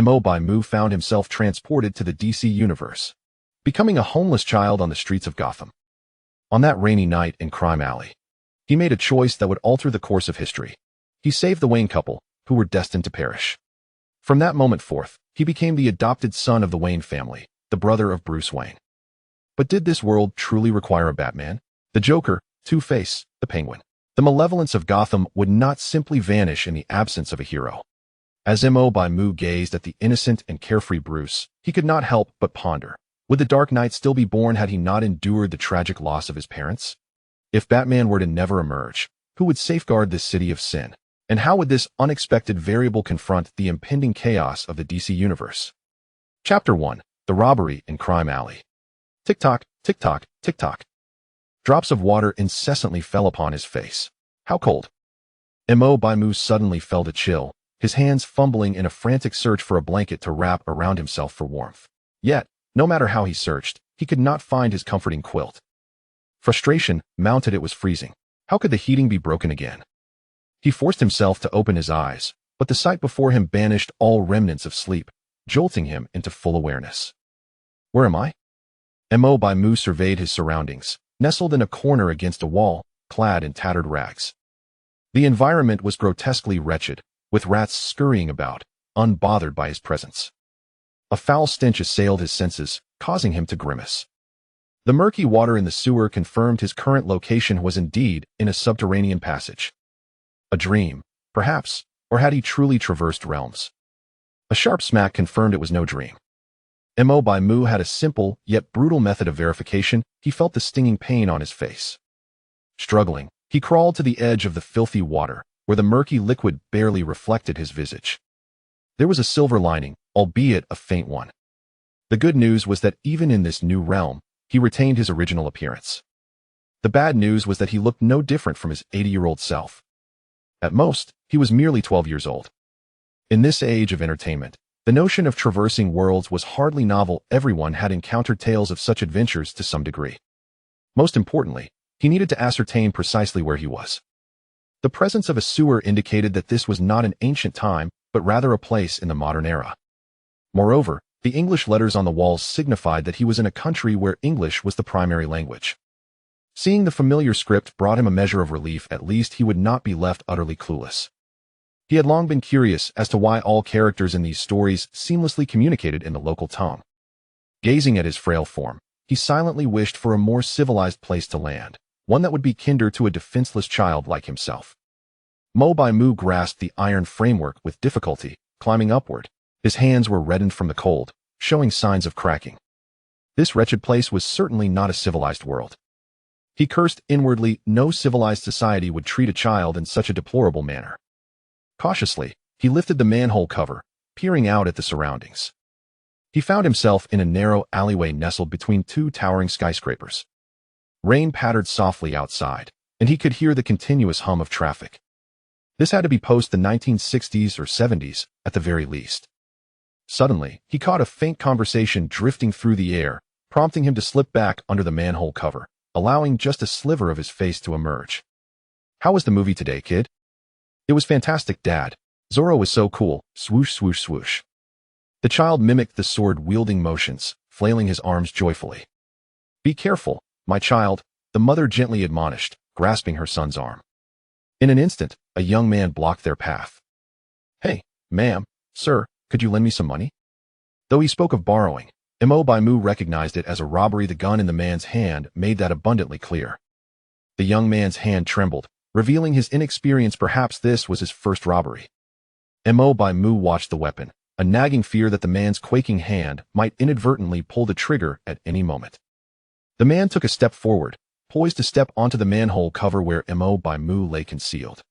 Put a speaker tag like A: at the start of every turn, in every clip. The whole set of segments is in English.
A: Baimu found himself transported to the DC universe, becoming a homeless child on the streets of Gotham. On that rainy night in Crime Alley, he made a choice that would alter the course of history. He saved the Wayne couple, who were destined to perish. From that moment forth, he became the adopted son of the Wayne family, the brother of Bruce Wayne. But did this world truly require a Batman? The Joker, Two-Face, the Penguin. The malevolence of Gotham would not simply vanish in the absence of a hero. As Baimu gazed at the innocent and carefree Bruce, he could not help but ponder. Would the Dark Knight still be born had he not endured the tragic loss of his parents? If Batman were to never emerge, who would safeguard this city of sin? And how would this unexpected variable confront the impending chaos of the DC universe? Chapter 1. The Robbery in Crime Alley. Tick-tock, tick-tock, tick-tock. Drops of water incessantly fell upon his face. How cold! Baimu suddenly felt a chill, his hands fumbling in a frantic search for a blanket to wrap around himself for warmth. Yet, no matter how he searched, he could not find his comforting quilt. Frustration mounted. It was freezing. How could the heating be broken again? He forced himself to open his eyes, but the sight before him banished all remnants of sleep, jolting him into full awareness. Where am I? Baimu surveyed his surroundings, nestled in a corner against a wall, clad in tattered rags. The environment was grotesquely wretched, with rats scurrying about, unbothered by his presence. A foul stench assailed his senses, causing him to grimace. The murky water in the sewer confirmed his current location was indeed in a subterranean passage. A dream, perhaps, or had he truly traversed realms? A sharp smack confirmed it was no dream. Baimu had a simple, yet brutal method of verification. He felt the stinging pain on his face. Struggling, he crawled to the edge of the filthy water, where the murky liquid barely reflected his visage. There was a silver lining, albeit a faint one. The good news was that even in this new realm, he retained his original appearance. The bad news was that he looked no different from his 80-year-old self. At most, he was merely 12 years old. In this age of entertainment, the notion of traversing worlds was hardly novel. Everyone had encountered tales of such adventures to some degree. Most importantly, he needed to ascertain precisely where he was. The presence of a sewer indicated that this was not an ancient time, but rather a place in the modern era. Moreover, the English letters on the walls signified that he was in a country where English was the primary language. Seeing the familiar script brought him a measure of relief. At least he would not be left utterly clueless. He had long been curious as to why all characters in these stories seamlessly communicated in the local tongue. Gazing at his frail form, he silently wished for a more civilized place to land, one that would be kinder to a defenseless child like himself. Baimu grasped the iron framework with difficulty, climbing upward. His hands were reddened from the cold, showing signs of cracking. This wretched place was certainly not a civilized world. He cursed inwardly. No civilized society would treat a child in such a deplorable manner. Cautiously, he lifted the manhole cover, peering out at the surroundings. He found himself in a narrow alleyway nestled between two towering skyscrapers. Rain pattered softly outside, and he could hear the continuous hum of traffic. This had to be post the 1960s or 70s, at the very least. Suddenly, he caught a faint conversation drifting through the air, prompting him to slip back under the manhole cover, allowing just a sliver of his face to emerge. How was the movie today, kid? It was fantastic, Dad. Zorro was so cool. Swoosh, swoosh, swoosh. The child mimicked the sword-wielding motions, flailing his arms joyfully. Be careful, my child, the mother gently admonished, grasping her son's arm. In an instant, a young man blocked their path. Hey, ma'am, sir, could you lend me some money? Though he spoke of borrowing, Baimu recognized it as a robbery. The gun in the man's hand made that abundantly clear. The young man's hand trembled, revealing his inexperience. Perhaps this was his first robbery. Baimu watched the weapon, a nagging fear that the man's quaking hand might inadvertently pull the trigger at any moment. The man took a step forward, poised to step onto the manhole cover where Baimu lay concealed.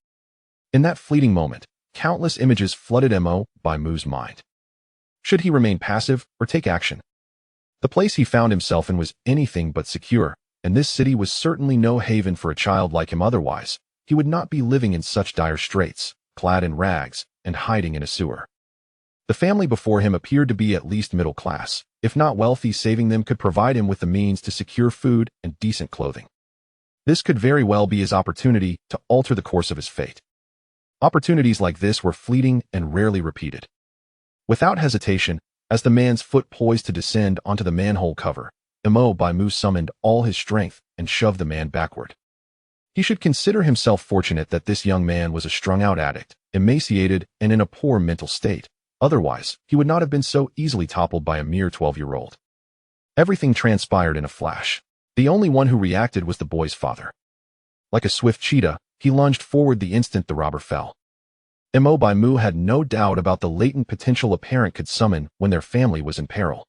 A: In that fleeting moment, countless images flooded Baimu's mind. Should he remain passive or take action? The place he found himself in was anything but secure, and this city was certainly no haven for a child like him. Otherwise, he would not be living in such dire straits, clad in rags, and hiding in a sewer. The family before him appeared to be at least middle class. If not wealthy, saving them could provide him with the means to secure food and decent clothing. This could very well be his opportunity to alter the course of his fate. Opportunities like this were fleeting and rarely repeated. Without hesitation, as the man's foot poised to descend onto the manhole cover, Baimu summoned all his strength and shoved the man backward. He should consider himself fortunate that this young man was a strung-out addict, emaciated, and in a poor mental state. Otherwise, he would not have been so easily toppled by a mere 12-year-old. Everything transpired in a flash. The only one who reacted was the boy's father. Like a swift cheetah, he lunged forward the instant the robber fell. Baimu had no doubt about the latent potential a parent could summon when their family was in peril.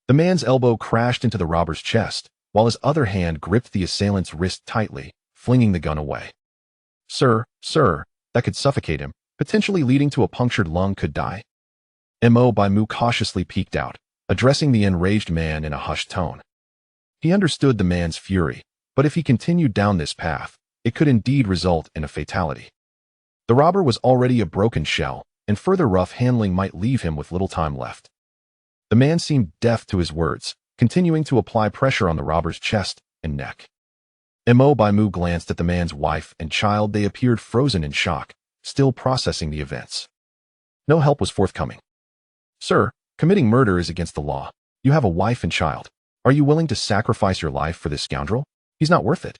A: The man's elbow crashed into the robber's chest, while his other hand gripped the assailant's wrist tightly, flinging the gun away. Sir, that could suffocate him, potentially leading to a punctured lung could die. Baimu cautiously peeked out, addressing the enraged man in a hushed tone. He understood the man's fury, but if he continued down this path, it could indeed result in a fatality. The robber was already a broken shell, and further rough handling might leave him with little time left. The man seemed deaf to his words, continuing to apply pressure on the robber's chest and neck. Baimu glanced at the man's wife and child. They appeared frozen in shock, still processing the events. No help was forthcoming. Sir, committing murder is against the law. You have a wife and child. Are you willing to sacrifice your life for this scoundrel? He's not worth it.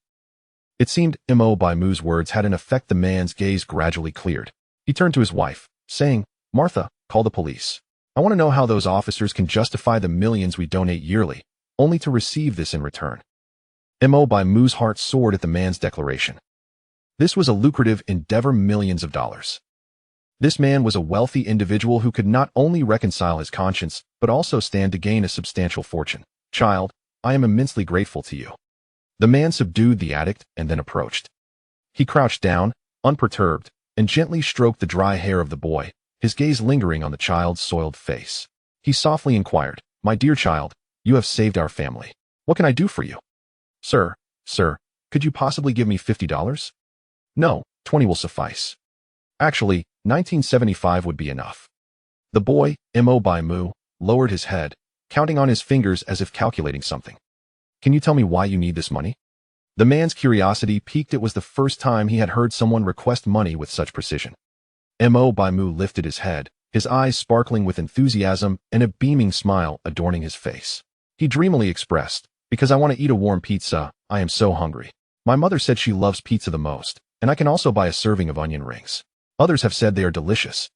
A: It seemed Baimu's words had an effect. The man's gaze gradually cleared. He turned to his wife, saying, Martha, call the police. I want to know how those officers can justify the millions we donate yearly, only to receive this in return. Baimu's heart soared at the man's declaration. This was a lucrative endeavor, millions of dollars. This man was a wealthy individual who could not only reconcile his conscience, but also stand to gain a substantial fortune. Child, I am immensely grateful to you. The man subdued the addict and then approached. He crouched down, unperturbed, and gently stroked the dry hair of the boy, his gaze lingering on the child's soiled face. He softly inquired, My dear child, you have saved our family. What can I do for you? Sir, could you possibly give me $50? No, 20 will suffice. Actually, 1975 would be enough. The boy, Baimu, lowered his head, counting on his fingers as if calculating something. Can you tell me why you need this money? The man's curiosity piqued. It was the first time he had heard someone request money with such precision. Baimu lifted his head, his eyes sparkling with enthusiasm and a beaming smile adorning his face. He dreamily expressed, Because I want to eat a warm pizza, I am so hungry. My mother said she loves pizza the most, and I can also buy a serving of onion rings. Others have said they are delicious.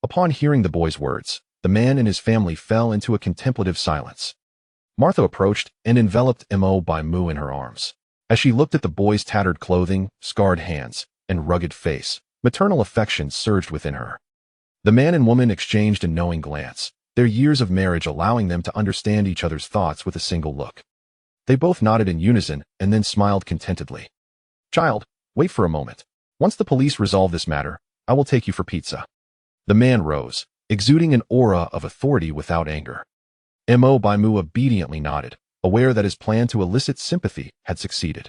A: Upon hearing the boy's words, the man and his family fell into a contemplative silence. Martha approached and enveloped Baimu in her arms. As she looked at the boy's tattered clothing, scarred hands, and rugged face, maternal affection surged within her. The man and woman exchanged a knowing glance, their years of marriage allowing them to understand each other's thoughts with a single look. They both nodded in unison and then smiled contentedly. Child, wait for a moment. Once the police resolve this matter, I will take you for pizza. The man rose, exuding an aura of authority without anger. Baimu obediently nodded, aware that his plan to elicit sympathy had succeeded.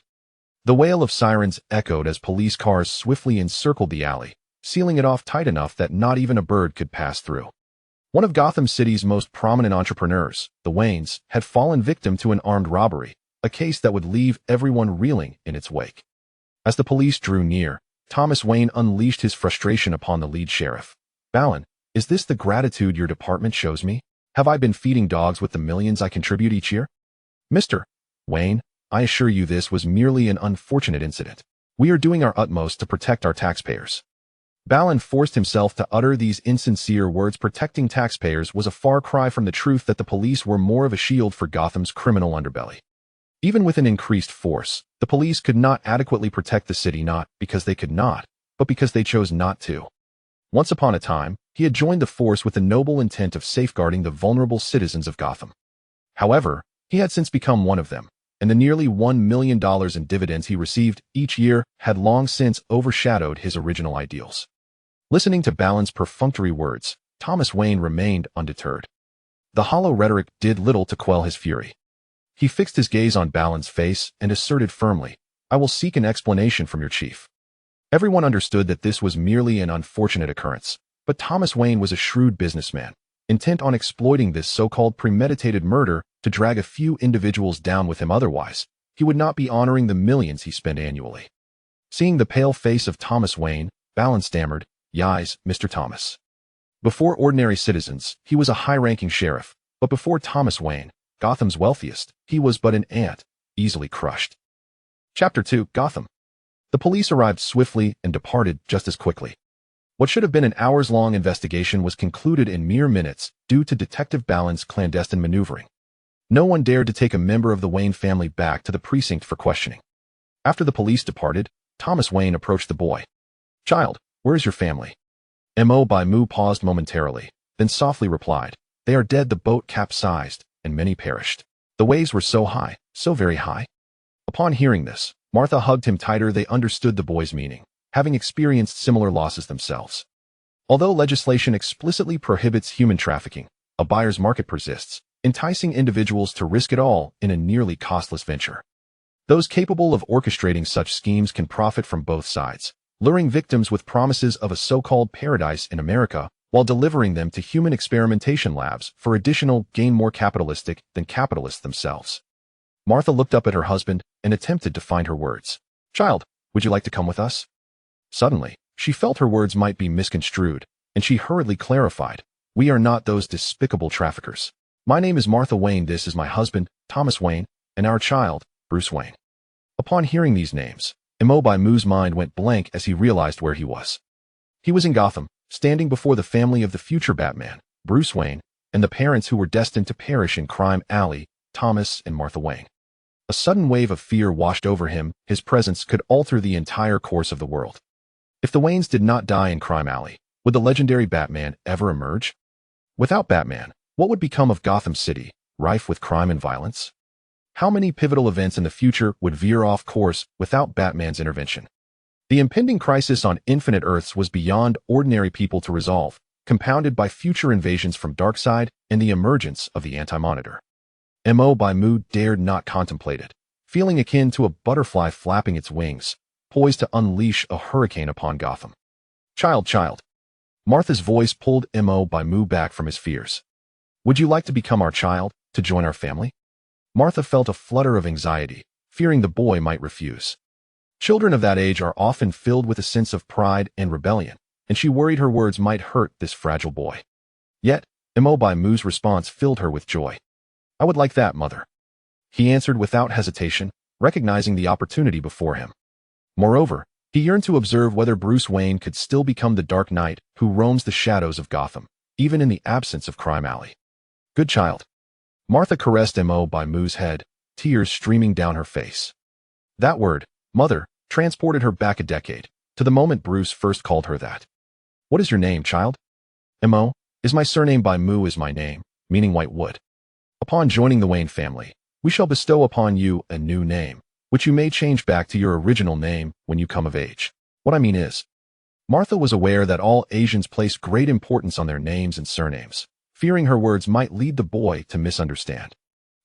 A: The wail of sirens echoed as police cars swiftly encircled the alley, sealing it off tight enough that not even a bird could pass through. One of Gotham City's most prominent entrepreneurs, the Waynes, had fallen victim to an armed robbery, a case that would leave everyone reeling in its wake. As the police drew near, Thomas Wayne unleashed his frustration upon the lead sheriff. Balin, is this the gratitude your department shows me? Have I been feeding dogs with the millions I contribute each year? Mr. Wayne, I assure you this was merely an unfortunate incident. We are doing our utmost to protect our taxpayers. Balin forced himself to utter these insincere words. Protecting taxpayers was a far cry from the truth that the police were more of a shield for Gotham's criminal underbelly. Even with an increased force, the police could not adequately protect the city, not because they could not, but because they chose not to. Once upon a time, he had joined the force with the noble intent of safeguarding the vulnerable citizens of Gotham. However, he had since become one of them, and the nearly $1 million in dividends he received each year had long since overshadowed his original ideals. Listening to Balin's perfunctory words, Thomas Wayne remained undeterred. The hollow rhetoric did little to quell his fury. He fixed his gaze on Balin's face and asserted firmly, I will seek an explanation from your chief. Everyone understood that this was merely an unfortunate occurrence, but Thomas Wayne was a shrewd businessman, intent on exploiting this so-called premeditated murder to drag a few individuals down with him. Otherwise, he would not be honoring the millions he spent annually. Seeing the pale face of Thomas Wayne, Balin stammered, Yis, Mr. Thomas. Before ordinary citizens, he was a high-ranking sheriff, but before Thomas Wayne, Gotham's wealthiest, he was but an ant, easily crushed. Chapter 2, Gotham. The police arrived swiftly and departed just as quickly. What should have been an hours-long investigation was concluded in mere minutes due to Detective Ballin's clandestine maneuvering. No one dared to take a member of the Wayne family back to the precinct for questioning. After the police departed, Thomas Wayne approached the boy. "Child, where is your family?" Baimu paused momentarily, then softly replied, "They are dead. The boat capsized, and many perished. The waves were so high, so very high." Upon hearing this, Martha hugged him tighter. They understood the boy's meaning, having experienced similar losses themselves. Although legislation explicitly prohibits human trafficking, a buyer's market persists, enticing individuals to risk it all in a nearly costless venture. Those capable of orchestrating such schemes can profit from both sides, luring victims with promises of a so-called paradise in America while delivering them to human experimentation labs for additional gain more capitalistic than capitalists themselves. Martha looked up at her husband and attempted to find her words. "Child, would you like to come with us?" Suddenly, she felt her words might be misconstrued, and she hurriedly clarified, "We are not those despicable traffickers. My name is Martha Wayne. This is my husband, Thomas Wayne, and our child, Bruce Wayne." Upon hearing these names, Baimu's mind went blank as he realized where he was. He was in Gotham, standing before the family of the future Batman, Bruce Wayne, and the parents who were destined to perish in Crime Alley, Thomas and Martha Wayne. A sudden wave of fear washed over him. His presence could alter the entire course of the world. If the Waynes did not die in Crime Alley, would the legendary Batman ever emerge? Without Batman, what would become of Gotham City, rife with crime and violence? How many pivotal events in the future would veer off course without Batman's intervention? The impending crisis on Infinite Earths was beyond ordinary people to resolve, compounded by future invasions from Darkseid and the emergence of the Anti-Monitor. Baimu dared not contemplate it, feeling akin to a butterfly flapping its wings, poised to unleash a hurricane upon Gotham. Child. Martha's voice pulled Baimu back from his fears. "Would you like to become our child, to join our family?" Martha felt a flutter of anxiety, fearing the boy might refuse. Children of that age are often filled with a sense of pride and rebellion, and she worried her words might hurt this fragile boy. Yet, Baimu's response filled her with joy. "I would like that, Mother," he answered without hesitation, recognizing the opportunity before him. Moreover, he yearned to observe whether Bruce Wayne could still become the Dark Knight who roams the shadows of Gotham, even in the absence of Crime Alley. "Good child." Martha caressed Baimu's head, tears streaming down her face. That word, Mother, transported her back a decade, to the moment Bruce first called her that. "What is your name, child?" "Is my surname. Baimu is my name, meaning white wood. Upon joining the Wayne family, we shall bestow upon you a new name, which you may change back to your original name when you come of age. What I mean is..." Martha was aware that all Asians placed great importance on their names and surnames, fearing her words might lead the boy to misunderstand.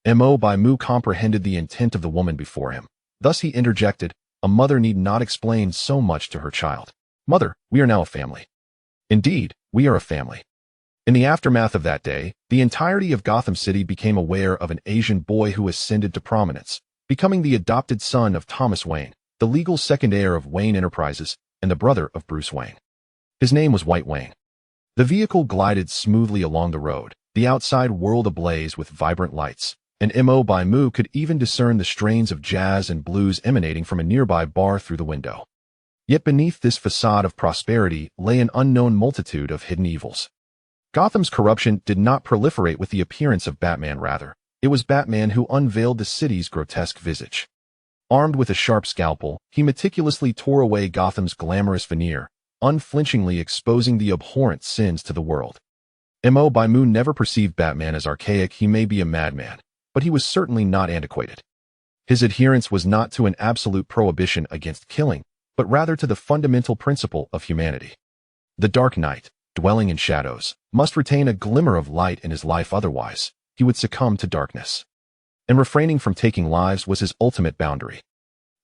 A: Baimu comprehended the intent of the woman before him. Thus he interjected, "A mother need not explain so much to her child. Mother, we are now a family." Indeed, we are a family. In the aftermath of that day, the entirety of Gotham City became aware of an Asian boy who ascended to prominence, becoming the adopted son of Thomas Wayne, the legal second heir of Wayne Enterprises, and the brother of Bruce Wayne. His name was White Wayne. The vehicle glided smoothly along the road, the outside world ablaze with vibrant lights, and Baimu could even discern the strains of jazz and blues emanating from a nearby bar through the window. Yet beneath this facade of prosperity lay an unknown multitude of hidden evils. Gotham's corruption did not proliferate with the appearance of Batman. Rather, it was Batman who unveiled the city's grotesque visage. Armed with a sharp scalpel, he meticulously tore away Gotham's glamorous veneer, unflinchingly exposing the abhorrent sins to the world. Baimu never perceived Batman as archaic. He may be a madman, but he was certainly not antiquated. His adherence was not to an absolute prohibition against killing, but rather to the fundamental principle of humanity. The Dark Knight, dwelling in shadows, must retain a glimmer of light in his life, otherwise he would succumb to darkness. And refraining from taking lives was his ultimate boundary.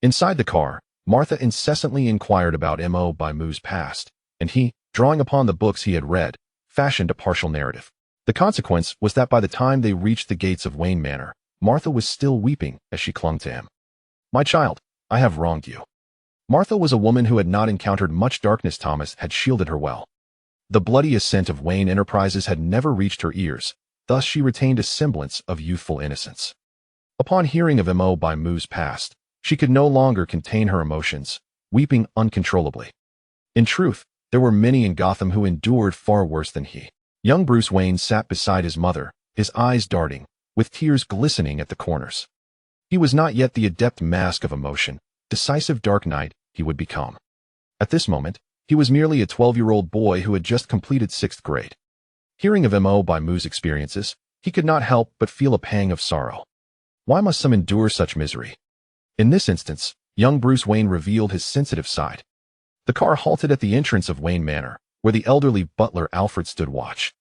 A: Inside the car, Martha incessantly inquired about Baimu's past, and he, drawing upon the books he had read, fashioned a partial narrative. The consequence was that by the time they reached the gates of Wayne Manor, Martha was still weeping as she clung to him. "My child, I have wronged you." Martha was a woman who had not encountered much darkness. Thomas had shielded her well. The bloody ascent of Wayne Enterprises had never reached her ears, thus she retained a semblance of youthful innocence. Upon hearing of Baimu's past, she could no longer contain her emotions, weeping uncontrollably. In truth, there were many in Gotham who endured far worse than he. Young Bruce Wayne sat beside his mother, his eyes darting, with tears glistening at the corners. He was not yet the adept mask of emotion, decisive dark knight he would become. At this moment, he was merely a 12-year-old boy who had just completed 6th grade. Hearing of Baimu's experiences, he could not help but feel a pang of sorrow. Why must some endure such misery? In this instance, young Bruce Wayne revealed his sensitive side. The car halted at the entrance of Wayne Manor, where the elderly butler Alfred stood watch.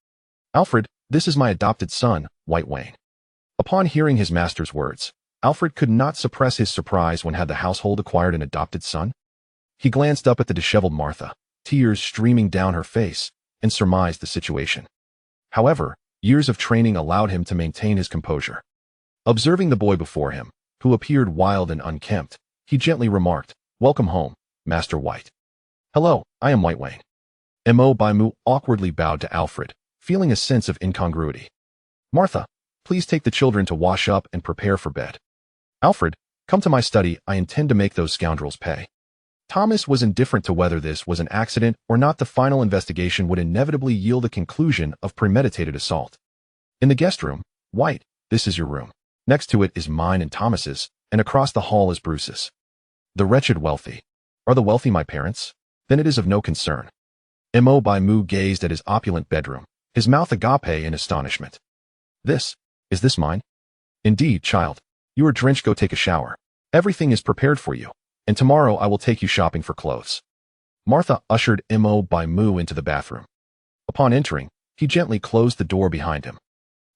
A: "Alfred, this is my adopted son, White Wayne." Upon hearing his master's words, Alfred could not suppress his surprise when had the household acquired an adopted son. He glanced up at the disheveled Martha, tears streaming down her face, and surmised the situation. However, years of training allowed him to maintain his composure. Observing the boy before him, who appeared wild and unkempt, he gently remarked, "Welcome home, Master White." "Hello, I am White Wayne." Baimu awkwardly bowed to Alfred, feeling a sense of incongruity. "Martha, please take the children to wash up and prepare for bed." "Alfred, come to my study, I intend to make those scoundrels pay." Thomas was indifferent to whether this was an accident or not. The final investigation would inevitably yield a conclusion of premeditated assault. In the guest room, "White, this is your room. Next to it is mine and Thomas's, and across the hall is Bruce's." "The wretched wealthy. Are the wealthy my parents? Then it is of no concern." Baimu gazed at his opulent bedroom, his mouth agape in astonishment. Is this mine?" "Indeed, child. You are drenched, go take a shower. Everything is prepared for you, and tomorrow I will take you shopping for clothes." Martha ushered Baimu into the bathroom. Upon entering, he gently closed the door behind him.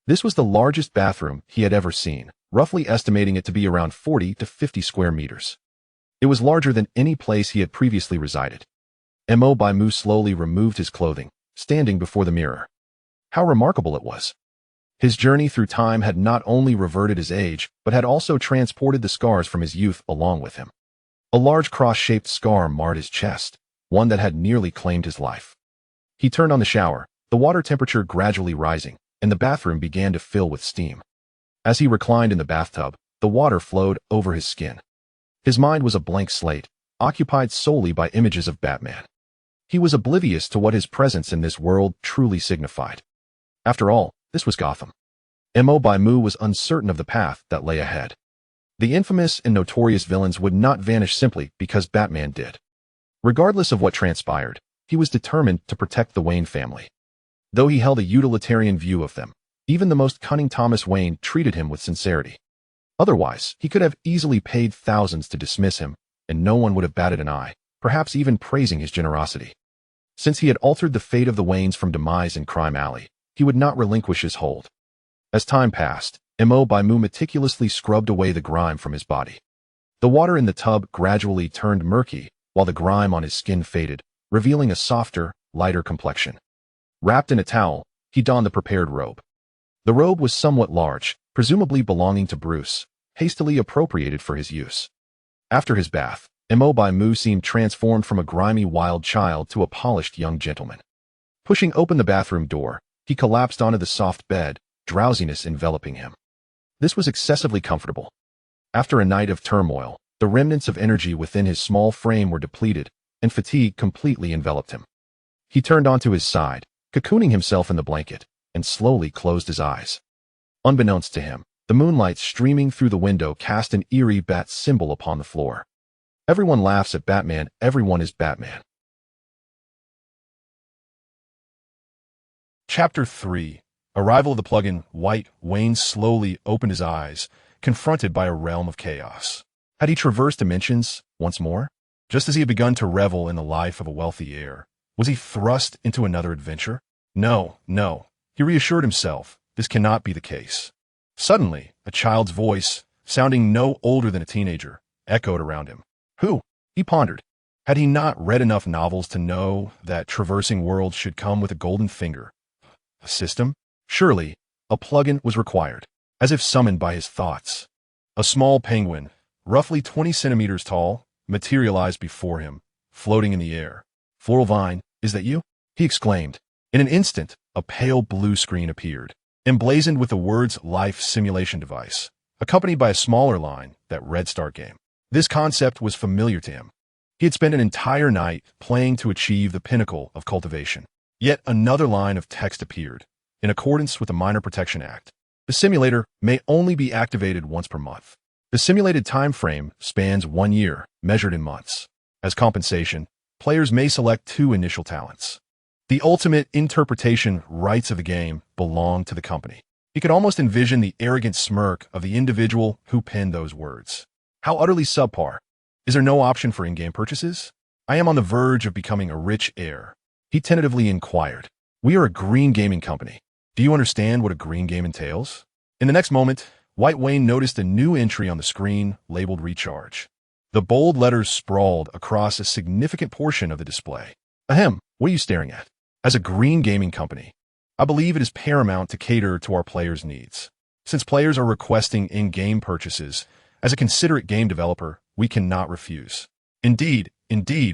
A: This was the largest bathroom he had ever seen, roughly estimating it to be around 40 to 50 square meters. It was larger than any place he had previously resided. Baimu slowly removed his clothing, standing before the mirror. How remarkable it was! His journey through time had not only reverted his age, but had also transported the scars from his youth along with him. A large cross-shaped scar marred his chest, one that had nearly claimed his life. He turned on the shower, the water temperature gradually rising, and the bathroom began to fill with steam. As he reclined in the bathtub, the water flowed over his skin. His mind was a blank slate, occupied solely by images of Batman. He was oblivious to what his presence in this world truly signified. After all, this was Gotham. Baimu was uncertain of the path that lay ahead. The infamous and notorious villains would not vanish simply because Batman did. Regardless of what transpired, he was determined to protect the Wayne family. Though he held a utilitarian view of them, even the most cunning Thomas Wayne treated him with sincerity. Otherwise, he could have easily paid thousands to dismiss him, and no one would have batted an eye, perhaps even praising his generosity. Since he had altered the fate of the Waynes from demise in Crime Alley, he would not relinquish his hold. As time passed, Baimu meticulously scrubbed away the grime from his body. The water in the tub gradually turned murky, while the grime on his skin faded, revealing a softer, lighter complexion. Wrapped in a towel, he donned the prepared robe. The robe was somewhat large, presumably belonging to Bruce, hastily appropriated for his use. After his bath, Baimu seemed transformed from a grimy wild child to a polished young gentleman. Pushing open the bathroom door, he collapsed onto the soft bed, drowsiness enveloping him. This was excessively comfortable. After a night of turmoil, the remnants of energy within his small frame were depleted, and fatigue completely enveloped him. He turned onto his side, cocooning himself in the blanket, and slowly closed his eyes. Unbeknownst to him, the moonlight streaming through the window cast an eerie bat symbol upon the floor. Everyone laughs at Batman, everyone is Batman. Chapter 3. Arrival of the plug-in. White Wayne slowly opened his eyes, confronted by a realm of chaos. Had he traversed dimensions once more? Just as he had begun to revel in the life of a wealthy heir, was he thrust into another adventure? No, he reassured himself, this cannot be the case. Suddenly, a child's voice, sounding no older than a teenager, echoed around him. Who? He pondered. Had he not read enough novels to know that traversing worlds should come with a golden finger? A system? Surely, a plug-in was required, as if summoned by his thoughts. A small penguin, roughly 20 centimeters tall, materialized before him, floating in the air. "Floral Vine, is that you?" he exclaimed, In an instant, a pale blue screen appeared, emblazoned with the words Life Simulation Device, accompanied by a smaller line that read Start Game. This concept was familiar to him. He had spent an entire night playing to achieve the pinnacle of cultivation. Yet another line of text appeared, in accordance with the Minor Protection Act. The simulator may only be activated once per month. The simulated time frame spans 1 year, measured in months. As compensation, players may select 2 initial talents. The ultimate interpretation rights of the game belong to the company. He could almost envision the arrogant smirk of the individual who penned those words. How utterly subpar. Is there no option for in-game purchases? I am on the verge of becoming a rich heir. He tentatively inquired. We are a green gaming company. Do you understand what a green game entails? In the next moment, White Wayne noticed a new entry on the screen labeled Recharge. The bold letters sprawled across a significant portion of the display. Ahem, what are you staring at? As a green gaming company, I believe it is paramount to cater to our players' needs. Since players are requesting in-game purchases, as a considerate game developer, we cannot refuse. Indeed,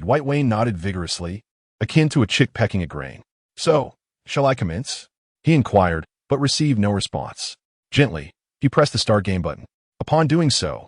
A: White Wayne nodded vigorously, akin to a chick pecking a grain. So, shall I commence? He inquired, but received no response. Gently, he pressed the Start Game button. Upon doing so,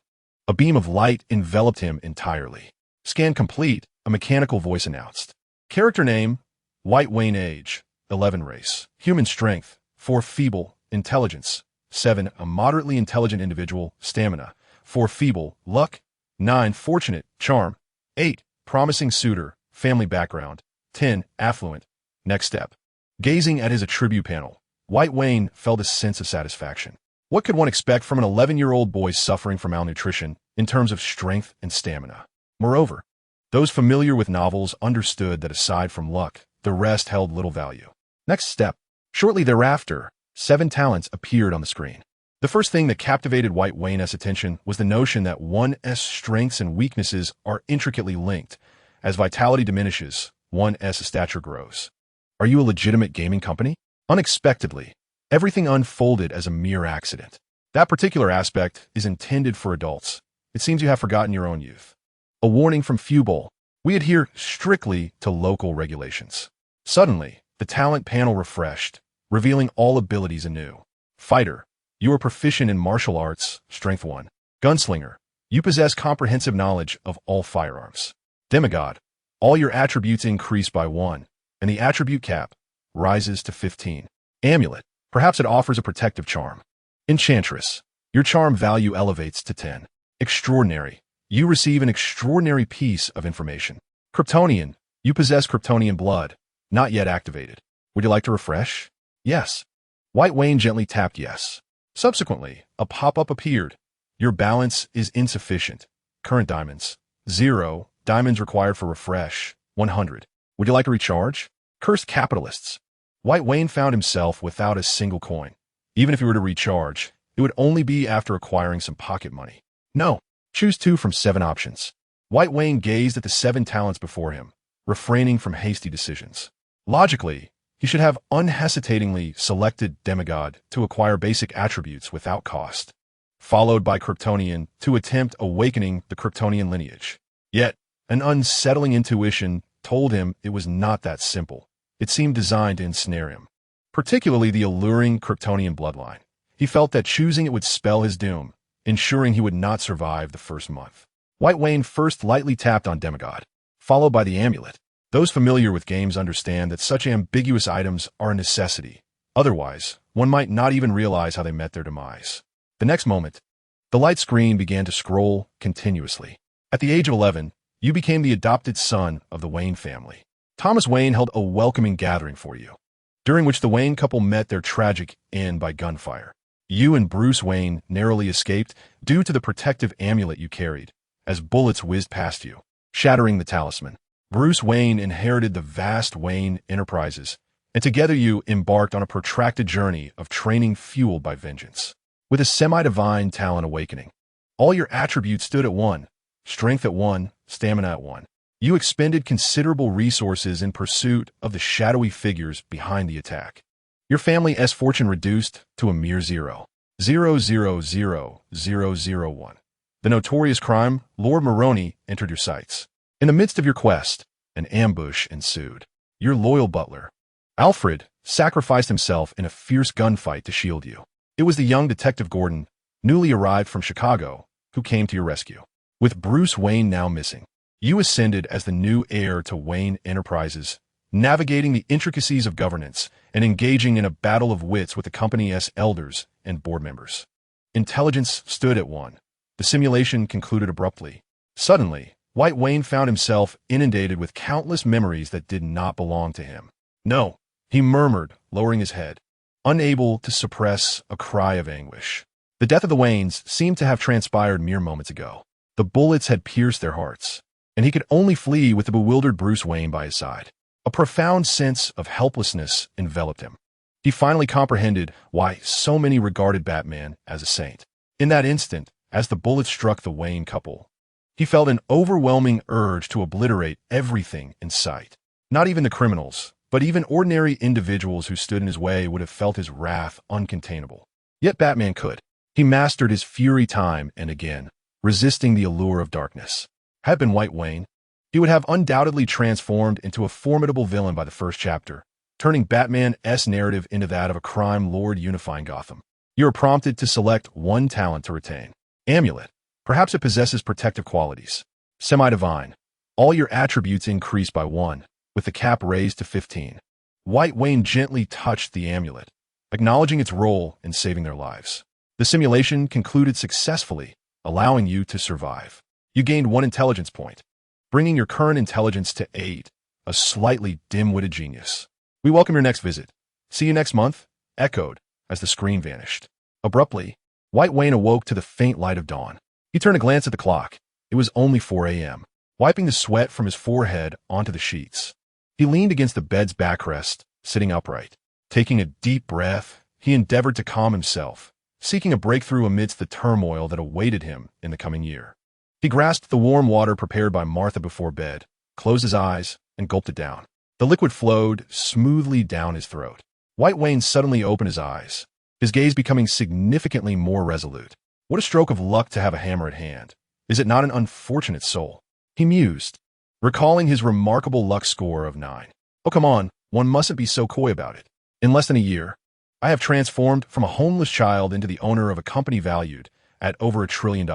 A: a beam of light enveloped him entirely. Scan complete, a mechanical voice announced. Character name, White Wayne. Age, 11. Race, human. Strength, 4. Feeble. Intelligence, 7. A moderately intelligent individual. Stamina, 4. Feeble. Luck, 9. Fortunate. Charm, 8. Promising suitor. Family background, 10. Affluent. Next step. Gazing at his attribute panel, White Wayne felt a sense of satisfaction. What could one expect from an 11-year-old boy suffering from malnutrition in terms of strength and stamina? Moreover, those familiar with novels understood that aside from luck, the rest held little value. Next step. Shortly thereafter, 7 talents appeared on the screen. The first thing that captivated White Wayne's attention was the notion that one's strengths and weaknesses are intricately linked. As vitality diminishes, one's stature grows. Are you a legitimate gaming company? Unexpectedly, everything unfolded as a mere accident. That particular aspect is intended for adults. It seems you have forgotten your own youth. A warning from Fewbowl. We adhere strictly to local regulations. Suddenly, the talent panel refreshed, revealing all abilities anew. Fighter. You are proficient in martial arts, strength 1. Gunslinger. You possess comprehensive knowledge of all firearms. Demigod. All your attributes increase by 1. And the attribute cap rises to 15. Amulet. Perhaps it offers a protective charm. Enchantress. Your charm value elevates to 10. Extraordinary. You receive an extraordinary piece of information. Kryptonian. You possess Kryptonian blood, not yet activated. Would you like to refresh? Yes. White Wayne gently tapped yes. Subsequently, a pop-up appeared. Your balance is insufficient. Current diamonds, 0. Diamonds required for refresh, 100. Would you like to recharge? Cursed capitalists. White Wayne found himself without a single coin. Even if he were to recharge, it would only be after acquiring some pocket money. No. Choose 2 from 7 options. White Wayne gazed at the 7 talents before him, refraining from hasty decisions. Logically, he should have unhesitatingly selected Demigod to acquire basic attributes without cost, followed by Kryptonian to attempt awakening the Kryptonian lineage. Yet, an unsettling intuition told him it was not that simple. It seemed designed to ensnare him, particularly the alluring Kryptonian bloodline. He felt that choosing it would spell his doom, ensuring he would not survive the first month. White Wayne first lightly tapped on Demigod, followed by the amulet. Those familiar with games understand that such ambiguous items are a necessity. Otherwise, one might not even realize how they met their demise. The next moment, the light screen began to scroll continuously. At the age of 11, you became the adopted son of the Wayne family. Thomas Wayne held a welcoming gathering for you, during which the Wayne couple met their tragic end by gunfire. You and Bruce Wayne narrowly escaped due to the protective amulet you carried, as bullets whizzed past you, shattering the talisman. Bruce Wayne inherited the vast Wayne Enterprises, and together you embarked on a protracted journey of training fueled by vengeance. With a semi-divine talent awakening, all your attributes stood at 1, strength at 1, stamina at 1. You expended considerable resources in pursuit of the shadowy figures behind the attack. Your family's fortune reduced to a mere 0. 0,000,001. The notorious crime Lord Maroney entered your sights. In the midst of your quest, an ambush ensued. Your loyal butler, Alfred sacrificed himself in a fierce gunfight to shield you. It was the young Detective Gordon, newly arrived from Chicago, who came to your rescue. With Bruce Wayne now missing, you ascended as the new heir to Wayne Enterprises, navigating the intricacies of governance and engaging in a battle of wits with the company's elders and board members. Intelligence stood at 1. The simulation concluded abruptly. Suddenly, White Wayne found himself inundated with countless memories that did not belong to him. No, he murmured, lowering his head, unable to suppress a cry of anguish. The death of the Waynes seemed to have transpired mere moments ago. The bullets had pierced their hearts, and he could only flee with the bewildered Bruce Wayne by his side. A profound sense of helplessness enveloped him. He finally comprehended why so many regarded Batman as a saint. In that instant, as the bullet struck the Wayne couple, he felt an overwhelming urge to obliterate everything in sight. Not even the criminals, but even ordinary individuals who stood in his way would have felt his wrath uncontainable. Yet Batman could. He mastered his fury time and again, resisting the allure of darkness. Had it been White Wayne, he would have undoubtedly transformed into a formidable villain by the first chapter, turning Batman's narrative into that of a crime lord unifying Gotham. You are prompted to select one talent to retain. Amulet. Perhaps it possesses protective qualities. Semi-divine. All your attributes increase by 1, with the cap raised to 15. White Wayne gently touched the amulet, acknowledging its role in saving their lives. The simulation concluded successfully, allowing you to survive. You gained 1 intelligence point, bringing your current intelligence to 8, a slightly dim-witted genius. We welcome your next visit. See you next month, echoed as the screen vanished. Abruptly, White Wayne awoke to the faint light of dawn. He turned a glance at the clock. It was only 4 a.m. Wiping the sweat from his forehead onto the sheets, he leaned against the bed's backrest, sitting upright. Taking a deep breath, he endeavored to calm himself, seeking a breakthrough amidst the turmoil that awaited him in the coming year. He grasped the warm water prepared by Martha before bed, closed his eyes, and gulped it down. The liquid flowed smoothly down his throat. White Wayne suddenly opened his eyes, his gaze becoming significantly more resolute. What a stroke of luck to have a hammer at hand. Is it not an unfortunate soul? He mused, recalling his remarkable luck score of 9. Oh, come on, one mustn't be so coy about it. In less than a year, I have transformed from a homeless child into the owner of a company valued at over $1 trillion.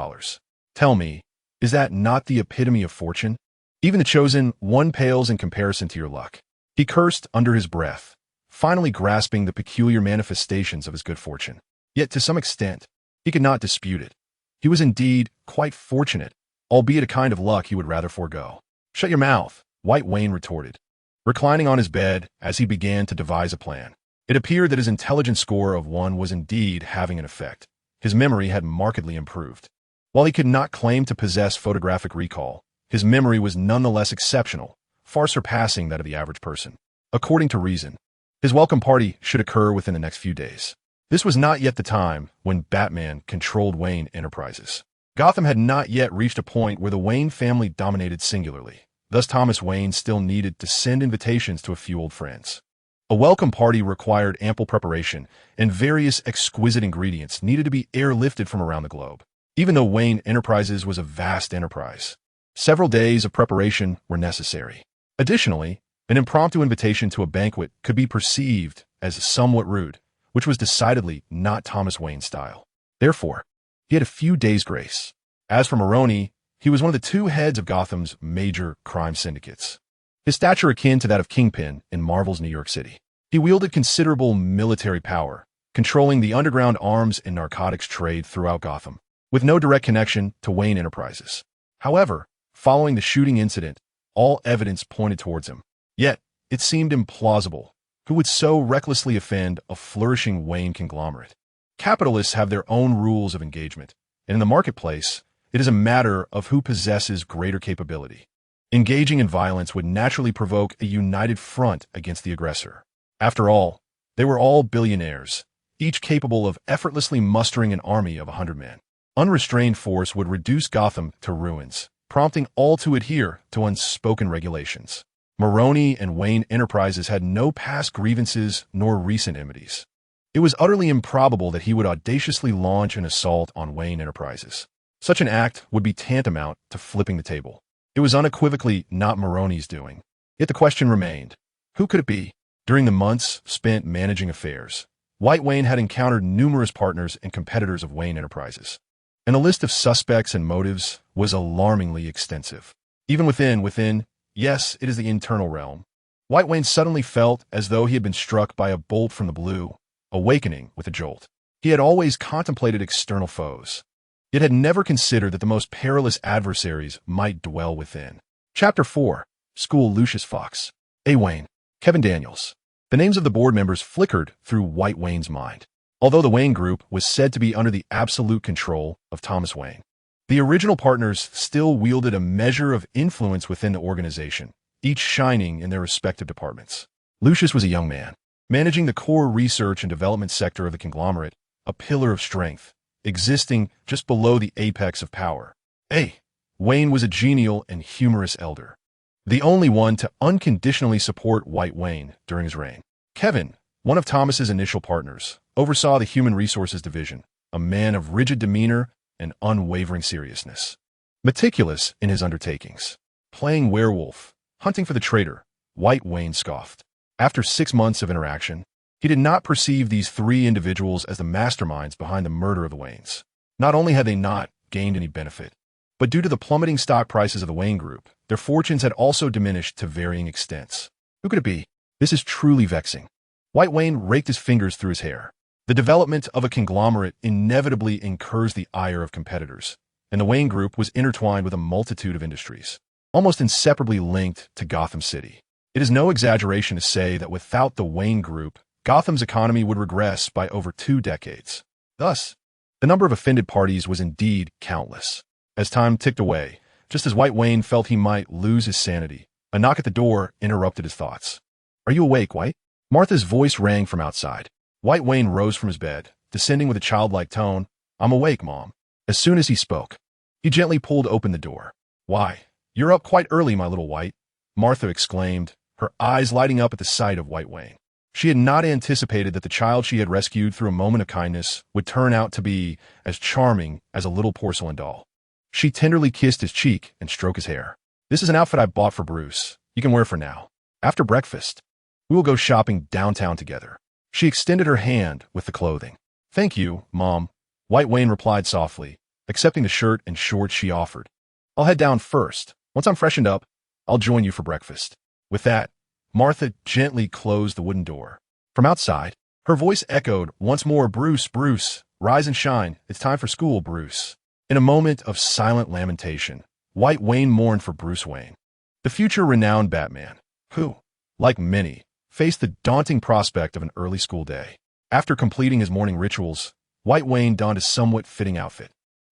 A: Tell me, is that not the epitome of fortune? Even the chosen one pales in comparison to your luck. He cursed under his breath, finally grasping the peculiar manifestations of his good fortune. Yet to some extent, he could not dispute it. He was indeed quite fortunate, albeit a kind of luck he would rather forego. Shut your mouth, White Wayne retorted, reclining on his bed as he began to devise a plan. It appeared that his intelligence score of 1 was indeed having an effect. His memory had markedly improved. While he could not claim to possess photographic recall, his memory was nonetheless exceptional, far surpassing that of the average person. According to reason, his welcome party should occur within the next few days. This was not yet the time when Batman controlled Wayne Enterprises. Gotham had not yet reached a point where the Wayne family dominated singularly. Thus Thomas Wayne still needed to send invitations to a few old friends. A welcome party required ample preparation, and various exquisite ingredients needed to be airlifted from around the globe. Even though Wayne Enterprises was a vast enterprise, several days of preparation were necessary. Additionally, an impromptu invitation to a banquet could be perceived as somewhat rude, which was decidedly not Thomas Wayne's style. Therefore, he had a few days' grace. As for Maroni, he was one of the 2 heads of Gotham's major crime syndicates, his stature akin to that of Kingpin in Marvel's New York City. He wielded considerable military power, controlling the underground arms and narcotics trade throughout Gotham, with no direct connection to Wayne Enterprises. However, following the shooting incident, all evidence pointed towards him. Yet, it seemed implausible. Who would so recklessly offend a flourishing Wayne conglomerate? Capitalists have their own rules of engagement, and in the marketplace, it is a matter of who possesses greater capability. Engaging in violence would naturally provoke a united front against the aggressor. After all, they were all billionaires, each capable of effortlessly mustering an army of 100 men. Unrestrained force would reduce Gotham to ruins, prompting all to adhere to unspoken regulations. Maroni and Wayne Enterprises had no past grievances nor recent enmities. It was utterly improbable that he would audaciously launch an assault on Wayne Enterprises. Such an act would be tantamount to flipping the table. It was unequivocally not Maroni's doing. Yet the question remained, who could it be? During the months spent managing affairs, White Wayne had encountered numerous partners and competitors of Wayne Enterprises, and the list of suspects and motives was alarmingly extensive. Even within, yes, it is the internal realm, White Wayne suddenly felt as though he had been struck by a bolt from the blue, awakening with a jolt. He had always contemplated external foes, yet had never considered that the most perilous adversaries might dwell within. Chapter 4. School Lucius Fox. A. Wayne. Kevin Daniels. The names of the board members flickered through White Wayne's mind. Although the Wayne Group was said to be under the absolute control of Thomas Wayne, the original partners still wielded a measure of influence within the organization, each shining in their respective departments. Lucius was a young man, managing the core research and development sector of the conglomerate, a pillar of strength, existing just below the apex of power. A. Wayne was a genial and humorous elder, the only one to unconditionally support White Wayne during his reign. Kevin, one of Thomas's initial partners, oversaw the human resources division, a man of rigid demeanor and unwavering seriousness. Meticulous in his undertakings, playing werewolf, hunting for the traitor, White Wayne scoffed. After 6 months of interaction, he did not perceive these three individuals as the masterminds behind the murder of the Waynes. Not only had they not gained any benefit, but due to the plummeting stock prices of the Wayne Group, their fortunes had also diminished to varying extents. Who could it be? This is truly vexing. White Wayne raked his fingers through his hair. The development of a conglomerate inevitably incurs the ire of competitors, and the Wayne Group was intertwined with a multitude of industries, almost inseparably linked to Gotham City. It is no exaggeration to say that without the Wayne Group, Gotham's economy would regress by over 2 decades. Thus, the number of offended parties was indeed countless. As time ticked away, just as White Wayne felt he might lose his sanity, a knock at the door interrupted his thoughts. "Are you awake, White?" Martha's voice rang from outside. White Wayne rose from his bed, descending with a childlike tone. "I'm awake, Mom." As soon as he spoke, he gently pulled open the door. "Why, you're up quite early, my little White," Martha exclaimed, her eyes lighting up at the sight of White Wayne. She had not anticipated that the child she had rescued through a moment of kindness would turn out to be as charming as a little porcelain doll. She tenderly kissed his cheek and stroked his hair. "This is an outfit I bought for Bruce. You can wear it for now. After breakfast, we will go shopping downtown together." She extended her hand with the clothing. "Thank you, Mom," White Wayne replied softly, accepting the shirt and shorts she offered. "I'll head down first. Once I'm freshened up, I'll join you for breakfast." With that, Martha gently closed the wooden door. From outside, her voice echoed once more, "Bruce, Bruce, rise and shine. It's time for school, Bruce." In a moment of silent lamentation, White Wayne mourned for Bruce Wayne, the future renowned Batman, who, like many, faced the daunting prospect of an early school day. After completing his morning rituals, White Wayne donned a somewhat fitting outfit.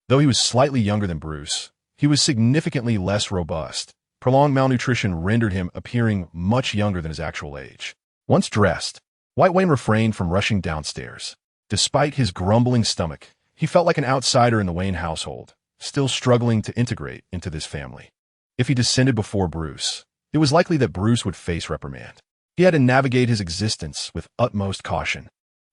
A: Though he was slightly younger than Bruce, he was significantly less robust. Prolonged malnutrition rendered him appearing much younger than his actual age. Once dressed, White Wayne refrained from rushing downstairs. Despite his grumbling stomach, he felt like an outsider in the Wayne household, still struggling to integrate into this family. If he descended before Bruce, it was likely that Bruce would face reprimand. He had to navigate his existence with utmost caution.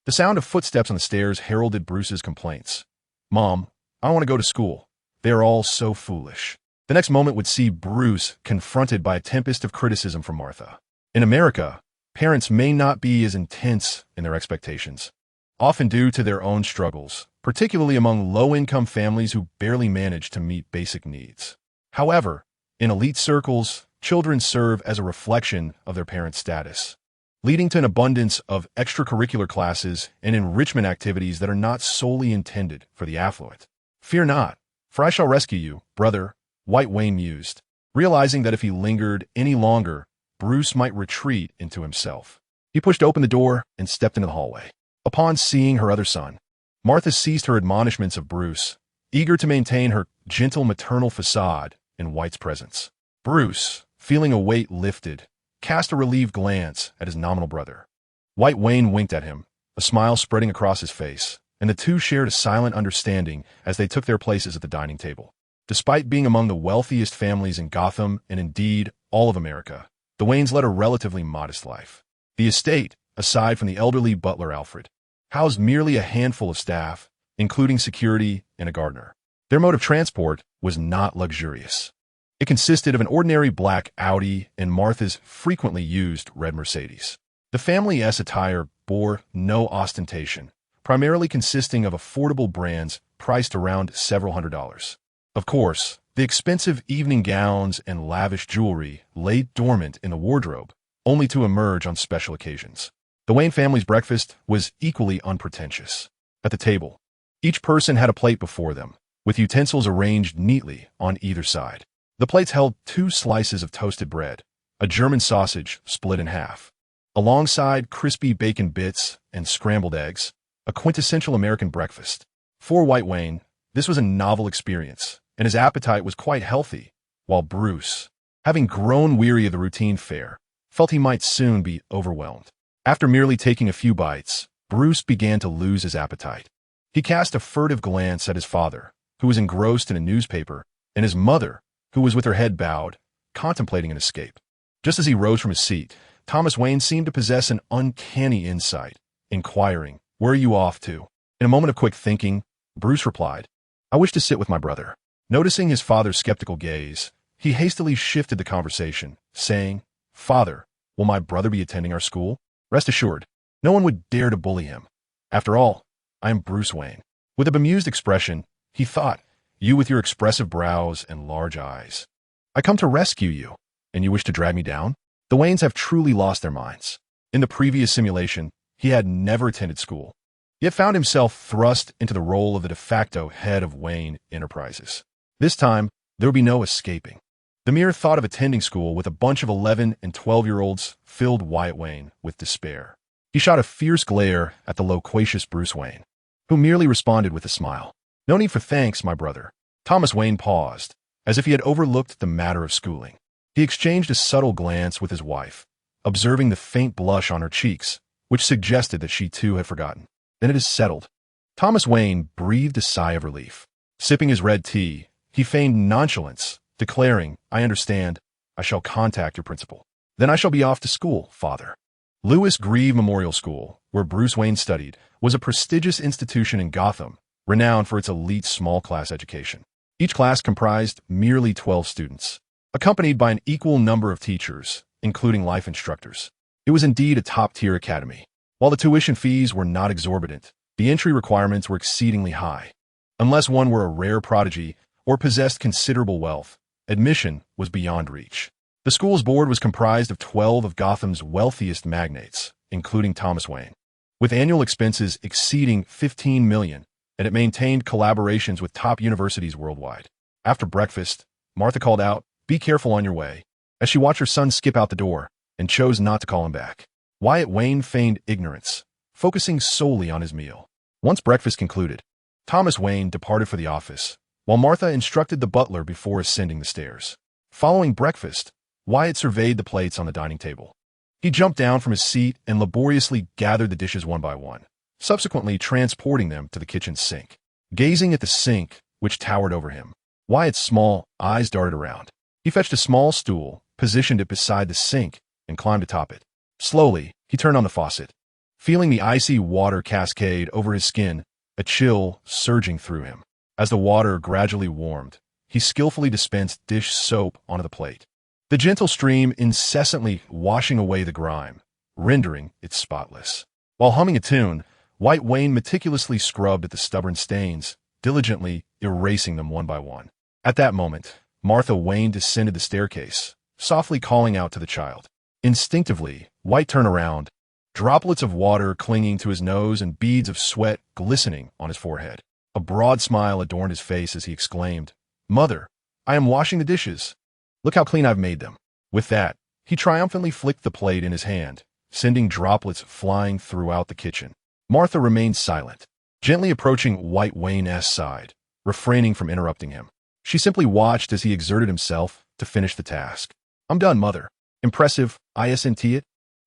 A: The sound of footsteps on the stairs heralded Bruce's complaints. "Mom, I don't want to go to school. They are all so foolish." The next moment would see Bruce confronted by a tempest of criticism from Martha. In America, parents may not be as intense in their expectations, often due to their own struggles, particularly among low-income families who barely manage to meet basic needs. However, in elite circles, children serve as a reflection of their parents' status, leading to an abundance of extracurricular classes and enrichment activities that are not solely intended for the affluent. "Fear not, for I shall rescue you, brother," White Wayne mused, realizing that if he lingered any longer, Bruce might retreat into himself. He pushed open the door and stepped into the hallway. Upon seeing her other son, Martha ceased her admonishments of Bruce, eager to maintain her gentle maternal facade in White's presence. Bruce, feeling a weight lifted, cast a relieved glance at his nominal brother. White Wayne winked at him, a smile spreading across his face, and the two shared a silent understanding as they took their places at the dining table. Despite being among the wealthiest families in Gotham and indeed all of America, the Waynes led a relatively modest life. The estate, aside from the elderly butler Alfred, housed merely a handful of staff, including security and a gardener. Their mode of transport was not luxurious. It consisted of an ordinary black Audi and Martha's frequently used red Mercedes. The family's attire bore no ostentation, primarily consisting of affordable brands priced around several $100s. Of course, the expensive evening gowns and lavish jewelry lay dormant in the wardrobe, only to emerge on special occasions. The Wayne family's breakfast was equally unpretentious. At the table, each person had a plate before them, with utensils arranged neatly on either side. The plates held 2 slices of toasted bread, a German sausage split in half, alongside crispy bacon bits and scrambled eggs, a quintessential American breakfast. For White Wayne, this was a novel experience, and his appetite was quite healthy, while Bruce, having grown weary of the routine fare, felt he might soon be overwhelmed. After merely taking a few bites, Bruce began to lose his appetite. He cast a furtive glance at his father, who was engrossed in a newspaper, and his mother, who was with her head bowed, contemplating an escape. Just as he rose from his seat, Thomas Wayne seemed to possess an uncanny insight, inquiring, "Where are you off to?" In a moment of quick thinking, Bruce replied, "I wish to sit with my brother." Noticing his father's skeptical gaze, he hastily shifted the conversation, saying, "Father, will my brother be attending our school? Rest assured, no one would dare to bully him. After all, I am Bruce Wayne." With a bemused expression, he thought, "You with your expressive brows and large eyes. I come to rescue you, and you wish to drag me down?" The Waynes have truly lost their minds. In the previous simulation, he had never attended school, yet found himself thrust into the role of the de facto head of Wayne Enterprises. This time, there would be no escaping. The mere thought of attending school with a bunch of 11 and 12-year-olds filled Wyatt Wayne with despair. He shot a fierce glare at the loquacious Bruce Wayne, who merely responded with a smile. "No need for thanks, my brother." Thomas Wayne paused, as if he had overlooked the matter of schooling. He exchanged a subtle glance with his wife, observing the faint blush on her cheeks, which suggested that she too had forgotten. "Then it is settled." Thomas Wayne breathed a sigh of relief. Sipping his red tea, he feigned nonchalance, declaring, "I understand. I shall contact your principal." "Then I shall be off to school, father." Lewis Grieve Memorial School, where Bruce Wayne studied, was a prestigious institution in Gotham, renowned for its elite small-class education. Each class comprised merely 12 students, accompanied by an equal number of teachers, including life instructors. It was indeed a top-tier academy. While the tuition fees were not exorbitant, the entry requirements were exceedingly high. Unless one were a rare prodigy or possessed considerable wealth, admission was beyond reach. The school's board was comprised of 12 of Gotham's wealthiest magnates, including Thomas Wayne, with annual expenses exceeding $15 million, and it maintained collaborations with top universities worldwide. After breakfast, Martha called out, "Be careful on your way," as she watched her son skip out the door and chose not to call him back. Wyatt Wayne feigned ignorance, focusing solely on his meal. Once breakfast concluded, Thomas Wayne departed for the office, while Martha instructed the butler before ascending the stairs. Following breakfast, Wyatt surveyed the plates on the dining table. He jumped down from his seat and laboriously gathered the dishes one by one, subsequently transporting them to the kitchen sink. Gazing at the sink, which towered over him, Wyatt's small eyes darted around. He fetched a small stool, positioned it beside the sink, and climbed atop it. Slowly, he turned on the faucet. Feeling the icy water cascade over his skin, a chill surging through him. As the water gradually warmed, he skillfully dispensed dish soap onto the plate, the gentle stream incessantly washing away the grime, rendering it spotless. While humming a tune, White Wayne meticulously scrubbed at the stubborn stains, diligently erasing them one by one. At that moment, Martha Wayne descended the staircase, softly calling out to the child. Instinctively, White turned around, droplets of water clinging to his nose and beads of sweat glistening on his forehead. A broad smile adorned his face as he exclaimed, "Mother, I am washing the dishes. Look how clean I've made them." With that, he triumphantly flicked the plate in his hand, sending droplets flying throughout the kitchen. Martha remained silent, gently approaching White Wayne's side, refraining from interrupting him. She simply watched as he exerted himself to finish the task. "I'm done, Mother. Impressive, isn't it?"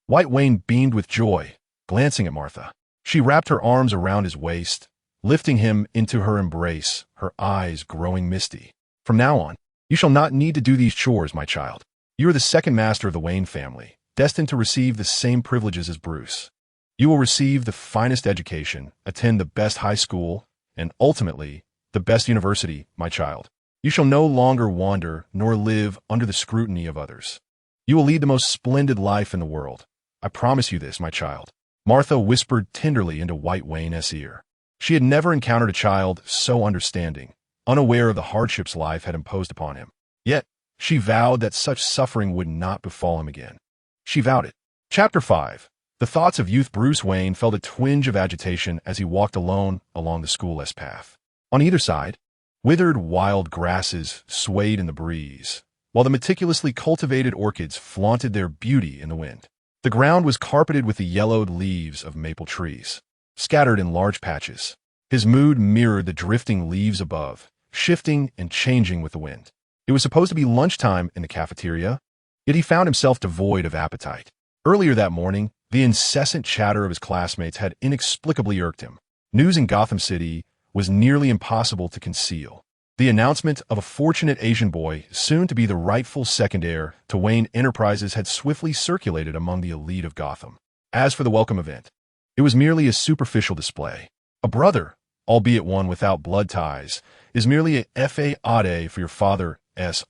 A: White Wayne beamed with joy, glancing at Martha. She wrapped her arms around his waist, lifting him into her embrace, her eyes growing misty. "From now on, you shall not need to do these chores, my child. You are the second master of the Wayne family, destined to receive the same privileges as Bruce. You will receive the finest education, attend the best high school, and ultimately, the best university, my child. You shall no longer wander nor live under the scrutiny of others. You will lead the most splendid life in the world. I promise you this, my child. Martha whispered tenderly into White Wayne's ear. She had never encountered a child so understanding, unaware of the hardships life had imposed upon him. Yet, she vowed that such suffering would not befall him again. She vowed it. Chapter 5. The thoughts of youth Bruce Wayne felt a twinge of agitation as he walked alone along the schoolless path. On either side, withered wild grasses swayed in the breeze, while the meticulously cultivated orchids flaunted their beauty in the wind. The ground was carpeted with the yellowed leaves of maple trees, scattered in large patches. His mood mirrored the drifting leaves above, shifting and changing with the wind. It was supposed to be lunchtime in the cafeteria, yet he found himself devoid of appetite. Earlier that morning, the incessant chatter of his classmates had inexplicably irked him. News in Gotham City was nearly impossible to conceal. The announcement of a fortunate Asian boy, soon to be the rightful second heir to Wayne Enterprises, had swiftly circulated among the elite of Gotham. As for the welcome event, it was merely a superficial display. A brother, albeit one without blood ties, is merely a fa for your father's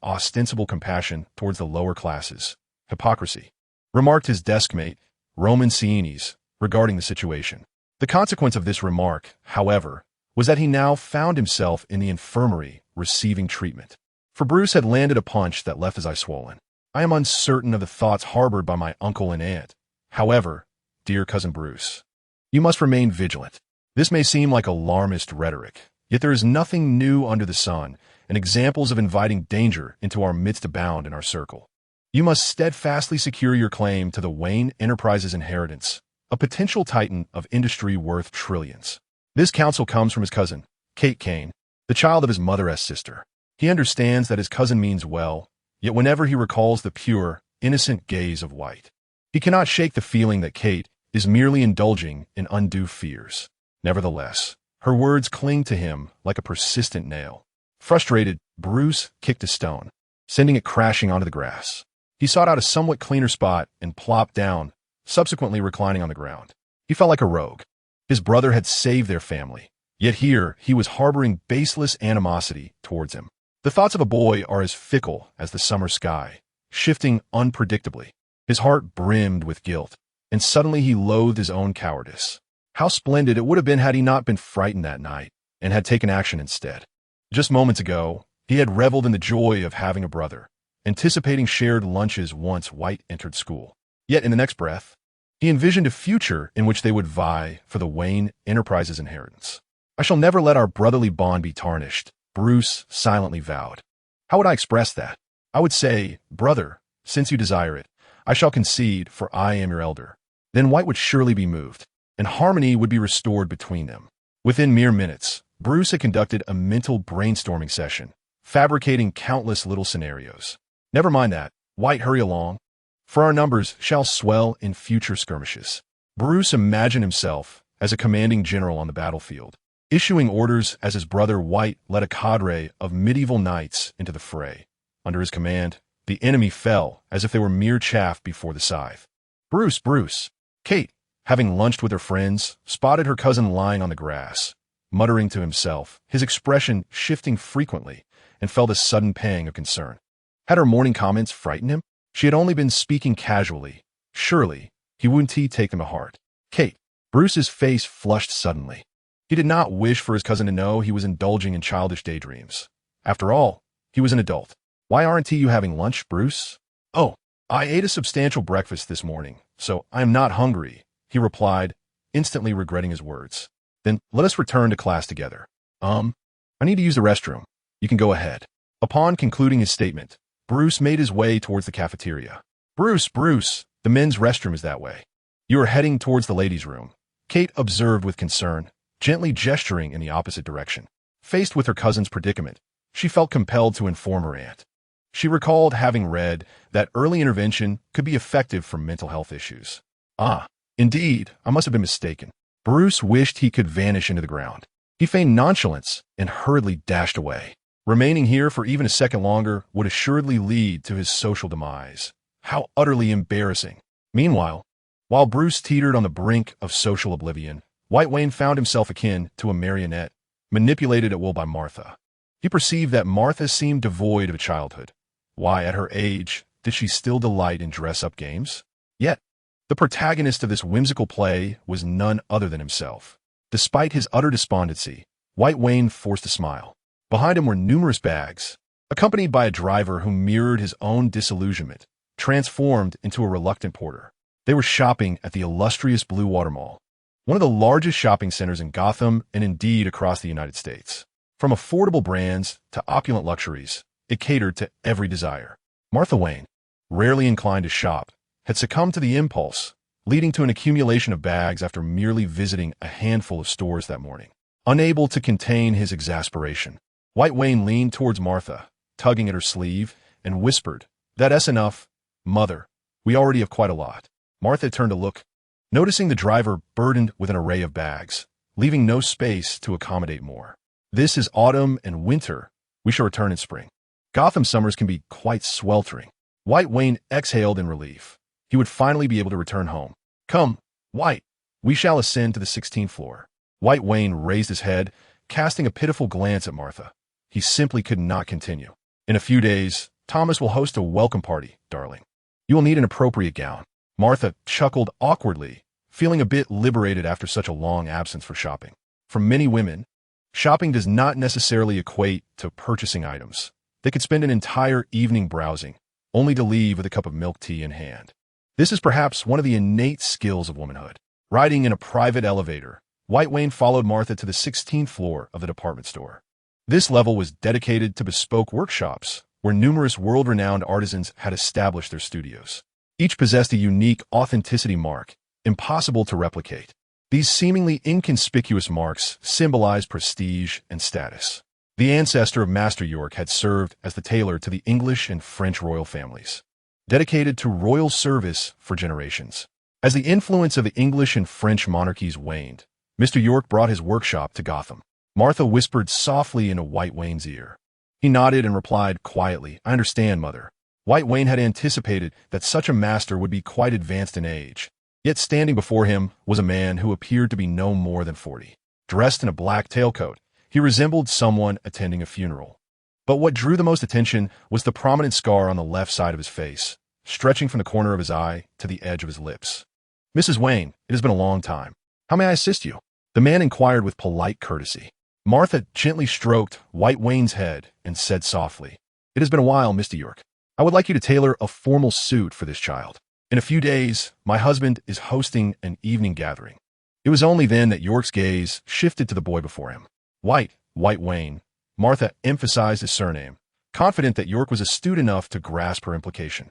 A: ostensible compassion towards the lower classes. Hypocrisy, remarked his deskmate, Roman Cienes, regarding the situation. The consequence of this remark, however, was that he now found himself in the infirmary receiving treatment. For Bruce had landed a punch that left his eye swollen. I am uncertain of the thoughts harbored by my uncle and aunt. However, dear cousin Bruce, you must remain vigilant. This may seem like alarmist rhetoric, yet there is nothing new under the sun, and examples of inviting danger into our midst abound in our circle. You must steadfastly secure your claim to the Wayne Enterprises inheritance, a potential titan of industry worth trillions. This counsel comes from his cousin, Kate Kane, the child of his mother's sister. He understands that his cousin means well, yet whenever he recalls the pure, innocent gaze of White, he cannot shake the feeling that Kate is merely indulging in undue fears. Nevertheless, her words cling to him like a persistent nail. Frustrated, Bruce kicked a stone, sending it crashing onto the grass. He sought out a somewhat cleaner spot and plopped down, subsequently reclining on the ground. He felt like a rogue. His brother had saved their family, yet here he was harboring baseless animosity towards him. The thoughts of a boy are as fickle as the summer sky, shifting unpredictably. His heart brimmed with guilt, and suddenly he loathed his own cowardice. How splendid it would have been had he not been frightened that night, and had taken action instead. Just moments ago, he had reveled in the joy of having a brother, anticipating shared lunches once White entered school. Yet in the next breath, he envisioned a future in which they would vie for the Wayne Enterprises inheritance. I shall never let our brotherly bond be tarnished, Bruce silently vowed. How would I express that? I would say, brother, since you desire it, I shall concede, for I am your elder. Then White would surely be moved, and harmony would be restored between them. Within mere minutes, Bruce had conducted a mental brainstorming session, fabricating countless little scenarios. Never mind that. White, hurry along, for our numbers shall swell in future skirmishes. Bruce imagined himself as a commanding general on the battlefield, issuing orders as his brother White led a cadre of medieval knights into the fray. Under his command, the enemy fell as if they were mere chaff before the scythe. Bruce! Kate, having lunched with her friends, spotted her cousin lying on the grass, muttering to himself, his expression shifting frequently, and felt a sudden pang of concern. Had her morning comments frightened him? She had only been speaking casually. Surely, he wouldn't take them to heart. Kate. Bruce's face flushed suddenly. He did not wish for his cousin to know he was indulging in childish daydreams. After all, he was an adult. Why aren't you having lunch, Bruce? Oh, I ate a substantial breakfast this morning, so I am not hungry, he replied, instantly regretting his words. Then let us return to class together. I need to use the restroom. You can go ahead. Upon concluding his statement, Bruce made his way towards the cafeteria. Bruce, the men's restroom is that way. You are heading towards the ladies' room, Kate observed with concern, gently gesturing in the opposite direction. Faced with her cousin's predicament, she felt compelled to inform her aunt. She recalled having read that early intervention could be effective for mental health issues. Ah, indeed, I must have been mistaken. Bruce wished he could vanish into the ground. He feigned nonchalance and hurriedly dashed away. Remaining here for even a second longer would assuredly lead to his social demise. How utterly embarrassing. Meanwhile, while Bruce teetered on the brink of social oblivion, White Wayne found himself akin to a marionette, manipulated at will by Martha. He perceived that Martha seemed devoid of childhood. Why, at her age, did she still delight in dress-up games? Yet, The protagonist of this whimsical play was none other than himself. Despite his utter despondency, White Wayne forced a smile. Behind him were numerous bags, accompanied by a driver who mirrored his own disillusionment, transformed into a reluctant porter. They were shopping at the illustrious Blue Water Mall, one of the largest shopping centers in Gotham and indeed across the United States. From affordable brands to opulent luxuries, it catered to every desire. Martha Wayne, rarely inclined to shop, had succumbed to the impulse, leading to an accumulation of bags after merely visiting a handful of stores that morning. Unable to contain his exasperation, White Wayne leaned towards Martha, tugging at her sleeve, and whispered, "That's enough, Mother. We already have quite a lot." Martha turned to look, noticing the driver burdened with an array of bags, leaving no space to accommodate more. "This is autumn and winter. We shall return in spring. Gotham summers can be quite sweltering." White Wayne exhaled in relief. He would finally be able to return home. "Come, White, we shall ascend to the 16th floor." White Wayne raised his head, casting a pitiful glance at Martha. He simply could not continue. "In a few days, Thomas will host a welcome party, darling. You will need an appropriate gown." Martha chuckled awkwardly, feeling a bit liberated after such a long absence for shopping. For many women, shopping does not necessarily equate to purchasing items. They could spend an entire evening browsing, only to leave with a cup of milk tea in hand. This is perhaps one of the innate skills of womanhood. Riding in a private elevator, White Wayne followed Martha to the 16th floor of the department store. This level was dedicated to bespoke workshops, where numerous world-renowned artisans had established their studios. Each possessed a unique authenticity mark, impossible to replicate. These seemingly inconspicuous marks symbolized prestige and status. The ancestor of Master York had served as the tailor to the English and French royal families, dedicated to royal service for generations. As the influence of the English and French monarchies waned, Mr. York brought his workshop to Gotham. Martha whispered softly into White Wayne's ear. He nodded and replied quietly, "I understand, Mother." White Wayne had anticipated that such a master would be quite advanced in age, yet standing before him was a man who appeared to be no more than 40. Dressed in a black tailcoat, he resembled someone attending a funeral. But what drew the most attention was the prominent scar on the left side of his face, stretching from the corner of his eye to the edge of his lips. "Mrs. Wayne, it has been a long time. How may I assist you?" The man inquired with polite courtesy. Martha gently stroked White Wayne's head and said softly, "It has been a while, Mr. York. I would like you to tailor a formal suit for this child. In a few days, my husband is hosting an evening gathering." It was only then that York's gaze shifted to the boy before him. White Wayne. Martha emphasized his surname, confident that York was astute enough to grasp her implication.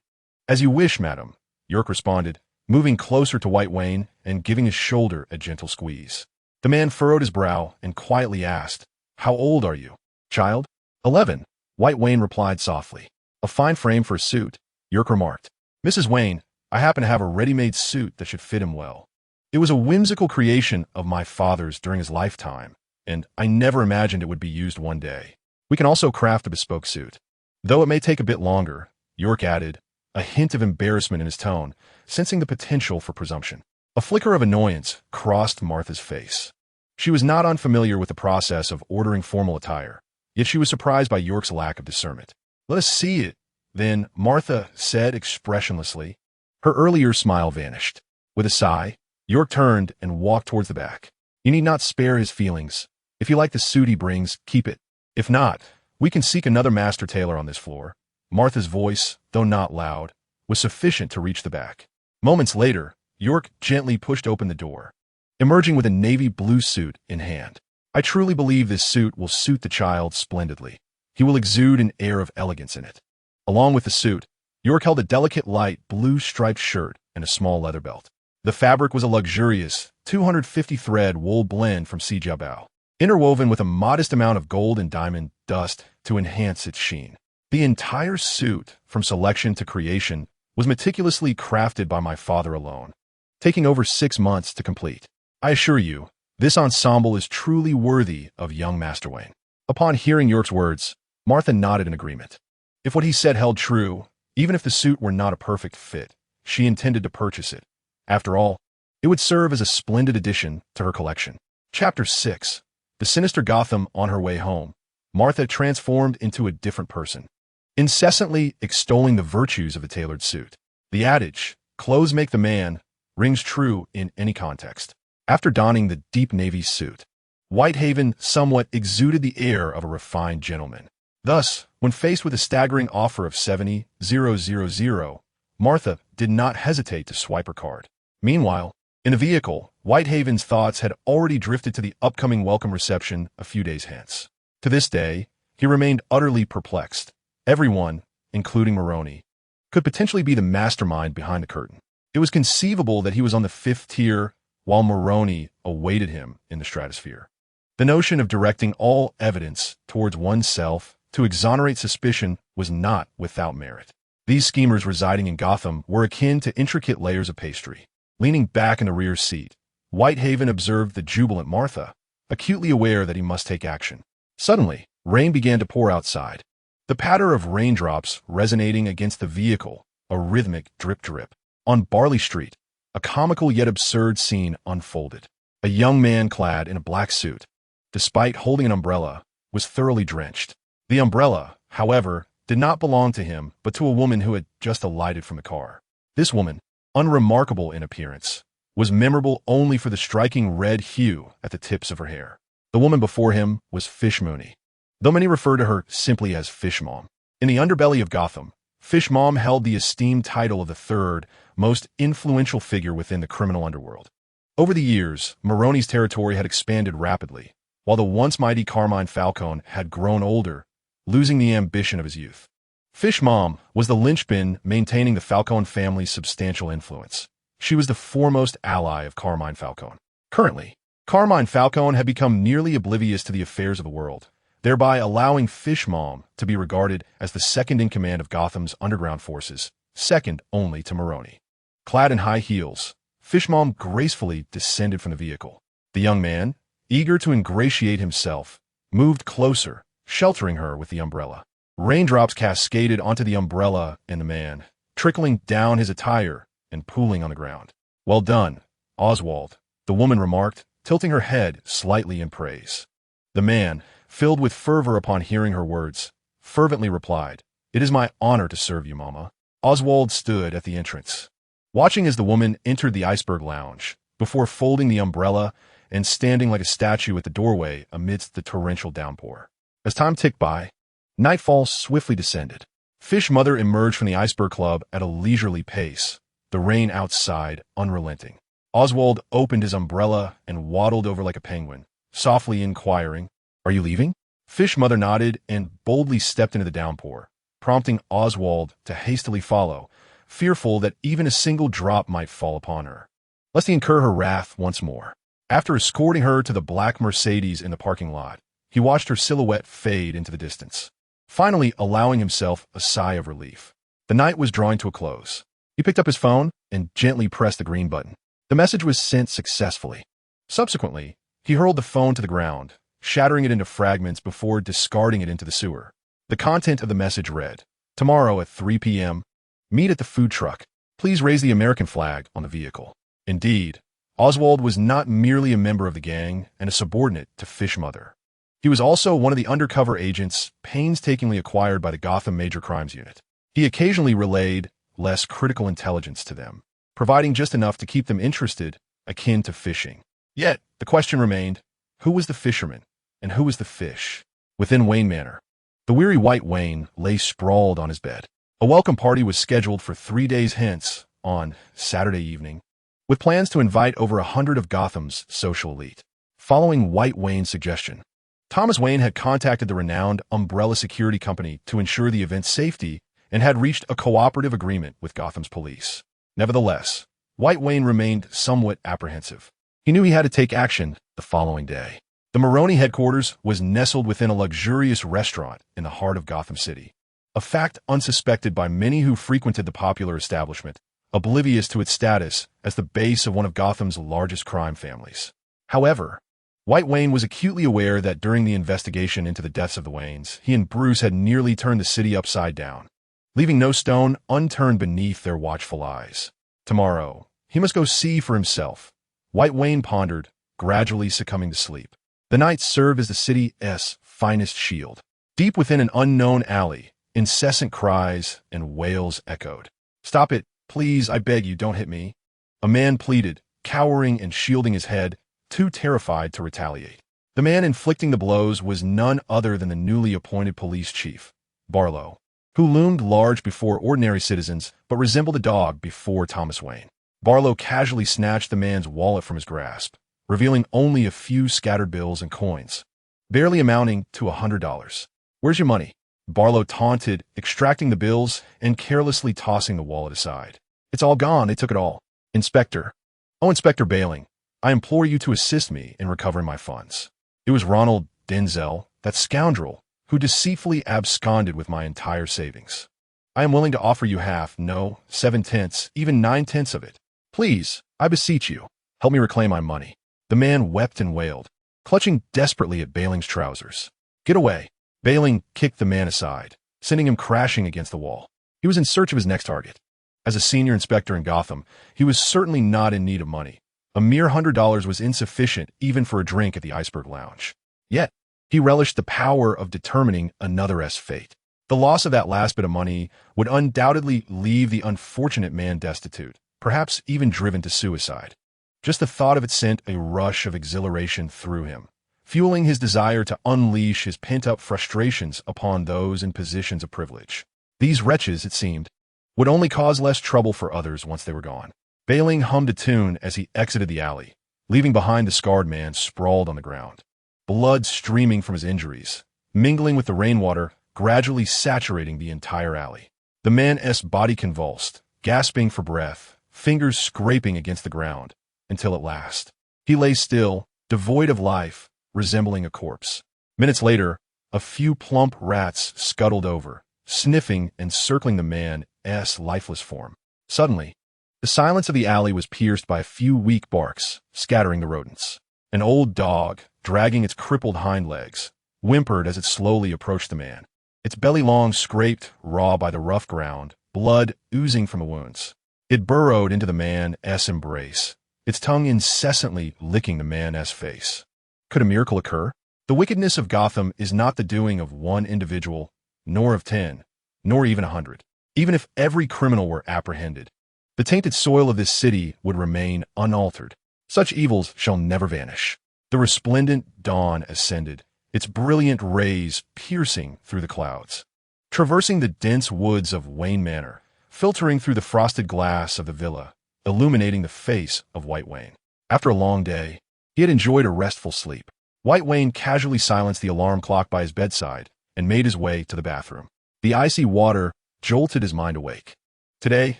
A: "As you wish, madam," York responded, moving closer to White Wayne and giving his shoulder a gentle squeeze. The man furrowed his brow and quietly asked, "How old are you, child?" 11, White Wayne replied softly. "A fine frame for a suit," York remarked. "Mrs. Wayne, I happen to have a ready-made suit that should fit him well. It was a whimsical creation of my father's during his lifetime, and I never imagined it would be used one day. We can also craft a bespoke suit, though it may take a bit longer," York added, a hint of embarrassment in his tone, sensing the potential for presumption. A flicker of annoyance crossed Martha's face. She was not unfamiliar with the process of ordering formal attire, yet she was surprised by York's lack of discernment. "Let us see it, then," Martha said expressionlessly. Her earlier smile vanished. With a sigh, York turned and walked towards the back. "You need not spare his feelings. If you like the suit he brings, keep it. If not, we can seek another master tailor on this floor." Martha's voice, though not loud, was sufficient to reach the back. Moments later, York gently pushed open the door, emerging with a navy blue suit in hand. "I truly believe this suit will suit the child splendidly. He will exude an air of elegance in it." Along with the suit, York held a delicate light blue striped shirt and a small leather belt. The fabric was a luxurious 250-thread wool blend from Sijabao, interwoven with a modest amount of gold and diamond dust to enhance its sheen. The entire suit, from selection to creation, was meticulously crafted by my father alone, taking over 6 months to complete. I assure you, this ensemble is truly worthy of young Master Wayne. Upon hearing York's words, Martha nodded in agreement. If what he said held true, even if the suit were not a perfect fit, she intended to purchase it. After all, it would serve as a splendid addition to her collection. Chapter 6. The sinister Gotham. On her way home, Martha transformed into a different person, incessantly extolling the virtues of a tailored suit. The adage, "Clothes make the man," rings true in any context. After donning the deep navy suit, Whitehaven somewhat exuded the air of a refined gentleman. Thus, when faced with a staggering offer of $70,000, Martha did not hesitate to swipe her card. Meanwhile, in the vehicle, Whitehaven's thoughts had already drifted to the upcoming welcome reception a few days hence. To this day, he remained utterly perplexed. Everyone, including Maroney, could potentially be the mastermind behind the curtain. It was conceivable that he was on the fifth tier while Maroney awaited him in the stratosphere. The notion of directing all evidence towards oneself to exonerate suspicion was not without merit. These schemers residing in Gotham were akin to intricate layers of pastry. Leaning back in the rear seat, Whitehaven observed the jubilant Martha, acutely aware that he must take action. Suddenly, rain began to pour outside. The patter of raindrops resonating against the vehicle, a rhythmic drip-drip. On Barley Street, a comical yet absurd scene unfolded. A young man clad in a black suit, despite holding an umbrella, was thoroughly drenched. The umbrella, however, did not belong to him, but to a woman who had just alighted from the car. This woman, unremarkable in appearance, was memorable only for the striking red hue at the tips of her hair. The woman before him was Fish Mooney, though many refer to her simply as Fish Mom. In the underbelly of Gotham, Fish Mom held the esteemed title of the third most influential figure within the criminal underworld. Over the years, Maroney's territory had expanded rapidly, while the once mighty Carmine Falcone had grown older, losing the ambition of his youth. Fish Mom was the linchpin maintaining the Falcone family's substantial influence. She was the foremost ally of Carmine Falcone. Currently, Carmine Falcone had become nearly oblivious to the affairs of the world, thereby allowing Fish Mom to be regarded as the second in command of Gotham's underground forces, second only to Maroney. Clad in high heels, Fish Mom gracefully descended from the vehicle. The young man, eager to ingratiate himself, moved closer, sheltering her with the umbrella. Raindrops cascaded onto the umbrella and the man, trickling down his attire and pooling on the ground. "Well done, Oswald," the woman remarked, tilting her head slightly in praise. The man, filled with fervor upon hearing her words, fervently replied, "It is my honor to serve you, Mama." Oswald stood at the entrance, watching as the woman entered the Iceberg Lounge, before folding the umbrella and standing like a statue at the doorway amidst the torrential downpour. As time ticked by, nightfall swiftly descended. Fish Mother emerged from the Iceberg Club at a leisurely pace, the rain outside unrelenting. Oswald opened his umbrella and waddled over like a penguin, softly inquiring, "Are you leaving?" Fish Mother nodded and boldly stepped into the downpour, prompting Oswald to hastily follow, fearful that even a single drop might fall upon her, lest he incur her wrath once more. After escorting her to the black Mercedes in the parking lot, he watched her silhouette fade into the distance, finally allowing himself a sigh of relief. The night was drawing to a close. He picked up his phone and gently pressed the green button. The message was sent successfully. Subsequently, he hurled the phone to the ground, shattering it into fragments before discarding it into the sewer. The content of the message read, "Tomorrow at 3 p.m., meet at the food truck. Please raise the American flag on the vehicle." Indeed, Oswald was not merely a member of the gang and a subordinate to Fish Mother. He was also one of the undercover agents painstakingly acquired by the Gotham Major Crimes Unit. He occasionally relayed less critical intelligence to them, providing just enough to keep them interested, akin to fishing. Yet, the question remained, who was the fisherman and who was the fish? Within Wayne Manor, the weary White Wayne lay sprawled on his bed. A welcome party was scheduled for 3 days hence, on Saturday evening, with plans to invite over 100 of Gotham's social elite. Following White Wayne's suggestion, Thomas Wayne had contacted the renowned umbrella security company to ensure the event's safety and had reached a cooperative agreement with Gotham's police. Nevertheless, White Wayne remained somewhat apprehensive. He knew he had to take action the following day. The Maroney headquarters was nestled within a luxurious restaurant in the heart of Gotham City, a fact unsuspected by many who frequented the popular establishment, oblivious to its status as the base of one of Gotham's largest crime families. However, White Wayne was acutely aware that during the investigation into the deaths of the Waynes, he and Bruce had nearly turned the city upside down, leaving no stone unturned beneath their watchful eyes. Tomorrow, he must go see for himself, White Wayne pondered, gradually succumbing to sleep. The night served as the city's finest shield. Deep within an unknown alley, incessant cries and wails echoed. "Stop it, please, I beg you, don't hit me." A man pleaded, cowering and shielding his head, too terrified to retaliate. The man inflicting the blows was none other than the newly appointed police chief, Barlow, who loomed large before ordinary citizens but resembled a dog before Thomas Wayne. Barlow casually snatched the man's wallet from his grasp, revealing only a few scattered bills and coins, barely amounting to $100. "Where's your money?" Barlow taunted, extracting the bills and carelessly tossing the wallet aside. "It's all gone. They took it all." "Inspector." "Oh, Inspector Bailing, I implore you to assist me in recovering my funds. It was Ronald Denzel, that scoundrel, who deceitfully absconded with my entire savings. I am willing to offer you half, no, 7/10, even 9/10 of it. Please, I beseech you, help me reclaim my money." The man wept and wailed, clutching desperately at Bailing's trousers. "Get away." Bailing kicked the man aside, sending him crashing against the wall. He was in search of his next target. As a senior inspector in Gotham, he was certainly not in need of money. A mere $100 was insufficient even for a drink at the Iceberg Lounge. Yet, he relished the power of determining another's fate. The loss of that last bit of money would undoubtedly leave the unfortunate man destitute, perhaps even driven to suicide. Just the thought of it sent a rush of exhilaration through him, fueling his desire to unleash his pent-up frustrations upon those in positions of privilege. These wretches, it seemed, would only cause less trouble for others once they were gone. Bailing hummed a tune as he exited the alley, leaving behind the scarred man sprawled on the ground, blood streaming from his injuries, mingling with the rainwater, gradually saturating the entire alley. The man's body convulsed, gasping for breath, fingers scraping against the ground, until at last, he lay still, devoid of life, resembling a corpse. Minutes later, a few plump rats scuttled over, sniffing and circling the man's lifeless form. Suddenly, the silence of the alley was pierced by a few weak barks, scattering the rodents. An old dog, dragging its crippled hind legs, whimpered as it slowly approached the man, its belly long scraped raw by the rough ground, blood oozing from the wounds. It burrowed into the man's embrace, its tongue incessantly licking the man's face. Could a miracle occur? The wickedness of Gotham is not the doing of one individual, nor of 10, nor even 100. Even if every criminal were apprehended, the tainted soil of this city would remain unaltered. Such evils shall never vanish. The resplendent dawn ascended, its brilliant rays piercing through the clouds. Traversing the dense woods of Wayne Manor, filtering through the frosted glass of the villa, illuminating the face of White Wayne. After a long day, he had enjoyed a restful sleep. White Wayne casually silenced the alarm clock by his bedside and made his way to the bathroom. The icy water jolted his mind awake. Today,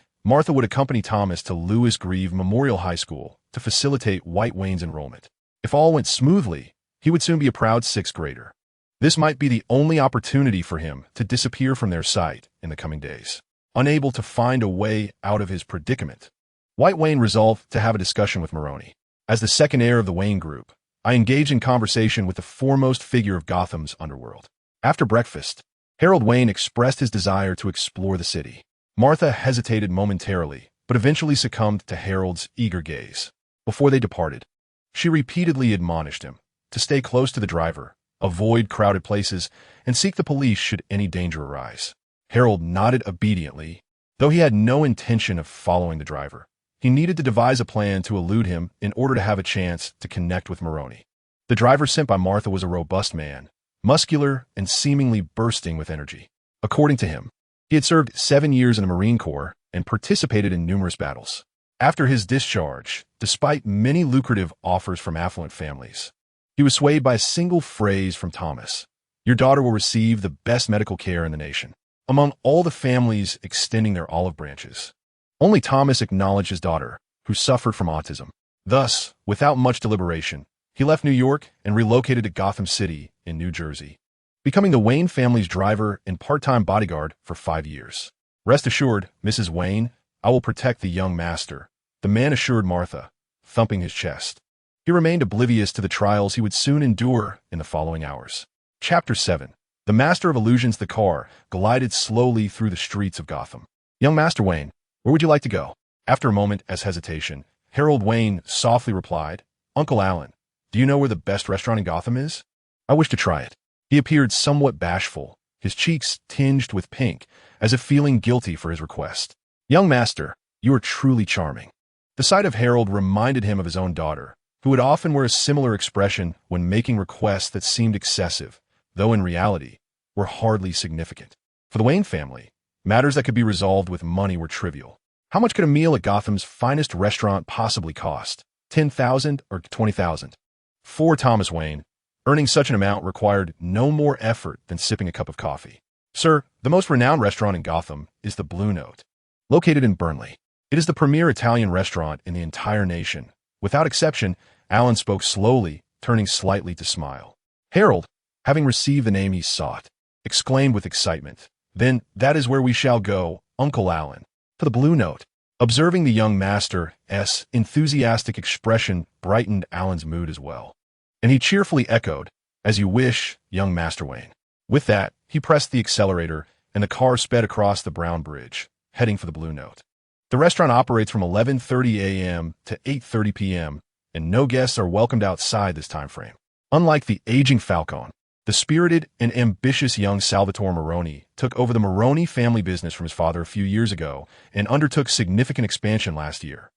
A: Martha would accompany Thomas to Lewis Grieve Memorial High School to facilitate White Wayne's enrollment. If all went smoothly, he would soon be a proud sixth grader. This might be the only opportunity for him to disappear from their sight in the coming days. Unable to find a way out of his predicament, White Wayne resolved to have a discussion with Maroney. As the second heir of the Wayne Group, I engaged in conversation with the foremost figure of Gotham's underworld. After breakfast, Harold Wayne expressed his desire to explore the city. Martha hesitated momentarily, but eventually succumbed to Harold's eager gaze. Before they departed, she repeatedly admonished him to stay close to the driver, avoid crowded places, and seek the police should any danger arise. Harold nodded obediently, though he had no intention of following the driver. He needed to devise a plan to elude him in order to have a chance to connect with Maroney. The driver sent by Martha was a robust man, muscular and seemingly bursting with energy. According to him, he had served 7 years in the Marine Corps and participated in numerous battles. After his discharge, despite many lucrative offers from affluent families, he was swayed by a single phrase from Thomas: "Your daughter will receive the best medical care in the nation." Among all the families extending their olive branches, only Thomas acknowledged his daughter, who suffered from autism. Thus, without much deliberation, he left New York and relocated to Gotham City in New Jersey, becoming the Wayne family's driver and part-time bodyguard for 5 years. "Rest assured, Mrs. Wayne, I will protect the young master," the man assured Martha, thumping his chest. He remained oblivious to the trials he would soon endure in the following hours. Chapter 7. The Master of Illusions. The car glided slowly through the streets of Gotham. "Young Master Wayne, where would you like to go?" After a moment's hesitation, Harold Wayne softly replied, "Uncle Allen, do you know where the best restaurant in Gotham is? I wish to try it." He appeared somewhat bashful, his cheeks tinged with pink, as if feeling guilty for his request. "Young master, you are truly charming. The sight of Harold reminded him of his own daughter, who would often wear a similar expression when making requests that seemed excessive, though in reality were hardly significant. For the Wayne family, matters that could be resolved with money were trivial. How much could a meal at Gotham's finest restaurant possibly cost? $10,000 or $20,000? For Thomas Wayne, earning such an amount required no more effort than sipping a cup of coffee. Sir, the most renowned restaurant in Gotham is the Blue Note, located in Burnley. It is the premier Italian restaurant in the entire nation. Without exception, Alan spoke slowly, turning slightly to smile. Harold, having received the name he sought, exclaimed with excitement, "Then that is where we shall go, Uncle Alan, to the Blue Note." Observing the young master's enthusiastic expression brightened Alan's mood as well, and he cheerfully echoed, "As you wish, young Master Wayne." With that, he pressed the accelerator, and the car sped across the Brown Bridge, heading for the Blue Note. The restaurant operates from 11:30 a.m. to 8:30 p.m., and no guests are welcomed outside this time frame. Unlike the aging Falcone, the spirited and ambitious young Salvatore Moroni took over the Moroni family business from his father a few years ago and undertook significant expansion last year,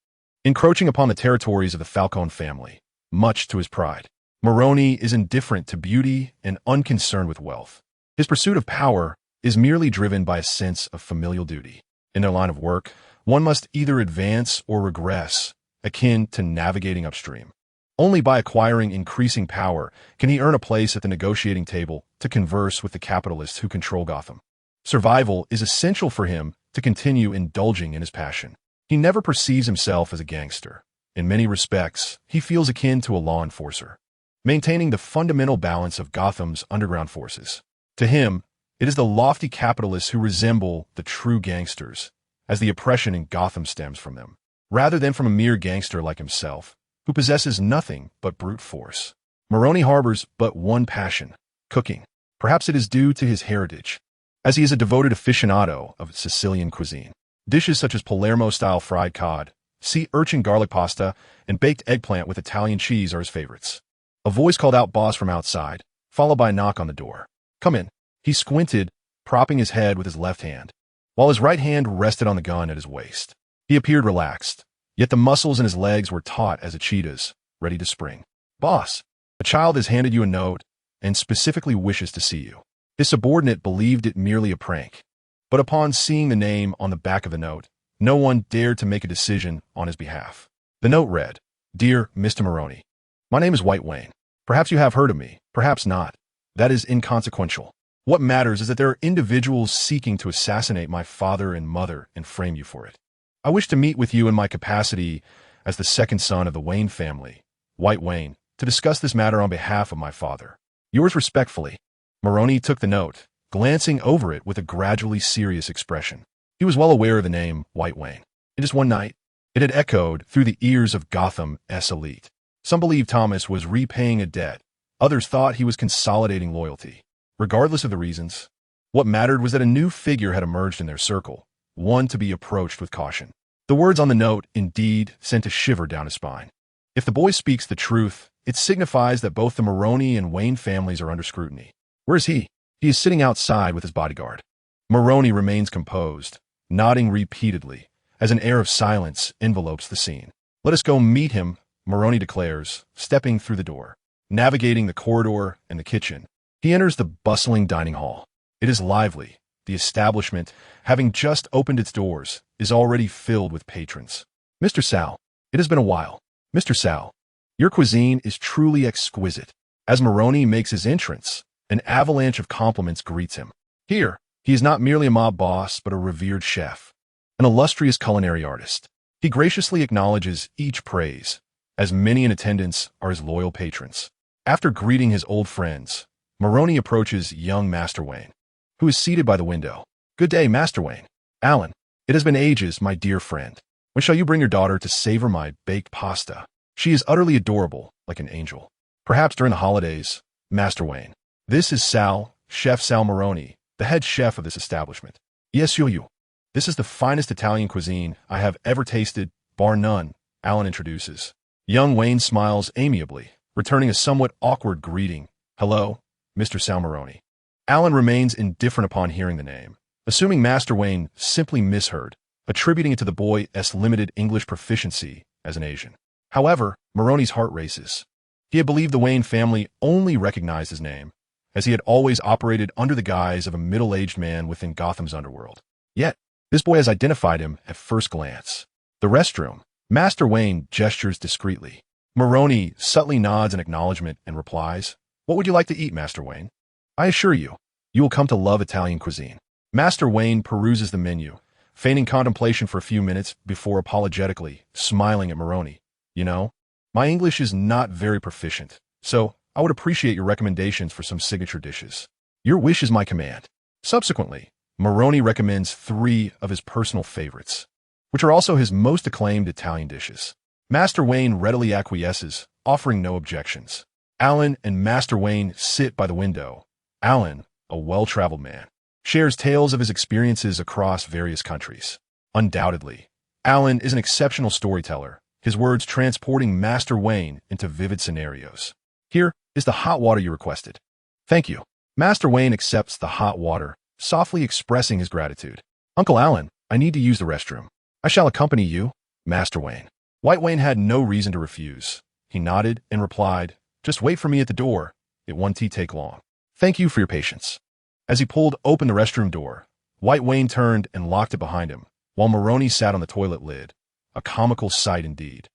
A: encroaching upon the territories of the Falcone family, much to his pride. Moroni is indifferent to beauty and unconcerned with wealth. His pursuit of power is merely driven by a sense of familial duty. In their line of work, one must either advance or regress, akin to navigating upstream. Only by acquiring increasing power can he earn a place at the negotiating table to converse with the capitalists who control Gotham. Survival is essential for him to continue indulging in his passion. He never perceives himself as a gangster. In many respects, he feels akin to a law enforcer, maintaining the fundamental balance of Gotham's underground forces. To him, it is the lofty capitalists who resemble the true gangsters, as the oppression in Gotham stems from them, rather than from a mere gangster like himself, who possesses nothing but brute force. Moroni harbors but one passion: cooking. Perhaps it is due to his heritage, as he is a devoted aficionado of Sicilian cuisine. Dishes such as Palermo-style fried cod, sea urchin garlic pasta, and baked eggplant with Italian cheese are his favorites. A voice called out "Boss" from outside, followed by a knock on the door. "Come in." He squinted, propping his head with his left hand, while his right hand rested on the gun at his waist. He appeared relaxed, yet the muscles in his legs were taut as a cheetah's, ready to spring. "Boss, a child has handed you a note and specifically wishes to see you." His subordinate believed it merely a prank, but upon seeing the name on the back of the note, no one dared to make a decision on his behalf. The note read, "Dear Mr. Moroni, my name is White Wayne. Perhaps you have heard of me, perhaps not. That is inconsequential. What matters is that there are individuals seeking to assassinate my father and mother and frame you for it. I wish to meet with you in my capacity as the second son of the Wayne family, White Wayne, to discuss this matter on behalf of my father. Yours respectfully." Moroni took the note, glancing over it with a gradually serious expression. He was well aware of the name White Wayne. In just one night, it had echoed through the ears of Gotham's elite. Some believed Thomas was repaying a debt. Others thought he was consolidating loyalty. Regardless of the reasons, what mattered was that a new figure had emerged in their circle, one to be approached with caution. The words on the note, indeed, sent a shiver down his spine. If the boy speaks the truth, it signifies that both the Moroni and Wayne families are under scrutiny. Where is he? He is sitting outside with his bodyguard. Moroni remains composed, nodding repeatedly, as an air of silence envelopes the scene. "Let us go meet him," Moroni declares, stepping through the door. Navigating the corridor and the kitchen, he enters the bustling dining hall. It is lively. The establishment, having just opened its doors, is already filled with patrons. "Mr. Sal, it has been a while. Mr. Sal, your cuisine is truly exquisite." As Moroni makes his entrance, an avalanche of compliments greets him. Here, he is not merely a mob boss, but a revered chef, an illustrious culinary artist. He graciously acknowledges each praise, as many in attendance are his loyal patrons. After greeting his old friends, Moroni approaches young Master Wayne, who is seated by the window. "Good day, Master Wayne." "Alan, it has been ages, my dear friend. When shall you bring your daughter to savor my baked pasta? She is utterly adorable, like an angel." "Perhaps during the holidays, Master Wayne." "This is Sal, Chef Sal Moroni, the head chef of this establishment." "Yes, you. This is the finest Italian cuisine I have ever tasted, bar none," Alan introduces. Young Wayne smiles amiably, returning a somewhat awkward greeting. "Hello, Mr. Sal Moroni." Alan remains indifferent upon hearing the name, assuming Master Wayne simply misheard. attributing it to the boy's limited English proficiency as an Asian. However, Maroney's heart races. He had believed the Wayne family only recognized his name, as he had always operated under the guise of a middle-aged man within Gotham's underworld. Yet, this boy has identified him at first glance. The restroom. Master Wayne gestures discreetly. Maroney subtly nods in acknowledgement and replies, "What would you like to eat, Master Wayne? I assure you, you will come to love Italian cuisine." Master Wayne peruses the menu, feigning contemplation for a few minutes before apologetically smiling at Maroney. "You know, my English is not very proficient, so I would appreciate your recommendations for some signature dishes." "Your wish is my command." Subsequently, Maroney recommends 3 of his personal favorites, which are also his most acclaimed Italian dishes. Master Wayne readily acquiesces, offering no objections. Alan and Master Wayne sit by the window. Alan, a well-traveled man, shares tales of his experiences across various countries. Undoubtedly, Alan is an exceptional storyteller, his words transporting Master Wayne into vivid scenarios. "Here is the hot water you requested." "Thank you." Master Wayne accepts the hot water, softly expressing his gratitude. "Uncle Alan, I need to use the restroom." "I shall accompany you, Master Wayne." White Wayne had no reason to refuse. He nodded and replied, "Just wait for me at the door. It won't take long." "Thank you for your patience." As he pulled open the restroom door, White Wayne turned and locked it behind him, while Maroney sat on the toilet lid. A comical sight indeed.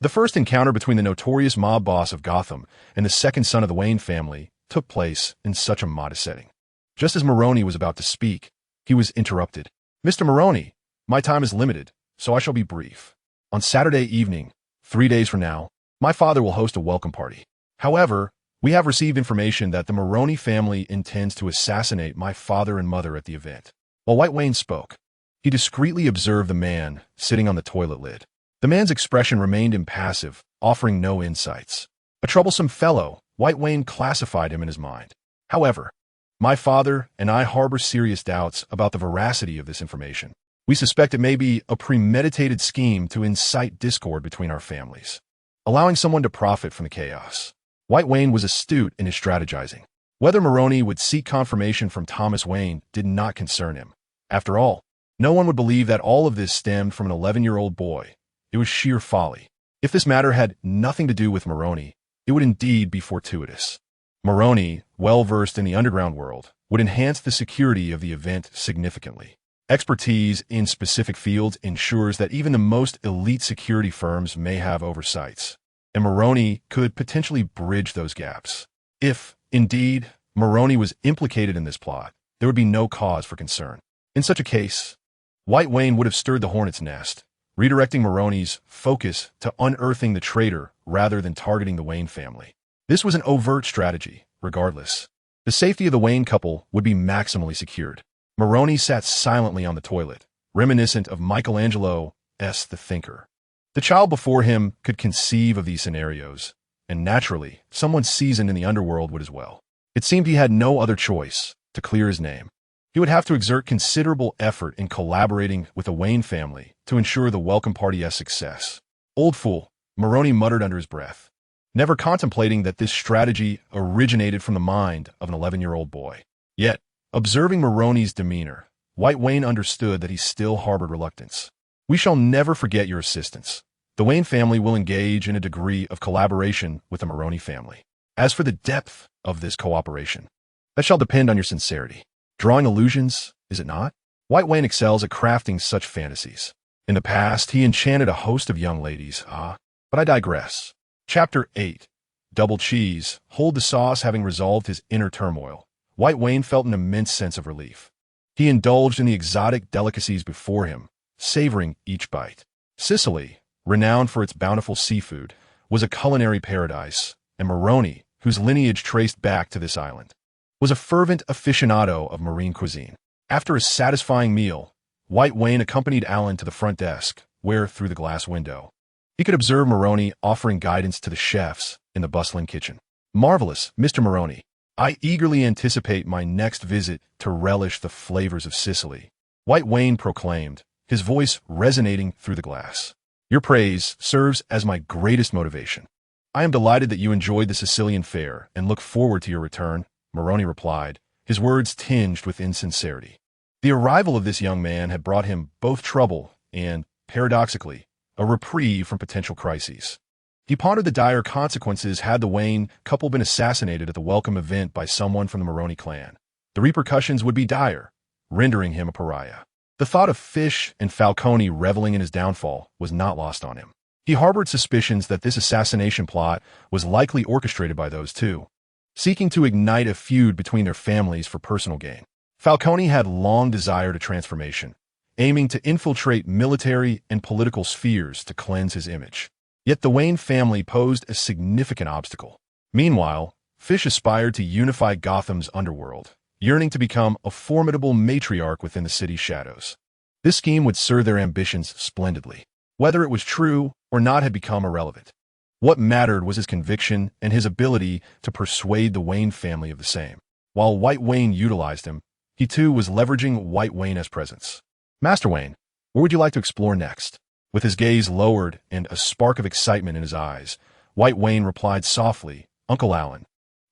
A: The first encounter between the notorious mob boss of Gotham and the second son of the Wayne family took place in such a modest setting. Just as Maroney was about to speak, he was interrupted. "Mr. Maroney, my time is limited, so I shall be brief. On Saturday evening, 3 days from now, my father will host a welcome party. However, we have received information that the Maroney family intends to assassinate my father and mother at the event." While White Wayne spoke, he discreetly observed the man sitting on the toilet lid. The man's expression remained impassive, offering no insights. A troublesome fellow, White Wayne classified him in his mind. "However, my father and I harbor serious doubts about the veracity of this information. We suspect it may be a premeditated scheme to incite discord between our families, allowing someone to profit from the chaos." White Wayne was astute in his strategizing. Whether Maroney would seek confirmation from Thomas Wayne did not concern him. After all, no one would believe that all of this stemmed from an 11-year-old boy. It was sheer folly. If this matter had nothing to do with Maroney, it would indeed be fortuitous. Maroney, well-versed in the underground world, would enhance the security of the event significantly. Expertise in specific fields ensures that even the most elite security firms may have oversights, and Maroney could potentially bridge those gaps. If, indeed, Maroney was implicated in this plot, there would be no cause for concern. In such a case, White Wayne would have stirred the hornet's nest, redirecting Maroney's focus to unearthing the traitor rather than targeting the Wayne family. This was an overt strategy, regardless. The safety of the Wayne couple would be maximally secured. Maroney sat silently on the toilet, reminiscent of Michelangelo's The Thinker. The child before him could conceive of these scenarios, and naturally, someone seasoned in the underworld would as well. It seemed he had no other choice to clear his name. He would have to exert considerable effort in collaborating with the Wayne family to ensure the welcome party's success. "Old fool," Maroney muttered under his breath, never contemplating that this strategy originated from the mind of an 11-year-old boy. Yet, observing Maroney's demeanor, White Wayne understood that he still harbored reluctance. "We shall never forget your assistance. The Wayne family will engage in a degree of collaboration with the Maroney family. As for the depth of this cooperation, that shall depend on your sincerity. Drawing illusions, is it not?" White Wayne excels at crafting such fantasies. In the past, he enchanted a host of young ladies. But I digress. Chapter 8. Double cheese. Hold the sauce. Having resolved his inner turmoil, White Wayne felt an immense sense of relief. He indulged in the exotic delicacies before him, savoring each bite. Sicily, renowned for its bountiful seafood, was a culinary paradise, and Maroney, whose lineage traced back to this island, was a fervent aficionado of marine cuisine. After a satisfying meal, White Wayne accompanied Alan to the front desk, where, through the glass window, he could observe Maroney offering guidance to the chefs in the bustling kitchen. "Marvelous, Mr. Maroney. I eagerly anticipate my next visit to relish the flavors of Sicily," White Wayne proclaimed, his voice resonating through the glass. "Your praise serves as my greatest motivation." "I am delighted that you enjoyed the Sicilian fare and look forward to your return," Maroney replied, his words tinged with insincerity. The arrival of this young man had brought him both trouble and, paradoxically, a reprieve from potential crises. He pondered the dire consequences had the Wayne couple been assassinated at the welcome event by someone from the Maroney clan. The repercussions would be dire, rendering him a pariah. The thought of Fish and Falcone reveling in his downfall was not lost on him. He harbored suspicions that this assassination plot was likely orchestrated by those two, seeking to ignite a feud between their families for personal gain. Falcone had long desired a transformation, aiming to infiltrate military and political spheres to cleanse his image. Yet the Wayne family posed a significant obstacle. Meanwhile, Fish aspired to unify Gotham's underworld, yearning to become a formidable matriarch within the city's shadows. This scheme would serve their ambitions splendidly. Whether it was true or not had become irrelevant. What mattered was his conviction and his ability to persuade the Wayne family of the same. While White Wayne utilized him, he too was leveraging White Wayne as presence. Master Wayne, where would you like to explore next? With his gaze lowered and a spark of excitement in his eyes, White Wayne replied softly, Uncle Allen,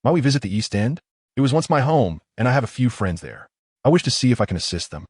A: might we visit the East End? It was once my home, and I have a few friends there. I wish to see if I can assist them.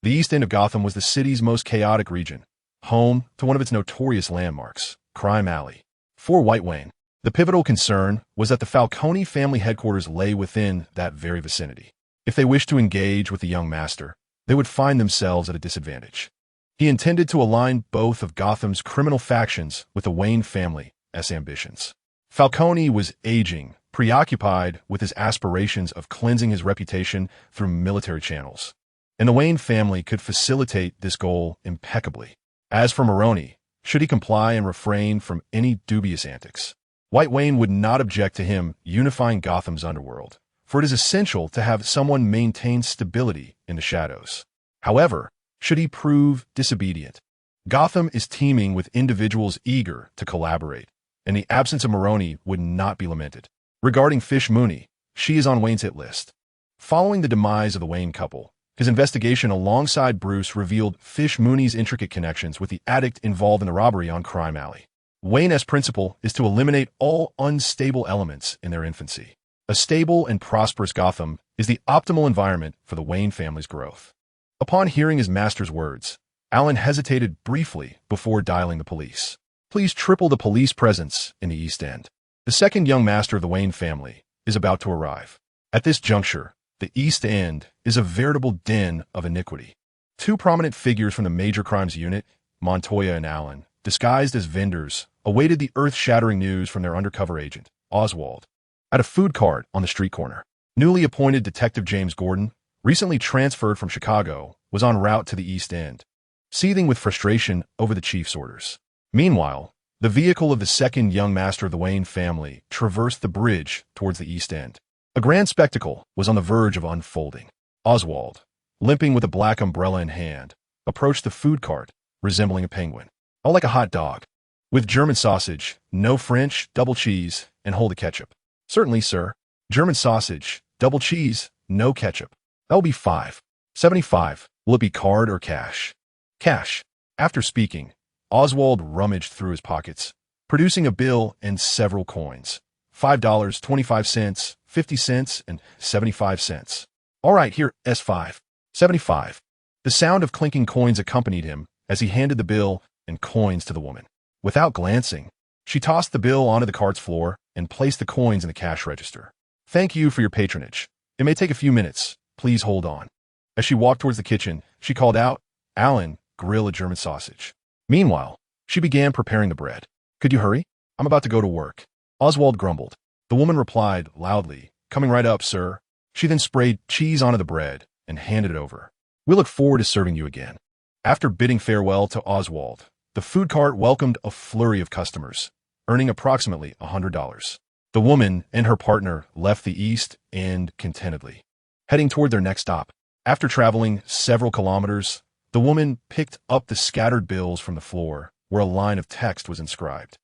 A: The East End of Gotham was the city's most chaotic region, home to one of its notorious landmarks, Crime Alley. For White Wayne, the pivotal concern was that the Falcone family headquarters lay within that very vicinity. If they wished to engage with the young master, they would find themselves at a disadvantage. He intended to align both of Gotham's criminal factions with the Wayne family's ambitions. Falcone was aging, preoccupied with his aspirations of cleansing his reputation through military channels, and the Wayne family could facilitate this goal impeccably. As for Maroney, should he comply and refrain from any dubious antics, White Wayne would not object to him unifying Gotham's underworld, for it is essential to have someone maintain stability in the shadows. However, should he prove disobedient, Gotham is teeming with individuals eager to collaborate, and the absence of Maroney would not be lamented. Regarding Fish Mooney, she is on Wayne's hit list. Following the demise of the Wayne couple, his investigation alongside Bruce revealed Fish Mooney's intricate connections with the addict involved in the robbery on Crime Alley. Wayne's principle is to eliminate all unstable elements in their infancy. A stable and prosperous Gotham is the optimal environment for the Wayne family's growth. Upon hearing his master's words, Allen hesitated briefly before dialing the police. Please triple the police presence in the East End. The second young master of the Wayne family is about to arrive. At this juncture, the East End is a veritable den of iniquity. Two prominent figures from the Major Crimes Unit, Montoya and Allen, disguised as vendors, awaited the earth-shattering news from their undercover agent, Oswald, at a food cart on the street corner. Newly appointed Detective James Gordon, recently transferred from Chicago, was en route to the East End, seething with frustration over the chief's orders. Meanwhile, the vehicle of the second young master of the Wayne family traversed the bridge towards the East End. A grand spectacle was on the verge of unfolding. Oswald, limping with a black umbrella in hand, approached the food cart, resembling a penguin. Oh, like a hot dog. With German sausage, no French, double cheese, and hold the ketchup. Certainly, sir. German sausage, double cheese, no ketchup. That will be $5.75. Will it be card or cash? Cash. After speaking, Oswald rummaged through his pockets, producing a bill and several coins. $5, 25 cents, 50 cents, and 75 cents. All right, here, S5.75. The sound of clinking coins accompanied him as he handed the bill and coins to the woman. Without glancing, she tossed the bill onto the cart's floor and placed the coins in the cash register. Thank you for your patronage. It may take a few minutes. Please hold on. As she walked towards the kitchen, she called out, Allen, grill a German sausage. Meanwhile, she began preparing the bread. Could you hurry? I'm about to go to work. Oswald grumbled. The woman replied loudly, coming right up, sir. She then sprayed cheese onto the bread and handed it over. We look forward to serving you again. After bidding farewell to Oswald, the food cart welcomed a flurry of customers, earning approximately $100. The woman and her partner left the East End contentedly, heading toward their next stop. After traveling several kilometers, the woman picked up the scattered bills from the floor, where a line of text was inscribed.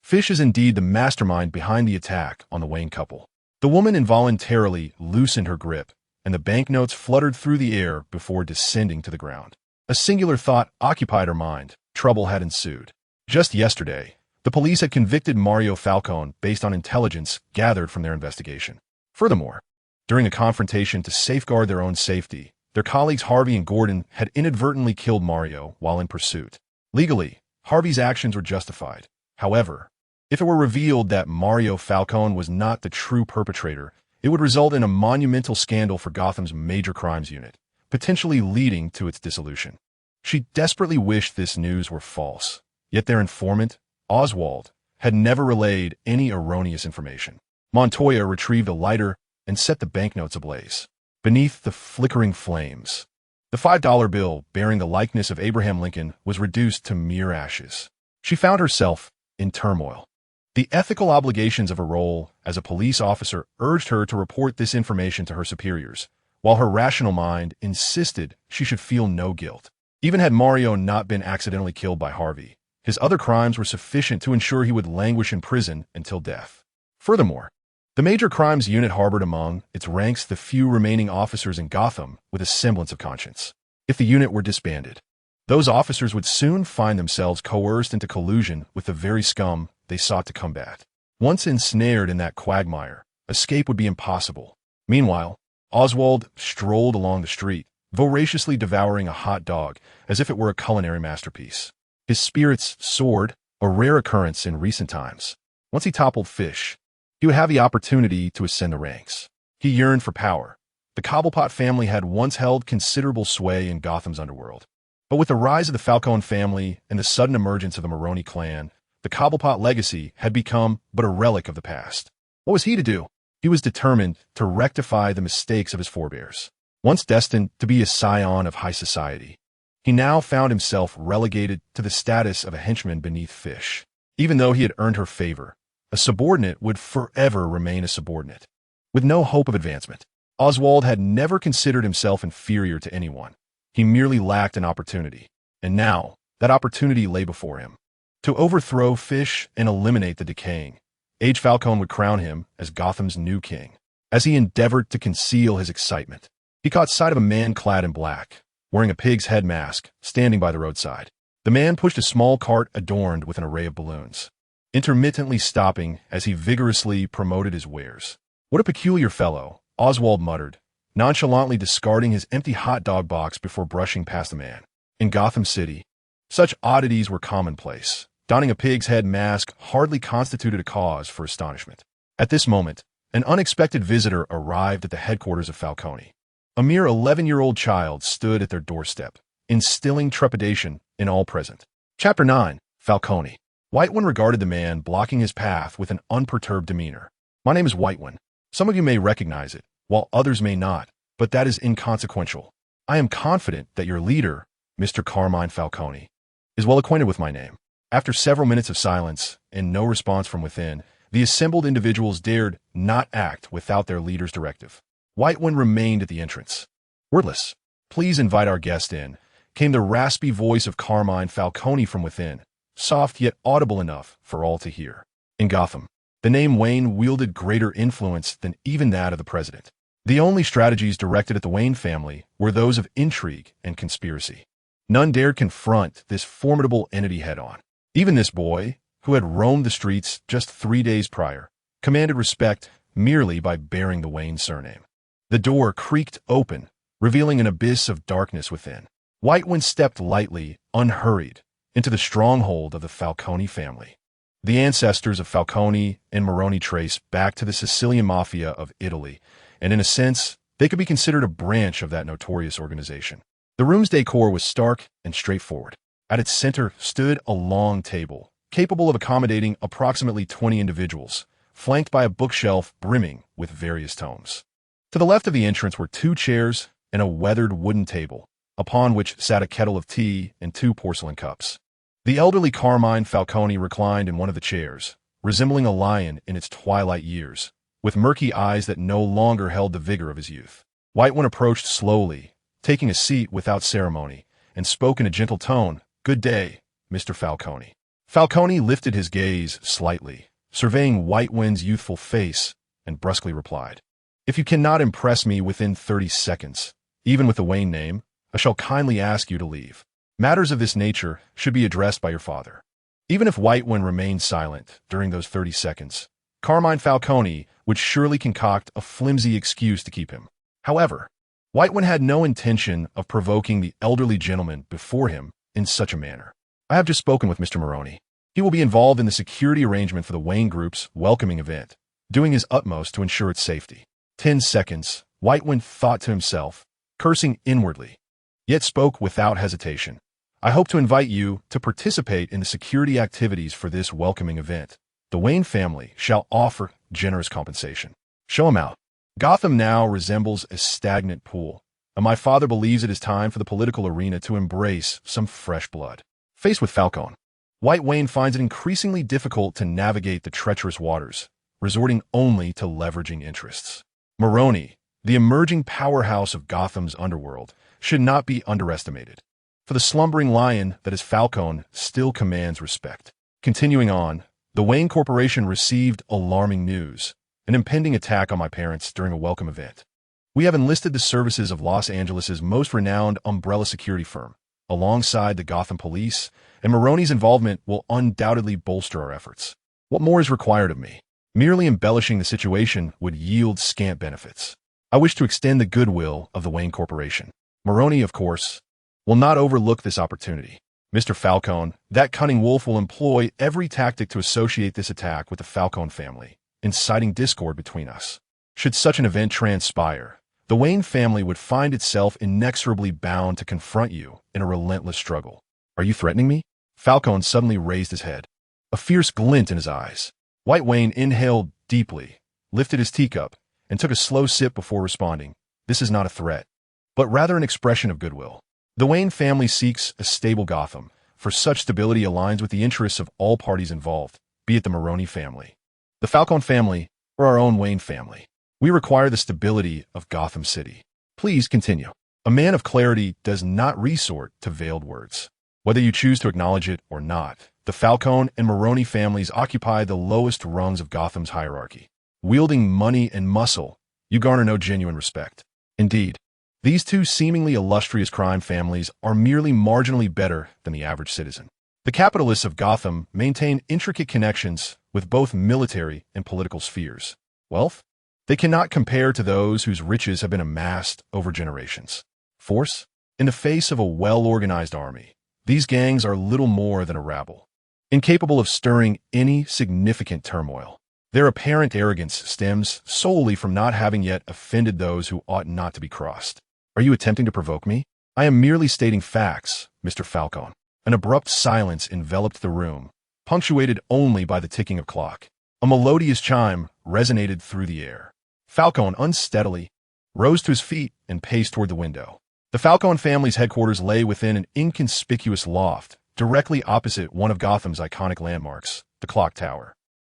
A: Fish is indeed the mastermind behind the attack on the Wayne couple. The woman involuntarily loosened her grip, and the banknotes fluttered through the air before descending to the ground. A singular thought occupied her mind. Trouble had ensued. Just yesterday, the police had convicted Mario Falcone based on intelligence gathered from their investigation. Furthermore, during a confrontation to safeguard their own safety, Their colleagues Harvey and Gordon had inadvertently killed Mario while in pursuit. Legally, Harvey's actions were justified. However, if it were revealed that Mario Falcone was not the true perpetrator, it would result in a monumental scandal for Gotham's major crimes unit, potentially leading to its dissolution. She desperately wished this news were false, yet their informant, Oswald, had never relayed any erroneous information. Montoya retrieved a lighter and set the banknotes ablaze. Beneath the flickering flames, the $5 bill bearing the likeness of Abraham Lincoln was reduced to mere ashes. She found herself in turmoil. The ethical obligations of her role as a police officer urged her to report this information to her superiors, while her rational mind insisted she should feel no guilt. Even had Mario not been accidentally killed by Harvey, his other crimes were sufficient to ensure he would languish in prison until death. Furthermore, the major crimes unit harbored among its ranks the few remaining officers in Gotham with a semblance of conscience. If the unit were disbanded, those officers would soon find themselves coerced into collusion with the very scum they sought to combat. Once ensnared in that quagmire, escape would be impossible. Meanwhile, Oswald strolled along the street, voraciously devouring a hot dog as if it were a culinary masterpiece. His spirits soared, a rare occurrence in recent times. Once he toppled Fish, he would have the opportunity to ascend the ranks. He yearned for power. The Cobblepot family had once held considerable sway in Gotham's underworld. But with the rise of the Falcone family and the sudden emergence of the Maroni clan, the Cobblepot legacy had become but a relic of the past. What was he to do? He was determined to rectify the mistakes of his forebears. Once destined to be a scion of high society, he now found himself relegated to the status of a henchman beneath Fish. Even though he had earned her favor, a subordinate would forever remain a subordinate. With no hope of advancement, Oswald had never considered himself inferior to anyone. He merely lacked an opportunity, and now that opportunity lay before him. To overthrow Fish and eliminate the decaying, Age Falcone would crown him as Gotham's new king. As he endeavored to conceal his excitement, he caught sight of a man clad in black, wearing a pig's head mask, standing by the roadside. The man pushed a small cart adorned with an array of balloons, intermittently stopping as he vigorously promoted his wares. "What a peculiar fellow," Oswald muttered, nonchalantly discarding his empty hot dog box before brushing past the man. In Gotham City, such oddities were commonplace. Donning a pig's head mask hardly constituted a cause for astonishment. At this moment, an unexpected visitor arrived at the headquarters of Falcone. A mere 11-year-old child stood at their doorstep, instilling trepidation in all present. Chapter 9. Falcone. White One regarded the man blocking his path with an unperturbed demeanor. "My name is White One. Some of you may recognize it, while others may not, but that is inconsequential. I am confident that your leader, Mr. Carmine Falcone, is well acquainted with my name." After several minutes of silence and no response from within, the assembled individuals dared not act without their leader's directive. White One remained at the entrance. Wordless. "Please invite our guest in," came the raspy voice of Carmine Falcone from within, soft yet audible enough for all to hear. In Gotham, the name Wayne wielded greater influence than even that of the president. The only strategies directed at the Wayne family were those of intrigue and conspiracy. None dared confront this formidable entity head-on. Even this boy, who had roamed the streets just 3 days prior, commanded respect merely by bearing the Wayne surname. The door creaked open, revealing an abyss of darkness within. White One stepped lightly, unhurried, into the stronghold of the Falcone family. The ancestors of Falcone and Maroni trace back to the Sicilian Mafia of Italy, and in a sense, they could be considered a branch of that notorious organization. The room's decor was stark and straightforward. At its center stood a long table, capable of accommodating approximately 20 individuals, flanked by a bookshelf brimming with various tomes. To the left of the entrance were 2 chairs and a weathered wooden table, upon which sat a kettle of tea and 2 porcelain cups. The elderly Carmine Falcone reclined in one of the chairs, resembling a lion in its twilight years, with murky eyes that no longer held the vigor of his youth. White One approached slowly, taking a seat without ceremony, and spoke in a gentle tone. "Good day, Mr. Falcone." Falcone lifted his gaze slightly, surveying White One's youthful face, and brusquely replied, "If you cannot impress me within 30 seconds, even with the Wayne name, I shall kindly ask you to leave. Matters of this nature should be addressed by your father." Even if White One remained silent during those 30 seconds, Carmine Falcone would surely concoct a flimsy excuse to keep him. However, White had no intention of provoking the elderly gentleman before him in such a manner. I have just spoken with Mr. Maroney. He will be involved in the security arrangement for the Wayne Group's welcoming event, doing his utmost to ensure its safety. 10 seconds, White thought to himself, cursing inwardly, yet spoke without hesitation. I hope to invite you to participate in the security activities for this welcoming event. The Wayne family shall offer generous compensation. Show him out. Gotham now resembles a stagnant pool, and my father believes it is time for the political arena to embrace some fresh blood. Faced with Falcone, Wayne finds it increasingly difficult to navigate the treacherous waters, resorting only to leveraging interests. Maroney, the emerging powerhouse of Gotham's underworld, should not be underestimated. For the slumbering lion that is Falcone still commands respect. Continuing on, the Wayne Corporation received alarming news, an impending attack on my parents during a welcome event. We have enlisted the services of Los Angeles' most renowned umbrella security firm, alongside the Gotham police, and Maroney's involvement will undoubtedly bolster our efforts. What more is required of me? Merely embellishing the situation would yield scant benefits. I wish to extend the goodwill of the Wayne Corporation. Maroney, of course, will not overlook this opportunity. Mr. Falcone, that cunning wolf will employ every tactic to associate this attack with the Falcone family, inciting discord between us. Should such an event transpire, the Wayne family would find itself inexorably bound to confront you in a relentless struggle. Are you threatening me? Falcone suddenly raised his head, a fierce glint in his eyes. Wayne inhaled deeply, lifted his teacup, and took a slow sip before responding. This is not a threat, but rather an expression of goodwill. The Wayne family seeks a stable Gotham, for such stability aligns with the interests of all parties involved, be it the Maroney family, the Falcone family, or our own Wayne family. We require the stability of Gotham City. Please continue. A man of clarity does not resort to veiled words. Whether you choose to acknowledge it or not, the Falcone and Maroney families occupy the lowest rungs of Gotham's hierarchy. Wielding money and muscle, you garner no genuine respect. Indeed, these two seemingly illustrious crime families are merely marginally better than the average citizen. The capitalists of Gotham maintain intricate connections with both military and political spheres. Wealth? They cannot compare to those whose riches have been amassed over generations. Force? In the face of a well-organized army, these gangs are little more than a rabble, incapable of stirring any significant turmoil. Their apparent arrogance stems solely from not having yet offended those who ought not to be crossed. Are you attempting to provoke me? I am merely stating facts, Mr. Falcone. An abrupt silence enveloped the room, punctuated only by the ticking of clock. A melodious chime resonated through the air. Falcone unsteadily rose to his feet and paced toward the window. The Falcone family's headquarters lay within an inconspicuous loft, directly opposite one of Gotham's iconic landmarks, the clock tower.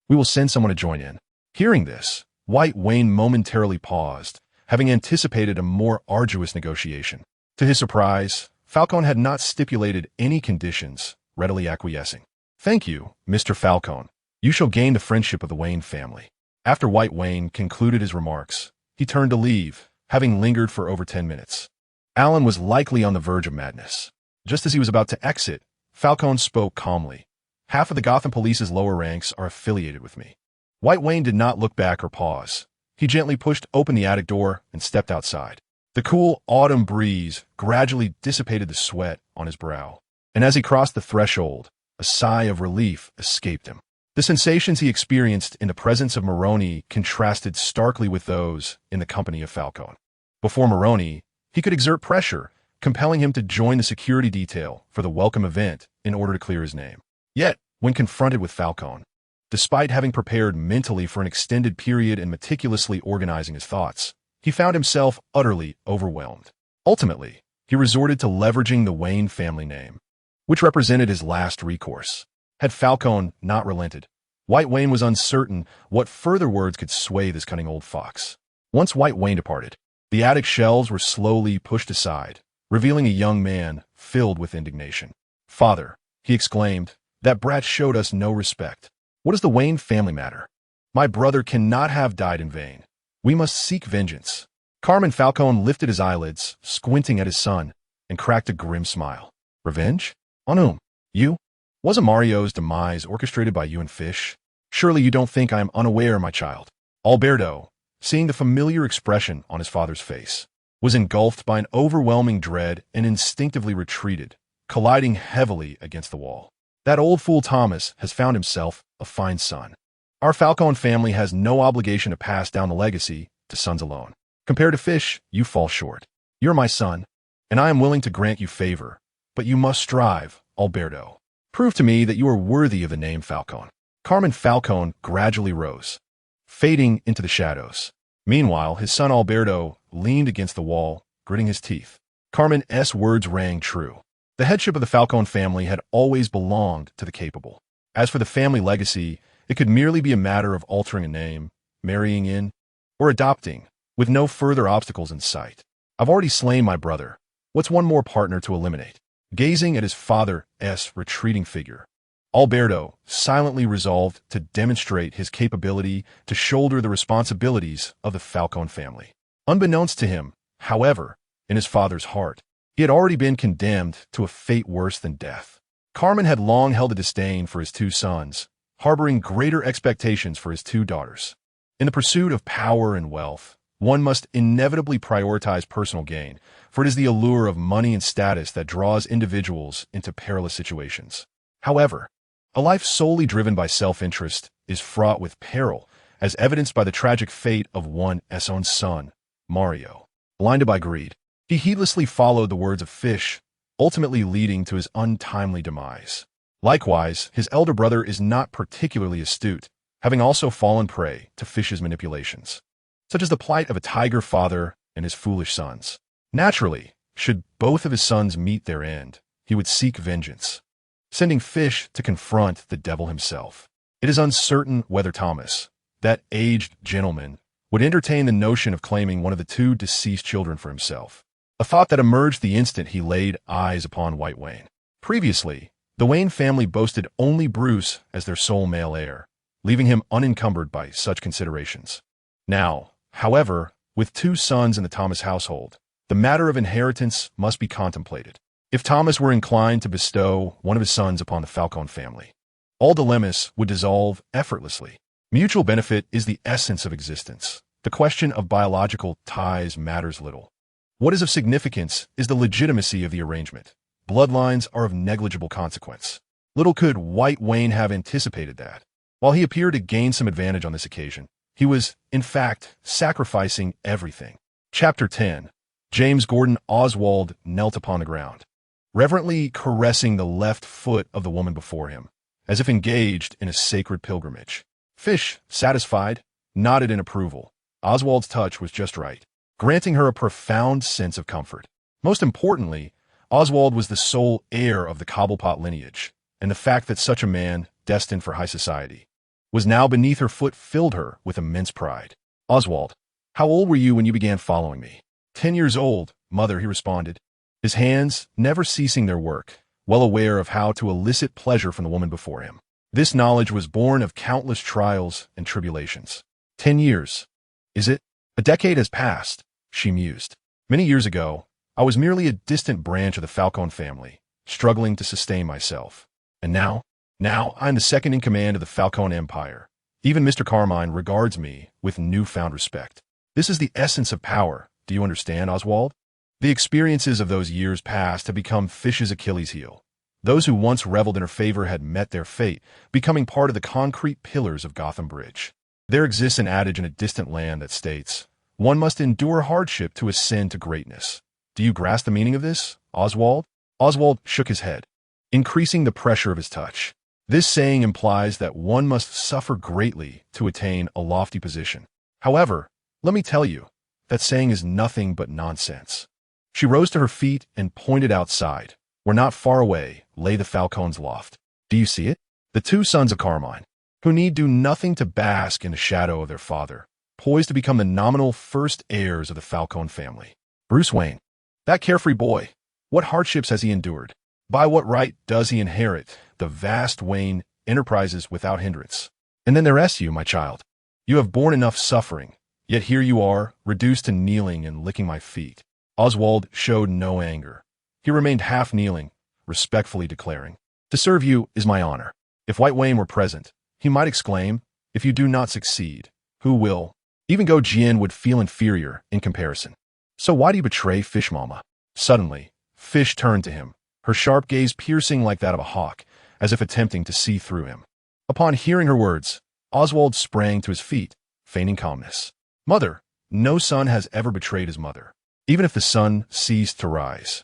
A: We will send someone to join in. Hearing this, Wayne momentarily paused, having anticipated a more arduous negotiation. To his surprise, Falcone had not stipulated any conditions, readily acquiescing. Thank you, Mr. Falcone. You shall gain the friendship of the Wayne family. After Wayne concluded his remarks, he turned to leave, having lingered for over 10 minutes. Allen was likely on the verge of madness. Just as he was about to exit, Falcone spoke calmly. Half of the Gotham Police's lower ranks are affiliated with me. Wayne did not look back or pause. He gently pushed open the attic door and stepped outside. The cool autumn breeze gradually dissipated the sweat on his brow, and as he crossed the threshold, a sigh of relief escaped him. The sensations he experienced in the presence of Maroney contrasted starkly with those in the company of Falcone. Before Maroney, he could exert pressure, compelling him to join the security detail for the welcome event in order to clear his name. Yet, when confronted with Falcone, despite having prepared mentally for an extended period and meticulously organizing his thoughts, he found himself utterly overwhelmed. Ultimately, he resorted to leveraging the Wayne family name, which represented his last recourse. Had Falcone not relented, Wayne was uncertain what further words could sway this cunning old fox. Once Wayne departed, the attic shelves were slowly pushed aside, revealing a young man filled with indignation. "Father," he exclaimed, "that brat showed us no respect. What does the Wayne family matter? My brother cannot have died in vain. We must seek vengeance." Carmine Falcone lifted his eyelids, squinting at his son, and cracked a grim smile. "Revenge? On whom? You? Wasn't Mario's demise orchestrated by you and Fish? Surely you don't think I am unaware, my child." Alberto, seeing the familiar expression on his father's face, was engulfed by an overwhelming dread and instinctively retreated, colliding heavily against the wall. That old fool Thomas has found himself a fine son. Our Falcone family has no obligation to pass down the legacy to sons alone. Compared to Fish, you fall short. You're my son, and I am willing to grant you favor, but you must strive, Alberto. Prove to me that you are worthy of the name Falcone. Carmen Falcone gradually rose, fading into the shadows. Meanwhile, his son Alberto leaned against the wall, gritting his teeth. Carmen's words rang true. The headship of the Falcone family had always belonged to the capable. As for the family legacy, it could merely be a matter of altering a name, marrying in, or adopting, with no further obstacles in sight. I've already slain my brother. What's one more partner to eliminate? Gazing at his father's retreating figure, Alberto silently resolved to demonstrate his capability to shoulder the responsibilities of the Falcone family. Unbeknownst to him, however, in his father's heart, he had already been condemned to a fate worse than death. Carmen had long held a disdain for his two sons, harboring greater expectations for his two daughters. In the pursuit of power and wealth, one must inevitably prioritize personal gain, for it is the allure of money and status that draws individuals into perilous situations. However, a life solely driven by self-interest is fraught with peril, as evidenced by the tragic fate of one's own son, Mario. Blinded by greed, he heedlessly followed the words of Fish, ultimately leading to his untimely demise. Likewise, his elder brother is not particularly astute, having also fallen prey to Fish's manipulations. Such is the plight of a tiger father and his foolish sons. Naturally, should both of his sons meet their end, he would seek vengeance, sending Fish to confront the devil himself. It is uncertain whether Thomas, that aged gentleman, would entertain the notion of claiming one of the two deceased children for himself, a thought that emerged the instant he laid eyes upon White Wayne. Previously, the Wayne family boasted only Bruce as their sole male heir, leaving him unencumbered by such considerations. Now, however, with two sons in the Thomas household, the matter of inheritance must be contemplated. If Thomas were inclined to bestow one of his sons upon the Falcone family, all dilemmas would dissolve effortlessly. Mutual benefit is the essence of existence. The question of biological ties matters little. What is of significance is the legitimacy of the arrangement. Bloodlines are of negligible consequence. Little could White Wayne have anticipated that. While he appeared to gain some advantage on this occasion, he was, in fact, sacrificing everything. Chapter 10. James Gordon Oswald knelt upon the ground, reverently caressing the left foot of the woman before him, as if engaged in a sacred pilgrimage. Fish, satisfied, nodded in approval. Oswald's touch was just right, granting her a profound sense of comfort. Most importantly, Oswald was the sole heir of the Cobblepot lineage, and the fact that such a man, destined for high society, was now beneath her foot filled her with immense pride. Oswald, how old were you when you began following me? 10 years old, mother, he responded, his hands never ceasing their work, well aware of how to elicit pleasure from the woman before him. This knowledge was born of countless trials and tribulations. 10 years. Is it? A decade has passed, she mused. Many years ago, I was merely a distant branch of the Falcone family, struggling to sustain myself. And now I am the second in command of the Falcone Empire. Even Mr. Carmine regards me with newfound respect. This is the essence of power. Do you understand, Oswald? The experiences of those years past have become Fish's Achilles heel. Those who once reveled in her favor had met their fate, becoming part of the concrete pillars of Gotham Bridge. There exists an adage in a distant land that states, one must endure hardship to ascend to greatness. Do you grasp the meaning of this, Oswald? Oswald shook his head, increasing the pressure of his touch. This saying implies that one must suffer greatly to attain a lofty position. However, let me tell you, that saying is nothing but nonsense. She rose to her feet and pointed outside, where not far away lay the Falcone's loft. Do you see it? The two sons of Carmine, who need do nothing to bask in the shadow of their father, poised to become the nominal first heirs of the Falcone family. Bruce Wayne, that carefree boy, what hardships has he endured? By what right does he inherit the vast Wayne enterprises without hindrance? And then there's you, my child. You have borne enough suffering, yet here you are, reduced to kneeling and licking my feet. Oswald showed no anger. He remained half kneeling, respectfully declaring, to serve you is my honor. If White Wayne were present, he might exclaim, if you do not succeed, who will? Even Go Jin would feel inferior in comparison. So why do you betray Fish Mama? Suddenly, Fish turned to him, her sharp gaze piercing like that of a hawk, as if attempting to see through him. Upon hearing her words, Oswald sprang to his feet, feigning calmness. Mother, no son has ever betrayed his mother, even if the sun ceased to rise.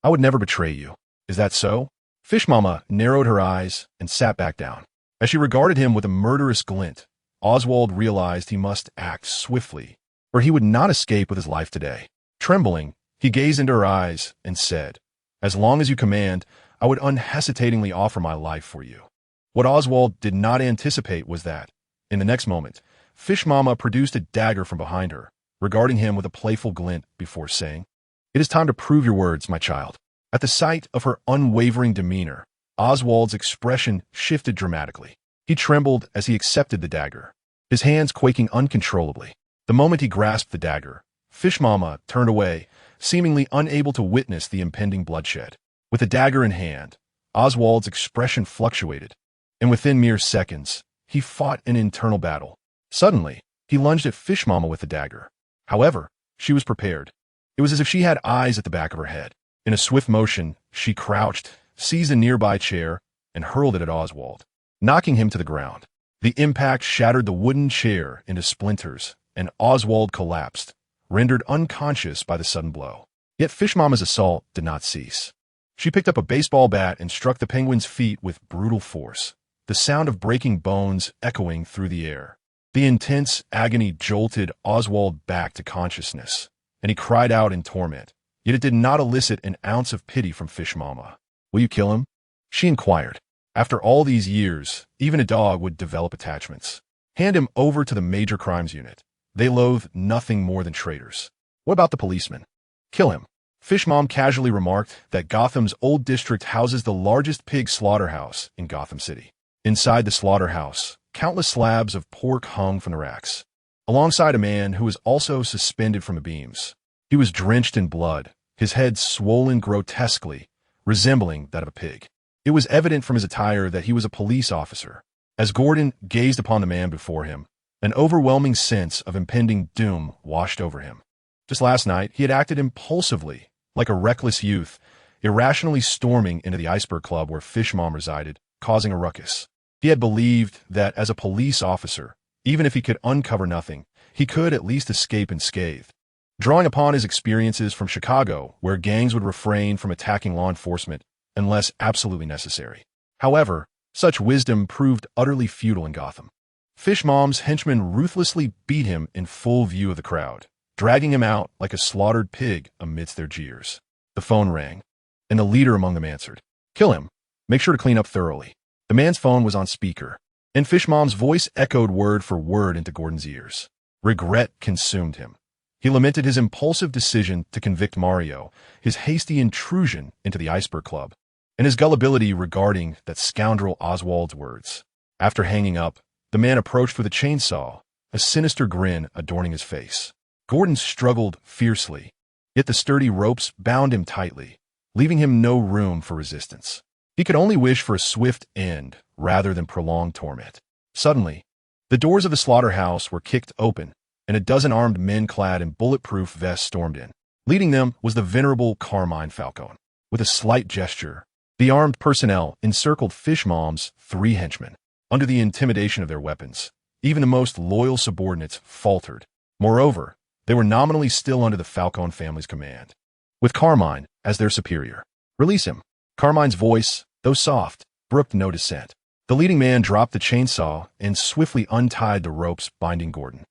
A: I would never betray you. Is that so? Fish Mama narrowed her eyes and sat back down. As she regarded him with a murderous glint, Oswald realized he must act swiftly, or he would not escape with his life today. Trembling, he gazed into her eyes and said, "As long as you command, I would unhesitatingly offer my life for you." What Oswald did not anticipate was that, in the next moment, Fish Mama produced a dagger from behind her, regarding him with a playful glint before saying, "It is time to prove your words, my child." At the sight of her unwavering demeanor, Oswald's expression shifted dramatically. He trembled as he accepted the dagger, his hands quaking uncontrollably. The moment he grasped the dagger, Fish Mama turned away, seemingly unable to witness the impending bloodshed. With the dagger in hand, Oswald's expression fluctuated, and within mere seconds, he fought an internal battle. Suddenly, he lunged at Fish Mama with the dagger. However, she was prepared. It was as if she had eyes at the back of her head. In a swift motion, she crouched, seized a nearby chair, and hurled it at Oswald, knocking him to the ground. The impact shattered the wooden chair into splinters, and Oswald collapsed, rendered unconscious by the sudden blow. Yet Fish Mama's assault did not cease. She picked up a baseball bat and struck the penguin's feet with brutal force, the sound of breaking bones echoing through the air. The intense agony jolted Oswald back to consciousness, and he cried out in torment. Yet it did not elicit an ounce of pity from Fish Mama. "Will you kill him?" she inquired. After all these years, even a dog would develop attachments. "Hand him over to the Major Crimes Unit. They loathe nothing more than traitors." "What about the policeman?" "Kill him." Fish Mom casually remarked that Gotham's old district houses the largest pig slaughterhouse in Gotham City. Inside the slaughterhouse, countless slabs of pork hung from the racks, alongside a man who was also suspended from the beams. He was drenched in blood, his head swollen grotesquely, resembling that of a pig. It was evident from his attire that he was a police officer. As Gordon gazed upon the man before him, an overwhelming sense of impending doom washed over him. Just last night, he had acted impulsively, like a reckless youth, irrationally storming into the Iceberg Club where Fish Mom resided, causing a ruckus. He had believed that as a police officer, even if he could uncover nothing, he could at least escape unscathed. Drawing upon his experiences from Chicago, where gangs would refrain from attacking law enforcement unless absolutely necessary. However, such wisdom proved utterly futile in Gotham. Fish Mom's henchmen ruthlessly beat him in full view of the crowd, dragging him out like a slaughtered pig amidst their jeers. The phone rang, and the leader among them answered. "Kill him. Make sure to clean up thoroughly." The man's phone was on speaker, and Fish Mom's voice echoed word for word into Gordon's ears. Regret consumed him. He lamented his impulsive decision to convict Mario, his hasty intrusion into the Iceberg Club, and his gullibility regarding that scoundrel Oswald's words. After hanging up, the man approached with a chainsaw, a sinister grin adorning his face. Gordon struggled fiercely, yet the sturdy ropes bound him tightly, leaving him no room for resistance. He could only wish for a swift end rather than prolonged torment. Suddenly, the doors of the slaughterhouse were kicked open, and a dozen armed men clad in bulletproof vests stormed in. Leading them was the venerable Carmine Falcone. With a slight gesture, the armed personnel encircled Fish Mom's 3 henchmen. Under the intimidation of their weapons, even the most loyal subordinates faltered. Moreover, they were nominally still under the Falcone family's command, with Carmine as their superior. "Release him." Carmine's voice, though soft, brooked no dissent. The leading man dropped the chainsaw and swiftly untied the ropes binding Gordon.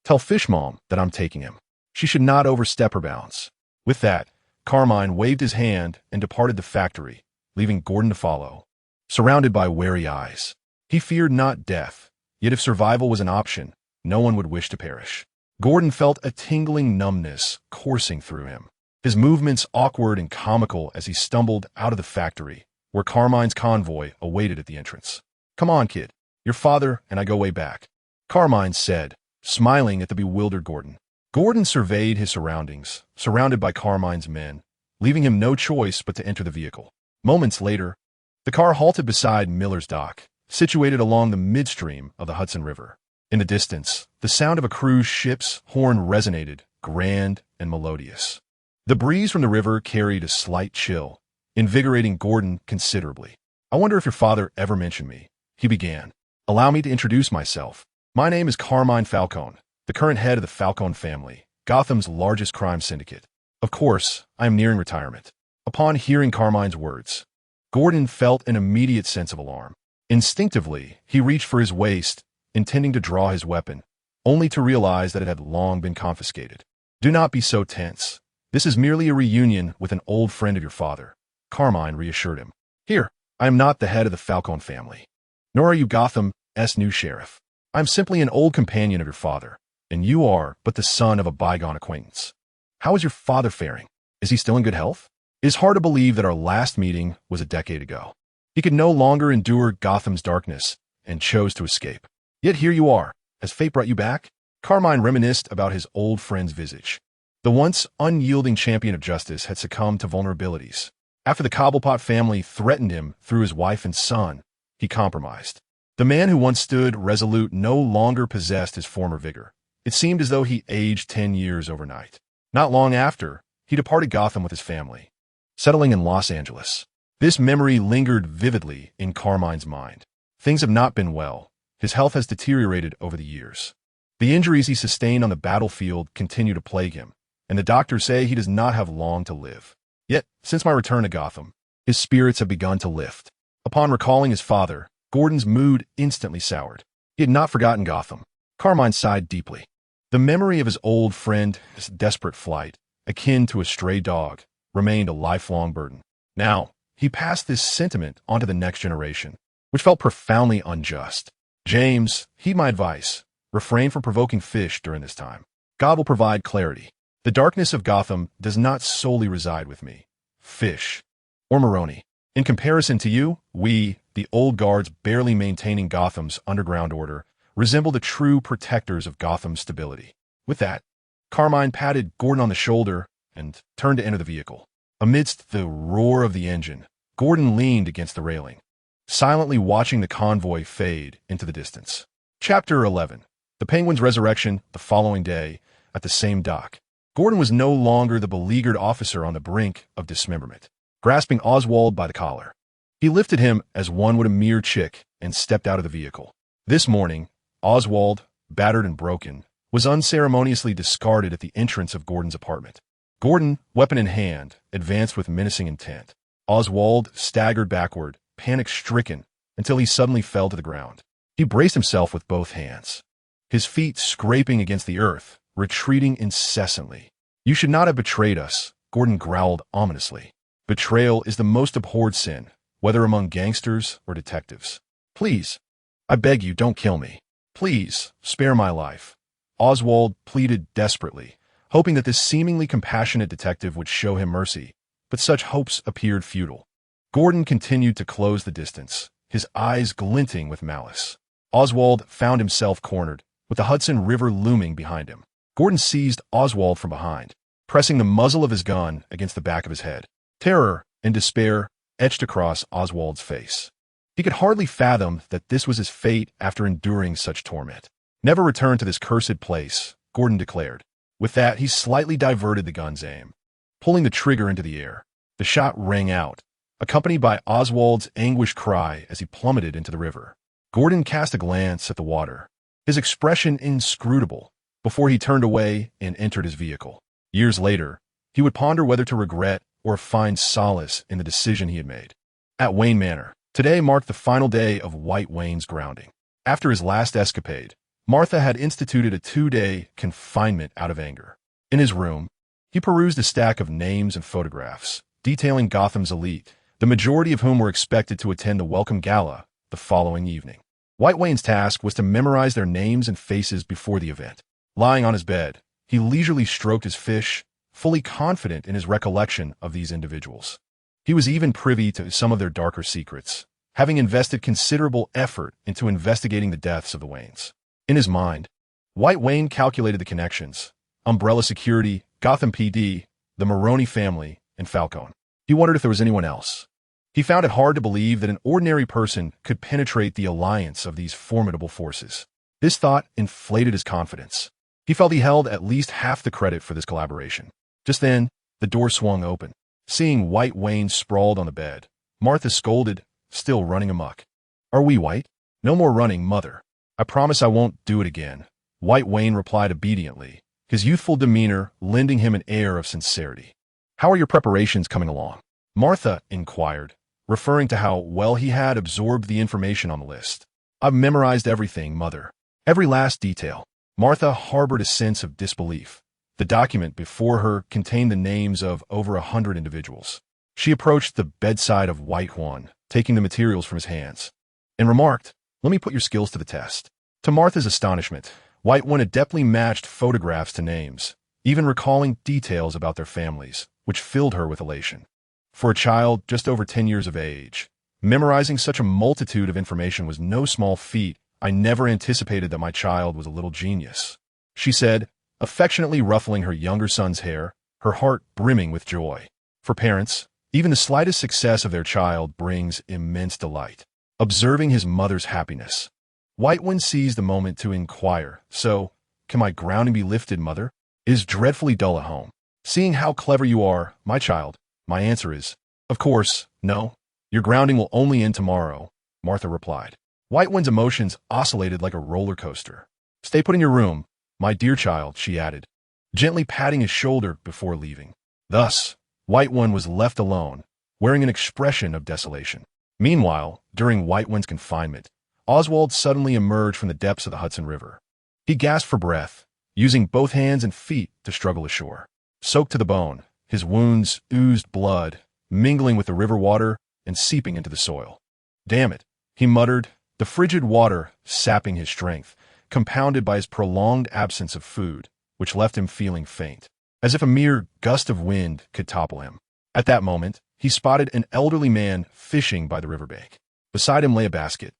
A: "Tell Fish Mom that I'm taking him. She should not overstep her bounds." With that, Carmine waved his hand and departed the factory, leaving Gordon to follow, surrounded by wary eyes. He feared not death, yet if survival was an option, no one would wish to perish. Gordon felt a tingling numbness coursing through him, his movements awkward and comical as he stumbled out of the factory, where Carmine's convoy awaited at the entrance. "Come on, kid. Your father and I go way back," Carmine said, smiling at the bewildered Gordon. Gordon surveyed his surroundings, surrounded by Carmine's men, leaving him no choice but to enter the vehicle. Moments later, the car halted beside Miller's Dock, situated along the midstream of the Hudson River. In the distance, the sound of a cruise ship's horn resonated, grand and melodious. The breeze from the river carried a slight chill, invigorating Gordon considerably. "I wonder if your father ever mentioned me," he began. "Allow me to introduce myself. My name is Carmine Falcone, the current head of the Falcone family, Gotham's largest crime syndicate. Of course, I am nearing retirement." Upon hearing Carmine's words, Gordon felt an immediate sense of alarm. Instinctively, he reached for his waist, intending to draw his weapon, only to realize that it had long been confiscated. "Do not be so tense. This is merely a reunion with an old friend of your father," Carmine reassured him. "Here, I am not the head of the Falcone family, nor are you Gotham's new sheriff. I am simply an old companion of your father, and you are but the son of a bygone acquaintance. How is your father faring? Is he still in good health? It is hard to believe that our last meeting was a decade ago. He could no longer endure Gotham's darkness and chose to escape. Yet here you are. Has fate brought you back?" Carmine reminisced about his old friend's visage. The once unyielding champion of justice had succumbed to vulnerabilities. After the Cobblepot family threatened him through his wife and son, he compromised. The man who once stood resolute no longer possessed his former vigor. It seemed as though he aged 10 years overnight. Not long after, he departed Gotham with his family, settling in Los Angeles. This memory lingered vividly in Carmine's mind. Things have not been well. His health has deteriorated over the years. The injuries he sustained on the battlefield continue to plague him, and the doctors say he does not have long to live. Yet, since my return to Gotham, his spirits have begun to lift. Upon recalling his father, Gordon's mood instantly soured. He had not forgotten Gotham. Carmine sighed deeply. The memory of his old friend, his desperate flight, akin to a stray dog, remained a lifelong burden. Now, he passed this sentiment onto the next generation, which felt profoundly unjust. "James, heed my advice. Refrain from provoking fish during this time. God will provide clarity. The darkness of Gotham does not solely reside with me, Fish, or Maroni. In comparison to you, we, the old guards barely maintaining Gotham's underground order, resemble the true protectors of Gotham's stability." With that, Carmine patted Gordon on the shoulder and turned to enter the vehicle. Amidst the roar of the engine, Gordon leaned against the railing, silently watching the convoy fade into the distance. Chapter 11. The Penguin's resurrection the following day at the same dock. Gordon was no longer the beleaguered officer on the brink of dismemberment. Grasping Oswald by the collar, he lifted him as one would a mere chick and stepped out of the vehicle. This morning, Oswald, battered and broken, was unceremoniously discarded at the entrance of Gordon's apartment. Gordon, weapon in hand, advanced with menacing intent. Oswald staggered backward, panic-stricken, until he suddenly fell to the ground. He braced himself with both hands, his feet scraping against the earth, retreating incessantly. "You should not have betrayed us," Gordon growled ominously. "Betrayal is the most abhorred sin, whether among gangsters or detectives. Please, I beg you, don't kill me. Please, spare my life." Oswald pleaded desperately, hoping that this seemingly compassionate detective would show him mercy, but such hopes appeared futile. Gordon continued to close the distance, his eyes glinting with malice. Oswald found himself cornered, with the Hudson River looming behind him. Gordon seized Oswald from behind, pressing the muzzle of his gun against the back of his head. Terror and despair etched across Oswald's face. He could hardly fathom that this was his fate after enduring such torment. "Never return to this cursed place," Gordon declared. With that, he slightly diverted the gun's aim, pulling the trigger into the air. The shot rang out, accompanied by Oswald's anguished cry as he plummeted into the river. Gordon cast a glance at the water, his expression inscrutable, before he turned away and entered his vehicle. Years later, he would ponder whether to regret or find solace in the decision he had made. At Wayne Manor, today marked the final day of White Wayne's grounding. After his last escapade, Martha had instituted a 2-day confinement out of anger. In his room, he perused a stack of names and photographs, detailing Gotham's elite, the majority of whom were expected to attend the welcome gala the following evening. White Wayne's task was to memorize their names and faces before the event. Lying on his bed, he leisurely stroked his fish, fully confident in his recollection of these individuals. He was even privy to some of their darker secrets, having invested considerable effort into investigating the deaths of the Waynes. In his mind, White Wayne calculated the connections: Umbrella Security, Gotham PD, the Maroni family, and Falcone. He wondered if there was anyone else. He found it hard to believe that an ordinary person could penetrate the alliance of these formidable forces. This thought inflated his confidence. He felt he held at least half the credit for this collaboration. Just then, the door swung open. Seeing White Wayne sprawled on the bed, Martha scolded, still running amok. "Are we White?" "No more running, Mother. I promise I won't do it again," White Wayne replied obediently, his youthful demeanor lending him an air of sincerity. "How are your preparations coming along?" Martha inquired, referring to how well he had absorbed the information on the list. "I've memorized everything, Mother. Every last detail." Martha harbored a sense of disbelief. The document before her contained the names of over 100 individuals. She approached the bedside of White One, taking the materials from his hands, and remarked, "Let me put your skills to the test." To Martha's astonishment, White One adeptly matched photographs to names, even recalling details about their families, which filled her with elation. For a child just over 10 years of age, memorizing such a multitude of information was no small feat. "I never anticipated that my child was a little genius," she said, affectionately ruffling her younger son's hair, her heart brimming with joy. For parents, even the slightest success of their child brings immense delight. Observing his mother's happiness, White One seized the moment to inquire, "So, can my grounding be lifted, Mother? It is dreadfully dull at home." "Seeing how clever you are, my child, my answer is, of course, no. Your grounding will only end tomorrow," Martha replied. White One's emotions oscillated like a roller coaster. "Stay put in your room, my dear child," she added, gently patting his shoulder before leaving. Thus, White One was left alone, wearing an expression of desolation. Meanwhile, during White One's confinement, Oswald suddenly emerged from the depths of the Hudson River. He gasped for breath, using both hands and feet to struggle ashore. Soaked to the bone, his wounds oozed blood, mingling with the river water and seeping into the soil. "Damn it," he muttered, the frigid water sapping his strength, compounded by his prolonged absence of food, which left him feeling faint, as if a mere gust of wind could topple him. At that moment, he spotted an elderly man fishing by the riverbank. Beside him lay a basket,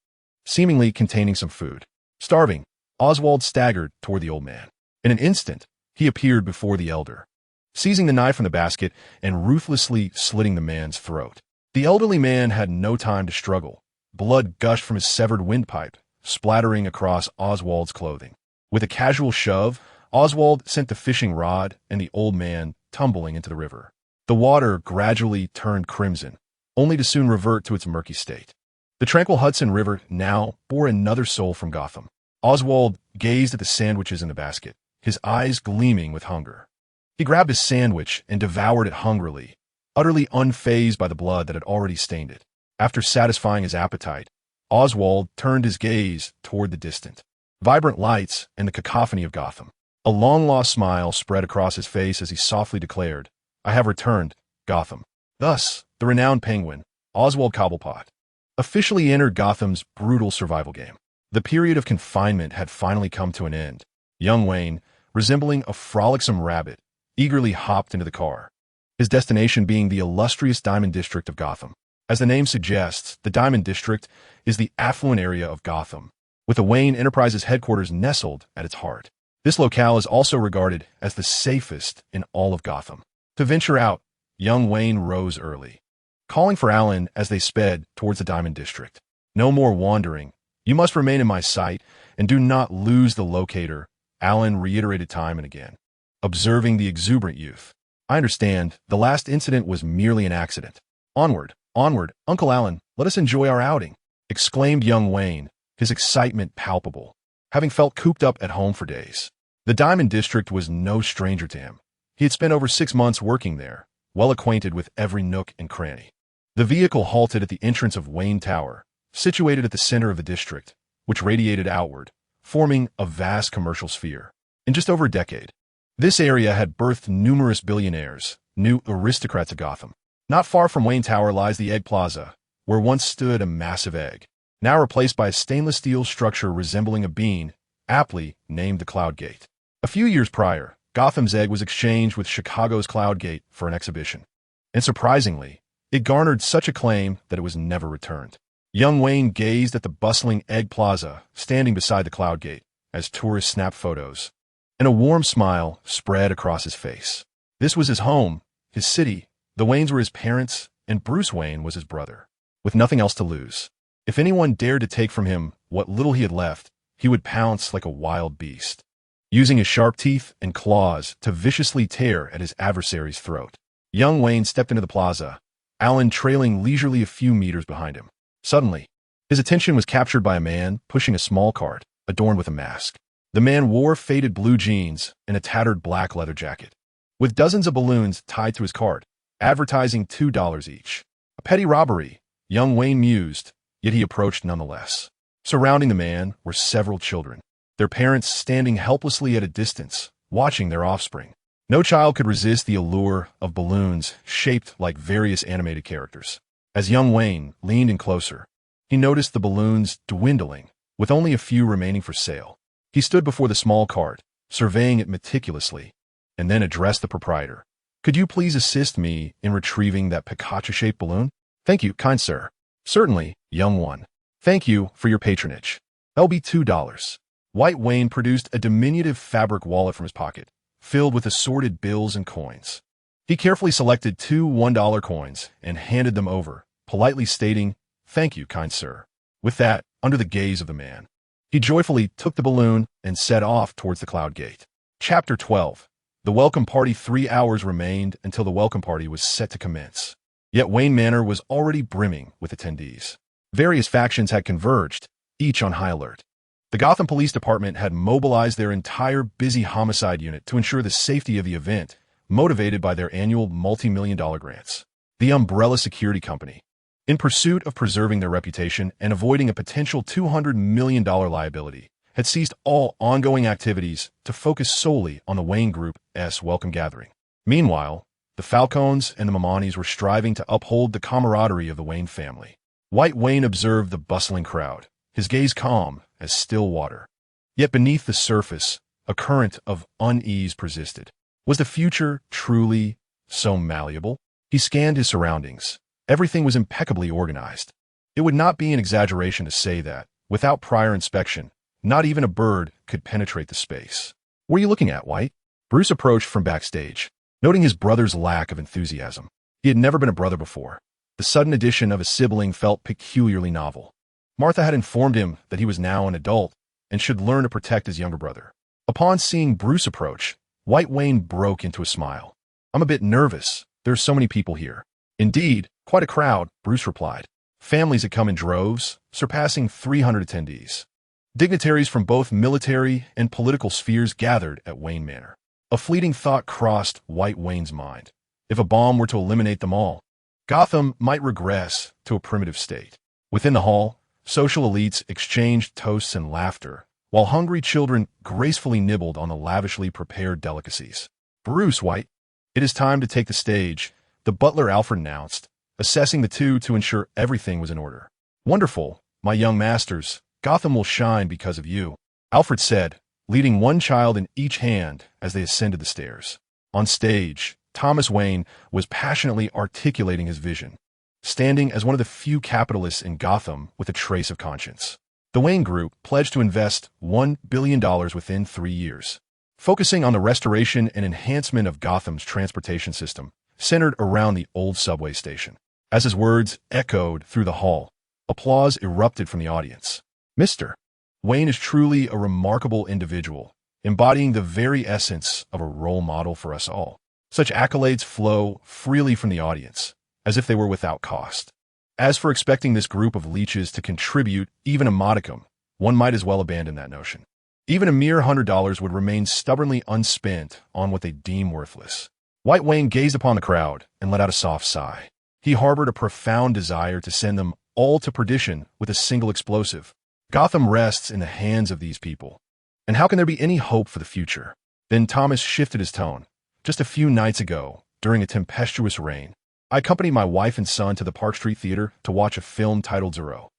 A: seemingly containing some food. Starving, Oswald staggered toward the old man. In an instant, he appeared before the elder, seizing the knife from the basket and ruthlessly slitting the man's throat. The elderly man had no time to struggle. Blood gushed from his severed windpipe, splattering across Oswald's clothing. With a casual shove, Oswald sent the fishing rod and the old man tumbling into the river. The water gradually turned crimson, only to soon revert to its murky state. The tranquil Hudson River now bore another soul from Gotham. Oswald gazed at the sandwiches in the basket, his eyes gleaming with hunger. He grabbed his sandwich and devoured it hungrily, utterly unfazed by the blood that had already stained it. After satisfying his appetite, Oswald turned his gaze toward the distant, vibrant lights and the cacophony of Gotham. A long-lost smile spread across his face as he softly declared, "I have returned, Gotham." Thus, the renowned penguin, Oswald Cobblepot, officially entered Gotham's brutal survival game. The period of confinement had finally come to an end. Young Wayne, resembling a frolicsome rabbit, eagerly hopped into the car, his destination being the illustrious Diamond District of Gotham. As the name suggests, the Diamond District is the affluent area of Gotham, with the Wayne Enterprises headquarters nestled at its heart. This locale is also regarded as the safest in all of Gotham. To venture out, young Wayne rose early, calling for Alan as they sped towards the Diamond District. "No more wandering. You must remain in my sight, and do not lose the locator," Alan reiterated time and again. Observing the exuberant youth, "I understand, the last incident was merely an accident. Onward, onward, Uncle Alan, let us enjoy our outing," exclaimed young Wayne, his excitement palpable, having felt cooped up at home for days. The Diamond District was no stranger to him. He had spent over 6 months working there, well acquainted with every nook and cranny. The vehicle halted at the entrance of Wayne Tower, situated at the center of the district, which radiated outward, forming a vast commercial sphere. In just over a decade, this area had birthed numerous billionaires, new aristocrats of Gotham. Not far from Wayne Tower lies the Egg Plaza, where once stood a massive egg, now replaced by a stainless steel structure resembling a bean, aptly named the Cloud Gate. A few years prior, Gotham's egg was exchanged with Chicago's Cloud Gate for an exhibition, and surprisingly, it garnered such acclaim that it was never returned. Young Wayne gazed at the bustling Egg Plaza standing beside the Cloud Gate as tourists snapped photos, and a warm smile spread across his face. This was his home, his city. The Waynes were his parents, and Bruce Wayne was his brother. With nothing else to lose, if anyone dared to take from him what little he had left, he would pounce like a wild beast. using his sharp teeth and claws to viciously tear at his adversary's throat. Young Wayne stepped into the plaza, Alan trailing leisurely a few meters behind him. Suddenly, his attention was captured by a man pushing a small cart, adorned with a mask. The man wore faded blue jeans and a tattered black leather jacket, with dozens of balloons tied to his cart, advertising $2 each. A petty robbery, young Wayne mused, yet he approached nonetheless. Surrounding the man were several children, their parents standing helplessly at a distance, watching their offspring. No child could resist the allure of balloons shaped like various animated characters. As young Wayne leaned in closer, he noticed the balloons dwindling, with only a few remaining for sale. He stood before the small cart, surveying it meticulously, and then addressed the proprietor. "Could you please assist me in retrieving that Pikachu-shaped balloon?" "Thank you, kind sir." "Certainly, young one. Thank you for your patronage. That'll be $2. White Wayne produced a diminutive fabric wallet from his pocket, filled with assorted bills and coins. He carefully selected 2 $1 coins and handed them over, politely stating, "Thank you, kind sir." With that, under the gaze of the man, he joyfully took the balloon and set off towards the Cloud Gate. Chapter 12. The welcome party. 3 hours remained until the welcome party was set to commence. Yet Wayne Manor was already brimming with attendees. Various factions had converged, each on high alert. The Gotham Police Department had mobilized their entire busy homicide unit to ensure the safety of the event, motivated by their annual multi-million-dollar grants. The Umbrella Security Company, in pursuit of preserving their reputation and avoiding a potential $200 million liability, had ceased all ongoing activities to focus solely on the Wayne Group's welcome gathering. Meanwhile, the Falcones and the Mamanis were striving to uphold the camaraderie of the Wayne family. White Wayne observed the bustling crowd, his gaze calm as still water. Yet beneath the surface, a current of unease persisted. Was the future truly so malleable? He scanned his surroundings. Everything was impeccably organized. It would not be an exaggeration to say that, without prior inspection, not even a bird could penetrate the space. "What are you looking at, White?" Bruce approached from backstage, noting his brother's lack of enthusiasm. He had never been a brother before. The sudden addition of a sibling felt peculiarly novel. Martha had informed him that he was now an adult and should learn to protect his younger brother. Upon seeing Bruce approach, White Wayne broke into a smile. "I'm a bit nervous. There are so many people here." "Indeed, quite a crowd," Bruce replied. Families had come in droves, surpassing 300 attendees. Dignitaries from both military and political spheres gathered at Wayne Manor. A fleeting thought crossed White Wayne's mind. If a bomb were to eliminate them all, Gotham might regress to a primitive state. Within the hall, social elites exchanged toasts and laughter, while hungry children gracefully nibbled on the lavishly prepared delicacies. "Bruce, White, it is time to take the stage," the butler Alfred announced, assessing the two to ensure everything was in order. "Wonderful, my young masters. Gotham will shine because of you," Alfred said, leading one child in each hand as they ascended the stairs. On stage, Thomas Wayne was passionately articulating his vision, standing as one of the few capitalists in Gotham with a trace of conscience. The Wayne Group pledged to invest $1 billion within 3 years, focusing on the restoration and enhancement of Gotham's transportation system, centered around the old subway station. As his words echoed through the hall, applause erupted from the audience. "Mr. Wayne is truly a remarkable individual, embodying the very essence of a role model for us all." Such accolades flow freely from the audience, as if they were without cost. As for expecting this group of leeches to contribute even a modicum, one might as well abandon that notion. Even a mere $100 would remain stubbornly unspent on what they deem worthless. White Wayne gazed upon the crowd and let out a soft sigh. He harbored a profound desire to send them all to perdition with a single explosive. Gotham rests in the hands of these people. And how can there be any hope for the future? Then Thomas shifted his tone. "Just a few nights ago, during a tempestuous rain, I accompanied my wife and son to the Park Street Theater to watch a film titled Zorro."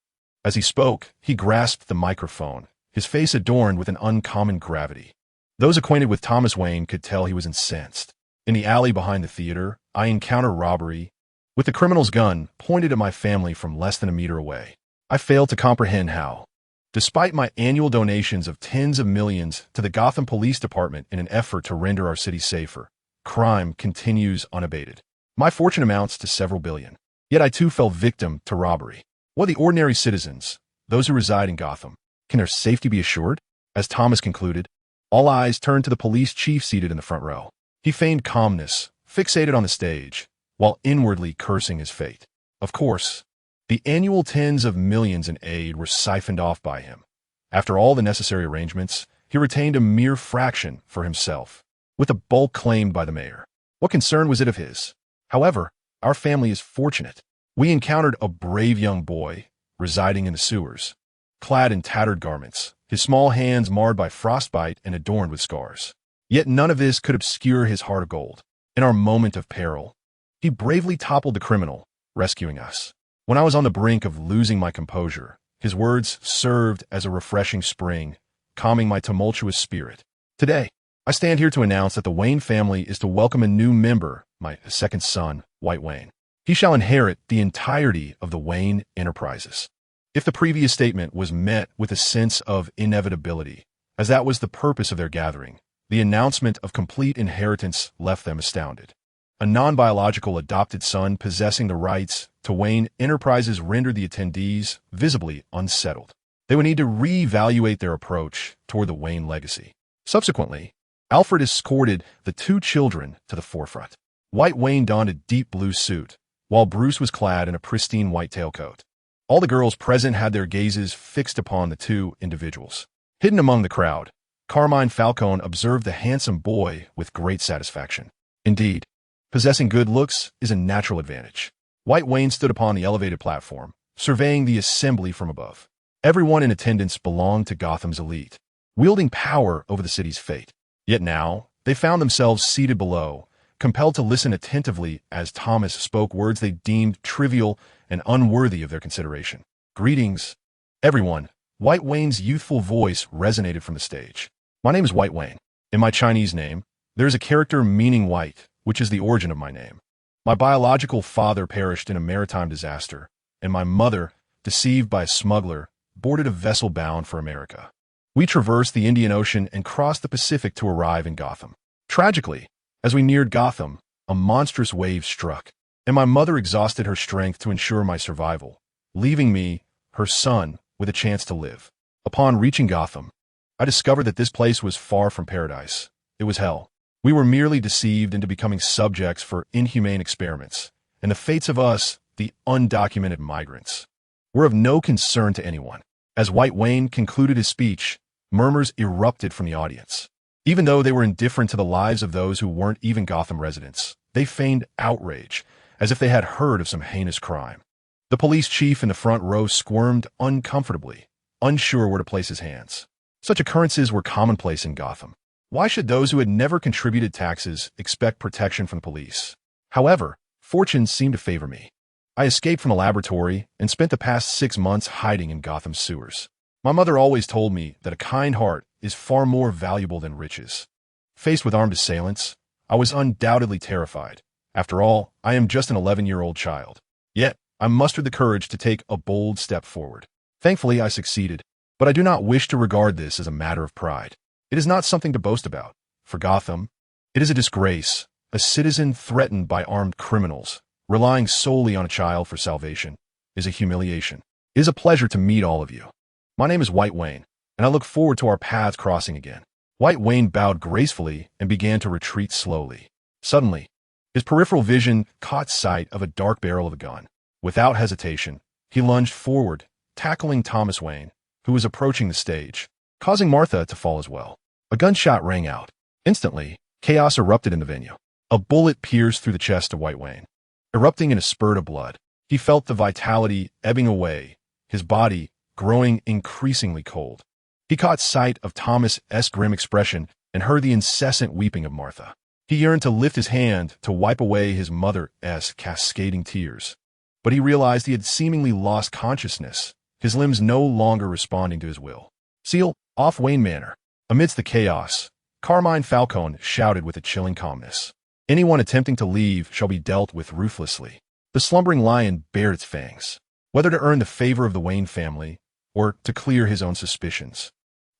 A: As he spoke, he grasped the microphone, his face adorned with an uncommon gravity. Those acquainted with Thomas Wayne could tell he was incensed. "In the alley behind the theater, I encountered robbery, with the criminal's gun pointed at my family from less than a meter away. I failed to comprehend how, despite my annual donations of tens of millions to the Gotham Police Department in an effort to render our city safer, crime continues unabated. My fortune amounts to several billion. Yet I too fell victim to robbery. What the ordinary citizens, those who reside in Gotham, can their safety be assured?" As Thomas concluded, All eyes turned to the police chief seated in the front row. He feigned calmness, fixated on the stage, while inwardly cursing his fate. Of course, the annual tens of millions in aid were siphoned off by him. After all the necessary arrangements, he retained a mere fraction for himself, with the bulk claimed by the mayor. What concern was it of his? However, our family is fortunate. We encountered a brave young boy residing in the sewers, clad in tattered garments, his small hands marred by frostbite and adorned with scars. Yet none of this could obscure his heart of gold. In our moment of peril, he bravely toppled the criminal, rescuing us. When I was on the brink of losing my composure, his words served as a refreshing spring, calming my tumultuous spirit. Today, I stand here to announce that the Wayne family is to welcome a new member, my second son, White Wayne. He shall inherit the entirety of the Wayne enterprises. If the previous statement was met with a sense of inevitability, as that was the purpose of their gathering, the announcement of complete inheritance left them astounded. A non-biological adopted son possessing the rights to Wayne enterprises rendered the attendees visibly unsettled. They would need to reevaluate their approach toward the Wayne legacy. Subsequently, Alfred escorted the two children to the forefront. White Wayne donned a deep blue suit, while Bruce was clad in a pristine white tailcoat. All the girls present had their gazes fixed upon the two individuals. Hidden among the crowd, Carmine Falcone observed the handsome boy with great satisfaction. Indeed, possessing good looks is a natural advantage. White Wayne stood upon the elevated platform, surveying the assembly from above. Everyone in attendance belonged to Gotham's elite, wielding power over the city's fate. Yet now, they found themselves seated below, compelled to listen attentively as Thomas spoke words they deemed trivial and unworthy of their consideration. Greetings, everyone. White Wayne's youthful voice resonated from the stage. My name is White Wayne. In my Chinese name, there is a character meaning white, which is the origin of my name. My biological father perished in a maritime disaster, and my mother, deceived by a smuggler, boarded a vessel bound for America. We traversed the Indian Ocean and crossed the Pacific to arrive in Gotham. Tragically, as we neared Gotham, a monstrous wave struck, and my mother exhausted her strength to ensure my survival, leaving me, her son, with a chance to live. Upon reaching Gotham, I discovered that this place was far from paradise. It was hell. We were merely deceived into becoming subjects for inhumane experiments, and the fates of us, the undocumented migrants, were of no concern to anyone. As White Wayne concluded his speech, murmurs erupted from the audience. Even though they were indifferent to the lives of those who weren't even Gotham residents, they feigned outrage, as if they had heard of some heinous crime. The police chief in the front row squirmed uncomfortably, unsure where to place his hands. Such occurrences were commonplace in Gotham. Why should those who had never contributed taxes expect protection from the police? However, fortune seemed to favor me. I escaped from the laboratory and spent the past 6 months hiding in Gotham's sewers. My mother always told me that a kind heart is far more valuable than riches. Faced with armed assailants, I was undoubtedly terrified. After all, I am just an 11-year-old child. Yet, I mustered the courage to take a bold step forward. Thankfully, I succeeded, but I do not wish to regard this as a matter of pride. It is not something to boast about. For Gotham, it is a disgrace. A citizen threatened by armed criminals, relying solely on a child for salvation, is a humiliation. It is a pleasure to meet all of you. My name is White Wayne, and I look forward to our paths crossing again. White Wayne bowed gracefully and began to retreat slowly. Suddenly, his peripheral vision caught sight of a dark barrel of a gun. Without hesitation, he lunged forward, tackling Thomas Wayne, who was approaching the stage, causing Martha to fall as well. A gunshot rang out. Instantly, chaos erupted in the venue. A bullet pierced through the chest of White Wayne. Erupting in a spurt of blood, he felt the vitality ebbing away, his body growing increasingly cold. He caught sight of Thomas's grim expression and heard the incessant weeping of Martha. He yearned to lift his hand to wipe away his mother's cascading tears, but he realized he had seemingly lost consciousness, his limbs no longer responding to his will. "Seal off Wayne Manor." Amidst the chaos, Carmine Falcone shouted with a chilling calmness. "Anyone attempting to leave shall be dealt with ruthlessly." The slumbering lion bared its fangs, whether to earn the favor of the Wayne family or to clear his own suspicions.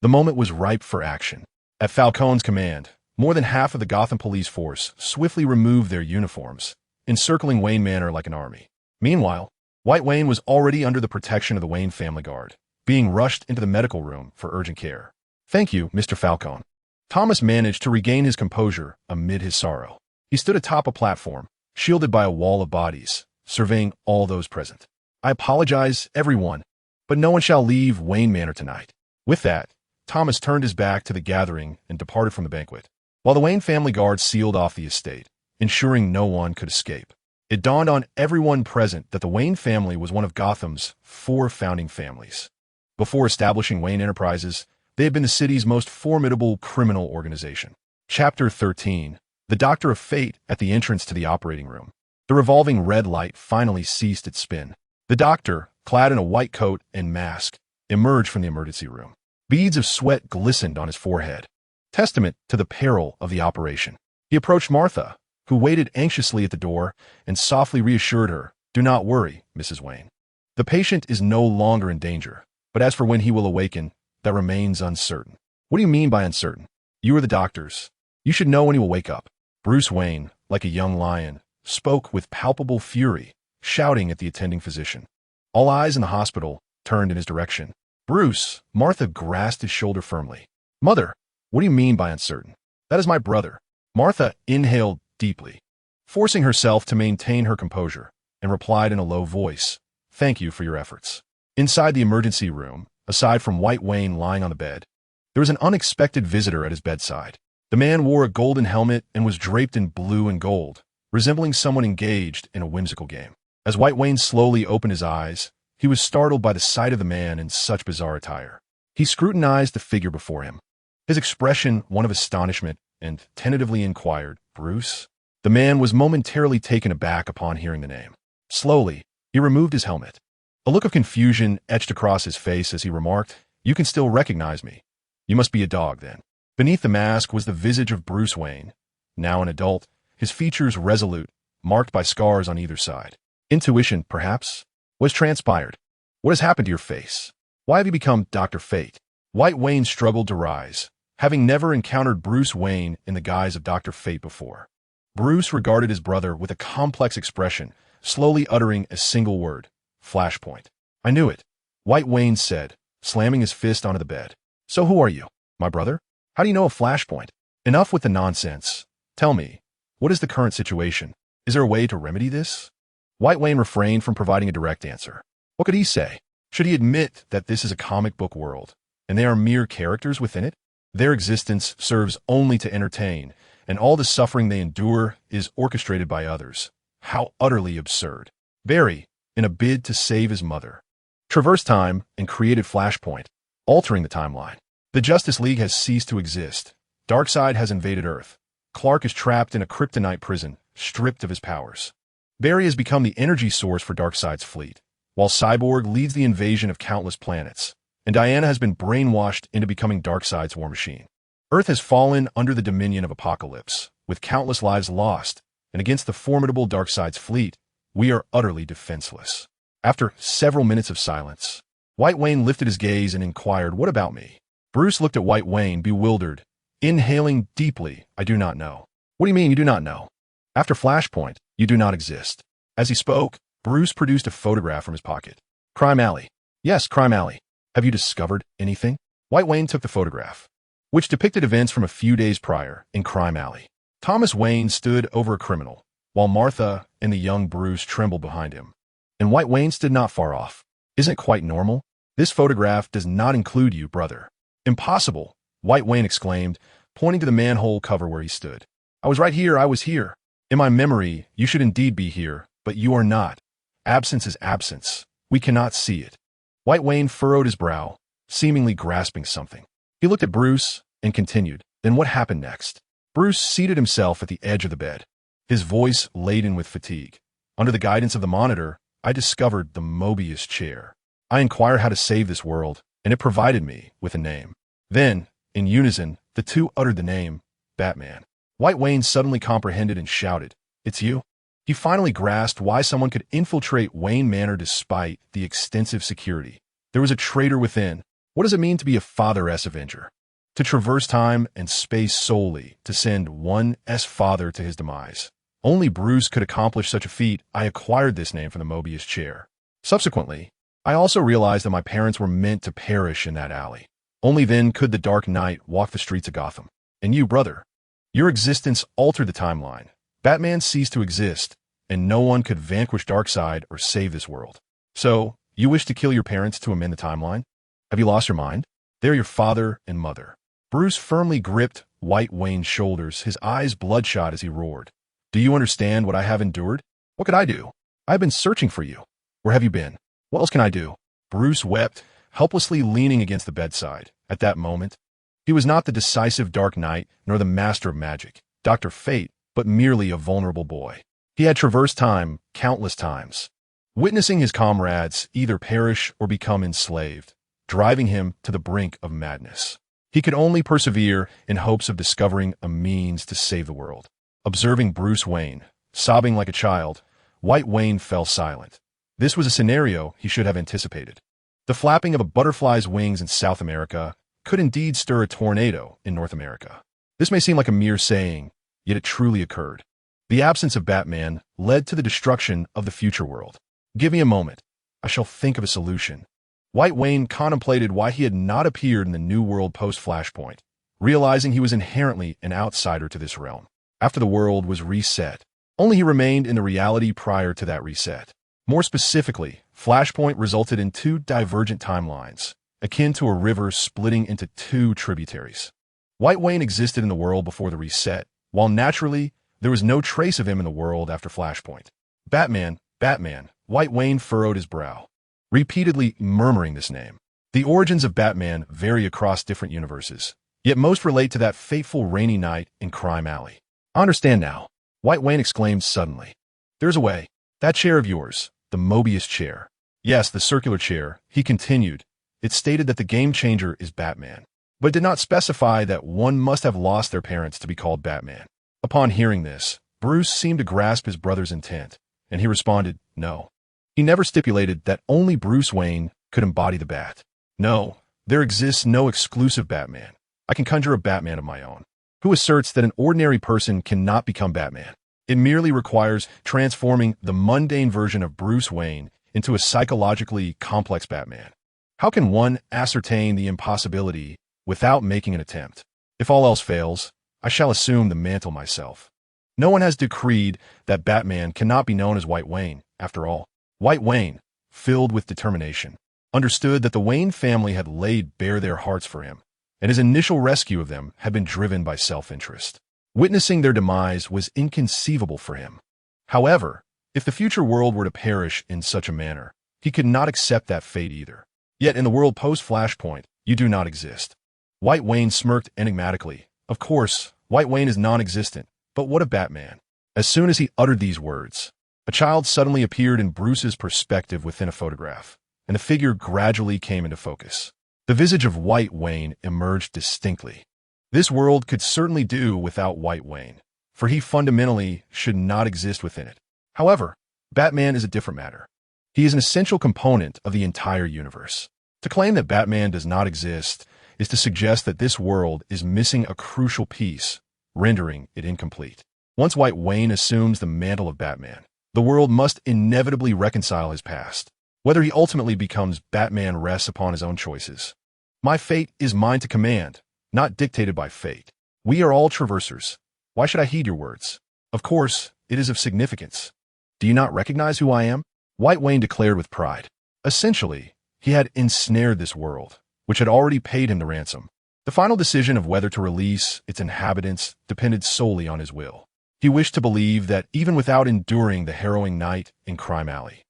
A: The moment was ripe for action. At Falcone's command, more than half of the Gotham police force swiftly removed their uniforms, encircling Wayne Manor like an army. Meanwhile, White Wayne was already under the protection of the Wayne family guard, being rushed into the medical room for urgent care. "Thank you, Mr. Falcone. Thomas managed to regain his composure amid his sorrow. He stood atop a platform, shielded by a wall of bodies, surveying all those present. "I apologize, everyone, but no one shall leave Wayne Manor tonight." With that, Thomas turned his back to the gathering and departed from the banquet, while the Wayne family guard sealed off the estate, ensuring no one could escape. It dawned on everyone present that the Wayne family was one of Gotham's 4 founding families. Before establishing Wayne Enterprises, they had been the city's most formidable criminal organization. Chapter 13. The Doctor of Fate at the entrance to the operating room. The revolving red light finally ceased its spin. The doctor, clad in a white coat and mask, emerged from the emergency room. Beads of sweat glistened on his forehead, testament to the peril of the operation. He approached Martha, who waited anxiously at the door, and softly reassured her, "Do not worry, Mrs. Wayne. The patient is no longer in danger, but as for when he will awaken, that remains uncertain." "What do you mean by uncertain? You are the doctors. You should know when he will wake up." Bruce Wayne, like a young lion, spoke with palpable fury, shouting at the attending physician. All eyes in the hospital turned in his direction. "Bruce," Martha grasped his shoulder firmly. "Mother, what do you mean by uncertain?" "That is my brother." Martha inhaled deeply, forcing herself to maintain her composure, and replied in a low voice, "Thank you for your efforts." Inside the emergency room, aside from White Wayne lying on the bed, there was an unexpected visitor at his bedside. The man wore a golden helmet and was draped in blue and gold, resembling someone engaged in a whimsical game. As White Wayne slowly opened his eyes, he was startled by the sight of the man in such bizarre attire. He scrutinized the figure before him, his expression one of astonishment, and tentatively inquired, "Bruce?" The man was momentarily taken aback upon hearing the name. Slowly, he removed his helmet. A look of confusion etched across his face as he remarked, "You can still recognize me. You must be a dog, then." Beneath the mask was the visage of Bruce Wayne, now an adult, his features resolute, marked by scars on either side. Intuition, perhaps? What has transpired? What has happened to your face? Why have you become Dr. Fate? White Wayne struggled to rise, having never encountered Bruce Wayne in the guise of Dr. Fate before. Bruce regarded his brother with a complex expression, slowly uttering a single word, "Flashpoint." "I knew it," White Wayne said, slamming his fist onto the bed. "So who are you? My brother? How do you know of Flashpoint?" "Enough with the nonsense. Tell me, what is the current situation? Is there a way to remedy this?" White Wayne refrained from providing a direct answer. What could he say? Should he admit that this is a comic book world, and they are mere characters within it? Their existence serves only to entertain, and all the suffering they endure is orchestrated by others. How utterly absurd. Barry, in a bid to save his mother, traversed time and created Flashpoint, altering the timeline. The Justice League has ceased to exist. Darkseid has invaded Earth. Clark is trapped in a kryptonite prison, stripped of his powers. Barry has become the energy source for Darkseid's fleet, while Cyborg leads the invasion of countless planets, and Diana has been brainwashed into becoming Darkseid's war machine. Earth has fallen under the dominion of Apocalypse, with countless lives lost, and against the formidable Darkseid's fleet, we are utterly defenseless. After several minutes of silence, White Wayne lifted his gaze and inquired, "What about me?" Bruce looked at White Wayne, bewildered, inhaling deeply. "I do not know." "What do you mean you do not know?" "After Flashpoint, you do not exist." As he spoke, Bruce produced a photograph from his pocket. "Crime Alley." "Yes, Crime Alley. Have you discovered anything?" White Wayne took the photograph, which depicted events from a few days prior in Crime Alley. Thomas Wayne stood over a criminal, while Martha and the young Bruce trembled behind him. And White Wayne stood not far off. "Isn't it quite normal? This photograph does not include you, brother." "Impossible," White Wayne exclaimed, pointing to the manhole cover where he stood. "I was right here, I was here. In my memory, you should indeed be here, but you are not. Absence is absence. We cannot see it." White Wayne furrowed his brow, seemingly grasping something. He looked at Bruce and continued, "Then what happened next?" Bruce seated himself at the edge of the bed, his voice laden with fatigue. "Under the guidance of the monitor, I discovered the Mobius chair. I inquired how to save this world, and it provided me with a name. Then, in unison, the two uttered the name, Batman." White Wayne suddenly comprehended and shouted, "It's you?" He finally grasped why someone could infiltrate Wayne Manor despite the extensive security. There was a traitor within. What does it mean to be a Father-S Avenger? To traverse time and space solely to send one S-Father to his demise. Only Bruce could accomplish such a feat. I acquired this name from the Mobius chair. Subsequently, I also realized that my parents were meant to perish in that alley. Only then could the Dark Knight walk the streets of Gotham. And you, brother, your existence altered the timeline. Batman ceased to exist, and no one could vanquish Darkseid or save this world. So, you wish to kill your parents to amend the timeline? Have you lost your mind? They're your father and mother. Bruce firmly gripped White Wayne's shoulders, his eyes bloodshot as he roared. Do you understand what I have endured? What could I do? I've been searching for you. Where have you been? What else can I do? Bruce wept, helplessly leaning against the bedside. At that moment, he was not the decisive Dark Knight nor the master of magic, Dr. Fate, but merely a vulnerable boy. He had traversed time countless times, witnessing his comrades either perish or become enslaved, driving him to the brink of madness. He could only persevere in hopes of discovering a means to save the world. Observing Bruce Wayne, sobbing like a child, White Wayne fell silent. This was a scenario he should have anticipated. The flapping of a butterfly's wings in South America could indeed stir a tornado in North America. This may seem like a mere saying, yet it truly occurred. The absence of Batman led to the destruction of the future world. Give me a moment. I shall think of a solution. White Wayne contemplated why he had not appeared in the New World post-Flashpoint, realizing he was inherently an outsider to this realm. After the world was reset, only he remained in the reality prior to that reset. More specifically, Flashpoint resulted in two divergent timelines, akin to a river splitting into two tributaries. White Wayne existed in the world before the reset, while naturally, there was no trace of him in the world after Flashpoint. Batman, Batman, White Wayne furrowed his brow, repeatedly murmuring this name. The origins of Batman vary across different universes, yet most relate to that fateful rainy night in Crime Alley. I understand now, White Wayne exclaimed suddenly. There's a way. That chair of yours, the Mobius chair. Yes, the circular chair, he continued. It stated that the game changer is Batman, but it did not specify that one must have lost their parents to be called Batman. Upon hearing this, Bruce seemed to grasp his brother's intent, and he responded, no. He never stipulated that only Bruce Wayne could embody the Bat. No, there exists no exclusive Batman. I can conjure a Batman of my own. Who asserts that an ordinary person cannot become Batman? It merely requires transforming the mundane version of Bruce Wayne into a psychologically complex Batman. How can one ascertain the impossibility without making an attempt? If all else fails, I shall assume the mantle myself. No one has decreed that Batman cannot be known as White Wayne, after all. White Wayne, filled with determination, understood that the Wayne family had laid bare their hearts for him, and his initial rescue of them had been driven by self-interest. Witnessing their demise was inconceivable for him. However, if the future world were to perish in such a manner, he could not accept that fate either. Yet in the world post-Flashpoint, you do not exist. White Wayne smirked enigmatically. Of course, White Wayne is non-existent, but what of Batman? As soon as he uttered these words, a child suddenly appeared in Bruce's perspective within a photograph, and the figure gradually came into focus. The visage of White Wayne emerged distinctly. This world could certainly do without White Wayne, for he fundamentally should not exist within it. However, Batman is a different matter. He is an essential component of the entire universe. To claim that Batman does not exist is to suggest that this world is missing a crucial piece, rendering it incomplete. Once White Wayne assumes the mantle of Batman, the world must inevitably reconcile his past. Whether he ultimately becomes Batman rests upon his own choices. My fate is mine to command, not dictated by fate. We are all traversers. Why should I heed your words? Of course, it is of significance. Do you not recognize who I am? White Wayne declared with pride. Essentially, he had ensnared this world, which had already paid him the ransom. The final decision of whether to release its inhabitants depended solely on his will. He wished to believe that even without enduring the harrowing night in Crime Alley,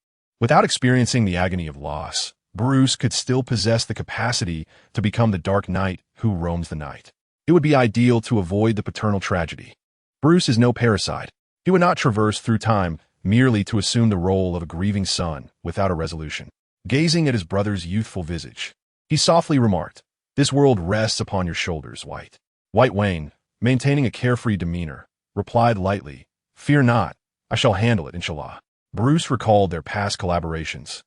A: without experiencing the agony of loss, Bruce could still possess the capacity to become the Dark Knight who roams the night. It would be ideal to avoid the paternal tragedy. Bruce is no parasite. He would not traverse through time merely to assume the role of a grieving son without a resolution. Gazing at his brother's youthful visage, he softly remarked, "This world rests upon your shoulders, White." White Wayne, maintaining a carefree demeanor, replied lightly, "Fear not, I shall handle it, inshallah." Bruce recalled their past collaborations,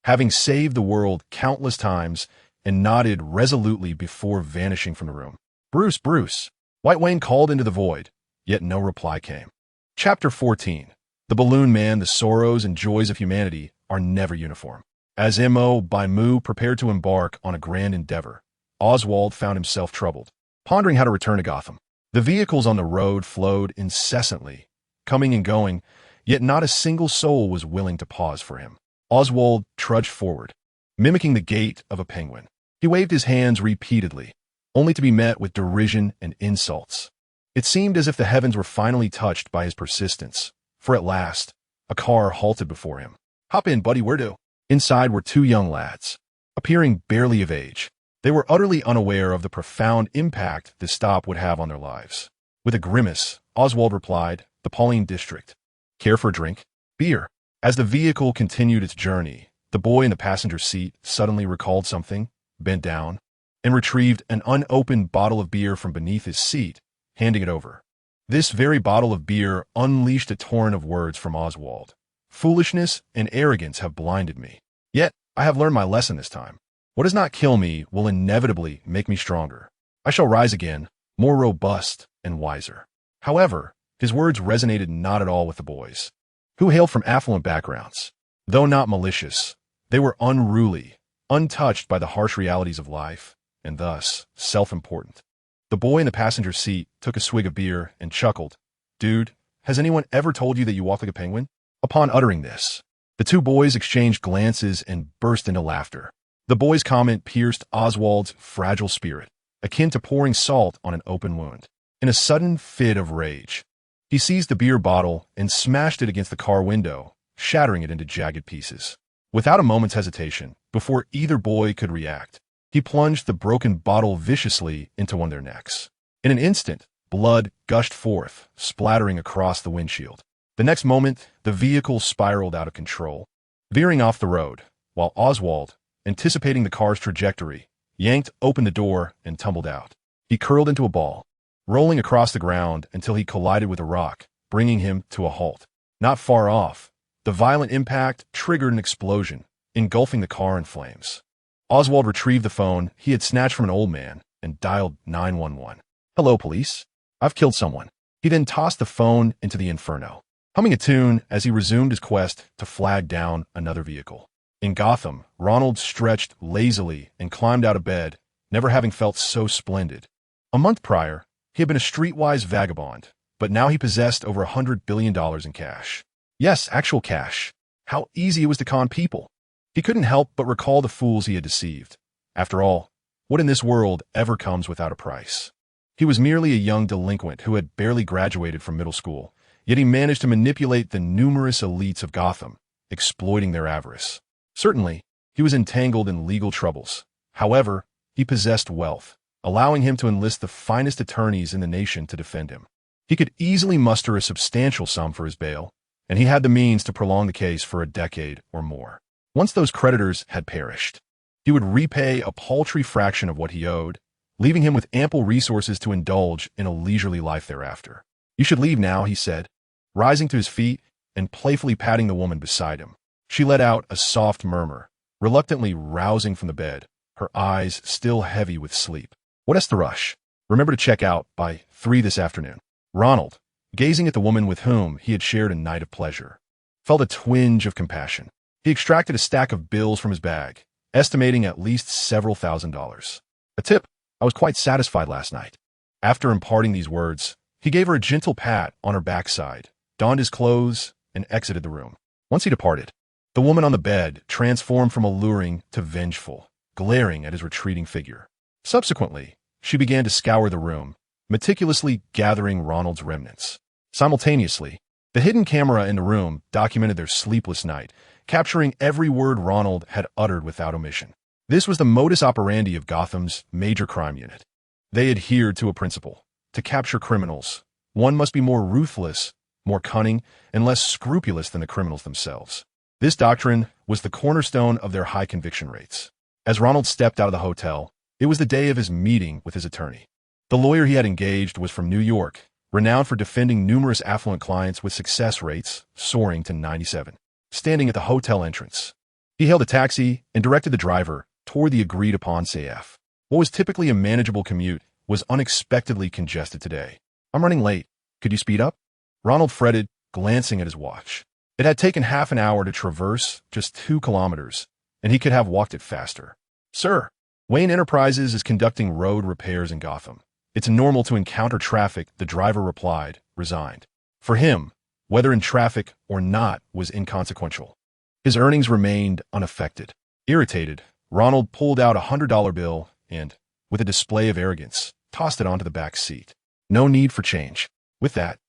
A: having saved the world countless times, and nodded resolutely before vanishing from the room. "Bruce, Bruce," White Wayne called into the void, yet no reply came. Chapter 14. The Balloon Man, the sorrows and joys of humanity are never uniform. As M.O. Baimu prepared to embark on a grand endeavor, Oswald found himself troubled, pondering how to return to Gotham. The vehicles on the road flowed incessantly, coming and going, yet not a single soul was willing to pause for him. Oswald trudged forward, mimicking the gait of a penguin. He waved his hands repeatedly, only to be met with derision and insults. It seemed as if the heavens were finally touched by his persistence, for at last, a car halted before him. "Hop in, buddy, where to?" Inside were two young lads, appearing barely of age. They were utterly unaware of the profound impact this stop would have on their lives. With a grimace, Oswald replied, "The Pauline district. Care for a drink?" "Beer." As the vehicle continued its journey, the boy in the passenger seat suddenly recalled something, bent down, and retrieved an unopened bottle of beer from beneath his seat, handing it over. This very bottle of beer unleashed a torrent of words from Oswald. "Foolishness and arrogance have blinded me. Yet I have learned my lesson this time. What does not kill me will inevitably make me stronger. I shall rise again, more robust and wiser." However, his words resonated not at all with the boys, who hailed from affluent backgrounds. Though not malicious, they were unruly, untouched by the harsh realities of life, and thus self-important. The boy in the passenger seat took a swig of beer and chuckled. "Dude, has anyone ever told you that you walk like a penguin?" Upon uttering this, the two boys exchanged glances and burst into laughter. The boy's comment pierced Oswald's fragile spirit, akin to pouring salt on an open wound. In a sudden fit of rage, he seized the beer bottle and smashed it against the car window, shattering it into jagged pieces. Without a moment's hesitation, before either boy could react, he plunged the broken bottle viciously into one of their necks. In an instant, blood gushed forth, splattering across the windshield. The next moment, the vehicle spiraled out of control, veering off the road, while Oswald, anticipating the car's trajectory, yanked open the door and tumbled out. He curled into a ball, rolling across the ground until he collided with a rock, bringing him to a halt. Not far off, the violent impact triggered an explosion, engulfing the car in flames. Oswald retrieved the phone he had snatched from an old man and dialed 911. "Hello, police. I've killed someone." He then tossed the phone into the inferno, humming a tune as he resumed his quest to flag down another vehicle. In Gotham, Ronald stretched lazily and climbed out of bed, never having felt so splendid. A month prior, he had been a streetwise vagabond, but now he possessed over $100 billion in cash. Yes, actual cash. How easy it was to con people. He couldn't help but recall the fools he had deceived. After all, what in this world ever comes without a price? He was merely a young delinquent who had barely graduated from middle school, yet he managed to manipulate the numerous elites of Gotham, exploiting their avarice. Certainly, he was entangled in legal troubles. However, he possessed wealth, allowing him to enlist the finest attorneys in the nation to defend him. He could easily muster a substantial sum for his bail, and he had the means to prolong the case for a decade or more. Once those creditors had perished, he would repay a paltry fraction of what he owed, leaving him with ample resources to indulge in a leisurely life thereafter. "You should leave now," he said, rising to his feet and playfully patting the woman beside him. She let out a soft murmur, reluctantly rousing from the bed, her eyes still heavy with sleep. "What is the rush? Remember to check out by 3 this afternoon." Ronald, gazing at the woman with whom he had shared a night of pleasure, felt a twinge of compassion. He extracted a stack of bills from his bag, estimating at least several $1,000s. "A tip. I was quite satisfied last night." After imparting these words, he gave her a gentle pat on her backside, donned his clothes, and exited the room. Once he departed, the woman on the bed transformed from alluring to vengeful, glaring at his retreating figure. Subsequently, she began to scour the room, meticulously gathering Ronald's remnants. Simultaneously, the hidden camera in the room documented their sleepless night, capturing every word Ronald had uttered without omission. This was the modus operandi of Gotham's major crime unit. They adhered to a principle: to capture criminals, one must be more ruthless, more cunning, and less scrupulous than the criminals themselves. This doctrine was the cornerstone of their high conviction rates. As Ronald stepped out of the hotel, it was the day of his meeting with his attorney. The lawyer he had engaged was from New York, renowned for defending numerous affluent clients with success rates soaring to 97. Standing at the hotel entrance, he hailed a taxi and directed the driver toward the agreed-upon CF. What was typically a manageable commute was unexpectedly congested today. "I'm running late. Could you speed up?" Ronald fretted, glancing at his watch. It had taken half an hour to traverse just 2 kilometers, and he could have walked it faster. "Sir, Wayne Enterprises is conducting road repairs in Gotham. It's normal to encounter traffic, the driver replied, resigned. For him, whether in traffic or not was inconsequential. His earnings remained unaffected. Irritated, Ronald pulled out $100 bill and, with a display of arrogance, tossed it onto the back seat. No need for change. With that,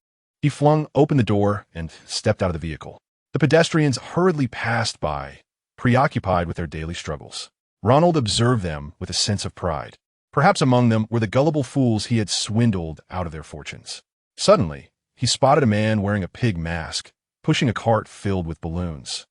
A: he flung open the door and stepped out of the vehicle. The pedestrians hurriedly passed by, preoccupied with their daily struggles. Ronald observed them with a sense of pride. Perhaps among them were the gullible fools he had swindled out of their fortunes. Suddenly, he spotted a man wearing a pig mask, pushing a cart filled with balloons.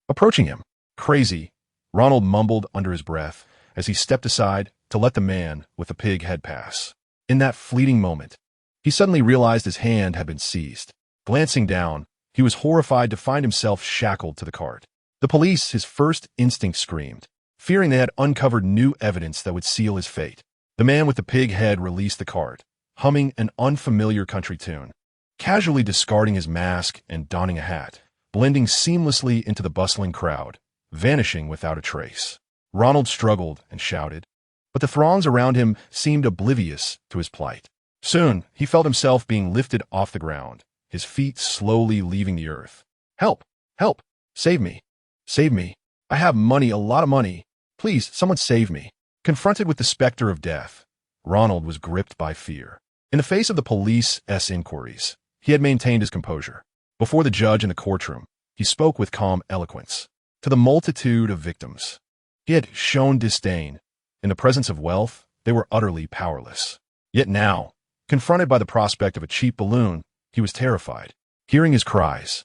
A: Approaching him, crazy, Ronald mumbled under his breath as he stepped aside to let the man with the pig head pass. In that fleeting moment, he suddenly realized his hand had been seized. Glancing down, he was horrified to find himself shackled to the cart. The police, his first instinct screamed, fearing they had uncovered new evidence that would seal his fate. The man with the pig head released the cart, humming an unfamiliar country tune, casually discarding his mask and donning a hat, blending seamlessly into the bustling crowd, vanishing without a trace. Ronald struggled and shouted, but the throngs around him seemed oblivious to his plight. Soon, he felt himself being lifted off the ground, his feet slowly leaving the earth. Help! Help! Save me! Save me! I have money, a lot of money. Please, someone save me. Confronted with the specter of death, Ronald was gripped by fear. In the face of the police's inquiries, he had maintained his composure. Before the judge in the courtroom, he spoke with calm eloquence. To the multitude of victims, he had shown disdain. In the presence of wealth, they were utterly powerless. Yet now, confronted by the prospect of a cheap balloon, he was terrified. Hearing his cries,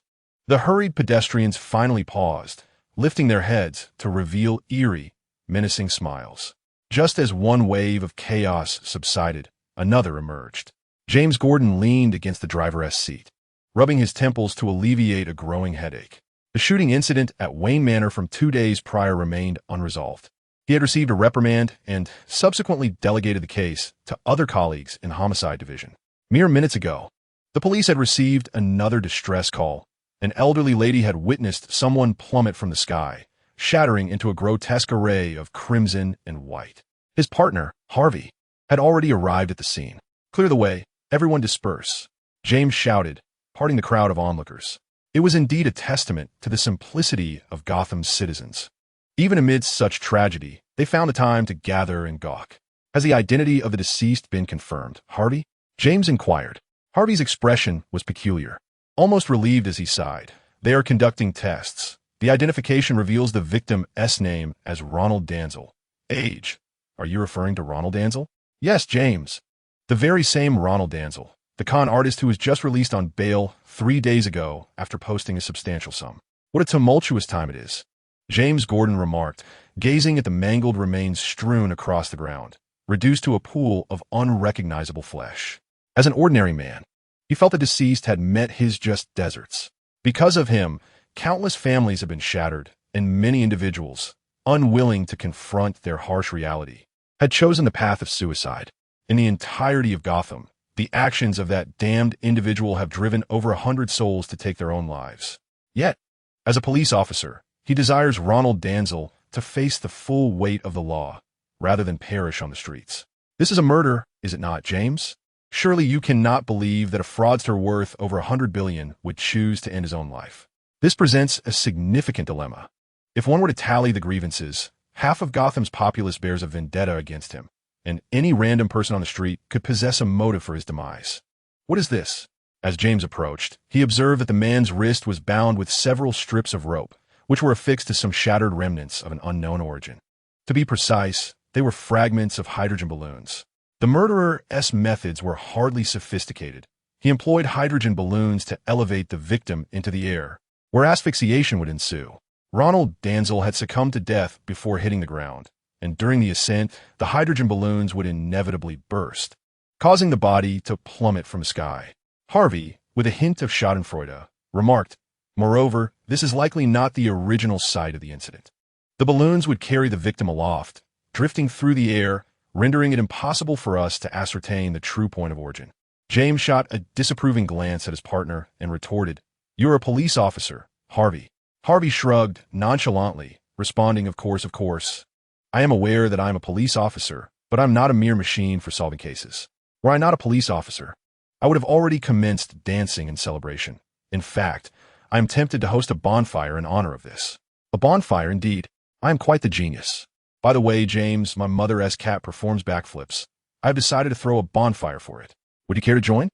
A: the hurried pedestrians finally paused, lifting their heads to reveal eerie, menacing smiles. Just as one wave of chaos subsided, another emerged. James Gordon leaned against the driver's seat, rubbing his temples to alleviate a growing headache. The shooting incident at Wayne Manor from 2 days prior remained unresolved. He had received a reprimand and subsequently delegated the case to other colleagues in the Homicide Division. Mere minutes ago, the police had received another distress call. An elderly lady had witnessed someone plummet from the sky, shattering into a grotesque array of crimson and white. His partner, Harvey, had already arrived at the scene. Clear the way, everyone disperse, James shouted, parting the crowd of onlookers. It was indeed a testament to the simplicity of Gotham's citizens. Even amidst such tragedy, they found the time to gather and gawk. Has the identity of the deceased been confirmed, Harvey? James inquired. Harvey's expression was peculiar, almost relieved as he sighed. They are conducting tests. The identification reveals the victim's name as Ronald Danzel. Age. Are you referring to Ronald Danzel? Yes, James. The very same Ronald Danzel, the con artist who was just released on bail 3 days ago after posting a substantial sum. What a tumultuous time it is, James Gordon remarked, gazing at the mangled remains strewn across the ground, reduced to a pool of unrecognizable flesh. As an ordinary man, he felt the deceased had met his just deserts. Because of him, countless families have been shattered, and many individuals, unwilling to confront their harsh reality, had chosen the path of suicide. In the entirety of Gotham, the actions of that damned individual have driven over 100 souls to take their own lives. Yet, as a police officer, he desires Ronald Danzel to face the full weight of the law, rather than perish on the streets. This is a murder, is it not, James? Surely you cannot believe that a fraudster worth over $100 billion would choose to end his own life. This presents a significant dilemma. If one were to tally the grievances, half of Gotham's populace bears a vendetta against him, and any random person on the street could possess a motive for his demise. What is this? As James approached, he observed that the man's wrist was bound with several strips of rope, which were affixed to some shattered remnants of an unknown origin. To be precise, they were fragments of hydrogen balloons. The murderer's methods were hardly sophisticated. He employed hydrogen balloons to elevate the victim into the air, where asphyxiation would ensue. Ronald Danzel had succumbed to death before hitting the ground, and during the ascent, the hydrogen balloons would inevitably burst, causing the body to plummet from the sky. Harvey, with a hint of schadenfreude, remarked, moreover, this is likely not the original site of the incident. The balloons would carry the victim aloft, drifting through the air, rendering it impossible for us to ascertain the true point of origin. James shot a disapproving glance at his partner and retorted, "You're a police officer, Harvey." Harvey shrugged nonchalantly, responding, of course. I am aware that I am a police officer, but I'm not a mere machine for solving cases. Were I not a police officer, I would have already commenced dancing in celebration. In fact, I am tempted to host a bonfire in honor of this. A bonfire, indeed. I am quite the genius. By the way, James, my mother's cat performs backflips. I have decided to throw a bonfire for it. Would you care to join?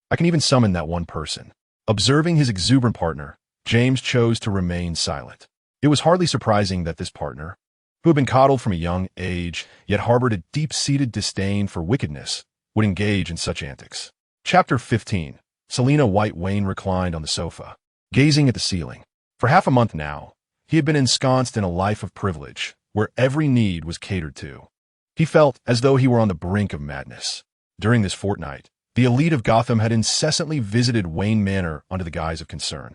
A: I can even summon that one person. Observing his exuberant partner, James chose to remain silent. It was hardly surprising that this partner, who had been coddled from a young age, yet harbored a deep-seated disdain for wickedness, would engage in such antics. Chapter 15. Selina White Wayne reclined on the sofa, gazing at the ceiling. For half a month now, he had been ensconced in a life of privilege, where every need was catered to. He felt as though he were on the brink of madness. During this fortnight, the elite of Gotham had incessantly visited Wayne Manor under the guise of concern.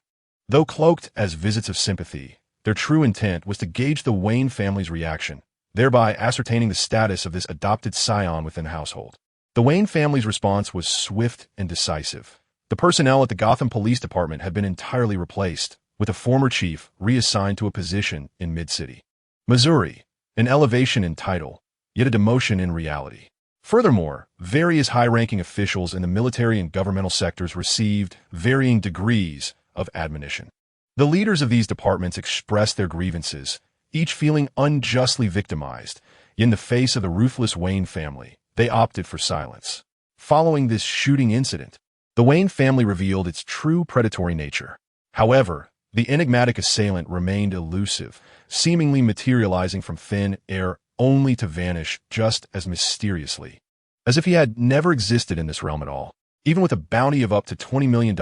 A: Though cloaked as visits of sympathy, their true intent was to gauge the Wayne family's reaction, thereby ascertaining the status of this adopted scion within the household. The Wayne family's response was swift and decisive. The personnel at the Gotham Police Department had been entirely replaced, with a former chief reassigned to a position in Mid-City, Missouri, an elevation in title, yet a demotion in reality. Furthermore, various high-ranking officials in the military and governmental sectors received varying degrees of admonition. The leaders of these departments expressed their grievances, each feeling unjustly victimized, yet in the face of the ruthless Wayne family, they opted for silence. Following this shooting incident, the Wayne family revealed its true predatory nature. However, the enigmatic assailant remained elusive, seemingly materializing from thin air only to vanish just as mysteriously, as if he had never existed in this realm at all. Even with a bounty of up to $20 million,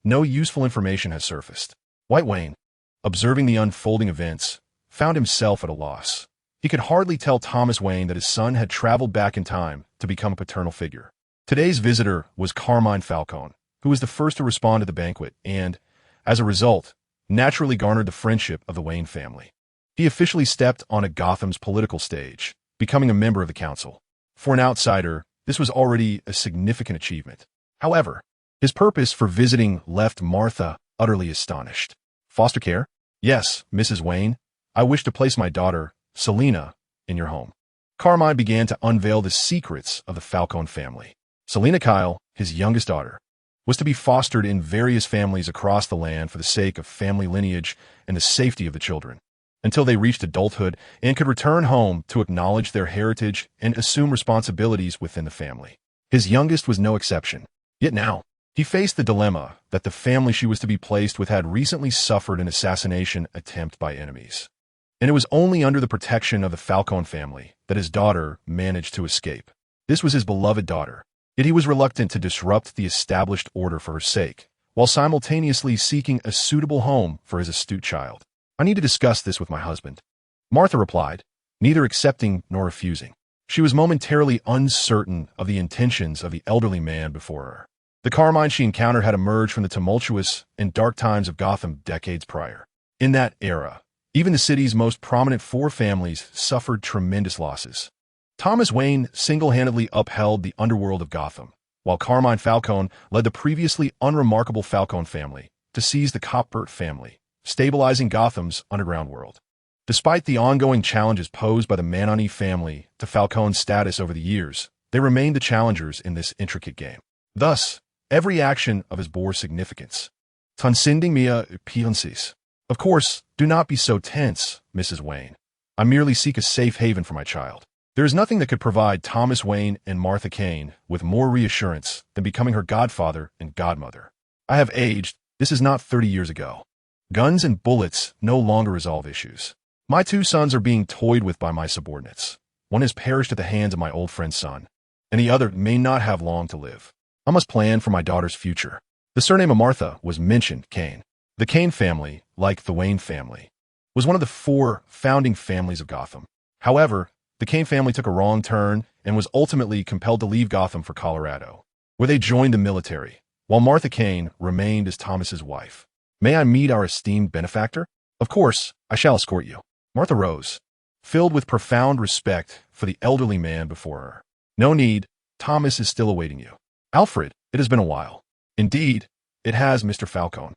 A: no useful information has surfaced. White Wayne, observing the unfolding events, found himself at a loss. He could hardly tell Thomas Wayne that his son had traveled back in time to become a paternal figure. Today's visitor was Carmine Falcone, who was the first to respond to the banquet and, as a result, naturally garnered the friendship of the Wayne family. He officially stepped on a Gotham's political stage, becoming a member of the council. For an outsider, this was already a significant achievement. However, his purpose for visiting left Martha utterly astonished. Foster care? Yes, Mrs. Wayne. I wish to place my daughter, Selina, in your home. Carmine began to unveil the secrets of the Falcone family. Selina Kyle, his youngest daughter, was to be fostered in various families across the land for the sake of family lineage and the safety of the children, until they reached adulthood and could return home to acknowledge their heritage and assume responsibilities within the family. His youngest was no exception. Yet now, he faced the dilemma that the family she was to be placed with had recently suffered an assassination attempt by enemies. And it was only under the protection of the Falcone family that his daughter managed to escape. This was his beloved daughter, yet he was reluctant to disrupt the established order for her sake, while simultaneously seeking a suitable home for his astute child. I need to discuss this with my husband, Martha replied, neither accepting nor refusing. She was momentarily uncertain of the intentions of the elderly man before her. The Carmine she encountered had emerged from the tumultuous and dark times of Gotham decades prior. In that era, even the city's most prominent four families suffered tremendous losses. Thomas Wayne single-handedly upheld the underworld of Gotham, while Carmine Falcone led the previously unremarkable Falcone family to seize the Copbert family, stabilizing Gotham's underground world. Despite the ongoing challenges posed by the Manoni family to Falcone's status over the years, they remained the challengers in this intricate game. Thus, every action of his bore significance. Transcending mea appearances. Of course, do not be so tense, Mrs. Wayne. I merely seek a safe haven for my child. There is nothing that could provide Thomas Wayne and Martha Kane with more reassurance than becoming her godfather and godmother. I have aged. This is not 30 years ago. Guns and bullets no longer resolve issues. My two sons are being toyed with by my subordinates. One has perished at the hands of my old friend's son, and the other may not have long to live. I must plan for my daughter's future. The surname of Martha was mentioned, Kane. The Kane family, like the Wayne family, was one of the four founding families of Gotham. However, the Kane family took a wrong turn and was ultimately compelled to leave Gotham for Colorado, where they joined the military, while Martha Kane remained as Thomas's wife. May I meet our esteemed benefactor? Of course, I shall escort you. Martha rose, filled with profound respect for the elderly man before her. No need. Thomas is still awaiting you. Alfred, it has been a while. Indeed, it has, Mr. Falcone.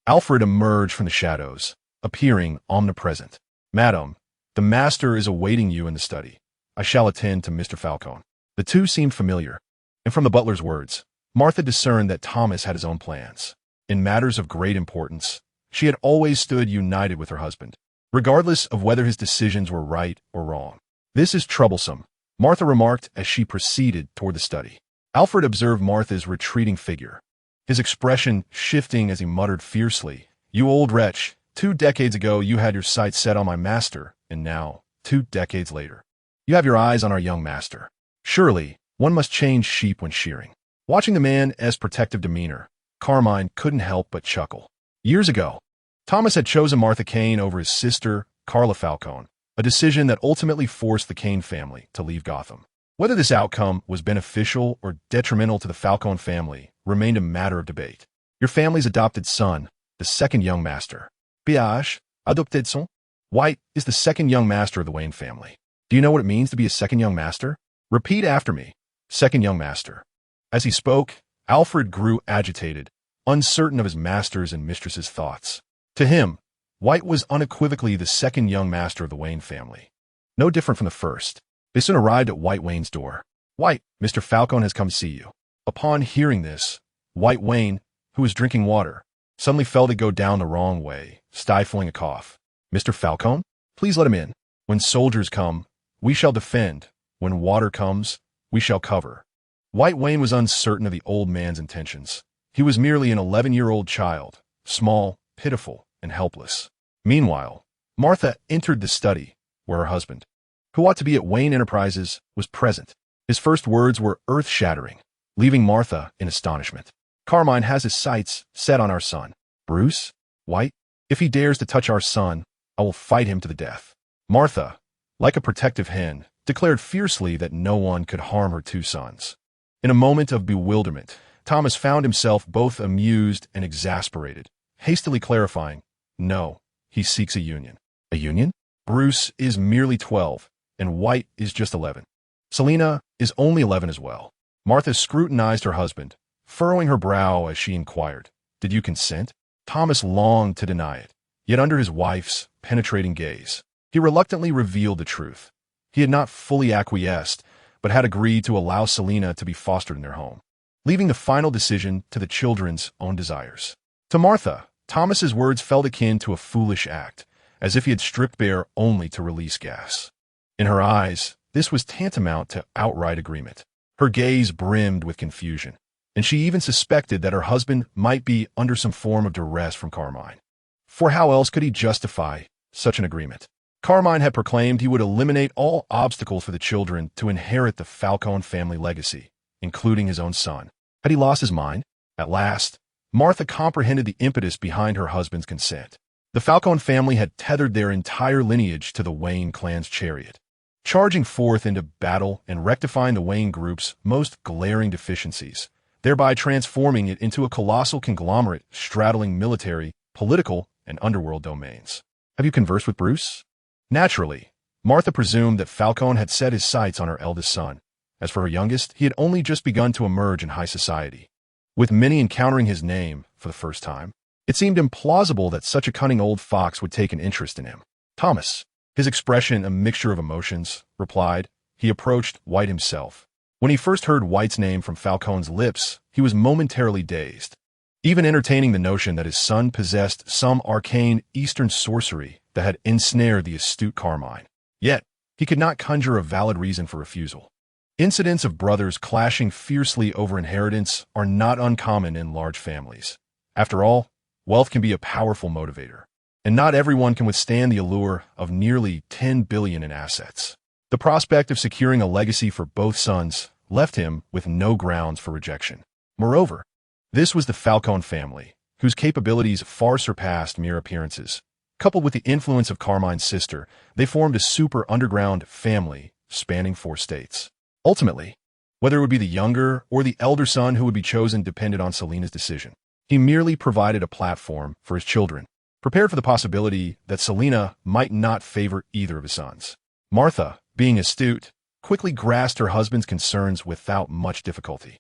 A: Alfred emerged from the shadows, appearing omnipresent. Madam, the master is awaiting you in the study. I shall attend to Mr. Falcone. The two seemed familiar. And from the butler's words, Martha discerned that Thomas had his own plans. In matters of great importance, she had always stood united with her husband, regardless of whether his decisions were right or wrong. "This is troublesome," Martha remarked as she proceeded toward the study. Alfred observed Martha's retreating figure, his expression shifting as he muttered fiercely, "You old wretch, 2 decades ago you had your sights set on my master, and now, 2 decades later, you have your eyes on our young master. Surely, one must change sheep when shearing." Watching the man's protective demeanor, Carmine couldn't help but chuckle. Years ago, Thomas had chosen Martha Kane over his sister, Carla Falcone, a decision that ultimately forced the Kane family to leave Gotham. Whether this outcome was beneficial or detrimental to the Falcone family remained a matter of debate. Your family's adopted son, the second young master, Piage, adopted son, White, is the second young master of the Wayne family. Do you know what it means to be a second young master? Repeat after me. Second young master. As he spoke, Alfred grew agitated, uncertain of his master's and mistress's thoughts. To him, White was unequivocally the second young master of the Wayne family. No different from the first. They soon arrived at White Wayne's door. "White, Mr. Falcone has come to see you." Upon hearing this, White Wayne, who was drinking water, suddenly felt it go down the wrong way, stifling a cough. "Mr. Falcone, please let him in. When soldiers come, we shall defend. When water comes, we shall cover." White Wayne was uncertain of the old man's intentions. He was merely an 11-year-old child, small, pitiful, and helpless. Meanwhile, Martha entered the study, where her husband, who ought to be at Wayne Enterprises, was present. His first words were earth-shattering, leaving Martha in astonishment. "Carmine has his sights set on our son. Bruce, White, if he dares to touch our son, I will fight him to the death." Martha, like a protective hen, declared fiercely that no one could harm her 2 sons. In a moment of bewilderment, Thomas found himself both amused and exasperated, hastily clarifying, "No, he seeks a union." "A union? Bruce is merely 12, and White is just 11. Selina is only 11 as well." Martha scrutinized her husband, furrowing her brow as she inquired, "Did you consent?" Thomas longed to deny it, yet under his wife's penetrating gaze, he reluctantly revealed the truth. He had not fully acquiesced, but had agreed to allow Selina to be fostered in their home, leaving the final decision to the children's own desires. To Martha, Thomas's words felt akin to a foolish act, as if he had stripped bare only to release gas. In her eyes, this was tantamount to outright agreement. Her gaze brimmed with confusion, and she even suspected that her husband might be under some form of duress from Carmine. For how else could he justify such an agreement? Carmine had proclaimed he would eliminate all obstacles for the children to inherit the Falcone family legacy, including his own son. Had he lost his mind? At last, Martha comprehended the impetus behind her husband's consent. The Falcone family had tethered their entire lineage to the Wayne clan's chariot, charging forth into battle and rectifying the Wayne group's most glaring deficiencies, thereby transforming it into a colossal conglomerate straddling military, political, and underworld domains. "Have you conversed with Bruce?" Naturally, Martha presumed that Falcone had set his sights on her eldest son. As for her youngest, he had only just begun to emerge in high society, with many encountering his name for the first time. It seemed implausible that such a cunning old fox would take an interest in him. Thomas, his expression a mixture of emotions, replied. He approached White himself. When he first heard White's name from Falcone's lips, he was momentarily dazed, even entertaining the notion that his son possessed some arcane Eastern sorcery that had ensnared the astute Carmine. Yet, he could not conjure a valid reason for refusal. Incidents of brothers clashing fiercely over inheritance are not uncommon in large families. After all, wealth can be a powerful motivator, and not everyone can withstand the allure of nearly $10 billion in assets. The prospect of securing a legacy for both sons left him with no grounds for rejection. Moreover, this was the Falcone family, whose capabilities far surpassed mere appearances. Coupled with the influence of Carmine's sister, they formed a super underground family spanning 4 states. Ultimately, whether it would be the younger or the elder son who would be chosen depended on Selina's decision. He merely provided a platform for his children, prepared for the possibility that Selina might not favor either of his sons. Martha, being astute, quickly grasped her husband's concerns without much difficulty.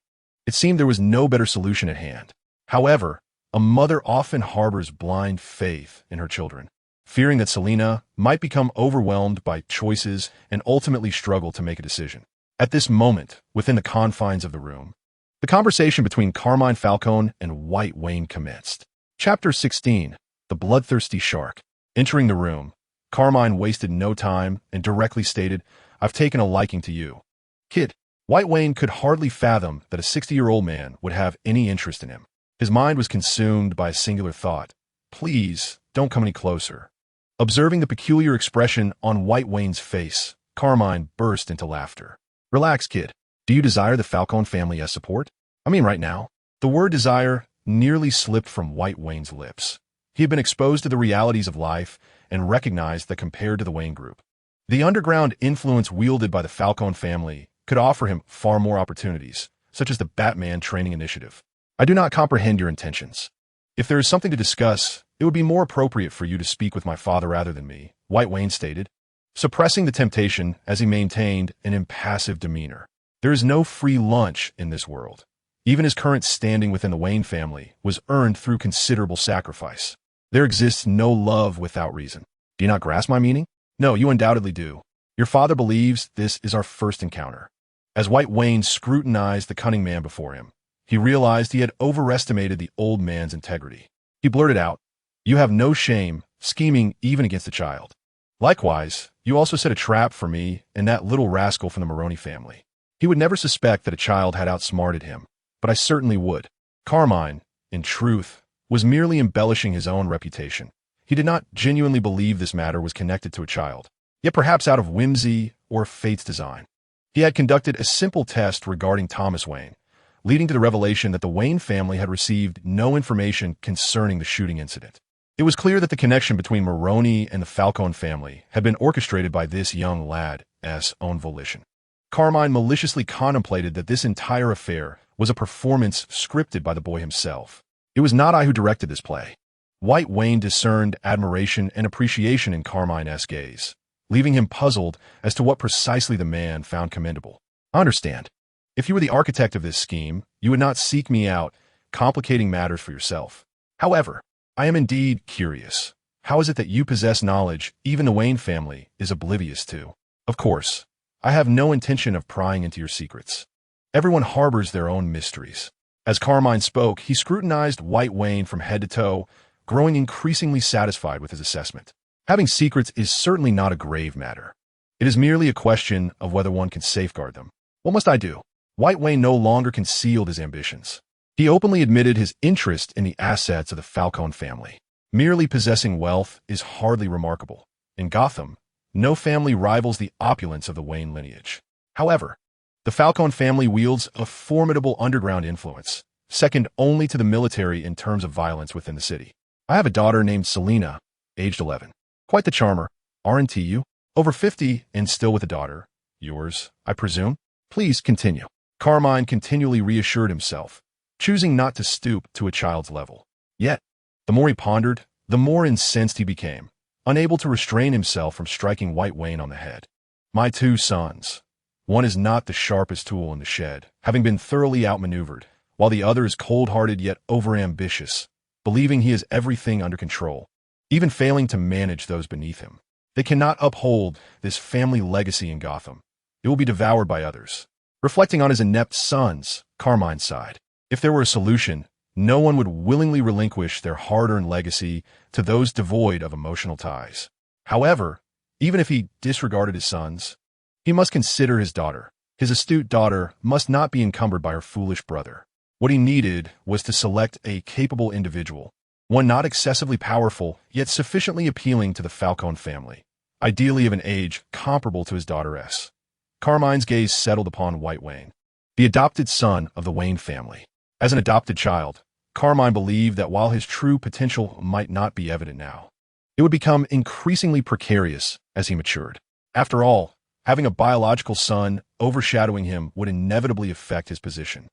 A: It seemed there was no better solution at hand. However, a mother often harbors blind faith in her children, fearing that Selina might become overwhelmed by choices and ultimately struggle to make a decision. At this moment, within the confines of the room, the conversation between Carmine Falcone and White Wayne commenced. Chapter 16. The Bloodthirsty Shark. Entering the room, Carmine wasted no time and directly stated, "I've taken a liking to you, kid." White Wayne could hardly fathom that a 60-year-old man would have any interest in him. His mind was consumed by a singular thought. Please, don't come any closer. Observing the peculiar expression on White Wayne's face, Carmine burst into laughter. Relax, kid. Do you desire the Falcone family as support? I mean right now. The word desire nearly slipped from White Wayne's lips. He had been exposed to the realities of life and recognized that compared to the Wayne Group, the underground influence wielded by the Falcone family could offer him far more opportunities, such as the Batman Training Initiative. I do not comprehend your intentions. If there is something to discuss, it would be more appropriate for you to speak with my father rather than me, White Wayne stated, suppressing the temptation as he maintained an impassive demeanor. There is no free lunch in this world. Even his current standing within the Wayne family was earned through considerable sacrifice. There exists no love without reason. Do you not grasp my meaning? No, you undoubtedly do. Your father believes this is our first encounter. As White Wayne scrutinized the cunning man before him, he realized he had overestimated the old man's integrity. He blurted out, "You have no shame, scheming even against a child. Likewise, you also set a trap for me and that little rascal from the Maroney family. He would never suspect that a child had outsmarted him, but I certainly would." Carmine, in truth, was merely embellishing his own reputation. He did not genuinely believe this matter was connected to a child, yet perhaps out of whimsy or fate's design. He had conducted a simple test regarding Thomas Wayne, leading to the revelation that the Wayne family had received no information concerning the shooting incident. It was clear that the connection between Maroney and the Falcone family had been orchestrated by this young lad's own volition. Carmine maliciously contemplated that this entire affair was a performance scripted by the boy himself. It was not I who directed this play. White Wayne discerned admiration and appreciation in Carmine's gaze, leaving him puzzled as to what precisely the man found commendable. I understand. If you were the architect of this scheme, you would not seek me out, complicating matters for yourself. However, I am indeed curious. How is it that you possess knowledge even the Wayne family is oblivious to? Of course, I have no intention of prying into your secrets. Everyone harbors their own mysteries. As Carmine spoke, he scrutinized White Wayne from head to toe, growing increasingly satisfied with his assessment. Having secrets is certainly not a grave matter. It is merely a question of whether one can safeguard them. What must I do? White Wayne no longer concealed his ambitions. He openly admitted his interest in the assets of the Falcone family. Merely possessing wealth is hardly remarkable. In Gotham, no family rivals the opulence of the Wayne lineage. However, the Falcone family wields a formidable underground influence, second only to the military in terms of violence within the city. I have a daughter named Selena, aged 11. Quite the charmer, aren't you? Over 50 and still with a daughter. Yours, I presume? Please continue. Carmine continually reassured himself, choosing not to stoop to a child's level. Yet, the more he pondered, the more incensed he became, unable to restrain himself from striking White Wayne on the head. My two sons. One is not the sharpest tool in the shed, having been thoroughly outmaneuvered, while the other is cold-hearted yet overambitious, believing he has everything under control, even failing to manage those beneath him. They cannot uphold this family legacy in Gotham. It will be devoured by others. Reflecting on his inept sons, Carmine sighed. If there were a solution, no one would willingly relinquish their hard-earned legacy to those devoid of emotional ties. However, even if he disregarded his sons, he must consider his daughter. His astute daughter must not be encumbered by her foolish brother. What he needed was to select a capable individual, one not excessively powerful, yet sufficiently appealing to the Falcone family, ideally of an age comparable to his daughter's. Carmine's gaze settled upon White Wayne, the adopted son of the Wayne family. As an adopted child, Carmine believed that while his true potential might not be evident now, it would become increasingly precarious as he matured. After all, having a biological son overshadowing him would inevitably affect his position,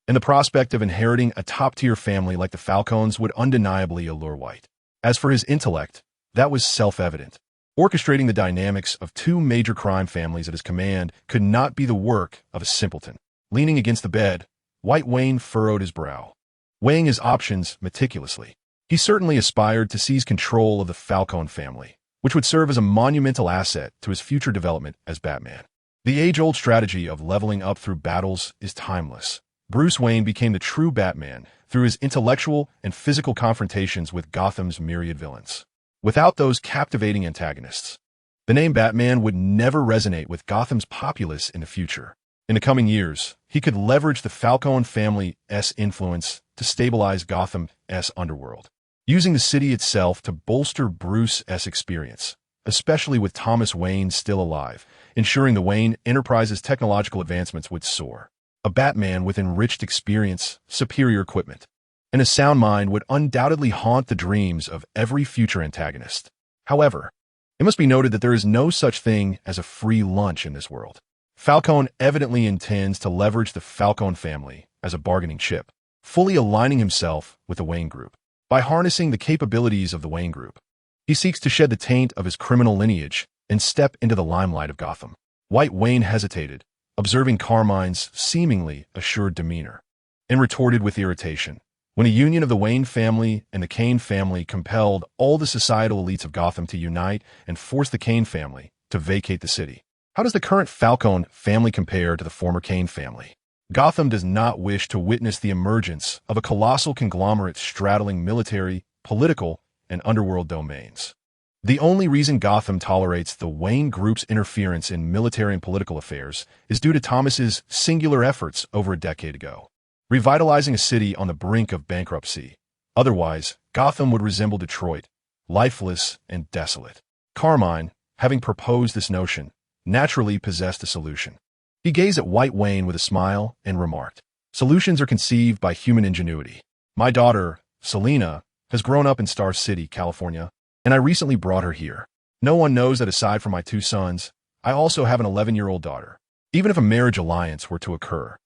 A: and the prospect of inheriting a top-tier family like the Falcones would undeniably allure White. As for his intellect, that was self-evident. Orchestrating the dynamics of two major crime families at his command could not be the work of a simpleton. Leaning against the bed, White Wayne furrowed his brow, weighing his options meticulously. He certainly aspired to seize control of the Falcone family, which would serve as a monumental asset to his future development as Batman. The age-old strategy of leveling up through battles is timeless. Bruce Wayne became the true Batman through his intellectual and physical confrontations with Gotham's myriad villains. Without those captivating antagonists, the name Batman would never resonate with Gotham's populace in the future. In the coming years, he could leverage the Falcone family's influence to stabilize Gotham's underworld, using the city itself to bolster Bruce's experience, especially with Thomas Wayne still alive, ensuring the Wayne Enterprises' technological advancements would soar. A Batman with enriched experience, superior equipment, and a sound mind would undoubtedly haunt the dreams of every future antagonist. However, it must be noted that there is no such thing as a free lunch in this world. Falcone evidently intends to leverage the Falcone family as a bargaining chip, fully aligning himself with the Wayne Group. By harnessing the capabilities of the Wayne Group, he seeks to shed the taint of his criminal lineage and step into the limelight of Gotham. White Wayne hesitated, observing Carmine's seemingly assured demeanor, and retorted with irritation. When a union of the Wayne family and the Kane family compelled all the societal elites of Gotham to unite and force the Kane family to vacate the city. How does the current Falcone family compare to the former Kane family? Gotham does not wish to witness the emergence of a colossal conglomerate straddling military, political, and underworld domains. The only reason Gotham tolerates the Wayne Group's interference in military and political affairs is due to Thomas's singular efforts over a decade ago, revitalizing a city on the brink of bankruptcy. Otherwise, Gotham would resemble Detroit, lifeless and desolate. Carmine, having proposed this notion, naturally possessed a solution. He gazed at White Wayne with a smile and remarked, "Solutions are conceived by human ingenuity. My daughter, Selina, has grown up in Star City, California, and I recently brought her here. No one knows that aside from my two sons, I also have an 11-year-old daughter. Even if a marriage alliance were to occur,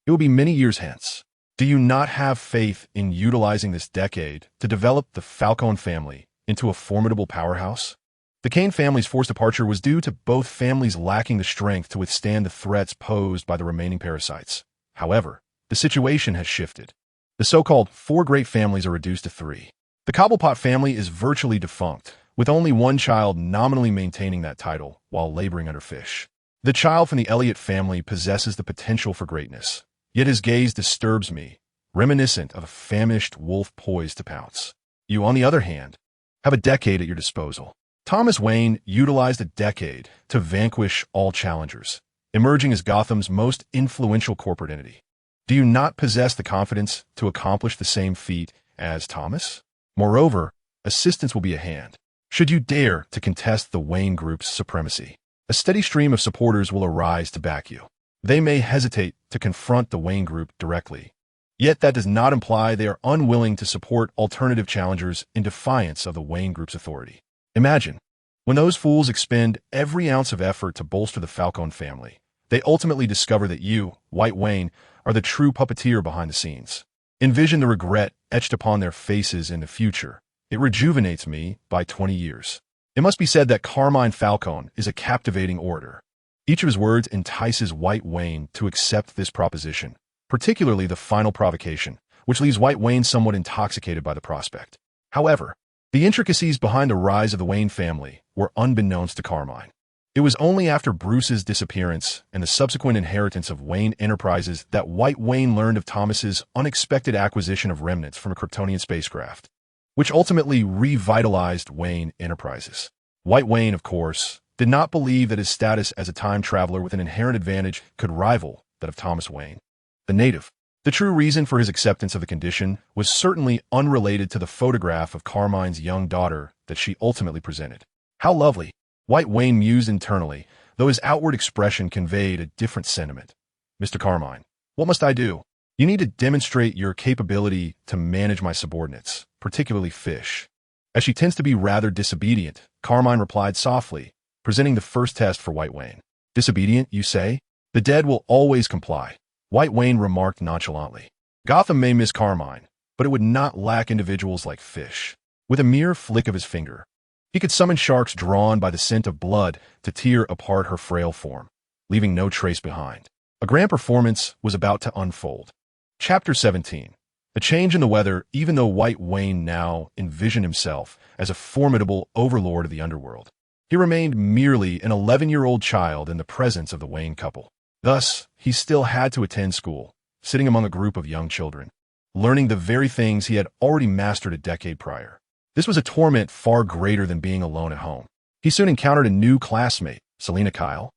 A: it will be many years hence. Do you not have faith in utilizing this decade to develop the Falcone family into a formidable powerhouse?" The Kane family's forced departure was due to both families lacking the strength to withstand the threats posed by the remaining parasites. However, the situation has shifted. The so-called four great families are reduced to three. The Cobblepot family is virtually defunct, with only one child nominally maintaining that title while laboring under fish. The child from the Elliott family possesses the potential for greatness, yet his gaze disturbs me, reminiscent of a famished wolf poised to pounce. You, on the other hand, have a decade at your disposal. Thomas Wayne utilized a decade to vanquish all challengers, emerging as Gotham's most influential corporate entity. Do you not possess the confidence to accomplish the same feat as Thomas? Moreover, assistance will be at hand, should you dare to contest the Wayne Group's supremacy. A steady stream of supporters will arise to back you. They may hesitate to confront the Wayne Group directly, yet that does not imply they are unwilling to support alternative challengers in defiance of the Wayne Group's authority. Imagine, when those fools expend every ounce of effort to bolster the Falcone family, they ultimately discover that you, White Wayne, are the true puppeteer behind the scenes. Envision the regret etched upon their faces in the future. It rejuvenates me by 20 years. It must be said that Carmine Falcone is a captivating orator. Each of his words entices White Wayne to accept this proposition, particularly the final provocation, which leaves White Wayne somewhat intoxicated by the prospect. However, the intricacies behind the rise of the Wayne family were unbeknownst to Carmine. It was only after Bruce's disappearance and the subsequent inheritance of Wayne Enterprises that White Wayne learned of Thomas's unexpected acquisition of remnants from a Kryptonian spacecraft, which ultimately revitalized Wayne Enterprises. White Wayne, of course, did not believe that his status as a time traveler with an inherent advantage could rival that of Thomas Wayne, the native. The true reason for his acceptance of the condition was certainly unrelated to the photograph of Carmine's young daughter that she ultimately presented. How lovely, White Wayne mused internally, though his outward expression conveyed a different sentiment. "Mr. Carmine, what must I do?" "You need to demonstrate your capability to manage my subordinates, particularly Fish." As she tends to be rather disobedient, Carmine replied softly, presenting the first test for White Wayne. "Disobedient, you say? The dead will always comply," White Wayne remarked nonchalantly. Gotham may miss Carmine, but it would not lack individuals like Fish. With a mere flick of his finger, he could summon sharks drawn by the scent of blood to tear apart her frail form, leaving no trace behind. A grand performance was about to unfold. Chapter 17. A change in the weather. Even though White Wayne now envisioned himself as a formidable overlord of the underworld, He remained merely an 11-year-old child in the presence of the Wayne couple. Thus, he still had to attend school, sitting among a group of young children, learning the very things he had already mastered a decade prior. This was a torment far greater than being alone at home. He soon encountered a new classmate, Selina Kyle,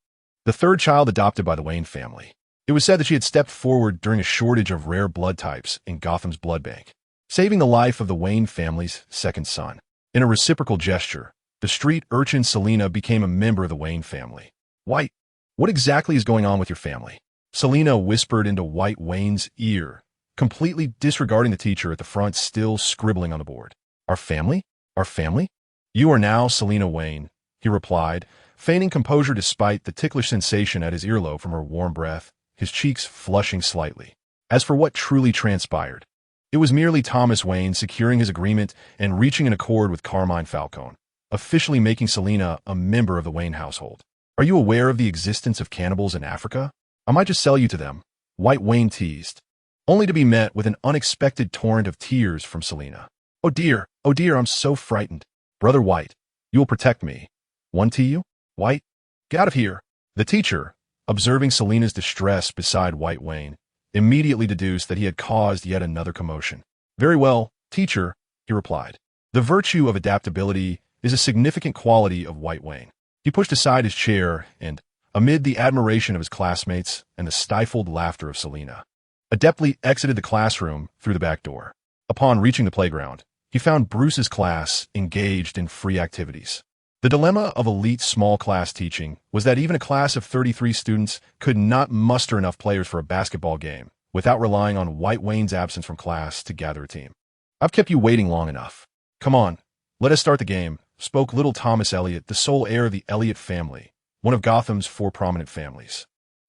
A: the third child adopted by the Wayne family. It was said that she had stepped forward during a shortage of rare blood types in Gotham's blood bank, saving the life of the Wayne family's second son. In a reciprocal gesture, the street urchin Selina became a member of the Wayne family. White, what exactly is going on with your family? Selina whispered into White Wayne's ear, completely disregarding the teacher at the front still scribbling on the board. Our family? Our family? You are now Selina Wayne, he replied, feigning composure despite the ticklish sensation at his earlobe from her warm breath, his cheeks flushing slightly. As for what truly transpired, it was merely Thomas Wayne securing his agreement and reaching an accord with Carmine Falcone, officially making Selina a member of the Wayne household. Are you aware of the existence of cannibals in Africa? I might just sell you to them, White Wayne teased, only to be met with an unexpected torrent of tears from Selina. Oh dear, I'm so frightened. Brother White, you will protect me. One to you? White, get out of here. The teacher, observing Selina's distress beside White Wayne, immediately deduced that he had caused yet another commotion. Very well, teacher, he replied. The virtue of adaptability is a significant quality of White Wayne. He pushed aside his chair and, amid the admiration of his classmates and the stifled laughter of Selina, adeptly exited the classroom through the back door. Upon reaching the playground, he found Bruce's class engaged in free activities. The dilemma of elite small class teaching was that even a class of 33 students could not muster enough players for a basketball game without relying on White Wayne's absence from class to gather a team. I've kept you waiting long enough. Come on, let us start the game, spoke little Thomas Elliot, the sole heir of the Elliot family, one of Gotham's 4 prominent families.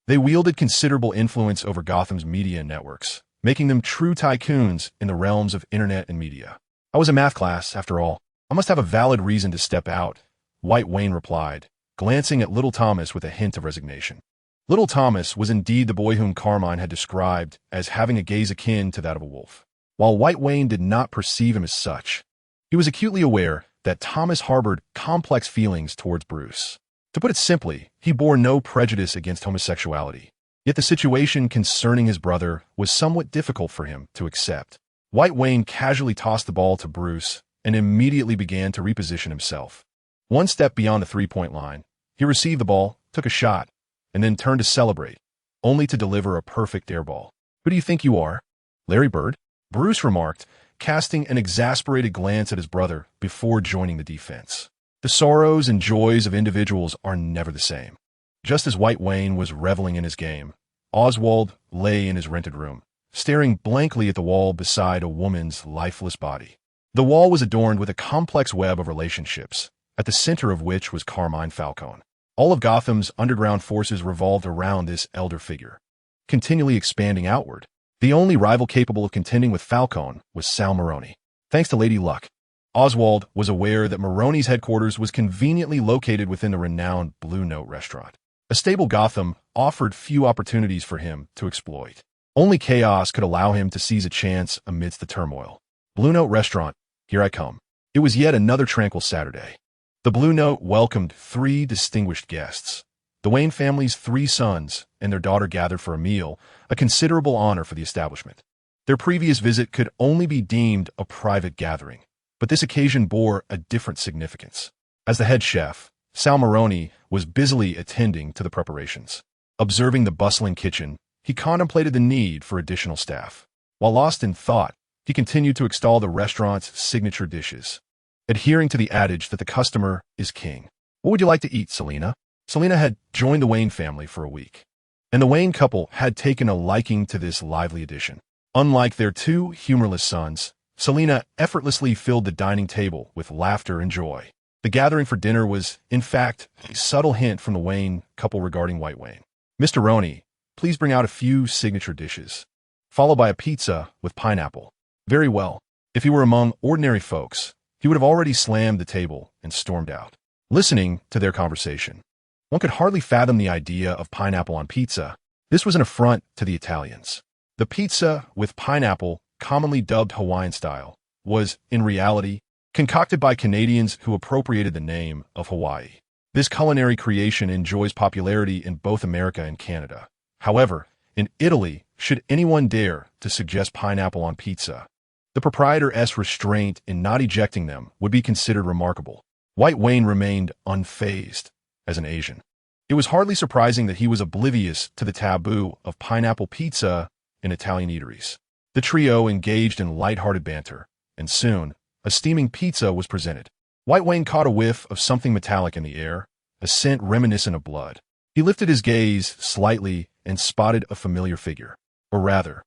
A: They wielded considerable influence over Gotham's media networks, making them true tycoons in the realms of internet and media. I was a math class, after all. I must have a valid reason to step out, White Wayne replied, glancing at little Thomas with a hint of resignation. Little Thomas was indeed the boy whom Carmine had described as having a gaze akin to that of a wolf. While White Wayne did not perceive him as such, he was acutely aware that Thomas harbored complex feelings towards Bruce. To put it simply, he bore no prejudice against homosexuality. Yet the situation concerning his brother was somewhat difficult for him to accept. White Wayne casually tossed the ball to Bruce and immediately began to reposition himself. One step beyond the three-point line, he received the ball, took a shot, and then turned to celebrate, only to deliver a perfect air ball. Who do you think you are? Larry Bird? Bruce remarked, casting an exasperated glance at his brother before joining the defense. The sorrows and joys of individuals are never the same. Just as White Wayne was reveling in his game, Oswald lay in his rented room, staring blankly at the wall beside a woman's lifeless body. The wall was adorned with a complex web of relationships, at the center of which was Carmine Falcone. All of Gotham's underground forces revolved around this elder figure, continually expanding outward. The only rival capable of contending with Falcone was Sal Maroni. Thanks to Lady Luck, Oswald was aware that Maroni's headquarters was conveniently located within the renowned Blue Note restaurant. A stable Gotham offered few opportunities for him to exploit. Only chaos could allow him to seize a chance amidst the turmoil. Blue Note restaurant, here I come. It was yet another tranquil Saturday. The Blue Note welcomed 3 distinguished guests. The Wayne family's 3 sons and their daughter gathered for a meal, a considerable honor for the establishment. Their previous visit could only be deemed a private gathering, but this occasion bore a different significance. As the head chef, Sal Maroni was busily attending to the preparations. Observing the bustling kitchen, he contemplated the need for additional staff. While lost in thought, he continued to extol the restaurant's signature dishes, adhering to the adage that the customer is king. What would you like to eat, Selina? Selina had joined the Wayne family for a week, and the Wayne couple had taken a liking to this lively addition. Unlike their 2 humorless sons, Selina effortlessly filled the dining table with laughter and joy. The gathering for dinner was, in fact, a subtle hint from the Wayne couple regarding White Wayne. Mr. Roney, please bring out a few signature dishes, followed by a pizza with pineapple. Very well. If he were among ordinary folks, he would have already slammed the table and stormed out. Listening to their conversation, one could hardly fathom the idea of pineapple on pizza. This was an affront to the Italians. The pizza with pineapple, commonly dubbed Hawaiian style, was, in reality, concocted by Canadians who appropriated the name of Hawaii. This culinary creation enjoys popularity in both America and Canada. However, in Italy, should anyone dare to suggest pineapple on pizza, the proprietor's restraint in not ejecting them would be considered remarkable. White Wayne remained unfazed as an Asian. It was hardly surprising that he was oblivious to the taboo of pineapple pizza in Italian eateries. The trio engaged in light-hearted banter, and soon, a steaming pizza was presented. White Wayne caught a whiff of something metallic in the air, a scent reminiscent of blood. He lifted his gaze slightly and spotted a familiar figure. Or rather,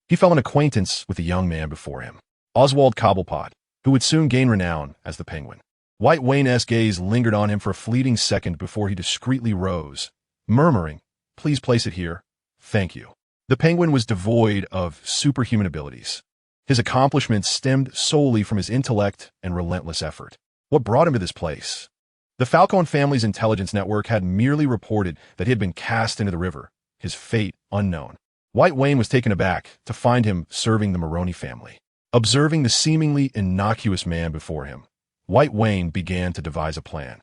A: he fell an acquaintance with the young man before him, Oswald Cobblepot, who would soon gain renown as the Penguin. White Wayne's gaze lingered on him for a fleeting second before he discreetly rose, murmuring, "Please place it here. Thank you." The Penguin was devoid of superhuman abilities. His accomplishments stemmed solely from his intellect and relentless effort. What brought him to this place? The Falcone family's intelligence network had merely reported that he had been cast into the river, his fate unknown. White Wayne was taken aback to find him serving the Maroney family. Observing the seemingly innocuous man before him, White Wayne began to devise a plan.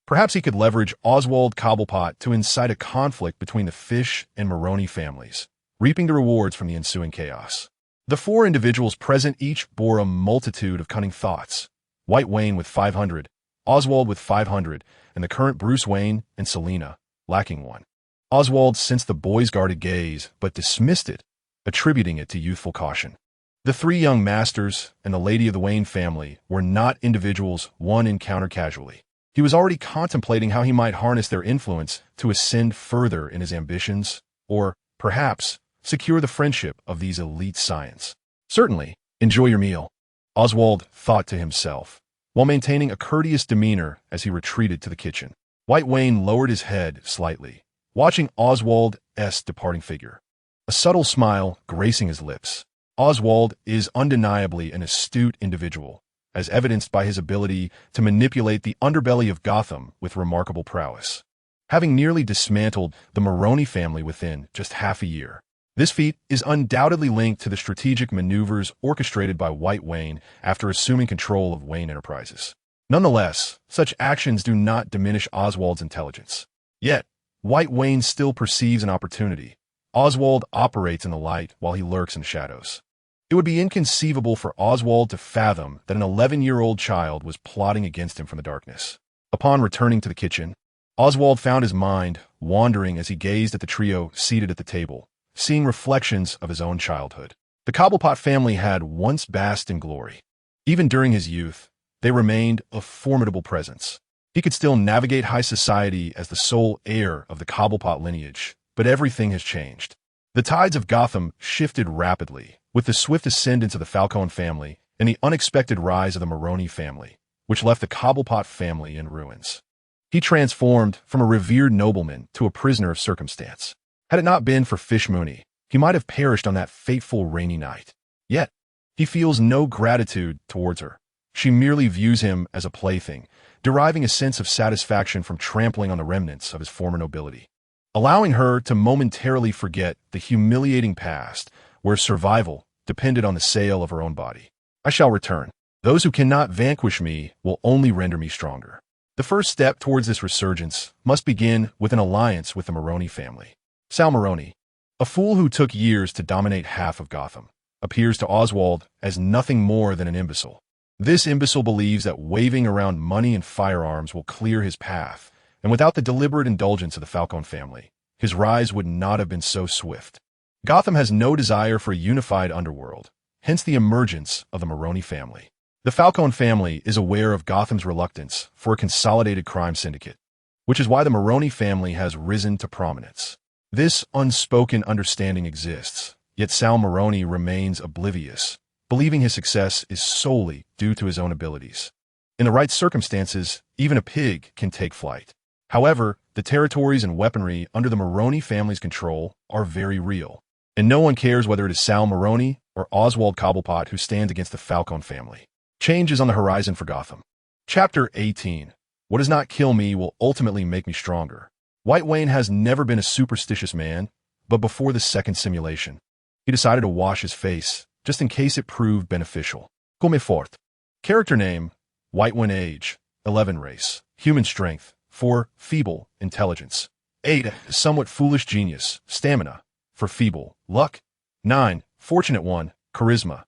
A: Perhaps he could leverage Oswald Cobblepot to incite a conflict between the Fish and Maroney families, reaping the rewards from the ensuing chaos. The four individuals present each bore a multitude of cunning thoughts. White Wayne with 500, Oswald with 500, and the current Bruce Wayne and Selina, lacking one. Oswald sensed the boy's guarded gaze, but dismissed it, attributing it to youthful caution. The three young masters and the lady of the Wayne family were not individuals one encountered casually. He was already contemplating how he might harness their influence to ascend further in his ambitions, or, perhaps, secure the friendship of these elite science. Certainly, enjoy your meal, Oswald thought to himself, while maintaining a courteous demeanor as he retreated to the kitchen. White Wayne lowered his head slightly, watching Oswald's departing figure, a subtle smile gracing his lips. Oswald is undeniably an astute individual, as evidenced by his ability to manipulate the underbelly of Gotham with remarkable prowess. Having nearly dismantled the Maroney family within just half a year, this feat is undoubtedly linked to the strategic maneuvers orchestrated by White Wayne after assuming control of Wayne Enterprises. Nonetheless, such actions do not diminish Oswald's intelligence. Yet, White Wayne still perceives an opportunity. Oswald operates in the light while he lurks in shadows. It would be inconceivable for Oswald to fathom that an 11-year-old child was plotting against him from the darkness. Upon returning to the kitchen, Oswald found his mind wandering as he gazed at the trio seated at the table, seeing reflections of his own childhood. The Cobblepot family had once basked in glory. Even during his youth, they remained a formidable presence. He could still navigate high society as the sole heir of the Cobblepot lineage, but everything has changed. The tides of Gotham shifted rapidly, with the swift ascendance of the Falcone family and the unexpected rise of the Maroney family, which left the Cobblepot family in ruins. He transformed from a revered nobleman to a prisoner of circumstance. Had it not been for Fish Mooney, he might have perished on that fateful rainy night. Yet, he feels no gratitude towards her. She merely views him as a plaything, deriving a sense of satisfaction from trampling on the remnants of his former nobility, allowing her to momentarily forget the humiliating past where survival depended on the sale of her own body. I shall return. Those who cannot vanquish me will only render me stronger. The first step towards this resurgence must begin with an alliance with the Maroney family. Sal Maroney, a fool who took years to dominate half of Gotham, appears to Oswald as nothing more than an imbecile. This imbecile believes that waving around money and firearms will clear his path, and without the deliberate indulgence of the Falcone family, his rise would not have been so swift. Gotham has no desire for a unified underworld, hence the emergence of the Maroney family. The Falcone family is aware of Gotham's reluctance for a consolidated crime syndicate, which is why the Maroney family has risen to prominence. This unspoken understanding exists, yet Sal Maroney remains oblivious, believing his success is solely due to his own abilities. In the right circumstances, even a pig can take flight. However, the territories and weaponry under the Maroney family's control are very real, and no one cares whether it is Sal Maroney or Oswald Cobblepot who stands against the Falcone family. Change is on the horizon for Gotham. Chapter 18. What does not kill me will ultimately make me stronger. White Wayne has never been a superstitious man, but before the second simulation, he decided to wash his face, just in case it proved beneficial. Come fort. Character name, White Wayne age, 11 race, human strength, for feeble intelligence. 8. Somewhat foolish genius, stamina, for feeble luck. 9. Fortunate one, charisma.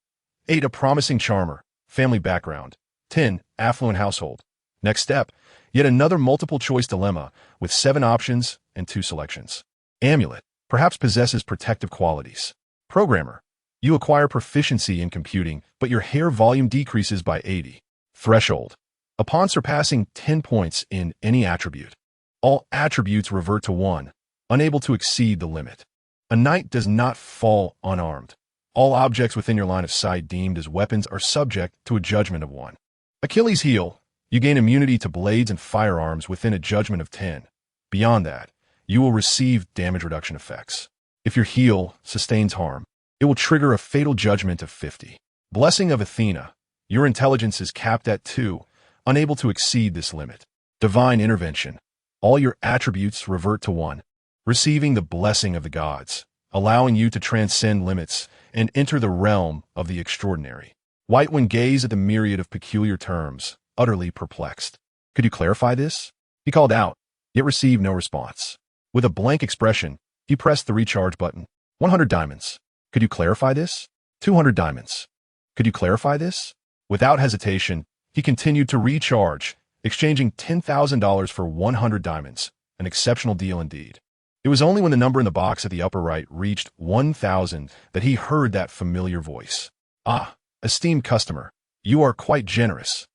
A: 8. A promising charmer, family background. 10. Affluent household. Next step, yet another multiple-choice dilemma with 7 options and 2 selections. Amulet, perhaps possesses protective qualities. Programmer, you acquire proficiency in computing, but your hair volume decreases by 80. Threshold, upon surpassing 10 points in any attribute, all attributes revert to 1, unable to exceed the limit. A knight does not fall unarmed. All objects within your line of sight deemed as weapons are subject to a judgment of 1. Achilles' heel, you gain immunity to blades and firearms within a judgment of 10. Beyond that, you will receive damage reduction effects. If your heel sustains harm, it will trigger a fatal judgment of 50. Blessing of Athena, your intelligence is capped at 2, unable to exceed this limit. Divine intervention, all your attributes revert to 1, receiving the blessing of the gods, allowing you to transcend limits and enter the realm of the extraordinary. White one gazed at the myriad of peculiar terms, utterly perplexed. Could you clarify this? He called out, yet received no response. With a blank expression, he pressed the recharge button. 100 diamonds. Could you clarify this? 200 diamonds. Could you clarify this? Without hesitation, he continued to recharge, exchanging $10,000 for 100 diamonds, an exceptional deal indeed. It was only when the number in the box at the upper right reached 1,000 that he heard that familiar voice. Ah, esteemed customer, you are quite generous.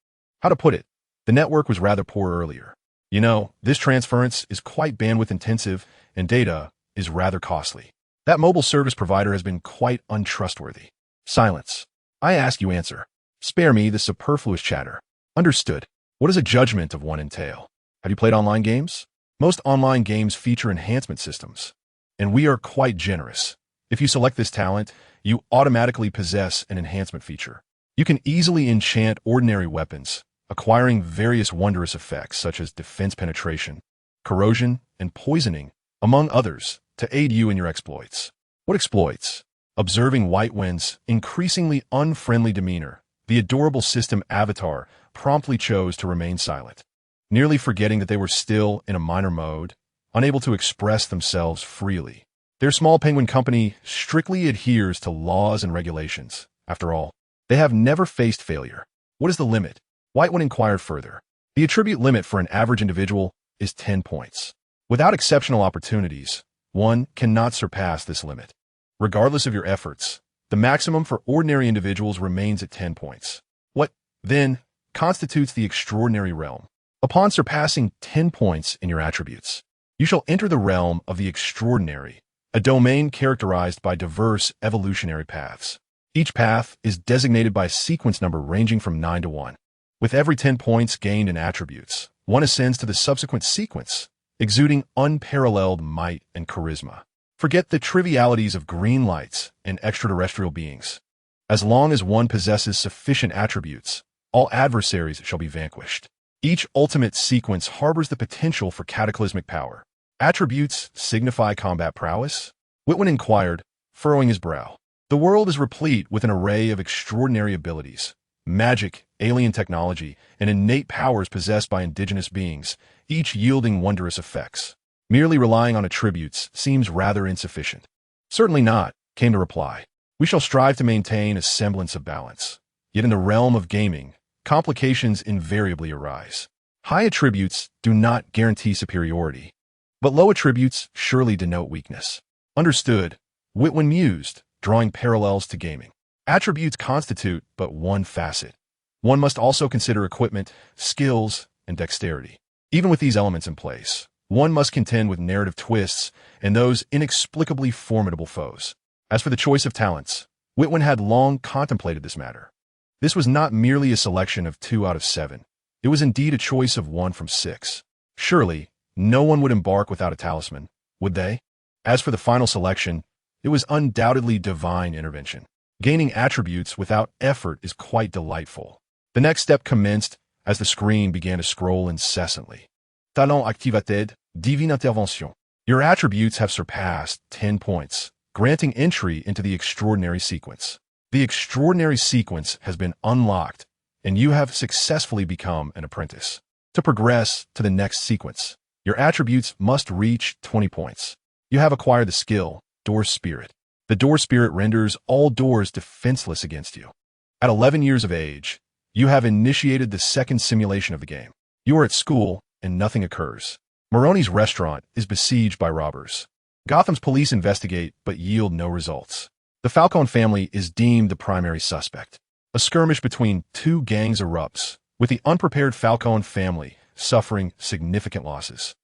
A: How to put it, the network was rather poor earlier. You know, this transference is quite bandwidth intensive and data is rather costly. That mobile service provider has been quite untrustworthy. Silence. I ask you answer. Spare me the superfluous chatter. Understood. What does a judgment of 1 entail? Have you played online games? Most online games feature enhancement systems, and we are quite generous. If you select this talent, you automatically possess an enhancement feature. You can easily enchant ordinary weapons, acquiring various wondrous effects such as defense penetration, corrosion, and poisoning, among others, to aid you in your exploits. What exploits? Observing White Wind's increasingly unfriendly demeanor, the adorable system avatar promptly chose to remain silent, nearly forgetting that they were still in a minor mode, unable to express themselves freely. Their small penguin company strictly adheres to laws and regulations. After all, they have never faced failure. What is the limit? Whitewood inquired further. The attribute limit for an average individual is 10 points. Without exceptional opportunities, one cannot surpass this limit. Regardless of your efforts, the maximum for ordinary individuals remains at 10 points. What, then, constitutes the extraordinary realm? Upon surpassing 10 points in your attributes, you shall enter the realm of the extraordinary, a domain characterized by diverse evolutionary paths. Each path is designated by a sequence number ranging from 9 to 1. With every 10 points gained in attributes, one ascends to the subsequent sequence, exuding unparalleled might and charisma. Forget the trivialities of green lights and extraterrestrial beings. As long as one possesses sufficient attributes, all adversaries shall be vanquished. Each ultimate sequence harbors the potential for cataclysmic power. Attributes signify combat prowess? Whitwin inquired, furrowing his brow. The world is replete with an array of extraordinary abilities, magic, alien technology, and innate powers possessed by indigenous beings, each yielding wondrous effects. Merely relying on attributes seems rather insufficient. Certainly not, came the reply. We shall strive to maintain a semblance of balance. Yet in the realm of gaming, complications invariably arise. High attributes do not guarantee superiority, but low attributes surely denote weakness. Understood, Whitwin mused, drawing parallels to gaming. Attributes constitute but one facet. One must also consider equipment, skills, and dexterity. Even with these elements in place, one must contend with narrative twists and those inexplicably formidable foes. As for the choice of talents, Whitwin had long contemplated this matter. This was not merely a selection of 2 out of 7. It was indeed a choice of 1 from 6. Surely, no one would embark without a talisman, would they? As for the final selection, it was undoubtedly divine intervention. Gaining attributes without effort is quite delightful. The next step commenced as the screen began to scroll incessantly. Talent activated, divine intervention. Your attributes have surpassed 10 points, granting entry into the extraordinary sequence. The extraordinary sequence has been unlocked, and you have successfully become an apprentice. To progress to the next sequence, your attributes must reach 20 points. You have acquired the skill, Door Spirit. The Door Spirit renders all doors defenseless against you. At 11 years of age, you have initiated the second simulation of the game. You are at school, and nothing occurs. Maroni's restaurant is besieged by robbers. Gotham's police investigate, but yield no results. The Falcone family is deemed the primary suspect. A skirmish between two gangs erupts, with the unprepared Falcone family suffering significant losses.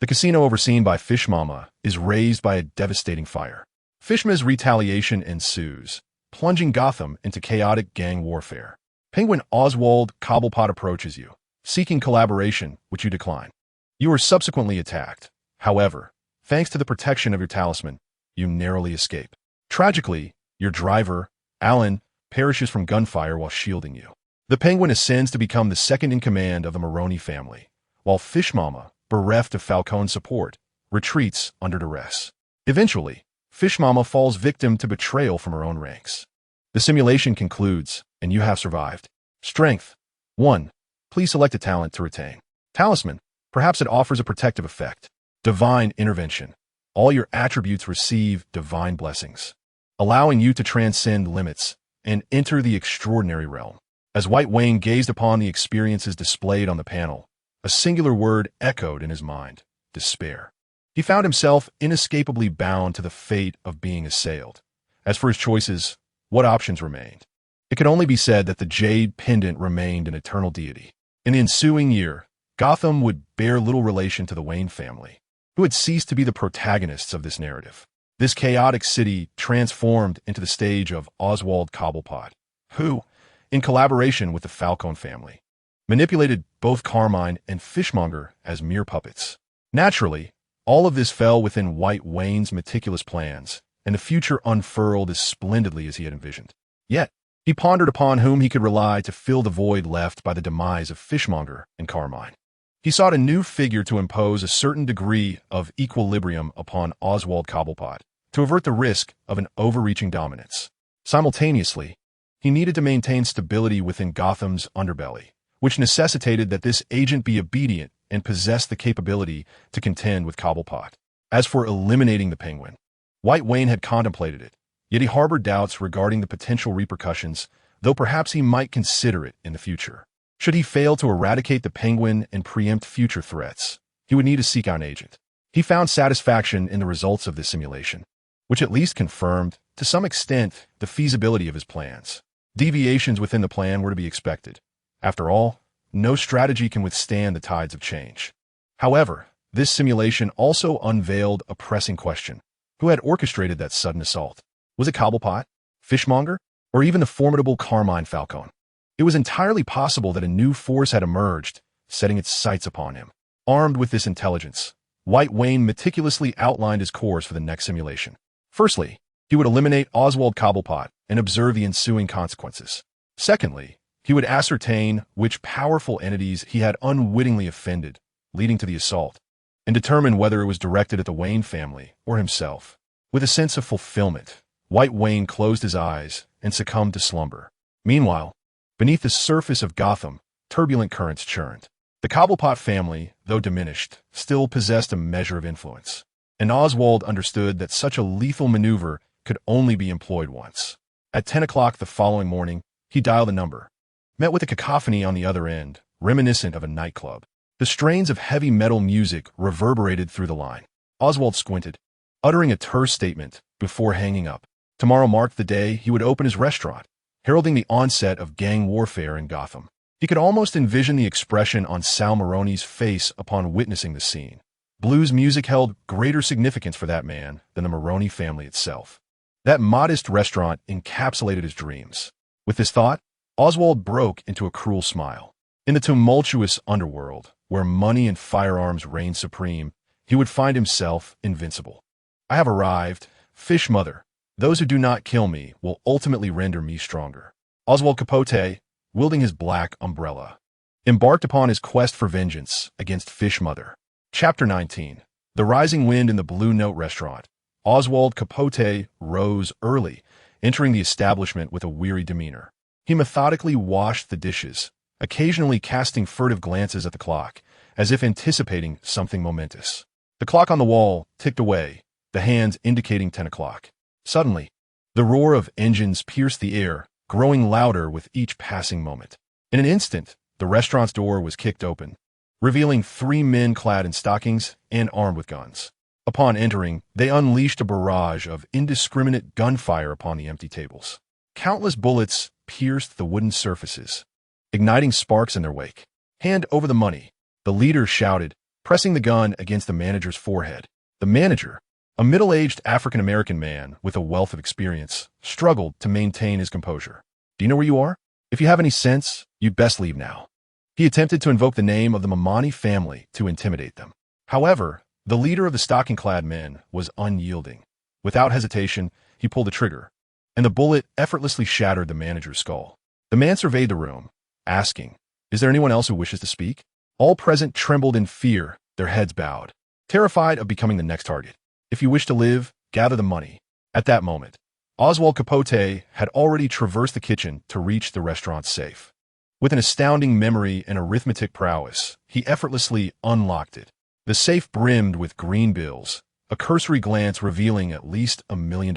A: The casino overseen by Fish Mama is razed by a devastating fire. Fishma's retaliation ensues, plunging Gotham into chaotic gang warfare. Penguin Oswald Cobblepot approaches you, seeking collaboration, which you decline. You are subsequently attacked. However, thanks to the protection of your talisman, you narrowly escape. Tragically, your driver, Alan, perishes from gunfire while shielding you. The Penguin ascends to become the second in command of the Maroni family, while Fish Mama, bereft of Falcone's support, retreats under duress. Eventually, Fish Mama falls victim to betrayal from her own ranks. The simulation concludes, and you have survived. Strength 1. Please select a talent to retain. Talisman. Perhaps it offers a protective effect. Divine Intervention. All your attributes receive divine blessings, allowing you to transcend limits and enter the extraordinary realm. As White Wayne gazed upon the experiences displayed on the panel, a singular word echoed in his mind: despair. He found himself inescapably bound to the fate of being assailed. As for his choices, what options remained? It could only be said that the Jade Pendant remained an eternal deity. In the ensuing year, Gotham would bear little relation to the Wayne family, who had ceased to be the protagonists of this narrative. This chaotic city transformed into the stage of Oswald Cobblepot, who, in collaboration with the Falcone family, manipulated both Carmine and Fishmonger as mere puppets. Naturally, all of this fell within White Wayne's meticulous plans, and the future unfurled as splendidly as he had envisioned. Yet, he pondered upon whom he could rely to fill the void left by the demise of Fishmonger and Carmine. He sought a new figure to impose a certain degree of equilibrium upon Oswald Cobblepot, to avert the risk of an overreaching dominance. Simultaneously, he needed to maintain stability within Gotham's underbelly, which necessitated that this agent be obedient and possess the capability to contend with Cobblepot. As for eliminating the Penguin, White Wayne had contemplated it, yet he harbored doubts regarding the potential repercussions, though perhaps he might consider it in the future. Should he fail to eradicate the Penguin and preempt future threats, he would need to seek out an agent. He found satisfaction in the results of this simulation, which at least confirmed, to some extent, the feasibility of his plans. Deviations within the plan were to be expected. After all, no strategy can withstand the tides of change. However, this simulation also unveiled a pressing question. Who had orchestrated that sudden assault? Was it Cobblepot, Fishmonger, or even the formidable Carmine Falcone? It was entirely possible that a new force had emerged, setting its sights upon him. Armed with this intelligence, White Wayne meticulously outlined his course for the next simulation. Firstly, he would eliminate Oswald Cobblepot and observe the ensuing consequences. Secondly, he would ascertain which powerful entities he had unwittingly offended, leading to the assault, and determine whether it was directed at the Wayne family or himself. With a sense of fulfillment, White Wayne closed his eyes and succumbed to slumber. Meanwhile, beneath the surface of Gotham, turbulent currents churned. The Cobblepot family, though diminished, still possessed a measure of influence, and Oswald understood that such a lethal maneuver could only be employed once. At 10 o'clock the following morning, he dialed a number, met with a cacophony on the other end, reminiscent of a nightclub. The strains of heavy metal music reverberated through the line. Oswald squinted, uttering a terse statement before hanging up. Tomorrow marked the day he would open his restaurant, heralding the onset of gang warfare in Gotham. He could almost envision the expression on Sal Maroni's face upon witnessing the scene. Blues music held greater significance for that man than the Maroni family itself. That modest restaurant encapsulated his dreams. With this thought, Oswald broke into a cruel smile. In the tumultuous underworld, where money and firearms reigned supreme, he would find himself invincible. I have arrived, Fish Mother. Those who do not kill me will ultimately render me stronger. Oswald Capote, wielding his black umbrella, embarked upon his quest for vengeance against Fish Mother. Chapter 19. The Rising Wind in the Blue Note Restaurant. Oswald Capote rose early, entering the establishment with a weary demeanor. He methodically washed the dishes, occasionally casting furtive glances at the clock, as if anticipating something momentous. The clock on the wall ticked away, the hands indicating 10 o'clock. Suddenly, the roar of engines pierced the air, growing louder with each passing moment. In an instant, the restaurant's door was kicked open, revealing 3 men clad in stockings and armed with guns. Upon entering, they unleashed a barrage of indiscriminate gunfire upon the empty tables. Countless bullets pierced the wooden surfaces, igniting sparks in their wake. "Hand over the money," the leader shouted, pressing the gun against the manager's forehead. The manager, a middle-aged African-American man with a wealth of experience, struggled to maintain his composure. "Do you know where you are? If you have any sense, you'd best leave now." He attempted to invoke the name of the Mamani family to intimidate them. However, the leader of the stocking-clad men was unyielding. Without hesitation, he pulled the trigger, and the bullet effortlessly shattered the manager's skull. The man surveyed the room, asking, "Is there anyone else who wishes to speak?" All present trembled in fear, their heads bowed, terrified of becoming the next target. "If you wish to live, gather the money." At that moment, Oswald Capote had already traversed the kitchen to reach the restaurant's safe. With an astounding memory and arithmetic prowess, he effortlessly unlocked it. The safe brimmed with green bills, a cursory glance revealing at least $1 million.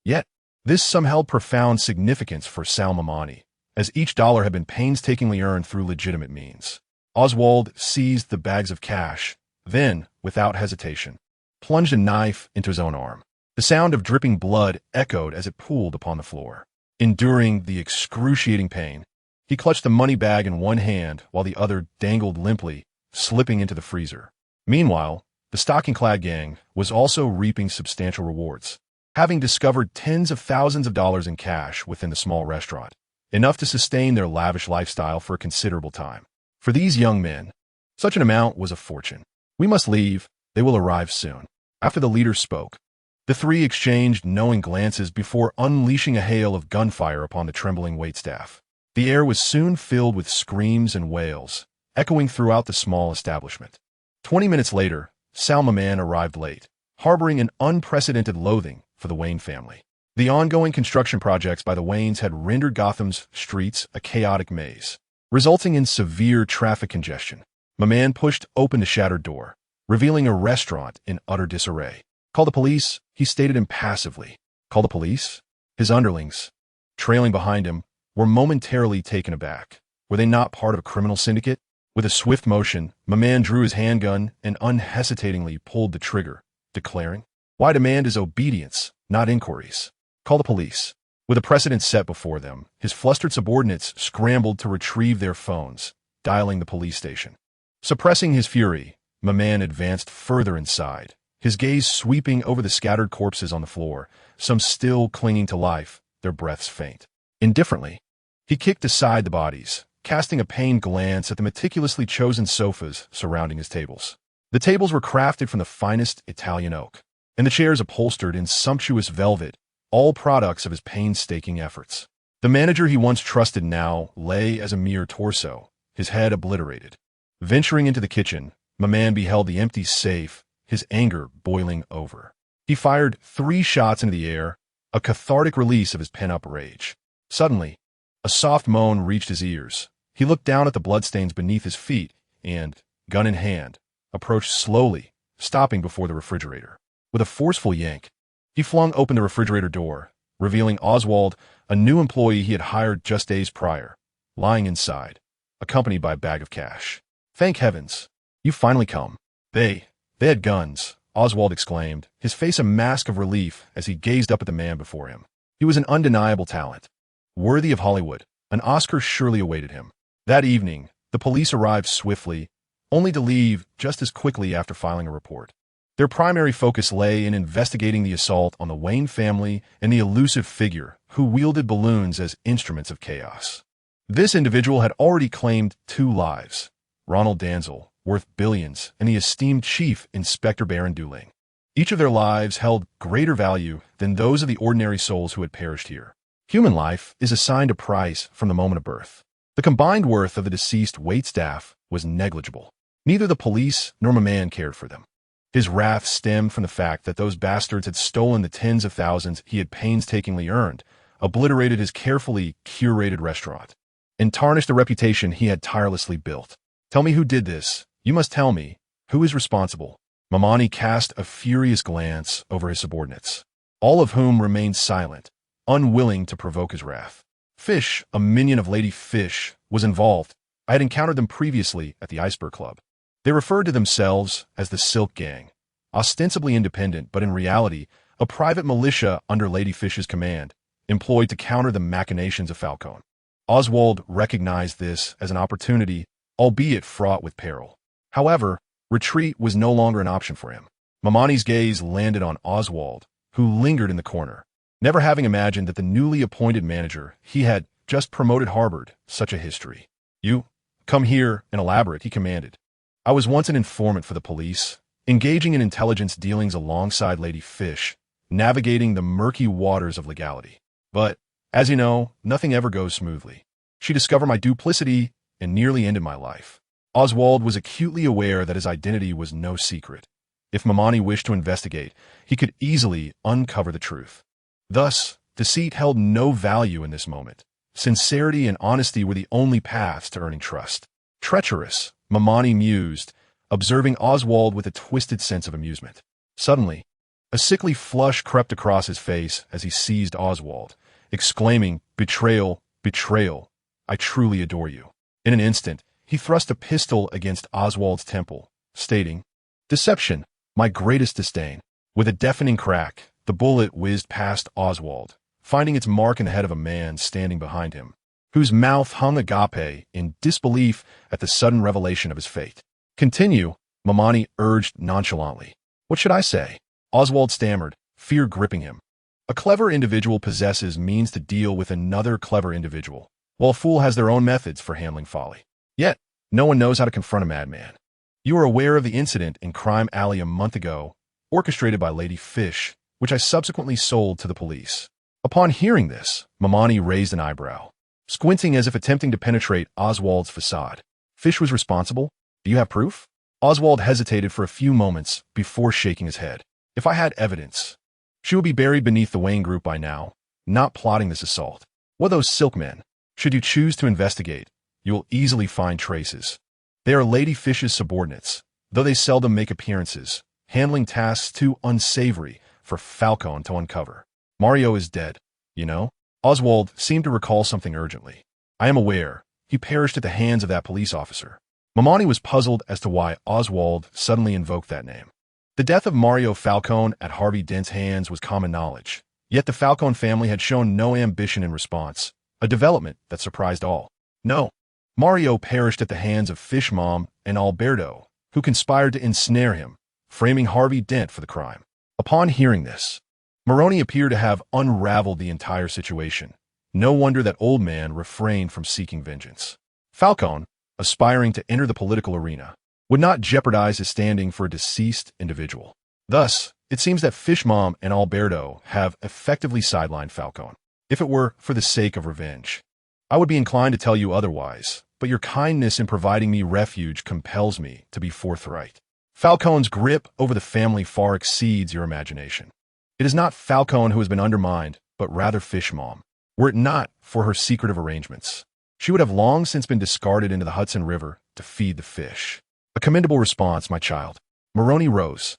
A: Yet, this sum held profound significance for Sal Mamani, as each dollar had been painstakingly earned through legitimate means. Oswald seized the bags of cash, then, without hesitation, plunged a knife into his own arm. The sound of dripping blood echoed as it pooled upon the floor. Enduring the excruciating pain, he clutched the money bag in one hand while the other dangled limply, slipping into the freezer. Meanwhile, the stocking-clad gang was also reaping substantial rewards, having discovered tens of thousands of dollars in cash within the small restaurant, enough to sustain their lavish lifestyle for a considerable time. For these young men, such an amount was a fortune. "We must leave. They will arrive soon." After the leader spoke, the three exchanged knowing glances before unleashing a hail of gunfire upon the trembling waitstaff. The air was soon filled with screams and wails, echoing throughout the small establishment. 20 minutes later, Salma Man arrived late, harboring an unprecedented loathing for the Wayne family. The ongoing construction projects by the Waynes had rendered Gotham's streets a chaotic maze, resulting in severe traffic congestion. Maman pushed open the shattered door, revealing a restaurant in utter disarray. "Call the police," he stated impassively. "Call the police?" His underlings, trailing behind him, were momentarily taken aback. Were they not part of a criminal syndicate? With a swift motion, Maman drew his handgun and unhesitatingly pulled the trigger, declaring, "Why demand is obedience, not inquiries. Call the police." With a precedent set before them, his flustered subordinates scrambled to retrieve their phones, dialing the police station. Suppressing his fury, Maman advanced further inside, his gaze sweeping over the scattered corpses on the floor, some still clinging to life, their breaths faint. Indifferently, he kicked aside the bodies, casting a pained glance at the meticulously chosen sofas surrounding his tables. The tables were crafted from the finest Italian oak, and the chairs upholstered in sumptuous velvet, all products of his painstaking efforts. The manager he once trusted now lay as a mere torso, his head obliterated. Venturing into the kitchen, Maman beheld the empty safe, his anger boiling over. He fired 3 shots into the air, a cathartic release of his pent-up rage. Suddenly, a soft moan reached his ears. He looked down at the bloodstains beneath his feet and, gun in hand, approached slowly, stopping before the refrigerator. With a forceful yank, he flung open the refrigerator door, revealing Oswald, a new employee he had hired just days prior, lying inside, accompanied by a bag of cash. "Thank heavens, you've finally come." They had guns," Oswald exclaimed, his face a mask of relief as he gazed up at the man before him. He was an undeniable talent, worthy of Hollywood. An Oscar surely awaited him. That evening, the police arrived swiftly, only to leave just as quickly after filing a report. Their primary focus lay in investigating the assault on the Wayne family and the elusive figure who wielded balloons as instruments of chaos. This individual had already claimed 2 lives: Ronald Danzel, worth billions, and the esteemed Chief Inspector Baron Dooling. Each of their lives held greater value than those of the ordinary souls who had perished here. Human life is assigned a price from the moment of birth. The combined worth of the deceased waitstaff was negligible. Neither the police nor Maman cared for them. His wrath stemmed from the fact that those bastards had stolen the tens of thousands he had painstakingly earned, obliterated his carefully curated restaurant, and tarnish the reputation he had tirelessly built. Tell me who did this. You must tell me. Who is responsible? Mamani cast a furious glance over his subordinates, all of whom remained silent, unwilling to provoke his wrath. Fish, a minion of Lady Fish, was involved. I had encountered them previously at the Iceberg Club. They referred to themselves as the Silk Gang, ostensibly independent, but in reality, a private militia under Lady Fish's command, employed to counter the machinations of Falcone. Oswald recognized this as an opportunity, albeit fraught with peril. However, retreat was no longer an option for him. Mamani's gaze landed on Oswald, who lingered in the corner, never having imagined that the newly appointed manager he had just promoted harbored such a history. You, come here and elaborate, he commanded. I was once an informant for the police, engaging in intelligence dealings alongside Lady Fish, navigating the murky waters of legality. But, as you know, nothing ever goes smoothly. She discovered my duplicity and nearly ended my life. Oswald was acutely aware that his identity was no secret. If Mamani wished to investigate, he could easily uncover the truth. Thus, deceit held no value in this moment. Sincerity and honesty were the only paths to earning trust. Treacherous, Mamani mused, observing Oswald with a twisted sense of amusement. Suddenly, a sickly flush crept across his face as he seized Oswald, exclaiming, "Betrayal, betrayal! I truly adore you." In an instant, he thrust a pistol against Oswald's temple, stating, "Deception, my greatest disdain." With a deafening crack, the bullet whizzed past Oswald, finding its mark in the head of a man standing behind him, whose mouth hung agape in disbelief at the sudden revelation of his fate. "Continue," Mamani urged nonchalantly. "What should I say?" Oswald stammered, fear gripping him. A clever individual possesses means to deal with another clever individual, while a fool has their own methods for handling folly. Yet, no one knows how to confront a madman. You are aware of the incident in Crime Alley a month ago, orchestrated by Lady Fish, which I subsequently sold to the police. Upon hearing this, Mamani raised an eyebrow, squinting as if attempting to penetrate Oswald's facade. Fish was responsible? Do you have proof? Oswald hesitated for a few moments before shaking his head. If I had evidence, she would be buried beneath the Wayne Group by now, not plotting this assault. What are those silk men? Should you choose to investigate, you will easily find traces. They are Lady Fish's subordinates, though they seldom make appearances, handling tasks too unsavory for Falcone to uncover. Mario is dead, you know? Oswald seemed to recall something urgently. I am aware. He perished at the hands of that police officer. Mamani was puzzled as to why Oswald suddenly invoked that name. The death of Mario Falcone at Harvey Dent's hands was common knowledge, yet the Falcone family had shown no ambition in response, a development that surprised all. No. Mario perished at the hands of Fish Mom and Alberto, who conspired to ensnare him, framing Harvey Dent for the crime. Upon hearing this, Moroni appeared to have unraveled the entire situation. No wonder that old man refrained from seeking vengeance. Falcone, aspiring to enter the political arena, would not jeopardize his standing for a deceased individual. Thus, it seems that Fish Mom and Alberto have effectively sidelined Falcone. If it were for the sake of revenge, I would be inclined to tell you otherwise, but your kindness in providing me refuge compels me to be forthright. Falcone's grip over the family far exceeds your imagination. It is not Falcone who has been undermined, but rather Fish Mom. Were it not for her secretive arrangements, she would have long since been discarded into the Hudson River to feed the fish. A commendable response, my child. Moroni rose,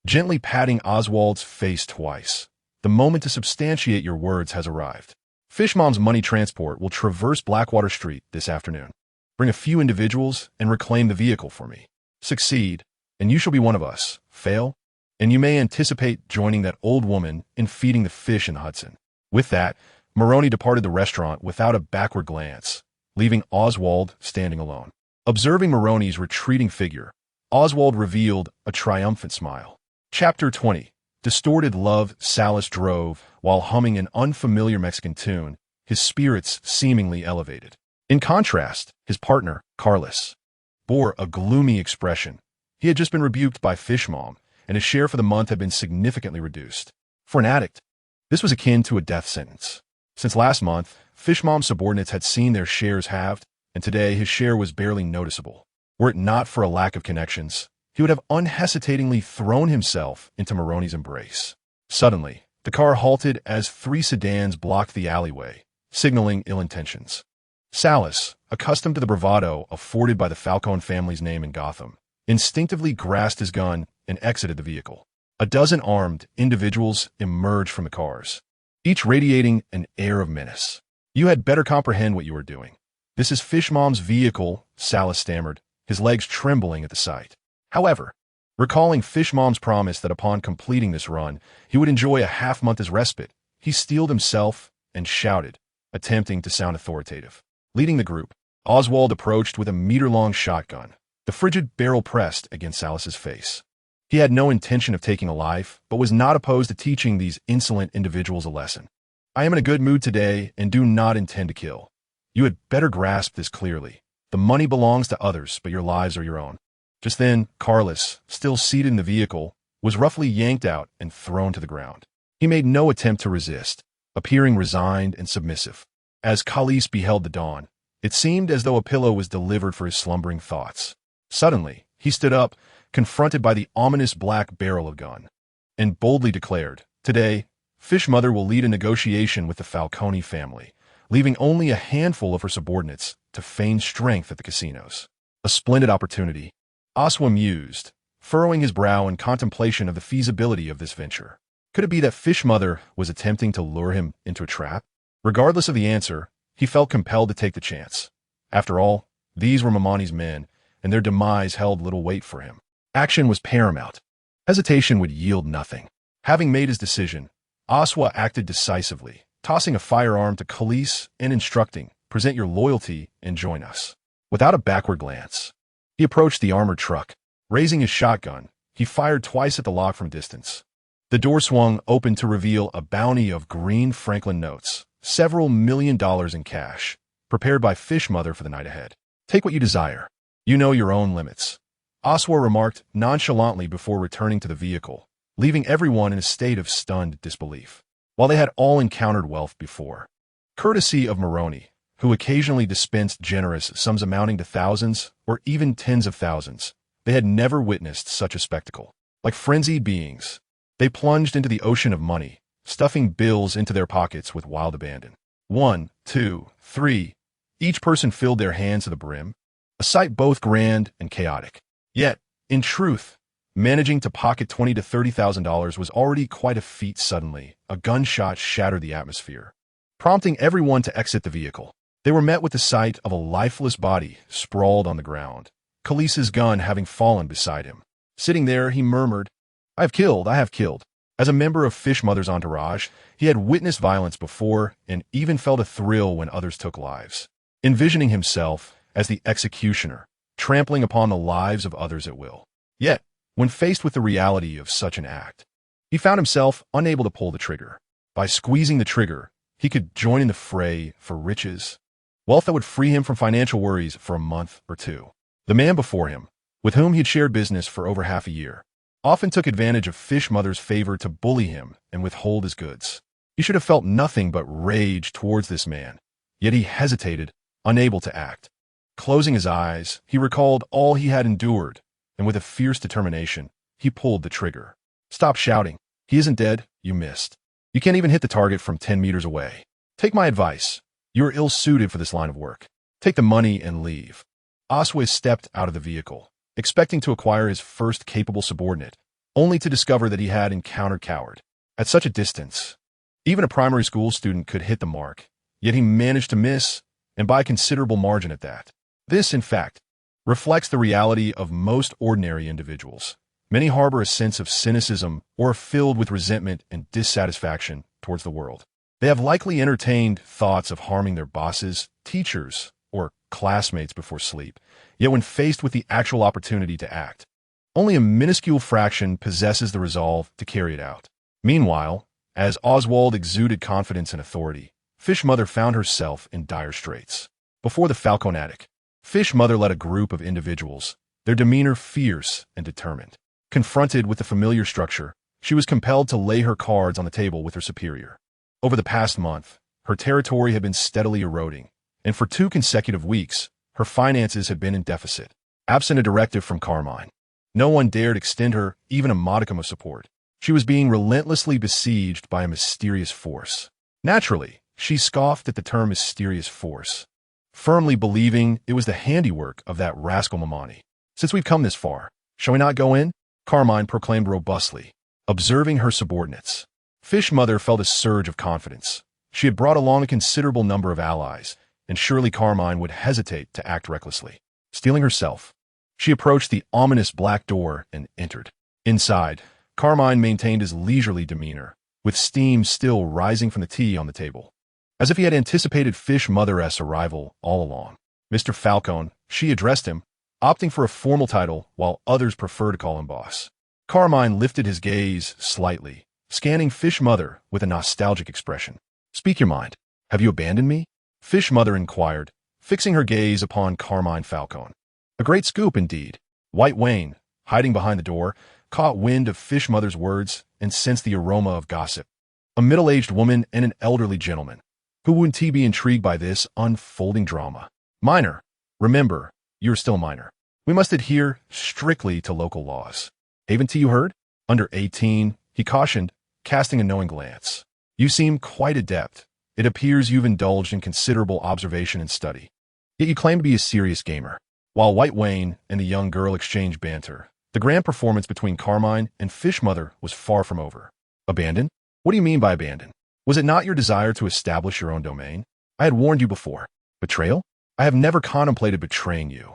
A: gently patting Oswald's face twice. The moment to substantiate your words has arrived. Fish Mom's money transport will traverse Blackwater Street this afternoon. Bring a few individuals and reclaim the vehicle for me. Succeed, and you shall be one of us. Fail, and you may anticipate joining that old woman in feeding the fish in the Hudson. With that, Moroni departed the restaurant without a backward glance, leaving Oswald standing alone. Observing Moroni's retreating figure, Oswald revealed a triumphant smile. Chapter 20. Distorted love. Salas drove, while humming an unfamiliar Mexican tune, his spirits seemingly elevated. In contrast, his partner, Carlos, bore a gloomy expression. He had just been rebuked by Fish Mom, and his share for the month had been significantly reduced. For an addict, this was akin to a death sentence. Since last month, Fish Mom's subordinates had seen their shares halved, and today his share was barely noticeable. Were it not for a lack of connections, he would have unhesitatingly thrown himself into Moroni's embrace. Suddenly, the car halted as 3 sedans blocked the alleyway, signaling ill intentions. Salas, accustomed to the bravado afforded by the Falcone family's name in Gotham, instinctively grasped his gun and exited the vehicle. A dozen armed individuals emerged from the cars, each radiating an air of menace. "You had better comprehend what you are doing. This is Fishmom's vehicle," Salas stammered, his legs trembling at the sight. However, recalling Fishmom's promise that upon completing this run, he would enjoy a half-month as respite, he steeled himself and shouted, attempting to sound authoritative. Leading the group, Oswald approached with a meter-long shotgun, the frigid barrel pressed against Salas's face. He had no intention of taking a life, but was not opposed to teaching these insolent individuals a lesson. "I am in a good mood today and do not intend to kill. You had better grasp this clearly. The money belongs to others, but your lives are your own." Just then, Carlos, still seated in the vehicle, was roughly yanked out and thrown to the ground. He made no attempt to resist, appearing resigned and submissive. As Khalees beheld the dawn, it seemed as though a pillow was delivered for his slumbering thoughts. Suddenly, he stood up, confronted by the ominous black barrel of gun, and boldly declared, "Today, Fishmother will lead a negotiation with the Falcone family, leaving only a handful of her subordinates to feign strength at the casinos." A splendid opportunity, Oswa mused, furrowing his brow in contemplation of the feasibility of this venture. Could it be that Fishmother was attempting to lure him into a trap? Regardless of the answer, he felt compelled to take the chance. After all, these were Mamani's men, and their demise held little weight for him. Action was paramount. Hesitation would yield nothing. Having made his decision, Oswa acted decisively, tossing a firearm to Khalees and instructing, "Present your loyalty and join us." Without a backward glance, he approached the armored truck. Raising his shotgun, he fired twice at the lock from distance. The door swung open to reveal a bounty of green Franklin notes, several $1 million in cash, prepared by Fishmother for the night ahead. "Take what you desire. You know your own limits," Oswa remarked nonchalantly before returning to the vehicle, leaving everyone in a state of stunned disbelief. While they had all encountered wealth before, courtesy of Moroni, who occasionally dispensed generous sums amounting to thousands or even tens of thousands, they had never witnessed such a spectacle. Like frenzied beings, they plunged into the ocean of money, stuffing bills into their pockets with wild abandon. 1, 2, 3. Each person filled their hands to the brim, a sight both grand and chaotic. Yet, in truth, managing to pocket $20,000 to $30,000 was already quite a feat. Suddenly, a gunshot shattered the atmosphere, prompting everyone to exit the vehicle. They were met with the sight of a lifeless body sprawled on the ground, Khalees's gun having fallen beside him. Sitting there, he murmured, I have killed. As a member of Fishmother's entourage, he had witnessed violence before and even felt a thrill when others took lives, envisioning himself as the executioner, trampling upon the lives of others at will. Yet, when faced with the reality of such an act, he found himself unable to pull the trigger. By squeezing the trigger, he could join in the fray for riches, wealth that would free him from financial worries for a month or two. The man before him, with whom he had shared business for over half a year, often took advantage of Fishmother's favor to bully him and withhold his goods. He should have felt nothing but rage towards this man, yet he hesitated, unable to act. Closing his eyes, he recalled all he had endured, and with a fierce determination, he pulled the trigger. Stop shouting. He isn't dead. You missed. You can't even hit the target from 10 meters away. Take my advice. You are ill-suited for this line of work. Take the money and leave. Oswald stepped out of the vehicle, expecting to acquire his first capable subordinate, only to discover that he had encountered coward. At such a distance, even a primary school student could hit the mark, yet he managed to miss, and by a considerable margin at that. This, in fact, reflects the reality of most ordinary individuals. Many harbor a sense of cynicism or are filled with resentment and dissatisfaction towards the world. They have likely entertained thoughts of harming their bosses, teachers, or classmates before sleep, yet when faced with the actual opportunity to act, only a minuscule fraction possesses the resolve to carry it out. Meanwhile, as Oswald exuded confidence and authority, Fishmother found herself in dire straits. Before the Falcone attic, Fishmother led a group of individuals, their demeanor fierce and determined. Confronted with the familiar structure, she was compelled to lay her cards on the table with her superior. Over the past month, her territory had been steadily eroding, and for 2 consecutive weeks, her finances had been in deficit. Absent a directive from Carmine, no one dared extend her even a modicum of support. She was being relentlessly besieged by a mysterious force. Naturally, she scoffed at the term mysterious force, firmly believing it was the handiwork of that rascal Mamani. "Since we've come this far, shall we not go in?" Carmine proclaimed robustly, observing her subordinates. Fish Mother felt a surge of confidence. She had brought along a considerable number of allies, and surely Carmine would hesitate to act recklessly. Steeling herself, she approached the ominous black door and entered. Inside, Carmine maintained his leisurely demeanor, with steam still rising from the tea on the table, as if he had anticipated Fish Mother's arrival all along. "Mr. Falcone," she addressed him, opting for a formal title while others prefer to call him boss. Carmine lifted his gaze slightly, scanning Fish Mother with a nostalgic expression. "Speak your mind. Have you abandoned me?" Fish Mother inquired, fixing her gaze upon Carmine Falcone. A great scoop indeed. White Wayne, hiding behind the door, caught wind of Fish Mother's words and sensed the aroma of gossip. A middle-aged woman and an elderly gentleman. Who wouldn't he be intrigued by this unfolding drama? "Minor. Remember, you're still a minor. We must adhere strictly to local laws. Haven't you heard? Under 18, he cautioned, casting a knowing glance. "You seem quite adept. It appears you've indulged in considerable observation and study. Yet you claim to be a serious gamer." While White Wayne and the young girl exchanged banter, the grand performance between Carmine and Fish Mother was far from over. "Abandon? What do you mean by abandon? Was it not your desire to establish your own domain? I had warned you before. Betrayal? I have never contemplated betraying you."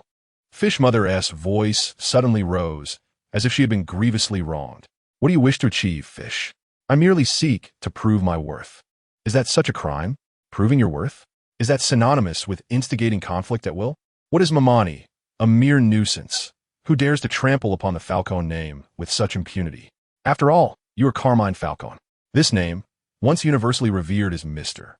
A: Fish Mother's voice suddenly rose, as if she had been grievously wronged. "What do you wish to achieve, Fish?" "I merely seek to prove my worth." "Is that such a crime? Proving your worth? Is that synonymous with instigating conflict at will? What is Mamani? A mere nuisance. Who dares to trample upon the Falcone name with such impunity? After all, you are Carmine Falcone. This name, once universally revered as Mr.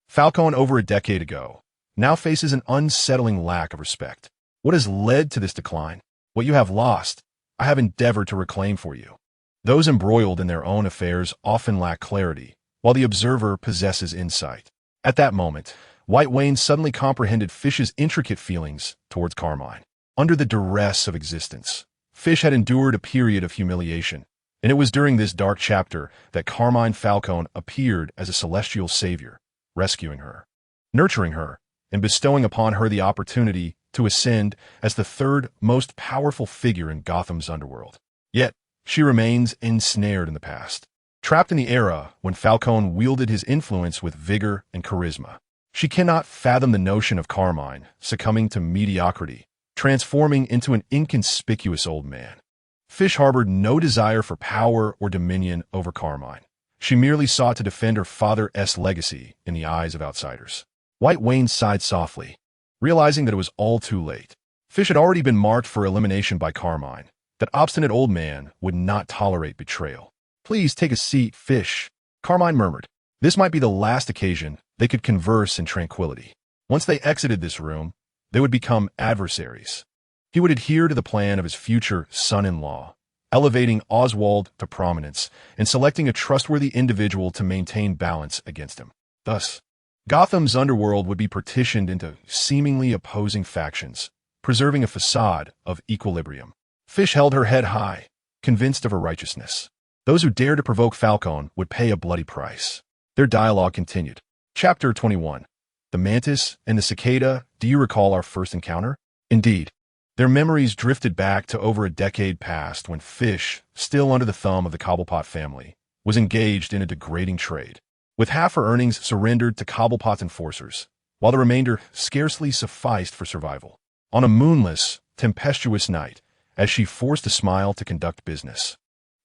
A: Falcone over a decade ago, now faces an unsettling lack of respect. What has led to this decline? What you have lost, I have endeavored to reclaim for you. Those embroiled in their own affairs often lack clarity, while the observer possesses insight. At that moment, White Wayne suddenly comprehended Fish's intricate feelings towards Carmine. Under the duress of existence, Fish had endured a period of humiliation, and it was during this dark chapter that Carmine Falcone appeared as a celestial savior, rescuing her, nurturing her, and bestowing upon her the opportunity to ascend as the third most powerful figure in Gotham's underworld. Yet, she remains ensnared in the past, trapped in the era when Falcone wielded his influence with vigor and charisma. She cannot fathom the notion of Carmine succumbing to mediocrity, transforming into an inconspicuous old man. Fish harbored no desire for power or dominion over Carmine. She merely sought to defend her father's legacy in the eyes of outsiders. White Wayne sighed softly, realizing that it was all too late. Fish had already been marked for elimination by Carmine. That obstinate old man would not tolerate betrayal. "Please take a seat, Fish," Carmine murmured. This might be the last occasion they could converse in tranquility. Once they exited this room, they would become adversaries. He would adhere to the plan of his future son-in-law, elevating Oswald to prominence and selecting a trustworthy individual to maintain balance against him. Thus, Gotham's underworld would be partitioned into seemingly opposing factions, preserving a facade of equilibrium. Fish held her head high, convinced of her righteousness. Those who dared to provoke Falcone would pay a bloody price. Their dialogue continued. Chapter 21. The Mantis and the Cicada. Do you recall our first encounter? Indeed. Their memories drifted back to over a decade past when Fish, still under the thumb of the Cobblepot family, was engaged in a degrading trade, with half her earnings surrendered to Cobblepot's enforcers, while the remainder scarcely sufficed for survival. On a moonless, tempestuous night, as she forced a smile to conduct business,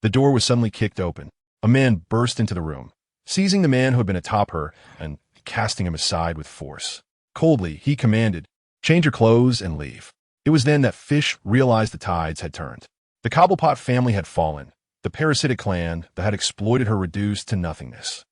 A: the door was suddenly kicked open. A man burst into the room, seizing the man who had been atop her and casting him aside with force. Coldly, he commanded, "Change your clothes and leave." It was then that Fish realized the tides had turned. The Cobblepot family had fallen, the parasitic clan that had exploited her reduced to nothingness.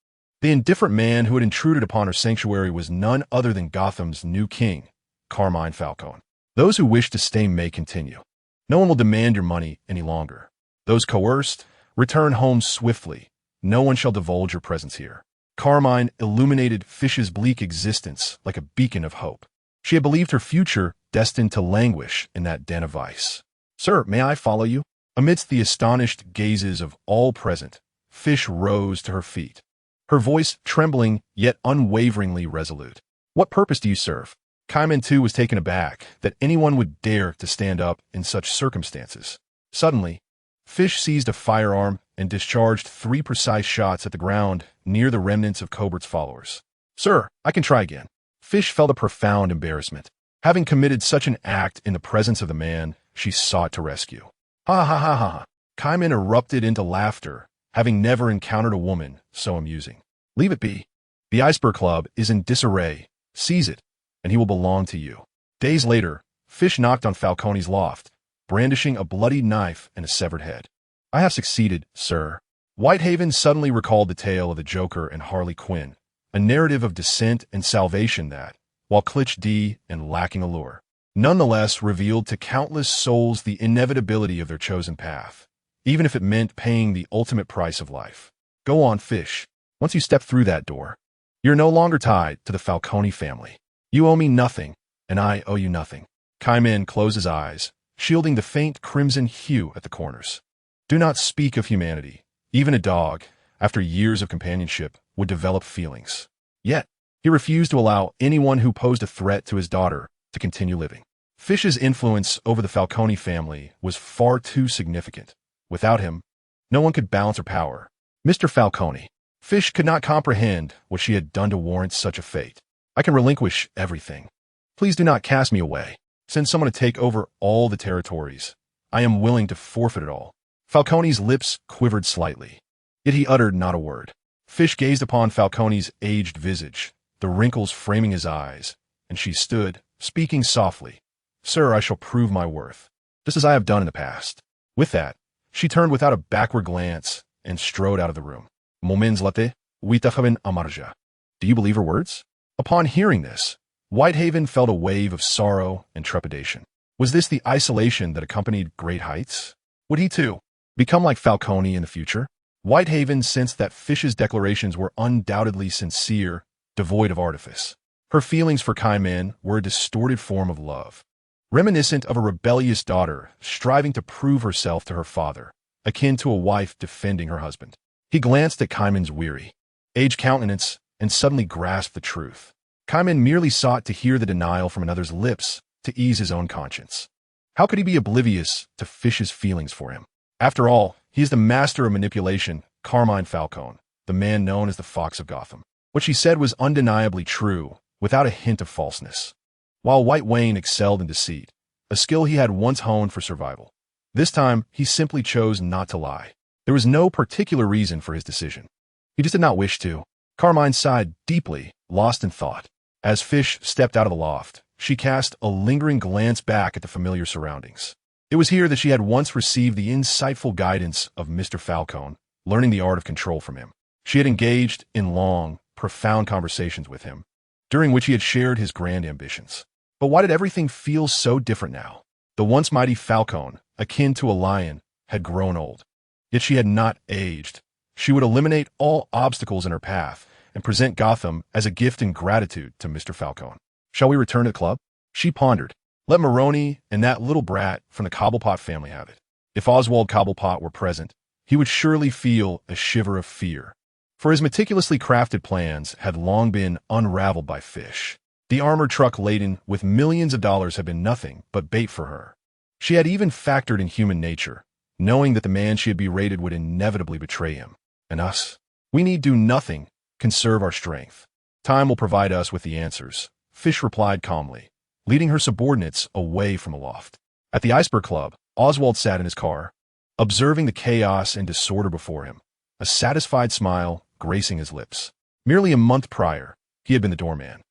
A: The indifferent man who had intruded upon her sanctuary was none other than Gotham's new king, Carmine Falcone. Those who wish to stay may continue. No one will demand your money any longer. Those coerced, return home swiftly. No one shall divulge your presence here. Carmine illuminated Fish's bleak existence like a beacon of hope. She had believed her future destined to languish in that den of vice. "Sir, may I follow you?" Amidst the astonished gazes of all present, Fish rose to her feet, her voice trembling yet unwaveringly resolute. "What purpose do you serve?" Kaiman too was taken aback that anyone would dare to stand up in such circumstances. Suddenly, Fish seized a firearm and discharged 3 precise shots at the ground near the remnants of Cobert's followers. "Sir, I can try again." Fish felt a profound embarrassment. Having committed such an act in the presence of the man she sought to rescue. "Ha ha ha ha ha." Kaiman erupted into laughter, having never encountered a woman so amusing. "Leave it be. The Iceberg Club is in disarray. Seize it, and he will belong to you." Days later, Fish knocked on Falcone's loft, brandishing a bloody knife and a severed head. "I have succeeded, sir." Whitehaven suddenly recalled the tale of the Joker and Harley Quinn, a narrative of descent and salvation that, while cliché and lacking allure, nonetheless revealed to countless souls the inevitability of their chosen path, even if it meant paying the ultimate price of life. Go on, Fish. Once you step through that door, you're no longer tied to the Falcone family. You owe me nothing, and I owe you nothing. Kaiman closed his eyes, shielding the faint crimson hue at the corners. Do not speak of humanity. Even a dog, after years of companionship, would develop feelings. Yet, he refused to allow anyone who posed a threat to his daughter to continue living. Fish's influence over the Falcone family was far too significant. Without him, no one could balance her power. Mr. Falcone. Fish could not comprehend what she had done to warrant such a fate. I can relinquish everything. Please do not cast me away. Send someone to take over all the territories. I am willing to forfeit it all. Falcone's lips quivered slightly, yet he uttered not a word. Fish gazed upon Falcone's aged visage, the wrinkles framing his eyes, and she stood, speaking softly. Sir, I shall prove my worth, just as I have done in the past. With that, she turned without a backward glance and strode out of the room. Moments later, Whitehaven amarja. Do you believe her words? Upon hearing this, Whitehaven felt a wave of sorrow and trepidation. Was this the isolation that accompanied great heights? Would he, too, become like Falcone in the future? Whitehaven sensed that Fish's declarations were undoubtedly sincere, devoid of artifice. Her feelings for Kaiman were a distorted form of love, reminiscent of a rebellious daughter striving to prove herself to her father, akin to a wife defending her husband. He glanced at Kaiman's weary, aged countenance and suddenly grasped the truth. Kaiman merely sought to hear the denial from another's lips to ease his own conscience. How could he be oblivious to Fish's feelings for him? After all, he is the master of manipulation, Carmine Falcone, the man known as the Fox of Gotham. What she said was undeniably true, without a hint of falseness. While White Wayne excelled in deceit, a skill he had once honed for survival, this time he simply chose not to lie. There was no particular reason for his decision. He just did not wish to. Carmine sighed deeply, lost in thought. As Fish stepped out of the loft, she cast a lingering glance back at the familiar surroundings. It was here that she had once received the insightful guidance of Mr. Falcone, learning the art of control from him. She had engaged in long, profound conversations with him, during which he had shared his grand ambitions. But why did everything feel so different now? The once mighty Falcone, akin to a lion, had grown old. Yet she had not aged. She would eliminate all obstacles in her path and present Gotham as a gift in gratitude to Mr. Falcone. Shall we return to the club? She pondered. Let Maroney and that little brat from the Cobblepot family have it. If Oswald Cobblepot were present, he would surely feel a shiver of fear. For his meticulously crafted plans had long been unraveled by Fish. The armored truck laden with millions of dollars had been nothing but bait for her. She had even factored in human nature, knowing that the man she had berated would inevitably betray him. And us? We need do nothing, conserve our strength. Time will provide us with the answers, Fish replied calmly, leading her subordinates away from the loft. At the Iceberg Club, Oswald sat in his car, observing the chaos and disorder before him, a satisfied smile gracing his lips. Merely a month prior, he had been the doorman,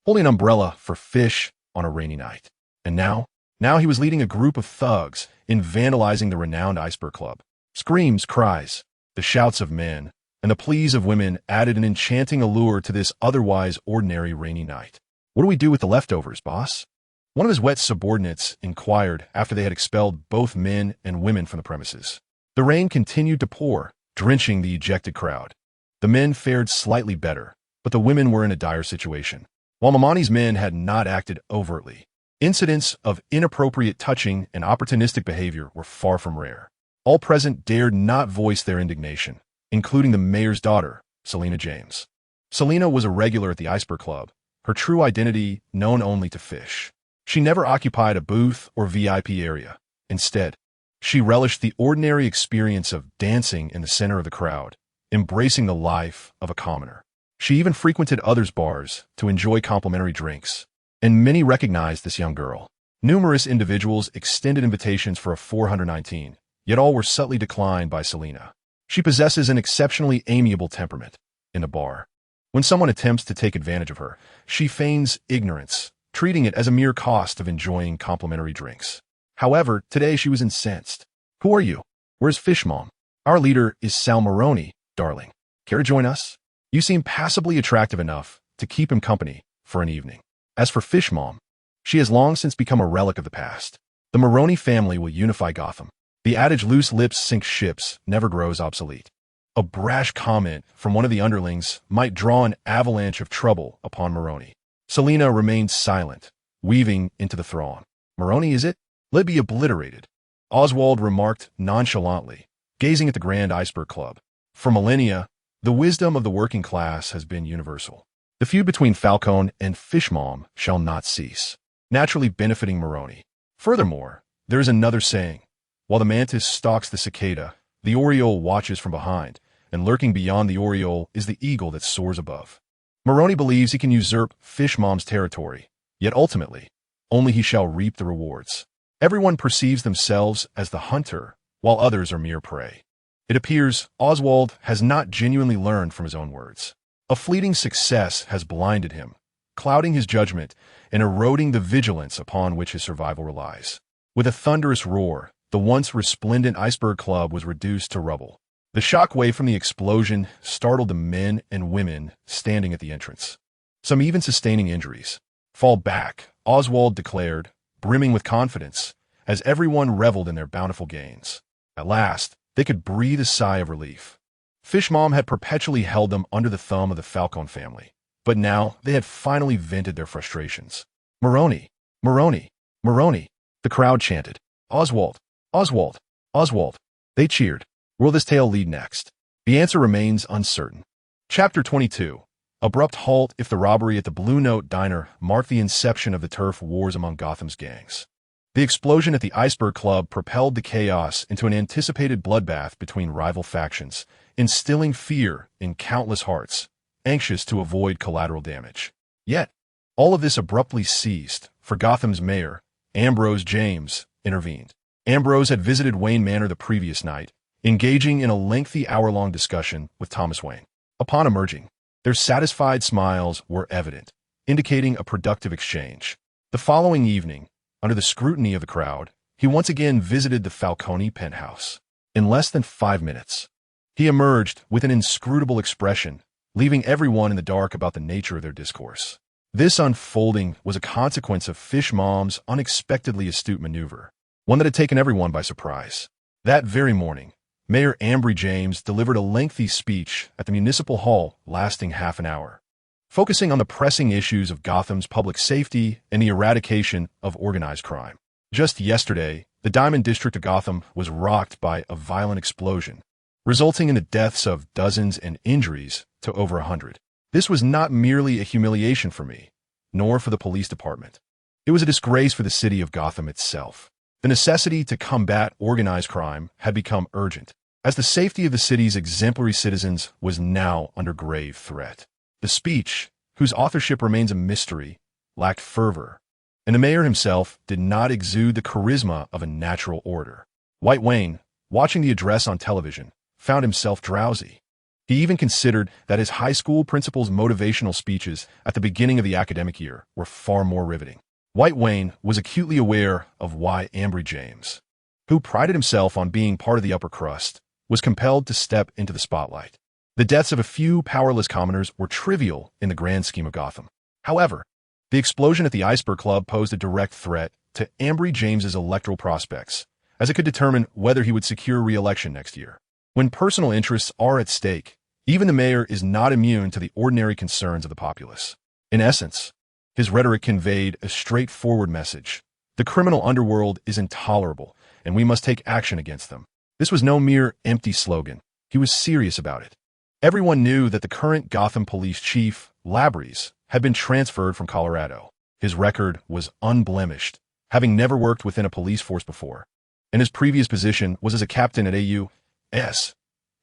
A: holding an umbrella for Fish on a rainy night. And now he was leading a group of thugs in vandalizing the renowned Iceberg Club. Screams, cries, the shouts of men, and the pleas of women added an enchanting allure to this otherwise ordinary rainy night. What do we do with the leftovers, boss? One of his wet subordinates inquired after they had expelled both men and women from the premises. The rain continued to pour, drenching the ejected crowd. The men fared slightly better, but the women were in a dire situation. While Mamani's men had not acted overtly, incidents of inappropriate touching and opportunistic behavior were far from rare. All present dared not voice their indignation, including the mayor's daughter, Selena James. Selena was a regular at the Iceberg Club, her true identity known only to Fish. She never occupied a booth or VIP area. Instead, she relished the ordinary experience of dancing in the center of the crowd, embracing the life of a commoner. She even frequented others' bars to enjoy complimentary drinks, and many recognized this young girl. Numerous individuals extended invitations for a 419, yet all were subtly declined by Selena. She possesses an exceptionally amiable temperament. In a bar, when someone attempts to take advantage of her, she feigns ignorance, treating it as a mere cost of enjoying complimentary drinks. However, today she was incensed. "Who are you? Where's Fish Mom? Our leader is Sal Maroney, darling. Care to join us? You seem passably attractive enough to keep him company for an evening." As for Fish Mom, she has long since become a relic of the past. The Maroney family will unify Gotham. The adage "loose lips sink ships" never grows obsolete. A brash comment from one of the underlings might draw an avalanche of trouble upon Maroney. Selena remained silent, weaving into the throng. "Maroney, is it? Let be obliterated," Oswald remarked nonchalantly, gazing at the Grand Iceberg Club. For millennia, the wisdom of the working class has been universal. The feud between Falcone and Fish Mom shall not cease, naturally benefiting Maroney. Furthermore, there is another saying: while the mantis stalks the cicada, the oriole watches from behind, and lurking beyond the oriole is the eagle that soars above. Maroney believes he can usurp Fish Mom's territory, yet ultimately, only he shall reap the rewards. Everyone perceives themselves as the hunter, while others are mere prey. It appears Oswald has not genuinely learned from his own words. A fleeting success has blinded him, clouding his judgment and eroding the vigilance upon which his survival relies. With a thunderous roar, the once resplendent Iceberg Club was reduced to rubble. The shockwave from the explosion startled the men and women standing at the entrance. Some even sustaining injuries. "Fall back," Oswald declared, brimming with confidence, as everyone reveled in their bountiful gains. At last, they could breathe a sigh of relief. Fish Mom had perpetually held them under the thumb of the Falcone family, but now they had finally vented their frustrations. "Maroney! Maroney! Maroney!" the crowd chanted. "Oswald! Oswald! Oswald!" They cheered. Will this tale lead next? The answer remains uncertain. Chapter 22. Abrupt halt. If the robbery at the Blue Note Diner marked the inception of the turf wars among Gotham's gangs, the explosion at the Iceberg Club propelled the chaos into an anticipated bloodbath between rival factions, instilling fear in countless hearts, anxious to avoid collateral damage. Yet, all of this abruptly ceased, for Gotham's mayor, Ambrose James, intervened. Ambrose had visited Wayne Manor the previous night, engaging in a lengthy hour-long discussion with Thomas Wayne. Upon emerging, their satisfied smiles were evident, indicating a productive exchange. The following evening, under the scrutiny of the crowd, he once again visited the Falcone penthouse. In less than 5 minutes, he emerged with an inscrutable expression, leaving everyone in the dark about the nature of their discourse. This unfolding was a consequence of Fish Mom's unexpectedly astute maneuver, one that had taken everyone by surprise. That very morning, Mayor Ambrose James delivered a lengthy speech at the Municipal Hall lasting half an hour, focusing on the pressing issues of Gotham's public safety and the eradication of organized crime. Just yesterday, the Diamond District of Gotham was rocked by a violent explosion, resulting in the deaths of dozens and injuries to over 100. This was not merely a humiliation for me, nor for the police department. It was a disgrace for the city of Gotham itself. The necessity to combat organized crime had become urgent, as the safety of the city's exemplary citizens was now under grave threat. The speech, whose authorship remains a mystery, lacked fervor, and the mayor himself did not exude the charisma of a natural orator. White Wayne, watching the address on television, found himself drowsy. He even considered that his high school principal's motivational speeches at the beginning of the academic year were far more riveting. White Wayne was acutely aware of why Ambrose James, who prided himself on being part of the upper crust, was compelled to step into the spotlight. The deaths of a few powerless commoners were trivial in the grand scheme of Gotham. However, the explosion at the Iceberg Club posed a direct threat to Ambrose James's electoral prospects, as it could determine whether he would secure re-election next year. When personal interests are at stake, even the mayor is not immune to the ordinary concerns of the populace. In essence, his rhetoric conveyed a straightforward message. The criminal underworld is intolerable, and we must take action against them. This was no mere empty slogan. He was serious about it. Everyone knew that the current Gotham police chief Labries, had been transferred from Colorado. His record was unblemished, having never worked within a police force before, and his previous position was as a captain at A.U.S.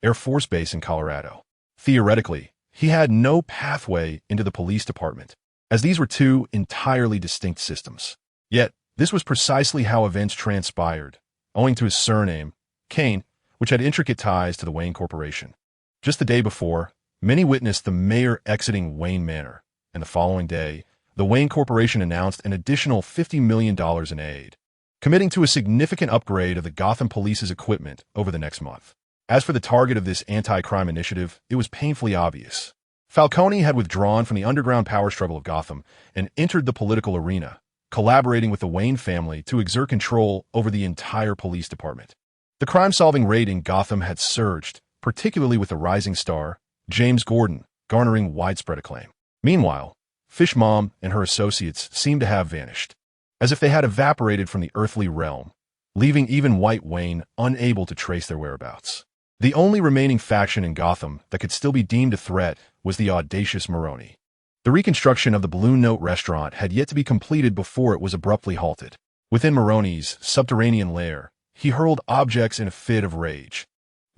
A: Air Force Base in Colorado. Theoretically, he had no pathway into the police department, as these were two entirely distinct systems. Yet, this was precisely how events transpired, owing to his surname, Kane, which had intricate ties to the Wayne Corporation. Just the day before, many witnessed the mayor exiting Wayne Manor, and the following day, the Wayne Corporation announced an additional $50 million in aid, committing to a significant upgrade of the Gotham Police's equipment over the next month. As for the target of this anti-crime initiative, it was painfully obvious. Falcone had withdrawn from the underground power struggle of Gotham and entered the political arena, collaborating with the Wayne family to exert control over the entire police department. The crime-solving rate in Gotham had surged, particularly with the rising star, James Gordon, garnering widespread acclaim. Meanwhile, Fish Mom and her associates seemed to have vanished, as if they had evaporated from the earthly realm, leaving even White Wayne unable to trace their whereabouts. The only remaining faction in Gotham that could still be deemed a threat was the audacious Maroney. The reconstruction of the Blue Note restaurant had yet to be completed before it was abruptly halted. Within Maroney's subterranean lair, he hurled objects in a fit of rage,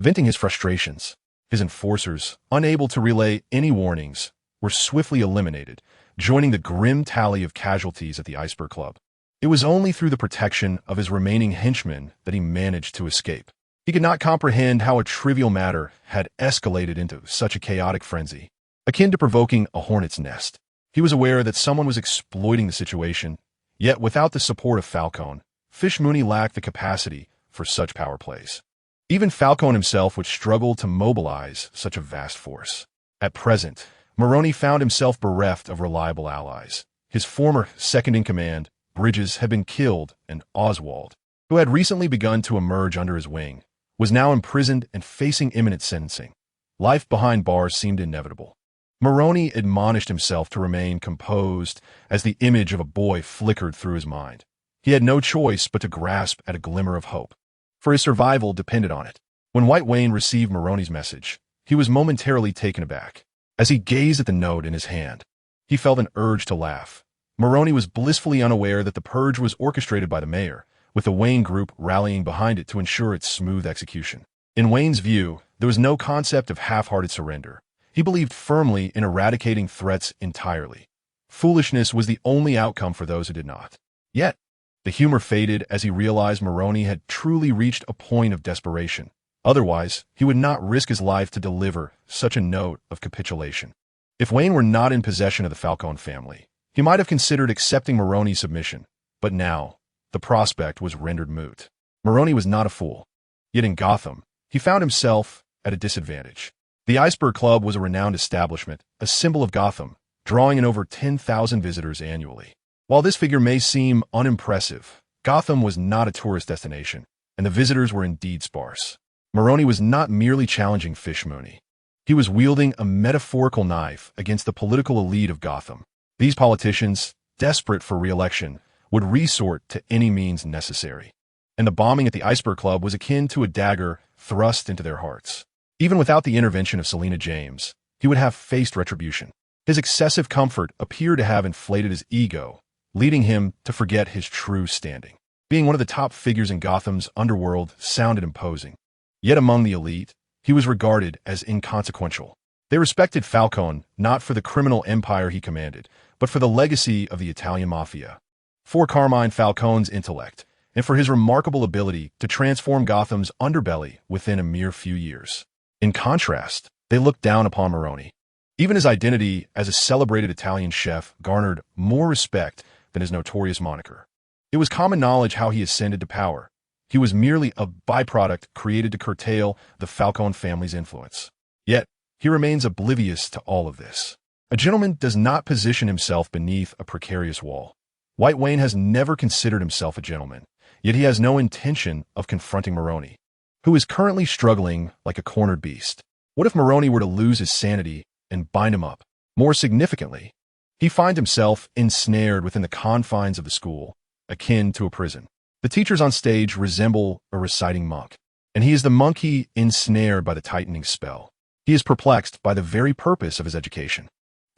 A: venting his frustrations. His enforcers, unable to relay any warnings, were swiftly eliminated, joining the grim tally of casualties at the Iceberg Club. It was only through the protection of his remaining henchmen that he managed to escape. He could not comprehend how a trivial matter had escalated into such a chaotic frenzy, akin to provoking a hornet's nest. He was aware that someone was exploiting the situation, yet without the support of Falcone, Fish Mooney lacked the capacity for such power plays. Even Falcone himself would struggle to mobilize such a vast force. At present, Maroney found himself bereft of reliable allies. His former second-in-command, Bridges, had been killed, and Oswald, who had recently begun to emerge under his wing, was now imprisoned and facing imminent sentencing. Life behind bars seemed inevitable. Maroney admonished himself to remain composed as the image of a boy flickered through his mind. He had no choice but to grasp at a glimmer of hope, for his survival depended on it. When White Wayne received Maroney's message, he was momentarily taken aback. As he gazed at the note in his hand, he felt an urge to laugh. Maroney was blissfully unaware that the purge was orchestrated by the mayor, with the Wayne group rallying behind it to ensure its smooth execution. In Wayne's view, there was no concept of half-hearted surrender. He believed firmly in eradicating threats entirely. Foolishness was the only outcome for those who did not. Yet, the humor faded as he realized Maroney had truly reached a point of desperation. Otherwise, he would not risk his life to deliver such a note of capitulation. If Wayne were not in possession of the Falcone family, he might have considered accepting Maroney's submission, but now, the prospect was rendered moot. Maroney was not a fool. Yet in Gotham, he found himself at a disadvantage. The Iceberg Club was a renowned establishment, a symbol of Gotham, drawing in over 10,000 visitors annually. While this figure may seem unimpressive, Gotham was not a tourist destination, and the visitors were indeed sparse. Maroney was not merely challenging Fish Mooney. He was wielding a metaphorical knife against the political elite of Gotham. These politicians, desperate for re-election, would resort to any means necessary. And the bombing at the Iceberg Club was akin to a dagger thrust into their hearts. Even without the intervention of Selena James, he would have faced retribution. His excessive comfort appeared to have inflated his ego, leading him to forget his true standing. Being one of the top figures in Gotham's underworld sounded imposing. Yet among the elite, he was regarded as inconsequential. They respected Falcone not for the criminal empire he commanded, but for the legacy of the Italian mafia. For Carmine Falcone's intellect, and for his remarkable ability to transform Gotham's underbelly within a mere few years. In contrast, they looked down upon Maroney. Even his identity as a celebrated Italian chef garnered more respect than his notorious moniker. It was common knowledge how he ascended to power. He was merely a byproduct created to curtail the Falcone family's influence. Yet, he remains oblivious to all of this. A gentleman does not position himself beneath a precarious wall. White Wayne has never considered himself a gentleman, yet he has no intention of confronting Maroney, who is currently struggling like a cornered beast. What if Maroney were to lose his sanity and bind him up? More significantly, he finds himself ensnared within the confines of the school, akin to a prison. The teachers on stage resemble a reciting monk, and he is the monkey ensnared by the tightening spell. He is perplexed by the very purpose of his education.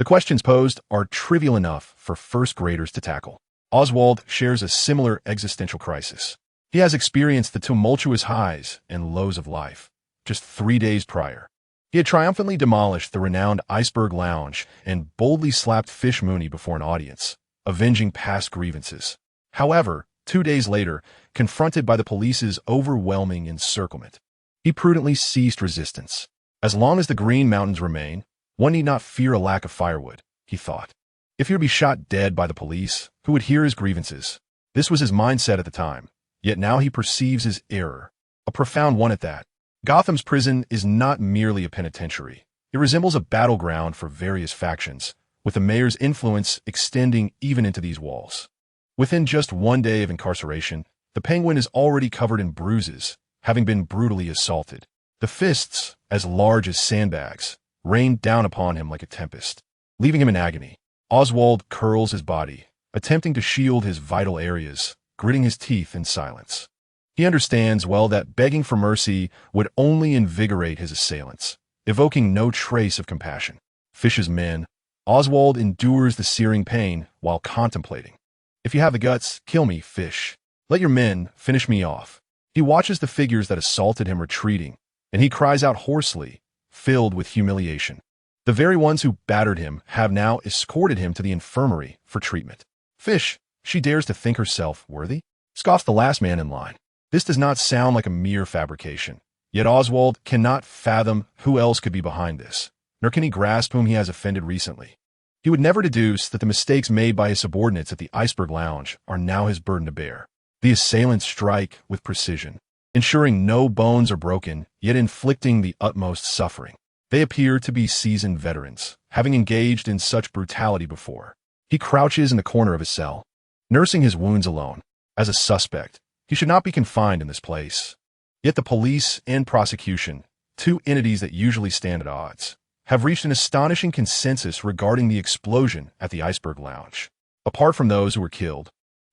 A: The questions posed are trivial enough for first graders to tackle. Oswald shares a similar existential crisis. He has experienced the tumultuous highs and lows of life. Just 3 days prior, he had triumphantly demolished the renowned Iceberg Lounge and boldly slapped Fish Mooney before an audience, avenging past grievances. However, 2 days later, confronted by the police's overwhelming encirclement, he prudently ceased resistance. As long as the Green Mountains remain, one need not fear a lack of firewood, he thought. If he would be shot dead by the police, who would hear his grievances? This was his mindset at the time, yet now he perceives his error, a profound one at that. Gotham's prison is not merely a penitentiary. It resembles a battleground for various factions, with the mayor's influence extending even into these walls. Within just 1 day of incarceration, the Penguin is already covered in bruises, having been brutally assaulted. The fists, as large as sandbags, rained down upon him like a tempest, leaving him in agony. Oswald curls his body, attempting to shield his vital areas, gritting his teeth in silence. He understands well that begging for mercy would only invigorate his assailants, evoking no trace of compassion. Fish's men, Oswald endures the searing pain while contemplating. If you have the guts, kill me, Fish. Let your men finish me off. He watches the figures that assaulted him retreating, and he cries out hoarsely, filled with humiliation. The very ones who battered him have now escorted him to the infirmary for treatment. Fish, she dares to think herself worthy? Scoffs the last man in line. This does not sound like a mere fabrication. Yet Oswald cannot fathom who else could be behind this, nor can he grasp whom he has offended recently. He would never deduce that the mistakes made by his subordinates at the Iceberg Lounge are now his burden to bear. The assailants strike with precision, ensuring no bones are broken, yet inflicting the utmost suffering. They appear to be seasoned veterans, having engaged in such brutality before. He crouches in the corner of his cell, nursing his wounds alone. As a suspect, he should not be confined in this place. Yet the police and prosecution, two entities that usually stand at odds, have reached an astonishing consensus regarding the explosion at the Iceberg Lounge. Apart from those who were killed,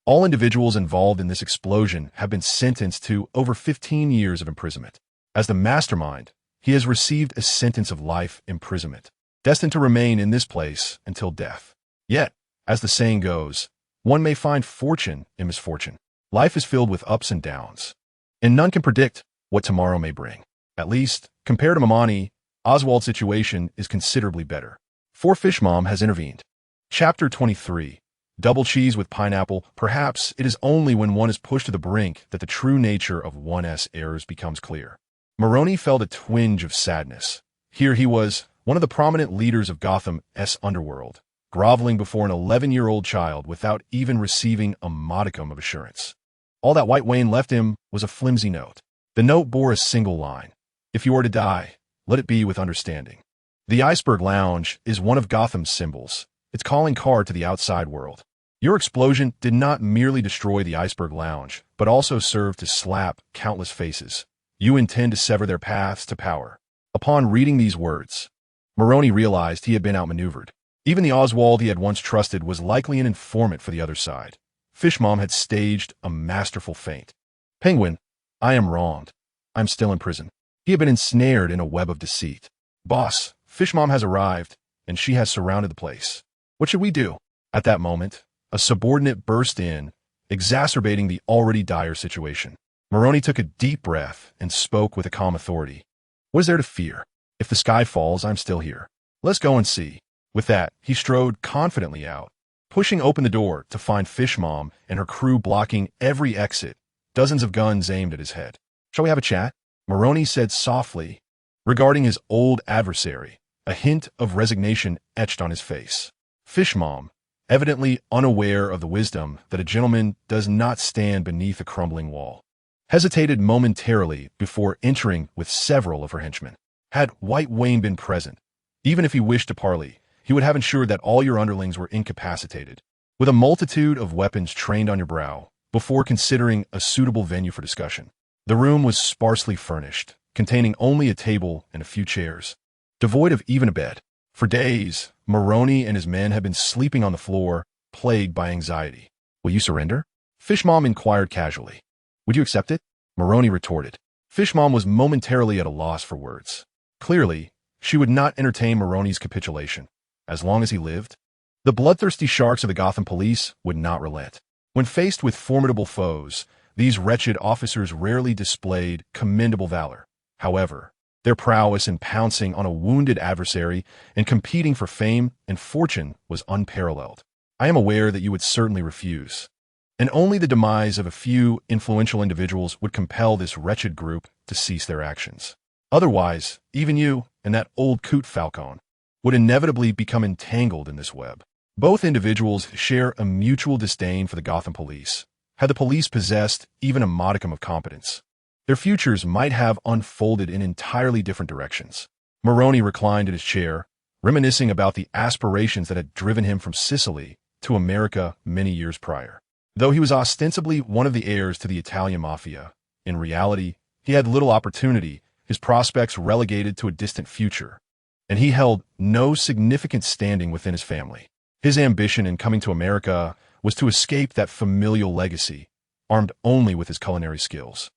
A: all individuals involved in this explosion have been sentenced to over 15 years of imprisonment. As the mastermind, he has received a sentence of life imprisonment, destined to remain in this place until death. Yet, as the saying goes, one may find fortune in misfortune. Life is filled with ups and downs, and none can predict what tomorrow may bring. At least, compared to Mamani, Oswald's situation is considerably better. For Fish Mom has intervened. Chapter 23. Double cheese with pineapple. Perhaps it is only when one is pushed to the brink that the true nature of one's errors becomes clear. Maroney felt a twinge of sadness. Here he was, one of the prominent leaders of Gotham's underworld, groveling before an 11-year-old child without even receiving a modicum of assurance. All that White Wayne left him was a flimsy note. The note bore a single line: "If you are to die, let it be with understanding." The Iceberg Lounge is one of Gotham's symbols, its calling card to the outside world. Your explosion did not merely destroy the Iceberg Lounge, but also served to slap countless faces. You intend to sever their paths to power. Upon reading these words, Maroney realized he had been outmaneuvered. Even the Oswald he had once trusted was likely an informant for the other side. Fish Mom had staged a masterful feint. Penguin, I am wronged. I'm still in prison. He had been ensnared in a web of deceit. Boss, Fish Mom has arrived, and she has surrounded the place. What should we do? At that moment, a subordinate burst in, exacerbating the already dire situation. Maroney took a deep breath and spoke with a calm authority. What is there to fear? If the sky falls, I'm still here. Let's go and see. With that, he strode confidently out, pushing open the door to find Fish Mom and her crew blocking every exit, dozens of guns aimed at his head. Shall we have a chat? Maroney said softly, regarding his old adversary, a hint of resignation etched on his face. Fish Mom, evidently unaware of the wisdom that a gentleman does not stand beneath a crumbling wall, hesitated momentarily before entering with several of her henchmen. Had White Wayne been present, even if he wished to parley, he would have ensured that all your underlings were incapacitated, with a multitude of weapons trained on your brow, before considering a suitable venue for discussion. The room was sparsely furnished, containing only a table and a few chairs, devoid of even a bed. For days, Maroney and his men had been sleeping on the floor, plagued by anxiety. Will you surrender? Fish Mom inquired casually. Would you accept it? Maroney retorted. Fish Mom was momentarily at a loss for words. Clearly, she would not entertain Maroney's capitulation. as long as he lived. The bloodthirsty sharks of the Gotham police would not relent. When faced with formidable foes, these wretched officers rarely displayed commendable valor. However, their prowess in pouncing on a wounded adversary and competing for fame and fortune was unparalleled. I am aware that you would certainly refuse, and only the demise of a few influential individuals would compel this wretched group to cease their actions. Otherwise, even you and that old coot Falcone would inevitably become entangled in this web. Both individuals share a mutual disdain for the Gotham police. Had the police possessed even a modicum of competence, their futures might have unfolded in entirely different directions. Maroney reclined in his chair, reminiscing about the aspirations that had driven him from Sicily to America many years prior. Though he was ostensibly one of the heirs to the Italian mafia, in reality, he had little opportunity, his prospects relegated to a distant future, and he held no significant standing within his family. His ambition in coming to America was to escape that familial legacy, armed only with his culinary skills,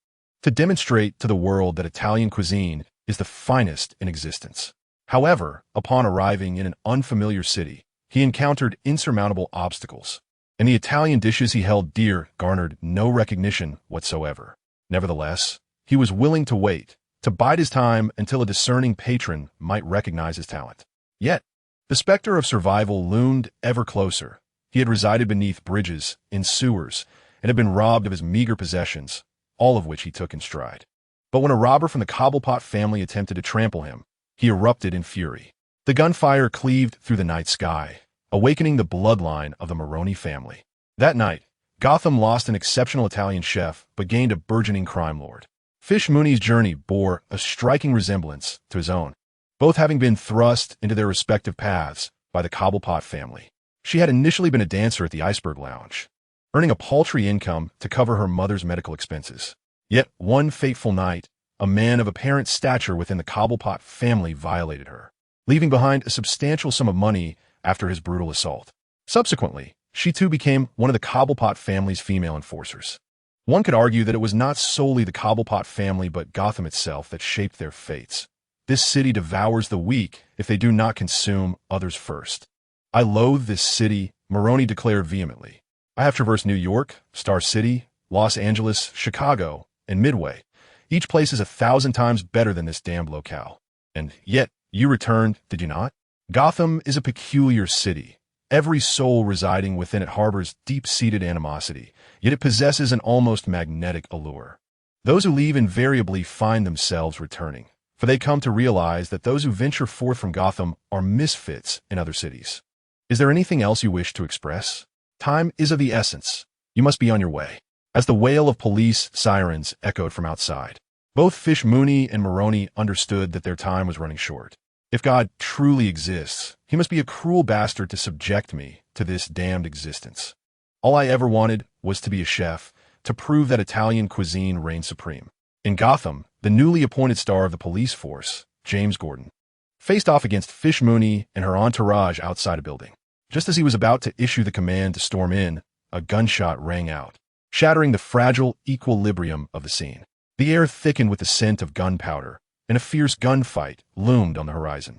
A: to demonstrate to the world that Italian cuisine is the finest in existence. However, upon arriving in an unfamiliar city, he encountered insurmountable obstacles, and the Italian dishes he held dear garnered no recognition whatsoever. Nevertheless, he was willing to wait, to bide his time until a discerning patron might recognize his talent. Yet, the specter of survival loomed ever closer. He had resided beneath bridges, in sewers, and had been robbed of his meager possessions, all of which he took in stride. But when a robber from the Cobblepot family attempted to trample him, he erupted in fury. The gunfire cleaved through the night sky, awakening the bloodline of the Maroney family. That night, Gotham lost an exceptional Italian chef but gained a burgeoning crime lord. Fish Mooney's journey bore a striking resemblance to his own, both having been thrust into their respective paths by the Cobblepot family. She had initially been a dancer at the Iceberg Lounge, earning a paltry income to cover her mother's medical expenses. Yet one fateful night, a man of apparent stature within the Cobblepot family violated her, leaving behind a substantial sum of money after his brutal assault. Subsequently, she too became one of the Cobblepot family's female enforcers. One could argue that it was not solely the Cobblepot family but Gotham itself that shaped their fates. This city devours the weak if they do not consume others first. I loathe this city, Maroney declared vehemently. I have traversed New York, Star City, Los Angeles, Chicago, and Midway. Each place is 1,000 times better than this damned locale. And yet, you returned, did you not? Gotham is a peculiar city. Every soul residing within it harbors deep-seated animosity, yet it possesses an almost magnetic allure. Those who leave invariably find themselves returning, for they come to realize that those who venture forth from Gotham are misfits in other cities. Is there anything else you wish to express? Time is of the essence. You must be on your way. As the wail of police sirens echoed from outside, both Fish Mooney and Maroney understood that their time was running short. If God truly exists, he must be a cruel bastard to subject me to this damned existence. All I ever wanted was to be a chef, to prove that Italian cuisine reigned supreme. In Gotham, the newly appointed star of the police force, James Gordon, faced off against Fish Mooney and her entourage outside a building. Just as he was about to issue the command to storm in, a gunshot rang out, shattering the fragile equilibrium of the scene. The air thickened with the scent of gunpowder, and a fierce gunfight loomed on the horizon.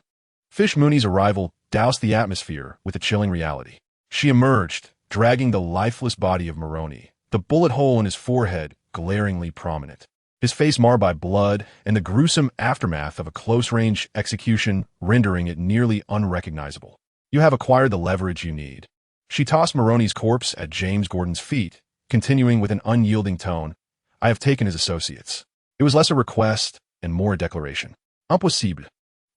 A: Fish Mooney's arrival doused the atmosphere with a chilling reality. She emerged, dragging the lifeless body of Maroney, the bullet hole in his forehead glaringly prominent, his face marred by blood and the gruesome aftermath of a close-range execution rendering it nearly unrecognizable. You have acquired the leverage you need. She tossed Maroney's corpse at James Gordon's feet, continuing with an unyielding tone, I have taken his associates. It was less a request and more a declaration. Impossible.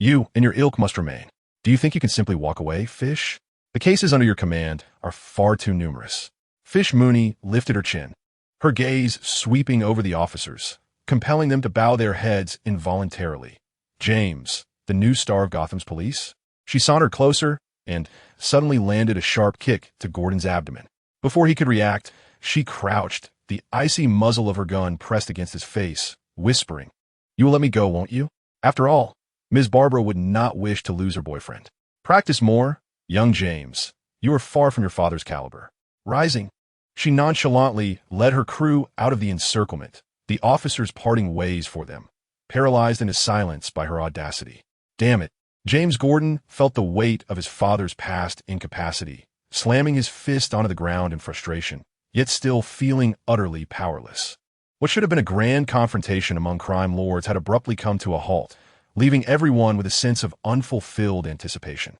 A: You and your ilk must remain. Do you think you can simply walk away, Fish? The cases under your command are far too numerous. Fish Mooney lifted her chin, her gaze sweeping over the officers, compelling them to bow their heads involuntarily. James, the new star of Gotham's police? She sauntered closer and suddenly landed a sharp kick to Gordon's abdomen. Before he could react, she crouched, the icy muzzle of her gun pressed against his face, whispering, You will let me go, won't you? After all, Ms. Barbara would not wish to lose her boyfriend. Practice more, young James. You are far from your father's caliber. Rising, she nonchalantly led her crew out of the encirclement, the officers parting ways for them, paralyzed into silence by her audacity. Damn it, James Gordon felt the weight of his father's past incapacity, slamming his fist onto the ground in frustration, yet still feeling utterly powerless. What should have been a grand confrontation among crime lords had abruptly come to a halt, leaving everyone with a sense of unfulfilled anticipation.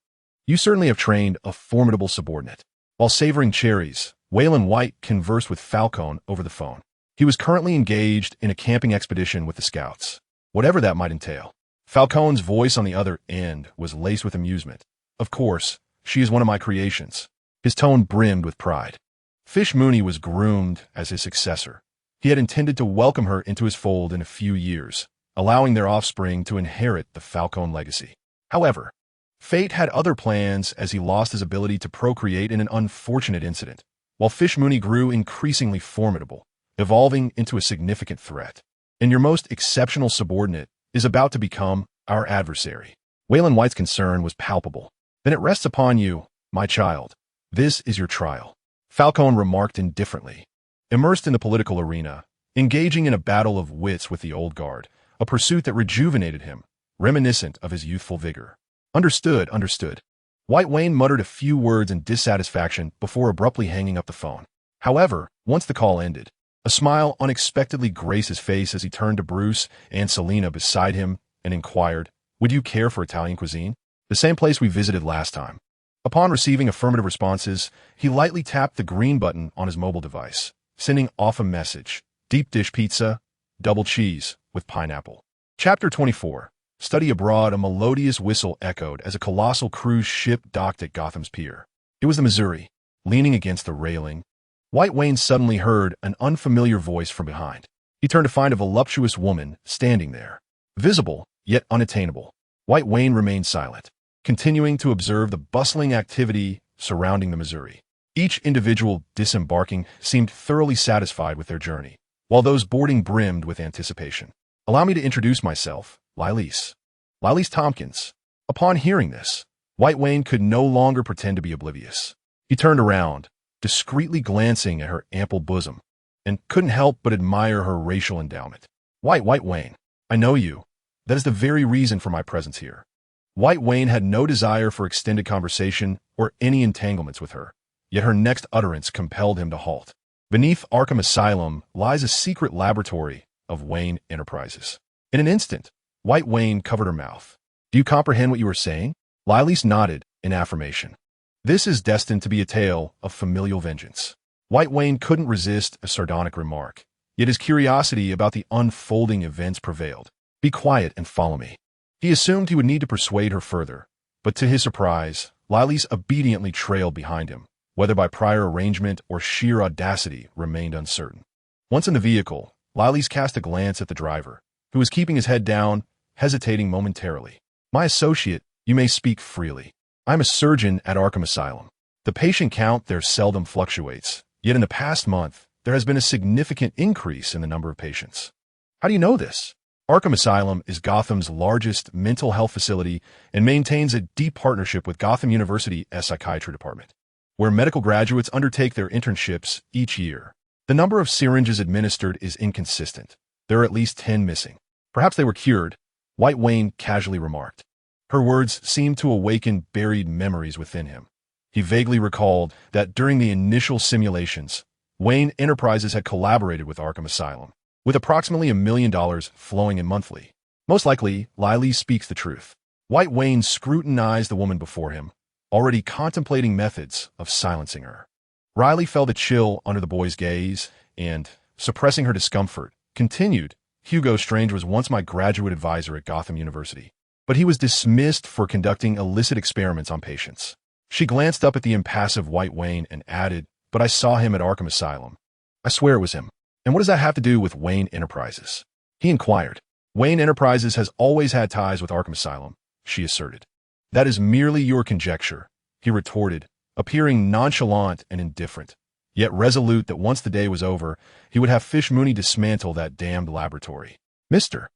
A: You certainly have trained a formidable subordinate. While savoring cherries, Waylon White conversed with Falcone over the phone. He was currently engaged in a camping expedition with the scouts, whatever that might entail. Falcone's voice on the other end was laced with amusement. Of course, she is one of my creations. His tone brimmed with pride. Fish Mooney was groomed as his successor. He had intended to welcome her into his fold in a few years, allowing their offspring to inherit the Falcone legacy. However, fate had other plans as he lost his ability to procreate in an unfortunate incident, while Fish Mooney grew increasingly formidable, evolving into a significant threat. And your most exceptional subordinate is about to become our adversary. Waylon White's concern was palpable. Then it rests upon you, my child. This is your trial. Falcone remarked indifferently. Immersed in the political arena, engaging in a battle of wits with the old guard, a pursuit that rejuvenated him, reminiscent of his youthful vigor. Understood. White Wayne muttered a few words in dissatisfaction before abruptly hanging up the phone. However, once the call ended, a smile unexpectedly graced his face as he turned to Bruce and Selena beside him and inquired, "Would you care for Italian cuisine? The same place we visited last time." Upon receiving affirmative responses, he lightly tapped the green button on his mobile device, sending off a message: "Deep dish pizza, double cheese, with pineapple." Chapter 24. Study Abroad. A melodious whistle echoed as a colossal cruise ship docked at Gotham's pier. It was the Missouri. Leaning against the railing, White Wayne suddenly heard an unfamiliar voice from behind. He turned to find a voluptuous woman standing there. Visible, yet unattainable, White Wayne remained silent, continuing to observe the bustling activity surrounding the Missouri. Each individual disembarking seemed thoroughly satisfied with their journey, while those boarding brimmed with anticipation. "Allow me to introduce myself, Lilise Tompkins." Upon hearing this, White Wayne could no longer pretend to be oblivious. He turned around, discreetly glancing at her ample bosom, and couldn't help but admire her racial endowment. White Wayne, I know you. That is the very reason for my presence here." White Wayne had no desire for extended conversation or any entanglements with her, yet her next utterance compelled him to halt. Beneath Arkham Asylum lies a secret laboratory of Wayne Enterprises. In an instant, White Wayne covered her mouth. "Do you comprehend what you are saying?" Lilise nodded in affirmation. "This is destined to be a tale of familial vengeance." White Wayne couldn't resist a sardonic remark, yet his curiosity about the unfolding events prevailed. "Be quiet and follow me." He assumed he would need to persuade her further, but to his surprise, Lilise obediently trailed behind him, whether by prior arrangement or sheer audacity remained uncertain. Once in the vehicle, Lilise cast a glance at the driver, who was keeping his head down, hesitating momentarily. "My associate, you may speak freely. I'm a surgeon at Arkham Asylum. The patient count there seldom fluctuates, yet in the past month, there has been a significant increase in the number of patients." "How do you know this?" Arkham Asylum is Gotham's largest mental health facility and maintains a deep partnership with Gotham University's Psychiatry Department, where medical graduates undertake their internships each year. The number of syringes administered is inconsistent. There are at least 10 missing. "Perhaps they were cured," White Wayne casually remarked. Her words seemed to awaken buried memories within him. He vaguely recalled that during the initial simulations, Wayne Enterprises had collaborated with Arkham Asylum, with approximately $1 million flowing in monthly. Most likely, Lilise speaks the truth. White Wayne scrutinized the woman before him, already contemplating methods of silencing her. Riley felt a chill under the boy's gaze and, suppressing her discomfort, continued, "Hugo Strange was once my graduate advisor at Gotham University, but he was dismissed for conducting illicit experiments on patients." She glanced up at the impassive White Wayne and added, "But I saw him at Arkham Asylum. I swear it was him." "And what does that have to do with Wayne Enterprises?" he inquired. "Wayne Enterprises has always had ties with Arkham Asylum," she asserted. "That is merely your conjecture," he retorted, appearing nonchalant and indifferent, yet resolute that once the day was over, he would have Fish Mooney dismantle that damned laboratory. "Mr.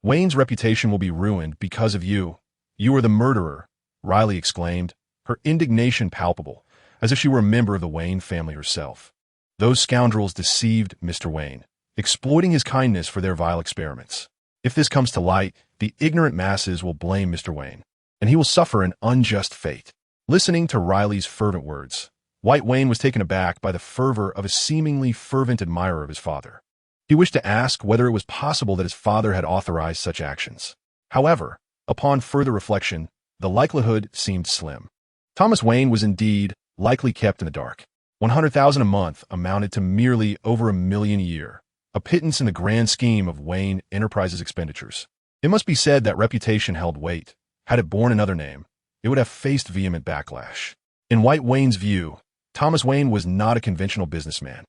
A: Wayne's reputation will be ruined because of you. You are the murderer," Riley exclaimed, her indignation palpable, as if she were a member of the Wayne family herself. "Those scoundrels deceived Mr. Wayne, exploiting his kindness for their vile experiments. If this comes to light, the ignorant masses will blame Mr. Wayne." and he will suffer an unjust fate. Listening to Riley's fervent words, White Wayne was taken aback by the fervor of a seemingly fervent admirer of his father. He wished to ask whether it was possible that his father had authorized such actions. However, upon further reflection, the likelihood seemed slim. Thomas Wayne was indeed likely kept in the dark. 100,000 a month amounted to merely over $1 million a year, a pittance in the grand scheme of Wayne Enterprises' expenditures. It must be said that reputation held weight. Had it borne another name, it would have faced vehement backlash. In White Wayne's view, Thomas Wayne was not a conventional businessman.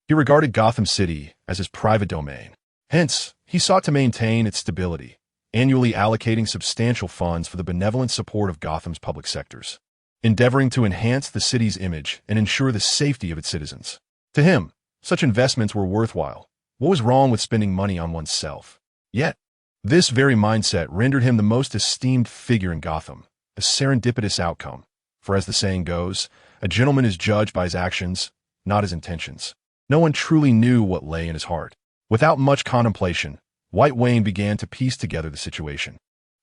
A: He regarded Gotham City as his private domain. Hence, he sought to maintain its stability, annually allocating substantial funds for the benevolent support of Gotham's public sectors, endeavoring to enhance the city's image and ensure the safety of its citizens. To him, such investments were worthwhile. What was wrong with spending money on oneself? Yet, this very mindset rendered him the most esteemed figure in Gotham, a serendipitous outcome. For as the saying goes, a gentleman is judged by his actions, not his intentions. No one truly knew what lay in his heart. Without much contemplation, White Wayne began to piece together the situation.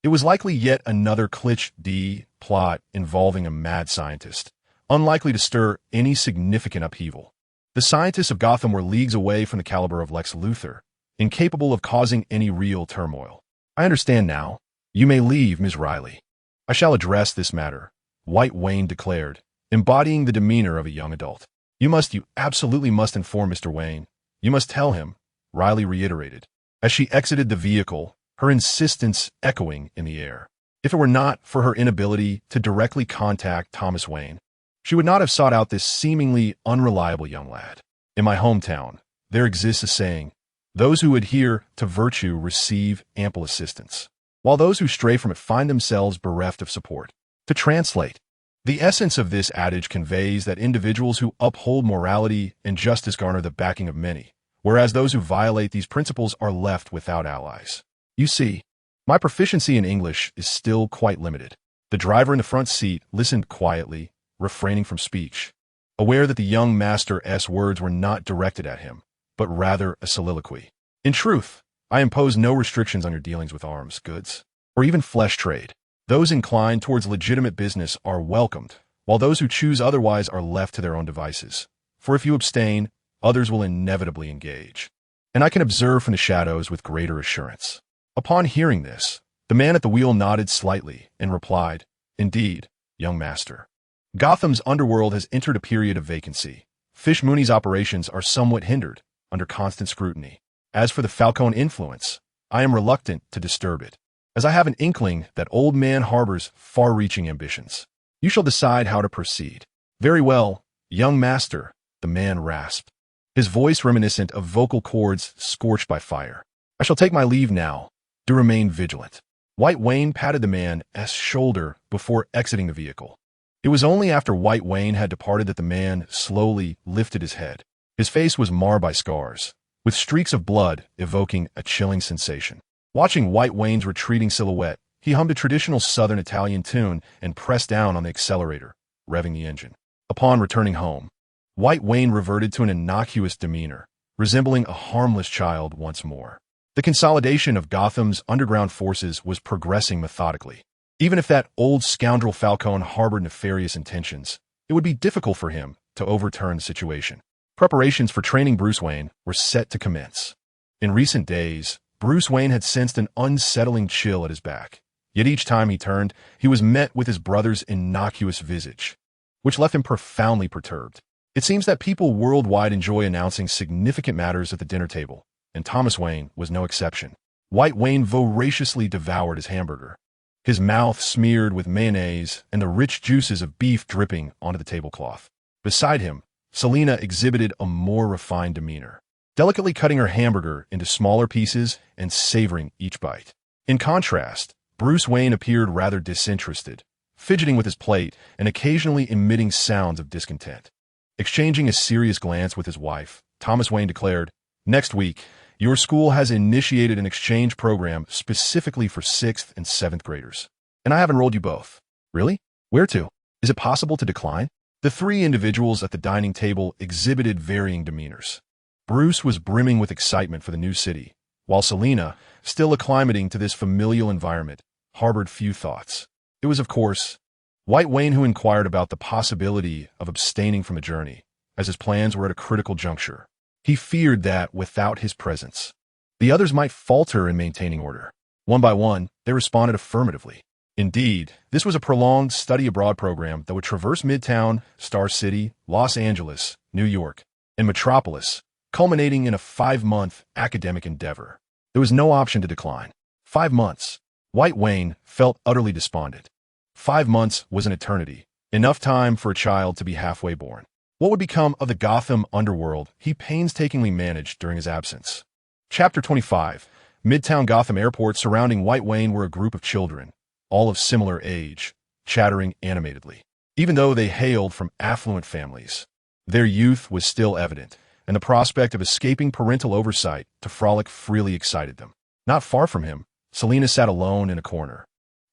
A: It was likely yet another cliché plot involving a mad scientist, unlikely to stir any significant upheaval. The scientists of Gotham were leagues away from the caliber of Lex Luthor, incapable of causing any real turmoil. I understand now. You may leave, Ms. Riley. I shall address this matter, White Wayne declared, embodying the demeanor of a young adult. You absolutely must inform Mr. Wayne. You must tell him, Riley reiterated, as she exited the vehicle, her insistence echoing in the air. If it were not for her inability to directly contact Thomas Wayne, she would not have sought out this seemingly unreliable young lad. In my hometown, there exists a saying, those who adhere to virtue receive ample assistance, while those who stray from it find themselves bereft of support. To translate, the essence of this adage conveys that individuals who uphold morality and justice garner the backing of many, whereas those who violate these principles are left without allies. You see, my proficiency in English is still quite limited. The driver in the front seat listened quietly, refraining from speech, aware that the young master's words were not directed at him, but rather a soliloquy. In truth, I impose no restrictions on your dealings with arms, goods, or even flesh trade. Those inclined towards legitimate business are welcomed, while those who choose otherwise are left to their own devices. For if you abstain, others will inevitably engage. And I can observe from the shadows with greater assurance. Upon hearing this, the man at the wheel nodded slightly and replied, Indeed, young master. Gotham's underworld has entered a period of vacancy. Fish Mooney's operations are somewhat hindered, under constant scrutiny. As for the Falcone influence, I am reluctant to disturb it, as I have an inkling that old man harbors far-reaching ambitions. You shall decide how to proceed. Very well, young master, the man rasped, his voice reminiscent of vocal cords scorched by fire. I shall take my leave now. Do remain vigilant. White Wayne patted the man's shoulder before exiting the vehicle. It was only after White Wayne had departed that the man slowly lifted his head. His face was marred by scars, with streaks of blood evoking a chilling sensation. Watching White Wayne's retreating silhouette, he hummed a traditional Southern Italian tune and pressed down on the accelerator, revving the engine. Upon returning home, White Wayne reverted to an innocuous demeanor, resembling a harmless child once more. The consolidation of Gotham's underground forces was progressing methodically. Even if that old scoundrel Falcone harbored nefarious intentions, it would be difficult for him to overturn the situation. Preparations for training Bruce Wayne were set to commence. In recent days, Bruce Wayne had sensed an unsettling chill at his back. Yet each time he turned, he was met with his brother's innocuous visage, which left him profoundly perturbed. It seems that people worldwide enjoy announcing significant matters at the dinner table, and Thomas Wayne was no exception. White Wayne voraciously devoured his hamburger, his mouth smeared with mayonnaise and the rich juices of beef dripping onto the tablecloth. Beside him, Selina exhibited a more refined demeanor, delicately cutting her hamburger into smaller pieces and savoring each bite. In contrast, Bruce Wayne appeared rather disinterested, fidgeting with his plate and occasionally emitting sounds of discontent. Exchanging a serious glance with his wife, Thomas Wayne declared, Next week, your school has initiated an exchange program specifically for 6th and 7th graders. And I have enrolled you both. Really? Where to? Is it possible to decline? The three individuals at the dining table exhibited varying demeanors. Bruce was brimming with excitement for the new city, while Selina, still acclimating to this familial environment, harbored few thoughts. It was, of course, White Wayne who inquired about the possibility of abstaining from the journey, as his plans were at a critical juncture. He feared that, without his presence, the others might falter in maintaining order. One by one, they responded affirmatively. Indeed, this was a prolonged study abroad program that would traverse Midtown, Star City, Los Angeles, New York, and Metropolis, culminating in a 5-month academic endeavor. There was no option to decline. 5 months. White Wayne felt utterly despondent. 5 months was an eternity, enough time for a child to be halfway born. What would become of the Gotham underworld he painstakingly managed during his absence? Chapter 25. Midtown Gotham Airport surrounding White Wayne were a group of children, all of similar age, chattering animatedly. Even though they hailed from affluent families, their youth was still evident, and the prospect of escaping parental oversight to frolic freely excited them. Not far from him, Selina sat alone in a corner,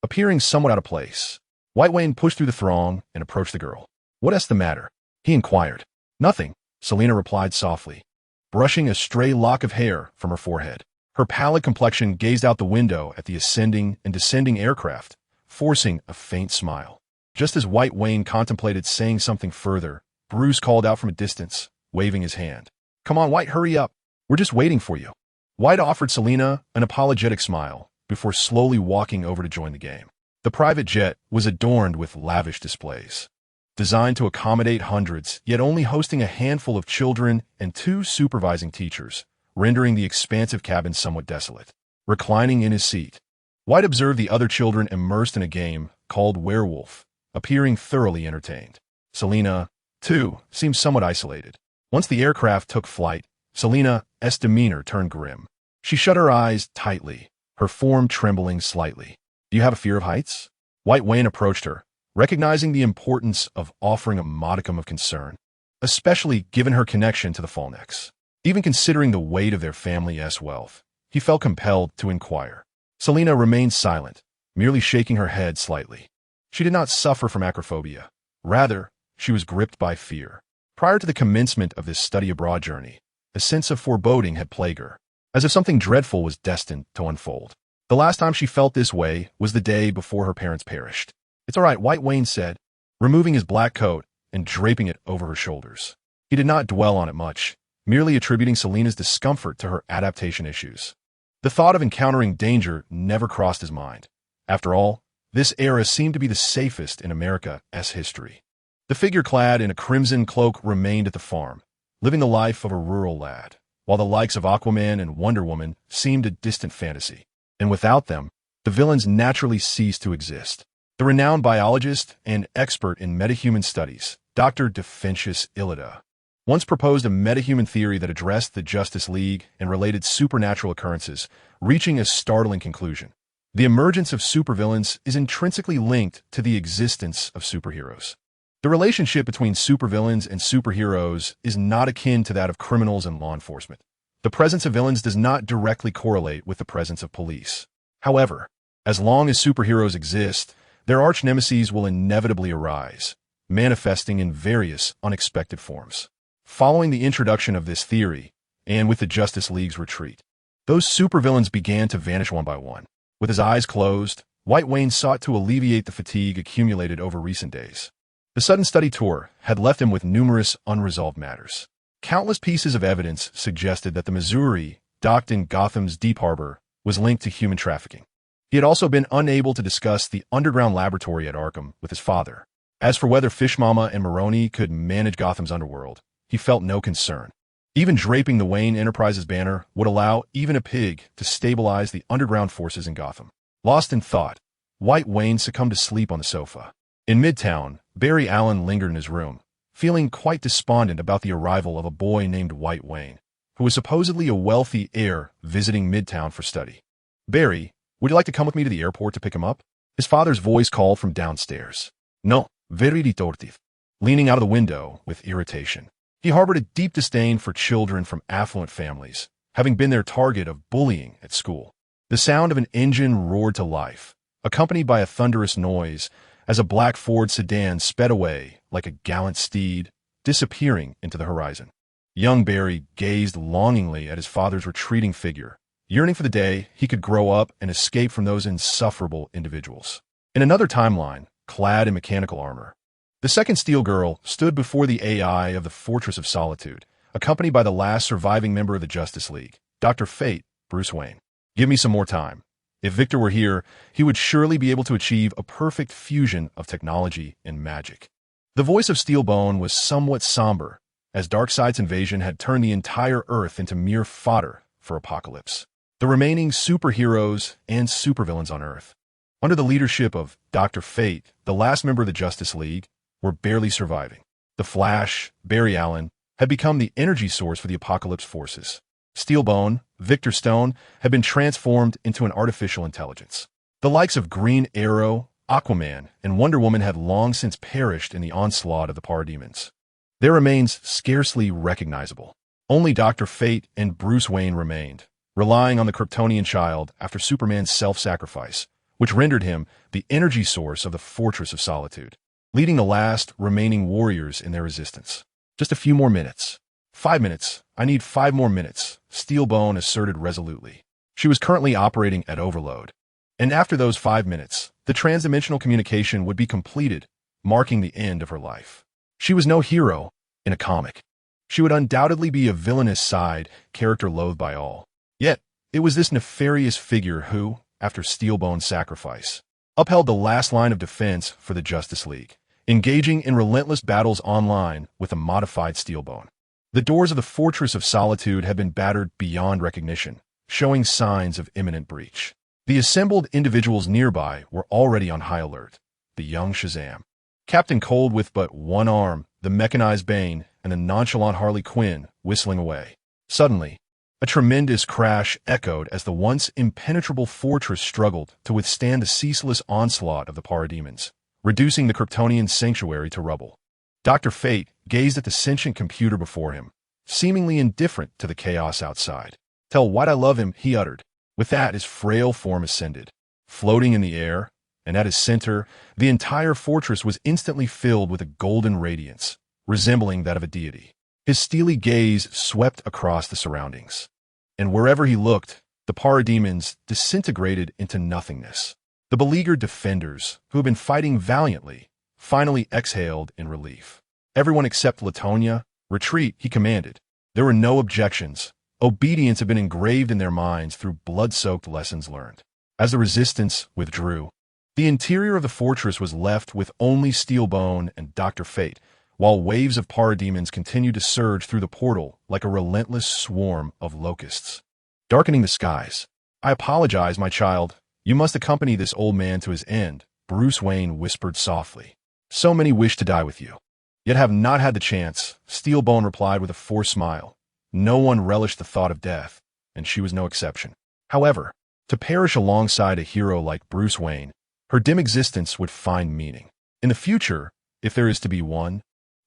A: appearing somewhat out of place. White Wayne pushed through the throng and approached the girl. "What's the matter?" he inquired. "Nothing," Selina replied softly, brushing a stray lock of hair from her forehead. Her pallid complexion gazed out the window at the ascending and descending aircraft, forcing a faint smile. Just as White Wayne contemplated saying something further, Bruce called out from a distance, waving his hand. "Come on, White, hurry up. We're just waiting for you." White offered Selina an apologetic smile before slowly walking over to join the game. The private jet was adorned with lavish displays, designed to accommodate hundreds, yet only hosting a handful of children and 2 supervising teachers, rendering the expansive cabin somewhat desolate. Reclining in his seat, White observed the other children immersed in a game called Werewolf, appearing thoroughly entertained. Selina, too, seemed somewhat isolated. Once the aircraft took flight, Selina's demeanor turned grim. She shut her eyes tightly, her form trembling slightly. "Do you have a fear of heights?" White Wayne approached her, recognizing the importance of offering a modicum of concern, especially given her connection to the Fallnecks. Even considering the weight of their family's wealth, he felt compelled to inquire. Selina remained silent, merely shaking her head slightly. She did not suffer from acrophobia. Rather, she was gripped by fear. Prior to the commencement of this study abroad journey, a sense of foreboding had plagued her, as if something dreadful was destined to unfold. The last time she felt this way was the day before her parents perished. "It's all right," White Wayne said, removing his black coat and draping it over her shoulders. He did not dwell on it much, merely attributing Selina's discomfort to her adaptation issues. The thought of encountering danger never crossed his mind. After all, this era seemed to be the safest in America's history. The figure clad in a crimson cloak remained at the farm, living the life of a rural lad, while the likes of Aquaman and Wonder Woman seemed a distant fantasy. And without them, the villains naturally ceased to exist. The renowned biologist and expert in metahuman studies, Dr. Defentius Illida, once proposed a metahuman theory that addressed the Justice League and related supernatural occurrences, reaching a startling conclusion. The emergence of supervillains is intrinsically linked to the existence of superheroes. The relationship between supervillains and superheroes is not akin to that of criminals and law enforcement. The presence of villains does not directly correlate with the presence of police. However, as long as superheroes exist, their arch-nemeses will inevitably arise, manifesting in various unexpected forms. Following the introduction of this theory, and with the Justice League's retreat, those supervillains began to vanish one by one. With his eyes closed, White Wayne sought to alleviate the fatigue accumulated over recent days. The sudden study tour had left him with numerous unresolved matters. Countless pieces of evidence suggested that the Missouri, docked in Gotham's Deep Harbor, was linked to human trafficking. He had also been unable to discuss the underground laboratory at Arkham with his father. As for whether Fishmama and Maroni could manage Gotham's underworld, he felt no concern. Even draping the Wayne Enterprises banner would allow even a pig to stabilize the underground forces in Gotham. Lost in thought, White Wayne succumbed to sleep on the sofa. In Midtown, Barry Allen lingered in his room, feeling quite despondent about the arrival of a boy named White Wayne, who was supposedly a wealthy heir visiting Midtown for study. "Barry, would you like to come with me to the airport to pick him up?" His father's voice called from downstairs. "No, very retortive," leaning out of the window with irritation. He harbored a deep disdain for children from affluent families, having been their target of bullying at school. The sound of an engine roared to life, accompanied by a thunderous noise, as a black Ford sedan sped away like a gallant steed, disappearing into the horizon. Young Barry gazed longingly at his father's retreating figure, yearning for the day he could grow up and escape from those insufferable individuals. In another timeline, clad in mechanical armor, the second Steel Girl stood before the AI of the Fortress of Solitude, accompanied by the last surviving member of the Justice League, Dr. Fate, Bruce Wayne. Give me some more time. If Victor were here, he would surely be able to achieve a perfect fusion of technology and magic. The voice of Steelbone was somewhat somber, as Darkseid's invasion had turned the entire Earth into mere fodder for Apocalypse. The remaining superheroes and supervillains on Earth, under the leadership of Dr. Fate, the last member of the Justice League, were barely surviving. The Flash, Barry Allen, had become the energy source for the Apocalypse forces. Steelbone, Victor Stone, had been transformed into an artificial intelligence. The likes of Green Arrow, Aquaman, and Wonder Woman had long since perished in the onslaught of the parademons. Their remains scarcely recognizable. Only Dr. Fate and Bruce Wayne remained, relying on the Kryptonian child after Superman's self-sacrifice, which rendered him the energy source of the Fortress of Solitude, leading the last remaining warriors in their resistance. Just a few more minutes. 5 minutes. I need 5 more minutes, Steelbone asserted resolutely. She was currently operating at overload. And after those 5 minutes, the transdimensional communication would be completed, marking the end of her life. She was no hero in a comic. She would undoubtedly be a villainous side character loathed by all. Yet, it was this nefarious figure who, after Steelbone's sacrifice, upheld the last line of defense for the Justice League, engaging in relentless battles online with a modified Steelbone. The doors of the Fortress of Solitude had been battered beyond recognition, showing signs of imminent breach. The assembled individuals nearby were already on high alert. The young Shazam, Captain Cold with but one arm, the mechanized Bane, and the nonchalant Harley Quinn whistling away. Suddenly, a tremendous crash echoed as the once impenetrable fortress struggled to withstand the ceaseless onslaught of the parademons, reducing the Kryptonian sanctuary to rubble. Dr. Fate gazed at the sentient computer before him, seemingly indifferent to the chaos outside. "Tell White I love him," he uttered. With that, his frail form ascended, floating in the air, and at his center, the entire fortress was instantly filled with a golden radiance, resembling that of a deity. His steely gaze swept across the surroundings, and wherever he looked, the parademons disintegrated into nothingness. The beleaguered defenders, who had been fighting valiantly, finally exhaled in relief. Everyone except Latonia, retreat, he commanded. There were no objections. Obedience had been engraved in their minds through blood-soaked lessons learned. As the resistance withdrew, the interior of the fortress was left with only Steelbone and Dr. Fate, while waves of parademons continued to surge through the portal like a relentless swarm of locusts, darkening the skies. "I apologize, my child. You must accompany this old man to his end," Bruce Wayne whispered softly. "So many wish to die with you, yet have not had the chance," Steelbone replied with a forced smile. No one relished the thought of death, and she was no exception. However, to perish alongside a hero like Bruce Wayne, her dim existence would find meaning. In the future, if there is to be one,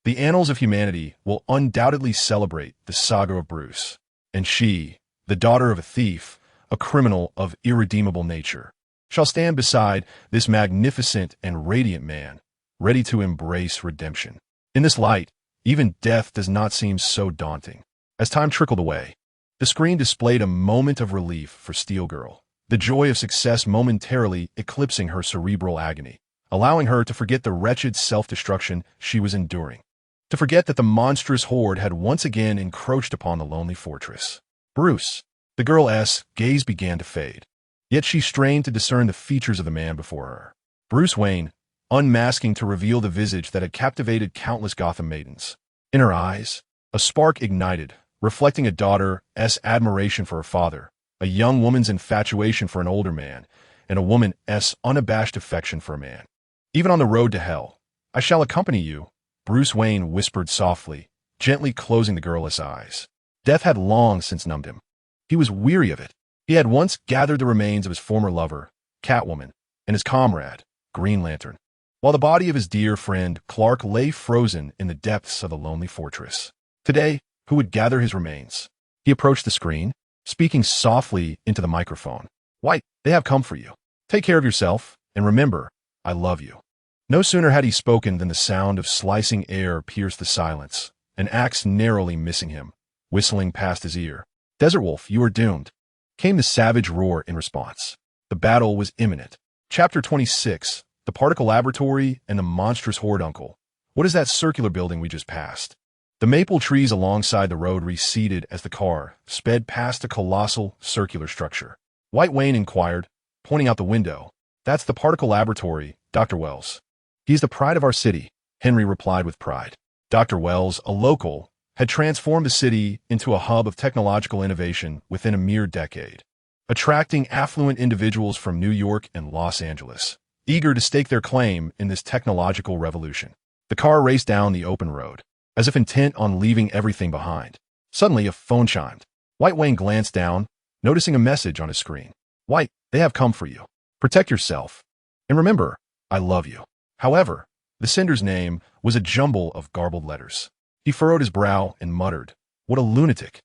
A: the annals of humanity will undoubtedly celebrate the saga of Bruce, and she, the daughter of a thief, a criminal of irredeemable nature, shall stand beside this magnificent and radiant man, ready to embrace redemption. In this light, even death does not seem so daunting. As time trickled away, the screen displayed a moment of relief for Steel Girl, the joy of success momentarily eclipsing her cerebral agony, allowing her to forget the wretched self-destruction she was enduring, to forget that the monstrous horde had once again encroached upon the lonely fortress. Bruce, the girl's gaze began to fade, yet she strained to discern the features of the man before her. Bruce Wayne, unmasking to reveal the visage that had captivated countless Gotham maidens. In her eyes, a spark ignited, reflecting a daughter's admiration for her father, a young woman's infatuation for an older man, and a woman's unabashed affection for a man. "Even on the road to hell, I shall accompany you," Bruce Wayne whispered softly, gently closing the girl's eyes. Death had long since numbed him. He was weary of it. He had once gathered the remains of his former lover, Catwoman, and his comrade, Green Lantern, while the body of his dear friend Clark lay frozen in the depths of the lonely fortress. Today, who would gather his remains? He approached the screen, speaking softly into the microphone. "White, they have come for you. Take care of yourself, and remember, I love you." No sooner had he spoken than the sound of slicing air pierced the silence, an axe narrowly missing him, whistling past his ear. "Desert Wolf, you are doomed," came the savage roar in response. The battle was imminent. Chapter 26, The particle laboratory and the monstrous horde uncle. What is that circular building we just passed? The maple trees alongside the road receded as the car sped past a colossal circular structure. White Wayne inquired, pointing out the window. That's the particle laboratory, Dr. Wells. He's the pride of our city, Henry replied with pride. Dr. Wells, a local, had transformed the city into a hub of technological innovation within a mere decade, attracting affluent individuals from New York and Los Angeles, eager to stake their claim in this technological revolution. The car raced down the open road, as if intent on leaving everything behind. Suddenly, a phone chimed. White Wayne glanced down, noticing a message on his screen. White, they have come for you. Protect yourself. And remember, I love you. However, the sender's name was a jumble of garbled letters. He furrowed his brow and muttered, "What a lunatic."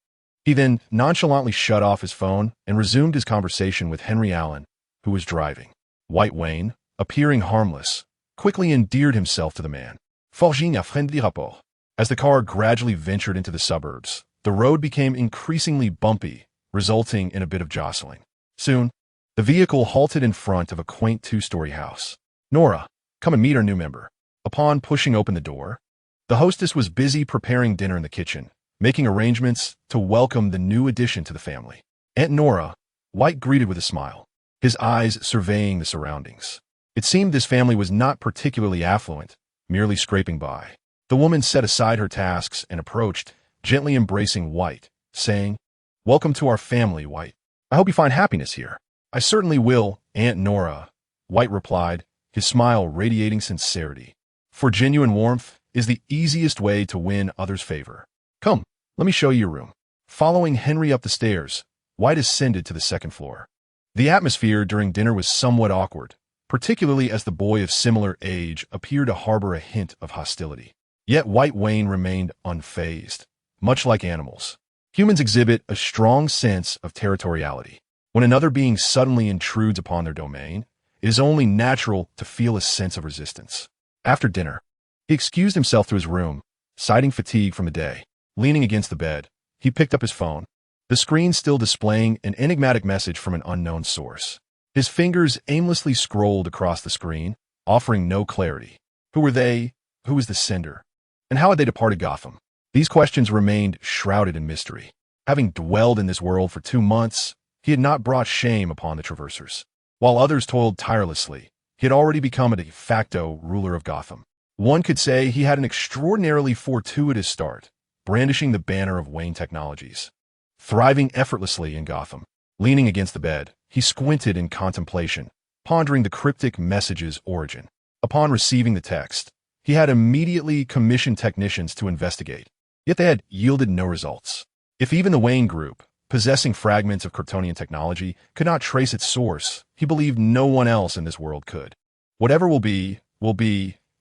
A: He then nonchalantly shut off his phone and resumed his conversation with Henry Allen, who was driving. White Wayne, appearing harmless, quickly endeared himself to the man. Forging un friendly rapport. As the car gradually ventured into the suburbs, the road became increasingly bumpy, resulting in a bit of jostling. Soon, the vehicle halted in front of a quaint two-story house. Nora, come and meet our new member. Upon pushing open the door, the hostess was busy preparing dinner in the kitchen, making arrangements to welcome the new addition to the family. Aunt Nora, White greeted with a smile, his eyes surveying the surroundings. It seemed this family was not particularly affluent, merely scraping by. The woman set aside her tasks and approached, gently embracing White, saying, "Welcome to our family, White. I hope you find happiness here." "I certainly will, Aunt Nora," White replied, his smile radiating sincerity. For genuine warmth is the easiest way to win others' favor. "Come, let me show you your room." Following Henry up the stairs, White ascended to the second floor. The atmosphere during dinner was somewhat awkward, particularly as the boy of similar age appeared to harbor a hint of hostility. Yet White Wayne remained unfazed. Much like animals, humans exhibit a strong sense of territoriality. When another being suddenly intrudes upon their domain, it is only natural to feel a sense of resistance. After dinner, he excused himself to his room, citing fatigue from the day. Leaning against the bed, he picked up his phone, the screen still displaying an enigmatic message from an unknown source. His fingers aimlessly scrolled across the screen, offering no clarity. Who were they? Who was the sender? And how had they departed Gotham? These questions remained shrouded in mystery. Having dwelled in this world for 2 months, he had not brought shame upon the traversers. While others toiled tirelessly, he had already become a de facto ruler of Gotham. One could say he had an extraordinarily fortuitous start, brandishing the banner of Wayne Technologies. Thriving effortlessly in Gotham, leaning against the bed, he squinted in contemplation, pondering the cryptic message's origin. Upon receiving the text, he had immediately commissioned technicians to investigate, yet they had yielded no results. If even the Wayne Group, possessing fragments of Kryptonian technology, could not trace its source, he believed no one else in this world could. Whatever will be,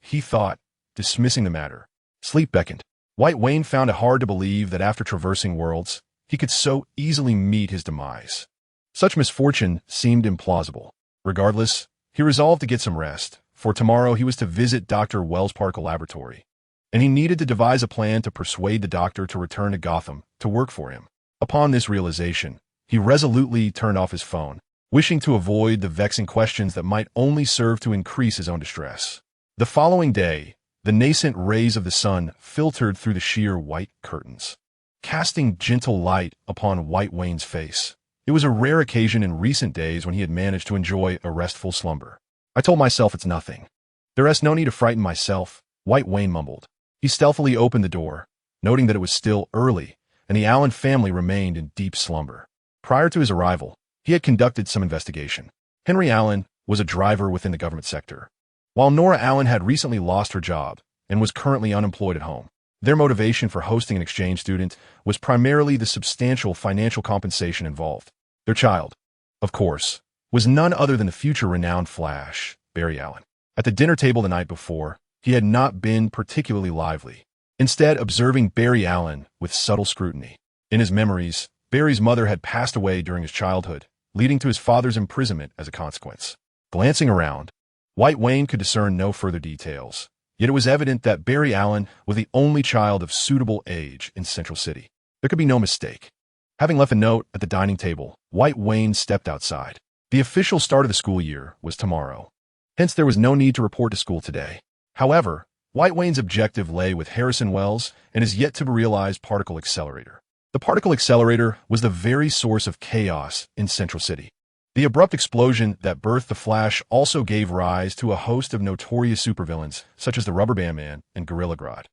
A: he thought, dismissing the matter. Sleep beckoned. White Wayne found it hard to believe that after traversing worlds, he could so easily meet his demise. Such misfortune seemed implausible. Regardless, he resolved to get some rest, for tomorrow he was to visit Dr. Wells' Particle Laboratory, and he needed to devise a plan to persuade the doctor to return to Gotham to work for him. Upon this realization, he resolutely turned off his phone, wishing to avoid the vexing questions that might only serve to increase his own distress. The following day, the nascent rays of the sun filtered through the sheer white curtains, casting gentle light upon White Wayne's face. It was a rare occasion in recent days when he had managed to enjoy a restful slumber. "I told myself it's nothing. There is no need to frighten myself," White Wayne mumbled. He stealthily opened the door, noting that it was still early, and the Allen family remained in deep slumber. Prior to his arrival, he had conducted some investigation. Henry Allen was a driver within the government sector, while Nora Allen had recently lost her job and was currently unemployed at home. Their motivation for hosting an exchange student was primarily the substantial financial compensation involved. Their child, of course, was none other than the future renowned Flash, Barry Allen. At the dinner table the night before, he had not been particularly lively, instead observing Barry Allen with subtle scrutiny. In his memories, Barry's mother had passed away during his childhood, leading to his father's imprisonment as a consequence. Glancing around, White Wayne could discern no further details, yet it was evident that Barry Allen was the only child of suitable age in Central City. There could be no mistake. Having left a note at the dining table, White Wayne stepped outside. The official start of the school year was tomorrow. Hence, there was no need to report to school today. However, White Wayne's objective lay with Harrison Wells and his yet-to-be-realized particle accelerator. The particle accelerator was the very source of chaos in Central City. The abrupt explosion that birthed the Flash also gave rise to a host of notorious supervillains, such as the Rubber Band Man and Gorilla Grodd.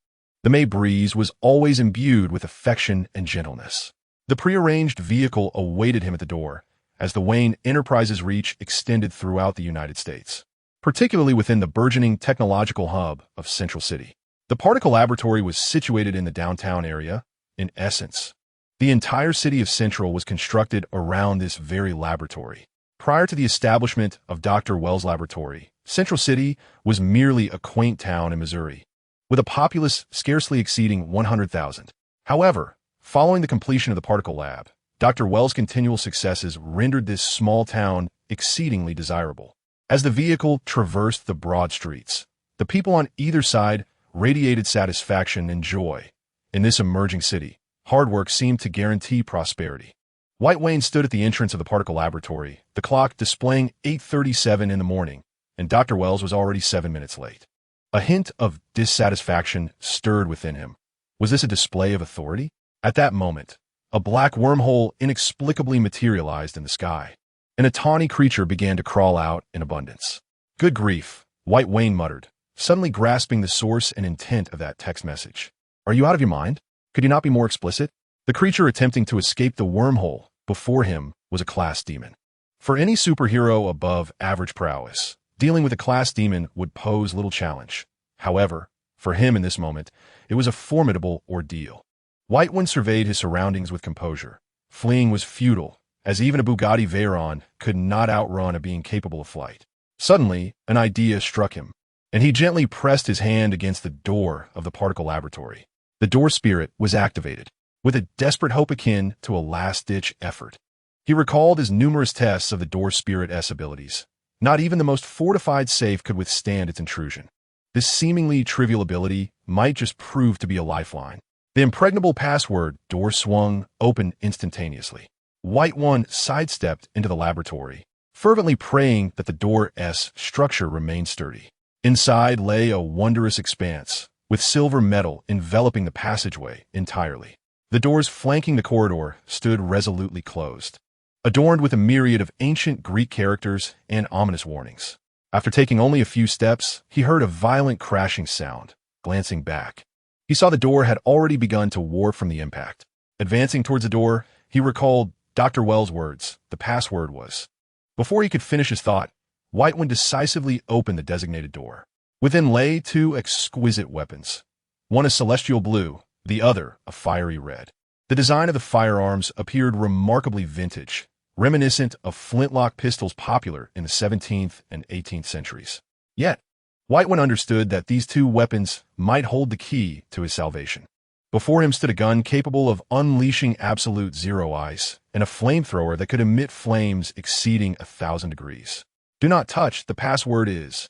A: The May Breeze was always imbued with affection and gentleness. The prearranged vehicle awaited him at the door, as the Wayne Enterprises' reach extended throughout the United States, particularly within the burgeoning technological hub of Central City. The particle laboratory was situated in the downtown area. In essence, the entire city of Central was constructed around this very laboratory. Prior to the establishment of Dr. Wells' laboratory, Central City was merely a quaint town in Missouri, with a populace scarcely exceeding 100,000. However, following the completion of the particle lab, Dr. Wells' continual successes rendered this small town exceedingly desirable. As the vehicle traversed the broad streets, the people on either side radiated satisfaction and joy. In this emerging city, hard work seemed to guarantee prosperity. White Wayne stood at the entrance of the particle laboratory, the clock displaying 8:37 in the morning, and Dr. Wells was already 7 minutes late. A hint of dissatisfaction stirred within him. Was this a display of authority? At that moment, a black wormhole inexplicably materialized in the sky, and a tawny creature began to crawl out in abundance. "Good grief," White Wayne muttered, suddenly grasping the source and intent of that text message. "Are you out of your mind? Could you not be more explicit?" The creature attempting to escape the wormhole before him was a class demon. For any superhero above average prowess, dealing with a class demon would pose little challenge. However, for him in this moment, it was a formidable ordeal. White Wayne surveyed his surroundings with composure. Fleeing was futile, as even a Bugatti Veyron could not outrun a being capable of flight. Suddenly, an idea struck him, and he gently pressed his hand against the door of the particle laboratory. The door spirit was activated, with a desperate hope akin to a last-ditch effort. He recalled his numerous tests of the door spirit's abilities. Not even the most fortified safe could withstand its intrusion. This seemingly trivial ability might just prove to be a lifeline. The impregnable password door swung open instantaneously. White One sidestepped into the laboratory, fervently praying that the door's structure remained sturdy. Inside lay a wondrous expanse, with silver metal enveloping the passageway entirely. The doors flanking the corridor stood resolutely closed, adorned with a myriad of ancient Greek characters and ominous warnings. After taking only a few steps, he heard a violent crashing sound. Glancing back, he saw the door had already begun to warp from the impact. Advancing towards the door, he recalled Dr. Wells' words. The password was. Before he could finish his thought, White One decisively opened the designated door. Within lay two exquisite weapons, one a celestial blue, the other a fiery red. The design of the firearms appeared remarkably vintage, reminiscent of flintlock pistols popular in the 17th and 18th centuries. Yet, White One understood that these two weapons might hold the key to his salvation. Before him stood a gun capable of unleashing absolute zero ice and a flamethrower that could emit flames exceeding 1,000 degrees. "Do not touch, the password is."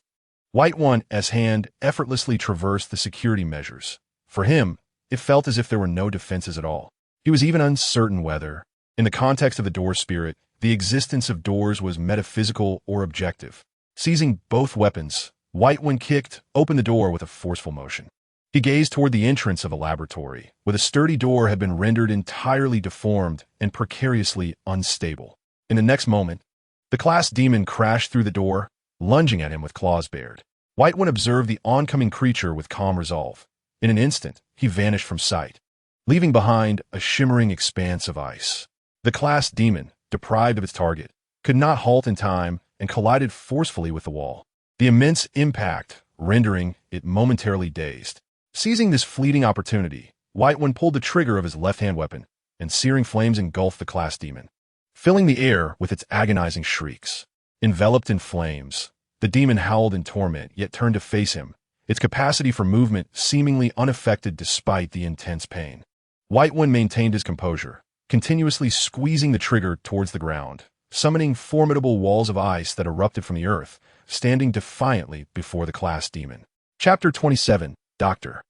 A: White One's hand effortlessly traversed the security measures. For him, it felt as if there were no defenses at all. He was even uncertain whether, in the context of the door spirit, the existence of doors was metaphysical or objective. Seizing both weapons, White One kicked open the door with a forceful motion. He gazed toward the entrance of a laboratory, where the sturdy door had been rendered entirely deformed and precariously unstable. In the next moment, the class demon crashed through the door, lunging at him with claws bared. White One observed the oncoming creature with calm resolve. In an instant, he vanished from sight, leaving behind a shimmering expanse of ice. The class demon, deprived of its target, could not halt in time and collided forcefully with the wall, the immense impact rendering it momentarily dazed. Seizing this fleeting opportunity, White One pulled the trigger of his left-hand weapon, and searing flames engulfed the class demon, filling the air with its agonizing shrieks. Enveloped in flames, the demon howled in torment, yet turned to face him, its capacity for movement seemingly unaffected despite the intense pain. White One maintained his composure, continuously squeezing the trigger towards the ground, summoning formidable walls of ice that erupted from the earth, standing defiantly before the class demon. Chapter 27, Dr.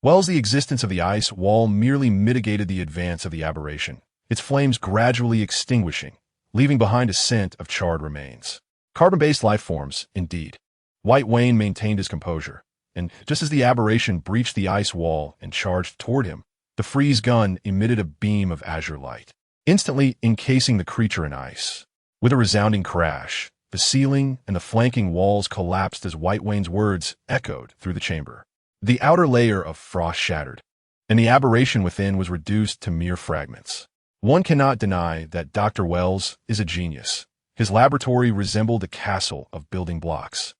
A: Wells. The existence of the ice wall merely mitigated the advance of the aberration, its flames gradually extinguishing, leaving behind a scent of charred remains. Carbon-based life forms, indeed. White Wayne maintained his composure, and just as the aberration breached the ice wall and charged toward him, the freeze gun emitted a beam of azure light, instantly encasing the creature in ice. With a resounding crash, the ceiling and the flanking walls collapsed as White Wayne's words echoed through the chamber. The outer layer of frost shattered, and the aberration within was reduced to mere fragments. One cannot deny that Dr. Wells is a genius. His laboratory resembled a castle of building blocks,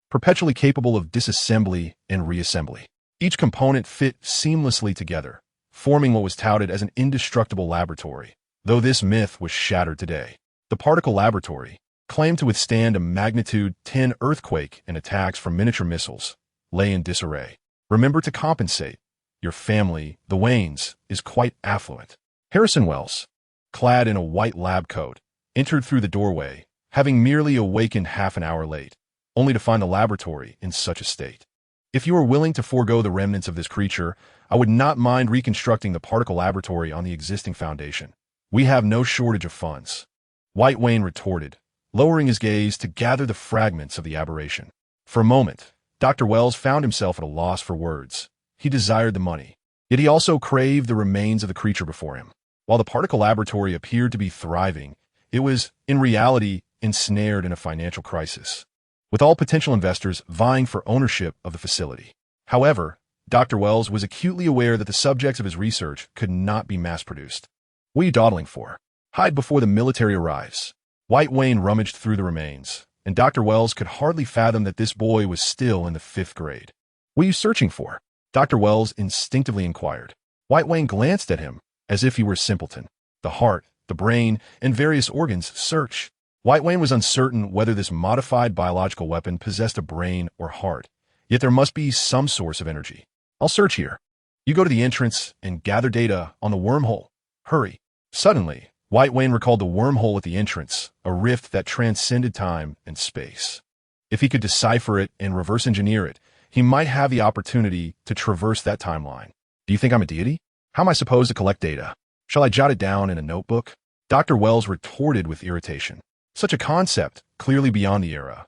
A: perpetually capable of disassembly and reassembly. Each component fit seamlessly together, forming what was touted as an indestructible laboratory, though this myth was shattered today. The particle laboratory, claimed to withstand a magnitude 10 earthquake and attacks from miniature missiles, lay in disarray. Remember to compensate. Your family, the Waynes, is quite affluent. Harrison Wells, clad in a white lab coat, entered through the doorway, having merely awakened half an hour late, only to find the laboratory in such a state. If you are willing to forego the remnants of this creature, I would not mind reconstructing the particle laboratory on the existing foundation. We have no shortage of funds. White Wayne retorted, lowering his gaze to gather the fragments of the aberration. For a moment, Dr. Wells found himself at a loss for words. He desired the money, yet he also craved the remains of the creature before him. While the particle laboratory appeared to be thriving, it was, in reality, ensnared in a financial crisis, with all potential investors vying for ownership of the facility. However, Dr. Wells was acutely aware that the subjects of his research could not be mass-produced. What are you dawdling for? Hide before the military arrives. White Wayne rummaged through the remains, and Dr. Wells could hardly fathom that this boy was still in the 5th grade. What are you searching for? Dr. Wells instinctively inquired. White Wayne glanced at him, as if he were a simpleton. The heart, the brain, and various organs search. White Wayne was uncertain whether this modified biological weapon possessed a brain or heart, yet there must be some source of energy. I'll search here. You go to the entrance and gather data on the wormhole. Hurry. Suddenly, White Wayne recalled the wormhole at the entrance, a rift that transcended time and space. If he could decipher it and reverse engineer it, he might have the opportunity to traverse that timeline. Do you think I'm a deity? How am I supposed to collect data? Shall I jot it down in a notebook? Dr. Wells retorted with irritation. Such a concept, clearly beyond the era,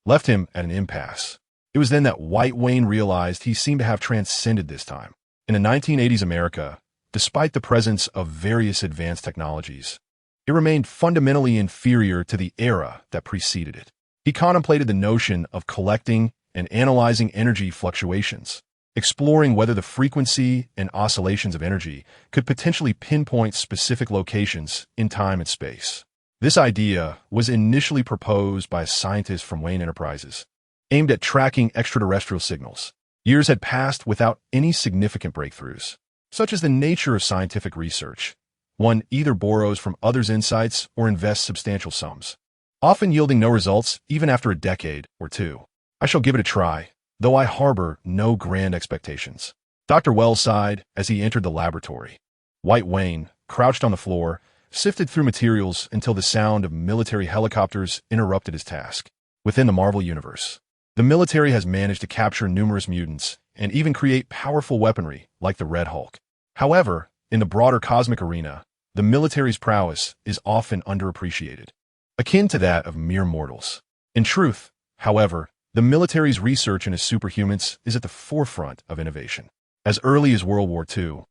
A: left him at an impasse. It was then that White Wayne realized he seemed to have transcended this time. In the 1980s America, despite the presence of various advanced technologies, it remained fundamentally inferior to the era that preceded it. He contemplated the notion of collecting and analyzing energy fluctuations, exploring whether the frequency and oscillations of energy could potentially pinpoint specific locations in time and space. This idea was initially proposed by a scientist from Wayne Enterprises, aimed at tracking extraterrestrial signals. Years had passed without any significant breakthroughs. Such is the nature of scientific research. One either borrows from others' insights or invests substantial sums, often yielding no results even after a decade or two. I shall give it a try, though I harbor no grand expectations. Dr. Wells sighed as he entered the laboratory. White Wayne, crouched on the floor, sifted through materials until the sound of military helicopters interrupted his task. Within the Marvel Universe, the military has managed to capture numerous mutants and even create powerful weaponry like the Red Hulk. However, in the broader cosmic arena, the military's prowess is often underappreciated, akin to that of mere mortals. In truth, however, the military's research into superhumans is at the forefront of innovation. As early as World War II,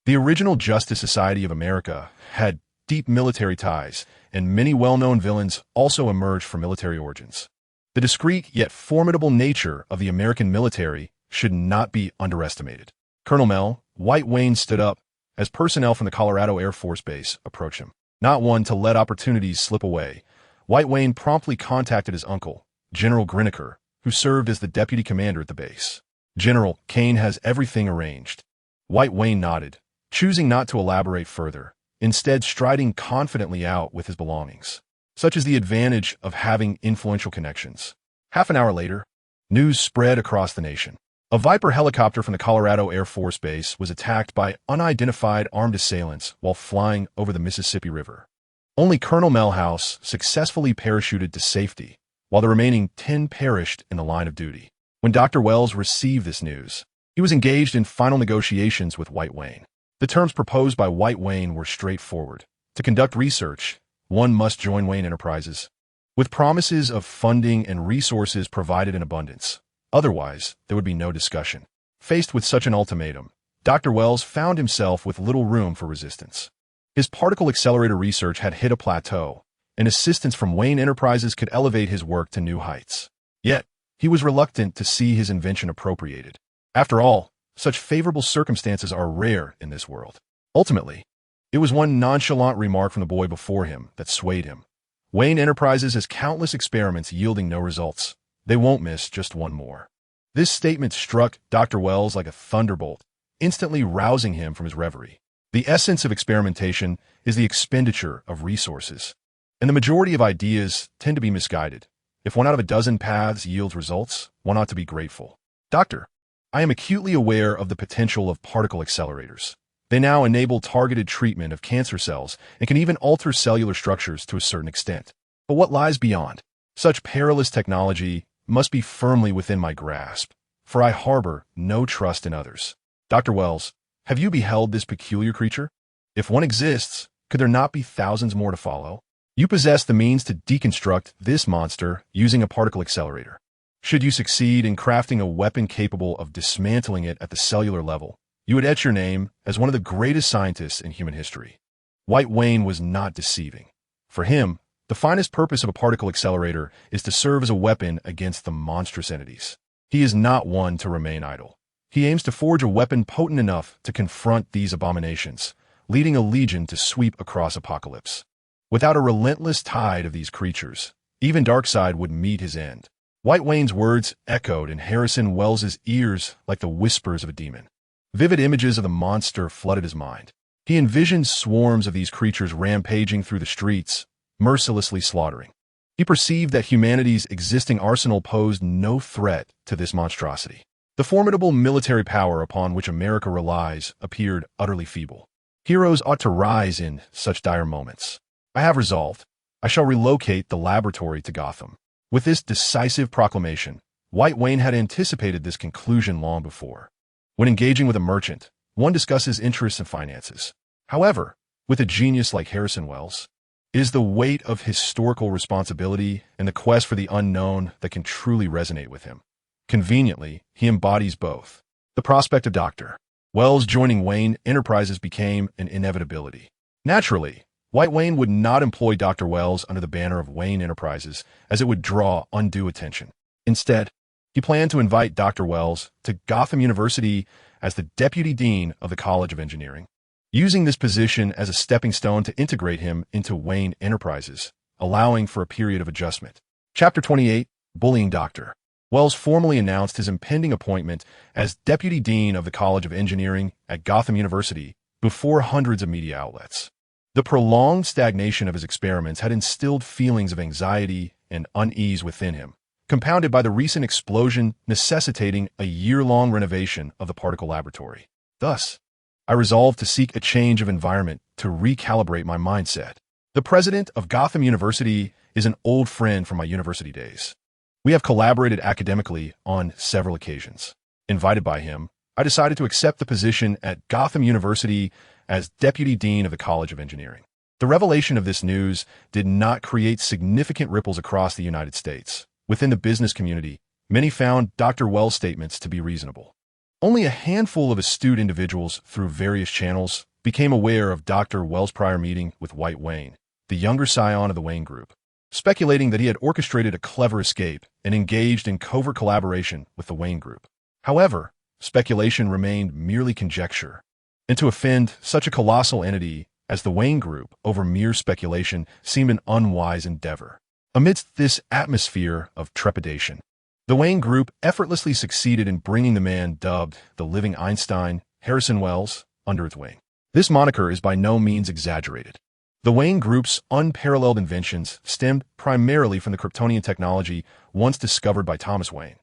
A: the original Justice Society of America had deep military ties, and many well-known villains also emerged from military origins. The discreet yet formidable nature of the American military should not be underestimated. Colonel Mel, White Wayne stood up as personnel from the Colorado Air Force Base approached him. Not one to let opportunities slip away, White Wayne promptly contacted his uncle, General Griniker, who served as the deputy commander at the base. General, Kane has everything arranged. White Wayne nodded, choosing not to elaborate further, instead striding confidently out with his belongings. Such is the advantage of having influential connections. Half an hour later, news spread across the nation. A Viper helicopter from the Colorado Air Force Base was attacked by unidentified armed assailants while flying over the Mississippi River. Only Colonel Melhouse successfully parachuted to safety, while the remaining 10 perished in the line of duty. When Dr. Wells received this news, he was engaged in final negotiations with White Wayne. The terms proposed by White Wayne were straightforward. To conduct research, one must join Wayne Enterprises. with promises of funding and resources provided in abundance. Otherwise, there would be no discussion. Faced with such an ultimatum, Dr. Wells found himself with little room for resistance. His particle accelerator research had hit a plateau, and assistance from Wayne Enterprises could elevate his work to new heights. Yet, he was reluctant to see his invention appropriated. After all, such favorable circumstances are rare in this world. Ultimately, it was one nonchalant remark from the boy before him that swayed him. Wayne Enterprises has countless experiments yielding no results. They won't miss just one more. This statement struck Dr. Wells like a thunderbolt, instantly rousing him from his reverie. The essence of experimentation is the expenditure of resources, and the majority of ideas tend to be misguided. If one out of a dozen paths yields results, one ought to be grateful. Doctor, I am acutely aware of the potential of particle accelerators. They now enable targeted treatment of cancer cells and can even alter cellular structures to a certain extent. But what lies beyond? Such perilous technology must be firmly within my grasp, for I harbor no trust in others. Dr. Wells, have you beheld this peculiar creature? If one exists, could there not be thousands more to follow? You possess the means to deconstruct this monster using a particle accelerator. Should you succeed in crafting a weapon capable of dismantling it at the cellular level, you would etch your name as one of the greatest scientists in human history. White Wayne was not deceiving. For him, the finest purpose of a particle accelerator is to serve as a weapon against the monstrous entities. He is not one to remain idle. He aims to forge a weapon potent enough to confront these abominations, leading a legion to sweep across apocalypse. Without a relentless tide of these creatures, even Darkseid would meet his end. White Wayne's words echoed in Harrison Wells's ears like the whispers of a demon. Vivid images of the monster flooded his mind. He envisioned swarms of these creatures rampaging through the streets, mercilessly slaughtering. He perceived that humanity's existing arsenal posed no threat to this monstrosity. The formidable military power upon which America relies appeared utterly feeble. Heroes ought to rise in such dire moments. I have resolved. I shall relocate the laboratory to Gotham. With this decisive proclamation, White Wayne had anticipated this conclusion long before. When engaging with a merchant, one discusses interests and finances. However, with a genius like Harrison Wells, it is the weight of historical responsibility and the quest for the unknown that can truly resonate with him. Conveniently, he embodies both. The prospect of Dr. Wells joining Wayne Enterprises became an inevitability. Naturally, White Wayne would not employ Dr. Wells under the banner of Wayne Enterprises, as it would draw undue attention. Instead, he planned to invite Dr. Wells to Gotham University as the Deputy Dean of the College of Engineering, using this position as a stepping stone to integrate him into Wayne Enterprises, allowing for a period of adjustment. Chapter 28, Bullying Dr. Wells formally announced his impending appointment as Deputy Dean of the College of Engineering at Gotham University before hundreds of media outlets. The prolonged stagnation of his experiments had instilled feelings of anxiety and unease within him, compounded by the recent explosion necessitating a year-long renovation of the particle laboratory. Thus, I resolved to seek a change of environment to recalibrate my mindset. The president of Gotham University is an old friend from my university days. We have collaborated academically on several occasions. Invited by him, I decided to accept the position at Gotham University as Deputy Dean of the College of Engineering. The revelation of this news did not create significant ripples across the United States. Within the business community, many found Dr. Wells' statements to be reasonable. Only a handful of astute individuals through various channels became aware of Dr. Wells' prior meeting with White Wayne, the younger scion of the Wayne Group, speculating that he had orchestrated a clever escape and engaged in covert collaboration with the Wayne Group. However, speculation remained merely conjecture, and to offend such a colossal entity as the Wayne Group over mere speculation seemed an unwise endeavor. Amidst this atmosphere of trepidation, the Wayne Group effortlessly succeeded in bringing the man dubbed the Living Einstein, Harrison Wells, under its wing. This moniker is by no means exaggerated. The Wayne Group's unparalleled inventions stemmed primarily from the Kryptonian technology once discovered by Thomas Wayne,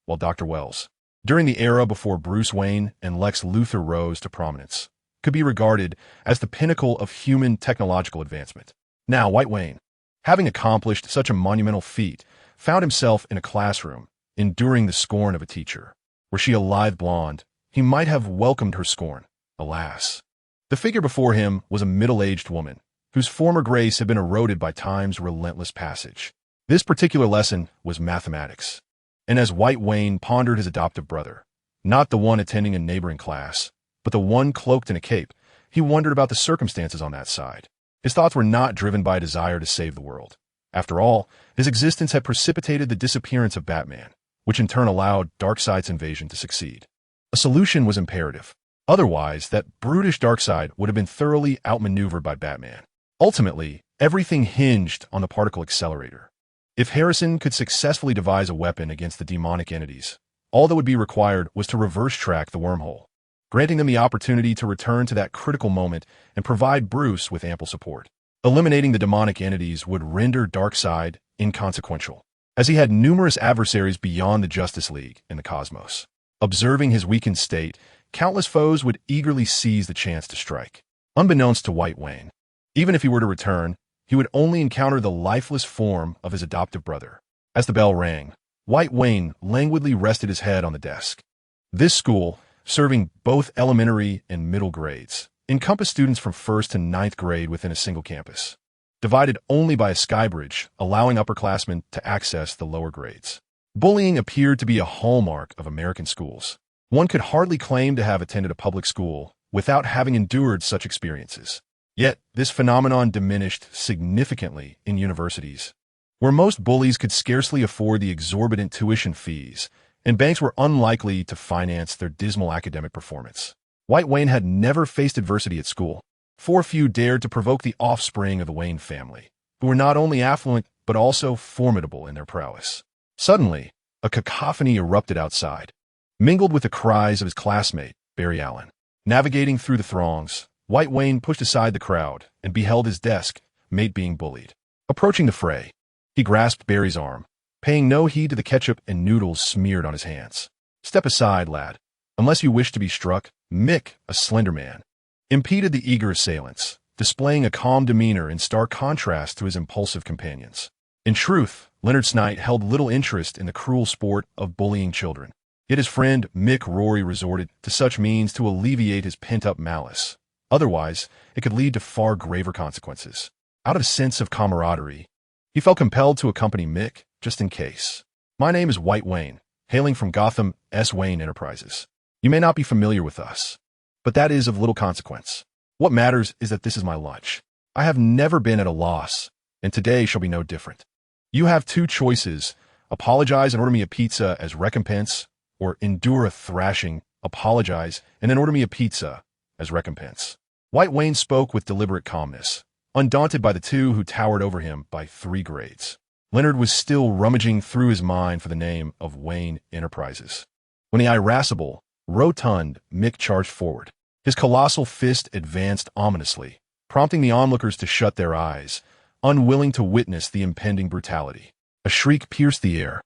A: while Dr. Wells, during the era before Bruce Wayne and Lex Luthor rose to prominence, could be regarded as the pinnacle of human technological advancement. Now, White Wayne, having accomplished such a monumental feat, found himself in a classroom, enduring the scorn of a teacher. Were she a lithe blonde, he might have welcomed her scorn. Alas. The figure before him was a middle-aged woman, whose former grace had been eroded by time's relentless passage. This particular lesson was mathematics. And as White Wayne pondered his adoptive brother, not the one attending a neighboring class, but the one cloaked in a cape, he wondered about the circumstances on that side. His thoughts were not driven by a desire to save the world. After all, his existence had precipitated the disappearance of Batman, which in turn allowed Darkseid's invasion to succeed. A solution was imperative. Otherwise, that brutish Darkseid would have been thoroughly outmaneuvered by Batman. Ultimately, everything hinged on the particle accelerator. If Harrison could successfully devise a weapon against the demonic entities, all that would be required was to reverse-track the wormhole, granting them the opportunity to return to that critical moment and provide Bruce with ample support. Eliminating the demonic entities would render Darkseid inconsequential, as he had numerous adversaries beyond the Justice League in the cosmos. Observing his weakened state, countless foes would eagerly seize the chance to strike. Unbeknownst to White Wayne, even if he were to return, he would only encounter the lifeless form of his adoptive brother. As the bell rang, White Wayne languidly rested his head on the desk. This school, serving both elementary and middle grades, encompassed students from 1st to 9th grade within a single campus, divided only by a sky bridge, allowing upperclassmen to access the lower grades. Bullying appeared to be a hallmark of American schools. One could hardly claim to have attended a public school without having endured such experiences. Yet, this phenomenon diminished significantly in universities, where most bullies could scarcely afford the exorbitant tuition fees, and banks were unlikely to finance their dismal academic performance. White Wayne had never faced adversity at school, for few dared to provoke the offspring of the Wayne family, who were not only affluent but also formidable in their prowess. Suddenly, a cacophony erupted outside, mingled with the cries of his classmate, Barry Allen. Navigating through the throngs, White Wayne pushed aside the crowd and beheld his desk mate being bullied. Approaching the fray, he grasped Barry's arm, paying no heed to the ketchup and noodles smeared on his hands. "Step aside, lad. Unless you wish to be struck." Mick, a slender man, impeded the eager assailants, displaying a calm demeanor in stark contrast to his impulsive companions. In truth, Leonard Snight held little interest in the cruel sport of bullying children. Yet his friend Mick Rory resorted to such means to alleviate his pent-up malice. Otherwise, it could lead to far graver consequences. Out of a sense of camaraderie, he felt compelled to accompany Mick, just in case. "My name is White Wayne, hailing from Gotham S. Wayne Enterprises. You may not be familiar with us, but that is of little consequence. What matters is that this is my lunch. I have never been at a loss, and today shall be no different. You have two choices: apologize and order me a pizza as recompense, or endure a thrashing, apologize, and then order me a pizza as recompense." White Wayne spoke with deliberate calmness, undaunted by the two who towered over him by 3 grades. Leonard was still rummaging through his mind for the name of Wayne Enterprises, when the irascible, rotund Mick charged forward. His colossal fist advanced ominously, prompting the onlookers to shut their eyes, unwilling to witness the impending brutality. A shriek pierced the air,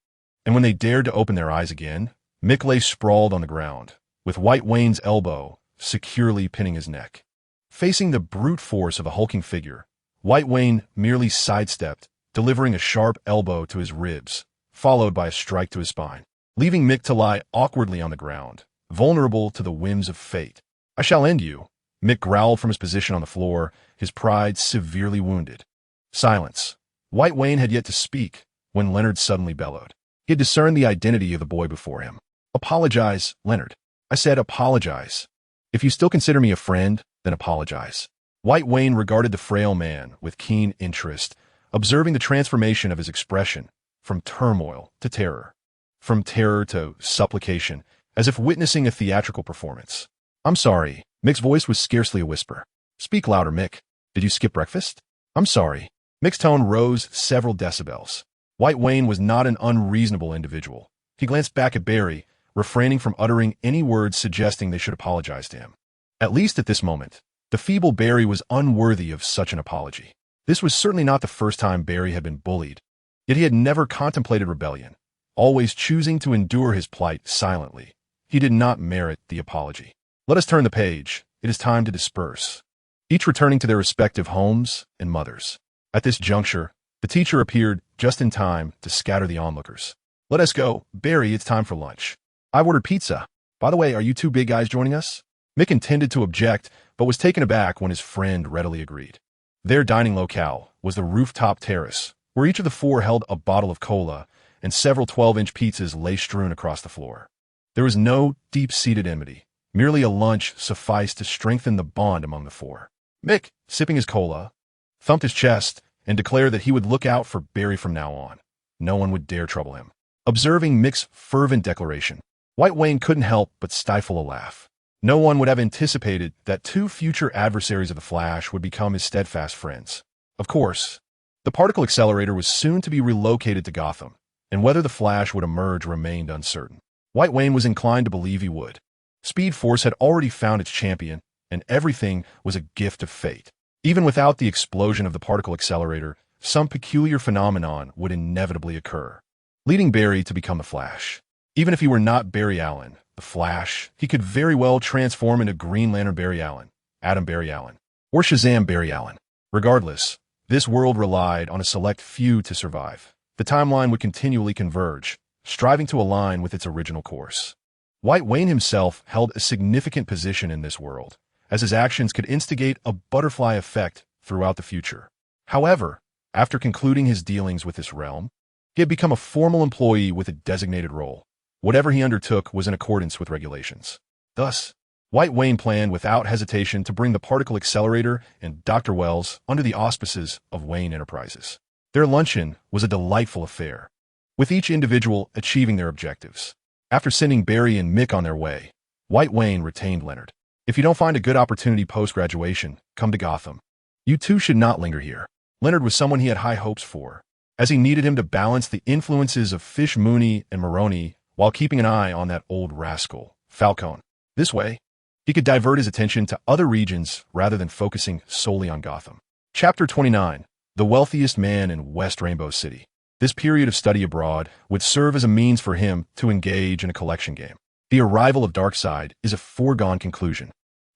A: and when they dared to open their eyes again, Mick lay sprawled on the ground, with White Wayne's elbow securely pinning his neck. Facing the brute force of a hulking figure, White Wayne merely sidestepped, delivering a sharp elbow to his ribs, followed by a strike to his spine, leaving Mick to lie awkwardly on the ground, vulnerable to the whims of fate. "I shall end you," Mick growled from his position on the floor, his pride severely wounded. Silence. White Wayne had yet to speak when Leonard suddenly bellowed. He had discerned the identity of the boy before him. "Apologize, Leonard. I said apologize. If you still consider me a friend, then apologize." White Wayne regarded the frail man with keen interest, observing the transformation of his expression from turmoil to terror, from terror to supplication, as if witnessing a theatrical performance. "I'm sorry." Mick's voice was scarcely a whisper. "Speak louder, Mick. Did you skip breakfast?" "I'm sorry." Mick's tone rose several decibels. White Wayne was not an unreasonable individual. He glanced back at Barry, refraining from uttering any words suggesting they should apologize to him. At least at this moment, the feeble Barry was unworthy of such an apology. This was certainly not the first time Barry had been bullied, yet he had never contemplated rebellion, always choosing to endure his plight silently. He did not merit the apology. Let us turn the page. It is time to disperse, each returning to their respective homes and mothers. At this juncture, the teacher appeared just in time to scatter the onlookers. "Let us go. Barry, it's time for lunch. I've ordered pizza. By the way, are you two big guys joining us?" Mick intended to object, but was taken aback when his friend readily agreed. Their dining locale was the rooftop terrace, where each of the four held a bottle of cola, and several 12-inch pizzas lay strewn across the floor. There was no deep-seated enmity. Merely a lunch sufficed to strengthen the bond among the four. Mick, sipping his cola, thumped his chest and declared that he would look out for Barry from now on. No one would dare trouble him. Observing Mick's fervent declaration, White Wayne couldn't help but stifle a laugh. No one would have anticipated that two future adversaries of the Flash would become his steadfast friends. Of course, the particle accelerator was soon to be relocated to Gotham, and whether the Flash would emerge remained uncertain. White Wayne was inclined to believe he would. Speed Force had already found its champion, and everything was a gift of fate. Even without the explosion of the particle accelerator, some peculiar phenomenon would inevitably occur, leading Barry to become the Flash. Even if he were not Barry Allen, the Flash, he could very well transform into Green Lantern Barry Allen, Adam Barry Allen, or Shazam Barry Allen. Regardless, this world relied on a select few to survive. The timeline would continually converge, striving to align with its original course. White Wayne himself held a significant position in this world, as his actions could instigate a butterfly effect throughout the future. However, after concluding his dealings with this realm, he had become a formal employee with a designated role. Whatever he undertook was in accordance with regulations. Thus, White Wayne planned without hesitation to bring the particle accelerator and Dr. Wells under the auspices of Wayne Enterprises. Their luncheon was a delightful affair, with each individual achieving their objectives. After sending Barry and Mick on their way, White Wayne retained Leonard. If you don't find a good opportunity post-graduation, come to Gotham. You two should not linger here. Leonard was someone he had high hopes for, as he needed him to balance the influences of Fish Mooney and Maroney while keeping an eye on that old rascal, Falcone. This way, he could divert his attention to other regions rather than focusing solely on Gotham. Chapter 29, The Wealthiest Man in West Rainbow City. This period of study abroad would serve as a means for him to engage in a collection game. The arrival of Darkseid is a foregone conclusion,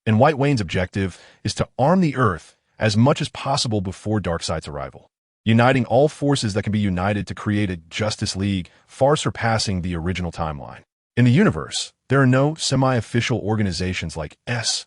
A: and White Wayne's objective is to arm the Earth as much as possible before Darkseid's arrival, uniting all forces that can be united to create a Justice League far surpassing the original timeline. In the universe, there are no semi-official organizations like S.H.I.E.L.D.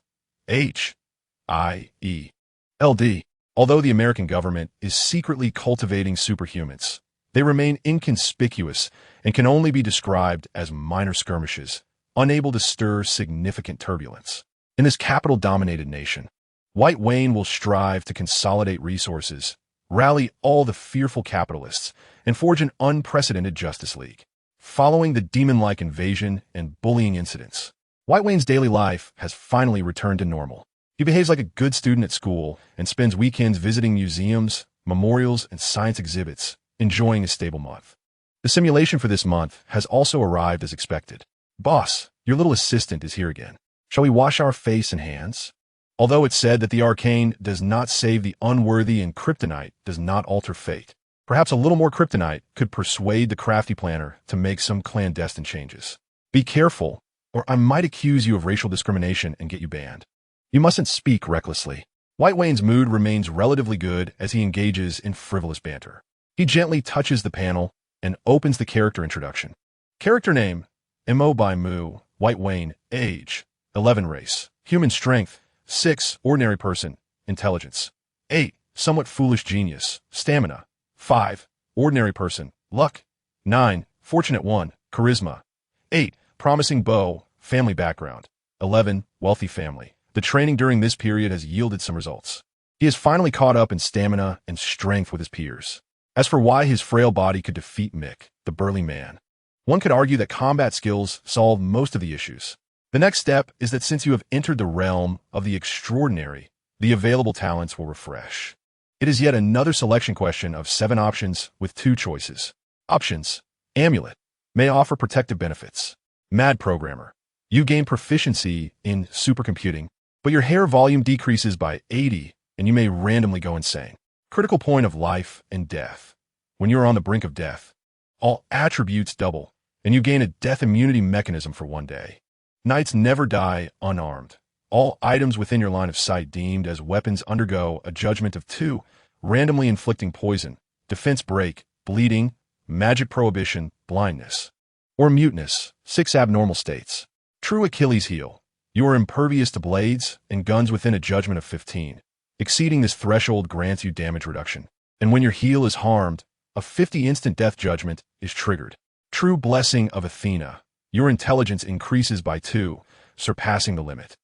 A: Although the American government is secretly cultivating superhumans, they remain inconspicuous and can only be described as minor skirmishes, unable to stir significant turbulence. In this capital-dominated nation, White Wayne will strive to consolidate resources, rally all the fearful capitalists, and forge an unprecedented Justice League. Following the demon-like invasion and bullying incidents, White Wayne's daily life has finally returned to normal. He behaves like a good student at school and spends weekends visiting museums, memorials, and science exhibits, enjoying a stable month. The simulation for this month has also arrived as expected. Boss, your little assistant is here again. Shall we wash our face and hands? Although it's said that the arcane does not save the unworthy and kryptonite does not alter fate, perhaps a little more kryptonite could persuade the crafty planner to make some clandestine changes. Be careful, or I might accuse you of racial discrimination and get you banned. You mustn't speak recklessly. White Wayne's mood remains relatively good as he engages in frivolous banter. He gently touches the panel and opens the character introduction. Character name, M.O. Baimu, White Wayne, age, 11 race, human strength, 6, ordinary person, intelligence, 8, somewhat foolish genius, stamina, 5, ordinary person, luck, 9, fortunate 1, charisma, 8, promising beau, family background, 11, wealthy family. The training during this period has yielded some results. He has finally caught up in stamina and strength with his peers. As for why his frail body could defeat Mick, the burly man, one could argue that combat skills solve most of the issues. The next step is that since you have entered the realm of the extraordinary, the available talents will refresh. It is yet another selection question of 7 options with 2 choices. Options: Amulet, may offer protective benefits. Mad Programmer, you gain proficiency in supercomputing, but your hair volume decreases by 80 and you may randomly go insane. Critical point of life and death. When you are on the brink of death, all attributes double, and you gain a death immunity mechanism for 1 day. Knights never die unarmed. All items within your line of sight deemed as weapons undergo a judgment of 2, randomly inflicting poison, defense break, bleeding, magic prohibition, blindness, or muteness, 6 abnormal states. True Achilles heel. You are impervious to blades and guns within a judgment of 15. Exceeding this threshold grants you damage reduction. And when your heel is harmed, a 50 instant death judgment is triggered. True blessing of Athena. Your intelligence increases by 2, surpassing the limit.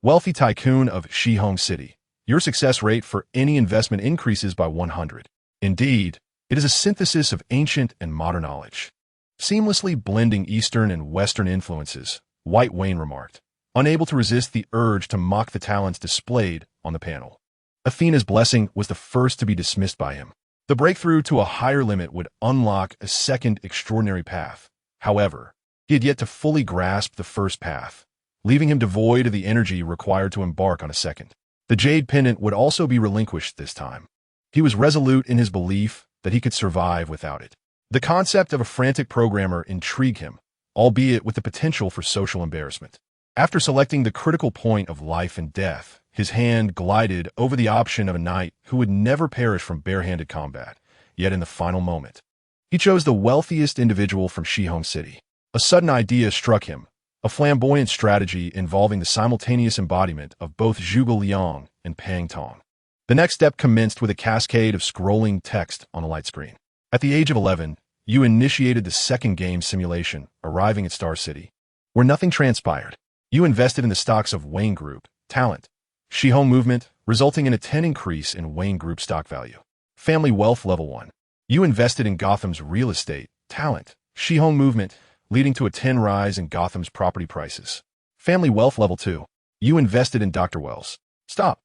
A: Wealthy tycoon of Shihong City. Your success rate for any investment increases by 100. Indeed, it is a synthesis of ancient and modern knowledge, seamlessly blending Eastern and Western influences, White Wayne remarked, unable to resist the urge to mock the talents displayed on the panel. Athena's blessing was the first to be dismissed by him. The breakthrough to a higher limit would unlock a second extraordinary path. However, he had yet to fully grasp the first path, leaving him devoid of the energy required to embark on a second. The jade pendant would also be relinquished this time. He was resolute in his belief that he could survive without it. The concept of a frantic programmer intrigued him, albeit with the potential for social embarrassment. After selecting the critical point of life and death, his hand glided over the option of a knight who would never perish from barehanded combat. Yet in the final moment, he chose the wealthiest individual from Shihong City. A sudden idea struck him, a flamboyant strategy involving the simultaneous embodiment of both Zhuge Liang and Pang Tong. The next step commenced with a cascade of scrolling text on a light screen. At the age of 11, you initiated the second game simulation, arriving at Star City, where nothing transpired. You invested in the stocks of Wayne Group, Talent, Shihong Movement, resulting in a 10 increase in Wayne Group stock value. Family Wealth Level 1. You invested in Gotham's real estate, Talent, Shihong Movement, leading to a 10 rise in Gotham's property prices. Family Wealth Level 2. You invested in Dr. Wells. Stop.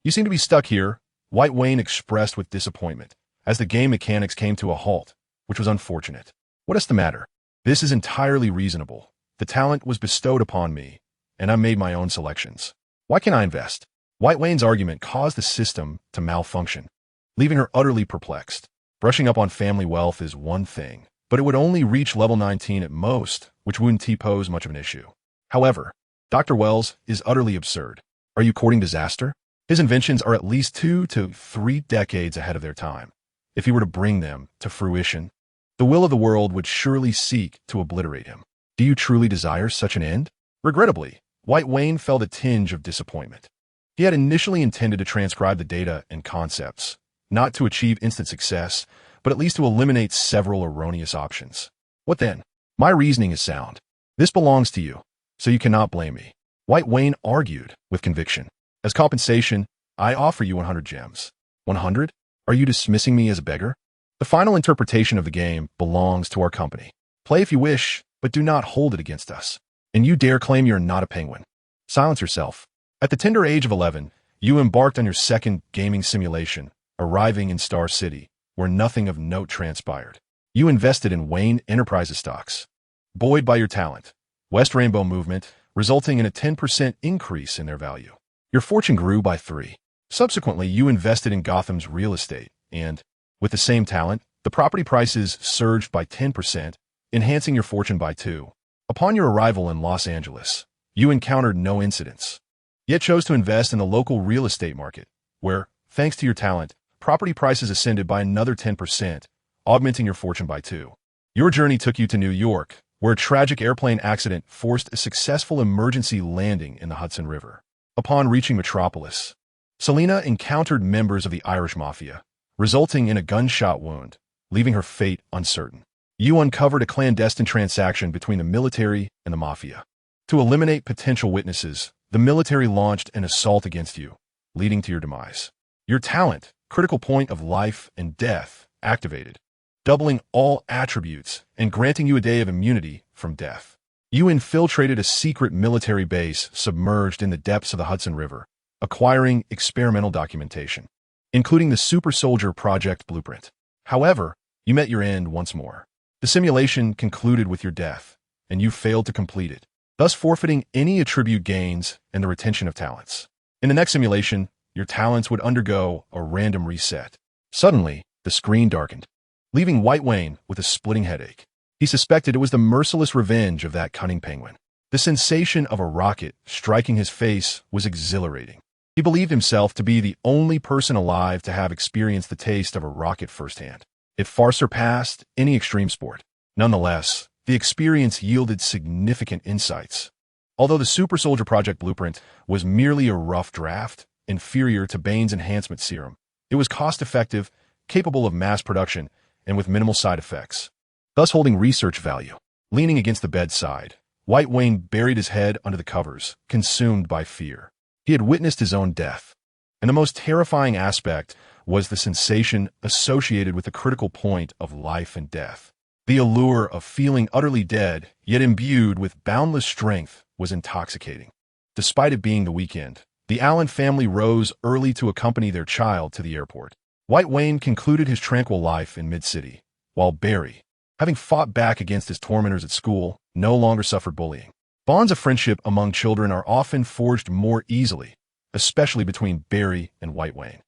A: You seem to be stuck here, White Wayne expressed with disappointment, as the game mechanics came to a halt, which was unfortunate. What is the matter? This is entirely reasonable. The talent was bestowed upon me, and I made my own selections. Why can't I invest? White Wayne's argument caused the system to malfunction, leaving her utterly perplexed. Brushing up on family wealth is one thing, but it would only reach level 19 at most, which wouldn't pose much of an issue. However, Dr. Wells is utterly absurd. Are you courting disaster? His inventions are at least 2 to 3 decades ahead of their time. If he were to bring them to fruition, the will of the world would surely seek to obliterate him. Do you truly desire such an end? Regrettably, White Wayne felt a tinge of disappointment. He had initially intended to transcribe the data and concepts, not to achieve instant success, but at least to eliminate several erroneous options. What then? My reasoning is sound. This belongs to you, so you cannot blame me. White Wayne argued with conviction. As compensation, I offer you 100 gems. 100? Are you dismissing me as a beggar? The final interpretation of the game belongs to our company. Play if you wish, but do not hold it against us. And you dare claim you're not a penguin. Silence yourself. At the tender age of 11, you embarked on your second gaming simulation, arriving in Star City, where nothing of note transpired. You invested in Wayne Enterprises stocks, buoyed by your talent, West Rainbow Movement, resulting in a 10% increase in their value. Your fortune grew by 3. Subsequently, you invested in Gotham's real estate, and, with the same talent, the property prices surged by 10%, enhancing your fortune by 2. Upon your arrival in Los Angeles, you encountered no incidents, yet chose to invest in the local real estate market, where, thanks to your talent, property prices ascended by another 10%, augmenting your fortune by 2. Your journey took you to New York, where a tragic airplane accident forced a successful emergency landing in the Hudson River. Upon reaching Metropolis, Selena encountered members of the Irish Mafia, resulting in a gunshot wound, leaving her fate uncertain. You uncovered a clandestine transaction between the military and the Mafia. To eliminate potential witnesses, the military launched an assault against you, leading to your demise. Your talent, critical point of life and death, activated, doubling all attributes and granting you a day of immunity from death. You infiltrated a secret military base submerged in the depths of the Hudson River, acquiring experimental documentation, including the Super Soldier Project blueprint. However, you met your end once more. The simulation concluded with your death, and you failed to complete it, thus forfeiting any attribute gains and the retention of talents. In the next simulation, your talents would undergo a random reset. Suddenly, the screen darkened, leaving White Wayne with a splitting headache. He suspected it was the merciless revenge of that cunning penguin. The sensation of a rocket striking his face was exhilarating. He believed himself to be the only person alive to have experienced the taste of a rocket firsthand. It far surpassed any extreme sport. Nonetheless, the experience yielded significant insights. Although the Super Soldier Project blueprint was merely a rough draft, inferior to Bane's enhancement serum, it was cost-effective, capable of mass production, and with minimal side effects, thus holding research value. Leaning against the bedside, White Wayne buried his head under the covers, consumed by fear. He had witnessed his own death, and the most terrifying aspect was the sensation associated with the critical point of life and death. The allure of feeling utterly dead, yet imbued with boundless strength, was intoxicating. Despite it being the weekend, the Allen family rose early to accompany their child to the airport. White Wayne concluded his tranquil life in mid-city, while Barry, having fought back against his tormentors at school, no longer suffered bullying. Bonds of friendship among children are often forged more easily, especially between Barry and White Wayne.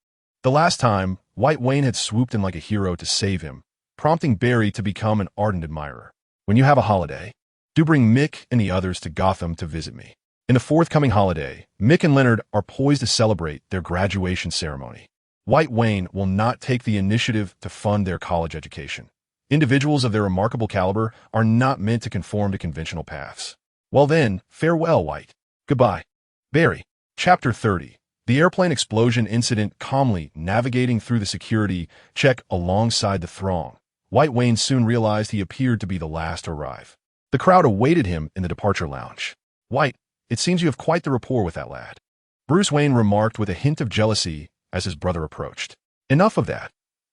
A: The last time, White Wayne had swooped in like a hero to save him, prompting Barry to become an ardent admirer. When you have a holiday, do bring Mick and the others to Gotham to visit me. In the forthcoming holiday, Mick and Leonard are poised to celebrate their graduation ceremony. White Wayne will not take the initiative to fund their college education. Individuals of their remarkable caliber are not meant to conform to conventional paths. Well then, farewell, White. Goodbye. Barry. Chapter 30. The airplane explosion incident. Calmly navigating through the security check alongside the throng, White Wayne soon realized he appeared to be the last to arrive. The crowd awaited him in the departure lounge. White, it seems you have quite the rapport with that lad, Bruce Wayne remarked with a hint of jealousy as his brother approached. Enough of that.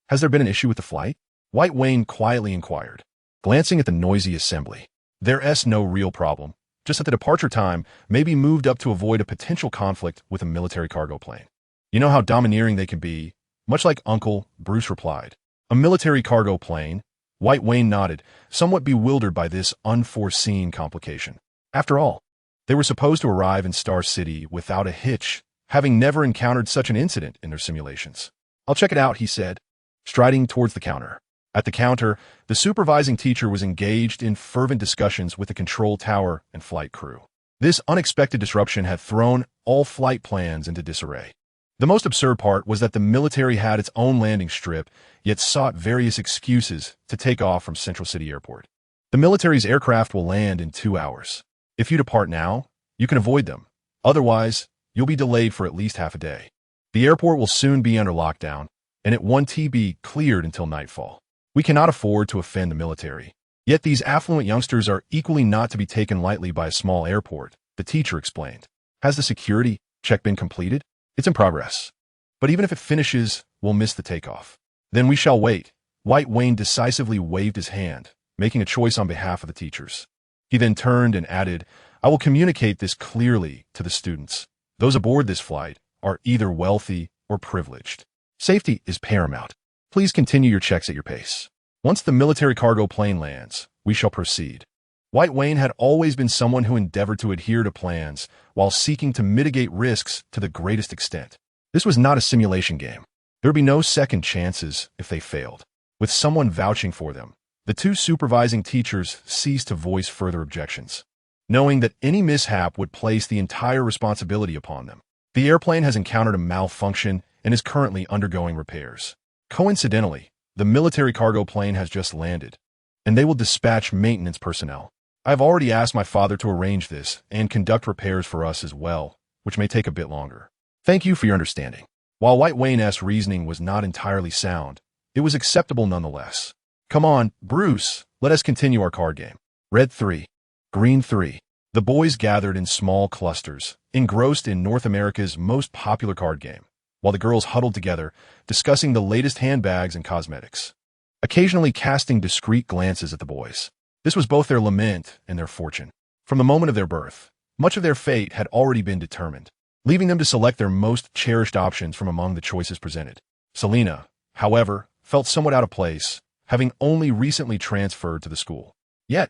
A: Has there been an issue with the flight? White Wayne quietly inquired, glancing at the noisy assembly. There's no real problem, just that the departure time may be moved up to avoid a potential conflict with a military cargo plane. You know how domineering they can be, much like Uncle, Bruce replied. A military cargo plane? White Wayne nodded, somewhat bewildered by this unforeseen complication. After all, they were supposed to arrive in Star City without a hitch, having never encountered such an incident in their simulations. I'll check it out, he said, striding towards the counter. At the counter, the supervising teacher was engaged in fervent discussions with the control tower and flight crew. This unexpected disruption had thrown all flight plans into disarray. The most absurd part was that the military had its own landing strip, yet sought various excuses to take off from Central City Airport. The military's aircraft will land in 2 hours. If you depart now, you can avoid them. Otherwise, you'll be delayed for at least half a day. The airport will soon be under lockdown, and it won't be cleared until nightfall. We cannot afford to offend the military. Yet these affluent youngsters are equally not to be taken lightly by a small airport, the teacher explained. Has the security check been completed? It's in progress. But even if it finishes, we'll miss the takeoff. Then we shall wait. White Wayne decisively waved his hand, making a choice on behalf of the teachers. He then turned and added, I will communicate this clearly to the students. Those aboard this flight are either wealthy or privileged. Safety is paramount. Please continue your checks at your pace. Once the military cargo plane lands, we shall proceed. White Wayne had always been someone who endeavored to adhere to plans while seeking to mitigate risks to the greatest extent. This was not a simulation game. There would be no second chances if they failed. With someone vouching for them, the two supervising teachers ceased to voice further objections, knowing that any mishap would place the entire responsibility upon them. The airplane has encountered a malfunction and is currently undergoing repairs. Coincidentally, the military cargo plane has just landed, and they will dispatch maintenance personnel. I have already asked my father to arrange this and conduct repairs for us as well, which may take a bit longer. Thank you for your understanding. While White Wayne's reasoning was not entirely sound, it was acceptable nonetheless. Come on, Bruce, let us continue our card game. Red 3, Green 3. The boys gathered in small clusters, engrossed in North America's most popular card game, while the girls huddled together, discussing the latest handbags and cosmetics, occasionally casting discreet glances at the boys. This was both their lament and their fortune. From the moment of their birth, much of their fate had already been determined, leaving them to select their most cherished options from among the choices presented. Selena, however, felt somewhat out of place, having only recently transferred to the school. Yet,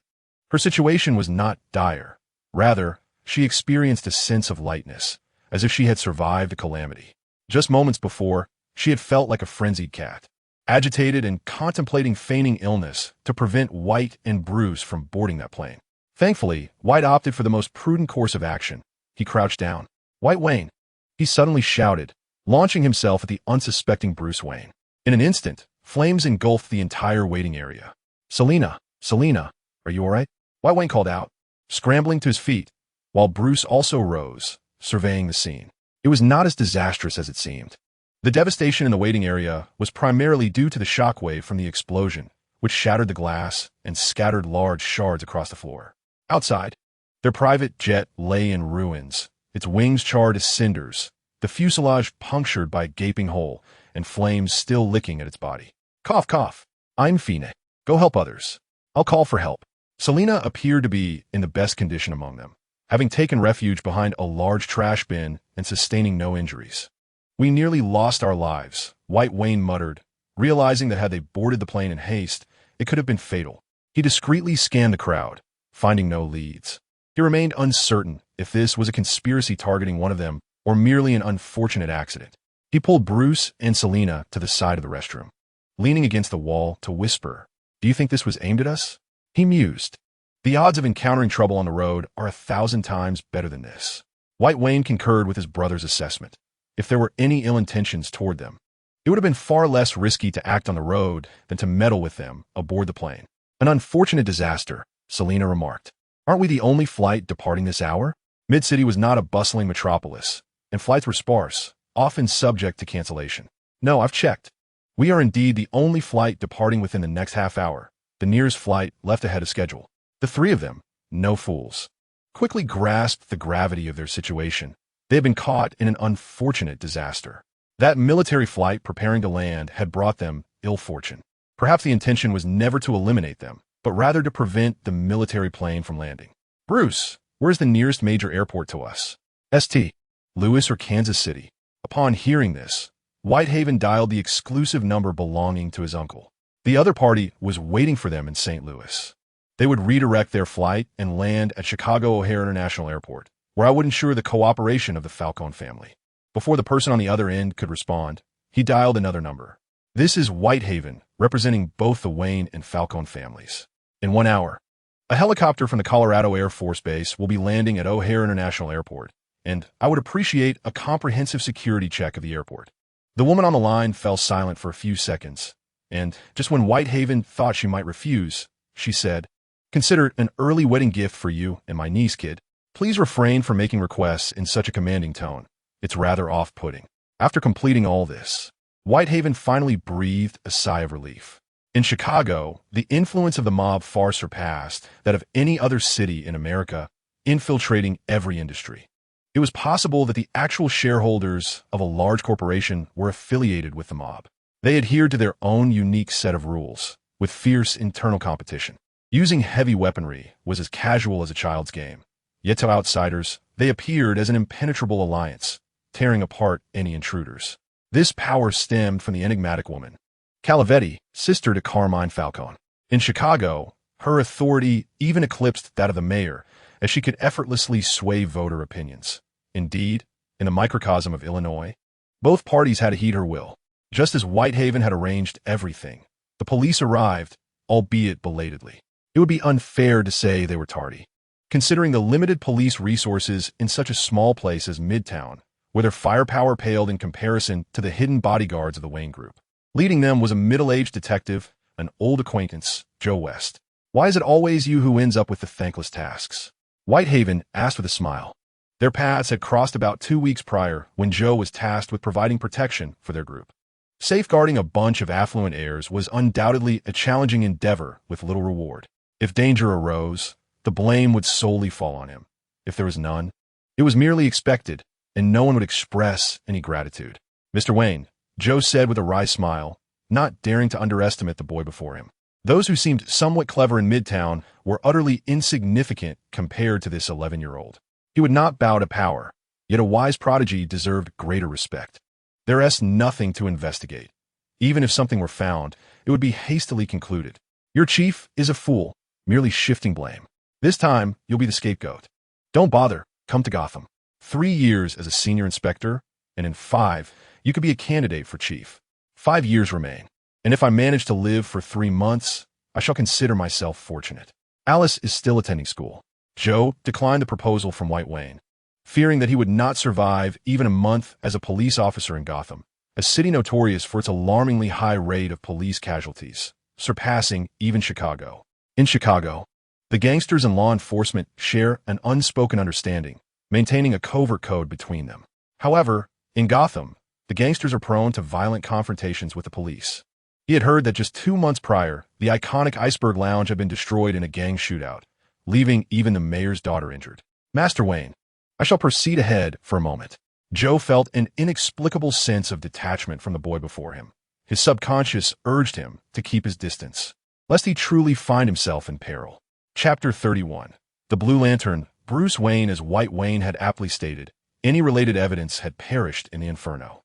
A: her situation was not dire. Rather, she experienced a sense of lightness, as if she had survived a calamity. Just moments before, she had felt like a frenzied cat, agitated and contemplating feigning illness to prevent White and Bruce from boarding that plane. Thankfully, White opted for the most prudent course of action. He crouched down. White Wayne, he suddenly shouted, launching himself at the unsuspecting Bruce Wayne. In an instant, flames engulfed the entire waiting area. Selena, are you all right? White Wayne called out, scrambling to his feet, while Bruce also rose, surveying the scene. It was not as disastrous as it seemed. The devastation in the waiting area was primarily due to the shockwave from the explosion, which shattered the glass and scattered large shards across the floor. Outside, their private jet lay in ruins, its wings charred as cinders, the fuselage punctured by a gaping hole, and flames still licking at its body. Cough, cough. I'm Fine. Go help others. I'll call for help. Selena appeared to be in the best condition among them, having taken refuge behind a large trash bin and sustaining no injuries. We nearly lost our lives, White Wayne muttered, realizing that had they boarded the plane in haste, it could have been fatal. He discreetly scanned the crowd, finding no leads. He remained uncertain if this was a conspiracy targeting one of them or merely an unfortunate accident. He pulled Bruce and Selena to the side of the restroom, leaning against the wall to whisper, "Do you think this was aimed at us?" He mused. The odds of encountering trouble on the road are 1,000 times better than this. White Wayne concurred with his brother's assessment. If there were any ill intentions toward them, it would have been far less risky to act on the road than to meddle with them aboard the plane. An unfortunate disaster, Selena remarked. Aren't we the only flight departing this hour? Mid-City was not a bustling metropolis, and flights were sparse, often subject to cancellation. No, I've checked. We are indeed the only flight departing within the next half hour, the nearest flight left ahead of schedule. The three of them, no fools, quickly grasped the gravity of their situation. They had been caught in an unfortunate disaster. That military flight preparing to land had brought them ill fortune. Perhaps the intention was never to eliminate them, but rather to prevent the military plane from landing. Bruce, where's the nearest major airport to us? St. Louis or Kansas City? Upon hearing this, Whitehaven dialed the exclusive number belonging to his uncle. The other party was waiting for them in St. Louis. They would redirect their flight and land at Chicago O'Hare International Airport, where I would ensure the cooperation of the Falcone family. Before the person on the other end could respond, he dialed another number. This is Whitehaven, representing both the Wayne and Falcone families. In 1 hour, a helicopter from the Colorado Air Force Base will be landing at O'Hare International Airport, and I would appreciate a comprehensive security check of the airport. The woman on the line fell silent for a few seconds, and just when Whitehaven thought she might refuse, she said, "Consider it an early wedding gift for you and my niece, kid. Please refrain from making requests in such a commanding tone. It's rather off-putting." After completing all this, Whitehaven finally breathed a sigh of relief. In Chicago, the influence of the mob far surpassed that of any other city in America, infiltrating every industry. It was possible that the actual shareholders of a large corporation were affiliated with the mob. They adhered to their own unique set of rules, with fierce internal competition. Using heavy weaponry was as casual as a child's game. Yet to outsiders, they appeared as an impenetrable alliance, tearing apart any intruders. This power stemmed from the enigmatic woman, Calavetti, sister to Carmine Falcone. In Chicago, her authority even eclipsed that of the mayor, as she could effortlessly sway voter opinions. Indeed, in the microcosm of Illinois, both parties had to heed her will. Just as Whitehaven had arranged everything, the police arrived, albeit belatedly. It would be unfair to say they were tardy, considering the limited police resources in such a small place as Midtown, where their firepower paled in comparison to the hidden bodyguards of the Wayne Group. Leading them was a middle-aged detective, an old acquaintance, Joe West. "Why is it always you who ends up with the thankless tasks?" Whitehaven asked with a smile. Their paths had crossed about 2 weeks prior when Joe was tasked with providing protection for their group. Safeguarding a bunch of affluent heirs was undoubtedly a challenging endeavor with little reward. If danger arose, the blame would solely fall on him. If there was none, it was merely expected, and no one would express any gratitude. "Mr. Wayne," Joe said with a wry smile, not daring to underestimate the boy before him. Those who seemed somewhat clever in Midtown were utterly insignificant compared to this 11-year-old. He would not bow to power, yet a wise prodigy deserved greater respect. There is nothing to investigate. Even if something were found, it would be hastily concluded. Your chief is a fool, merely shifting blame. This time, you'll be the scapegoat. Don't bother, come to Gotham. 3 years as a senior inspector, and in 5, you could be a candidate for chief. 5 years remain, and if I manage to live for 3 months, I shall consider myself fortunate. Alice is still attending school. Joe declined the proposal from White Wayne, fearing that he would not survive even a month as a police officer in Gotham, a city notorious for its alarmingly high rate of police casualties, surpassing even Chicago. In Chicago, the gangsters and law enforcement share an unspoken understanding, maintaining a covert code between them. However, in Gotham, the gangsters are prone to violent confrontations with the police. He had heard that just 2 months prior, the iconic Iceberg Lounge had been destroyed in a gang shootout, leaving even the mayor's daughter injured. Master Wayne, I shall proceed ahead for a moment. Joe felt an inexplicable sense of detachment from the boy before him. His subconscious urged him to keep his distance, lest he truly find himself in peril. Chapter 31. The Blue Lantern. Bruce Wayne, as White Wayne had aptly stated, any related evidence had perished in the inferno.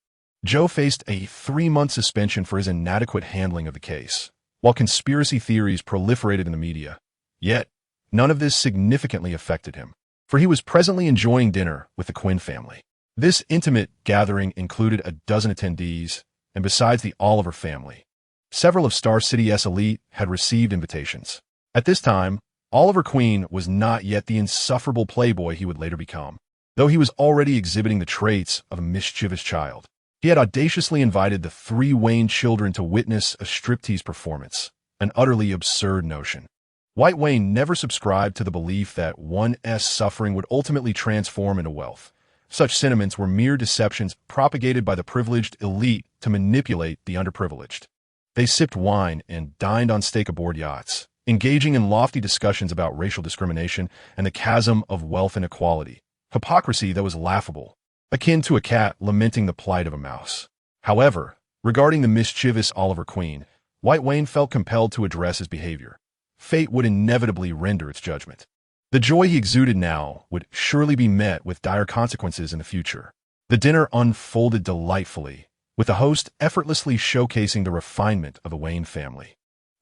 A: Joe faced a 3-month suspension for his inadequate handling of the case, while conspiracy theories proliferated in the media. Yet, none of this significantly affected him, for he was presently enjoying dinner with the Quinn family. This intimate gathering included a dozen attendees, and besides the Oliver family, several of Star City's elite had received invitations. At this time, Oliver Queen was not yet the insufferable playboy he would later become, though he was already exhibiting the traits of a mischievous child. He had audaciously invited the 3 Wayne children to witness a striptease performance, an utterly absurd notion. White Wayne never subscribed to the belief that one's suffering would ultimately transform into wealth. Such sentiments were mere deceptions propagated by the privileged elite to manipulate the underprivileged. They sipped wine and dined on steak aboard yachts, engaging in lofty discussions about racial discrimination and the chasm of wealth inequality, hypocrisy that was laughable, akin to a cat lamenting the plight of a mouse. However, regarding the mischievous Oliver Queen, White Wayne felt compelled to address his behavior. Fate would inevitably render its judgment. The joy he exuded now would surely be met with dire consequences in the future. The dinner unfolded delightfully, with the host effortlessly showcasing the refinement of the Wayne family,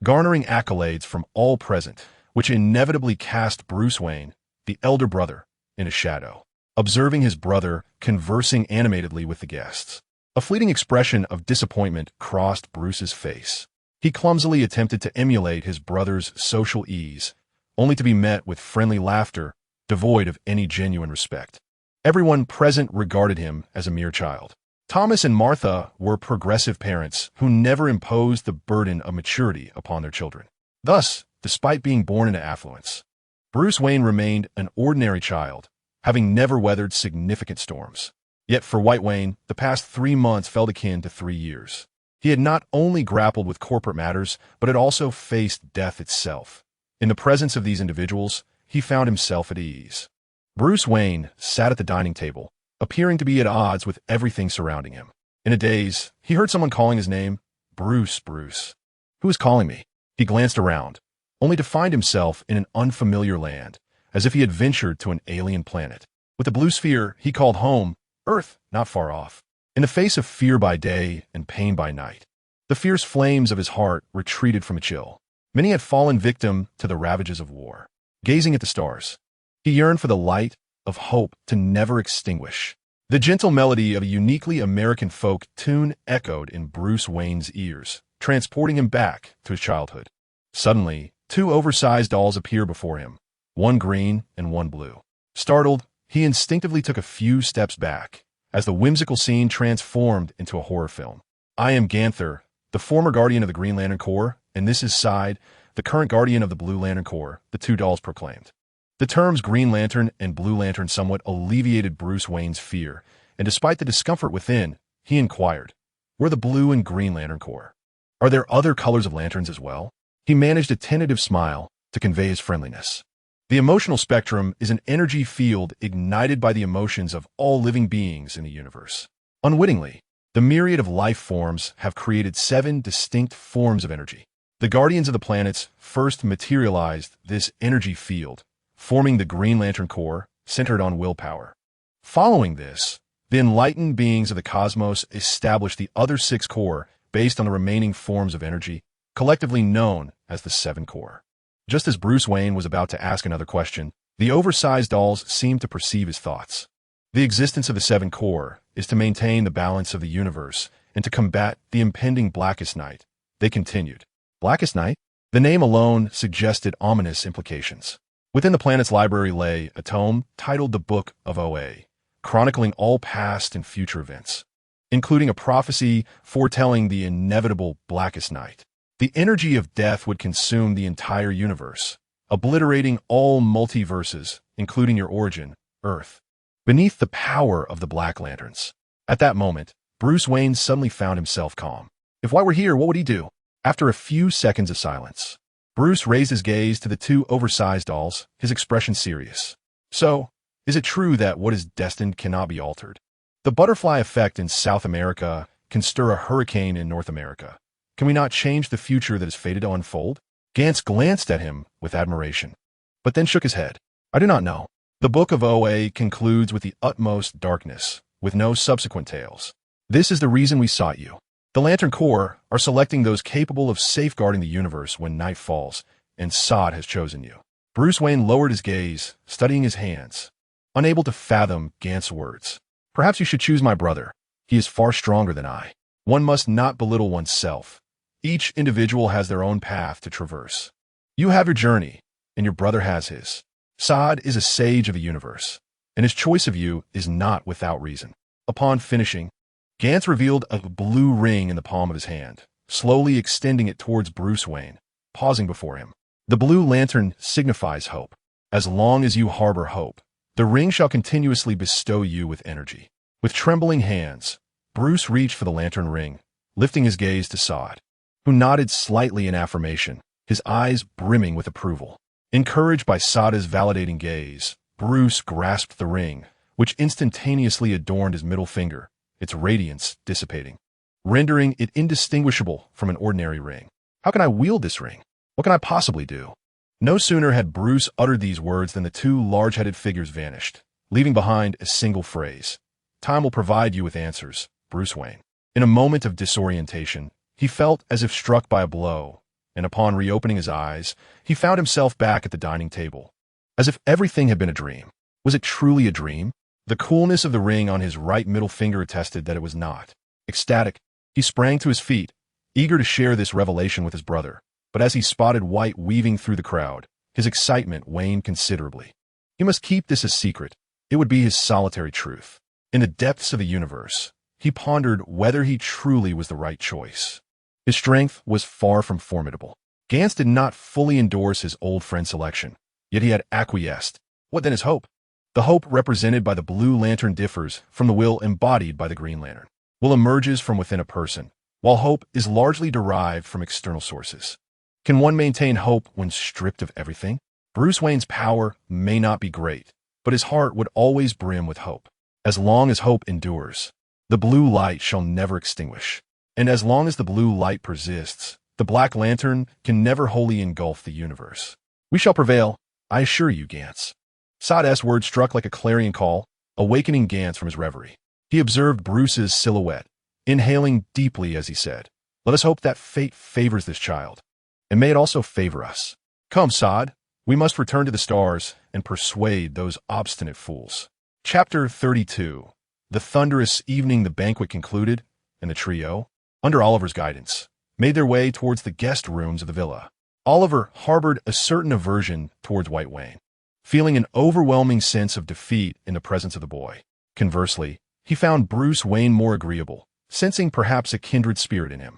A: garnering accolades from all present, which inevitably cast Bruce Wayne, the elder brother, in a shadow. Observing his brother conversing animatedly with the guests, a fleeting expression of disappointment crossed Bruce's face. He clumsily attempted to emulate his brother's social ease, only to be met with friendly laughter, devoid of any genuine respect. Everyone present regarded him as a mere child. Thomas and Martha were progressive parents who never imposed the burden of maturity upon their children. Thus, despite being born into affluence, Bruce Wayne remained an ordinary child, having never weathered significant storms. Yet for White Wayne, the past 3 months felt akin to 3 years. He had not only grappled with corporate matters, but had also faced death itself. In the presence of these individuals, he found himself at ease. Bruce Wayne sat at the dining table, appearing to be at odds with everything surrounding him. In a daze, he heard someone calling his name. Bruce, Bruce. Who is calling me? He glanced around, only to find himself in an unfamiliar land, as if he had ventured to an alien planet. With the blue sphere he called home, Earth not far off. In the face of fear by day and pain by night, the fierce flames of his heart retreated from a chill. Many had fallen victim to the ravages of war. Gazing at the stars, he yearned for the light of hope to never extinguish. The gentle melody of a uniquely American folk tune echoed in Bruce Wayne's ears, transporting him back to his childhood. Suddenly, 2 oversized dolls appeared before him, one green and one blue. Startled, he instinctively took a few steps back, as the whimsical scene transformed into a horror film. I am Ganther, the former guardian of the Green Lantern Corps, and this is Side, the current guardian of the Blue Lantern Corps, the 2 dolls proclaimed. The terms Green Lantern and Blue Lantern somewhat alleviated Bruce Wayne's fear, and despite the discomfort within, he inquired, "We're the Blue and Green Lantern Corps. Are there other colors of lanterns as well?" He managed a tentative smile to convey his friendliness. The emotional spectrum is an energy field ignited by the emotions of all living beings in the universe. Unwittingly, the myriad of life forms have created 7 distinct forms of energy. The guardians of the planets first materialized this energy field, forming the Green Lantern Corps, centered on willpower. Following this, the enlightened beings of the cosmos established the other 6 corps based on the remaining forms of energy, collectively known as the 7 corps. Just as Bruce Wayne was about to ask another question, the oversized dolls seemed to perceive his thoughts. The existence of the 7 corps is to maintain the balance of the universe and to combat the impending Blackest Night. They continued. Blackest Night? The name alone suggested ominous implications. Within the planet's library lay a tome titled the Book of OA, chronicling all past and future events, including a prophecy foretelling the inevitable Blackest Night. The energy of death would consume the entire universe, obliterating all multiverses, including your origin, Earth, beneath the power of the Black Lanterns. At that moment, Bruce Wayne suddenly found himself calm. If White were here, what would he do? After a few seconds of silence, Bruce raised his gaze to the two oversized dolls, his expression serious. So, is it true that what is destined cannot be altered? The butterfly effect in South America can stir a hurricane in North America. Can we not change the future that is fated to unfold? Gantz glanced at him with admiration, but then shook his head. I do not know. The book of OA concludes with the utmost darkness, with no subsequent tales. This is the reason we sought you. The Lantern Corps are selecting those capable of safeguarding the universe when night falls, and Sod has chosen you. Bruce Wayne lowered his gaze, studying his hands, unable to fathom Gantz's words. Perhaps you should choose my brother. He is far stronger than I. One must not belittle oneself. Each individual has their own path to traverse. You have your journey, and your brother has his. Sod is a sage of the universe, and his choice of you is not without reason. Upon finishing, Gantz revealed a blue ring in the palm of his hand, slowly extending it towards Bruce Wayne, pausing before him. The blue lantern signifies hope. As long as you harbor hope, the ring shall continuously bestow you with energy. With trembling hands, Bruce reached for the lantern ring, lifting his gaze to Sod, who nodded slightly in affirmation, his eyes brimming with approval. Encouraged by Sod's validating gaze, Bruce grasped the ring, which instantaneously adorned his middle finger, its radiance dissipating, rendering it indistinguishable from an ordinary ring. How can I wield this ring? What can I possibly do? No sooner had Bruce uttered these words than the two large-headed figures vanished, leaving behind a single phrase. Time will provide you with answers, Bruce Wayne. In a moment of disorientation, he felt as if struck by a blow, and upon reopening his eyes, he found himself back at the dining table, as if everything had been a dream. Was it truly a dream? The coolness of the ring on his right middle finger attested that it was not. Ecstatic, he sprang to his feet, eager to share this revelation with his brother. But as he spotted White weaving through the crowd, his excitement waned considerably. He must keep this a secret. It would be his solitary truth. In the depths of the universe, he pondered whether he truly was the right choice. His strength was far from formidable. Gantz did not fully endorse his old friend's selection, yet he had acquiesced. What then is hope? The hope represented by the blue lantern differs from the will embodied by the green lantern. Will emerges from within a person, while hope is largely derived from external sources. Can one maintain hope when stripped of everything? Bruce Wayne's power may not be great, but his heart would always brim with hope. As long as hope endures, the blue light shall never extinguish. And as long as the blue light persists, the black lantern can never wholly engulf the universe. We shall prevail, I assure you, Gantz. Sod's words struck like a clarion call, awakening Gantz from his reverie. He observed Bruce's silhouette, inhaling deeply as he said, "Let us hope that fate favors this child, and may it also favor us. Come, Sod, we must return to the stars and persuade those obstinate fools." Chapter 32. The thunderous evening the banquet concluded, and the trio, under Oliver's guidance, made their way towards the guest rooms of the villa. Oliver harbored a certain aversion towards White Wayne, feeling an overwhelming sense of defeat in the presence of the boy. Conversely, he found Bruce Wayne more agreeable, sensing perhaps a kindred spirit in him.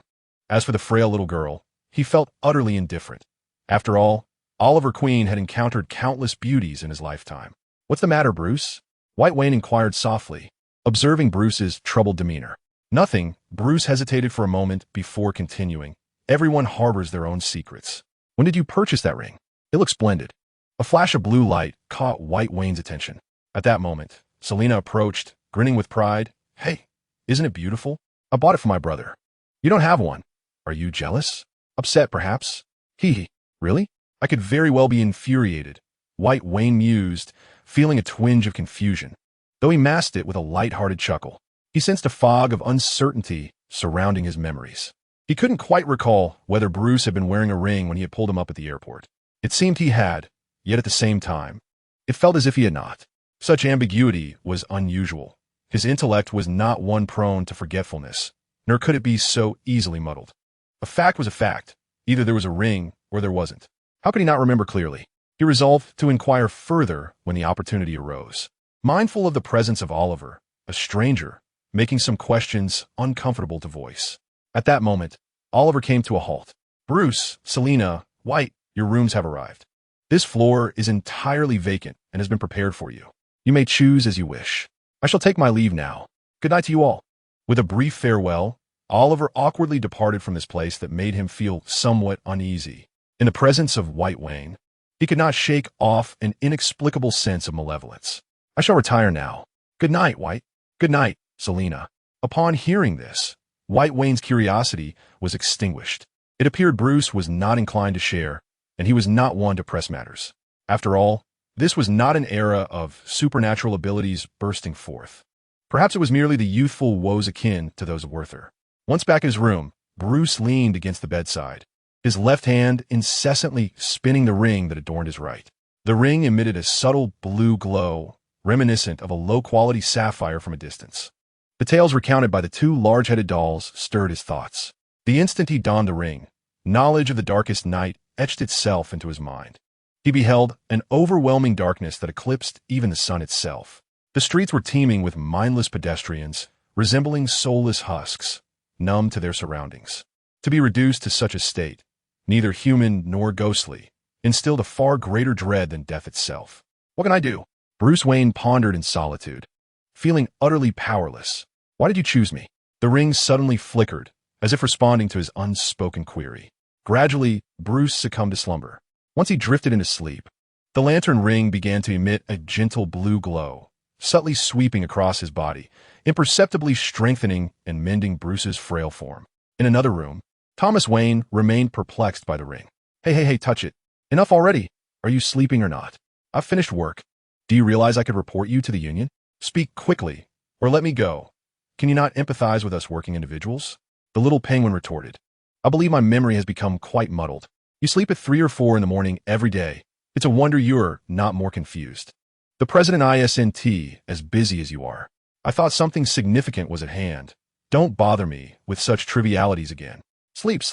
A: As for the frail little girl, he felt utterly indifferent. After all, Oliver Queen had encountered countless beauties in his lifetime. "What's the matter, Bruce?" White Wayne inquired softly, observing Bruce's troubled demeanor. "Nothing." Bruce hesitated for a moment before continuing. "Everyone harbors their own secrets. When did you purchase that ring? It looks splendid." A flash of blue light caught White Wayne's attention. At that moment, Selina approached, grinning with pride. "Hey, isn't it beautiful? I bought it for my brother." "You don't have one. Are you jealous? Upset, perhaps?" "Hee. Really? I could very well be infuriated," White Wayne mused, feeling a twinge of confusion, though he masked it with a light-hearted chuckle. He sensed a fog of uncertainty surrounding his memories. He couldn't quite recall whether Bruce had been wearing a ring when he had pulled him up at the airport. It seemed he had, yet at the same time, it felt as if he had not. Such ambiguity was unusual. His intellect was not one prone to forgetfulness, nor could it be so easily muddled. A fact was a fact. Either there was a ring or there wasn't. How could he not remember clearly? He resolved to inquire further when the opportunity arose. Mindful of the presence of Oliver, a stranger, making some questions uncomfortable to voice. At that moment, Oliver came to a halt. "Bruce, Selina, White, your rooms have arrived. This floor is entirely vacant and has been prepared for you. You may choose as you wish. I shall take my leave now. Good night to you all." With a brief farewell, Oliver awkwardly departed from this place that made him feel somewhat uneasy. In the presence of White Wayne, he could not shake off an inexplicable sense of malevolence. "I shall retire now. Good night, White." "Good night, Selina." Upon hearing this, White Wayne's curiosity was extinguished. It appeared Bruce was not inclined to share, and he was not one to press matters. After all, this was not an era of supernatural abilities bursting forth. Perhaps it was merely the youthful woes akin to those of Werther. Once back in his room, Bruce leaned against the bedside, his left hand incessantly spinning the ring that adorned his right. The ring emitted a subtle blue glow, reminiscent of a low-quality sapphire from a distance. The tales recounted by the two large-headed dolls stirred his thoughts. The instant he donned the ring, knowledge of the darkest night etched itself into his mind. He beheld an overwhelming darkness that eclipsed even the sun itself. The streets were teeming with mindless pedestrians, resembling soulless husks, numb to their surroundings. To be reduced to such a state, neither human nor ghostly, instilled a far greater dread than death itself. "What can I do?" Bruce Wayne pondered in solitude, feeling utterly powerless. "Why did you choose me?" The ring suddenly flickered, as if responding to his unspoken query. Gradually, Bruce succumbed to slumber. Once he drifted into sleep, the lantern ring began to emit a gentle blue glow, subtly sweeping across his body, imperceptibly strengthening and mending Bruce's frail form. In another room, Thomas Wayne remained perplexed by the ring. Hey, touch it. Enough already. Are you sleeping or not? I've finished work. Do you realize I could report you to the union? Speak quickly, or let me go. Can you not empathize with us working individuals?" The little penguin retorted. "I believe my memory has become quite muddled. You sleep at 3 or 4 in the morning every day. It's a wonder you're not more confused. The President isn't as busy as you are. I thought something significant was at hand. Don't bother me with such trivialities again. Sleep."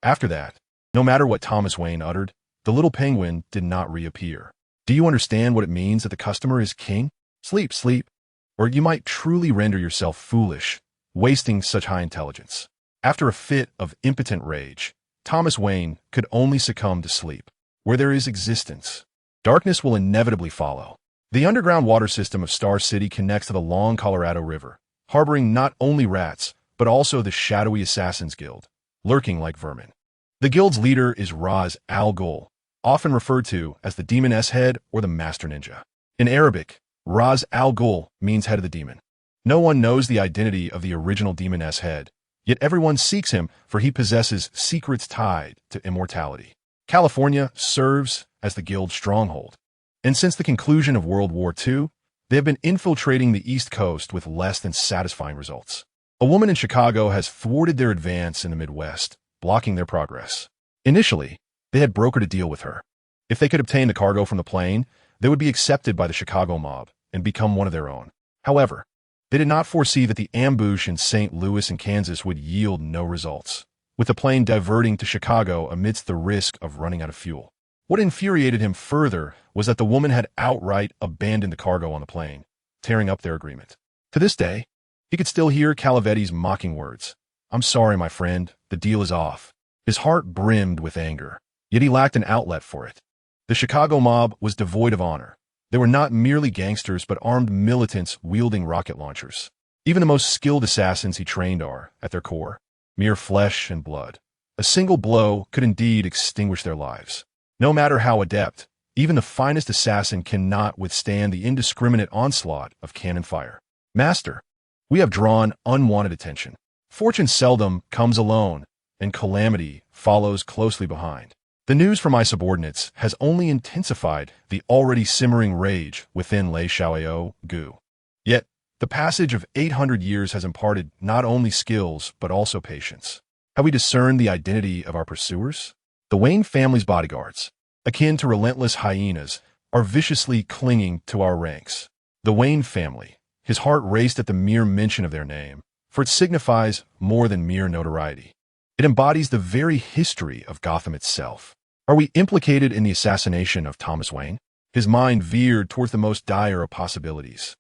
A: After that, no matter what Thomas Wayne uttered, the little penguin did not reappear. "Do you understand what it means that the customer is king? Sleep, or you might truly render yourself foolish, wasting such high intelligence." After a fit of impotent rage, Thomas Wayne could only succumb to sleep. Where there is existence, darkness will inevitably follow. The underground water system of Star City connects to the long Colorado River, harboring not only rats, but also the shadowy Assassins Guild, lurking like vermin. The guild's leader is Ra's al Ghul, often referred to as the Demon S-Head or the Master Ninja. In Arabic, Ra's al Ghul means head of the demon. No one knows the identity of the original Demon S-Head, yet everyone seeks him for he possesses secrets tied to immortality. California serves as the guild's stronghold, and since the conclusion of World War II, they have been infiltrating the East Coast with less than satisfying results. A woman in Chicago has thwarted their advance in the Midwest, blocking their progress. Initially, they had brokered a deal with her. If they could obtain the cargo from the plane, they would be accepted by the Chicago mob and become one of their own. However, they did not foresee that the ambush in St. Louis and Kansas would yield no results, with the plane diverting to Chicago amidst the risk of running out of fuel. What infuriated him further was that the woman had outright abandoned the cargo on the plane, tearing up their agreement. To this day, he could still hear Calavetti's mocking words. "I'm sorry, my friend, the deal is off." His heart brimmed with anger, yet he lacked an outlet for it. The Chicago mob was devoid of honor. They were not merely gangsters, but armed militants wielding rocket launchers. Even the most skilled assassins he trained are, at their core, mere flesh and blood. A single blow could indeed extinguish their lives. No matter how adept, even the finest assassin cannot withstand the indiscriminate onslaught of cannon fire. "Master, we have drawn unwanted attention. Fortune seldom comes alone, and calamity follows closely behind. The news from my subordinates has only intensified the already simmering rage within Les Chaueaux Gu. Yet, the passage of 800 years has imparted not only skills, but also patience. Have we discerned the identity of our pursuers? The Wayne family's bodyguards, akin to relentless hyenas, are viciously clinging to our ranks. The Wayne family." His heart raced at the mere mention of their name, for it signifies more than mere notoriety. It embodies the very history of Gotham itself. Are we implicated in the assassination of Thomas Wayne? His mind veered towards the most dire of possibilities.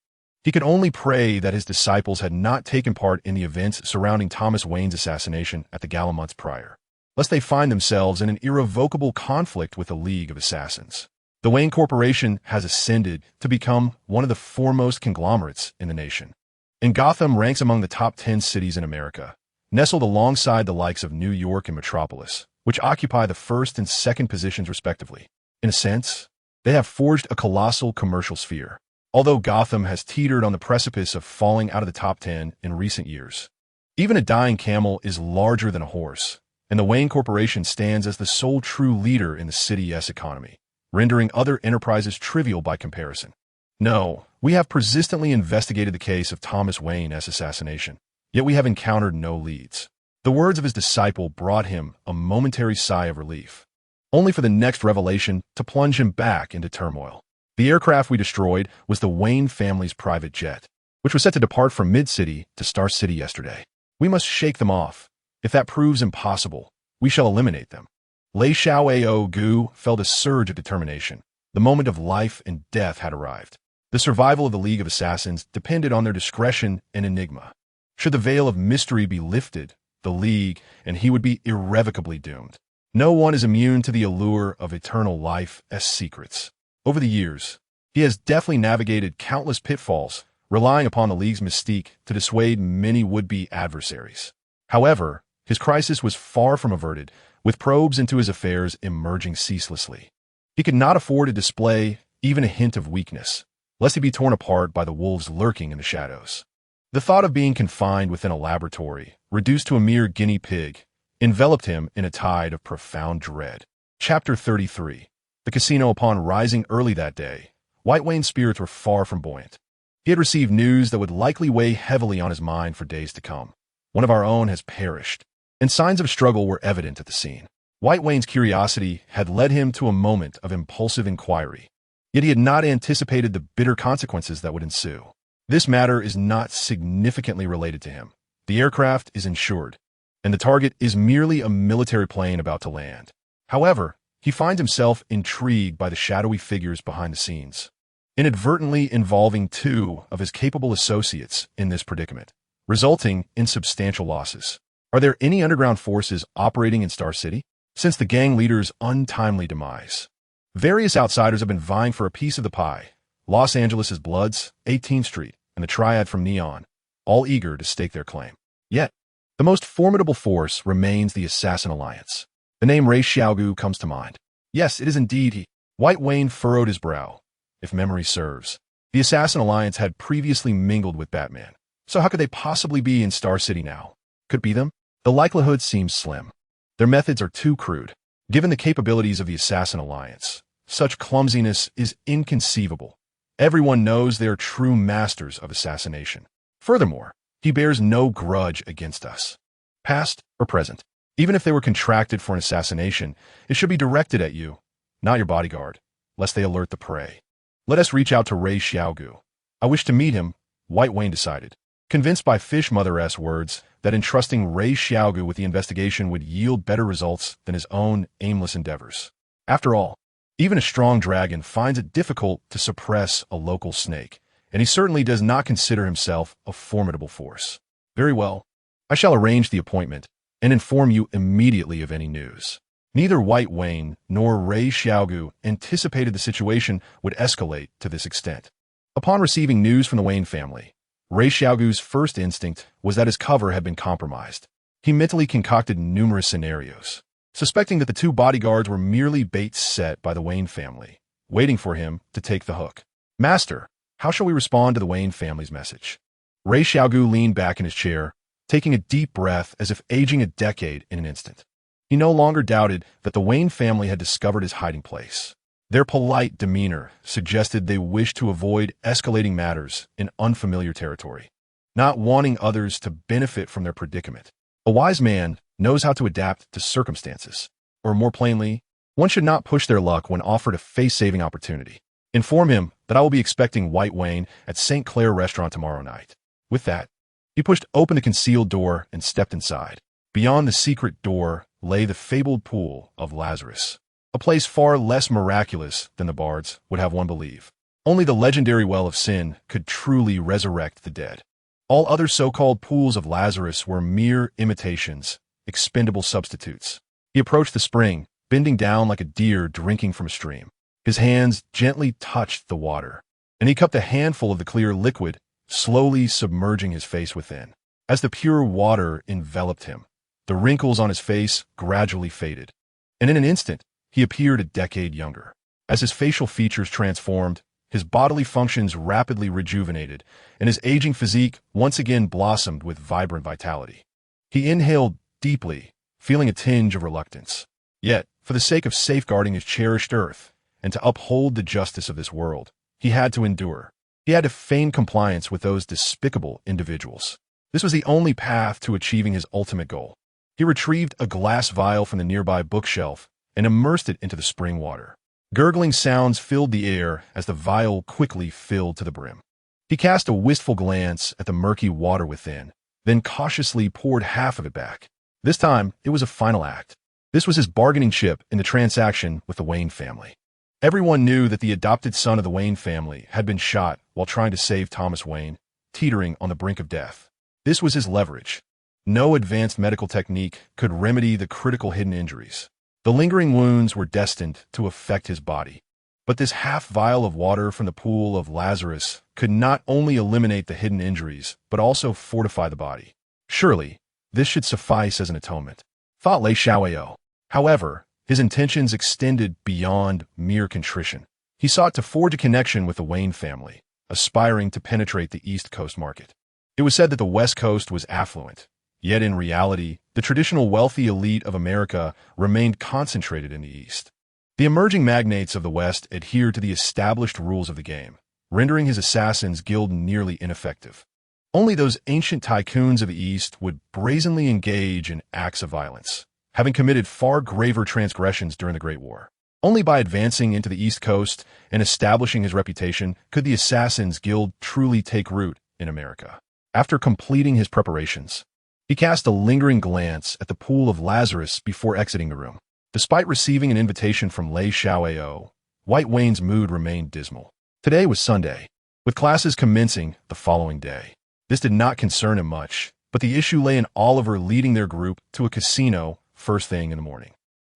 A: He could only pray that his disciples had not taken part in the events surrounding Thomas Wayne's assassination at the gala months prior, lest they find themselves in an irrevocable conflict with a League of Assassins. The Wayne Corporation has ascended to become one of the foremost conglomerates in the nation. And Gotham ranks among the top 10 cities in America, nestled alongside the likes of New York and Metropolis, which occupy the first and second positions respectively. In a sense, they have forged a colossal commercial sphere. Although Gotham has teetered on the precipice of falling out of the top 10 in recent years, even a dying camel is larger than a horse, and the Wayne Corporation stands as the sole true leader in the city's economy, rendering other enterprises trivial by comparison. No, we have persistently investigated the case of Thomas Wayne's assassination, yet we have encountered no leads. The words of his disciple brought him a momentary sigh of relief, only for the next revelation to plunge him back into turmoil. The aircraft we destroyed was the Wayne family's private jet, which was set to depart from Mid-City to Star City yesterday. We must shake them off. If that proves impossible, we shall eliminate them. Lei Xiao Gu felt a surge of determination. The moment of life and death had arrived. The survival of the League of Assassins depended on their discretion and enigma. Should the veil of mystery be lifted, the League and he would be irrevocably doomed. No one is immune to the allure of eternal life as secrets. Over the years, he has deftly navigated countless pitfalls, relying upon the League's mystique to dissuade many would-be adversaries. However, his crisis was far from averted, with probes into his affairs emerging ceaselessly. He could not afford to display even a hint of weakness, lest he be torn apart by the wolves lurking in the shadows. The thought of being confined within a laboratory, reduced to a mere guinea pig, enveloped him in a tide of profound dread. Chapter 33. The casino. Upon rising early that day, White Wayne's spirits were far from buoyant. He had received news that would likely weigh heavily on his mind for days to come. One of our own has perished, and signs of struggle were evident at the scene. White Wayne's curiosity had led him to a moment of impulsive inquiry, yet he had not anticipated the bitter consequences that would ensue. This matter is not significantly related to him. The aircraft is insured, and the target is merely a military plane about to land. However, he finds himself intrigued by the shadowy figures behind the scenes, inadvertently involving two of his capable associates in this predicament, resulting in substantial losses. Are there any underground forces operating in Star City? Since the gang leader's untimely demise, various outsiders have been vying for a piece of the pie. Los Angeles' Bloods, 18th Street, and the Triad from Neon, all eager to stake their claim. Yet, the most formidable force remains the Assassin Alliance. The name Lei Xiao comes to mind. Yes, it is indeed he. White Wayne furrowed his brow. If memory serves, the Assassin Alliance had previously mingled with Batman. So how could they possibly be in Star City now? Could be them? The likelihood seems slim. Their methods are too crude. Given the capabilities of the Assassin Alliance, such clumsiness is inconceivable. Everyone knows they are true masters of assassination. Furthermore, he bears no grudge against us, past or present. Even if they were contracted for an assassination, it should be directed at you, not your bodyguard, lest they alert the prey. Let us reach out to Lei Xiao. I wish to meet him, White Wayne decided, convinced by Fish Mother's words that entrusting Lei Xiao with the investigation would yield better results than his own aimless endeavors. After all, even a strong dragon finds it difficult to suppress a local snake, and he certainly does not consider himself a formidable force. Very well, I shall arrange the appointment and inform you immediately of any news. Neither White Wayne nor Lei Xiao anticipated the situation would escalate to this extent. Upon receiving news from the Wayne family, Lei Xiao's first instinct was that his cover had been compromised. He mentally concocted numerous scenarios, suspecting that the two bodyguards were merely baits set by the Wayne family, waiting for him to take the hook. Master, how shall we respond to the Wayne family's message? Lei Xiao leaned back in his chair, taking a deep breath as if aging a decade in an instant. He no longer doubted that the Wayne family had discovered his hiding place. Their polite demeanor suggested they wished to avoid escalating matters in unfamiliar territory, not wanting others to benefit from their predicament. A wise man knows how to adapt to circumstances. Or more plainly, one should not push their luck when offered a face-saving opportunity. Inform him that I will be expecting White Wayne at St. Clair Restaurant tomorrow night. With that, he pushed open the concealed door and stepped inside. Beyond the secret door lay the fabled pool of Lazarus, a place far less miraculous than the bards would have one believe. Only the legendary well of sin could truly resurrect the dead. All other so-called pools of Lazarus were mere imitations, expendable substitutes. He approached the spring, bending down like a deer drinking from a stream. His hands gently touched the water, and he cupped a handful of the clear liquid slowly submerging his face within. As the pure water enveloped him, the wrinkles on his face gradually faded, and in an instant, he appeared a decade younger. As his facial features transformed, his bodily functions rapidly rejuvenated, and his aging physique once again blossomed with vibrant vitality. He inhaled deeply, feeling a tinge of reluctance. Yet, for the sake of safeguarding his cherished earth, and to uphold the justice of this world, he had to endure. He had to feign compliance with those despicable individuals. This was the only path to achieving his ultimate goal. He retrieved a glass vial from the nearby bookshelf and immersed it into the spring water. Gurgling sounds filled the air as the vial quickly filled to the brim. He cast a wistful glance at the murky water within, then cautiously poured half of it back. This time, it was a final act. This was his bargaining chip in the transaction with the Wayne family. Everyone knew that the adopted son of the Wayne family had been shot while trying to save Thomas Wayne, teetering on the brink of death. This was his leverage. No advanced medical technique could remedy the critical hidden injuries. The lingering wounds were destined to affect his body. But this half vial of water from the pool of Lazarus could not only eliminate the hidden injuries, but also fortify the body. Surely, this should suffice as an atonement, thought Lei Xiaoyao. However, his intentions extended beyond mere contrition. He sought to forge a connection with the Wayne family, aspiring to penetrate the East Coast market. It was said that the West Coast was affluent, yet in reality, the traditional wealthy elite of America remained concentrated in the East. The emerging magnates of the West adhered to the established rules of the game, rendering his assassins' guild nearly ineffective. Only those ancient tycoons of the East would brazenly engage in acts of violence, having committed far graver transgressions during the Great War. Only by advancing into the East Coast and establishing his reputation could the Assassins' Guild truly take root in America. After completing his preparations, he cast a lingering glance at the pool of Lazarus before exiting the room. Despite receiving an invitation from Lei Xiaoyao, White Wayne's mood remained dismal. Today was Sunday, with classes commencing the following day. This did not concern him much, but the issue lay in Oliver leading their group to a casino first thing in the morning.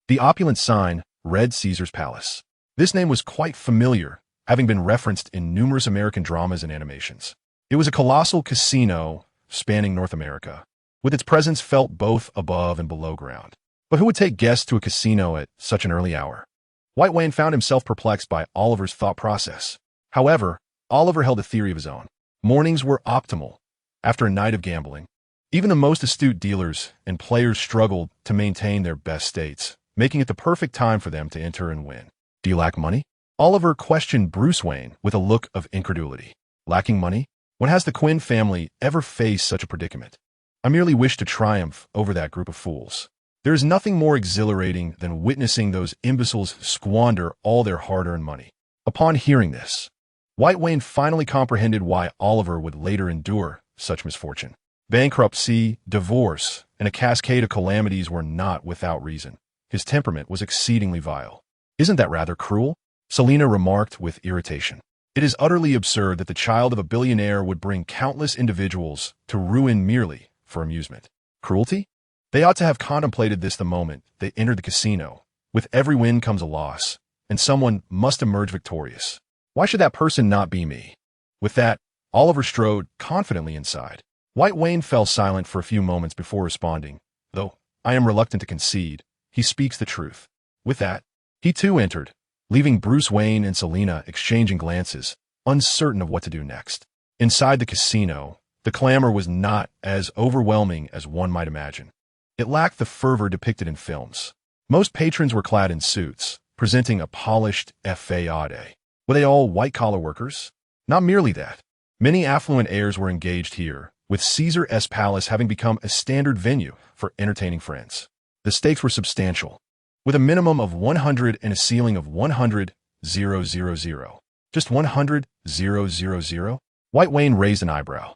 A: The opulent sign read Caesar's Palace. This name was quite familiar, having been referenced in numerous American dramas and animations. It was a colossal casino spanning North America, with its presence felt both above and below ground. But who would take guests to a casino at such an early hour? White Wayne found himself perplexed by Oliver's thought process. However, Oliver held a theory of his own. Mornings were optimal after a night of gambling. Even the most astute dealers and players struggled to maintain their best states, making it the perfect time for them to enter and win. Do you lack money? Oliver questioned Bruce Wayne with a look of incredulity. Lacking money? When has the Quinn family ever faced such a predicament? I merely wish to triumph over that group of fools. There is nothing more exhilarating than witnessing those imbeciles squander all their hard-earned money. Upon hearing this, White Wayne finally comprehended why Oliver would later endure such misfortune. Bankruptcy, divorce, and a cascade of calamities were not without reason. His temperament was exceedingly vile. Isn't that rather cruel? Selina remarked with irritation. It is utterly absurd that the child of a billionaire would bring countless individuals to ruin merely for amusement. Cruelty? They ought to have contemplated this the moment they entered the casino. With every win comes a loss, and someone must emerge victorious. Why should that person not be me? With that, Oliver strode confidently inside. White Wayne fell silent for a few moments before responding, though I am reluctant to concede. He speaks the truth. With that, he too entered, leaving Bruce Wayne and Selina exchanging glances, uncertain of what to do next. Inside the casino, the clamor was not as overwhelming as one might imagine. It lacked the fervor depicted in films. Most patrons were clad in suits, presenting a polished fade. Were they all white-collar workers? Not merely that. Many affluent heirs were engaged here, with Caesar's Palace having become a standard venue for entertaining friends. The stakes were substantial, with a minimum of 100 and a ceiling of 100,000. Just 100,000? White Wayne raised an eyebrow.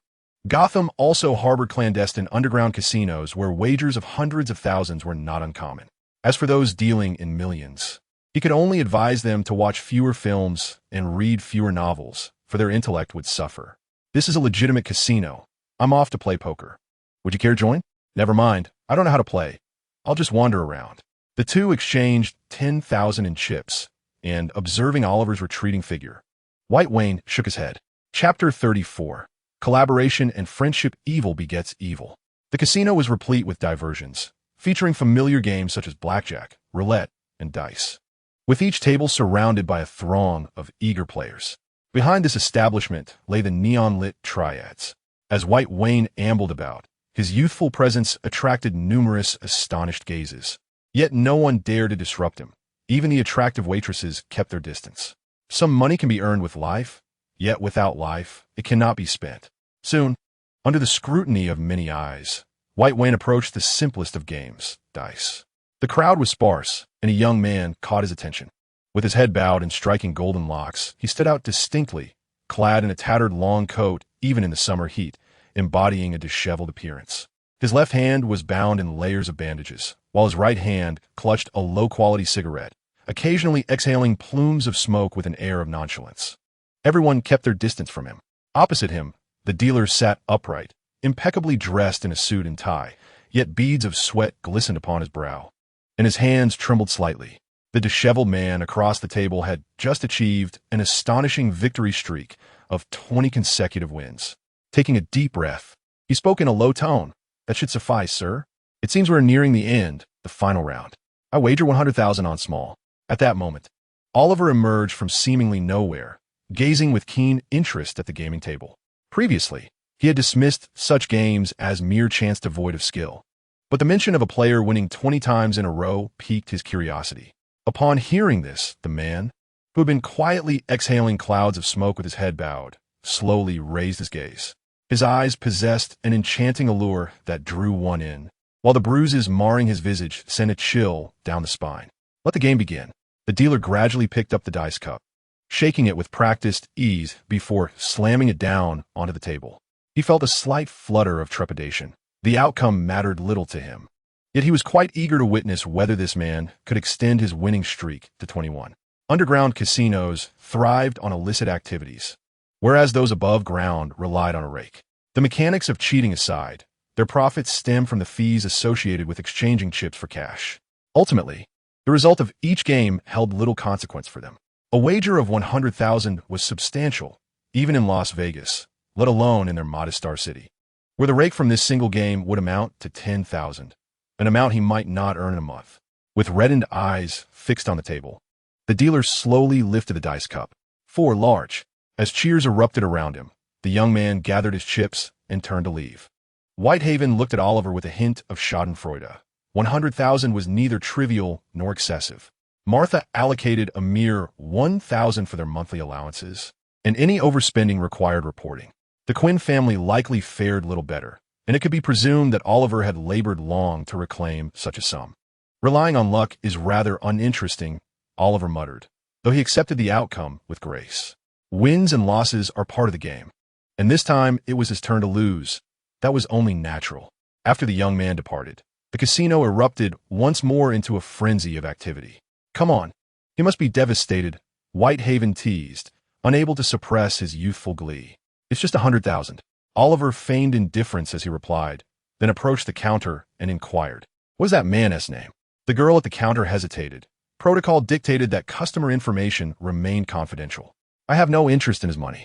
A: Gotham also harbored clandestine underground casinos where wagers of hundreds of thousands were not uncommon. As for those dealing in millions, he could only advise them to watch fewer films and read fewer novels, for their intellect would suffer. This is a legitimate casino. I'm off to play poker. Would you care to join? Never mind. I don't know how to play. I'll just wander around. The two exchanged 10,000 in chips, and observing Oliver's retreating figure, White Wayne shook his head. Chapter 34. collaboration, and friendship. Evil begets evil. The casino was replete with diversions, featuring familiar games such as blackjack, roulette, and dice, with each table surrounded by a throng of eager players. Behind this establishment lay the neon-lit triads. As White Wayne ambled about, his youthful presence attracted numerous astonished gazes. Yet no one dared to disrupt him. Even the attractive waitresses kept their distance. Some money can be earned with life, yet without life, it cannot be spent. Soon, under the scrutiny of many eyes, White Wayne approached the simplest of games, dice. The crowd was sparse, and a young man caught his attention. With his head bowed and striking golden locks, he stood out distinctly, clad in a tattered long coat, even in the summer heat, embodying a disheveled appearance. His left hand was bound in layers of bandages, while his right hand clutched a low-quality cigarette, occasionally exhaling plumes of smoke with an air of nonchalance. Everyone kept their distance from him. Opposite him, the dealer sat upright, impeccably dressed in a suit and tie, yet beads of sweat glistened upon his brow, and his hands trembled slightly. The disheveled man across the table had just achieved an astonishing victory streak of 20 consecutive wins. Taking a deep breath, he spoke in a low tone. "That should suffice, sir. It seems we're nearing the end, the final round. I wager 100,000 on small." At that moment, Oliver emerged from seemingly nowhere, gazing with keen interest at the gaming table. Previously, he had dismissed such games as mere chance devoid of skill. But the mention of a player winning 20 times in a row piqued his curiosity. Upon hearing this, the man, who had been quietly exhaling clouds of smoke with his head bowed, slowly raised his gaze. His eyes possessed an enchanting allure that drew one in, while the bruises marring his visage sent a chill down the spine. Let the game begin. The dealer gradually picked up the dice cup, shaking it with practiced ease before slamming it down onto the table. He felt a slight flutter of trepidation. The outcome mattered little to him. Yet he was quite eager to witness whether this man could extend his winning streak to 21. Underground casinos thrived on illicit activities, whereas those above ground relied on a rake. The mechanics of cheating aside, their profits stemmed from the fees associated with exchanging chips for cash. Ultimately, the result of each game held little consequence for them. A wager of 100,000 was substantial, even in Las Vegas, let alone in their modest star city, where the rake from this single game would amount to 10,000, an amount he might not earn in a month. With reddened eyes fixed on the table, the dealer slowly lifted the dice cup, 4 large. As cheers erupted around him, the young man gathered his chips and turned to leave. Whitehaven looked at Oliver with a hint of schadenfreude. 100,000 was neither trivial nor excessive. Martha allocated a mere 1,000 for their monthly allowances, and any overspending required reporting. The Quinn family likely fared little better, and it could be presumed that Oliver had labored long to reclaim such a sum. "Relying on luck is rather uninteresting," Oliver muttered, though he accepted the outcome with grace. Wins and losses are part of the game, and this time it was his turn to lose. That was only natural. After the young man departed, the casino erupted once more into a frenzy of activity. "Come on, he must be devastated," Whitehaven teased, unable to suppress his youthful glee. "It's just 100,000. Oliver feigned indifference as he replied, then approached the counter and inquired, "What is that man's name?" The girl at the counter hesitated. Protocol dictated that customer information remain confidential. "I have no interest in his money.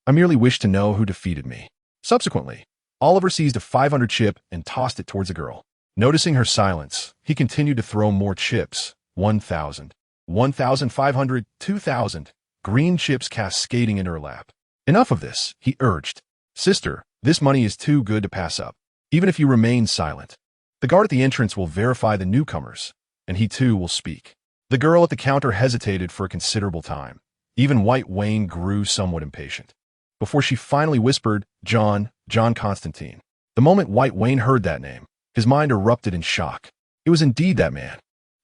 A: I merely wish to know who defeated me." Subsequently, Oliver seized a 500 chip and tossed it towards the girl. Noticing her silence, he continued to throw more chips. 1,000, 1,500, 2,000, green chips cascading into her lap. "Enough of this," he urged. "Sister, this money is too good to pass up, even if you remain silent. The guard at the entrance will verify the newcomers, and he too will speak." The girl at the counter hesitated for a considerable time. Even White Wayne grew somewhat impatient, before she finally whispered, John Constantine." The moment White Wayne heard that name, his mind erupted in shock. It was indeed that man.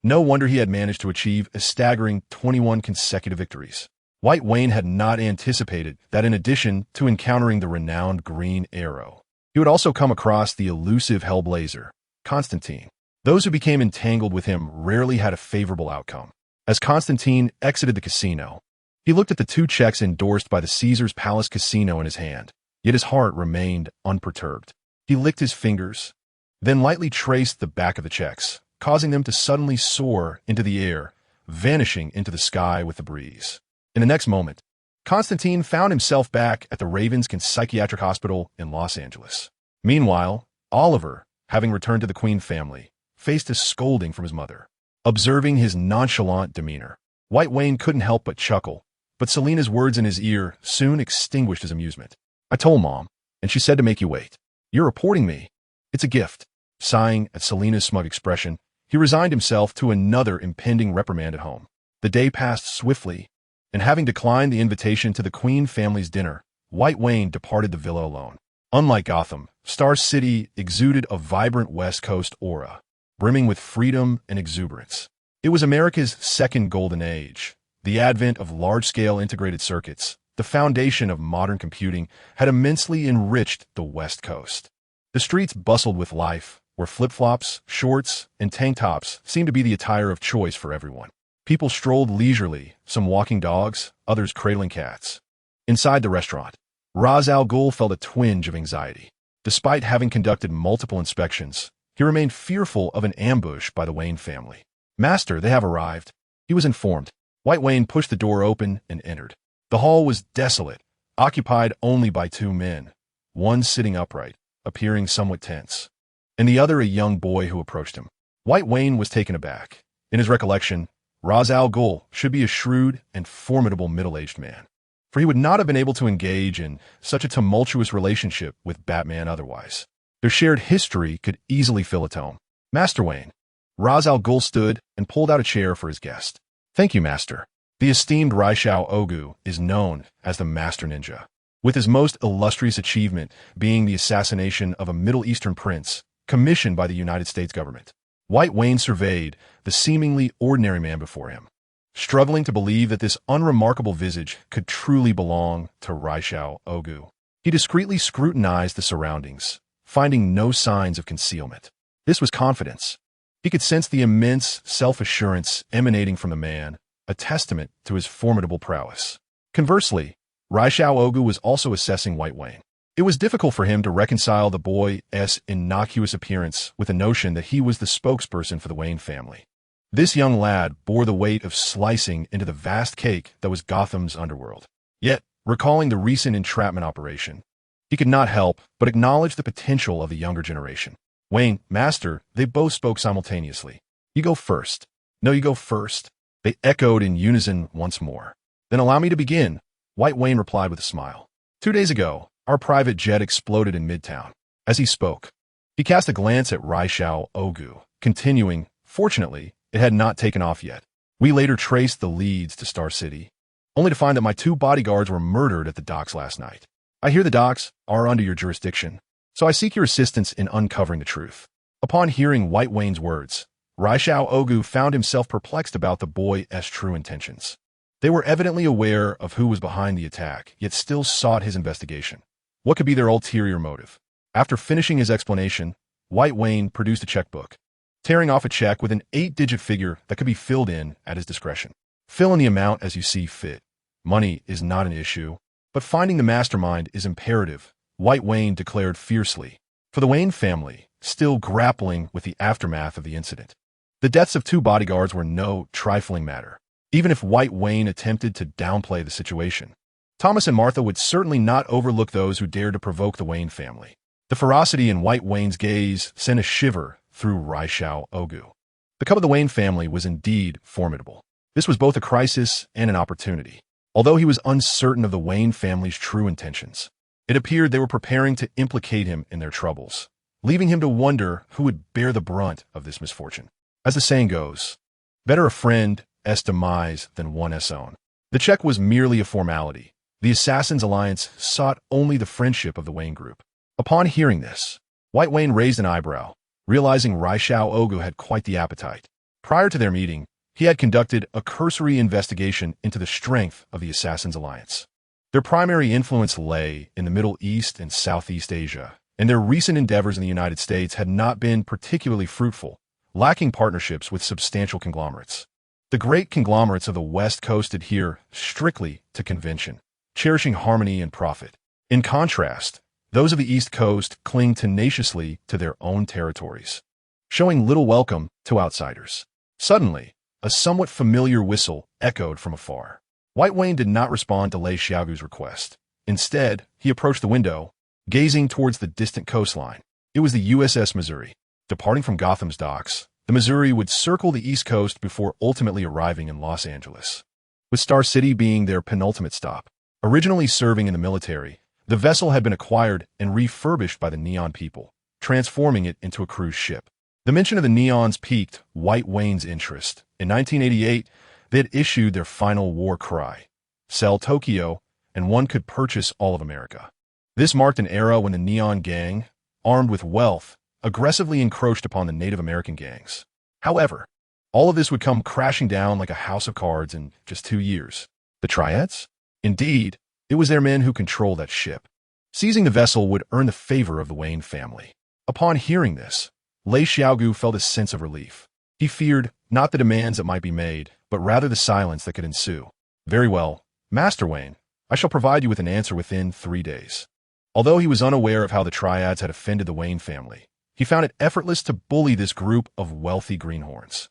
A: No wonder he had managed to achieve a staggering 21 consecutive victories. White Wayne had not anticipated that in addition to encountering the renowned Green Arrow, he would also come across the elusive Hellblazer, Constantine. Those who became entangled with him rarely had a favorable outcome. As Constantine exited the casino, he looked at the 2 checks endorsed by the Caesar's Palace Casino in his hand, yet his heart remained unperturbed. He licked his fingers, then lightly traced the back of the checks, causing them to suddenly soar into the air, vanishing into the sky with the breeze. In the next moment, Constantine found himself back at the Ravenskin Psychiatric Hospital in Los Angeles. Meanwhile, Oliver, having returned to the Queen family, faced a scolding from his mother. Observing his nonchalant demeanor, White Wayne couldn't help but chuckle, but Selena's words in his ear soon extinguished his amusement. "I told Mom, and she said to make you wait. You're reporting me. It's a gift." Sighing at Selena's smug expression, he resigned himself to another impending reprimand at home. The day passed swiftly, and having declined the invitation to the Queen family's dinner, White Wayne departed the villa alone. Unlike Gotham, Star City exuded a vibrant West Coast aura, brimming with freedom and exuberance. It was America's second golden age. The advent of large-scale integrated circuits, the foundation of modern computing, had immensely enriched the West Coast. The streets bustled with life, where flip-flops, shorts, and tank tops seemed to be the attire of choice for everyone. People strolled leisurely, some walking dogs, others cradling cats. Inside the restaurant, Ra's al Ghul felt a twinge of anxiety. Despite having conducted multiple inspections, he remained fearful of an ambush by the Wayne family. "Master, they have arrived," he was informed. White Wayne pushed the door open and entered. The hall was desolate, occupied only by two men, one sitting upright, appearing somewhat tense, and the other a young boy who approached him. White Wayne was taken aback. In his recollection, Ra's al Ghul should be a shrewd and formidable middle-aged man, for he would not have been able to engage in such a tumultuous relationship with Batman otherwise. Their shared history could easily fill a tome. "Master Wayne." Ra's al Ghul stood and pulled out a chair for his guest. "Thank you, Master." The esteemed Raishao Ogu is known as the Master Ninja, with his most illustrious achievement being the assassination of a Middle Eastern prince commissioned by the United States government. White Wayne surveyed the seemingly ordinary man before him, struggling to believe that this unremarkable visage could truly belong to Raishao Ogu. He discreetly scrutinized the surroundings, finding no signs of concealment. This was confidence. He could sense the immense self-assurance emanating from the man, a testament to his formidable prowess. Conversely, Raishao Ogu was also assessing White Wayne. It was difficult for him to reconcile the boy's innocuous appearance with the notion that he was the spokesperson for the Wayne family. This young lad bore the weight of slicing into the vast cake that was Gotham's underworld. Yet, recalling the recent entrapment operation, he could not help but acknowledge the potential of the younger generation. "Wayne, Master," they both spoke simultaneously. "You go first." "No, you go first." They echoed in unison once more. "Then allow me to begin," White Wayne replied with a smile. "2 days ago, our private jet exploded in Midtown." As he spoke, he cast a glance at Raishao Ogu, continuing, "Fortunately, it had not taken off yet. We later traced the leads to Star City, only to find that my 2 bodyguards were murdered at the docks last night. I hear the docks are under your jurisdiction, so I seek your assistance in uncovering the truth." Upon hearing White Wayne's words, Raishao Ogu found himself perplexed about the boy's true intentions. They were evidently aware of who was behind the attack, yet still sought his investigation. What could be their ulterior motive? After finishing his explanation, White Wayne produced a checkbook, tearing off a check with an 8-digit figure that could be filled in at his discretion. "Fill in the amount as you see fit. Money is not an issue, but finding the mastermind is imperative," White Wayne declared fiercely, for the Wayne family, still grappling with the aftermath of the incident. The deaths of 2 bodyguards were no trifling matter, even if White Wayne attempted to downplay the situation. Thomas and Martha would certainly not overlook those who dared to provoke the Wayne family. The ferocity in White Wayne's gaze sent a shiver through Raishao Ogu. The cub of the Wayne family was indeed formidable. This was both a crisis and an opportunity. Although he was uncertain of the Wayne family's true intentions, it appeared they were preparing to implicate him in their troubles, leaving him to wonder who would bear the brunt of this misfortune. As the saying goes, better a friend's demise than one's own. The check was merely a formality. The Assassins' Alliance sought only the friendship of the Wayne group. Upon hearing this, White Wayne raised an eyebrow, realizing Raishao Ogu had quite the appetite. Prior to their meeting, he had conducted a cursory investigation into the strength of the Assassins' Alliance. Their primary influence lay in the Middle East and Southeast Asia, and their recent endeavors in the United States had not been particularly fruitful, lacking partnerships with substantial conglomerates. The great conglomerates of the West Coast adhere strictly to convention, cherishing harmony and profit. In contrast, those of the East Coast cling tenaciously to their own territories, showing little welcome to outsiders. Suddenly, a somewhat familiar whistle echoed from afar. White Wayne did not respond to Lei Xiaogu's request. Instead, he approached the window, gazing towards the distant coastline. It was the USS Missouri. Departing from Gotham's docks, the Missouri would circle the East Coast before ultimately arriving in Los Angeles, with Star City being their penultimate stop. Originally serving in the military, the vessel had been acquired and refurbished by the Neon people, transforming it into a cruise ship. The mention of the Neons piqued White Wayne's interest. In 1988, they had issued their final war cry, "Sell Tokyo, and one could purchase all of America." This marked an era when the Neon Gang, armed with wealth, aggressively encroached upon the Native American gangs. However, all of this would come crashing down like a house of cards in just 2 years. The Triads? Indeed, it was their men who controlled that ship. Seizing the vessel would earn the favor of the Wayne family. Upon hearing this, Lei Xiaogu felt a sense of relief. He feared not the demands that might be made, but rather the silence that could ensue. "Very well, Master Wayne. I shall provide you with an answer within 3 days." Although he was unaware of how the Triads had offended the Wayne family, he found it effortless to bully this group of wealthy greenhorns.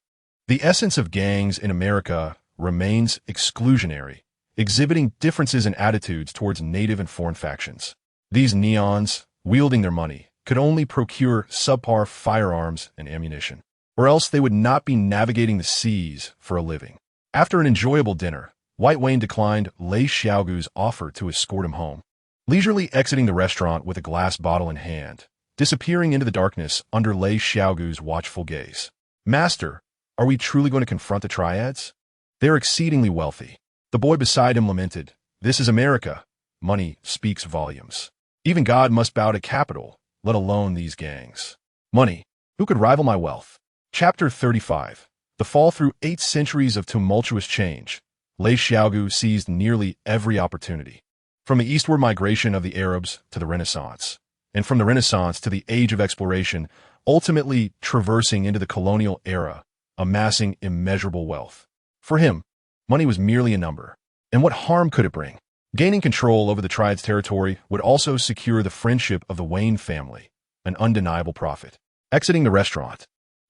A: The essence of gangs in America remains exclusionary, exhibiting differences in attitudes towards native and foreign factions. These Neons, wielding their money, could only procure subpar firearms and ammunition, or else they would not be navigating the seas for a living. After an enjoyable dinner, White Wayne declined Lei Xiaogu's offer to escort him home, leisurely exiting the restaurant with a glass bottle in hand, disappearing into the darkness under Lei Xiaogu's watchful gaze. "Master, are we truly going to confront the Triads? They are exceedingly wealthy." The boy beside him lamented, "This is America. Money speaks volumes. Even God must bow to capital, let alone these gangs. Money, who could rival my wealth?" Chapter 35. The fall through 8 centuries of tumultuous change. Lei Xiaogu seized nearly every opportunity. From the eastward migration of the Arabs to the Renaissance, and from the Renaissance to the Age of Exploration, ultimately traversing into the colonial era, amassing immeasurable wealth. For him, money was merely a number. And what harm could it bring? Gaining control over the Triads' territory would also secure the friendship of the Wayne family, an undeniable profit. Exiting the restaurant,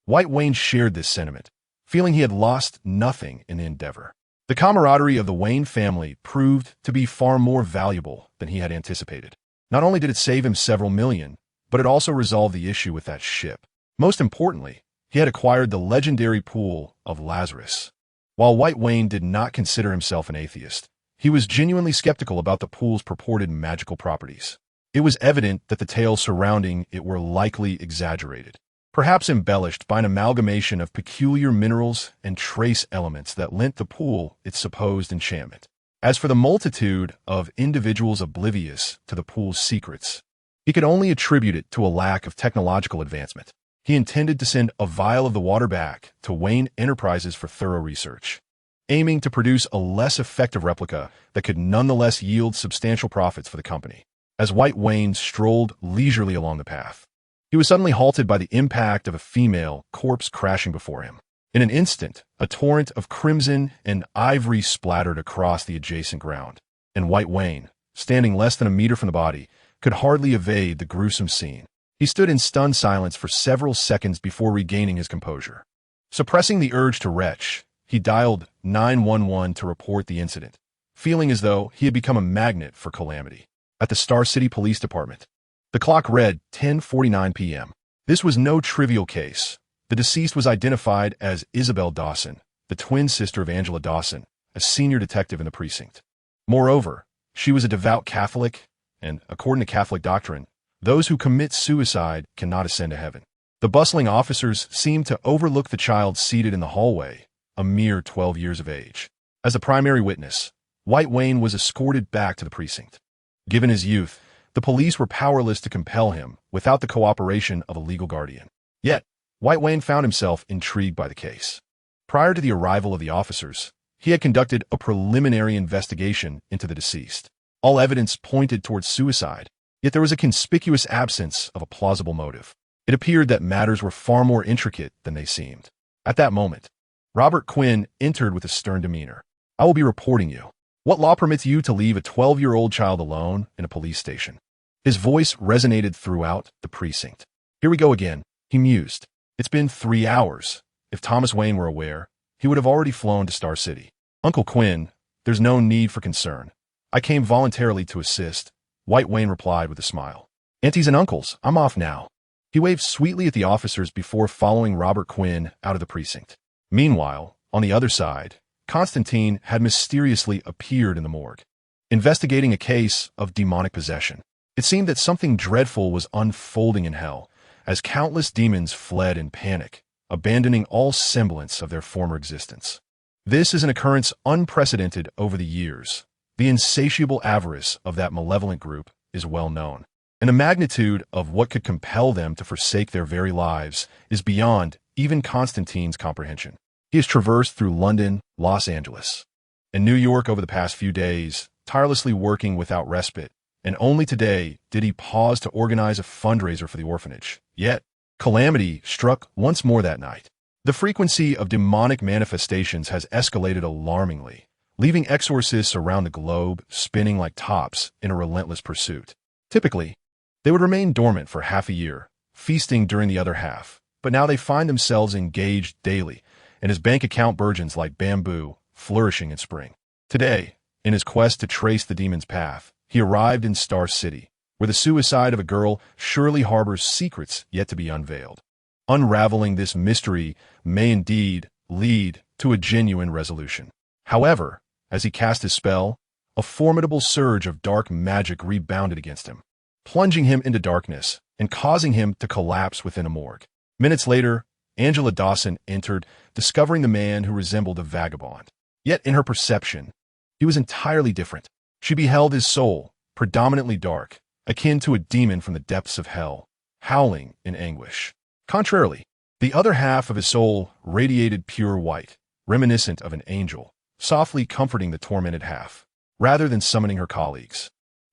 A: White Wayne shared this sentiment, feeling he had lost nothing in the endeavor. The camaraderie of the Wayne family proved to be far more valuable than he had anticipated. Not only did it save him several million, but it also resolved the issue with that ship. Most importantly, he had acquired the legendary pool of Lazarus. While White Wayne did not consider himself an atheist, he was genuinely skeptical about the pool's purported magical properties. It was evident that the tales surrounding it were likely exaggerated, perhaps embellished by an amalgamation of peculiar minerals and trace elements that lent the pool its supposed enchantment. As for the multitude of individuals oblivious to the pool's secrets, he could only attribute it to a lack of technological advancement. He intended to send a vial of the water back to Wayne Enterprises for thorough research, aiming to produce a less effective replica that could nonetheless yield substantial profits for the company. As White Wayne strolled leisurely along the path, he was suddenly halted by the impact of a female corpse crashing before him. In an instant, a torrent of crimson and ivory splattered across the adjacent ground, and White Wayne, standing less than a meter from the body, could hardly evade the gruesome scene. He stood in stunned silence for several seconds before regaining his composure. Suppressing the urge to retch, he dialed 911 to report the incident, feeling as though he had become a magnet for calamity. At the Star City Police Department, the clock read 10:49 p.m. This was no trivial case. The deceased was identified as Isabel Dawson, the twin sister of Angela Dawson, a senior detective in the precinct. Moreover, she was a devout Catholic, and, according to Catholic doctrine, those who commit suicide cannot ascend to heaven. The bustling officers seemed to overlook the child seated in the hallway, a mere 12 years of age. As the primary witness, White Wayne was escorted back to the precinct. Given his youth, the police were powerless to compel him without the cooperation of a legal guardian. Yet, White Wayne found himself intrigued by the case. Prior to the arrival of the officers, he had conducted a preliminary investigation into the deceased. All evidence pointed towards suicide, yet there was a conspicuous absence of a plausible motive. It appeared that matters were far more intricate than they seemed. At that moment, Robert Quinn entered with a stern demeanor. "I will be reporting you. What law permits you to leave a 12-year-old child alone in a police station?" His voice resonated throughout the precinct. "Here we go again," he mused. "It's been 3 hours. If Thomas Wayne were aware, he would have already flown to Star City." Uncle Quinn, There's no need for concern. I came voluntarily to assist, White Wayne replied with a smile. Aunties and uncles, I'm off now. He waved sweetly at the officers before following Robert Quinn out of the precinct. Meanwhile, on the other side, Constantine had mysteriously appeared in the morgue, investigating a case of demonic possession. It seemed that something dreadful was unfolding in hell, as countless demons fled in panic, abandoning all semblance of their former existence. This is an occurrence unprecedented over the years. The insatiable avarice of that malevolent group is well known, and the magnitude of what could compel them to forsake their very lives is beyond even Constantine's comprehension. He has traversed through London, Los Angeles, and New York over the past few days, tirelessly working without respite, and only today did he pause to organize a fundraiser for the orphanage. Yet, calamity struck once more that night. The frequency of demonic manifestations has escalated alarmingly, leaving exorcists around the globe spinning like tops in a relentless pursuit. Typically, they would remain dormant for half a year, feasting during the other half, but now they find themselves engaged daily, and his bank account burgeons like bamboo, flourishing in spring. Today, in his quest to trace the demon's path, he arrived in Star City, where the suicide of a girl surely harbors secrets yet to be unveiled. Unraveling this mystery may indeed lead to a genuine resolution. However, as he cast his spell, a formidable surge of dark magic rebounded against him, plunging him into darkness and causing him to collapse within a morgue. Minutes later, Angela Dawson entered, discovering the man who resembled a vagabond. Yet in her perception, he was entirely different. She beheld his soul, predominantly dark, akin to a demon from the depths of hell, howling in anguish. Contrarily, the other half of his soul radiated pure white, reminiscent of an angel, softly comforting the tormented half, rather than summoning her colleagues.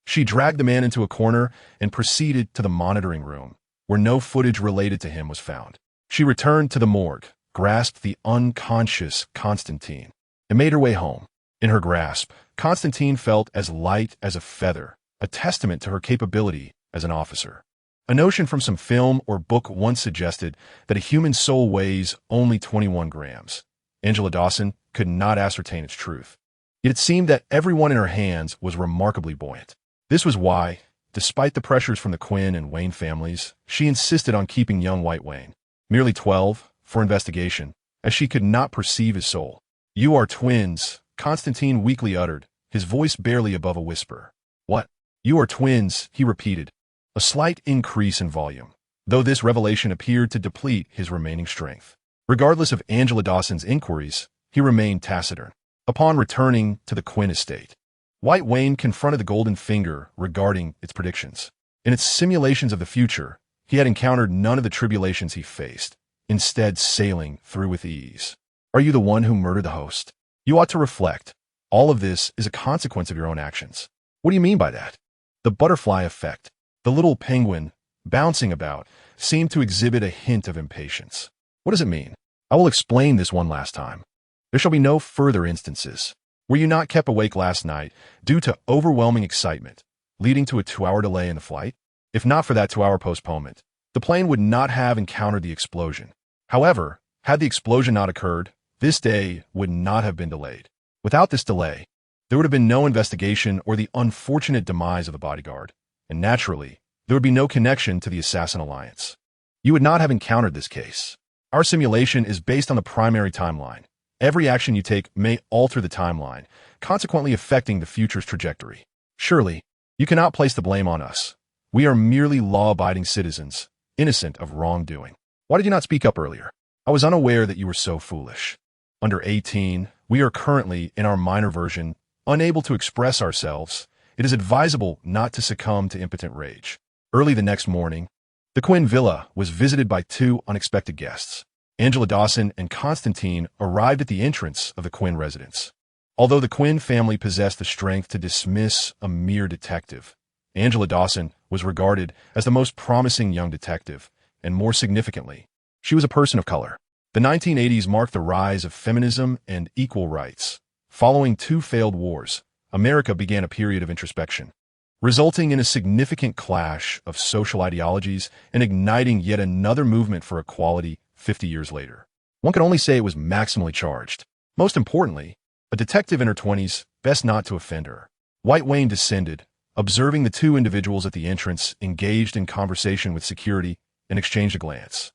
A: She dragged the man into a corner and proceeded to the monitoring room, where no footage related to him was found. She returned to the morgue, grasped the unconscious Constantine, and made her way home. In her grasp, Constantine felt as light as a feather, a testament to her capability as an officer. A notion from some film or book once suggested that a human soul weighs only 21 grams. Angela Dawson could not ascertain its truth. Yet it seemed that everyone in her hands was remarkably buoyant. This was why, despite the pressures from the Quinn and Wayne families, she insisted on keeping young White Wayne, merely 12, for investigation, as she could not perceive his soul. "You are twins," Constantine weakly uttered, his voice barely above a whisper. "What? You are twins," he repeated, a slight increase in volume, though this revelation appeared to deplete his remaining strength. Regardless of Angela Dawson's inquiries, he remained taciturn. Upon returning to the Quinn estate, White Wayne confronted the Golden Finger regarding its predictions. In its simulations of the future, he had encountered none of the tribulations he faced, instead sailing through with ease. "Are you the one who murdered the host? You ought to reflect. All of this is a consequence of your own actions." "What do you mean by that?" "The butterfly effect." The little penguin, bouncing about, seemed to exhibit a hint of impatience. "What does it mean? I will explain this one last time. There shall be no further instances. Were you not kept awake last night due to overwhelming excitement, leading to a 2-hour delay in the flight? If not for that 2-hour postponement, the plane would not have encountered the explosion. However, had the explosion not occurred, this day would not have been delayed. Without this delay, there would have been no investigation or the unfortunate demise of the bodyguard, and naturally, there would be no connection to the assassin alliance. You would not have encountered this case. Our simulation is based on the primary timeline. Every action you take may alter the timeline, consequently affecting the future's trajectory. Surely, you cannot place the blame on us. We are merely law-abiding citizens, innocent of wrongdoing. Why did you not speak up earlier? I was unaware that you were so foolish. Under 18, we are currently, in our minor version, unable to express ourselves. It is advisable not to succumb to impotent rage. Early the next morning, the Quinn villa was visited by 2 unexpected guests. Angela Dawson and Constantine arrived at the entrance of the Quinn residence. Although the Quinn family possessed the strength to dismiss a mere detective, Angela Dawson was regarded as the most promising young detective, and more significantly, she was a person of color. The 1980s marked the rise of feminism and equal rights. Following 2 failed wars, America began a period of introspection, resulting in a significant clash of social ideologies and igniting yet another movement for equality 50 years later. One can only say it was maximally charged. Most importantly, a detective in her 20s Best not to offend her. White Wayne descended, observing the two individuals at the entrance engaged in conversation with security and exchanged a glance.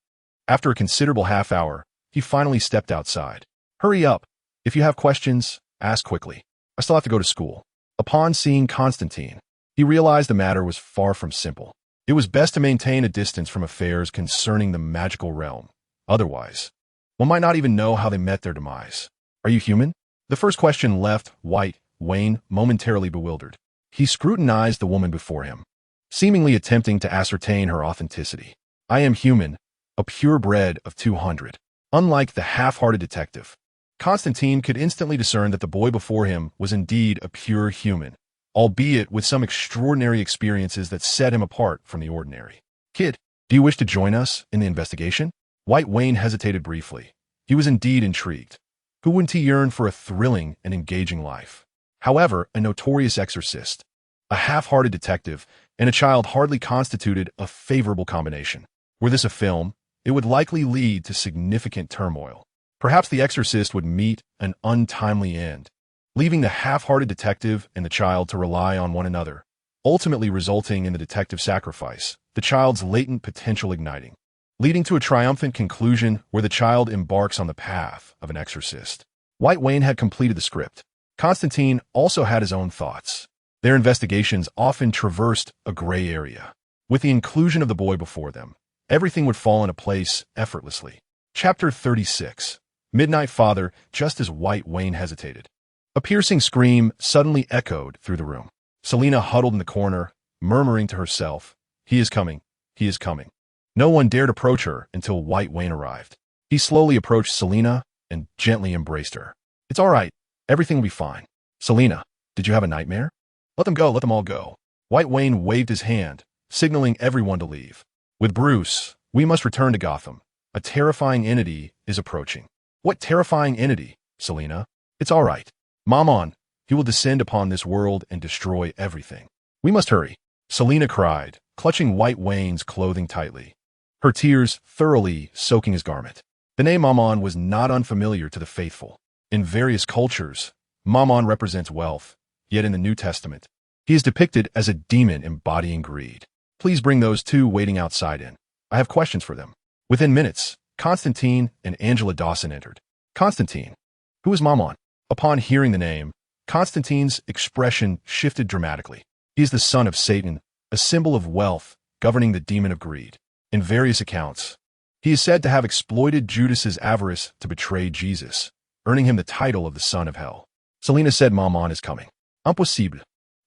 A: After a considerable half-hour, he finally stepped outside. Hurry up. If you have questions, ask quickly. I still have to go to school. Upon seeing Constantine, he realized the matter was far from simple. It was best to maintain a distance from affairs concerning the magical realm. Otherwise, one might not even know how they met their demise. Are you human? The first question left White Wayne momentarily bewildered. He scrutinized the woman before him, seemingly attempting to ascertain her authenticity. I am human, a purebred of 200. Unlike the half-hearted detective, Constantine could instantly discern that the boy before him was indeed a pure human, albeit with some extraordinary experiences that set him apart from the ordinary. Kid, do you wish to join us in the investigation? White Wayne hesitated briefly. He was indeed intrigued. Who wouldn't he yearn for a thrilling and engaging life? However, a notorious exorcist, a half-hearted detective, and a child hardly constituted a favorable combination. Were this a film, it would likely lead to significant turmoil. Perhaps the exorcist would meet an untimely end, leaving the half-hearted detective and the child to rely on one another, ultimately resulting in the detective's sacrifice, the child's latent potential igniting, leading to a triumphant conclusion where the child embarks on the path of an exorcist. White Wayne had completed the script. Constantine also had his own thoughts. Their investigations often traversed a gray area. With the inclusion of the boy before them, everything would fall into place effortlessly. Chapter 36. Midnight Father. Just as White Wayne hesitated, a piercing scream suddenly echoed through the room. Selina huddled in the corner, murmuring to herself, "He is coming. He is coming." No one dared approach her until White Wayne arrived. He slowly approached Selina and gently embraced her. "It's all right. Everything will be fine." "Selina, did you have a nightmare?" "Let them go. Let them all go." White Wayne waved his hand, signaling everyone to leave. "With Bruce, we must return to Gotham. A terrifying entity is approaching." "What terrifying entity, Selina?" "It's all right. Mammon, he will descend upon this world and destroy everything. We must hurry." Selina cried, clutching White Wayne's clothing tightly, her tears thoroughly soaking his garment. The name Mammon was not unfamiliar to the faithful. In various cultures, Mammon represents wealth, yet in the New Testament, he is depicted as a demon embodying greed. "Please bring those two waiting outside in. I have questions for them." Within minutes, Constantine and Angela Dawson entered. "Constantine, who is Mammon?" Upon hearing the name, Constantine's expression shifted dramatically. He is the son of Satan, a symbol of wealth governing the demon of greed. In various accounts, he is said to have exploited Judas's avarice to betray Jesus, earning him the title of the son of hell. Selina said Mammon is coming. Impossible.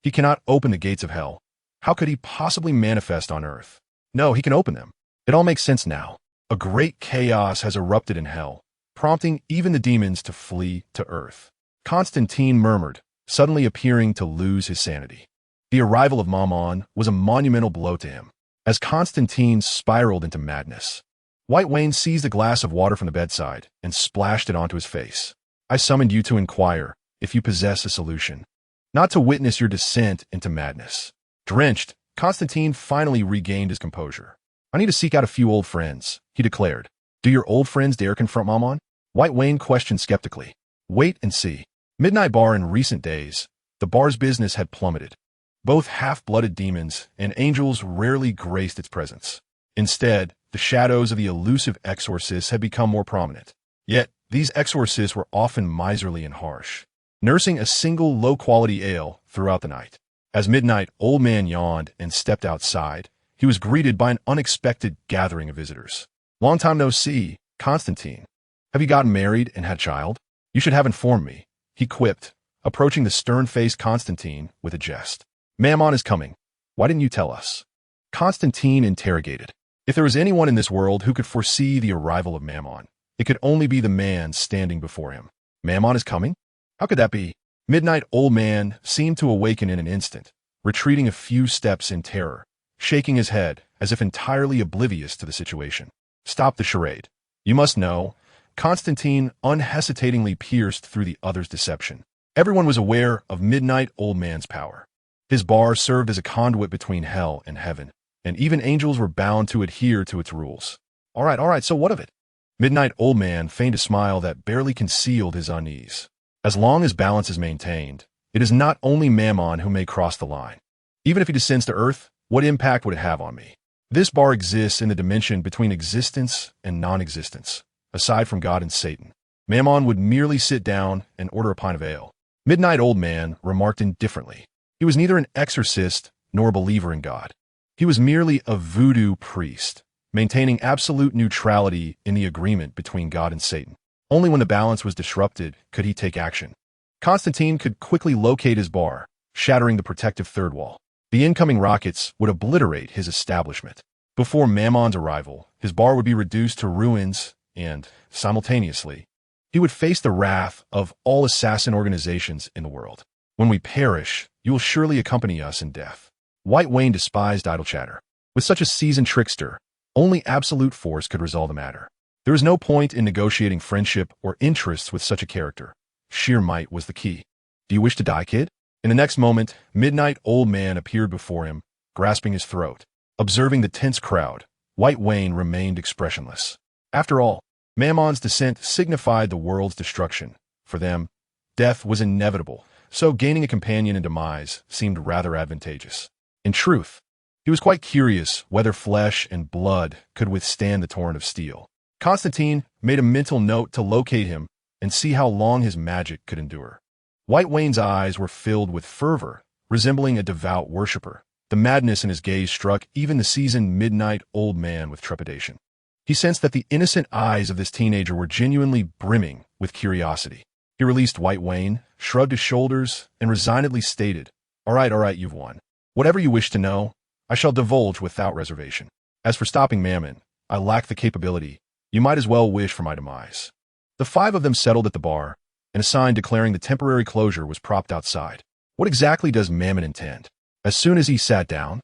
A: He cannot open the gates of hell. How could he possibly manifest on earth? No, he can open them. It all makes sense now. A great chaos has erupted in hell, prompting even the demons to flee to earth. Constantine murmured, suddenly appearing to lose his sanity. The arrival of Mammon was a monumental blow to him, as Constantine spiraled into madness. White Wayne seized a glass of water from the bedside and splashed it onto his face. "I summoned you to inquire if you possess a solution, not to witness your descent into madness." Drenched, Constantine finally regained his composure. "I need to seek out a few old friends," he declared. "Do your old friends dare confront Mammon?" White Wayne questioned skeptically. "Wait and see." Midnight Bar. In recent days, the bar's business had plummeted. Both half-blooded demons and angels rarely graced its presence. Instead, the shadows of the elusive exorcists had become more prominent. Yet, these exorcists were often miserly and harsh, nursing a single low-quality ale throughout the night. As Midnight Old Man yawned and stepped outside, he was greeted by an unexpected gathering of visitors. "Long time no see, Constantine. Have you gotten married and had a child? You should have informed me," he quipped, approaching the stern-faced Constantine with a jest. "Mammon is coming. Why didn't you tell us?" Constantine interrogated. If there was anyone in this world who could foresee the arrival of Mammon, it could only be the man standing before him. "Mammon is coming? How could that be?" Midnight Old Man seemed to awaken in an instant, retreating a few steps in terror, shaking his head as if entirely oblivious to the situation. "Stop the charade. You must know." Constantine unhesitatingly pierced through the other's deception. Everyone was aware of Midnight Old Man's power. His bar served as a conduit between hell and heaven, and even angels were bound to adhere to its rules. All right, so what of it?" Midnight Old Man feigned a smile that barely concealed his unease. "As long as balance is maintained, It is not only Mammon who may cross the line. Even if he descends to Earth, what impact would it have on me? This bar exists in the dimension between existence and non-existence, aside from God and Satan. Mammon would merely sit down and order a pint of ale. Midnight Old Man remarked indifferently. He was neither an exorcist nor a believer in God. He was merely a voodoo priest, maintaining absolute neutrality in the agreement between God and Satan. Only when the balance was disrupted could he take action. Constantine could quickly locate his bar, shattering the protective third wall. The incoming rockets would obliterate his establishment. Before Mammon's arrival, his bar would be reduced to ruins and, simultaneously, he would face the wrath of all assassin organizations in the world. When we perish, you will surely accompany us in death. White Wayne despised idle chatter. With such a seasoned trickster, only absolute force could resolve the matter. There is no point in negotiating friendship or interests with such a character. Sheer might was the key. Do you wish to die, kid? In the next moment, Midnight Old Man appeared before him, grasping his throat. Observing the tense crowd, White Wayne remained expressionless. After all, Mammon's descent signified the world's destruction. For them, death was inevitable, so gaining a companion in demise seemed rather advantageous. In truth, he was quite curious whether flesh and blood could withstand the torrent of steel. Constantine made a mental note to locate him and see how long his magic could endure. White Wayne's eyes were filled with fervor, resembling a devout worshiper. The madness in his gaze struck even the seasoned Midnight Old Man with trepidation. He sensed that the innocent eyes of this teenager were genuinely brimming with curiosity. He released White Wayne, shrugged his shoulders, and resignedly stated, all right, you've won. Whatever you wish to know, I shall divulge without reservation. As for stopping Mammon, I lack the capability. You might as well wish for my demise. The five of them settled at the bar, and a sign declaring the temporary closure was propped outside. What exactly does Mammon intend? As soon as he sat down,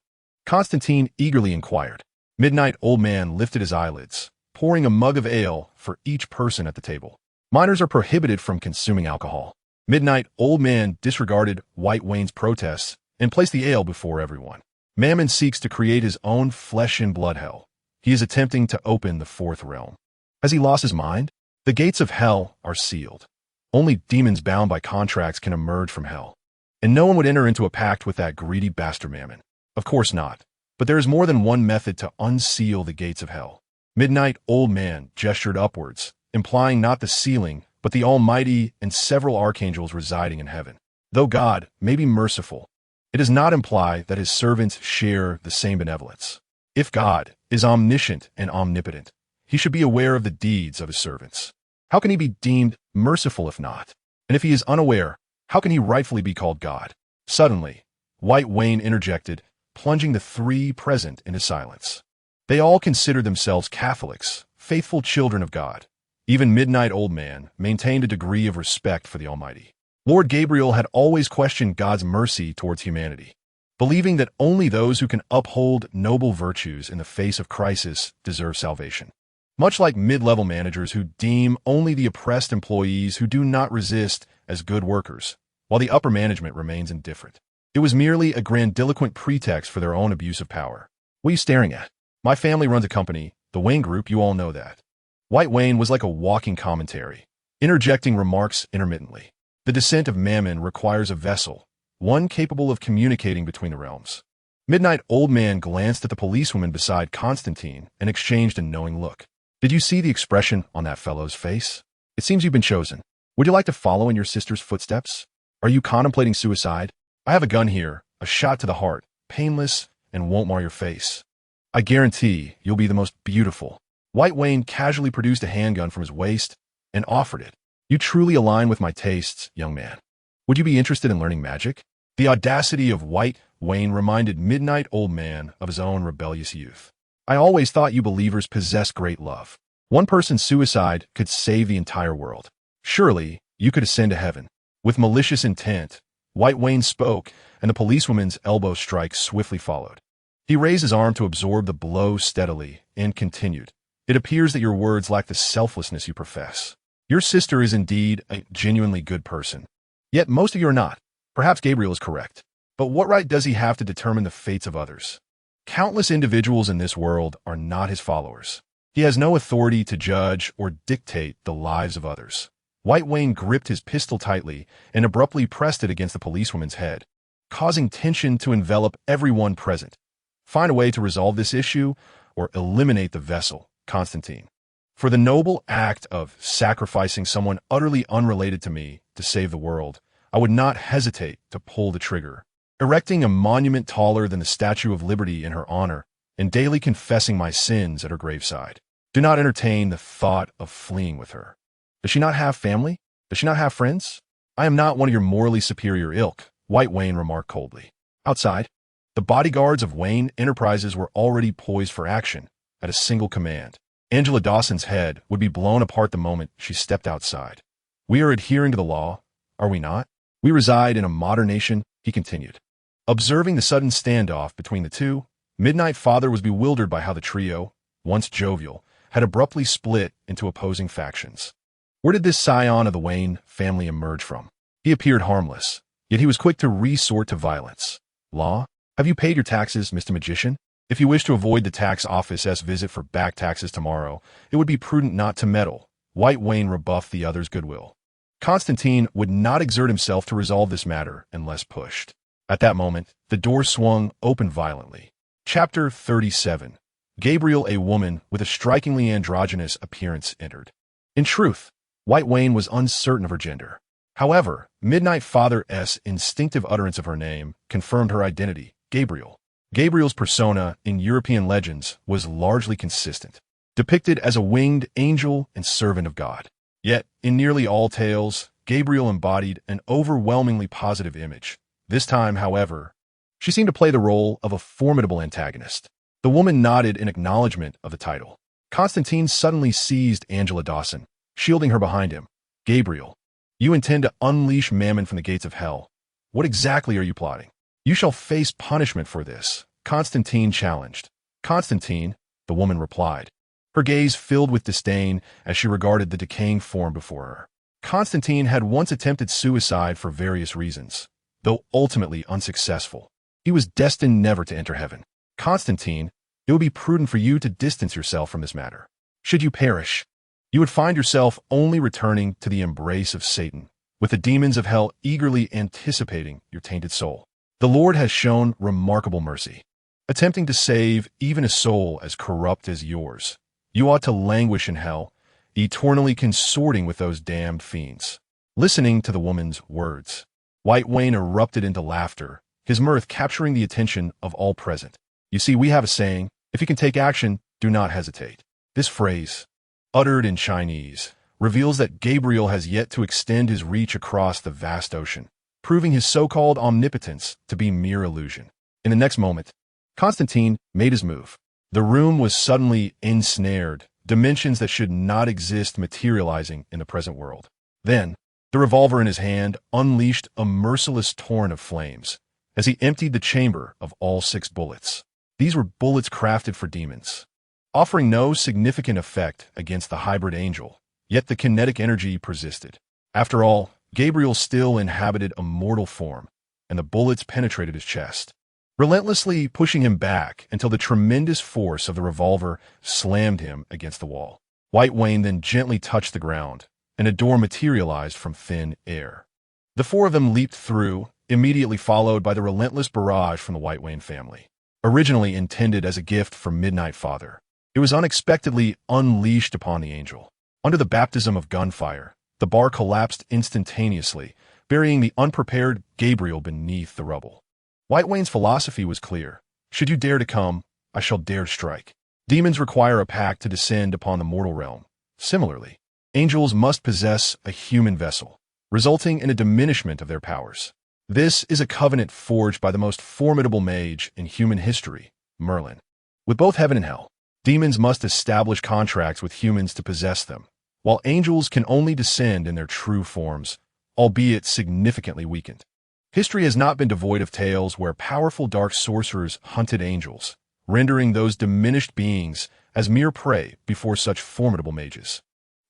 A: Constantine eagerly inquired. Midnight Old Man lifted his eyelids, pouring a mug of ale for each person at the table. Minors are prohibited from consuming alcohol. Midnight Old Man disregarded White Wayne's protests and placed the ale before everyone. Mammon seeks to create his own flesh and blood hell. He is attempting to open the fourth realm. Has he lost his mind? The gates of hell are sealed. Only demons bound by contracts can emerge from hell. And no one would enter into a pact with that greedy bastard Mammon. Of course not. But there is more than one method to unseal the gates of hell. Midnight Old Man gestured upwards, implying not the ceiling, but the Almighty and several archangels residing in heaven. Though God may be merciful, it does not imply that his servants share the same benevolence. If God is omniscient and omnipotent, he should be aware of the deeds of his servants. How can he be deemed merciful if not? And if he is unaware, how can he rightfully be called God? Suddenly, White Wayne interjected, plunging the three present into silence. They all considered themselves Catholics, faithful children of God. Even Midnight Old Man maintained a degree of respect for the Almighty. Lord Gabriel had always questioned God's mercy towards humanity, believing that only those who can uphold noble virtues in the face of crisis deserve salvation. Much like mid-level managers who deem only the oppressed employees who do not resist as good workers, while the upper management remains indifferent. It was merely a grandiloquent pretext for their own abuse of power. What are you staring at? My family runs a company, the Wayne Group, you all know that. White Wayne was like a walking commentary, interjecting remarks intermittently. The descent of Mammon requires a vessel, one capable of communicating between the realms. Midnight Old Man glanced at the policewoman beside Constantine and exchanged a knowing look. Did you see the expression on that fellow's face? It seems you've been chosen. Would you like to follow in your sister's footsteps? Are you contemplating suicide? I have a gun here, a shot to the heart, painless, and won't mar your face. I guarantee you'll be the most beautiful. White Wayne casually produced a handgun from his waist and offered it. You truly align with my tastes, young man. Would you be interested in learning magic? The audacity of White Wayne reminded Midnight Old Man of his own rebellious youth. I always thought you believers possessed great love. One person's suicide could save the entire world. Surely, you could ascend to heaven. With malicious intent, White Wayne spoke, and the policewoman's elbow strike swiftly followed. He raised his arm to absorb the blow steadily and continued. It appears that your words lack the selflessness you profess. Your sister is indeed a genuinely good person. Yet most of you are not. Perhaps Gabriel is correct. But what right does he have to determine the fates of others? Countless individuals in this world are not his followers. He has no authority to judge or dictate the lives of others. White Wayne gripped his pistol tightly and abruptly pressed it against the policewoman's head, causing tension to envelop everyone present. Find a way to resolve this issue or eliminate the vessel, Constantine. For the noble act of sacrificing someone utterly unrelated to me to save the world, I would not hesitate to pull the trigger, erecting a monument taller than the Statue of Liberty in her honor, and daily confessing my sins at her graveside. Do not entertain the thought of fleeing with her. Does she not have family? Does she not have friends? I am not one of your morally superior ilk, White Wayne remarked coldly. Outside, the bodyguards of Wayne Enterprises were already poised for action at a single command. Angela Dawson's head would be blown apart the moment she stepped outside. We are adhering to the law, are we not? We reside in a modern nation, he continued. Observing the sudden standoff between the two, Midnight Father was bewildered by how the trio, once jovial, had abruptly split into opposing factions. Where did this scion of the Wayne family emerge from? He appeared harmless, yet he was quick to resort to violence. Law? Have you paid your taxes, Mr. Magician? If you wish to avoid the tax office's visit for back taxes tomorrow, it would be prudent not to meddle. White Wayne rebuffed the other's goodwill. Constantine would not exert himself to resolve this matter unless pushed. At that moment, the door swung open violently. Chapter 37. Gabriel, a woman with a strikingly androgynous appearance, entered. In truth, White Wayne was uncertain of her gender. However, Midnight Father's instinctive utterance of her name confirmed her identity, Gabriel. Gabriel's persona in European legends was largely consistent, depicted as a winged angel and servant of God. Yet, in nearly all tales, Gabriel embodied an overwhelmingly positive image. This time, however, she seemed to play the role of a formidable antagonist. The woman nodded in acknowledgement of the title. Constantine suddenly seized Angela Dawson, shielding her behind him. Gabriel, you intend to unleash Mammon from the gates of hell. What exactly are you plotting? You shall face punishment for this, Constantine challenged. Constantine, the woman replied, her gaze filled with disdain as she regarded the decaying form before her. Constantine had once attempted suicide for various reasons, though ultimately unsuccessful. He was destined never to enter heaven. Constantine, it would be prudent for you to distance yourself from this matter. Should you perish, you would find yourself only returning to the embrace of Satan, with the demons of hell eagerly anticipating your tainted soul. The Lord has shown remarkable mercy. Attempting to save even a soul as corrupt as yours, you ought to languish in hell, eternally consorting with those damned fiends. Listening to the woman's words, White Wayne erupted into laughter, his mirth capturing the attention of all present. You see, we have a saying, if you can take action, do not hesitate. This phrase, uttered in Chinese, reveals that Gabriel has yet to extend his reach across the vast ocean, proving his so-called omnipotence to be mere illusion. In the next moment, Constantine made his move. The room was suddenly ensnared, dimensions that should not exist materializing in the present world. Then, the revolver in his hand unleashed a merciless torrent of flames as he emptied the chamber of all 6 bullets. These were bullets crafted for demons, offering no significant effect against the hybrid angel, yet the kinetic energy persisted. After all, Gabriel still inhabited a mortal form, and the bullets penetrated his chest, relentlessly pushing him back until the tremendous force of the revolver slammed him against the wall. White Wayne then gently touched the ground, and a door materialized from thin air. The 4 of them leaped through, immediately followed by the relentless barrage from the White Wayne family. Originally intended as a gift from Midnight Father, it was unexpectedly unleashed upon the angel. Under the baptism of gunfire, the bar collapsed instantaneously, burying the unprepared Gabriel beneath the rubble. White Wayne's philosophy was clear. Should you dare to come, I shall dare to strike. Demons require a pact to descend upon the mortal realm. Similarly, angels must possess a human vessel, resulting in a diminishment of their powers. This is a covenant forged by the most formidable mage in human history, Merlin. With both heaven and hell, demons must establish contracts with humans to possess them, while angels can only descend in their true forms, albeit significantly weakened. History has not been devoid of tales where powerful dark sorcerers hunted angels, rendering those diminished beings as mere prey before such formidable mages.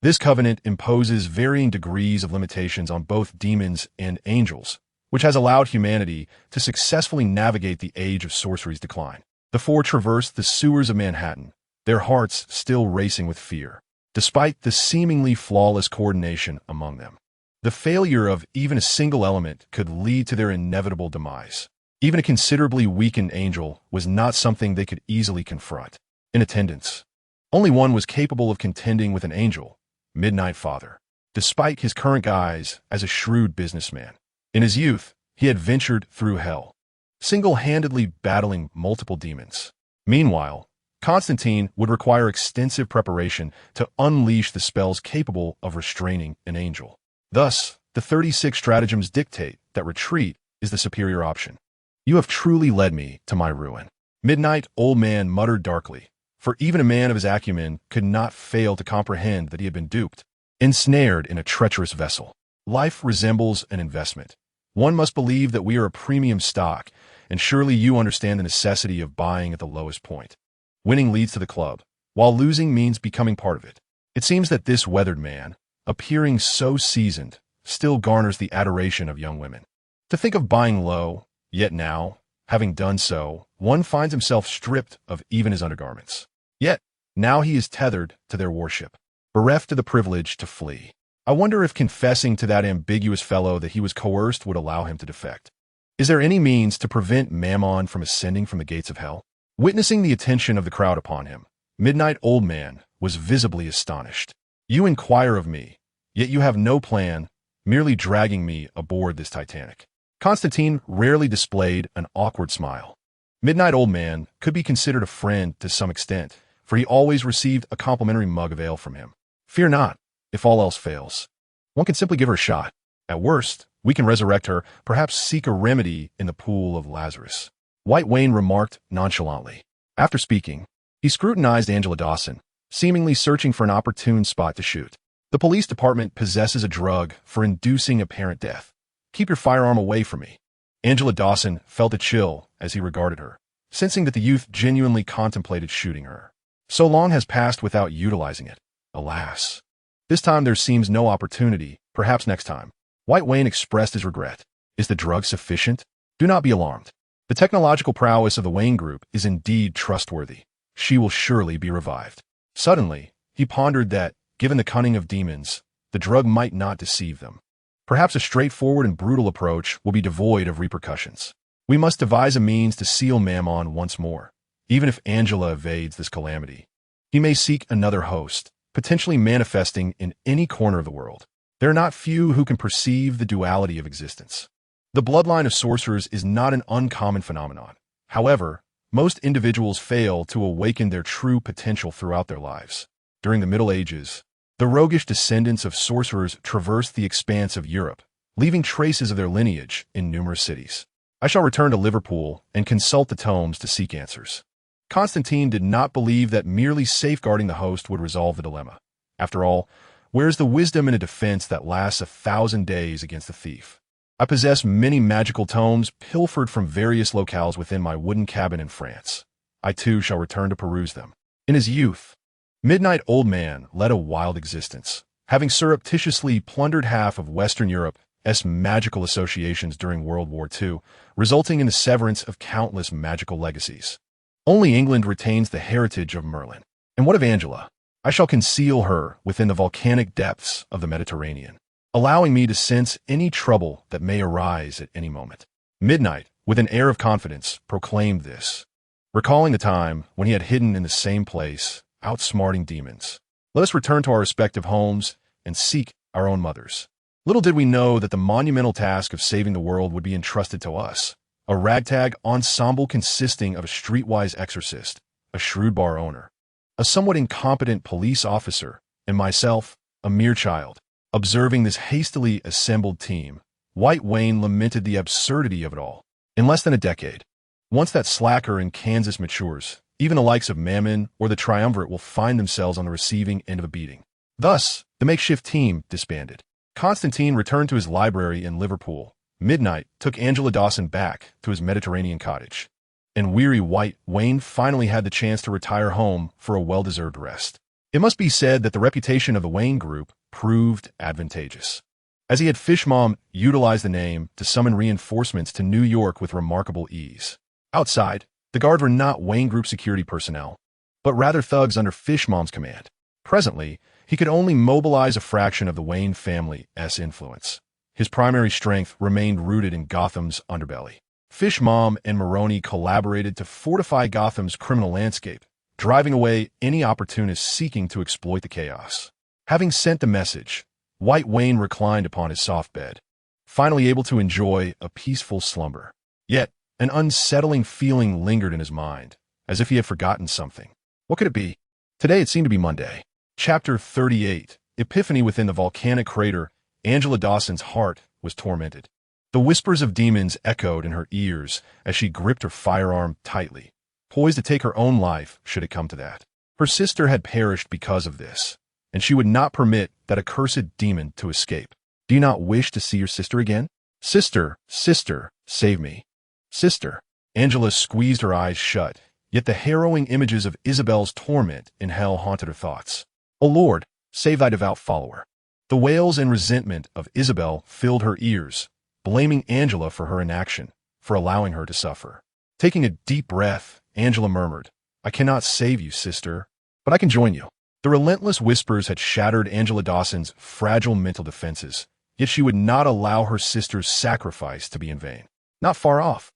A: This covenant imposes varying degrees of limitations on both demons and angels, which has allowed humanity to successfully navigate the age of sorcery's decline. The 4 traversed the sewers of Manhattan, their hearts still racing with fear. despite the seemingly flawless coordination among them. The failure of even a single element could lead to their inevitable demise. Even a considerably weakened angel was not something they could easily confront. In attendance, only one was capable of contending with an angel, Midnight Father. Despite his current guise as a shrewd businessman, in his youth, he had ventured through hell, single-handedly battling multiple demons. Meanwhile, Constantine would require extensive preparation to unleash the spells capable of restraining an angel. Thus, the 36 stratagems dictate that retreat is the superior option. You have truly led me to my ruin. Midnight Old Man muttered darkly, for even a man of his acumen could not fail to comprehend that he had been duped, ensnared in a treacherous vessel. Life resembles an investment. One must believe that we are a premium stock, and surely you understand the necessity of buying at the lowest point. Winning leads to the club, while losing means becoming part of it. It seems that this weathered man, appearing so seasoned, still garners the adoration of young women. To think of buying low, yet now, having done so, one finds himself stripped of even his undergarments. Yet, now he is tethered to their worship, bereft of the privilege to flee. I wonder if confessing to that ambiguous fellow that he was coerced would allow him to defect. Is there any means to prevent Mammon from ascending from the gates of hell? Witnessing the attention of the crowd upon him, Midnight Old Man was visibly astonished. You inquire of me, yet you have no plan, merely dragging me aboard this Titanic. Constantine rarely displayed an awkward smile. Midnight Old Man could be considered a friend to some extent, for he always received a complimentary mug of ale from him. Fear not, if all else fails. One can simply give her a shot. At worst, we can resurrect her, perhaps seek a remedy in the pool of Lazarus. White Wayne remarked nonchalantly. After speaking, he scrutinized Angela Dawson, seemingly searching for an opportune spot to shoot. The police department possesses a drug for inducing apparent death. Keep your firearm away from me. Angela Dawson felt a chill as he regarded her, sensing that the youth genuinely contemplated shooting her. So long has passed without utilizing it. Alas. This time there seems no opportunity, perhaps next time. White Wayne expressed his regret. Is the drug sufficient? Do not be alarmed. The technological prowess of the Wayne Group is indeed trustworthy. She will surely be revived. Suddenly, he pondered that, given the cunning of demons, the drug might not deceive them. Perhaps a straightforward and brutal approach will be devoid of repercussions. We must devise a means to seal Mammon once more. Even if Angela evades this calamity, he may seek another host, potentially manifesting in any corner of the world. There are not few who can perceive the duality of existence. The bloodline of sorcerers is not an uncommon phenomenon. However, most individuals fail to awaken their true potential throughout their lives. During the Middle Ages, the roguish descendants of sorcerers traversed the expanse of Europe, leaving traces of their lineage in numerous cities. I shall return to Liverpool and consult the tomes to seek answers. Constantine did not believe that merely safeguarding the host would resolve the dilemma. After all, where is the wisdom in a defense that lasts 1,000 days against a thief? I possess many magical tomes pilfered from various locales within my wooden cabin in France. I too shall return to peruse them. In his youth, Midnight Old Man led a wild existence, having surreptitiously plundered half of Western Europe's magical associations during World War II, resulting in the severance of countless magical legacies. Only England retains the heritage of Merlin. And what of Angela? I shall conceal her within the volcanic depths of the Mediterranean, allowing me to sense any trouble that may arise at any moment. Midnight, with an air of confidence, proclaimed this, recalling the time when he had hidden in the same place, outsmarting demons. Let us return to our respective homes and seek our own mothers. Little did we know that the monumental task of saving the world would be entrusted to us, a ragtag ensemble consisting of a streetwise exorcist, a shrewd bar owner, a somewhat incompetent police officer, and myself, a mere child. Observing this hastily assembled team, White Wayne lamented the absurdity of it all. In less than a decade, once that slacker in Kansas matures, even the likes of Mammon or the Triumvirate will find themselves on the receiving end of a beating. Thus, the makeshift team disbanded. Constantine returned to his library in Liverpool. Midnight took Angela Dawson back to his Mediterranean cottage, and weary White Wayne finally had the chance to retire home for a well-deserved rest. It must be said that the reputation of the Wayne Group proved advantageous, as he had Fishmom utilize the name to summon reinforcements to New York with remarkable ease. Outside, the guards were not Wayne Group security personnel, but rather thugs under Fishmom's command. Presently, he could only mobilize a fraction of the Wayne family's influence. His primary strength remained rooted in Gotham's underbelly. Fish Mom and Maroni collaborated to fortify Gotham's criminal landscape, driving away any opportunists seeking to exploit the chaos. Having sent the message, White Wayne reclined upon his soft bed, finally able to enjoy a peaceful slumber. Yet, an unsettling feeling lingered in his mind, as if he had forgotten something. What could it be? Today it seemed to be Monday. Chapter 38, Epiphany within the volcanic crater. Angela Dawson's heart was tormented. The whispers of demons echoed in her ears as she gripped her firearm tightly, poised to take her own life should it come to that. Her sister had perished because of this, and she would not permit that accursed demon to escape. Do you not wish to see your sister again? Sister, sister, save me. Sister. Angela squeezed her eyes shut, yet the harrowing images of Isabel's torment in hell haunted her thoughts. O Lord, save thy devout follower. The wails and resentment of Isabel filled her ears, blaming Angela for her inaction, for allowing her to suffer. Taking a deep breath, Angela murmured, I cannot save you, sister, but I can join you. The relentless whispers had shattered Angela Dawson's fragile mental defenses, yet she would not allow her sister's sacrifice to be in vain. Not far off.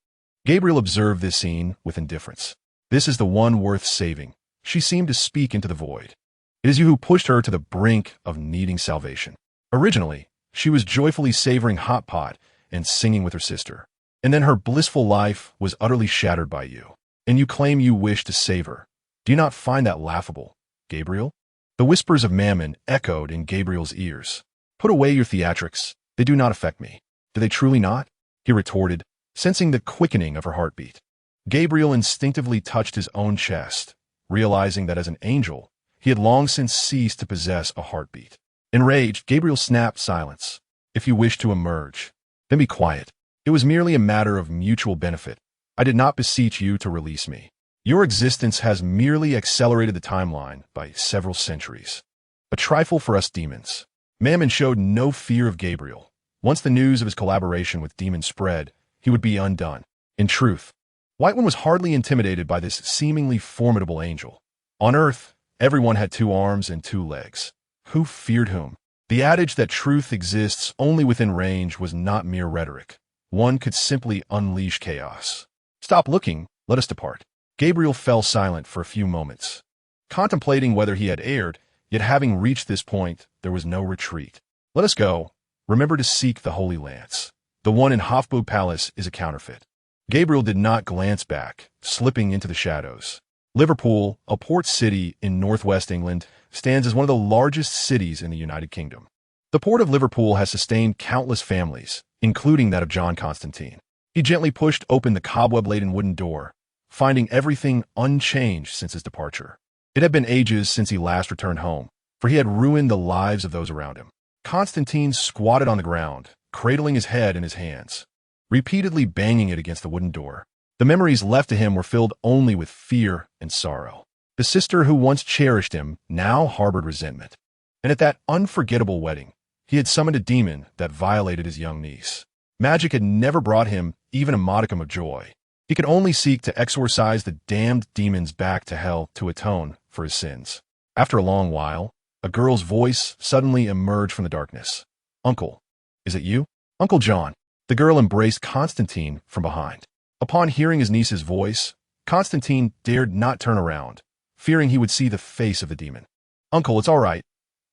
A: Gabriel observed this scene with indifference. This is the one worth saving. She seemed to speak into the void. It is you who pushed her to the brink of needing salvation. Originally, she was joyfully savoring hot pot and singing with her sister. And then her blissful life was utterly shattered by you. And you claim you wish to save her. Do you not find that laughable, Gabriel? The whispers of Mammon echoed in Gabriel's ears. Put away your theatrics. They do not affect me. Do they truly not? He retorted, sensing the quickening of her heartbeat. Gabriel instinctively touched his own chest, realizing that as an angel, he had long since ceased to possess a heartbeat. Enraged, Gabriel snapped silence. If you wish to emerge, then be quiet. It was merely a matter of mutual benefit. I did not beseech you to release me. Your existence has merely accelerated the timeline by several centuries. A trifle for us demons. Mammon showed no fear of Gabriel. Once the news of his collaboration with demons spread, he would be undone. In truth, White One was hardly intimidated by this seemingly formidable angel. On Earth, everyone had 2 arms and 2 legs. Who feared whom? The adage that truth exists only within range was not mere rhetoric. One could simply unleash chaos. Stop looking, let us depart. Gabriel fell silent for a few moments, contemplating whether he had erred, yet having reached this point, there was no retreat. Let us go. Remember to seek the Holy Lance. The one in Hofburg Palace is a counterfeit. Gabriel did not glance back, slipping into the shadows. Liverpool, a port city in northwest England, stands as one of the largest cities in the United Kingdom. The port of Liverpool has sustained countless families, including that of John Constantine. He gently pushed open the cobweb-laden wooden door, finding everything unchanged since his departure. It had been ages since he last returned home, for he had ruined the lives of those around him. Constantine squatted on the ground, cradling his head in his hands, repeatedly banging it against the wooden door. The memories left to him were filled only with fear and sorrow. The sister who once cherished him now harbored resentment. And at that unforgettable wedding, he had summoned a demon that violated his young niece. Magic had never brought him even a modicum of joy. He could only seek to exorcise the damned demons back to hell to atone for his sins. After a long while, a girl's voice suddenly emerged from the darkness. Uncle, is it you? Uncle John. The girl embraced Constantine from behind. Upon hearing his niece's voice, Constantine dared not turn around, fearing he would see the face of the demon. Uncle, it's all right.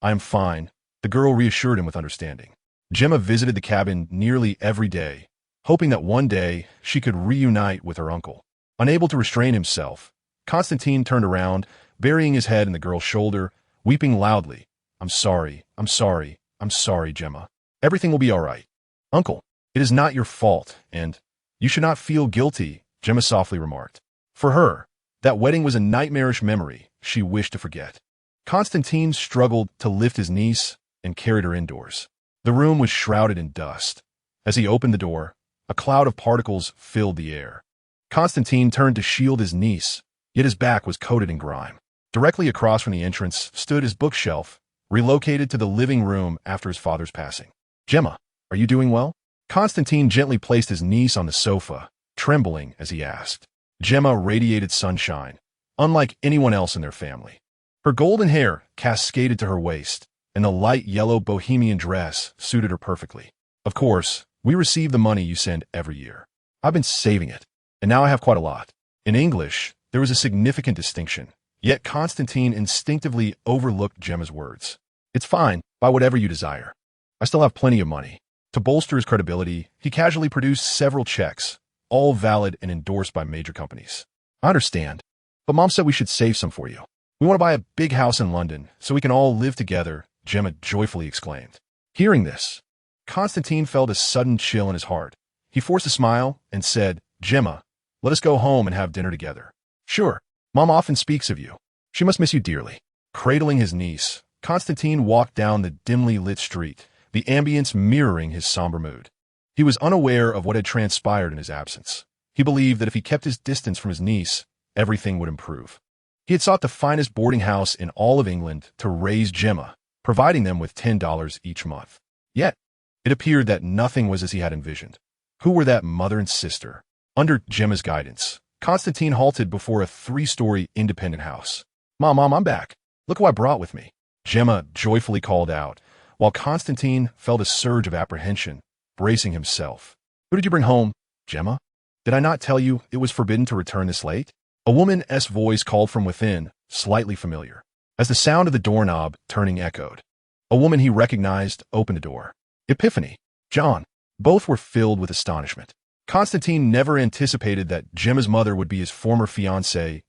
A: I am fine. The girl reassured him with understanding. Gemma visited the cabin nearly every day, hoping that one day she could reunite with her uncle. Unable to restrain himself, Constantine turned around, burying his head in the girl's shoulder, weeping loudly. I'm sorry, Gemma. Everything will be all right. Uncle, it is not your fault, and you should not feel guilty, Gemma softly remarked. For her, that wedding was a nightmarish memory she wished to forget. Constantine struggled to lift his niece and carried her indoors. The room was shrouded in dust. As he opened the door, a cloud of particles filled the air. Constantine turned to shield his niece, yet his back was coated in grime. Directly across from the entrance stood his bookshelf, relocated to the living room after his father's passing. Gemma, are you doing well? Constantine gently placed his niece on the sofa, trembling as he asked. Gemma radiated sunshine, unlike anyone else in their family. Her golden hair cascaded to her waist, and the light yellow bohemian dress suited her perfectly. Of course, we receive the money you send every year. I've been saving it, and now I have quite a lot. In English, there was a significant distinction, yet Constantine instinctively overlooked Gemma's words. It's fine, buy whatever you desire. I still have plenty of money. To bolster his credibility, he casually produced several checks, all valid and endorsed by major companies. I understand, but Mom said we should save some for you. We want to buy a big house in London so we can all live together, Gemma joyfully exclaimed. Hearing this, Constantine felt a sudden chill in his heart. He forced a smile and said, Gemma, let us go home and have dinner together. Sure, Mom often speaks of you. She must miss you dearly. Cradling his niece, Constantine walked down the dimly lit street, the ambience mirroring his somber mood. He was unaware of what had transpired in his absence. He believed that if he kept his distance from his niece, everything would improve. He had sought the finest boarding house in all of England to raise Gemma, providing them with $10 each month. Yet, it appeared that nothing was as he had envisioned. Who were that mother and sister? Under Gemma's guidance, Constantine halted before a 3-story independent house. Mom, I'm back. Look who I brought with me. Gemma joyfully called out, while Constantine felt a surge of apprehension, bracing himself. Who did you bring home, Gemma? Did I not tell you it was forbidden to return this late? A woman's voice called from within, slightly familiar, as the sound of the doorknob turning echoed. A woman he recognized opened the door. Epiphany, John. Both were filled with astonishment. Constantine never anticipated that Gemma's mother would be his former fiancée,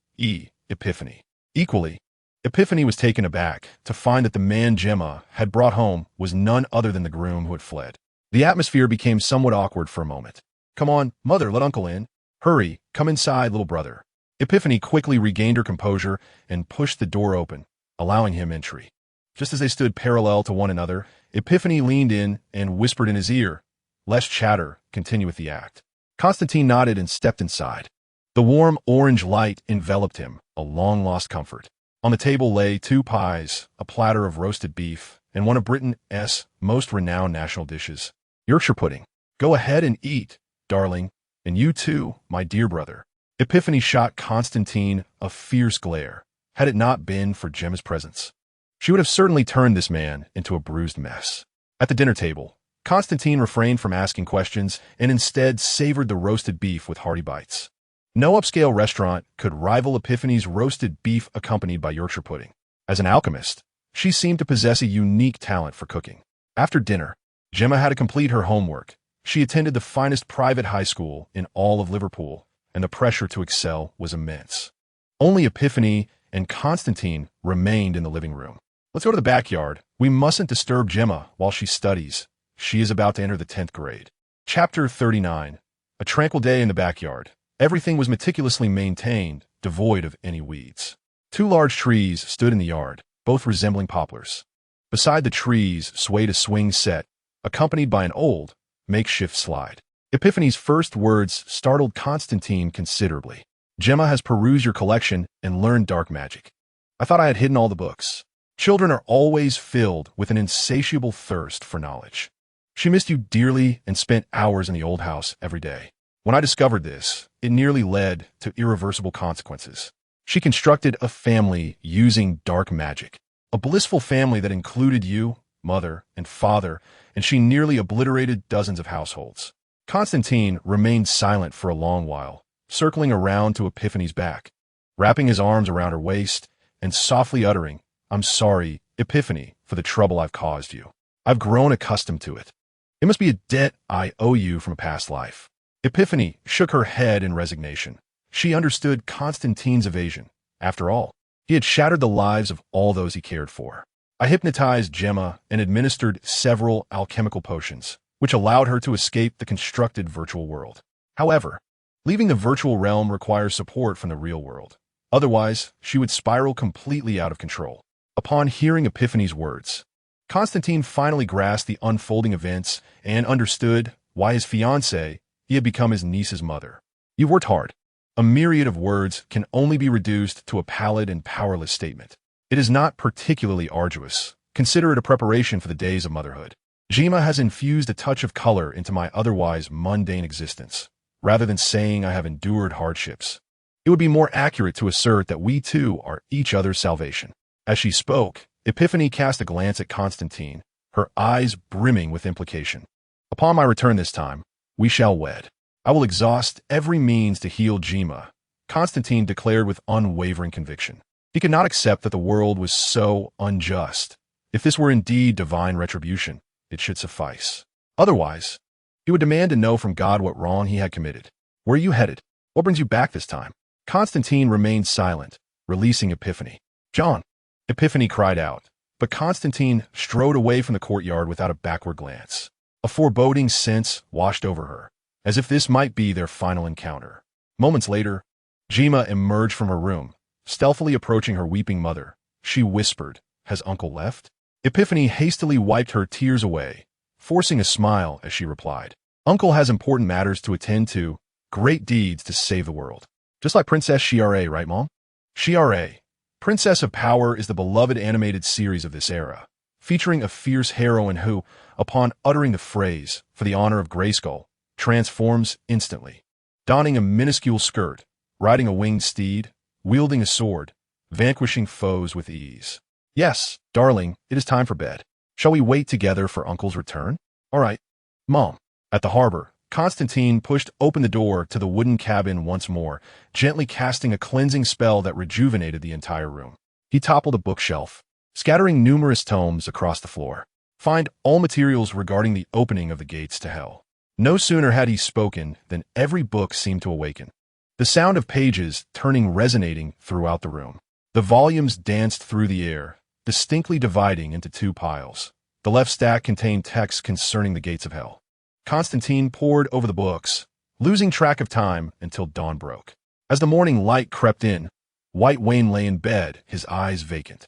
A: Epiphany. Equally, Epiphany was taken aback to find that the man Gemma had brought home was none other than the groom who had fled. The atmosphere became somewhat awkward for a moment. Come on, mother, let uncle in. Hurry, come inside, little brother. Epiphany quickly regained her composure and pushed the door open, allowing him entry. Just as they stood parallel to one another, Epiphany leaned in and whispered in his ear, Less chatter, continue with the act. Constantine nodded and stepped inside. The warm orange light enveloped him, a long-lost comfort. On the table lay 2 pies, a platter of roasted beef, and one of Britain's most renowned national dishes, Yorkshire pudding. Go ahead and eat, darling, and you too, my dear brother. Epiphany shot Constantine a fierce glare. Had it not been for Gemma's presence, she would have certainly turned this man into a bruised mess. At the dinner table, Constantine refrained from asking questions and instead savored the roasted beef with hearty bites. No upscale restaurant could rival Epiphany's roasted beef accompanied by Yorkshire pudding. As an alchemist, she seemed to possess a unique talent for cooking. After dinner, Gemma had to complete her homework. She attended the finest private high school in all of Liverpool, and the pressure to excel was immense. Only Epiphany and Constantine remained in the living room. Let's go to the backyard. We mustn't disturb Gemma while she studies. She is about to enter the 10th grade. Chapter 39. A tranquil day in the backyard. Everything was meticulously maintained, devoid of any weeds. 2 large trees stood in the yard, both resembling poplars. Beside the trees swayed a swing set, accompanied by an old, makeshift slide. Epiphany's first words startled Constantine considerably. Gemma has perused your collection and learned dark magic. I thought I had hidden all the books. Children are always filled with an insatiable thirst for knowledge. She missed you dearly and spent hours in the old house every day. When I discovered this, it nearly led to irreversible consequences. She constructed a family using dark magic, a blissful family that included you, mother, and father, and she nearly obliterated dozens of households. Constantine remained silent for a long while, circling around to Epiphany's back, wrapping his arms around her waist, and softly uttering, I'm sorry, Epiphany, for the trouble I've caused you. I've grown accustomed to it. It must be a debt I owe you from a past life. Epiphany shook her head in resignation. She understood Constantine's evasion. After all, he had shattered the lives of all those he cared for. I hypnotized Gemma and administered several alchemical potions, which allowed her to escape the constructed virtual world. However, leaving the virtual realm requires support from the real world. Otherwise, she would spiral completely out of control. Upon hearing Epiphany's words, Constantine finally grasped the unfolding events and understood why his fiancée had become his niece's mother. You've worked hard. A myriad of words can only be reduced to a pallid and powerless statement. It is not particularly arduous. Consider it a preparation for the days of motherhood. Gemma has infused a touch of color into my otherwise mundane existence. Rather than saying I have endured hardships, it would be more accurate to assert that we too are each other's salvation. As she spoke, Epiphany cast a glance at Constantine, her eyes brimming with implication. Upon my return this time, we shall wed. I will exhaust every means to heal Jima, Constantine declared with unwavering conviction. He could not accept that the world was so unjust. If this were indeed divine retribution, it should suffice. Otherwise, he would demand to know from God what wrong he had committed. Where are you headed? What brings you back this time? Constantine remained silent, releasing Epiphany. John! Epiphany cried out, but Constantine strode away from the courtyard without a backward glance. A foreboding sense washed over her, as if this might be their final encounter. Moments later, Jima emerged from her room, stealthily approaching her weeping mother. She whispered, "Has Uncle left?" Epiphany hastily wiped her tears away, forcing a smile as she replied, "Uncle has important matters to attend to, great deeds to save the world. Just like Princess Shiare, right, Mom?" Shiare, Princess of Power, is the beloved animated series of this era, featuring a fierce heroine who, upon uttering the phrase, "for the honor of Grayskull," transforms instantly. Donning a minuscule skirt, riding a winged steed, wielding a sword, vanquishing foes with ease. "Yes, darling, it is time for bed. Shall we wait together for Uncle's return?" "All right, Mom." At the harbor, Constantine pushed open the door to the wooden cabin once more, gently casting a cleansing spell that rejuvenated the entire room. He toppled a bookshelf, scattering numerous tomes across the floor. Find all materials regarding the opening of the gates to hell. No sooner had he spoken than every book seemed to awaken. The sound of pages turning resonating throughout the room. The volumes danced through the air, distinctly dividing into two piles. The left stack contained texts concerning the gates of hell. Constantine pored over the books, losing track of time until dawn broke. As the morning light crept in, White Wayne lay in bed, his eyes vacant.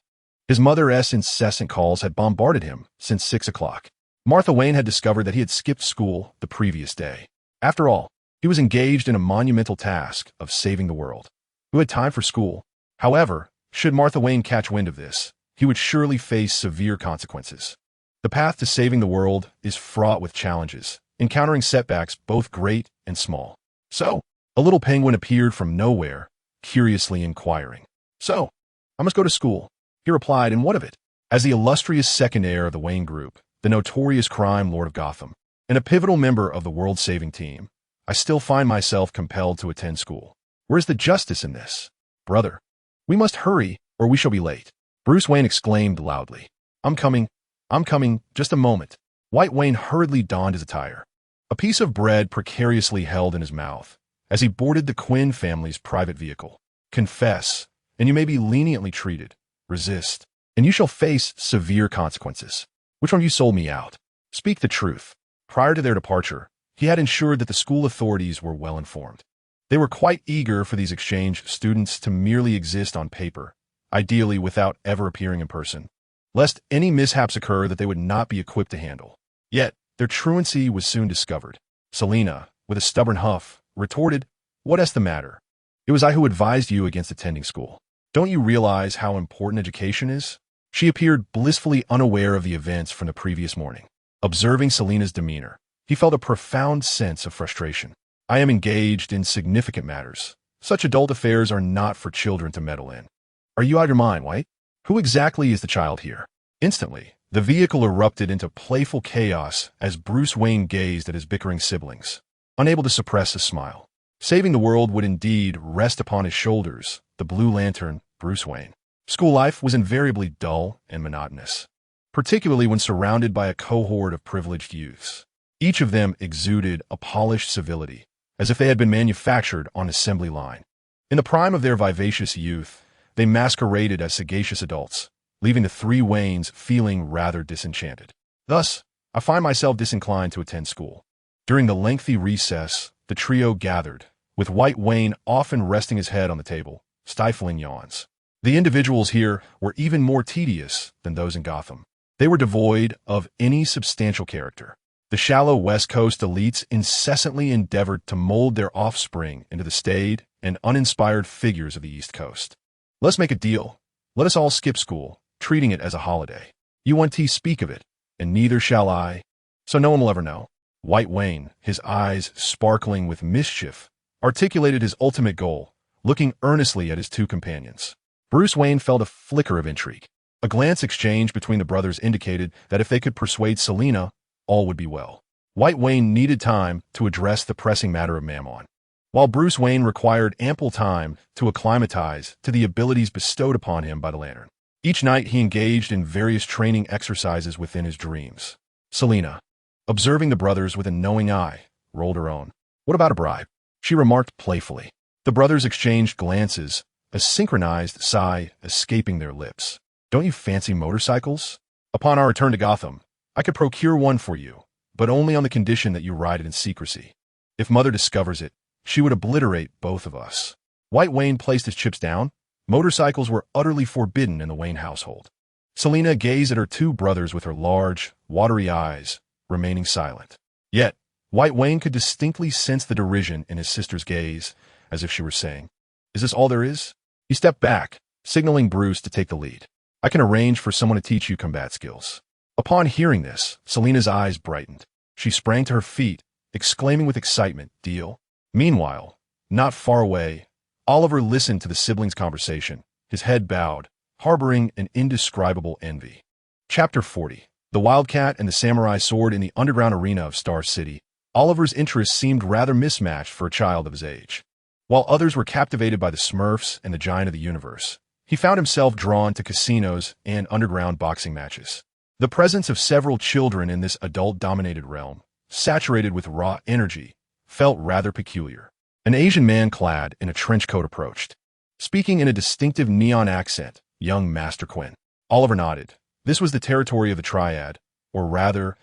A: His mother's incessant calls had bombarded him since 6 o'clock. Martha Wayne had discovered that he had skipped school the previous day. After all, he was engaged in a monumental task of saving the world. Who had time for school? However, should Martha Wayne catch wind of this, he would surely face severe consequences. The path to saving the world is fraught with challenges, encountering setbacks both great and small. So, a little penguin appeared from nowhere, curiously inquiring. "So, I must go to school," he replied, "and what of it?" As the illustrious second heir of the Wayne Group, the notorious crime lord of Gotham, and a pivotal member of the world-saving team, I still find myself compelled to attend school. Where's the justice in this? Brother, we must hurry, or we shall be late. Bruce Wayne exclaimed loudly. I'm coming, just a moment." White Wayne hurriedly donned his attire, a piece of bread precariously held in his mouth, as he boarded the Quinn family's private vehicle. "Confess, and you may be leniently treated. Resist, and you shall face severe consequences. Which one of you sold me out? Speak the truth." Prior to their departure, he had ensured that the school authorities were well informed. They were quite eager for these exchange students to merely exist on paper, ideally without ever appearing in person, lest any mishaps occur that they would not be equipped to handle. Yet, their truancy was soon discovered. Selina, with a stubborn huff, retorted, "What's the matter? It was I who advised you against attending school. Don't you realize how important education is?" She appeared blissfully unaware of the events from the previous morning. Observing Selina's demeanor, he felt a profound sense of frustration. "I am engaged in significant matters. Such adult affairs are not for children to meddle in." "Are you out of your mind, White? Who exactly is the child here?" Instantly, the vehicle erupted into playful chaos as Bruce Wayne gazed at his bickering siblings, unable to suppress a smile. Saving the world would indeed rest upon his shoulders, the Blue Lantern, Bruce Wayne. School life was invariably dull and monotonous, particularly when surrounded by a cohort of privileged youths. Each of them exuded a polished civility, as if they had been manufactured on assembly line. In the prime of their vivacious youth, they masqueraded as sagacious adults, leaving the three Waynes feeling rather disenchanted. Thus, I find myself disinclined to attend school. During the lengthy recess, the trio gathered, with White Wayne often resting his head on the table, stifling yawns. The individuals here were even more tedious than those in Gotham. They were devoid of any substantial character. The shallow West Coast elites incessantly endeavored to mold their offspring into the staid and uninspired figures of the East Coast. "Let's make a deal. Let us all skip school, treating it as a holiday. You won't speak of it, and neither shall I, so no one will ever know." White Wayne, his eyes sparkling with mischief, articulated his ultimate goal, looking earnestly at his two companions. Bruce Wayne felt a flicker of intrigue. A glance exchanged between the brothers indicated that if they could persuade Selina, all would be well. White Wayne needed time to address the pressing matter of Mammon, while Bruce Wayne required ample time to acclimatize to the abilities bestowed upon him by the Lantern. Each night he engaged in various training exercises within his dreams. Selina, observing the brothers with a knowing eye, rolled her own. "What about a bribe?" she remarked playfully. The brothers exchanged glances, a synchronized sigh escaping their lips. "Don't you fancy motorcycles? Upon our return to Gotham, I could procure one for you, but only on the condition that you ride it in secrecy. If Mother discovers it, she would obliterate both of us." White Wayne placed his chips down. Motorcycles were utterly forbidden in the Wayne household. Selina gazed at her two brothers with her large, watery eyes, remaining silent. Yet, White Wayne could distinctly sense the derision in his sister's gaze, as if she were saying, "Is this all there is?" He stepped back, signaling Bruce to take the lead. "I can arrange for someone to teach you combat skills." Upon hearing this, Selina's eyes brightened. She sprang to her feet, exclaiming with excitement, "Deal?" Meanwhile, not far away, Oliver listened to the siblings' conversation, his head bowed, harboring an indescribable envy. Chapter 40. The Wildcat and the Samurai Sword in the underground arena of Star City. Oliver's interests seemed rather mismatched for a child of his age. While others were captivated by the Smurfs and the Giant of the Universe, he found himself drawn to casinos and underground boxing matches. The presence of several children in this adult-dominated realm, saturated with raw energy, felt rather peculiar. An Asian man clad in a trench coat approached. Speaking in a distinctive neon accent, young Master Quinn. Oliver nodded. This was the territory of the Triad, or rather,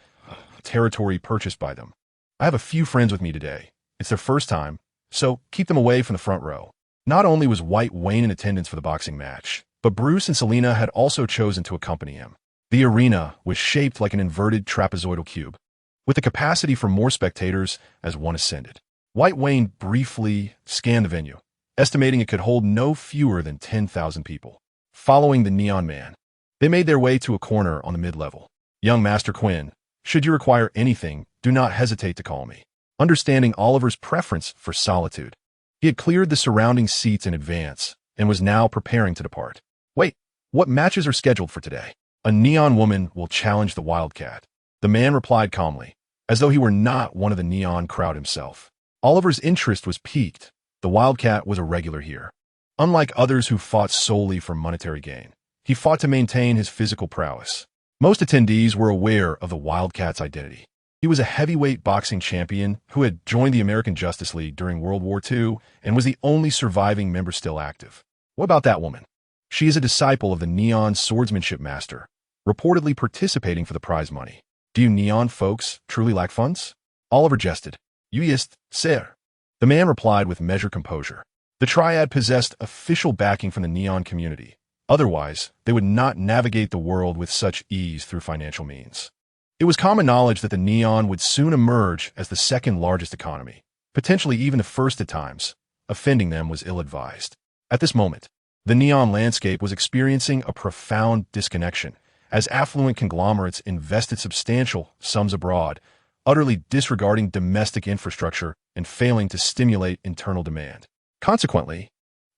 A: territory purchased by them. "I have a few friends with me today. It's their first time, so keep them away from the front row." Not only was White Wayne in attendance for the boxing match, but Bruce and Selina had also chosen to accompany him. The arena was shaped like an inverted trapezoidal cube, with the capacity for more spectators as one ascended. White Wayne briefly scanned the venue, estimating it could hold no fewer than 10,000 people. Following the Neon Man, they made their way to a corner on the mid-level. "Young Master Quinn, should you require anything, do not hesitate to call me." Understanding Oliver's preference for solitude, he had cleared the surrounding seats in advance and was now preparing to depart. "Wait, what matches are scheduled for today?" "A Neon Woman will challenge the Wildcat," the man replied calmly, as though he were not one of the Neon crowd himself. Oliver's interest was piqued. The Wildcat was a regular here. Unlike others who fought solely for monetary gain, he fought to maintain his physical prowess. Most attendees were aware of the Wildcat's identity. He was a heavyweight boxing champion who had joined the American Justice League during World War II and was the only surviving member still active. "What about that woman?" "She is a disciple of the Neon Swordsmanship Master, reportedly participating for the prize money." "Do you Neon folks truly lack funds?" Oliver jested. "You ist, sir." The man replied with measured composure. The Triad possessed official backing from the Neon community. Otherwise, they would not navigate the world with such ease through financial means. It was common knowledge that the Neon would soon emerge as the second largest economy, potentially even the first at times. Offending them was ill-advised. At this moment, the Neon landscape was experiencing a profound disconnection, as affluent conglomerates invested substantial sums abroad, utterly disregarding domestic infrastructure and failing to stimulate internal demand. Consequently,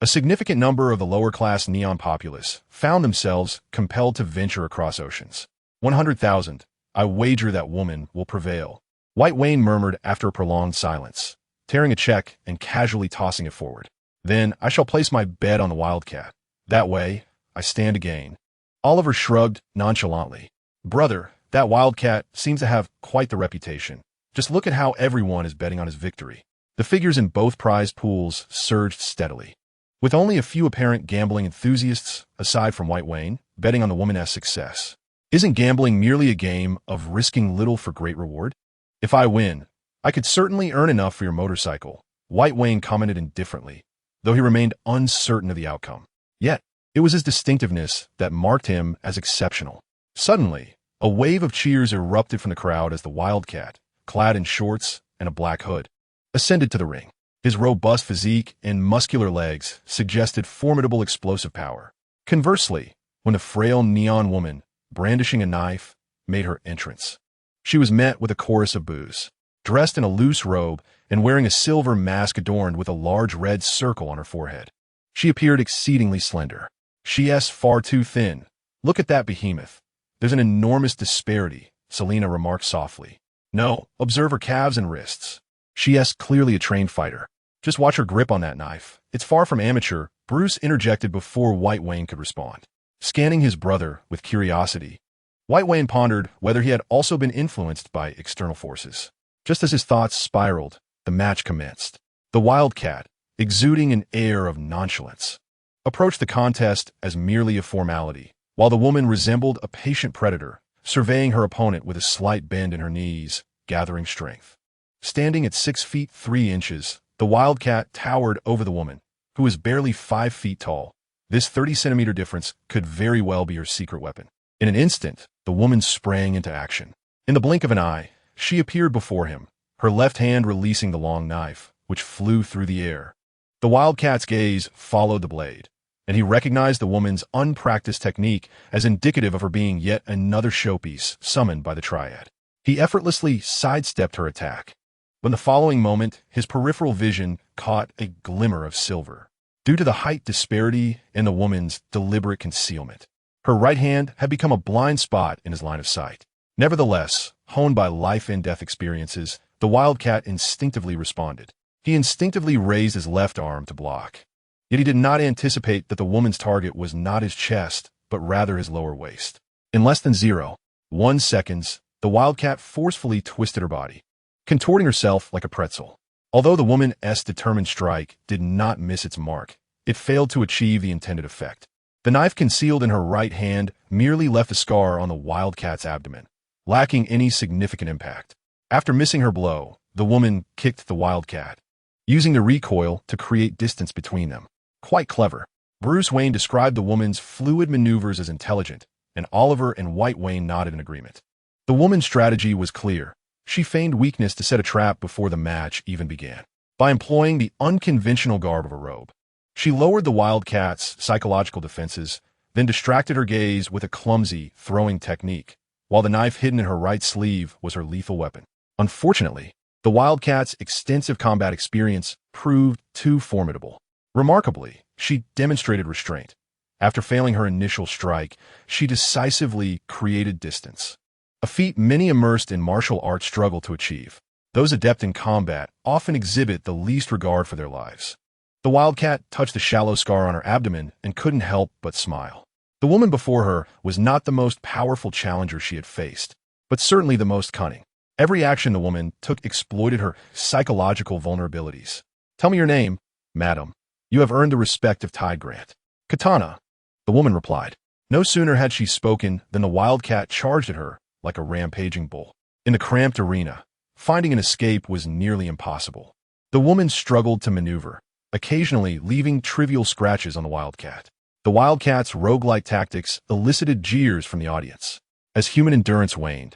A: a significant number of the lower-class Neon populace found themselves compelled to venture across oceans. 100,000. I wager that woman will prevail," White Wayne murmured after a prolonged silence, tearing a check and casually tossing it forward. "Then I shall place my bet on the Wildcat. That way, I stand to gain." Oliver shrugged nonchalantly. "Brother, that Wildcat seems to have quite the reputation. Just look at how everyone is betting on his victory." The figures in both prize pools surged steadily, with only a few apparent gambling enthusiasts, aside from White Wayne, betting on the woman's success. "Isn't gambling merely a game of risking little for great reward? If I win, I could certainly earn enough for your motorcycle," White Wayne commented indifferently, though he remained uncertain of the outcome. Yet, it was his distinctiveness that marked him as exceptional. Suddenly, a wave of cheers erupted from the crowd as the Wildcat, clad in shorts and a black hood, ascended to the ring. His robust physique and muscular legs suggested formidable explosive power. Conversely, when the frail Neon Woman, brandishing a knife, made her entrance, she was met with a chorus of boos. Dressed in a loose robe and wearing a silver mask adorned with a large red circle on her forehead, she appeared exceedingly slender. She's far too thin. Look at that behemoth. There's an enormous disparity, Selena remarked softly. No, observe her calves and wrists. She's clearly a trained fighter. Just watch her grip on that knife. It's far from amateur, Bruce interjected before White Wayne could respond. Scanning his brother with curiosity, White Wayne pondered whether he had also been influenced by external forces. Just as his thoughts spiraled, the match commenced. The Wildcat, exuding an air of nonchalance, approached the contest as merely a formality, while the woman resembled a patient predator, surveying her opponent with a slight bend in her knees, gathering strength. Standing at 6 feet 3 inches, the Wildcat towered over the woman, who was barely 5 feet tall. This 30-centimeter difference could very well be her secret weapon. In an instant, the woman sprang into action. In the blink of an eye, she appeared before him, her left hand releasing the long knife, which flew through the air. The Wildcat's gaze followed the blade, and he recognized the woman's unpracticed technique as indicative of her being yet another showpiece summoned by the Triad. He effortlessly sidestepped her attack. But in the following moment, his peripheral vision caught a glimmer of silver, due to the height disparity and the woman's deliberate concealment. Her right hand had become a blind spot in his line of sight. Nevertheless, honed by life-and-death experiences, the Wildcat instinctively responded. He instinctively raised his left arm to block. Yet he did not anticipate that the woman's target was not his chest, but rather his lower waist. In less than 0.1 seconds, the Wildcat forcefully twisted her body, contorting herself like a pretzel. Although the woman's determined strike did not miss its mark, it failed to achieve the intended effect. The knife concealed in her right hand merely left a scar on the Wildcat's abdomen, lacking any significant impact. After missing her blow, the woman kicked the Wildcat, using the recoil to create distance between them. Quite clever. Bruce Wayne described the woman's fluid maneuvers as intelligent, and Oliver and White Wayne nodded in agreement. The woman's strategy was clear. She feigned weakness to set a trap before the match even began. By employing the unconventional garb of a robe, she lowered the Wildcat's psychological defenses, then distracted her gaze with a clumsy throwing technique, while the knife hidden in her right sleeve was her lethal weapon. Unfortunately, the Wildcat's extensive combat experience proved too formidable. Remarkably, she demonstrated restraint. After failing her initial strike, she decisively created distance, a feat many immersed in martial arts struggle to achieve. Those adept in combat often exhibit the least regard for their lives. The Wildcat touched the shallow scar on her abdomen and couldn't help but smile. The woman before her was not the most powerful challenger she had faced, but certainly the most cunning. Every action the woman took exploited her psychological vulnerabilities. Tell me your name, madam. You have earned the respect of Tide Grant. Katana, the woman replied. No sooner had she spoken than the Wildcat charged at her like a rampaging bull. In the cramped arena, finding an escape was nearly impossible. The woman struggled to maneuver, occasionally leaving trivial scratches on the Wildcat. The Wildcat's roguelike tactics elicited jeers from the audience. As human endurance waned,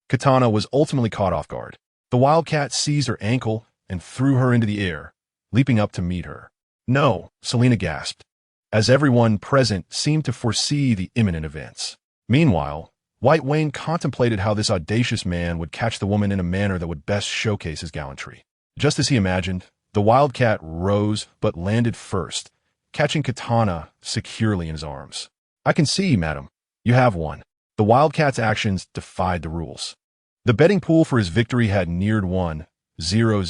A: Katana was ultimately caught off guard. The Wildcat seized her ankle and threw her into the air, leaping up to meet her. No, Selena gasped, as everyone present seemed to foresee the imminent events. Meanwhile, White Wayne contemplated how this audacious man would catch the woman in a manner that would best showcase his gallantry. Just as he imagined, the Wildcat rose but landed first, catching Katana securely in his arms. I can see, madam, you have won. The Wildcat's actions defied the rules. The betting pool for his victory had neared 1,000,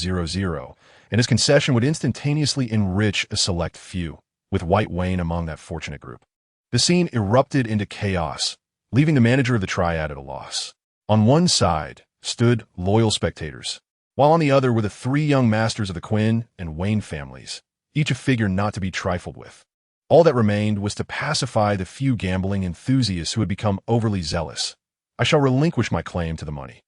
A: and his concession would instantaneously enrich a select few, with White Wayne among that fortunate group. The scene erupted into chaos, leaving the manager of the Triad at a loss. On one side stood loyal spectators, while on the other were the 3 young masters of the Quinn and Wayne families, each a figure not to be trifled with. All that remained was to pacify the few gambling enthusiasts who had become overly zealous. I shall relinquish my claim to the money.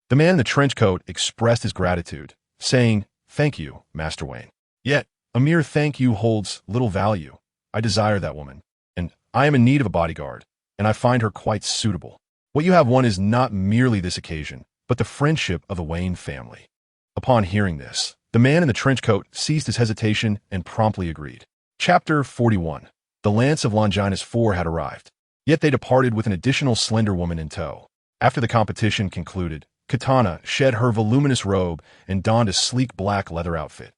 A: The man in the trench coat expressed his gratitude, saying, Thank you, Master Wayne. Yet, a mere thank you holds little value. I desire that woman, and I am in need of a bodyguard, and I find her quite suitable. What you have won is not merely this occasion, but the friendship of the Wayne family. Upon hearing this, the man in the trench coat ceased his hesitation and promptly agreed. Chapter 41. The Lance of Longinus IV had arrived, yet they departed with an additional slender woman in tow. After the competition concluded, Katana shed her voluminous robe and donned a sleek black leather outfit,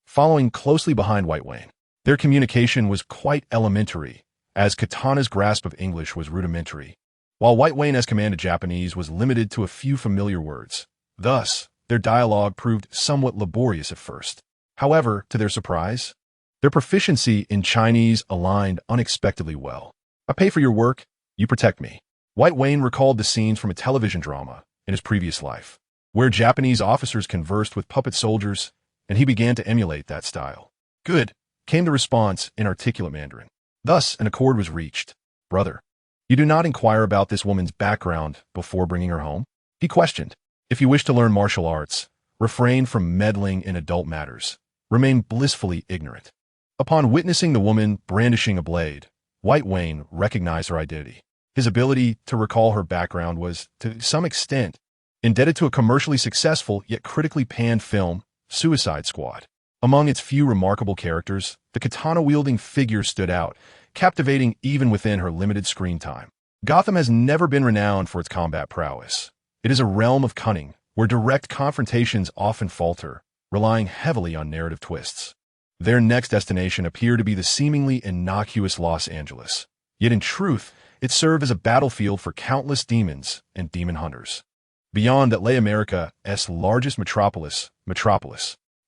A: following closely behind White Wayne. Their communication was quite elementary, as Katana's grasp of English was rudimentary, while White Wayne's command of Japanese was limited to a few familiar words. Thus, their dialogue proved somewhat laborious at first. However, to their surprise, their proficiency in Chinese aligned unexpectedly well. I pay for your work, you protect me. White Wayne recalled the scenes from a television drama in his previous life, where Japanese officers conversed with puppet soldiers, and he began to emulate that style. Good, came the response in articulate Mandarin. Thus, an accord was reached. Brother, you do not inquire about this woman's background before bringing her home? He questioned. If you wish to learn martial arts, refrain from meddling in adult matters. Remain blissfully ignorant. Upon witnessing the woman brandishing a blade, White Wayne recognized her identity. His ability to recall her background was, to some extent, indebted to a commercially successful yet critically panned film, Suicide Squad. Among its few remarkable characters, the katana-wielding figure stood out, captivating even within her limited screen time. Gotham has never been renowned for its combat prowess. It is a realm of cunning, where direct confrontations often falter, relying heavily on narrative twists. Their next destination appeared to be the seemingly innocuous Los Angeles. Yet in truth, it served as a battlefield for countless demons and demon hunters. Beyond that lay America's largest metropolis.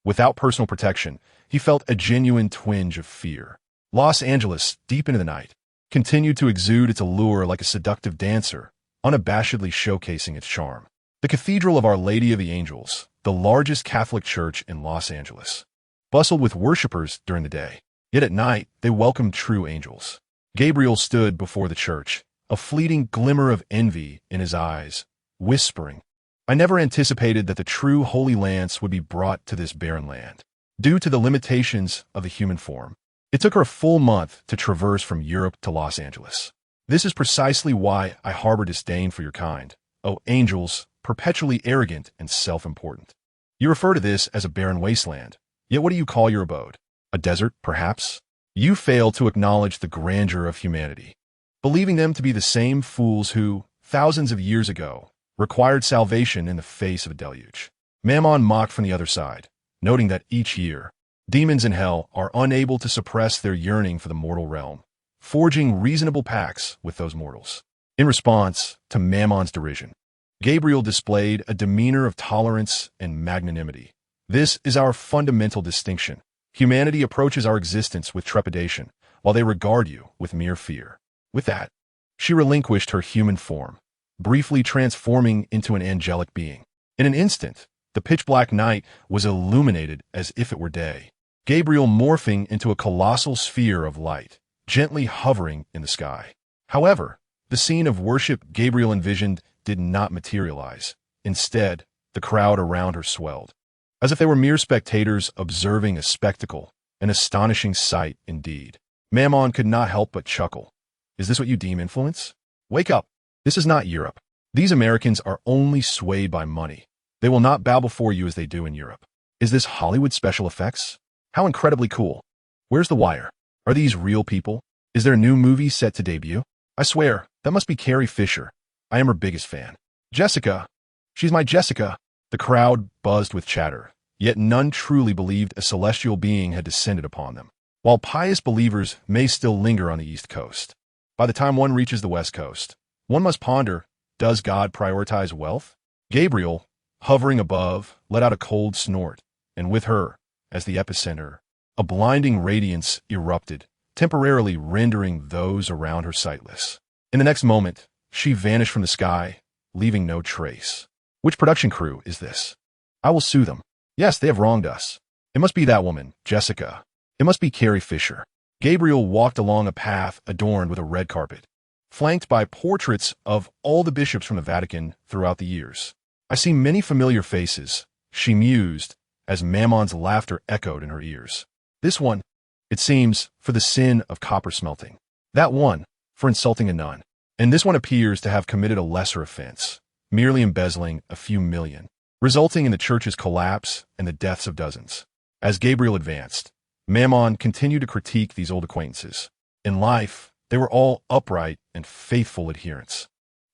A: Without personal protection, he felt a genuine twinge of fear. Los Angeles, deep into the night, continued to exude its allure like a seductive dancer, unabashedly showcasing its charm. The Cathedral of Our Lady of the Angels, the largest Catholic church in Los Angeles, bustled with worshippers during the day. Yet at night, they welcomed true angels. Gabriel stood before the church, a fleeting glimmer of envy in his eyes, whispering, I never anticipated that the true Holy Lance would be brought to this barren land. Due to the limitations of the human form, it took her a full month to traverse from Europe to Los Angeles. This is precisely why I harbor disdain for your kind, O angels, perpetually arrogant and self-important. You refer to this as a barren wasteland, yet what do you call your abode? A desert, perhaps? You fail to acknowledge the grandeur of humanity, believing them to be the same fools who, thousands of years ago, required salvation in the face of a deluge. Mammon mocked from the other side, noting that each year, demons in hell are unable to suppress their yearning for the mortal realm, forging reasonable pacts with those mortals. In response to Mammon's derision, Gabriel displayed a demeanor of tolerance and magnanimity. This is our fundamental distinction. Humanity approaches our existence with trepidation, while they regard you with mere fear. With that, she relinquished her human form, briefly transforming into an angelic being. In an instant, the pitch-black night was illuminated as if it were day. Gabriel morphing into a colossal sphere of light, gently hovering in the sky. However, the scene of worship Gabriel envisioned did not materialize. Instead, the crowd around her swelled, as if they were mere spectators observing a spectacle, an astonishing sight indeed. Mammon could not help but chuckle. Is this what you deem influence? Wake up. This is not Europe. These Americans are only swayed by money. They will not bow before you as they do in Europe. Is this Hollywood special effects? How incredibly cool. Where's The Wire? Are these real people? Is there a new movie set to debut? I swear, that must be Carrie Fisher. I am her biggest fan. Jessica. She's my Jessica. The crowd buzzed with chatter, yet none truly believed a celestial being had descended upon them. While pious believers may still linger on the East Coast, by the time one reaches the West Coast, one must ponder, does God prioritize wealth? Gabriel, hovering above, let out a cold snort, and with her, as the epicenter, a blinding radiance erupted, temporarily rendering those around her sightless. In the next moment, she vanished from the sky, leaving no trace. Which production crew is this? I will sue them. Yes, they have wronged us. It must be that woman, Jessica. It must be Carrie Fisher. Gabriel walked along a path adorned with a red carpet, flanked by portraits of all the bishops from the Vatican throughout the years. I see many familiar faces, she mused, as Mammon's laughter echoed in her ears. This one, it seems, for the sin of copper smelting. That one, for insulting a nun. And this one appears to have committed a lesser offense, merely embezzling a few million, resulting in the church's collapse and the deaths of dozens. As Gabriel advanced, Mammon continued to critique these old acquaintances. In life, they were all upright and faithful adherents.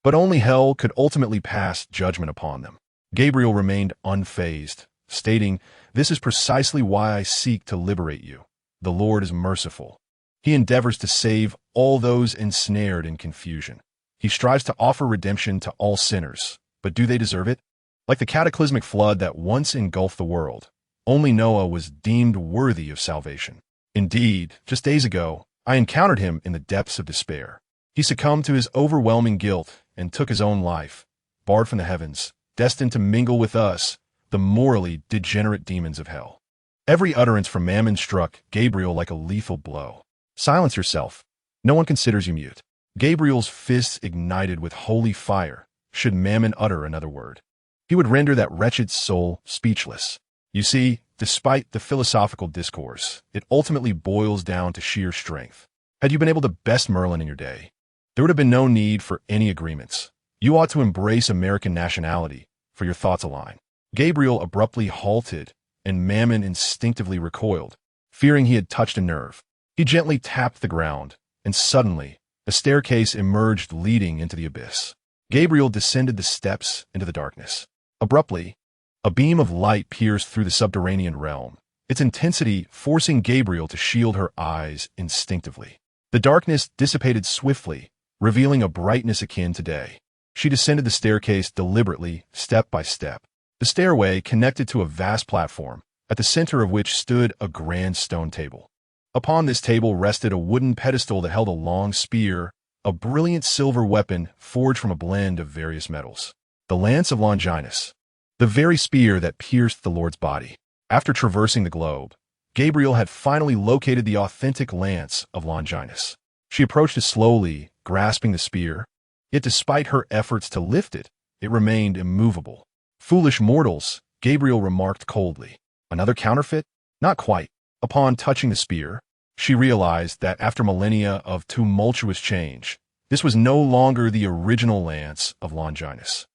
A: But only hell could ultimately pass judgment upon them. Gabriel remained unfazed, stating, "This is precisely why I seek to liberate you. The Lord is merciful." He endeavors to save all those ensnared in confusion. He strives to offer redemption to all sinners, but do they deserve it? Like the cataclysmic flood that once engulfed the world, only Noah was deemed worthy of salvation. Indeed, just days ago, I encountered him in the depths of despair. He succumbed to his overwhelming guilt and took his own life, barred from the heavens, destined to mingle with us, the morally degenerate demons of hell. Every utterance from Mammon struck Gabriel like a lethal blow. Silence yourself. No one considers you mute. Gabriel's fists ignited with holy fire should Mammon utter another word. He would render that wretched soul speechless. You see, despite the philosophical discourse, it ultimately boils down to sheer strength. Had you been able to best Merlin in your day, there would have been no need for any agreements. You ought to embrace American nationality, for your thoughts align. Gabriel abruptly halted, and Mammon instinctively recoiled, fearing he had touched a nerve. He gently tapped the ground, and suddenly, a staircase emerged leading into the abyss. Gabriel descended the steps into the darkness. Abruptly, a beam of light pierced through the subterranean realm, its intensity forcing Gabriel to shield her eyes instinctively. The darkness dissipated swiftly, revealing a brightness akin to day. She descended the staircase deliberately, step by step. The stairway connected to a vast platform, at the center of which stood a grand stone table. Upon this table rested a wooden pedestal that held a long spear, a brilliant silver weapon forged from a blend of various metals. The lance of Longinus, the very spear that pierced the Lord's body. After traversing the globe, Gabriel had finally located the authentic lance of Longinus. She approached it slowly, grasping the spear, yet despite her efforts to lift it, it remained immovable. Foolish mortals, Gabriel remarked coldly. Another counterfeit? Not quite. Upon touching the spear, she realized that after millennia of tumultuous change, this was no longer the original lance of Longinus.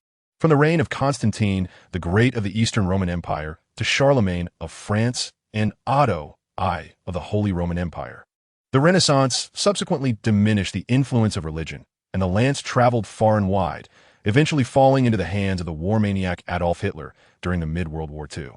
A: From the reign of Constantine, the Great of the Eastern Roman Empire, to Charlemagne of France and Otto I of the Holy Roman Empire, the Renaissance subsequently diminished the influence of religion, and the lance traveled far and wide, eventually falling into the hands of the war maniac Adolf Hitler during the mid-World War II.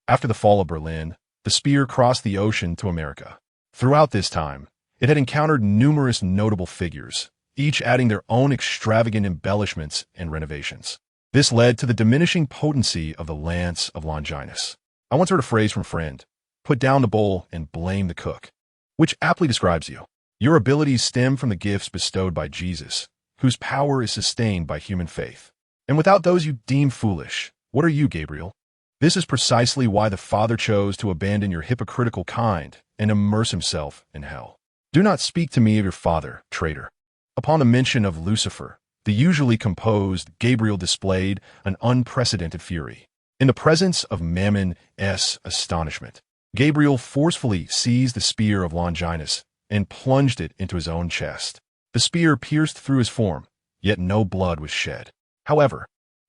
A: After the fall of Berlin, the spear crossed the ocean to America. Throughout this time, it had encountered numerous notable figures, each adding their own extravagant embellishments and renovations. This led to the diminishing potency of the lance of Longinus. I once heard a phrase from a friend, "Put down the bowl and blame the cook," which aptly describes you. Your abilities stem from the gifts bestowed by Jesus, whose power is sustained by human faith. And without those you deem foolish, what are you, Gabriel? This is precisely why the Father chose to abandon your hypocritical kind and immerse himself in hell. Do not speak to me of your father, traitor. Upon the mention of Lucifer, the usually composed Gabriel displayed an unprecedented fury. In the presence of Mammon's astonishment, Gabriel forcefully seized the spear of Longinus and plunged it into his own chest. The spear pierced through his form, yet no blood was shed. However,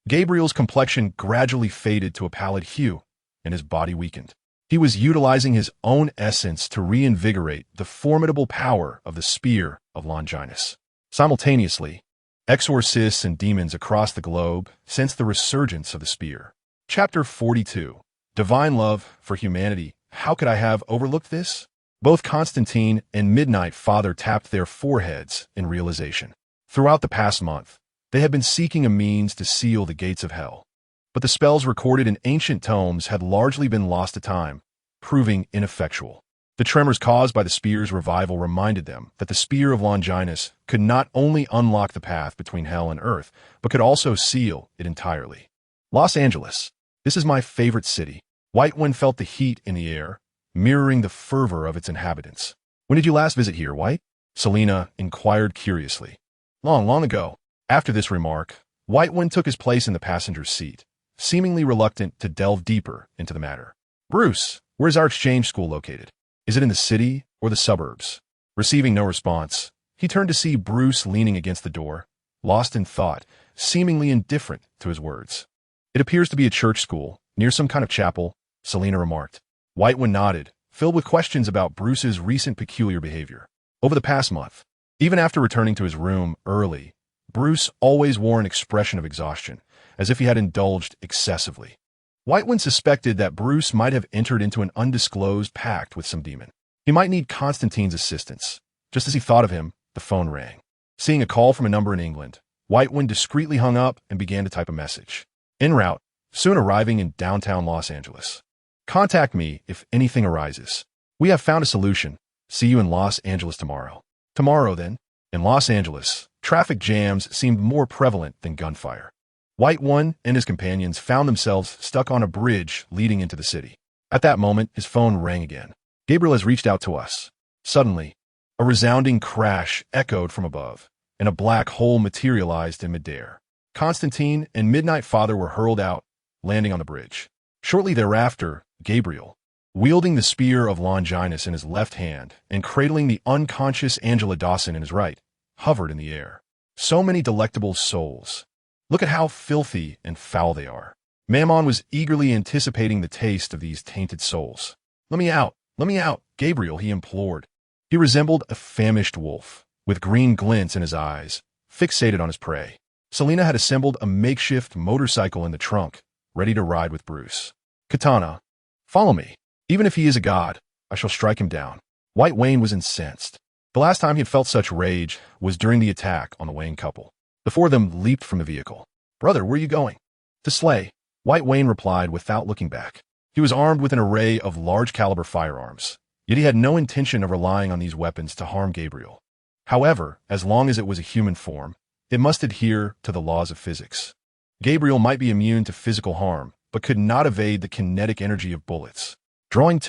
A: Gabriel's complexion gradually faded to a pallid hue, and his body weakened. He was utilizing his own essence to reinvigorate the formidable power of the spear of Longinus. Simultaneously, exorcists and demons across the globe sensed the resurgence of the spear. Chapter 42. Divine Love for Humanity. How could I have overlooked this? Both Constantine and Midnight Father tapped their foreheads in realization. Throughout the past month, they had been seeking a means to seal the gates of hell. But the spells recorded in ancient tomes had largely been lost to time, proving ineffectual. The tremors caused by the spear's revival reminded them that the spear of Longinus could not only unlock the path between hell and earth, but could also seal it entirely. Los Angeles. This is my favorite city. White One felt the heat in the air, mirroring the fervor of its inhabitants. When did you last visit here, White? Selena inquired curiously. Long ago. After this remark, White One took his place in the passenger's seat, seemingly reluctant to delve deeper into the matter. Bruce, where is our exchange school located? Is it in the city or the suburbs? Receiving no response, he turned to see Bruce leaning against the door, lost in thought, seemingly indifferent to his words. It appears to be a church school, near some kind of chapel, Selena remarked. White One nodded, filled with questions about Bruce's recent peculiar behavior. Over the past month, even after returning to his room early, Bruce always wore an expression of exhaustion, as if he had indulged excessively. White One suspected that Bruce might have entered into an undisclosed pact with some demon. He might need Constantine's assistance, Just as he thought of him, the phone rang. Seeing a call from a number in England, Whitewind discreetly hung up and began to type a message. En route, soon arriving in downtown Los Angeles. Contact me if anything arises. We have found a solution. See you in Los Angeles tomorrow. Tomorrow, then. In Los Angeles, traffic jams seemed more prevalent than gunfire. Whitewind and his companions found themselves stuck on a bridge leading into the city. At that moment, his phone rang again. Gabriel has reached out to us. Suddenly, a resounding crash echoed from above, and a black hole materialized in midair. Constantine and Midnight Father were hurled out, landing on the bridge. Shortly thereafter, Gabriel, wielding the spear of Longinus in his left hand and cradling the unconscious Angela Dawson in his right, hovered in the air. So many delectable souls. Look at how filthy and foul they are. Mammon was eagerly anticipating the taste of these tainted souls. Let me out, Gabriel, he implored. He resembled a famished wolf, with green glints in his eyes, fixated on his prey. Selena had assembled a makeshift motorcycle in the trunk, ready to ride with Bruce. Katana, follow me. Even if he is a god, I shall strike him down. White Wayne was incensed. The last time he had felt such rage was during the attack on the Wayne couple. The four of them leaped from the vehicle. Brother, where are you going? To slay, White Wayne replied without looking back. He was armed with an array of large-caliber firearms, yet he had no intention of relying on these weapons to harm Gabriel. However, as long as it was a human form, it must adhere to the laws of physics. Gabriel might be immune to physical harm, but could not evade the kinetic energy of bullets. Drawing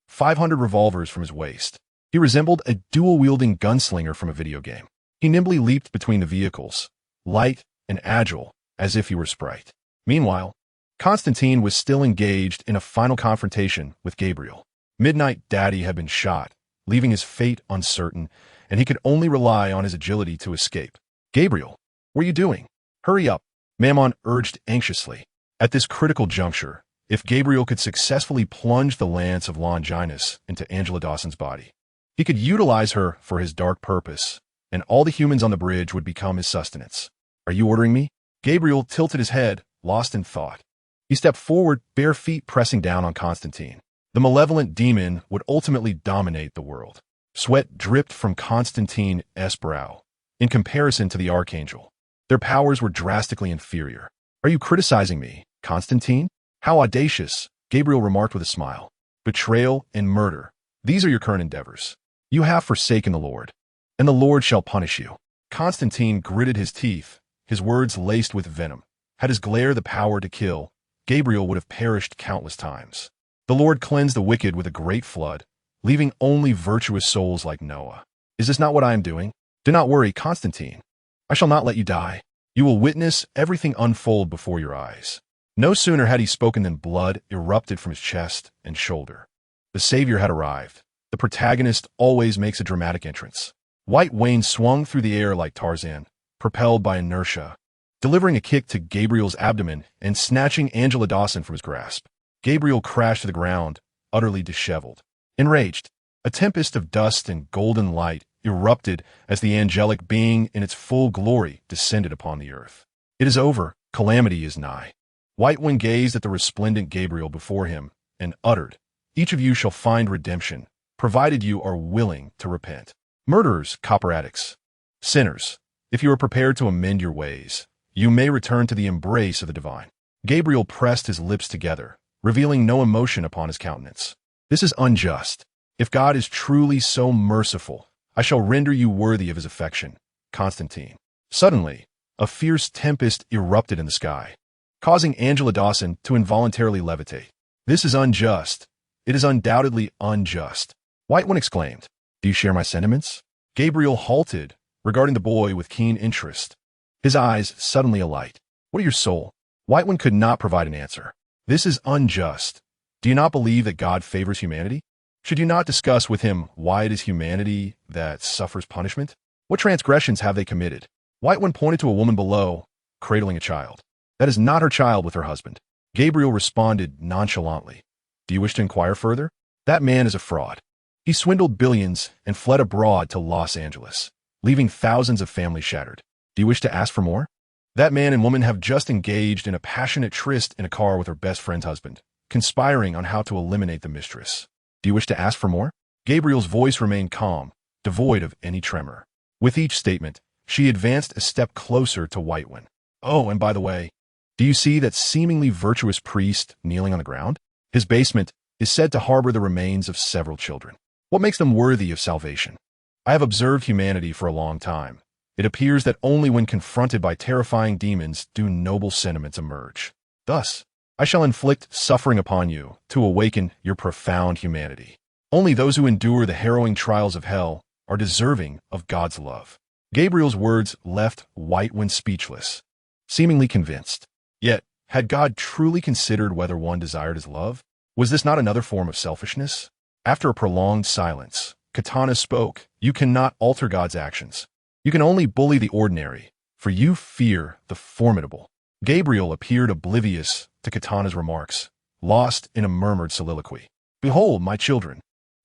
A: 500 revolvers from his waist, he resembled a dual-wielding gunslinger from a video game. He nimbly leaped between the vehicles, light and agile, as if he were Sprite. Meanwhile, Constantine was still engaged in a final confrontation with Gabriel. Midnight Daddy had been shot, leaving his fate uncertain, and he could only rely on his agility to escape. Gabriel, what are you doing? Hurry up, Mammon urged anxiously. At this critical juncture, if Gabriel could successfully plunge the lance of Longinus into Angela Dawson's body, he could utilize her for his dark purpose, and all the humans on the bridge would become his sustenance. Are you ordering me? Gabriel tilted his head, lost in thought. He stepped forward, bare feet pressing down on Constantine. The malevolent demon would ultimately dominate the world. Sweat dripped from Constantine's brow. In comparison to the Archangel, their powers were drastically inferior. Are you criticizing me, Constantine? How audacious, Gabriel remarked with a smile. Betrayal and murder, these are your current endeavors. You have forsaken the Lord, and the Lord shall punish you. Constantine gritted his teeth, his words laced with venom. Had his glare the power to kill, Gabriel would have perished countless times. The Lord cleansed the wicked with a great flood, leaving only virtuous souls like Noah. Is this not what I am doing? Do not worry, Constantine. I shall not let you die. You will witness everything unfold before your eyes. No sooner had he spoken than blood erupted from his chest and shoulder. The Savior had arrived. The protagonist always makes a dramatic entrance. White Wayne swung through the air like Tarzan, propelled by inertia, delivering a kick to Gabriel's abdomen and snatching Angela Dawson from his grasp. Gabriel crashed to the ground, utterly disheveled. Enraged, a tempest of dust and golden light erupted as the angelic being in its full glory descended upon the earth. It is over, calamity is nigh. Whitewind gazed at the resplendent Gabriel before him and uttered, Each of you shall find redemption, provided you are willing to repent. Murderers, copper addicts, sinners, if you are prepared to amend your ways, you may return to the embrace of the divine. Gabriel pressed his lips together, revealing no emotion upon his countenance. This is unjust. If God is truly so merciful, I shall render you worthy of his affection. Constantine. Suddenly, a fierce tempest erupted in the sky, causing Angela Dawson to involuntarily levitate. This is unjust. It is undoubtedly unjust. Whitewind exclaimed, Do you share my sentiments? Gabriel halted, regarding the boy with keen interest, his eyes suddenly alight. What are your soul? Whitewind could not provide an answer. This is unjust. Do you not believe that God favors humanity? Should you not discuss with him why it is humanity that suffers punishment? What transgressions have they committed? Whitewind pointed to a woman below, cradling a child. That is not her child with her husband. Gabriel responded nonchalantly. Do you wish to inquire further? That man is a fraud. He swindled billions and fled abroad to Los Angeles, leaving thousands of families shattered. Do you wish to ask for more? That man and woman have just engaged in a passionate tryst in a car with her best friend's husband, conspiring on how to eliminate the mistress. Do you wish to ask for more? Gabriel's voice remained calm, devoid of any tremor. With each statement, she advanced a step closer to Whitewind. Oh, and by the way, do you see that seemingly virtuous priest kneeling on the ground? His basement is said to harbor the remains of several children. What makes them worthy of salvation? I have observed humanity for a long time. It appears that only when confronted by terrifying demons do noble sentiments emerge. Thus, I shall inflict suffering upon you to awaken your profound humanity. Only those who endure the harrowing trials of hell are deserving of God's love. Gabriel's words left Whitewind speechless, seemingly convinced. Yet, had God truly considered whether one desired his love? Was this not another form of selfishness? After a prolonged silence, Katana spoke. You cannot alter God's actions. You can only bully the ordinary, for you fear the formidable. Gabriel appeared oblivious to Katana's remarks, lost in a murmured soliloquy. Behold, my children,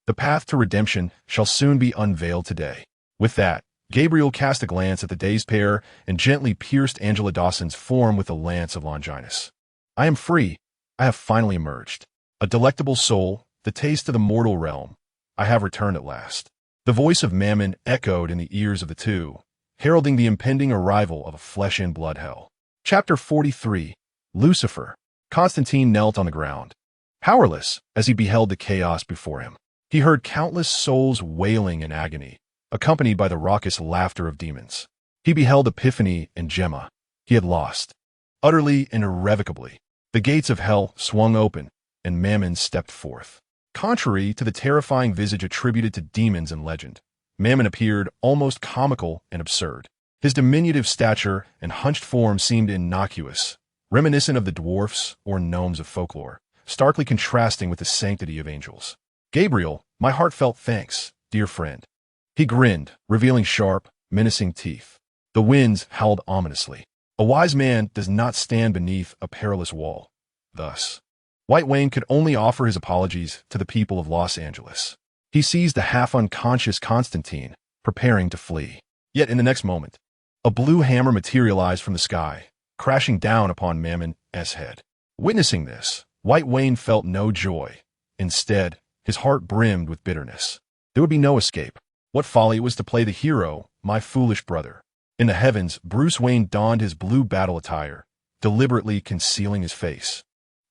A: the path to redemption shall soon be unveiled today. With that, Gabriel cast a glance at the dazed pair and gently pierced Angela Dawson's form with the lance of Longinus. I am free. I have finally emerged. A delectable soul, the taste of the mortal realm. I have returned at last. The voice of Mammon echoed in the ears of the two, heralding the impending arrival of a flesh-and-blood hell. Chapter 43. Lucifer. Constantine knelt on the ground, powerless as he beheld the chaos before him. He heard countless souls wailing in agony, accompanied by the raucous laughter of demons. He beheld Epiphany and Gemma. He had lost. Utterly and irrevocably, the gates of hell swung open, and Mammon stepped forth. Contrary to the terrifying visage attributed to demons and legend, Mammon appeared almost comical and absurd. His diminutive stature and hunched form seemed innocuous, reminiscent of the dwarfs or gnomes of folklore, starkly contrasting with the sanctity of angels. Gabriel, my heartfelt thanks, dear friend. He grinned, revealing sharp, menacing teeth. The winds howled ominously. A wise man does not stand beneath a perilous wall. Thus, Whitewind could only offer his apologies to the people of Los Angeles. He seized the half-unconscious Constantine, preparing to flee. Yet in the next moment, a blue hammer materialized from the sky, crashing down upon Mammon's head. Witnessing this, Whitewind felt no joy. Instead, his heart brimmed with bitterness. There would be no escape. What folly it was to play the hero, my foolish brother. In the heavens, Bruce Wayne donned his blue battle attire, deliberately concealing his face.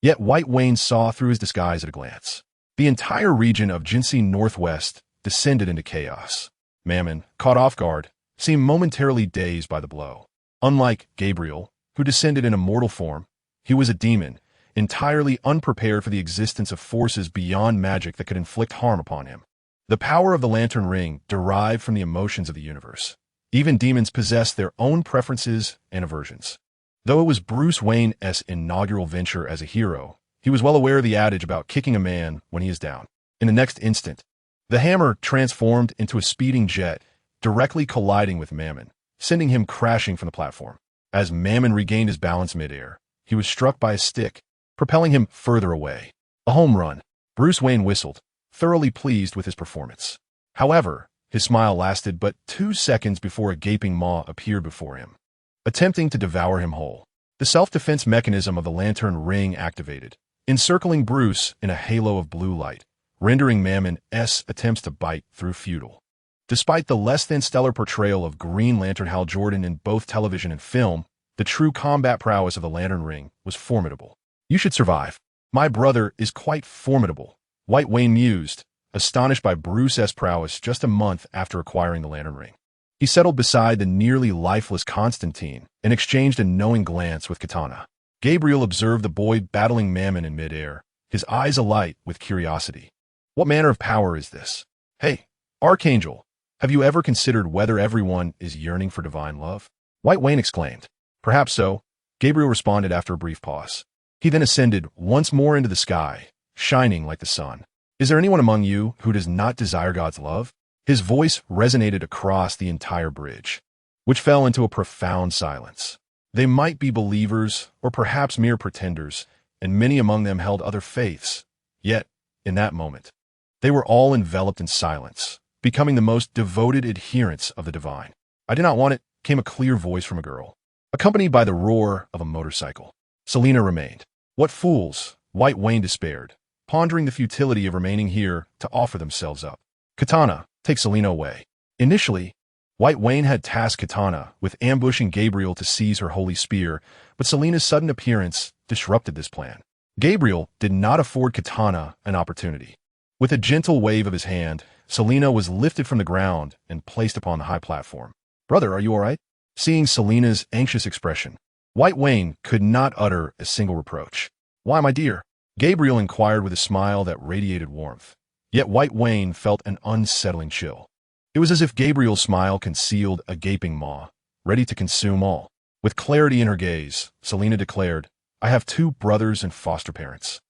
A: Yet Whitewind saw through his disguise at a glance. The entire region of Jinsey Northwest descended into chaos. Mammon, caught off guard, seemed momentarily dazed by the blow. Unlike Gabriel, who descended in a mortal form, he was a demon, entirely unprepared for the existence of forces beyond magic that could inflict harm upon him. The power of the Lantern Ring derived from the emotions of the universe. Even demons possess their own preferences and aversions. Though it was Bruce Wayne's inaugural venture as a hero, he was well aware of the adage about kicking a man when he is down. In the next instant, the hammer transformed into a speeding jet, directly colliding with Mammon, sending him crashing from the platform. As Mammon regained his balance midair, he was struck by a stick, propelling him further away. A home run. Bruce Wayne whistled, thoroughly pleased with his performance. However, his smile lasted but 2 seconds before a gaping maw appeared before him, attempting to devour him whole. The self-defense mechanism of the Lantern Ring activated, encircling Bruce in a halo of blue light, rendering Mammon's attempts to bite through futile. Despite the less-than-stellar portrayal of Green Lantern Hal Jordan in both television and film, the true combat prowess of the Lantern Ring was formidable. You should survive. My brother is quite formidable, Whitewind mused, astonished by Bruce's prowess just a month after acquiring the Lantern Ring. He settled beside the nearly lifeless Constantine and exchanged a knowing glance with Katana. Gabriel observed the boy battling Mammon in midair, his eyes alight with curiosity. What manner of power is this? Hey, Archangel, have you ever considered whether everyone is yearning for divine love? Whitewind exclaimed. Perhaps so, Gabriel responded after a brief pause. He then ascended once more into the sky, shining like the sun. Is there anyone among you who does not desire God's love? His voice resonated across the entire bridge, which fell into a profound silence. They might be believers or perhaps mere pretenders, and many among them held other faiths. Yet, in that moment, they were all enveloped in silence, becoming the most devoted adherents of the divine. I did not want it, came a clear voice from a girl, accompanied by the roar of a motorcycle. Selina remained. What fools, Whitewind despaired, pondering the futility of remaining here to offer themselves up. Katana, take Selina away. Initially, White Wayne had tasked Katana with ambushing Gabriel to seize her holy spear, but Selena's sudden appearance disrupted this plan. Gabriel did not afford Katana an opportunity. With a gentle wave of his hand, Selena was lifted from the ground and placed upon the high platform. "Brother, are you all right?" Seeing Selena's anxious expression, White Wayne could not utter a single reproach. "Why, my dear?" Gabriel inquired with a smile that radiated warmth. Yet White Wayne felt an unsettling chill. It was as if Gabriel's smile concealed a gaping maw, ready to consume all. With clarity in her gaze, Selena declared, "I have 2 brothers and foster parents.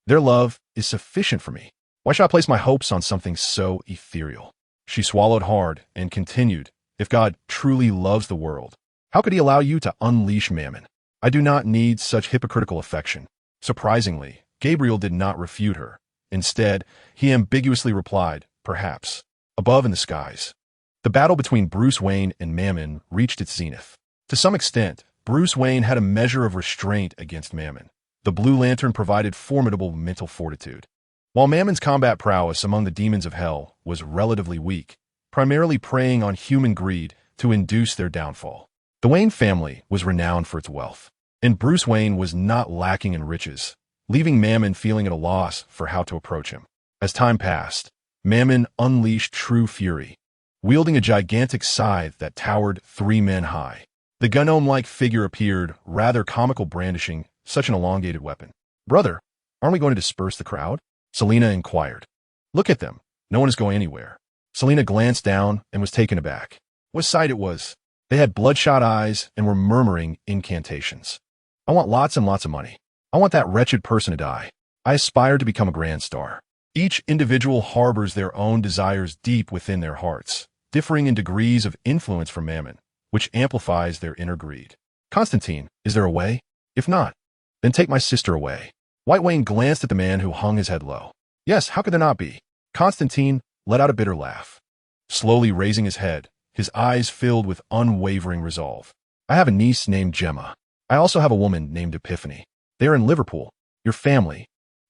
A: Their love is sufficient for me. Why should I place my hopes on something so ethereal?" She swallowed hard and continued, "If God truly loves the world, how could he allow you to unleash Mammon? I do not need such hypocritical affection." Surprisingly, Gabriel did not refute her. Instead, he ambiguously replied, "Perhaps." Above in the skies, the battle between Bruce Wayne and Mammon reached its zenith. To some extent, Bruce Wayne had a measure of restraint against Mammon. The Blue Lantern provided formidable mental fortitude, while Mammon's combat prowess among the demons of hell was relatively weak, primarily preying on human greed to induce their downfall. The Wayne family was renowned for its wealth, and Bruce Wayne was not lacking in riches, leaving Mammon feeling at a loss for how to approach him. As time passed, Mammon unleashed true fury, wielding a gigantic scythe that towered 3 men high. The gnome-like figure appeared, rather comical, brandishing such an elongated weapon. "Brother, aren't we going to disperse the crowd?" Selena inquired. "Look at them. No one is going anywhere." Selena glanced down and was taken aback. What sight it was! They had bloodshot eyes and were murmuring incantations. "I want lots and lots of money. I want that wretched person to die. I aspire to become a grand star." Each individual harbors their own desires deep within their hearts, differing in degrees of influence from Mammon, which amplifies their inner greed. "Constantine, is there a way? If not, then take my sister away." White Wayne glanced at the man who hung his head low. "Yes, how could there not be?" Constantine let out a bitter laugh, slowly raising his head, his eyes filled with unwavering resolve. "I have a niece named Gemma. I also have a woman named Epiphany. They are in Liverpool. Your family,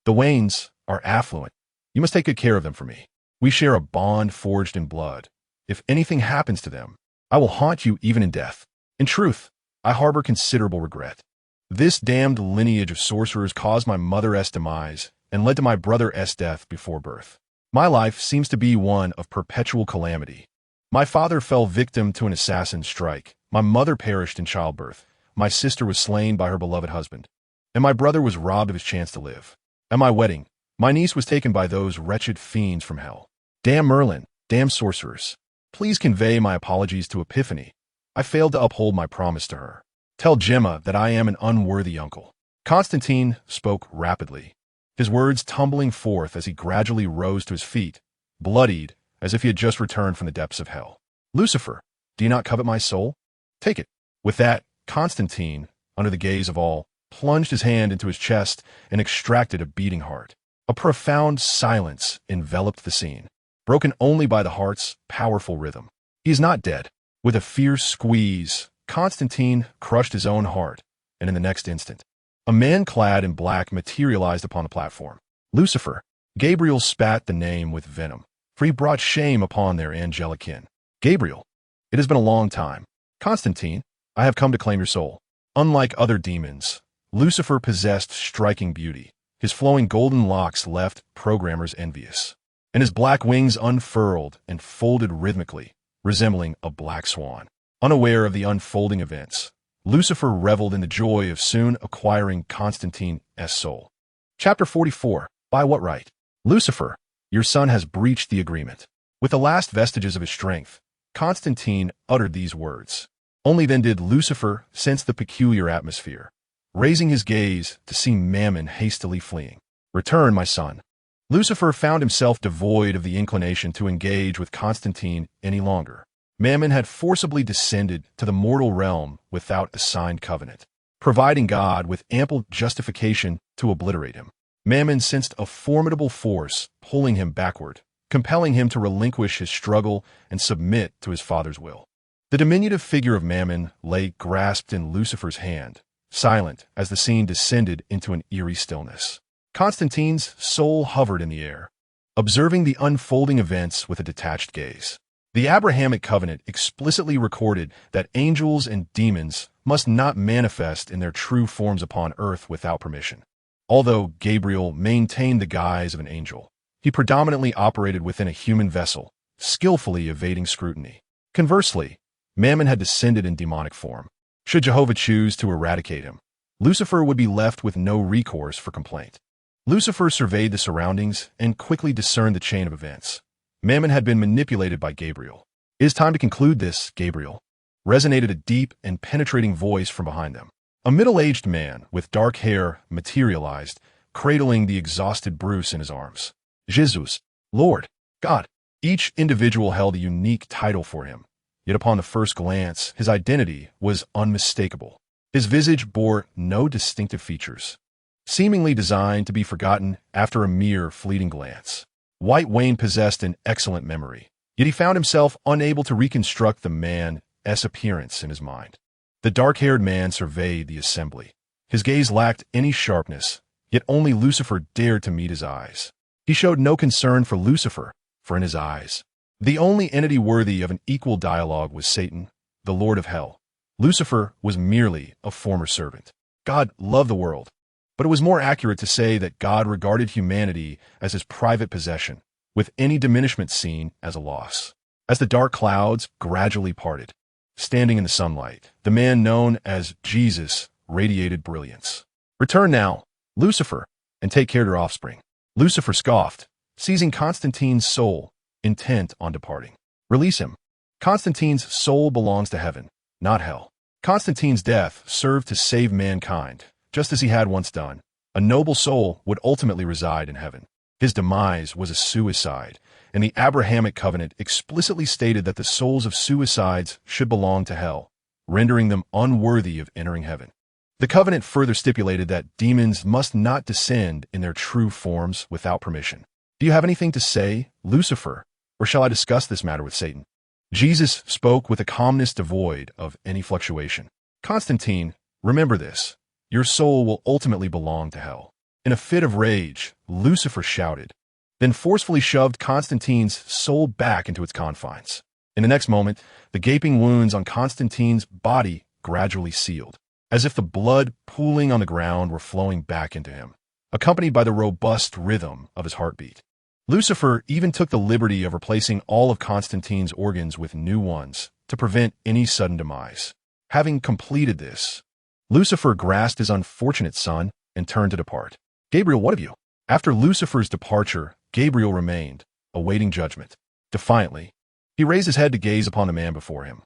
A: the Waynes, are affluent. You must take good care of them for me. We share a bond forged in blood. If anything happens to them, I will haunt you even in death. In truth, I harbor considerable regret. This damned lineage of sorcerers caused my mother's demise and led to my brother's death before birth. My life seems to be one of perpetual calamity. My father fell victim to an assassin's strike. My mother perished in childbirth. My sister was slain by her beloved husband. And my brother was robbed of his chance to live. At my wedding, my niece was taken by those wretched fiends from hell. Damn Merlin, damn sorcerers. Please convey my apologies to Epiphany. I failed to uphold my promise to her. Tell Gemma that I am an unworthy uncle." Constantine spoke rapidly, his words tumbling forth as he gradually rose to his feet, bloodied as if he had just returned from the depths of hell. "Lucifer, do you not covet my soul? Take it." With that, Constantine, under the gaze of all, plunged his hand into his chest and extracted a beating heart. A profound silence enveloped the scene, broken only by the heart's powerful rhythm. "He is not dead." With a fierce squeeze, Constantine crushed his own heart, and in the next instant, a man clad in black materialized upon the platform. "Lucifer." Gabriel spat the name with venom, for he brought shame upon their angelic kin. "Gabriel, it has been a long time. Constantine, I have come to claim your soul." Unlike other demons, Lucifer possessed striking beauty. His flowing golden locks left programmers envious, and his black wings unfurled and folded rhythmically, resembling a black swan. Unaware of the unfolding events, Lucifer reveled in the joy of soon acquiring Constantine's soul. Chapter 44. By what right? "Lucifer, your son has breached the agreement." With the last vestiges of his strength, Constantine uttered these words. Only then did Lucifer sense the peculiar atmosphere, raising his gaze to see Mammon hastily fleeing. "Return, my son." Lucifer found himself devoid of the inclination to engage with Constantine any longer. Mammon had forcibly descended to the mortal realm without a signed covenant, providing God with ample justification to obliterate him. Mammon sensed a formidable force pulling him backward, compelling him to relinquish his struggle and submit to his father's will. The diminutive figure of Mammon lay grasped in Lucifer's hand, silent as the scene descended into an eerie stillness. Constantine's soul hovered in the air, observing the unfolding events with a detached gaze. The Abrahamic covenant explicitly recorded that angels and demons must not manifest in their true forms upon earth without permission. Although Gabriel maintained the guise of an angel, he predominantly operated within a human vessel, skillfully evading scrutiny. Conversely, Mammon had descended in demonic form. Should Jehovah choose to eradicate him, Lucifer would be left with no recourse for complaint. Lucifer surveyed the surroundings and quickly discerned the chain of events. Mammon had been manipulated by Gabriel. "It is time to conclude this, Gabriel," resonated a deep and penetrating voice from behind them. A middle-aged man with dark hair materialized, cradling the exhausted Bruce in his arms. Jesus, Lord, God. Each individual held a unique title for him, yet upon the first glance, his identity was unmistakable. His visage bore no distinctive features, seemingly designed to be forgotten after a mere fleeting glance. White Wayne possessed an excellent memory, yet he found himself unable to reconstruct the man's appearance in his mind. The dark-haired man surveyed the assembly. His gaze lacked any sharpness, yet only Lucifer dared to meet his eyes. He showed no concern for Lucifer, for in his eyes, the only entity worthy of an equal dialogue was Satan, the Lord of Hell. Lucifer was merely a former servant. God loved the world, but it was more accurate to say that God regarded humanity as his private possession, with any diminishment seen as a loss. As the dark clouds gradually parted, standing in the sunlight, the man known as Jesus radiated brilliance. "Return now, Lucifer, and take care of your offspring." Lucifer scoffed, seizing Constantine's soul, intent on departing. "Release him. Constantine's soul belongs to heaven, not hell." Constantine's death served to save mankind, just as he had once done. A noble soul would ultimately reside in heaven. His demise was a suicide, and the Abrahamic covenant explicitly stated that the souls of suicides should belong to hell, rendering them unworthy of entering heaven. The covenant further stipulated that demons must not descend in their true forms without permission. "Do you have anything to say, Lucifer, or shall I discuss this matter with Satan?" Jesus spoke with a calmness devoid of any fluctuation. "Constantine, remember this. Your soul will ultimately belong to hell." In a fit of rage, Lucifer shouted, then forcefully shoved Constantine's soul back into its confines. In the next moment, the gaping wounds on Constantine's body gradually sealed, as if the blood pooling on the ground were flowing back into him, accompanied by the robust rhythm of his heartbeat. Lucifer even took the liberty of replacing all of Constantine's organs with new ones to prevent any sudden demise. Having completed this, Lucifer grasped his unfortunate son and turned to depart. "Gabriel, what of you?" After Lucifer's departure, Gabriel remained, awaiting judgment. Defiantly, he raised his head to gaze upon the man before him.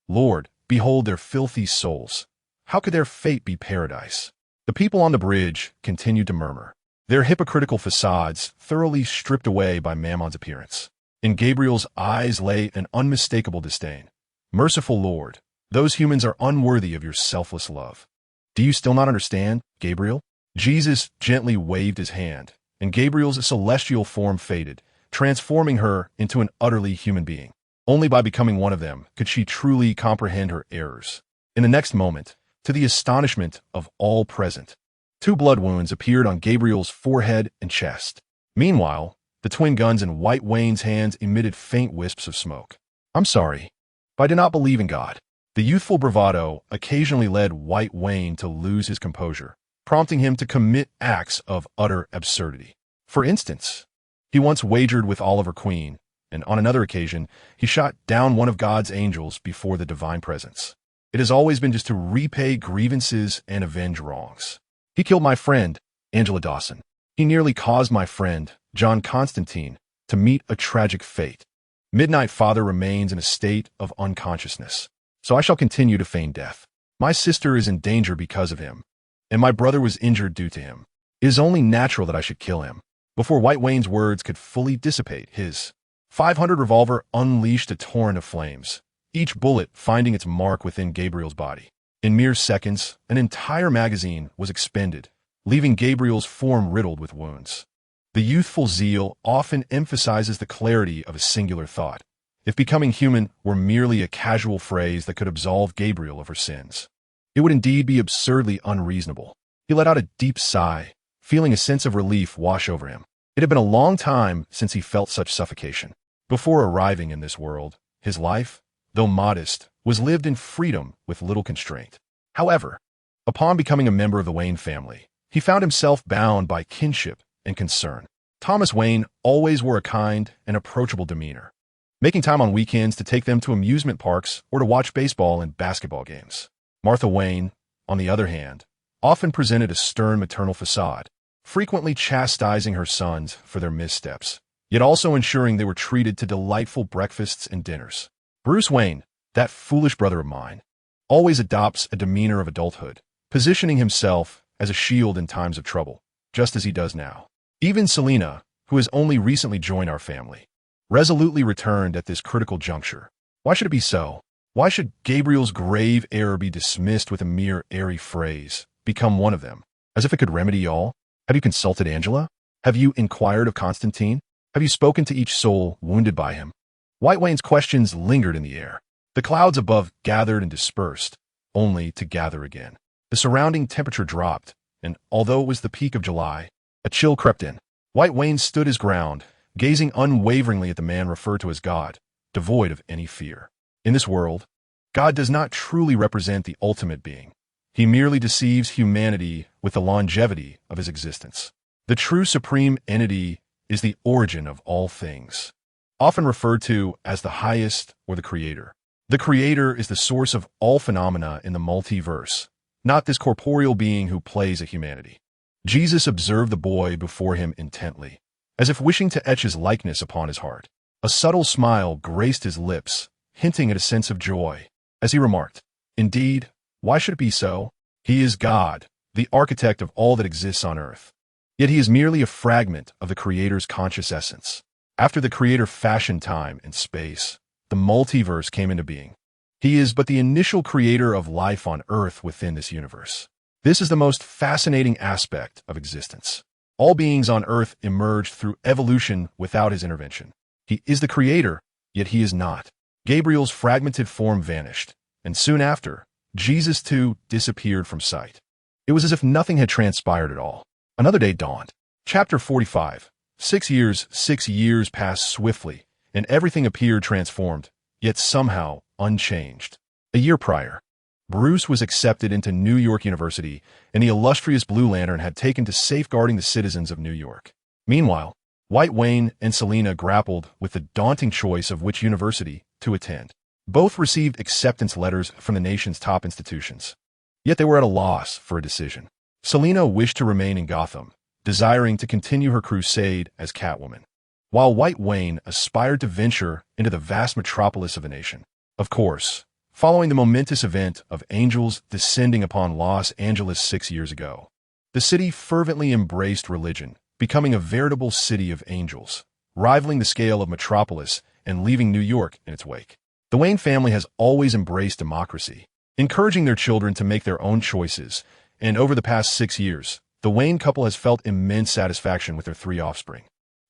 A: "Lord, behold their filthy souls. How could their fate be paradise?" The people on the bridge continued to murmur, their hypocritical facades thoroughly stripped away by Mammon's appearance. In Gabriel's eyes lay an unmistakable disdain. "Merciful Lord, those humans are unworthy of your selfless love. Do you still not understand, Gabriel?" Jesus gently waved his hand, and Gabriel's celestial form faded, transforming her into an utterly human being. Only by becoming one of them could she truly comprehend her errors. In the next moment, to the astonishment of all present, 2 blood wounds appeared on Gabriel's forehead and chest. Meanwhile, the twin guns in White Wayne's hands emitted faint wisps of smoke. "I'm sorry, but I do not believe in God." The youthful bravado occasionally led White Wayne to lose his composure, prompting him to commit acts of utter absurdity. For instance, he once wagered with Oliver Queen, and on another occasion, he shot down one of God's angels before the divine presence. It has always been just to repay grievances and avenge wrongs. "He killed my friend, Angela Dawson. He nearly caused my friend, John Constantine, to meet a tragic fate. Midnight Father remains in a state of unconsciousness, so I shall continue to feign death. My sister is in danger because of him, and my brother was injured due to him. It is only natural that I should kill him." Before White Wayne's words could fully dissipate, his .500 revolver unleashed a torrent of flames, each bullet finding its mark within Gabriel's body. In mere seconds, an entire magazine was expended, leaving Gabriel's form riddled with wounds. The youthful zeal often emphasizes the clarity of a singular thought. If becoming human were merely a casual phrase that could absolve Gabriel of her sins, it would indeed be absurdly unreasonable. He let out a deep sigh, feeling a sense of relief wash over him. It had been a long time since he felt such suffocation. Before arriving in this world, His life, though modest, was lived in freedom with little constraint. However, upon becoming a member of the Wayne family, he found himself bound by kinship and concern. Thomas Wayne always wore a kind and approachable demeanor, making time on weekends to take them to amusement parks or to watch baseball and basketball games. Martha Wayne, on the other hand, often presented a stern maternal facade, frequently chastising her sons for their missteps, yet also ensuring they were treated to delightful breakfasts and dinners. Bruce Wayne, that foolish brother of mine, always adopts a demeanor of adulthood, positioning himself as a shield in times of trouble, just as he does now. Even Selina, who has only recently joined our family, resolutely returned at this critical juncture. Why should it be so? Why should Gabriel's grave error be dismissed with a mere airy phrase, become one of them, as if it could remedy all? Have you consulted Angela? Have you inquired of Constantine? Have you spoken to each soul wounded by him? White Wayne's questions lingered in the air. The clouds above gathered and dispersed, only to gather again. The surrounding temperature dropped, and although it was the peak of July, a chill crept in. White Wayne stood his ground, gazing unwaveringly at the man referred to as God, devoid of any fear. In this world, God does not truly represent the ultimate being. He merely deceives humanity with the longevity of his existence. The true supreme entity is the origin of all things, often referred to as the highest or the creator. The creator is the source of all phenomena in the multiverse, not this corporeal being who plays at humanity. Jesus observed the boy before him intently, as if wishing to etch his likeness upon his heart. A subtle smile graced his lips, hinting at a sense of joy, as he remarked, "Indeed, why should it be so? He is God, the architect of all that exists on earth. Yet he is merely a fragment of the Creator's conscious essence. After the Creator fashioned time and space, the multiverse came into being. He is but the initial creator of life on earth within this universe. This is the most fascinating aspect of existence. All beings on earth emerged through evolution without his intervention. He is the creator, yet he is not." Gabriel's fragmented form vanished, and soon after, Jesus too disappeared from sight. It was as if nothing had transpired at all. Another day dawned. Chapter 45. 6 years passed swiftly, and everything appeared transformed, yet somehow unchanged. A year prior, Bruce was accepted into New York University, and the illustrious Blue Lantern had taken to safeguarding the citizens of New York. Meanwhile, White Wayne and Selina grappled with the daunting choice of which university to attend. Both received acceptance letters from the nation's top institutions, yet they were at a loss for a decision. Selina wished to remain in Gotham, desiring to continue her crusade as Catwoman, while White Wayne aspired to venture into the vast metropolis of the nation. Of course, following the momentous event of angels descending upon Los Angeles 6 years ago, the city fervently embraced religion, becoming a veritable city of angels, rivaling the scale of Metropolis and leaving New York in its wake. The Wayne family has always embraced democracy, encouraging their children to make their own choices, and over the past 6 years, the Wayne couple has felt immense satisfaction with their 3 offspring.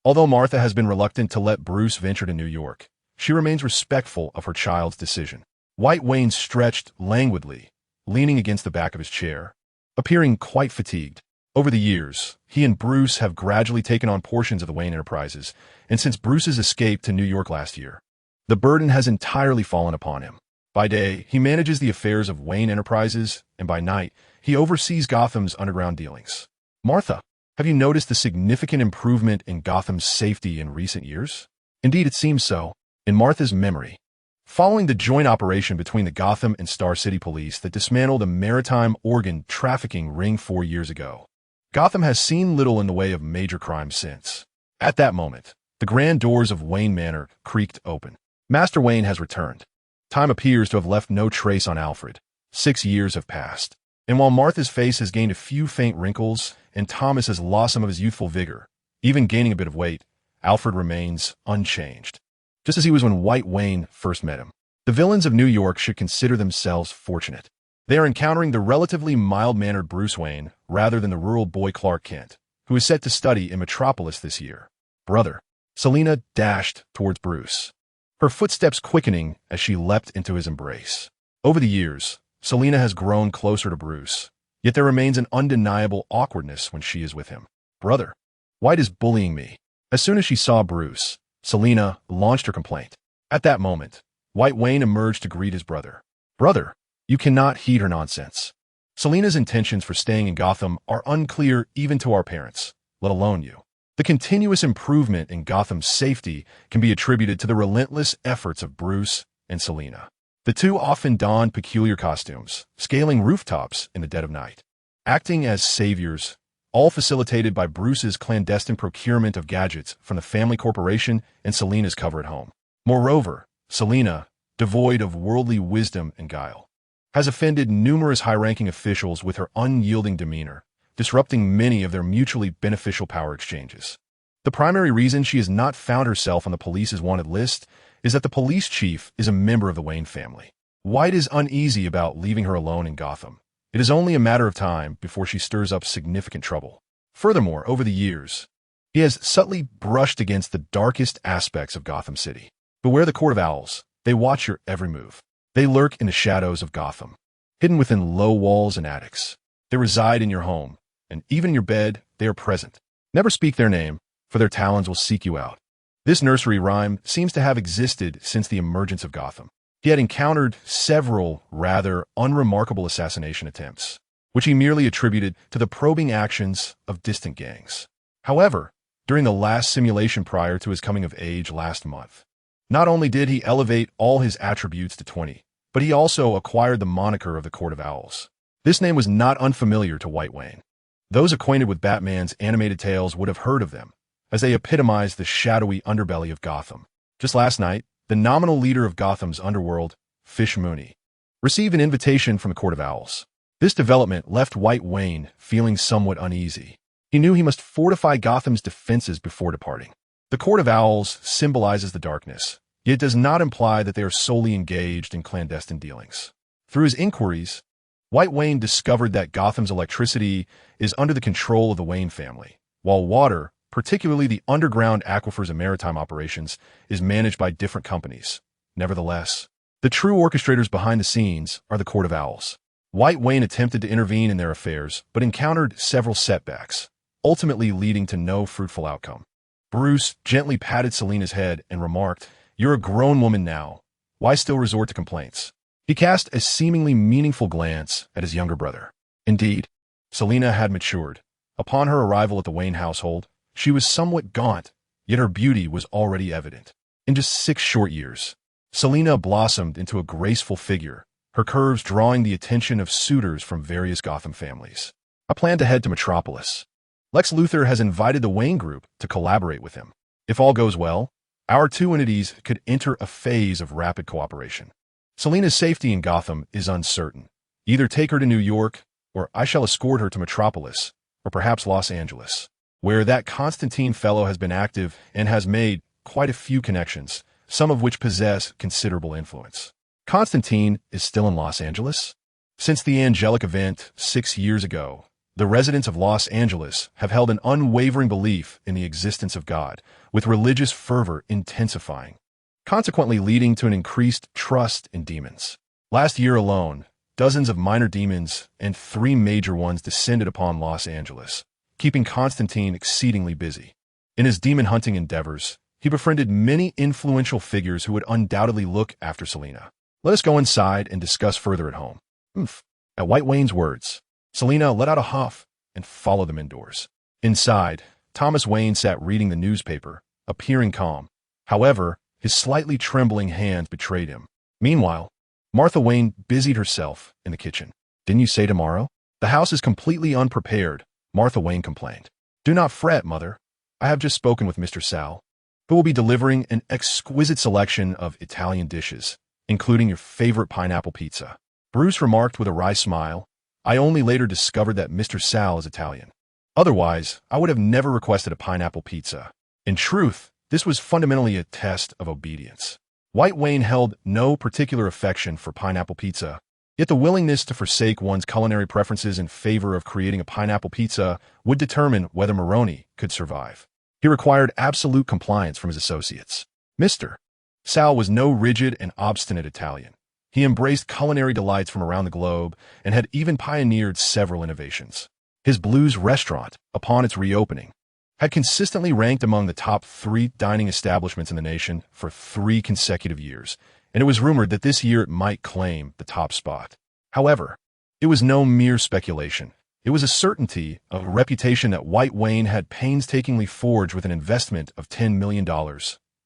A: Although Martha has been reluctant to let Bruce venture to New York, she remains respectful of her child's decision. White Wayne stretched languidly, leaning against the back of his chair, appearing quite fatigued. Over the years, he and Bruce have gradually taken on portions of the Wayne enterprises, and since Bruce's escape to New York last year, the burden has entirely fallen upon him. By day, he manages the affairs of Wayne Enterprises, and by night, he oversees Gotham's underground dealings. Martha, have you noticed the significant improvement in Gotham's safety in recent years? Indeed, it seems so. In Martha's memory, following the joint operation between the Gotham and Star City Police that dismantled a maritime organ trafficking ring 4 years ago, Gotham has seen little in the way of major crime since. At that moment, the grand doors of Wayne Manor creaked open. Master Wayne has returned. Time appears to have left no trace on Alfred. 6 years have passed, and while Martha's face has gained a few faint wrinkles and Thomas has lost some of his youthful vigor, even gaining a bit of weight, Alfred remains unchanged, just as he was when White Wayne first met him. The villains of New York should consider themselves fortunate. They are encountering the relatively mild-mannered Bruce Wayne rather than the rural boy Clark Kent, who is set to study in Metropolis this year. "Brother," Selina dashed towards Bruce, her footsteps quickening as she leapt into his embrace. Over the years, Selina has grown closer to Bruce, yet there remains an undeniable awkwardness when she is with him. "Brother, White is bullying me." As soon as she saw Bruce, Selina launched her complaint. At that moment, White Wayne emerged to greet his brother. "Brother, you cannot heed her nonsense. Selena's intentions for staying in Gotham are unclear even to our parents, let alone you. The continuous improvement in Gotham's safety can be attributed to the relentless efforts of Bruce and Selena. The two often donned peculiar costumes, scaling rooftops in the dead of night, acting as saviors, all facilitated by Bruce's clandestine procurement of gadgets from the family corporation and Selena's cover at home. Moreover, Selena, devoid of worldly wisdom and guile, has offended numerous high-ranking officials with her unyielding demeanor, disrupting many of their mutually beneficial power exchanges. The primary reason she has not found herself on the police's wanted list is that the police chief is a member of the Wayne family. White is uneasy about leaving her alone in Gotham. It is only a matter of time before she stirs up significant trouble. Furthermore, over the years, he has subtly brushed against the darkest aspects of Gotham City. Beware the Court of Owls. They watch your every move. They lurk in the shadows of Gotham, hidden within low walls and attics. They reside in your home, and even in your bed, they are present. Never speak their name, for their talons will seek you out. This nursery rhyme seems to have existed since the emergence of Gotham. He had encountered several rather unremarkable assassination attempts, which he merely attributed to the probing actions of distant gangs. However, during the last simulation prior to his coming of age last month, not only did he elevate all his attributes to 20, but he also acquired the moniker of the Court of Owls. This name was not unfamiliar to White Wayne. Those acquainted with Batman's animated tales would have heard of them, as they epitomized the shadowy underbelly of Gotham. Just last night, the nominal leader of Gotham's underworld, Fish Mooney, received an invitation from the Court of Owls. This development left White Wayne feeling somewhat uneasy. He knew he must fortify Gotham's defenses before departing. The Court of Owls symbolizes the darkness, yet does not imply that they are solely engaged in clandestine dealings. Through his inquiries, White Wayne discovered that Gotham's electricity is under the control of the Wayne family, while water, particularly the underground aquifers and maritime operations, is managed by different companies. Nevertheless, the true orchestrators behind the scenes are the Court of Owls. White Wayne attempted to intervene in their affairs, but encountered several setbacks, ultimately leading to no fruitful outcome. Bruce gently patted Selena's head and remarked, "You're a grown woman now. Why still resort to complaints?" He cast a seemingly meaningful glance at his younger brother. Indeed, Selena had matured. Upon her arrival at the Wayne household, she was somewhat gaunt, yet her beauty was already evident. In just 6 short years, Selena blossomed into a graceful figure, her curves drawing the attention of suitors from various Gotham families. I plan to head to Metropolis. Lex Luthor has invited the Wayne Group to collaborate with him. If all goes well, our two entities could enter a phase of rapid cooperation. Selena's safety in Gotham is uncertain. Either take her to New York, or I shall escort her to Metropolis, or perhaps Los Angeles, where that Constantine fellow has been active and has made quite a few connections, some of which possess considerable influence. Constantine is still in Los Angeles? Since the angelic event 6 years ago, the residents of Los Angeles have held an unwavering belief in the existence of God, with religious fervor intensifying, consequently leading to an increased trust in demons. Last year alone, dozens of minor demons and 3 major ones descended upon Los Angeles, keeping Constantine exceedingly busy. In his demon-hunting endeavors, he befriended many influential figures who would undoubtedly look after Selena. Let us go inside and discuss further at home. At White Wayne's words, Selena let out a huff and followed them indoors. Inside, Thomas Wayne sat reading the newspaper, appearing calm. However, his slightly trembling hands betrayed him. Meanwhile, Martha Wayne busied herself in the kitchen. "Didn't you say tomorrow? The house is completely unprepared," Martha Wayne complained. "Do not fret, Mother. I have just spoken with Mr. Sal, who will be delivering an exquisite selection of Italian dishes, including your favorite pineapple pizza." Bruce remarked with a wry smile, "I only later discovered that Mr. Sal is Italian. Otherwise, I would have never requested a pineapple pizza." In truth, this was fundamentally a test of obedience. White Wayne held no particular affection for pineapple pizza, yet the willingness to forsake one's culinary preferences in favor of creating a pineapple pizza would determine whether Maroney could survive. He required absolute compliance from his associates. Mr. Sal was no rigid and obstinate Italian. He embraced culinary delights from around the globe and had even pioneered several innovations. His Blues restaurant, upon its reopening, had consistently ranked among the top 3 dining establishments in the nation for 3 consecutive years, and it was rumored that this year it might claim the top spot. However, it was no mere speculation. It was a certainty, a reputation that White Wayne had painstakingly forged with an investment of $10 million,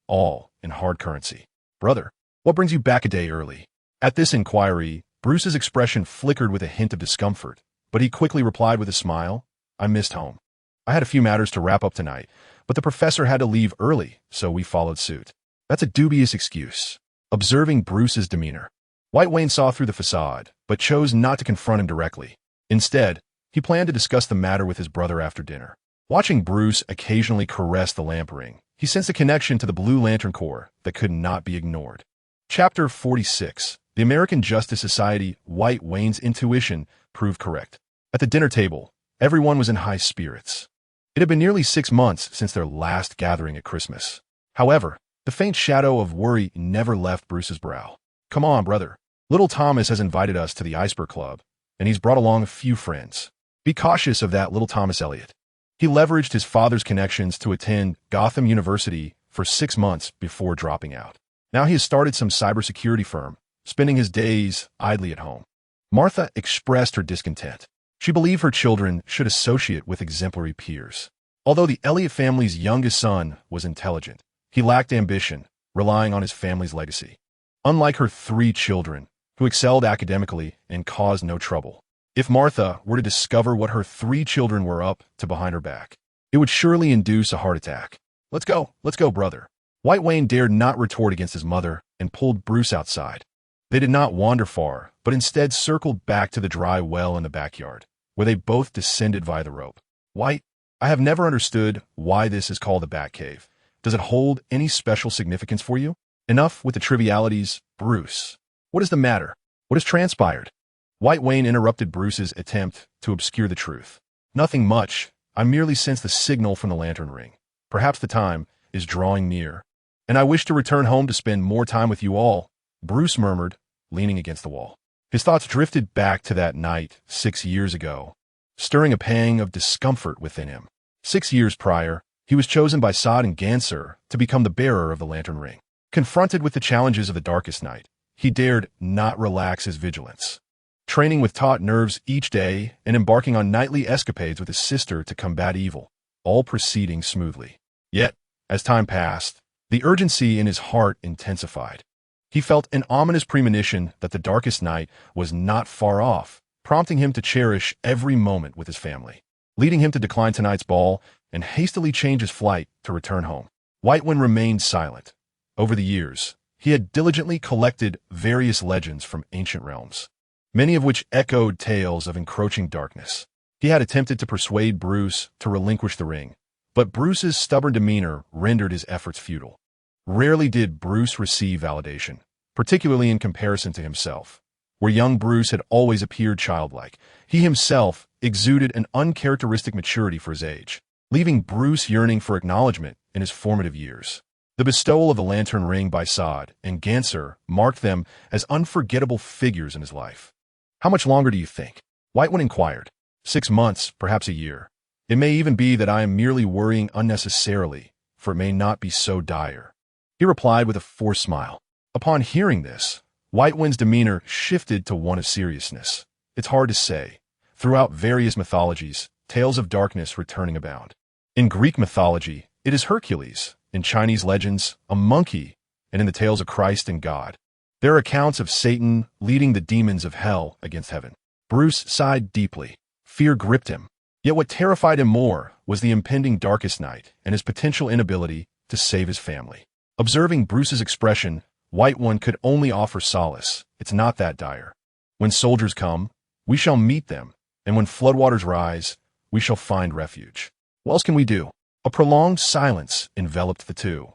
A: all in hard currency. "Brother, what brings you back a day early?" At this inquiry, Bruce's expression flickered with a hint of discomfort, but he quickly replied with a smile, "I missed home. I had a few matters to wrap up tonight, but the professor had to leave early, so we followed suit." That's a dubious excuse. Observing Bruce's demeanor, White Wayne saw through the facade, but chose not to confront him directly. Instead, he planned to discuss the matter with his brother after dinner. Watching Bruce occasionally caress the lamp ring, he sensed a connection to the Blue Lantern Corps that could not be ignored. Chapter 46. The American Justice Society. White Wayne's intuition proved correct. At the dinner table, everyone was in high spirits. It had been nearly 6 months since their last gathering at Christmas. However, the faint shadow of worry never left Bruce's brow. "Come on, brother. Little Thomas has invited us to the Iceberg Club, and he's brought along a few friends. Be cautious of that little Thomas Elliot." He leveraged his father's connections to attend Gotham University for 6 months before dropping out. Now he has started some cybersecurity firm, spending his days idly at home. Martha expressed her discontent. She believed her children should associate with exemplary peers. Although the Elliott family's youngest son was intelligent, he lacked ambition, relying on his family's legacy. Unlike her 3 children, who excelled academically and caused no trouble, if Martha were to discover what her 3 children were up to behind her back, it would surely induce a heart attack. Let's go, brother." White Wayne dared not retort against his mother and pulled Bruce outside. They did not wander far, but instead circled back to the dry well in the backyard, where they both descended via the rope. "White, I have never understood why this is called the Batcave. Does it hold any special significance for you?" "Enough with the trivialities, Bruce. What is the matter? What has transpired?" White Wayne interrupted Bruce's attempt to obscure the truth. "Nothing much. I merely sense the signal from the lantern ring. Perhaps the time is drawing near, and I wish to return home to spend more time with you all," Bruce murmured, leaning against the wall. His thoughts drifted back to that night 6 years ago, stirring a pang of discomfort within him. 6 years prior, he was chosen by Sod and Ganser to become the bearer of the lantern ring. Confronted with the challenges of the darkest night, he dared not relax his vigilance. Training with taut nerves each day and embarking on nightly escapades with his sister to combat evil, all proceeding smoothly. Yet, as time passed, the urgency in his heart intensified. He felt an ominous premonition that the darkest night was not far off, prompting him to cherish every moment with his family, leading him to decline tonight's ball and hastily change his flight to return home. White Wayne remained silent. Over the years, he had diligently collected various legends from ancient realms, many of which echoed tales of encroaching darkness. He had attempted to persuade Bruce to relinquish the ring, but Bruce's stubborn demeanor rendered his efforts futile. Rarely did Bruce receive validation, particularly in comparison to himself. Where young Bruce had always appeared childlike, he himself exuded an uncharacteristic maturity for his age, leaving Bruce yearning for acknowledgement in his formative years. The bestowal of the lantern ring by Sod and Ganser marked them as unforgettable figures in his life. "How much longer do you think?" White Wayne inquired. 6 months, perhaps a year. It may even be that I am merely worrying unnecessarily, for it may not be so dire," he replied with a forced smile. Upon hearing this, White Wayne's demeanor shifted to one of seriousness. It's hard to say. Throughout various mythologies, tales of darkness returning abound. In Greek mythology, it is Hercules. In Chinese legends, a monkey. And in the tales of Christ and God, there are accounts of Satan leading the demons of hell against heaven. Bruce sighed deeply. Fear gripped him. Yet what terrified him more was the impending darkest night and his potential inability to save his family. Observing Bruce's expression, White One could only offer solace. It's not that dire. When soldiers come, we shall meet them, and when floodwaters rise, we shall find refuge. What else can we do? A prolonged silence enveloped the two.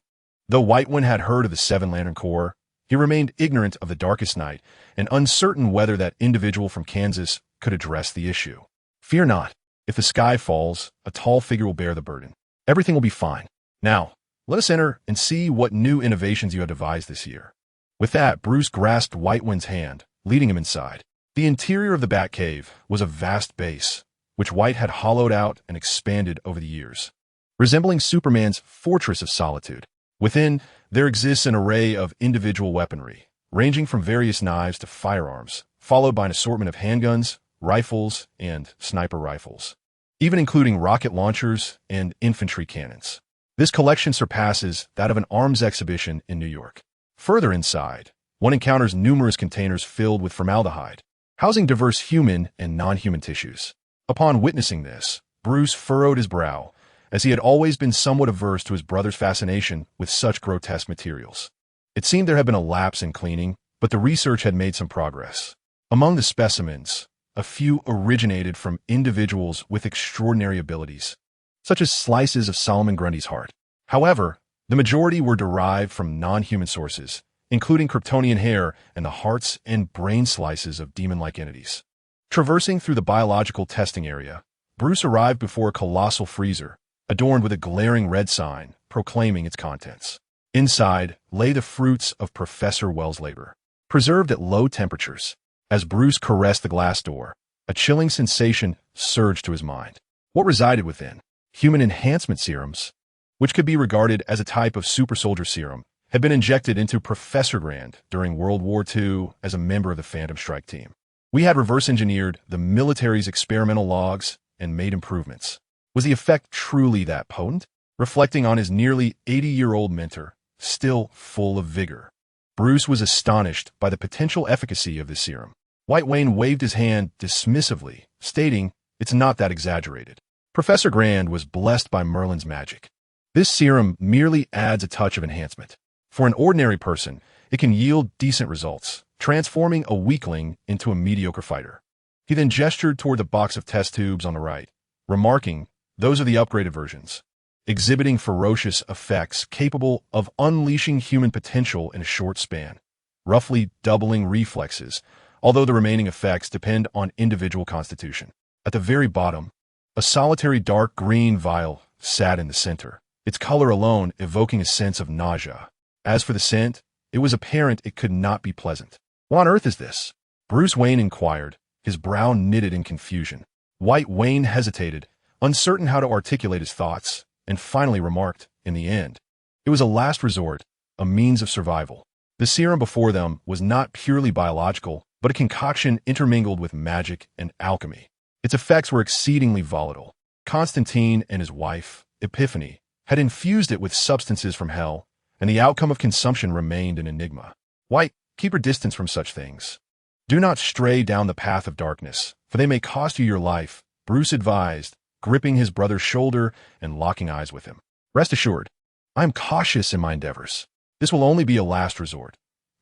A: Though White One had heard of the Seven Lantern Corps, he remained ignorant of the darkest night and uncertain whether that individual from Kansas could address the issue. Fear not. If the sky falls, a tall figure will bear the burden. Everything will be fine. Now, let us enter and see what new innovations you have devised this year. With that, Bruce grasped White One's hand, leading him inside. The interior of the Batcave was a vast base, which White had hollowed out and expanded over the years, resembling Superman's fortress of solitude. Within, there exists an array of individual weaponry, ranging from various knives to firearms, followed by an assortment of handguns, rifles, and sniper rifles, even including rocket launchers and infantry cannons. This collection surpasses that of an arms exhibition in New York. Further inside, one encounters numerous containers filled with formaldehyde, housing diverse human and non-human tissues. Upon witnessing this, Bruce furrowed his brow, as he had always been somewhat averse to his brother's fascination with such grotesque materials. It seemed there had been a lapse in cleaning, but the research had made some progress. Among the specimens, a few originated from individuals with extraordinary abilities, such as slices of Solomon Grundy's heart. However, the majority were derived from non-human sources, including Kryptonian hair and the hearts and brain slices of demon-like entities. Traversing through the biological testing area, Bruce arrived before a colossal freezer, adorned with a glaring red sign proclaiming its contents. Inside lay the fruits of Professor Wells' labor, preserved at low temperatures. As Bruce caressed the glass door, a chilling sensation surged to his mind. What resided within? Human enhancement serums, which could be regarded as a type of super soldier serum, had been injected into Professor Grand during World War II as a member of the Phantom Strike team. We had reverse-engineered the military's experimental logs and made improvements. Was the effect truly that potent? Reflecting on his nearly 80-year-old mentor, still full of vigor, Bruce was astonished by the potential efficacy of this serum. White Wayne waved his hand dismissively, stating, "It's not that exaggerated." Professor Grand was blessed by Merlin's magic. This serum merely adds a touch of enhancement. For an ordinary person, it can yield decent results, transforming a weakling into a mediocre fighter. He then gestured toward the box of test tubes on the right, remarking, "Those are the upgraded versions, exhibiting ferocious effects capable of unleashing human potential in a short span, roughly doubling reflexes, although the remaining effects depend on individual constitution." At the very bottom, a solitary dark green vial sat in the center, its color alone evoking a sense of nausea. As for the scent, it was apparent it could not be pleasant. "What on earth is this?" Bruce Wayne inquired, his brow knitted in confusion. White Wayne hesitated, uncertain how to articulate his thoughts, and finally remarked, in the end, it was a last resort, a means of survival. The serum before them was not purely biological, but a concoction intermingled with magic and alchemy. Its effects were exceedingly volatile. Constantine and his wife, Epiphany, had infused it with substances from hell, and the outcome of consumption remained an enigma. White, keep your distance from such things. Do not stray down the path of darkness, for they may cost you your life, Bruce advised, gripping his brother's shoulder and locking eyes with him. Rest assured, I am cautious in my endeavors. This will only be a last resort.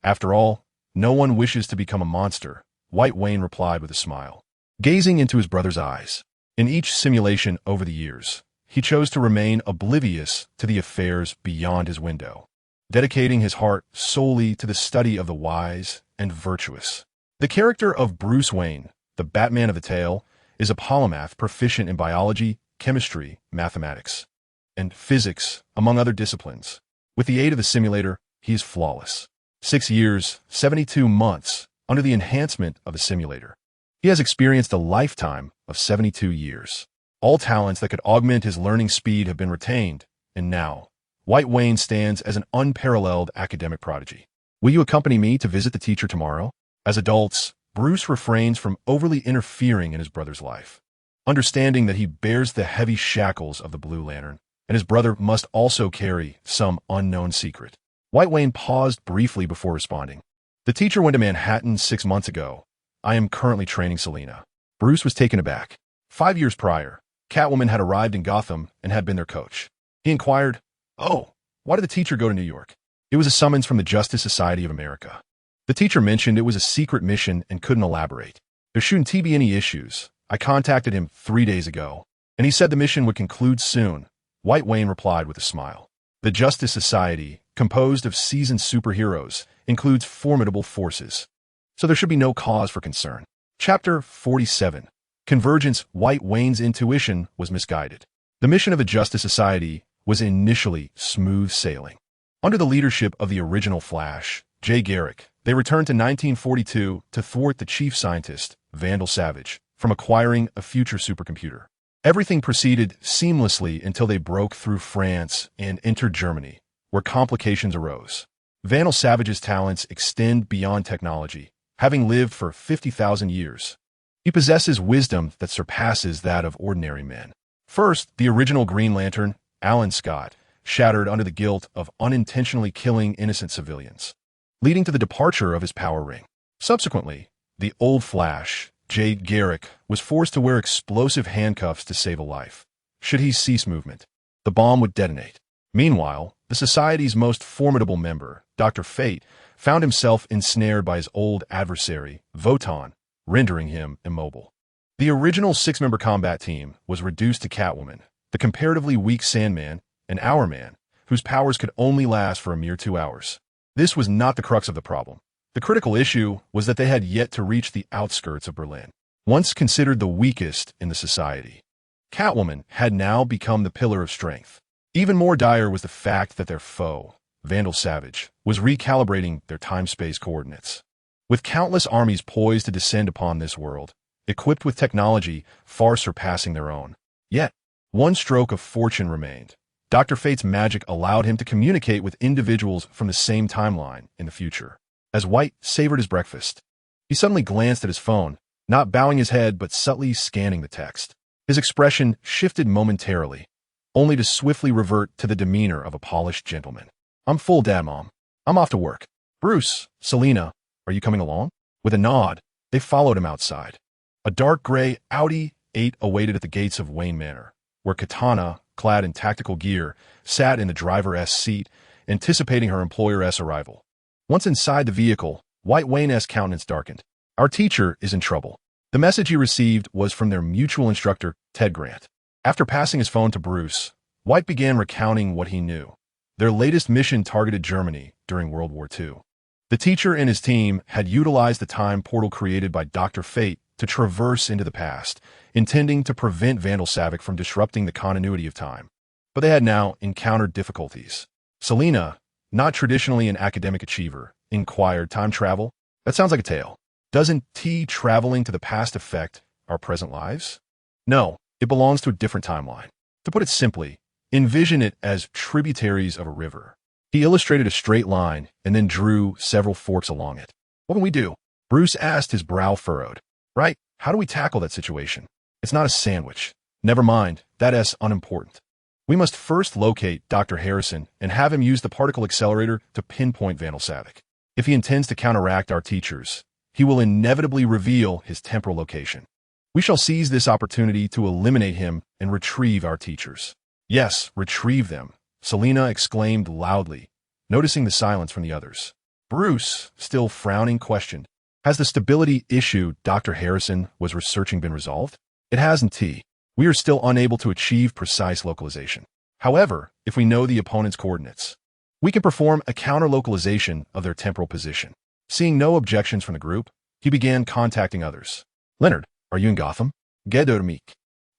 A: After all, no one wishes to become a monster, White Wayne replied with a smile, gazing into his brother's eyes. In each simulation over the years, he chose to remain oblivious to the affairs beyond his window, dedicating his heart solely to the study of the wise and virtuous. The character of Bruce Wayne, the Batman of the tale, is a polymath proficient in biology, chemistry, mathematics, and physics, among other disciplines. With the aid of the simulator, he is flawless. 6 years, 72 months, under the enhancement of the simulator. He has experienced a lifetime of 72 years. All talents that could augment his learning speed have been retained, and now, White Wayne stands as an unparalleled academic prodigy. Will you accompany me to visit the teacher tomorrow? As adults, Bruce refrains from overly interfering in his brother's life, understanding that he bears the heavy shackles of the Blue Lantern, and his brother must also carry some unknown secret. White Wayne paused briefly before responding. The teacher went to Manhattan 6 months ago. I am currently training Selina. Bruce was taken aback. 5 years prior, Catwoman had arrived in Gotham and had been their coach. He inquired, "Oh, why did the teacher go to New York?" It was a summons from the Justice Society of America. The teacher mentioned it was a secret mission and couldn't elaborate. There shouldn't be any issues. I contacted him 3 days ago, and he said the mission would conclude soon. White Wayne replied with a smile. The Justice Society, composed of seasoned superheroes, includes formidable forces, so there should be no cause for concern. Chapter 47. Convergence. White Wayne's intuition was misguided. The mission of the Justice Society was initially smooth sailing. Under the leadership of the original Flash, Jay Garrick, they returned to 1942 to thwart the chief scientist, Vandal Savage, from acquiring a future supercomputer. Everything proceeded seamlessly until they broke through France and entered Germany, where complications arose. Vandal Savage's talents extend beyond technology, having lived for 50,000 years. He possesses wisdom that surpasses that of ordinary men. First, the original Green Lantern, Alan Scott, shattered under the guilt of unintentionally killing innocent civilians, leading to the departure of his power ring. Subsequently, the old Flash, Jade Garrick, was forced to wear explosive handcuffs to save a life. Should he cease movement, the bomb would detonate. Meanwhile, the Society's most formidable member, Dr. Fate, found himself ensnared by his old adversary, Votan, rendering him immobile. The original six-member combat team was reduced to Catwoman, the comparatively weak Sandman, and Hourman, whose powers could only last for a mere 2 hours. This was not the crux of the problem. The critical issue was that they had yet to reach the outskirts of Berlin, once considered the weakest in the Society. Catwoman had now become the pillar of strength. Even more dire was the fact that their foe, Vandal Savage, was recalibrating their time-space coordinates. With countless armies poised to descend upon this world, equipped with technology far surpassing their own. Yet, one stroke of fortune remained. Dr. Fate's magic allowed him to communicate with individuals from the same timeline in the future. As White savored his breakfast, he suddenly glanced at his phone, not bowing his head but subtly scanning the text. His expression shifted momentarily, only to swiftly revert to the demeanor of a polished gentleman. "I'm full, Dad, Mom. I'm off to work. Bruce, Selina, are you coming along?" With a nod, they followed him outside. A dark gray Audi 8 awaited at the gates of Wayne Manor, where Katana, clad in tactical gear, sat in the driver's seat, anticipating her employer's arrival. Once inside the vehicle, White Wayne's countenance darkened. "Our teacher is in trouble." The message he received was from their mutual instructor, Ted Grant. After passing his phone to Bruce, White began recounting what he knew. Their latest mission targeted Germany during World War II. The teacher and his team had utilized the time portal created by Dr. Fate to traverse into the past, intending to prevent Vandal Savage from disrupting the continuity of time. But they had now encountered difficulties. Selina, not traditionally an academic achiever, inquired, "Time travel? That sounds like a tale. Doesn't traveling to the past affect our present lives?" "No, it belongs to a different timeline. To put it simply, envision it as tributaries of a river." He illustrated a straight line and then drew several forks along it. "What can we do?" Bruce asked, his brow furrowed. "Right, how do we tackle that situation? It's not a sandwich. Never mind, that's unimportant. We must first locate Dr. Harrison and have him use the particle accelerator to pinpoint Vandal Savage. If he intends to counteract our teachers, he will inevitably reveal his temporal location. We shall seize this opportunity to eliminate him and retrieve our teachers." "Yes, retrieve them," Selina exclaimed loudly, noticing the silence from the others. Bruce, still frowning, questioned, "Has the stability issue Dr. Harrison was researching been resolved?" "It hasn't. We are still unable to achieve precise localization. However, if we know the opponent's coordinates, we can perform a counter-localization of their temporal position." Seeing no objections from the group, he began contacting others. "Leonard, are you in Gotham? Get to me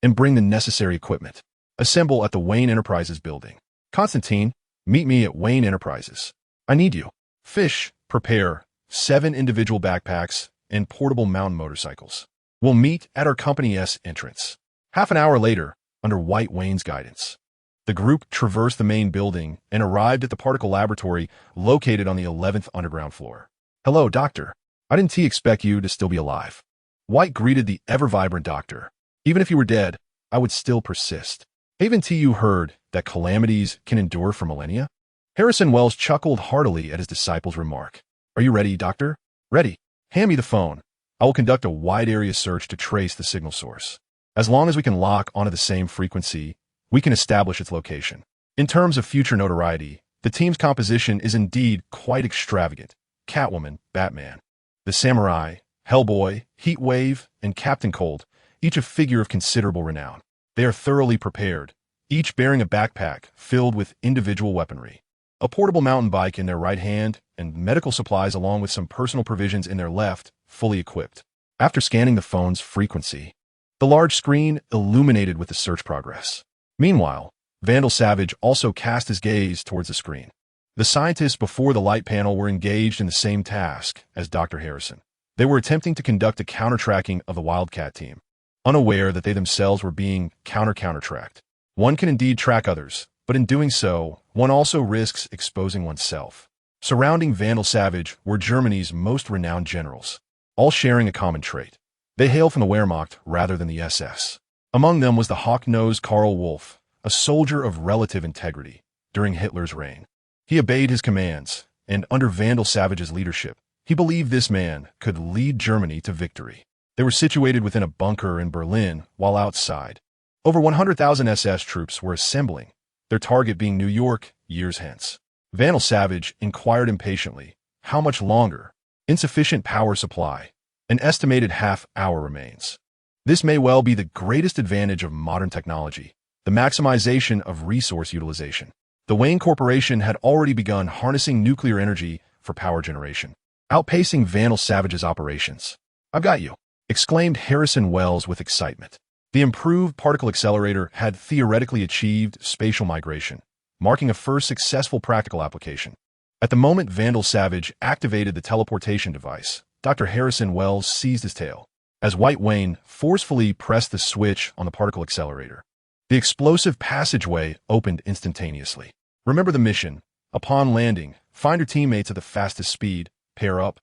A: and bring the necessary equipment. Assemble at the Wayne Enterprises building. Constantine, meet me at Wayne Enterprises. I need you. Fish, prepare 7 individual backpacks and portable mountain motorcycles. We'll meet at our company's entrance." Half an hour later, under White Wayne's guidance, the group traversed the main building and arrived at the particle laboratory located on the 11th underground floor. "Hello, Doctor. I didn't expect you to still be alive." White greeted the ever-vibrant doctor. "Even if you were dead, I would still persist. Haven't you heard that calamities can endure for millennia?" Harrison Wells chuckled heartily at his disciple's remark. "Are you ready, Doctor?" "Ready. Hand me the phone. I will conduct a wide-area search to trace the signal source. As long as we can lock onto the same frequency, we can establish its location." In terms of future notoriety, the team's composition is indeed quite extravagant. Catwoman, Batman, the Samurai, Hellboy, Heatwave, and Captain Cold, each a figure of considerable renown. They are thoroughly prepared, each bearing a backpack filled with individual weaponry, a portable mountain bike in their right hand, and medical supplies along with some personal provisions in their left, fully equipped. After scanning the phone's frequency, the large screen illuminated with the search progress. Meanwhile, Vandal Savage also cast his gaze towards the screen. The scientists before the light panel were engaged in the same task as Dr. Harrison. They were attempting to conduct a counter-tracking of the Wildcat team, unaware that they themselves were being counter-tracked. One can indeed track others, but in doing so, one also risks exposing oneself. Surrounding Vandal Savage were Germany's most renowned generals, all sharing a common trait. They hail from the Wehrmacht rather than the SS. Among them was the hawk-nosed Karl Wolff, a soldier of relative integrity during Hitler's reign. He obeyed his commands, and under Vandal Savage's leadership, he believed this man could lead Germany to victory. They were situated within a bunker in Berlin, while outside, over 100,000 SS troops were assembling, their target being New York years hence. Vandal Savage inquired impatiently, how much longer? Insufficient power supply. An estimated half-hour remains. This may well be the greatest advantage of modern technology, the maximization of resource utilization. The Wayne Corporation had already begun harnessing nuclear energy for power generation, outpacing Vandal Savage's operations. "I've got you," exclaimed Harrison Wells with excitement. The improved particle accelerator had theoretically achieved spatial migration, marking a first successful practical application. At the moment Vandal Savage activated the teleportation device, Dr. Harrison Wells seized his tail, as White Wayne forcefully pressed the switch on the particle accelerator. The explosive passageway opened instantaneously. Remember the mission. Upon landing, find your teammates at the fastest speed, pair up,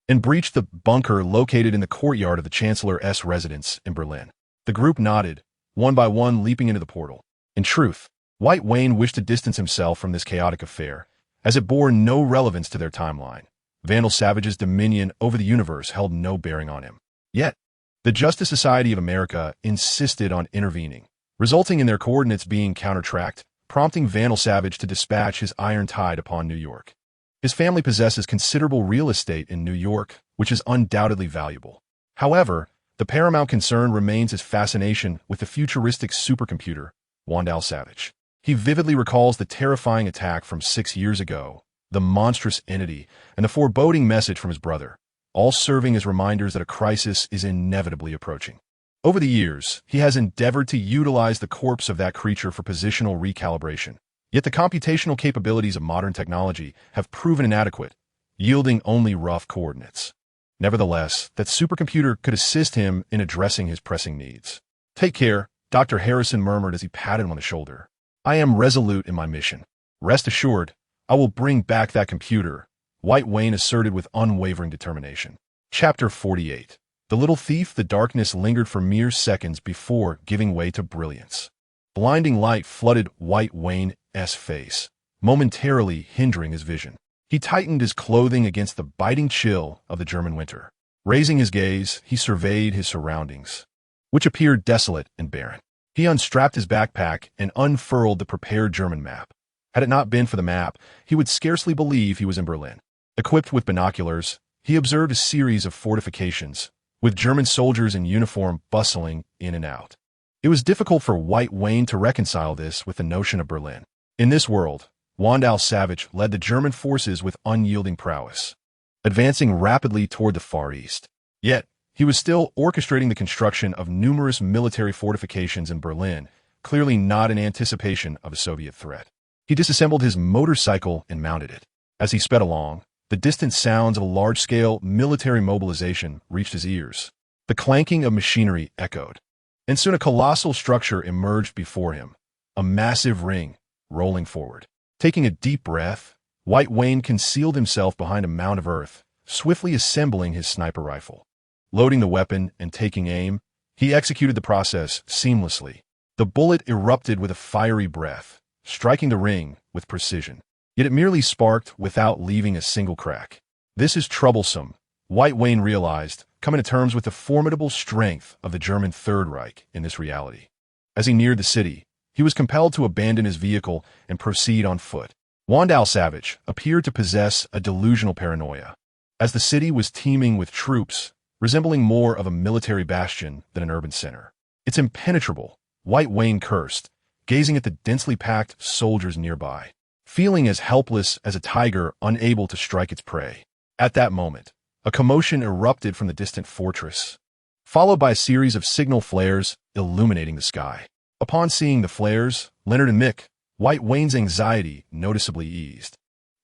A: and breach the bunker located in the courtyard of the Chancellor's residence in Berlin. The group nodded, one by one leaping into the portal. In truth, White Wayne wished to distance himself from this chaotic affair, as it bore no relevance to their timeline. Vandal Savage's dominion over the universe held no bearing on him. Yet, the Justice Society of America insisted on intervening, resulting in their coordinates being counter-tracked, prompting Vandal Savage to dispatch his iron tide upon New York. His family possesses considerable real estate in New York, which is undoubtedly valuable. However, the paramount concern remains his fascination with the futuristic supercomputer, Vandal Savage. He vividly recalls the terrifying attack from 6 years ago, the monstrous entity, and the foreboding message from his brother, all serving as reminders that a crisis is inevitably approaching. Over the years, he has endeavored to utilize the corpse of that creature for positional recalibration. Yet the computational capabilities of modern technology have proven inadequate, yielding only rough coordinates. Nevertheless, that supercomputer could assist him in addressing his pressing needs. "Take care," Dr. Harrison murmured as he patted him on the shoulder. "I am resolute in my mission. Rest assured, I will bring back that computer," White Wayne asserted with unwavering determination. Chapter 48. The little thief. The darkness lingered for mere seconds before giving way to brilliance. Blinding light flooded White Wayne's face, momentarily hindering his vision. He tightened his clothing against the biting chill of the German winter. Raising his gaze, he surveyed his surroundings, which appeared desolate and barren. He unstrapped his backpack and unfurled the prepared German map. Had it not been for the map, he would scarcely believe he was in Berlin. Equipped with binoculars, he observed a series of fortifications, with German soldiers in uniform bustling in and out. It was difficult for White Wayne to reconcile this with the notion of Berlin. In this world, Vandal Savage led the German forces with unyielding prowess, advancing rapidly toward the Far East. Yet, he was still orchestrating the construction of numerous military fortifications in Berlin, clearly not in anticipation of a Soviet threat. He disassembled his motorcycle and mounted it. As he sped along, the distant sounds of a large-scale military mobilization reached his ears. The clanking of machinery echoed, and soon a colossal structure emerged before him, a massive ring rolling forward. Taking a deep breath, White Wayne concealed himself behind a mound of earth, swiftly assembling his sniper rifle. Loading the weapon and taking aim, he executed the process seamlessly. The bullet erupted with a fiery breath, striking the ring with precision. Yet it merely sparked without leaving a single crack. This is troublesome, White Wayne realized, coming to terms with the formidable strength of the German Third Reich in this reality. As he neared the city, he was compelled to abandon his vehicle and proceed on foot. Vandal Savage appeared to possess a delusional paranoia, as the city was teeming with troops, resembling more of a military bastion than an urban center. "It's impenetrable," White Wayne cursed, gazing at the densely packed soldiers nearby, feeling as helpless as a tiger unable to strike its prey. At that moment, a commotion erupted from the distant fortress, followed by a series of signal flares illuminating the sky. Upon seeing the flares, Leonard and Mick, White Wayne's anxiety noticeably eased.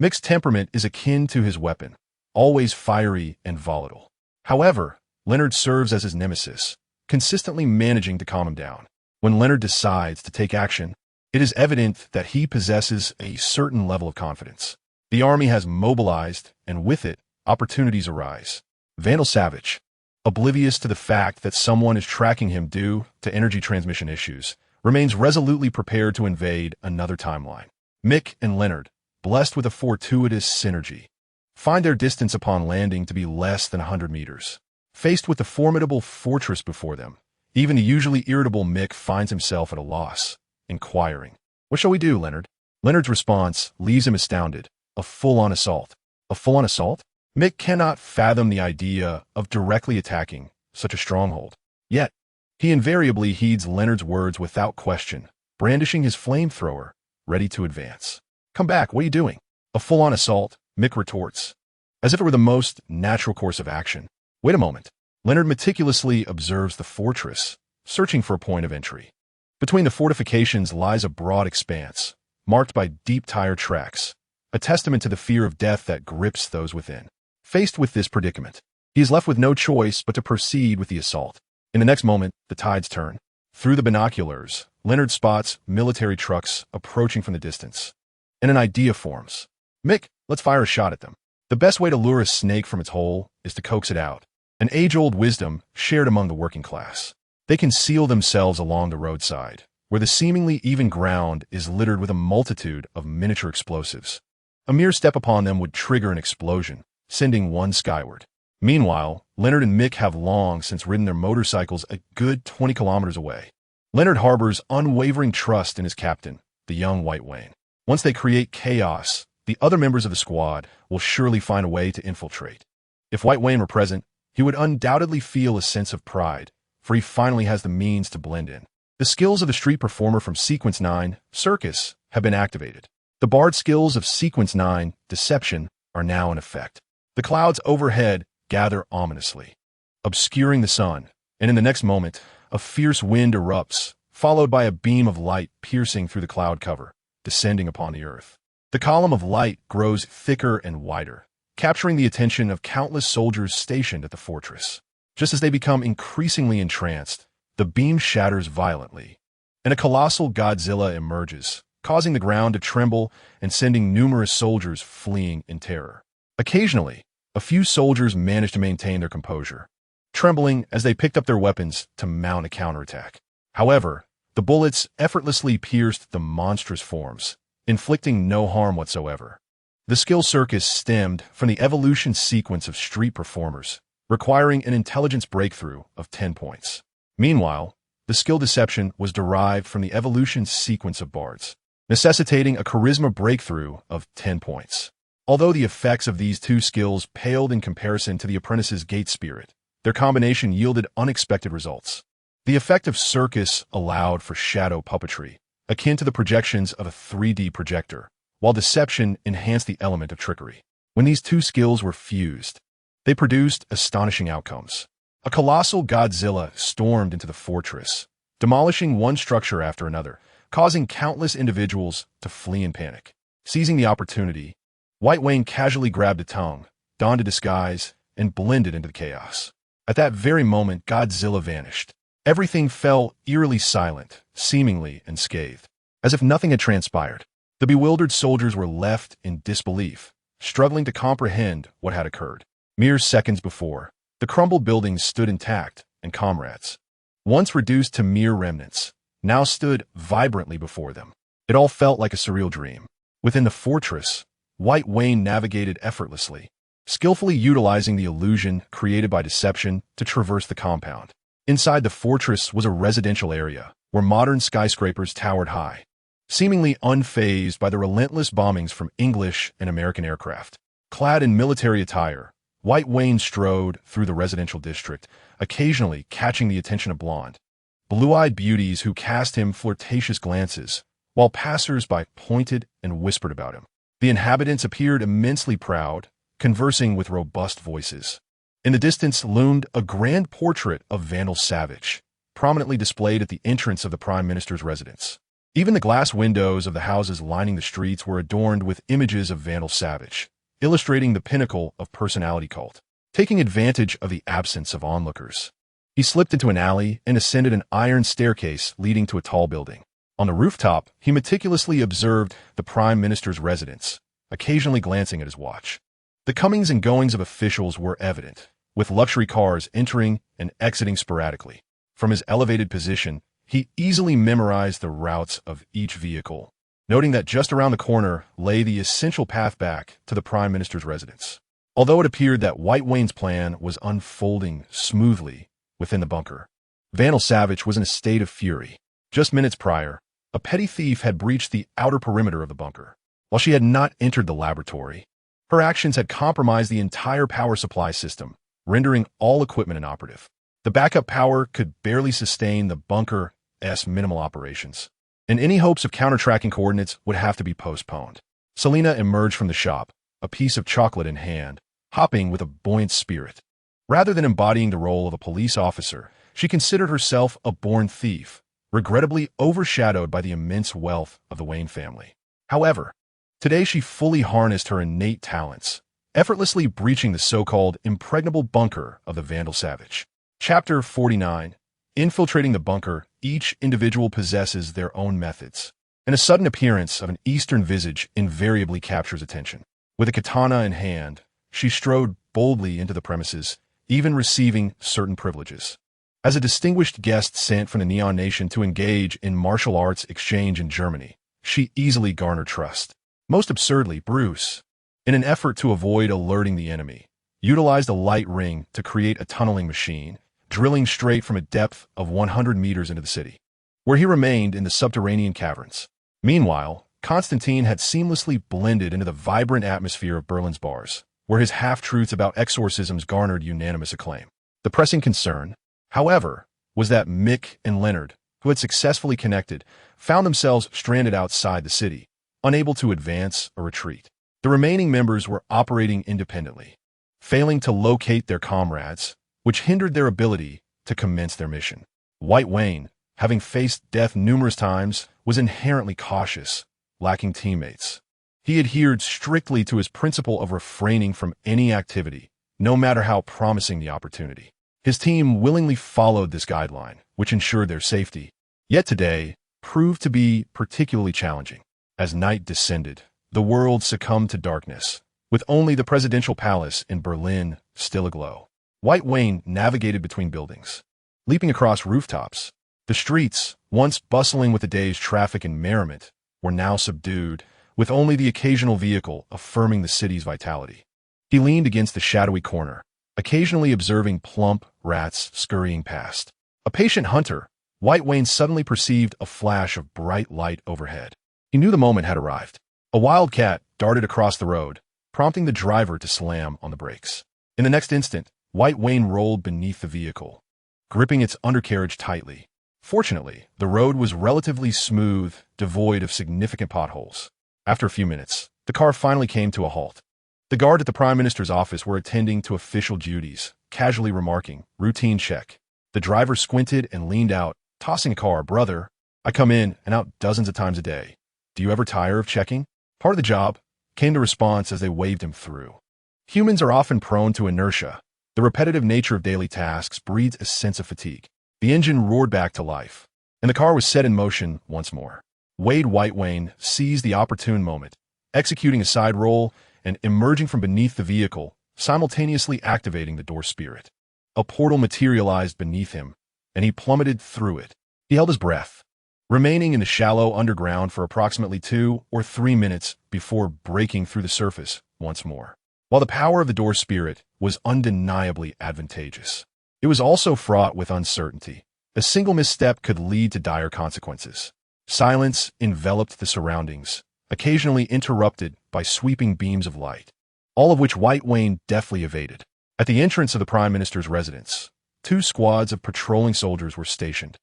A: Mick's temperament is akin to his weapon, always fiery and volatile. However, Leonard serves as his nemesis, consistently managing to calm him down. When Leonard decides to take action, it is evident that he possesses a certain level of confidence. The army has mobilized, and with it, opportunities arise. Vandal Savage, oblivious to the fact that someone is tracking him due to energy transmission issues, remains resolutely prepared to invade another timeline. Mick and Leonard, blessed with a fortuitous synergy, find their distance upon landing to be less than 100 meters. Faced with the formidable fortress before them, even the usually irritable Mick finds himself at a loss, inquiring, "What shall we do, Leonard?" Leonard's response leaves him astounded. A full-on assault. A full-on assault? Mick cannot fathom the idea of directly attacking such a stronghold. Yet, he invariably heeds Leonard's words without question, brandishing his flamethrower, ready to advance. "Come back, what are you doing?" A full-on assault, Mick retorts, as if it were the most natural course of action. Wait a moment. Leonard meticulously observes the fortress, searching for a point of entry. Between the fortifications lies a broad expanse, marked by deep tire tracks, a testament to the fear of death that grips those within. Faced with this predicament, he is left with no choice but to proceed with the assault. In the next moment, the tides turn. Through the binoculars, Leonard spots military trucks approaching from the distance, and an idea forms. "Mick, let's fire a shot at them." The best way to lure a snake from its hole is to coax it out, an age-old wisdom shared among the working class. They conceal themselves along the roadside, where the seemingly even ground is littered with a multitude of miniature explosives. A mere step upon them would trigger an explosion, sending one skyward. Meanwhile, Leonard and Mick have long since ridden their motorcycles a good 20 kilometers away. Leonard harbors unwavering trust in his captain, the young White Wayne. Once they create chaos, the other members of the squad will surely find a way to infiltrate. If White Wayne were present, he would undoubtedly feel a sense of pride, for he finally has the means to blend in. The skills of the street performer from Sequence 9, Circus, have been activated. The barred skills of Sequence 9, Deception, are now in effect. The clouds overhead gather ominously, obscuring the sun, and in the next moment, a fierce wind erupts, followed by a beam of light piercing through the cloud cover, descending upon the earth. The column of light grows thicker and wider, capturing the attention of countless soldiers stationed at the fortress. Just as they become increasingly entranced, the beam shatters violently, and a colossal Godzilla emerges, causing the ground to tremble and sending numerous soldiers fleeing in terror. Occasionally, a few soldiers manage to maintain their composure, trembling as they picked up their weapons to mount a counterattack. However, the bullets effortlessly pierced the monstrous forms, inflicting no harm whatsoever. The skill circus stemmed from the evolution sequence of street performers, requiring an intelligence breakthrough of 10 points. Meanwhile, the skill deception was derived from the evolution sequence of bards, necessitating a charisma breakthrough of 10 points. Although the effects of these two skills paled in comparison to the apprentice's gate spirit, their combination yielded unexpected results. The effect of circus allowed for shadow puppetry, akin to the projections of a 3D projector, while deception enhanced the element of trickery. When these two skills were fused, they produced astonishing outcomes. A colossal Godzilla stormed into the fortress, demolishing one structure after another, causing countless individuals to flee in panic. Seizing the opportunity, White Wayne casually grabbed a tongue, donned a disguise, and blended into the chaos. At that very moment, Godzilla vanished. Everything fell eerily silent, seemingly unscathed, as if nothing had transpired. The bewildered soldiers were left in disbelief, struggling to comprehend what had occurred. Mere seconds before, the crumbled buildings stood intact, and comrades, once reduced to mere remnants, now stood vibrantly before them. It all felt like a surreal dream. Within the fortress, White Wayne navigated effortlessly, skillfully utilizing the illusion created by deception to traverse the compound. Inside the fortress was a residential area where modern skyscrapers towered high, seemingly unfazed by the relentless bombings from English and American aircraft. Clad in military attire, White Wayne strode through the residential district, occasionally catching the attention of blonde, blue-eyed beauties who cast him flirtatious glances, while passers-by pointed and whispered about him. The inhabitants appeared immensely proud, conversing with robust voices. In the distance loomed a grand portrait of Vandal Savage, prominently displayed at the entrance of the Prime Minister's residence. Even the glass windows of the houses lining the streets were adorned with images of Vandal Savage, illustrating the pinnacle of personality cult. Taking advantage of the absence of onlookers, he slipped into an alley and ascended an iron staircase leading to a tall building. On the rooftop, he meticulously observed the Prime Minister's residence, occasionally glancing at his watch. The comings and goings of officials were evident, with luxury cars entering and exiting sporadically. From his elevated position, he easily memorized the routes of each vehicle, noting that just around the corner lay the essential path back to the Prime Minister's residence. Although it appeared that White Wayne's plan was unfolding smoothly within the bunker, Vandal Savage was in a state of fury. Just minutes prior, a petty thief had breached the outer perimeter of the bunker. While she had not entered the laboratory, her actions had compromised the entire power supply system, rendering all equipment inoperative. The backup power could barely sustain the bunker's minimal operations, and any hopes of counter-tracking coordinates would have to be postponed. Selena emerged from the shop, a piece of chocolate in hand, hopping with a buoyant spirit. Rather than embodying the role of a police officer, she considered herself a born thief, regrettably overshadowed by the immense wealth of the Wayne family. However, today she fully harnessed her innate talents, effortlessly breaching the so-called impregnable bunker of the Vandal Savage. Chapter 49. Infiltrating the bunker. Each individual possesses their own methods, and a sudden appearance of an Eastern visage invariably captures attention. With a katana in hand, she strode boldly into the premises, even receiving certain privileges. As a distinguished guest sent from the Neon Nation to engage in martial arts exchange in Germany, she easily garnered trust. Most absurdly, Bruce, in an effort to avoid alerting the enemy, utilized a light ring to create a tunneling machine, drilling straight from a depth of 100 meters into the city, where he remained in the subterranean caverns. Meanwhile, Constantine had seamlessly blended into the vibrant atmosphere of Berlin's bars, where his half-truths about exorcisms garnered unanimous acclaim. The pressing concern, however, was that Mick and Leonard, who had successfully connected, found themselves stranded outside the city, unable to advance or retreat. The remaining members were operating independently, failing to locate their comrades, which hindered their ability to commence their mission. White Wayne, having faced death numerous times, was inherently cautious, lacking teammates. He adhered strictly to his principle of refraining from any activity, no matter how promising the opportunity. His team willingly followed this guideline, which ensured their safety. Yet today proved to be particularly challenging. As night descended, the world succumbed to darkness, with only the presidential palace in Berlin still aglow. White Wayne navigated between buildings, leaping across rooftops. The streets, once bustling with the day's traffic and merriment, were now subdued, with only the occasional vehicle affirming the city's vitality. He leaned against the shadowy corner, occasionally observing plump rats scurrying past. A patient hunter, White Wayne suddenly perceived a flash of bright light overhead. He knew the moment had arrived. A wildcat darted across the road, prompting the driver to slam on the brakes. In the next instant, White Wayne rolled beneath the vehicle, gripping its undercarriage tightly. Fortunately, the road was relatively smooth, devoid of significant potholes. After a few minutes, the car finally came to a halt. The guard at the Prime Minister's office were attending to official duties, casually remarking, "Routine check." The driver squinted and leaned out, tossing a car. "Brother, I come in and out dozens of times a day. Do you ever tire of checking?" "Part of the job," came the response as they waved him through. Humans are often prone to inertia. The repetitive nature of daily tasks breeds a sense of fatigue. The engine roared back to life, and the car was set in motion once more. White Wayne seized the opportune moment, executing a side roll and emerging from beneath the vehicle, simultaneously activating the door spirit. A portal materialized beneath him, and he plummeted through it. He held his breath, remaining in the shallow underground for approximately 2 or 3 minutes before breaking through the surface once more. While the power of the door spirit was undeniably advantageous, it was also fraught with uncertainty. A single misstep could lead to dire consequences. Silence enveloped the surroundings, occasionally interrupted by sweeping beams of light, all of which White Wayne deftly evaded. At the entrance of the Prime Minister's residence, 2 squads of patrolling soldiers were stationed,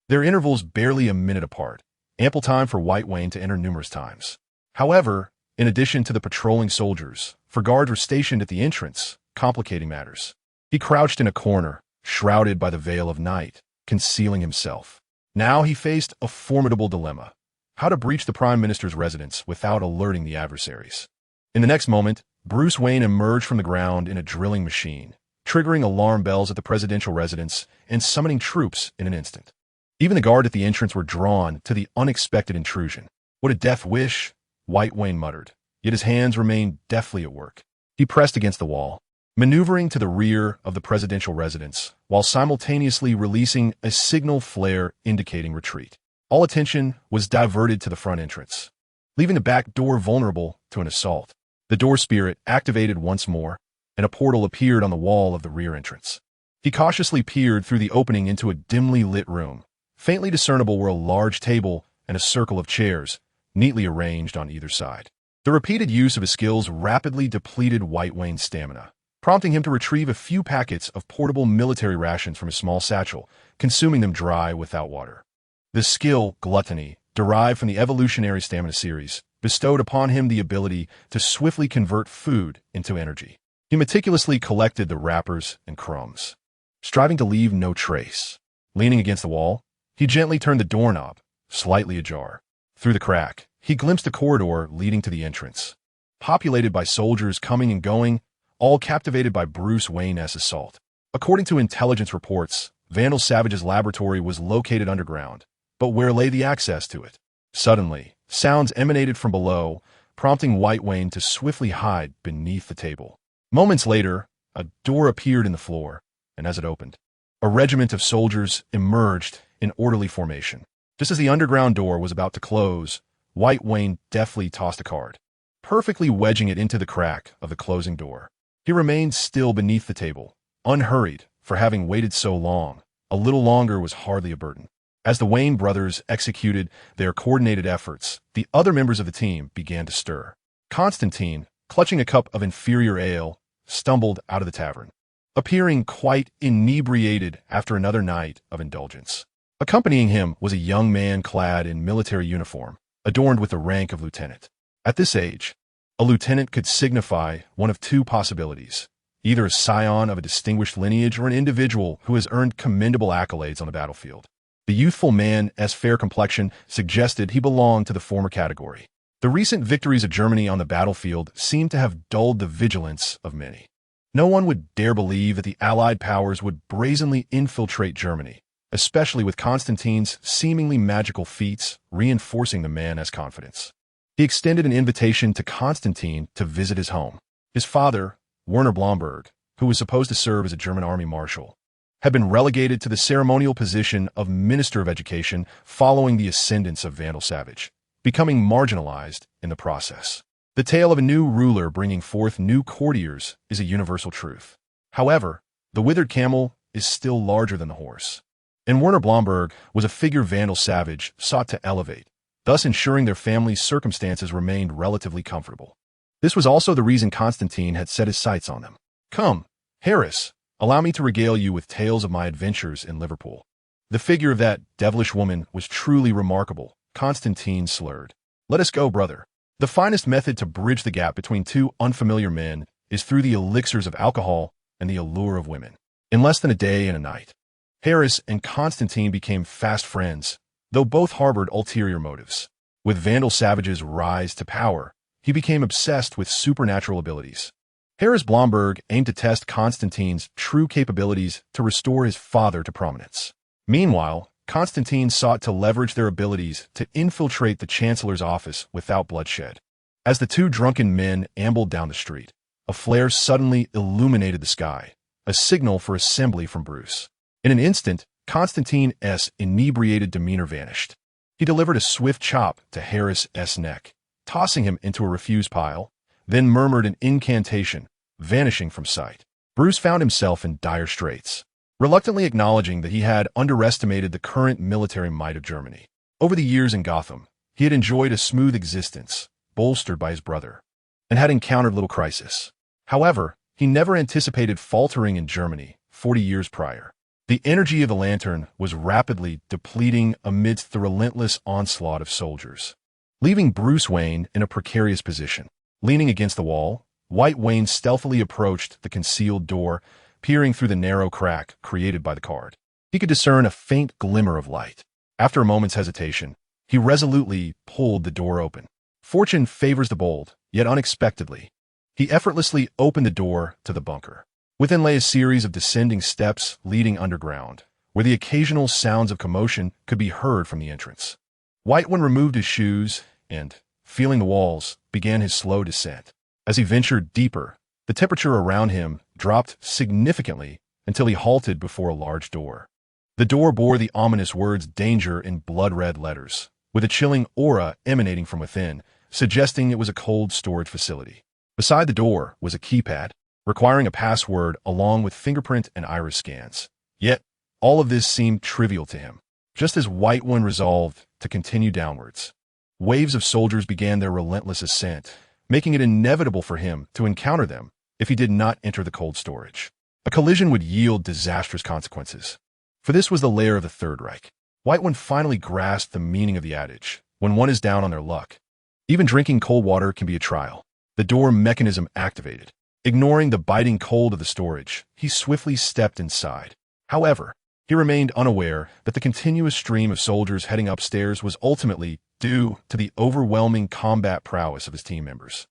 A: their intervals barely a minute apart, ample time for White Wayne to enter numerous times. However, in addition to the patrolling soldiers, 4 guards were stationed at the entrance, complicating matters. He crouched in a corner, shrouded by the veil of night, concealing himself. Now he faced a formidable dilemma: how to breach the Prime Minister's residence without alerting the adversaries. In the next moment, Bruce Wayne emerged from the ground in a drilling machine, triggering alarm bells at the presidential residence and summoning troops in an instant. Even the guard at the entrance were drawn to the unexpected intrusion. "What a death wish," White Wayne muttered, yet his hands remained deftly at work. He pressed against the wall, maneuvering to the rear of the presidential residence, while simultaneously releasing a signal flare indicating retreat. All attention was diverted to the front entrance, leaving the back door vulnerable to an assault. The door spirit activated once more, and a portal appeared on the wall of the rear entrance. He cautiously peered through the opening into a dimly lit room. Faintly discernible were a large table and a circle of chairs, neatly arranged on either side. The repeated use of his skills rapidly depleted White Wayne's stamina, prompting him to retrieve a few packets of portable military rations from his small satchel, consuming them dry without water. This skill, gluttony, derived from the evolutionary stamina series, bestowed upon him the ability to swiftly convert food into energy. He meticulously collected the wrappers and crumbs, striving to leave no trace. Leaning against the wall, he gently turned the doorknob, slightly ajar. Through the crack, he glimpsed a corridor leading to the entrance, populated by soldiers coming and going, all captivated by Bruce Wayne's assault. According to intelligence reports, Vandal Savage's laboratory was located underground, but where lay the access to it? Suddenly, sounds emanated from below, prompting White Wayne to swiftly hide beneath the table. Moments later, a door appeared in the floor, and as it opened, a regiment of soldiers emerged in orderly formation. Just as the underground door was about to close, White Wayne deftly tossed a card, perfectly wedging it into the crack of the closing door. He remained still beneath the table, unhurried, for having waited so long. A little longer was hardly a burden. As the Wayne brothers executed their coordinated efforts, the other members of the team began to stir. Constantine, clutching a cup of inferior ale, stumbled out of the tavern, appearing quite inebriated after another night of indulgence. Accompanying him was a young man clad in military uniform, adorned with the rank of lieutenant. At this age, a lieutenant could signify one of two possibilities: either a scion of a distinguished lineage or an individual who has earned commendable accolades on the battlefield. The youthful man's fair complexion suggested he belonged to the former category. The recent victories of Germany on the battlefield seemed to have dulled the vigilance of many. No one would dare believe that the Allied powers would brazenly infiltrate Germany, especially with Constantine's seemingly magical feats reinforcing the man's confidence. He extended an invitation to Constantine to visit his home. His father, Werner Blomberg, who was supposed to serve as a German army marshal, had been relegated to the ceremonial position of Minister of Education following the ascendance of Vandal Savage, becoming marginalized in the process. The tale of a new ruler bringing forth new courtiers is a universal truth. However, the withered camel is still larger than the horse, and Werner Blomberg was a figure Vandal Savage sought to elevate, thus ensuring their family's circumstances remained relatively comfortable. This was also the reason Constantine had set his sights on them. "Come, Harris, allow me to regale you with tales of my adventures in Liverpool." The figure of that devilish woman was truly remarkable. Constantine slurred. "Let us go, brother. The finest method to bridge the gap between two unfamiliar men is through the elixirs of alcohol and the allure of women." In less than a day and a night, Harris and Constantine became fast friends, though both harbored ulterior motives. With Vandal Savage's rise to power, he became obsessed with supernatural abilities. Harris Blomberg aimed to test Constantine's true capabilities to restore his father to prominence. Meanwhile, Constantine sought to leverage their abilities to infiltrate the Chancellor's office without bloodshed. As the two drunken men ambled down the street, a flare suddenly illuminated the sky, a signal for assembly from Bruce. In an instant, Constantine's inebriated demeanor vanished. He delivered a swift chop to Harris's neck, tossing him into a refuse pile, then murmured an incantation, vanishing from sight. Bruce found himself in dire straits, reluctantly acknowledging that he had underestimated the current military might of Germany. Over the years in Gotham, he had enjoyed a smooth existence, bolstered by his brother, and had encountered little crisis. However, he never anticipated faltering in Germany 40 years prior. The energy of the Lantern was rapidly depleting amidst the relentless onslaught of soldiers, leaving Bruce Wayne in a precarious position. Leaning against the wall, White Wayne stealthily approached the concealed door, peering through the narrow crack created by the card. He could discern a faint glimmer of light. After a moment's hesitation, he resolutely pulled the door open. Fortune favors the bold, yet unexpectedly, he effortlessly opened the door to the bunker. Within lay a series of descending steps leading underground, where the occasional sounds of commotion could be heard from the entrance. White One removed his shoes and, feeling the walls, began his slow descent. As he ventured deeper, the temperature around him dropped significantly until he halted before a large door. The door bore the ominous words "Danger" in blood-red letters, with a chilling aura emanating from within, suggesting it was a cold storage facility. Beside the door was a keypad, requiring a password along with fingerprint and iris scans. Yet, all of this seemed trivial to him, just as White One resolved to continue downwards. Waves of soldiers began their relentless ascent, making it inevitable for him to encounter them if he did not enter the cold storage. A collision would yield disastrous consequences. For this was the lair of the Third Reich. White One finally grasped the meaning of the adage, when one is down on their luck. Even drinking cold water can be a trial. The door mechanism activated. Ignoring the biting cold of the storage, he swiftly stepped inside. However, he remained unaware that the continuous stream of soldiers heading upstairs was ultimately due to the overwhelming combat prowess of his team members.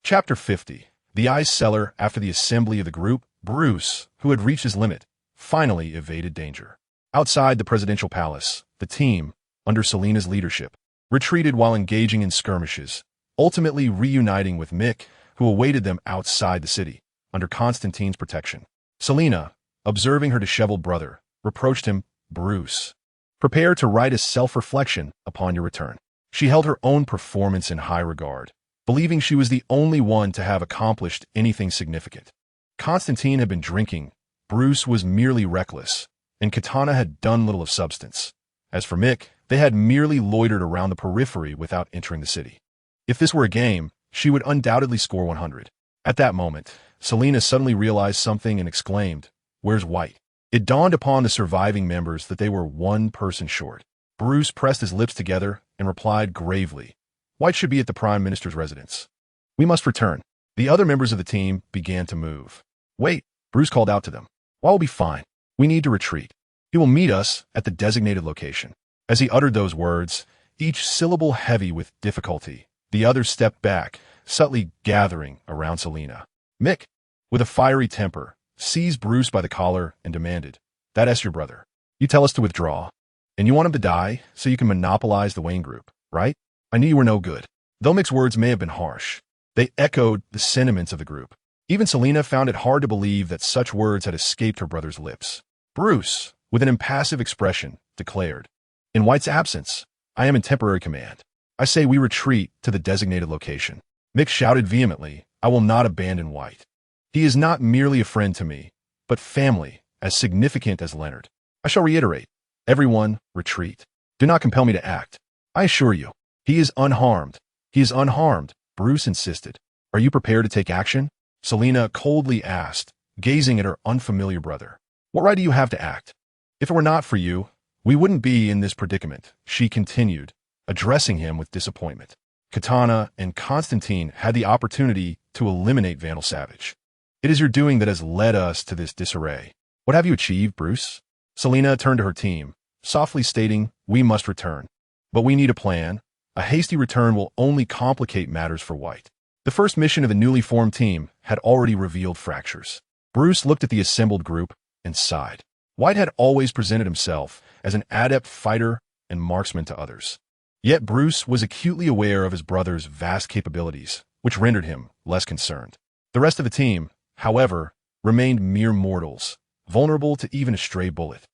A: Chapter 50. The ice cellar. After the assembly of the group, Bruce, who had reached his limit, finally evaded danger. Outside the presidential palace, the team, under Selena's leadership, retreated while engaging in skirmishes, ultimately reuniting with Mick, who awaited them outside the city, under Constantine's protection. Selena, observing her disheveled brother, reproached him. "Bruce, prepare to write a self-reflection upon your return." She held her own performance in high regard, believing she was the only one to have accomplished anything significant. Constantine had been drinking, Bruce was merely reckless, and Katana had done little of substance. As for Mick, they had merely loitered around the periphery without entering the city. If this were a game, she would undoubtedly score 100. At that moment, Selena suddenly realized something and exclaimed, "Where's White?" It dawned upon the surviving members that they were one person short. Bruce pressed his lips together and replied gravely, "White should be at the Prime Minister's residence. We must return." The other members of the team began to move. "Wait," Bruce called out to them. "All will be fine. We need to retreat. He will meet us at the designated location." As he uttered those words, each syllable heavy with difficulty, the others stepped back, subtly gathering around Selena. Mick, with a fiery temper, seized Bruce by the collar and demanded, "That's your brother. You tell us to withdraw, and you want him to die so you can monopolize the Wayne Group, right? I knew you were no good." Though Mick's words may have been harsh, they echoed the sentiments of the group. Even Selena found it hard to believe that such words had escaped her brother's lips. Bruce, with an impassive expression, declared, "In White's absence, I am in temporary command. I say we retreat to the designated location." Mick shouted vehemently, "I will not abandon White. He is not merely a friend to me, but family, as significant as Leonard. I shall reiterate, everyone, retreat. Do not compel me to act. I assure you, he is unharmed. He is unharmed," Bruce insisted. "Are you prepared to take action?" Selena coldly asked, gazing at her unfamiliar brother. "What right do you have to act? If it were not for you, we wouldn't be in this predicament," she continued, addressing him with disappointment. Katana and Constantine had the opportunity to eliminate Vandal Savage. "It is your doing that has led us to this disarray. What have you achieved, Bruce?" Selena turned to her team, softly stating, "We must return. But we need a plan. A hasty return will only complicate matters for White." The first mission of the newly formed team had already revealed fractures. Bruce looked at the assembled group and sighed. White had always presented himself as an adept fighter and marksman to others. Yet Bruce was acutely aware of his brother's vast capabilities, which rendered him less concerned. The rest of the team, however, remained mere mortals, vulnerable to even a stray bullet.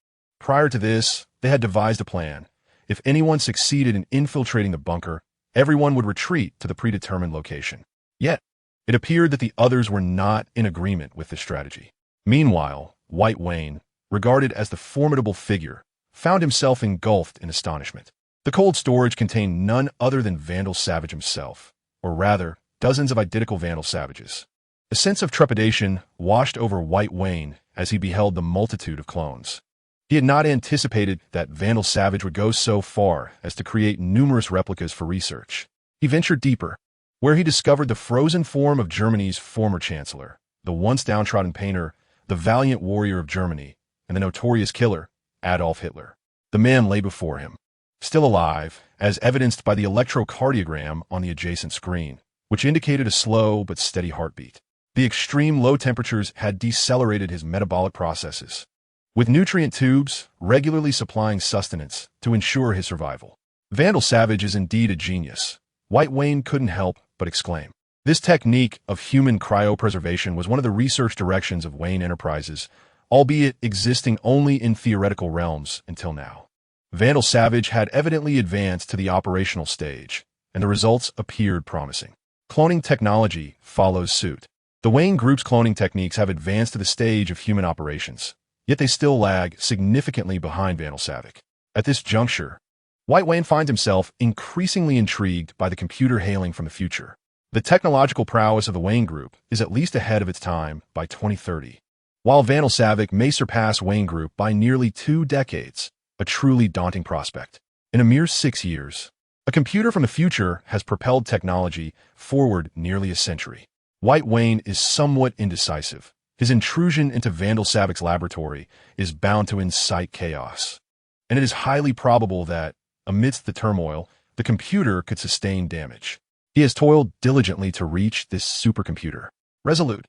A: Prior to this, they had devised a plan. If anyone succeeded in infiltrating the bunker, everyone would retreat to the predetermined location. Yet, it appeared that the others were not in agreement with this strategy. Meanwhile, White Wayne, regarded as the formidable figure, found himself engulfed in astonishment. The cold storage contained none other than Vandal Savage himself, or rather, dozens of identical Vandal Savages. A sense of trepidation washed over White Wayne as he beheld the multitude of clones. He had not anticipated that Vandal Savage would go so far as to create numerous replicas for research. He ventured deeper, where he discovered the frozen form of Germany's former chancellor, the once downtrodden painter, the valiant warrior of Germany, and the notorious killer, Adolf Hitler. The man lay before him, still alive, as evidenced by the electrocardiogram on the adjacent screen, which indicated a slow but steady heartbeat. The extreme low temperatures had decelerated his metabolic processes, with nutrient tubes regularly supplying sustenance to ensure his survival. Vandal Savage is indeed a genius, White Wayne couldn't help but exclaim. This technique of human cryopreservation was one of the research directions of Wayne Enterprises, albeit existing only in theoretical realms until now. Vandal Savage had evidently advanced to the operational stage, and the results appeared promising. Cloning technology follows suit. The Wayne Group's cloning techniques have advanced to the stage of human operations, yet they still lag significantly behind Vandal Savage. At this juncture, White Wayne finds himself increasingly intrigued by the computer hailing from the future. The technological prowess of the Wayne Group is at least ahead of its time by 2030. While Vandal Savage may surpass Wayne Group by nearly 2 decades, a truly daunting prospect. In a mere 6 years, a computer from the future has propelled technology forward nearly a century. White Wayne is somewhat indecisive. His intrusion into Vandal Savage's laboratory is bound to incite chaos, and it is highly probable that, amidst the turmoil, the computer could sustain damage. He has toiled diligently to reach this supercomputer. Resolute,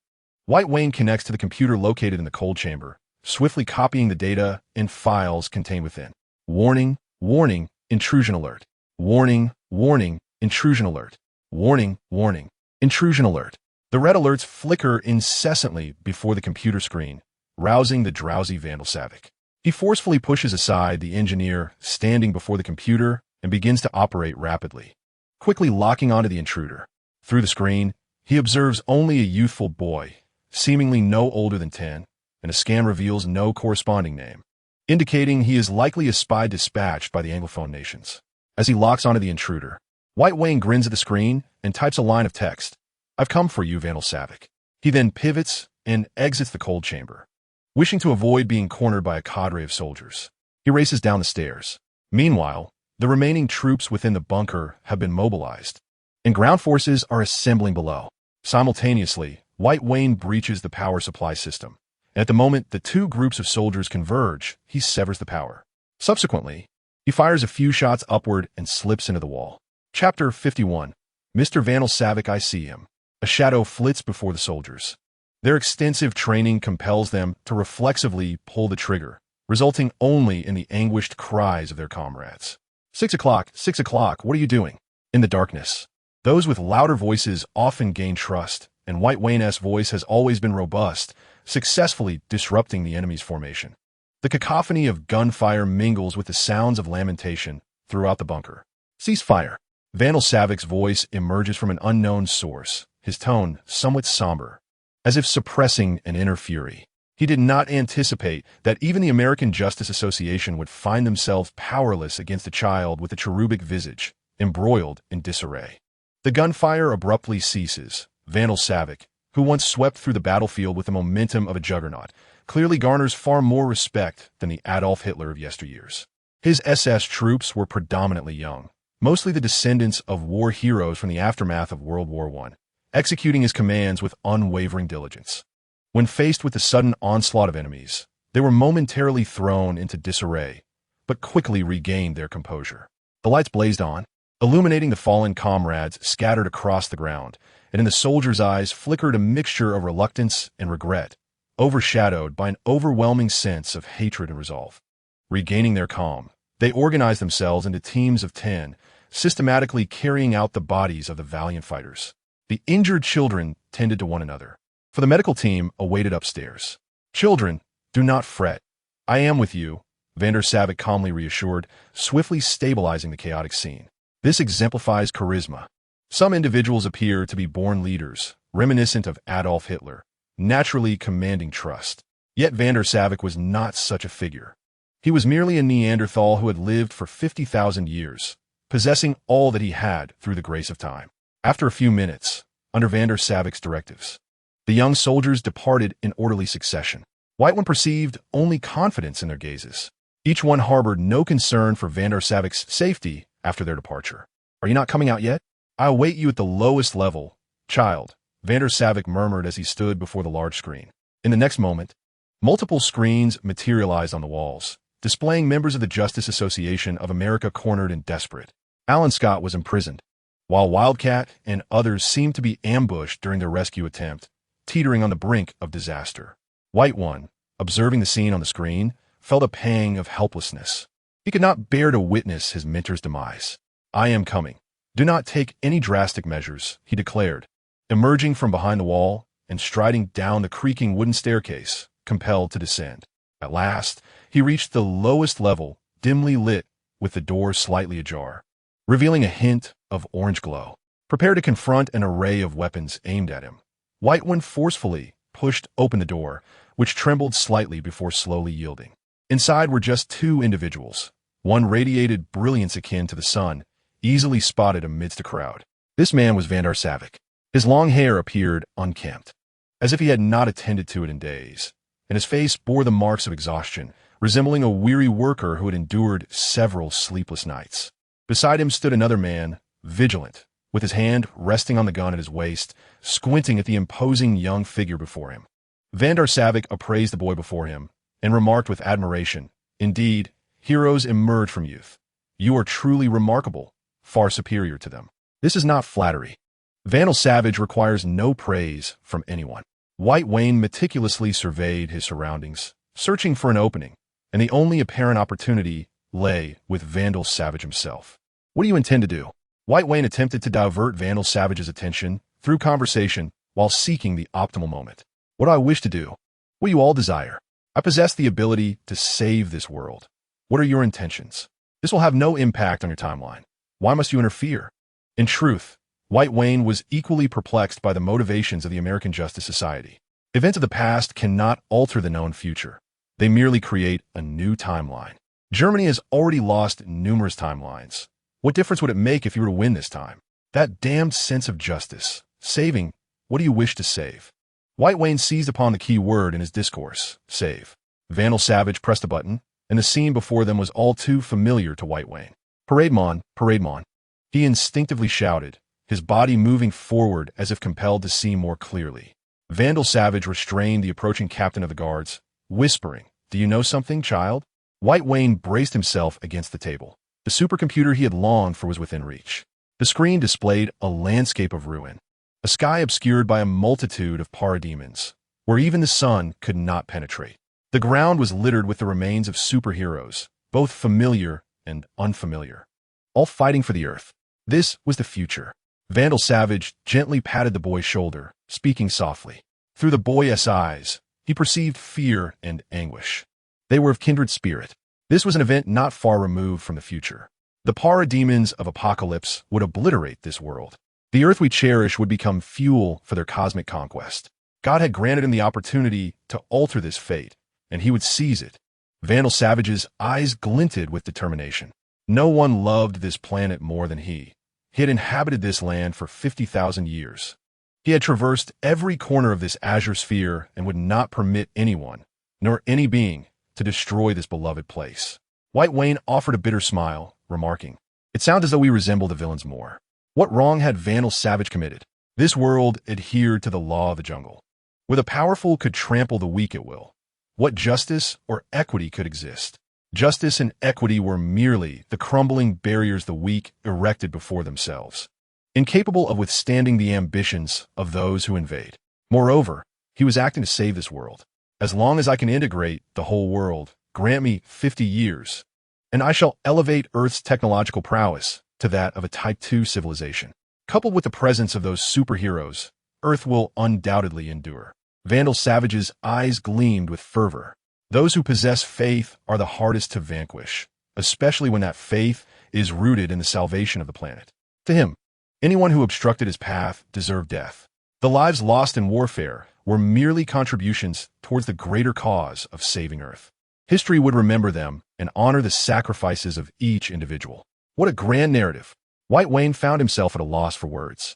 A: White Wayne connects to the computer located in the cold chamber, swiftly copying the data and files contained within. Warning, warning, intrusion alert. Warning, warning, intrusion alert. Warning, warning, intrusion alert. The red alerts flicker incessantly before the computer screen, rousing the drowsy Vandal Savage. He forcefully pushes aside the engineer standing before the computer and begins to operate rapidly, quickly locking onto the intruder. Through the screen, he observes only a youthful boy, seemingly no older than 10, and a scan reveals no corresponding name, indicating he is likely a spy dispatched by the Anglophone nations. As he locks onto the intruder, White Wayne grins at the screen and types a line of text. "I've come for you, Vandal Savage." He then pivots and exits the cold chamber, wishing to avoid being cornered by a cadre of soldiers. He races down the stairs. Meanwhile, the remaining troops within the bunker have been mobilized, and ground forces are assembling below. Simultaneously, White Wayne breaches the power supply system, and at the moment the two groups of soldiers converge, he severs the power. Subsequently, he fires a few shots upward and slips into the wall. Chapter 51. Mr. Vandal Savage, I see him. A shadow flits before the soldiers. Their extensive training compels them to reflexively pull the trigger, resulting only in the anguished cries of their comrades. 6 o'clock, 6 o'clock, what are you doing? In the darkness, those with louder voices often gain trust, and White Wayne's voice has always been robust, successfully disrupting the enemy's formation. The cacophony of gunfire mingles with the sounds of lamentation throughout the bunker. Cease fire. Vandal Savage's voice emerges from an unknown source, his tone somewhat somber, as if suppressing an inner fury. He did not anticipate that even the American Justice Association would find themselves powerless against a child with a cherubic visage, embroiled in disarray. The gunfire abruptly ceases. Vandal Savage, who once swept through the battlefield with the momentum of a juggernaut, clearly garners far more respect than the Adolf Hitler of yesteryears. His SS troops were predominantly young, mostly the descendants of war heroes from the aftermath of World War I, executing his commands with unwavering diligence. When faced with the sudden onslaught of enemies, they were momentarily thrown into disarray, but quickly regained their composure. The lights blazed on, illuminating the fallen comrades scattered across the ground, and in the soldiers' eyes flickered a mixture of reluctance and regret, overshadowed by an overwhelming sense of hatred and resolve. Regaining their calm, they organized themselves into teams of 10, systematically carrying out the bodies of the valiant fighters. The injured children tended to one another, for the medical team awaited upstairs. "Children, do not fret. I am with you," Vandal Savage calmly reassured, swiftly stabilizing the chaotic scene. This exemplifies charisma. Some individuals appear to be born leaders, reminiscent of Adolf Hitler, naturally commanding trust. Yet Vandal Savage was not such a figure. He was merely a Neanderthal who had lived for 50,000 years, possessing all that he had through the grace of time. After a few minutes, under Vandal Savage's directives, the young soldiers departed in orderly succession. White One perceived only confidence in their gazes. Each one harbored no concern for Vandal Savage's safety after their departure. "Are you not coming out yet? I await you at the lowest level, child," Vandal Savage murmured as he stood before the large screen. In the next moment, multiple screens materialized on the walls, displaying members of the Justice Association of America cornered and desperate. Alan Scott was imprisoned, while Wildcat and others seemed to be ambushed during their rescue attempt, teetering on the brink of disaster. White One, observing the scene on the screen, felt a pang of helplessness. He could not bear to witness his mentor's demise. "I am coming," "Do not take any drastic measures," he declared, emerging from behind the wall and striding down the creaking wooden staircase, compelled to descend. At last, he reached the lowest level, dimly lit, with the door slightly ajar, revealing a hint of orange glow. Prepare to confront an array of weapons aimed at him. Whitewind forcefully pushed open the door, which trembled slightly before slowly yielding. Inside were just two individuals. One radiated brilliance akin to the sun, easily spotted amidst a crowd. This man was Vandar Savik. His long hair appeared unkempt, as if he had not attended to it in days, and his face bore the marks of exhaustion, resembling a weary worker who had endured several sleepless nights. Beside him stood another man, vigilant, with his hand resting on the gun at his waist, squinting at the imposing young figure before him. Vandar Savik appraised the boy before him and remarked with admiration, "Indeed, heroes emerge from youth. You are truly remarkable, far superior to them." This is not flattery. Vandal Savage requires no praise from anyone. White Wayne meticulously surveyed his surroundings, searching for an opening, and the only apparent opportunity lay with Vandal Savage himself. "What do you intend to do?" White Wayne attempted to divert Vandal Savage's attention through conversation while seeking the optimal moment. "What do I wish to do? What you all desire. I possess the ability to save this world. What are your intentions? This will have no impact on your timeline. Why must you interfere?" In truth, White Wayne was equally perplexed by the motivations of the American Justice Society. Events of the past cannot alter the known future. They merely create a new timeline. Germany has already lost numerous timelines. What difference would it make if you were to win this time? That damned sense of justice. Saving. What do you wish to save? White Wayne seized upon the key word in his discourse, save. Vandal Savage pressed a button, and the scene before them was all too familiar to White Wayne. Parademon, Parademon. He instinctively shouted, his body moving forward as if compelled to see more clearly. Vandal Savage restrained the approaching captain of the guards, whispering, "Do you know something, child?" White Wayne braced himself against the table. The supercomputer he had longed for was within reach. The screen displayed a landscape of ruin, a sky obscured by a multitude of parademons, where even the sun could not penetrate. The ground was littered with the remains of superheroes, both familiar and unfamiliar, all fighting for the Earth. This was the future. Vandal Savage gently patted the boy's shoulder, speaking softly. Through the boy's eyes, he perceived fear and anguish. They were of kindred spirit. This was an event not far removed from the future. The parademons of Apocalypse would obliterate this world. The Earth we cherish would become fuel for their cosmic conquest. God had granted him the opportunity to alter this fate, and he would seize it. Vandal Savage's eyes glinted with determination. No one loved this planet more than he. He had inhabited this land for 50,000 years. He had traversed every corner of this azure sphere and would not permit anyone, nor any being, to destroy this beloved place. White Wayne offered a bitter smile, remarking, "It sounds as though we resemble the villains more." What wrong had Vandal Savage committed? This world adhered to the law of the jungle, where the powerful could trample the weak at will. What justice or equity could exist? Justice and equity were merely the crumbling barriers the weak erected before themselves, incapable of withstanding the ambitions of those who invade. Moreover, he was acting to save this world. As long as I can integrate the whole world, grant me 50 years, and I shall elevate Earth's technological prowess to that of a Type 2 civilization. Coupled with the presence of those superheroes, Earth will undoubtedly endure. Vandal Savage's eyes gleamed with fervor. Those who possess faith are the hardest to vanquish, especially when that faith is rooted in the salvation of the planet. To him, anyone who obstructed his path deserved death. The lives lost in warfare were merely contributions towards the greater cause of saving Earth. History would remember them and honor the sacrifices of each individual. What a grand narrative! White Wayne found himself at a loss for words,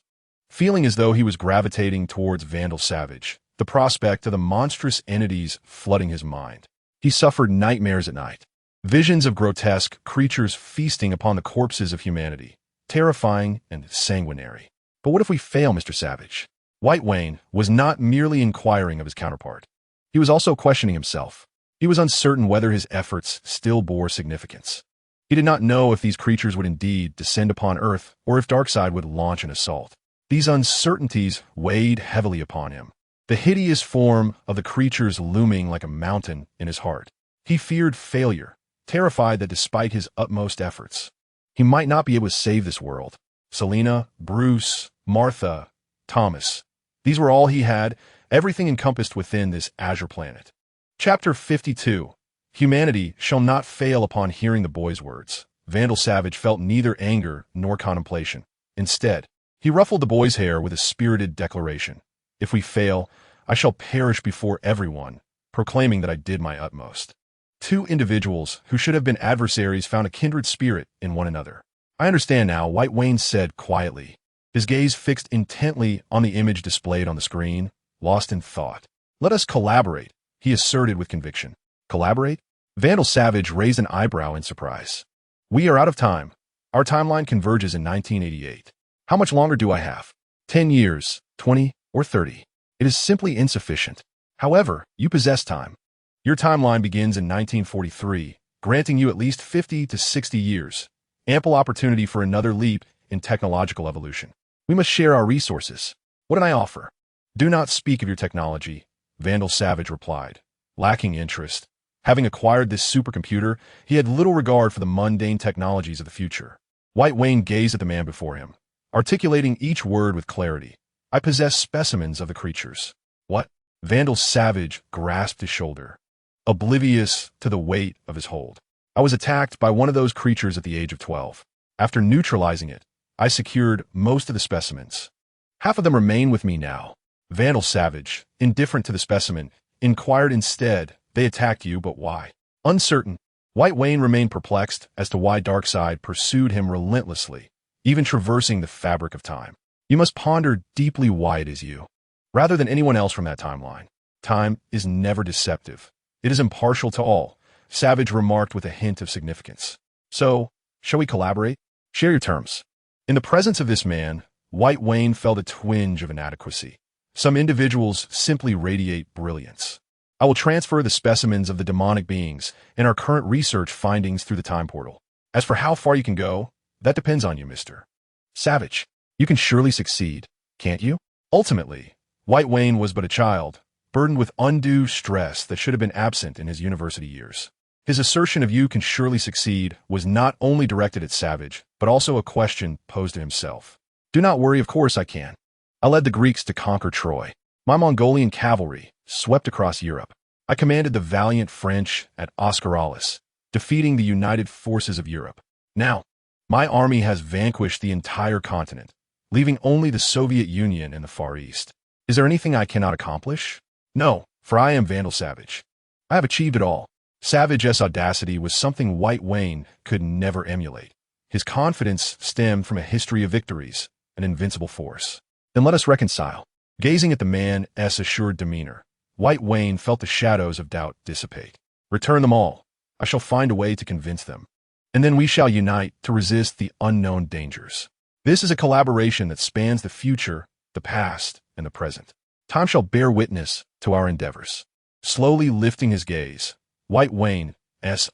A: feeling as though he was gravitating towards Vandal Savage, the prospect of the monstrous entities flooding his mind. He suffered nightmares at night, visions of grotesque creatures feasting upon the corpses of humanity, terrifying and sanguinary. But what if we fail, Mr. Savage? White Wayne was not merely inquiring of his counterpart. He was also questioning himself. He was uncertain whether his efforts still bore significance. He did not know if these creatures would indeed descend upon Earth or if Darkseid would launch an assault. These uncertainties weighed heavily upon him, the hideous form of the creatures looming like a mountain in his heart. He feared failure, terrified that despite his utmost efforts, he might not be able to save this world. Selena, Bruce, Martha, Thomas. These were all he had, everything encompassed within this azure planet. Chapter 52. Humanity shall not fail upon hearing the boy's words. Vandal Savage felt neither anger nor contemplation. Instead, he ruffled the boy's hair with a spirited declaration. If we fail, I shall perish before everyone, proclaiming that I did my utmost. Two individuals who should have been adversaries found a kindred spirit in one another. I understand now, White Wayne said quietly, his gaze fixed intently on the image displayed on the screen, lost in thought. Let us collaborate, he asserted with conviction. Collaborate? Vandal Savage raised an eyebrow in surprise. We are out of time. Our timeline converges in 1988. How much longer do I have? 10 years, 20, or 30? It is simply insufficient. However, you possess time. Your timeline begins in 1943, granting you at least 50 to 60 years. Ample opportunity for another leap in technological evolution. We must share our resources. What can I offer? Do not speak of your technology, Vandal Savage replied, lacking interest. Having acquired this supercomputer, he had little regard for the mundane technologies of the future. White Wayne gazed at the man before him, articulating each word with clarity. I possess specimens of the creatures. What? Vandal Savage grasped his shoulder, oblivious to the weight of his hold. I was attacked by one of those creatures at the age of 12. After neutralizing it, I secured most of the specimens. Half of them remain with me now. Vandal Savage, indifferent to the specimen, inquired instead, they attacked you, but why? Uncertain, White Wayne remained perplexed as to why Darkseid pursued him relentlessly, even traversing the fabric of time. You must ponder deeply why it is you, rather than anyone else from that timeline. Time is never deceptive. It is impartial to all, Savage remarked with a hint of significance. So, shall we collaborate? Share your terms. In the presence of this man, White Wayne felt a twinge of inadequacy. Some individuals simply radiate brilliance. I will transfer the specimens of the demonic beings and our current research findings through the time portal. As for how far you can go, that depends on you, Mr. Savage. You can surely succeed, can't you? Ultimately, White Wayne was but a child, burdened with undue stress that should have been absent in his university years. His assertion of you can surely succeed was not only directed at Savage, but also a question posed to himself. Do not worry, of course I can. I led the Greeks to conquer Troy. My Mongolian cavalry swept across Europe. I commanded the valiant French at Oscaralis, defeating the united forces of Europe. Now, my army has vanquished the entire continent, leaving only the Soviet Union in the Far East. Is there anything I cannot accomplish? No, for I am Vandal Savage. I have achieved it all. Savage's audacity was something White Wayne could never emulate. His confidence stemmed from a history of victories, an invincible force. Then let us reconcile. Gazing at the man's assured demeanor, White Wayne felt the shadows of doubt dissipate. Return them all. I shall find a way to convince them. And then we shall unite to resist the unknown dangers. This is a collaboration that spans the future, the past, and the present. Time shall bear witness to our endeavors. Slowly lifting his gaze, White Wayne's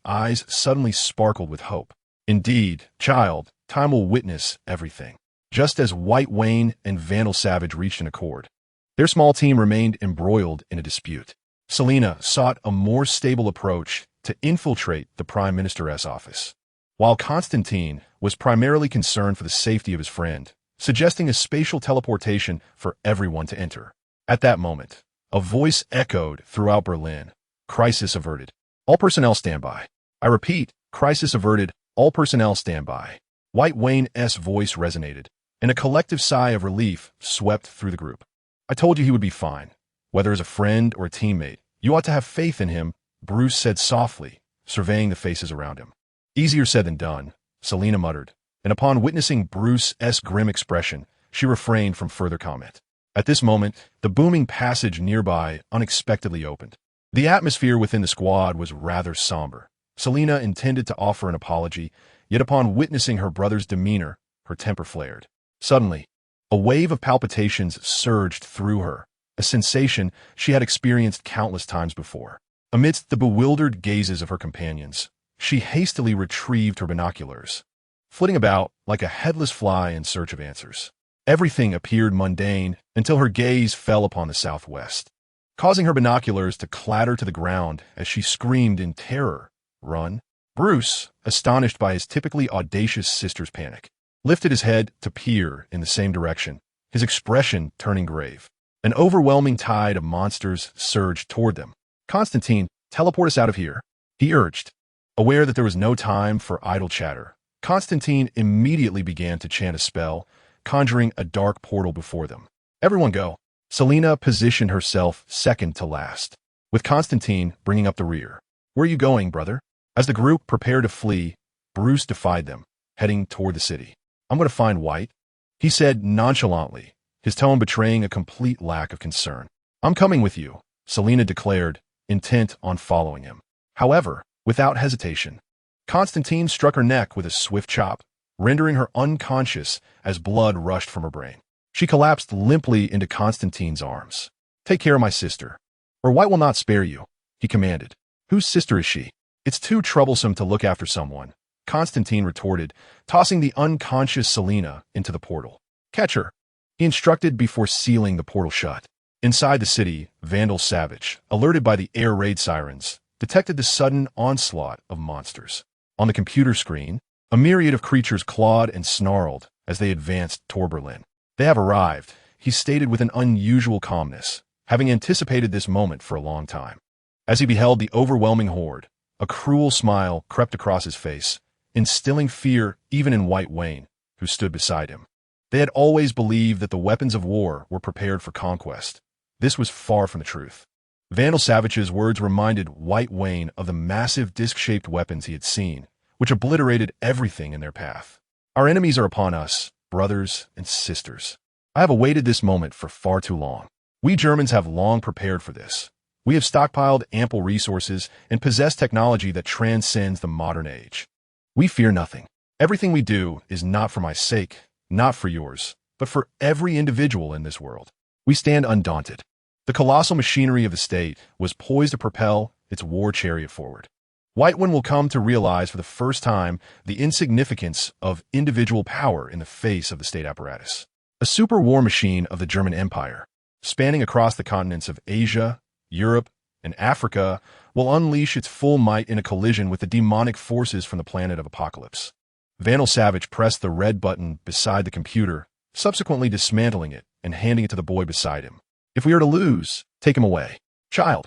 A: eyes suddenly sparkled with hope. Indeed, child, time will witness everything. Just as White Wayne and Vandal Savage reached an accord, their small team remained embroiled in a dispute. Selena sought a more stable approach to infiltrate the Prime Minister's office, while Constantine was primarily concerned for the safety of his friend, suggesting a spatial teleportation for everyone to enter. At that moment, a voice echoed throughout Berlin. Crisis averted. All personnel stand by. I repeat, crisis averted. All personnel stand by. White Wayne's voice resonated, and a collective sigh of relief swept through the group. I told you he would be fine. Whether as a friend or a teammate, you ought to have faith in him, Bruce said softly, surveying the faces around him. Easier said than done, Selena muttered, and upon witnessing Bruce's grim expression, she refrained from further comment. At this moment, the booming passage nearby unexpectedly opened. The atmosphere within the squad was rather somber. Selena intended to offer an apology, yet upon witnessing her brother's demeanor, her temper flared. Suddenly, a wave of palpitations surged through her, a sensation she had experienced countless times before. Amidst the bewildered gazes of her companions, she hastily retrieved her binoculars, flitting about like a headless fly in search of answers. Everything appeared mundane until her gaze fell upon the southwest, causing her binoculars to clatter to the ground as she screamed in terror, "Run!" Bruce, astonished by his typically audacious sister's panic, lifted his head to peer in the same direction, his expression turning grave. An overwhelming tide of monsters surged toward them. "Constantine, teleport us out of here," he urged. Aware that there was no time for idle chatter, Constantine immediately began to chant a spell, conjuring a dark portal before them. "Everyone go." Selena positioned herself second to last, with Constantine bringing up the rear. "Where are you going, brother?" As the group prepared to flee, Bruce defied them, heading toward the city. "I'm going to find White," he said nonchalantly, his tone betraying a complete lack of concern. "I'm coming with you," Selena declared, intent on following him. However, without hesitation, Constantine struck her neck with a swift chop, rendering her unconscious as blood rushed from her brain. She collapsed limply into Constantine's arms. "Take care of my sister, or White will not spare you," he commanded. "Whose sister is she?" "It's too troublesome to look after someone," Constantine retorted, tossing the unconscious Selena into the portal. "Catch her," he instructed before sealing the portal shut. Inside the city, Vandal Savage, alerted by the air raid sirens, detected the sudden onslaught of monsters. On the computer screen, a myriad of creatures clawed and snarled as they advanced toward Berlin. "They have arrived," he stated with an unusual calmness, having anticipated this moment for a long time. As he beheld the overwhelming horde, a cruel smile crept across his face, instilling fear even in White Wayne, who stood beside him. They had always believed that the weapons of war were prepared for conquest. This was far from the truth. Vandal Savage's words reminded White Wayne of the massive disc-shaped weapons he had seen, which obliterated everything in their path. "Our enemies are upon us, brothers and sisters. I have awaited this moment for far too long. We Germans have long prepared for this. We have stockpiled ample resources and possess technology that transcends the modern age. We fear nothing. Everything we do is not for my sake, not for yours, but for every individual in this world. We stand undaunted." The colossal machinery of the state was poised to propel its war chariot forward. White One will come to realize for the first time the insignificance of individual power in the face of the state apparatus. A super war machine of the German Empire, spanning across the continents of Asia, Europe, and Africa, will unleash its full might in a collision with the demonic forces from the planet of Apocalypse. Vandal Savage pressed the red button beside the computer, subsequently dismantling it and handing it to the boy beside him. "If we are to lose, take him away. Child,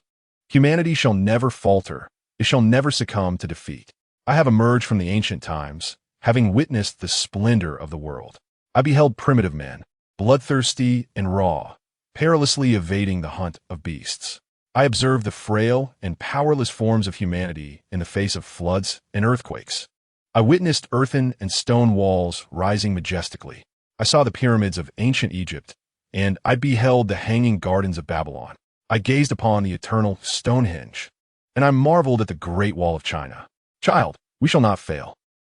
A: humanity shall never falter. It shall never succumb to defeat. I have emerged from the ancient times, having witnessed the splendor of the world. I beheld primitive men, bloodthirsty and raw, perilously evading the hunt of beasts. I observed the frail and powerless forms of humanity in the face of floods and earthquakes. I witnessed earthen and stone walls rising majestically. I saw the pyramids of ancient Egypt, and I beheld the hanging gardens of Babylon. I gazed upon the eternal Stonehenge, and I marveled at the Great Wall of China. Child, we shall not fail.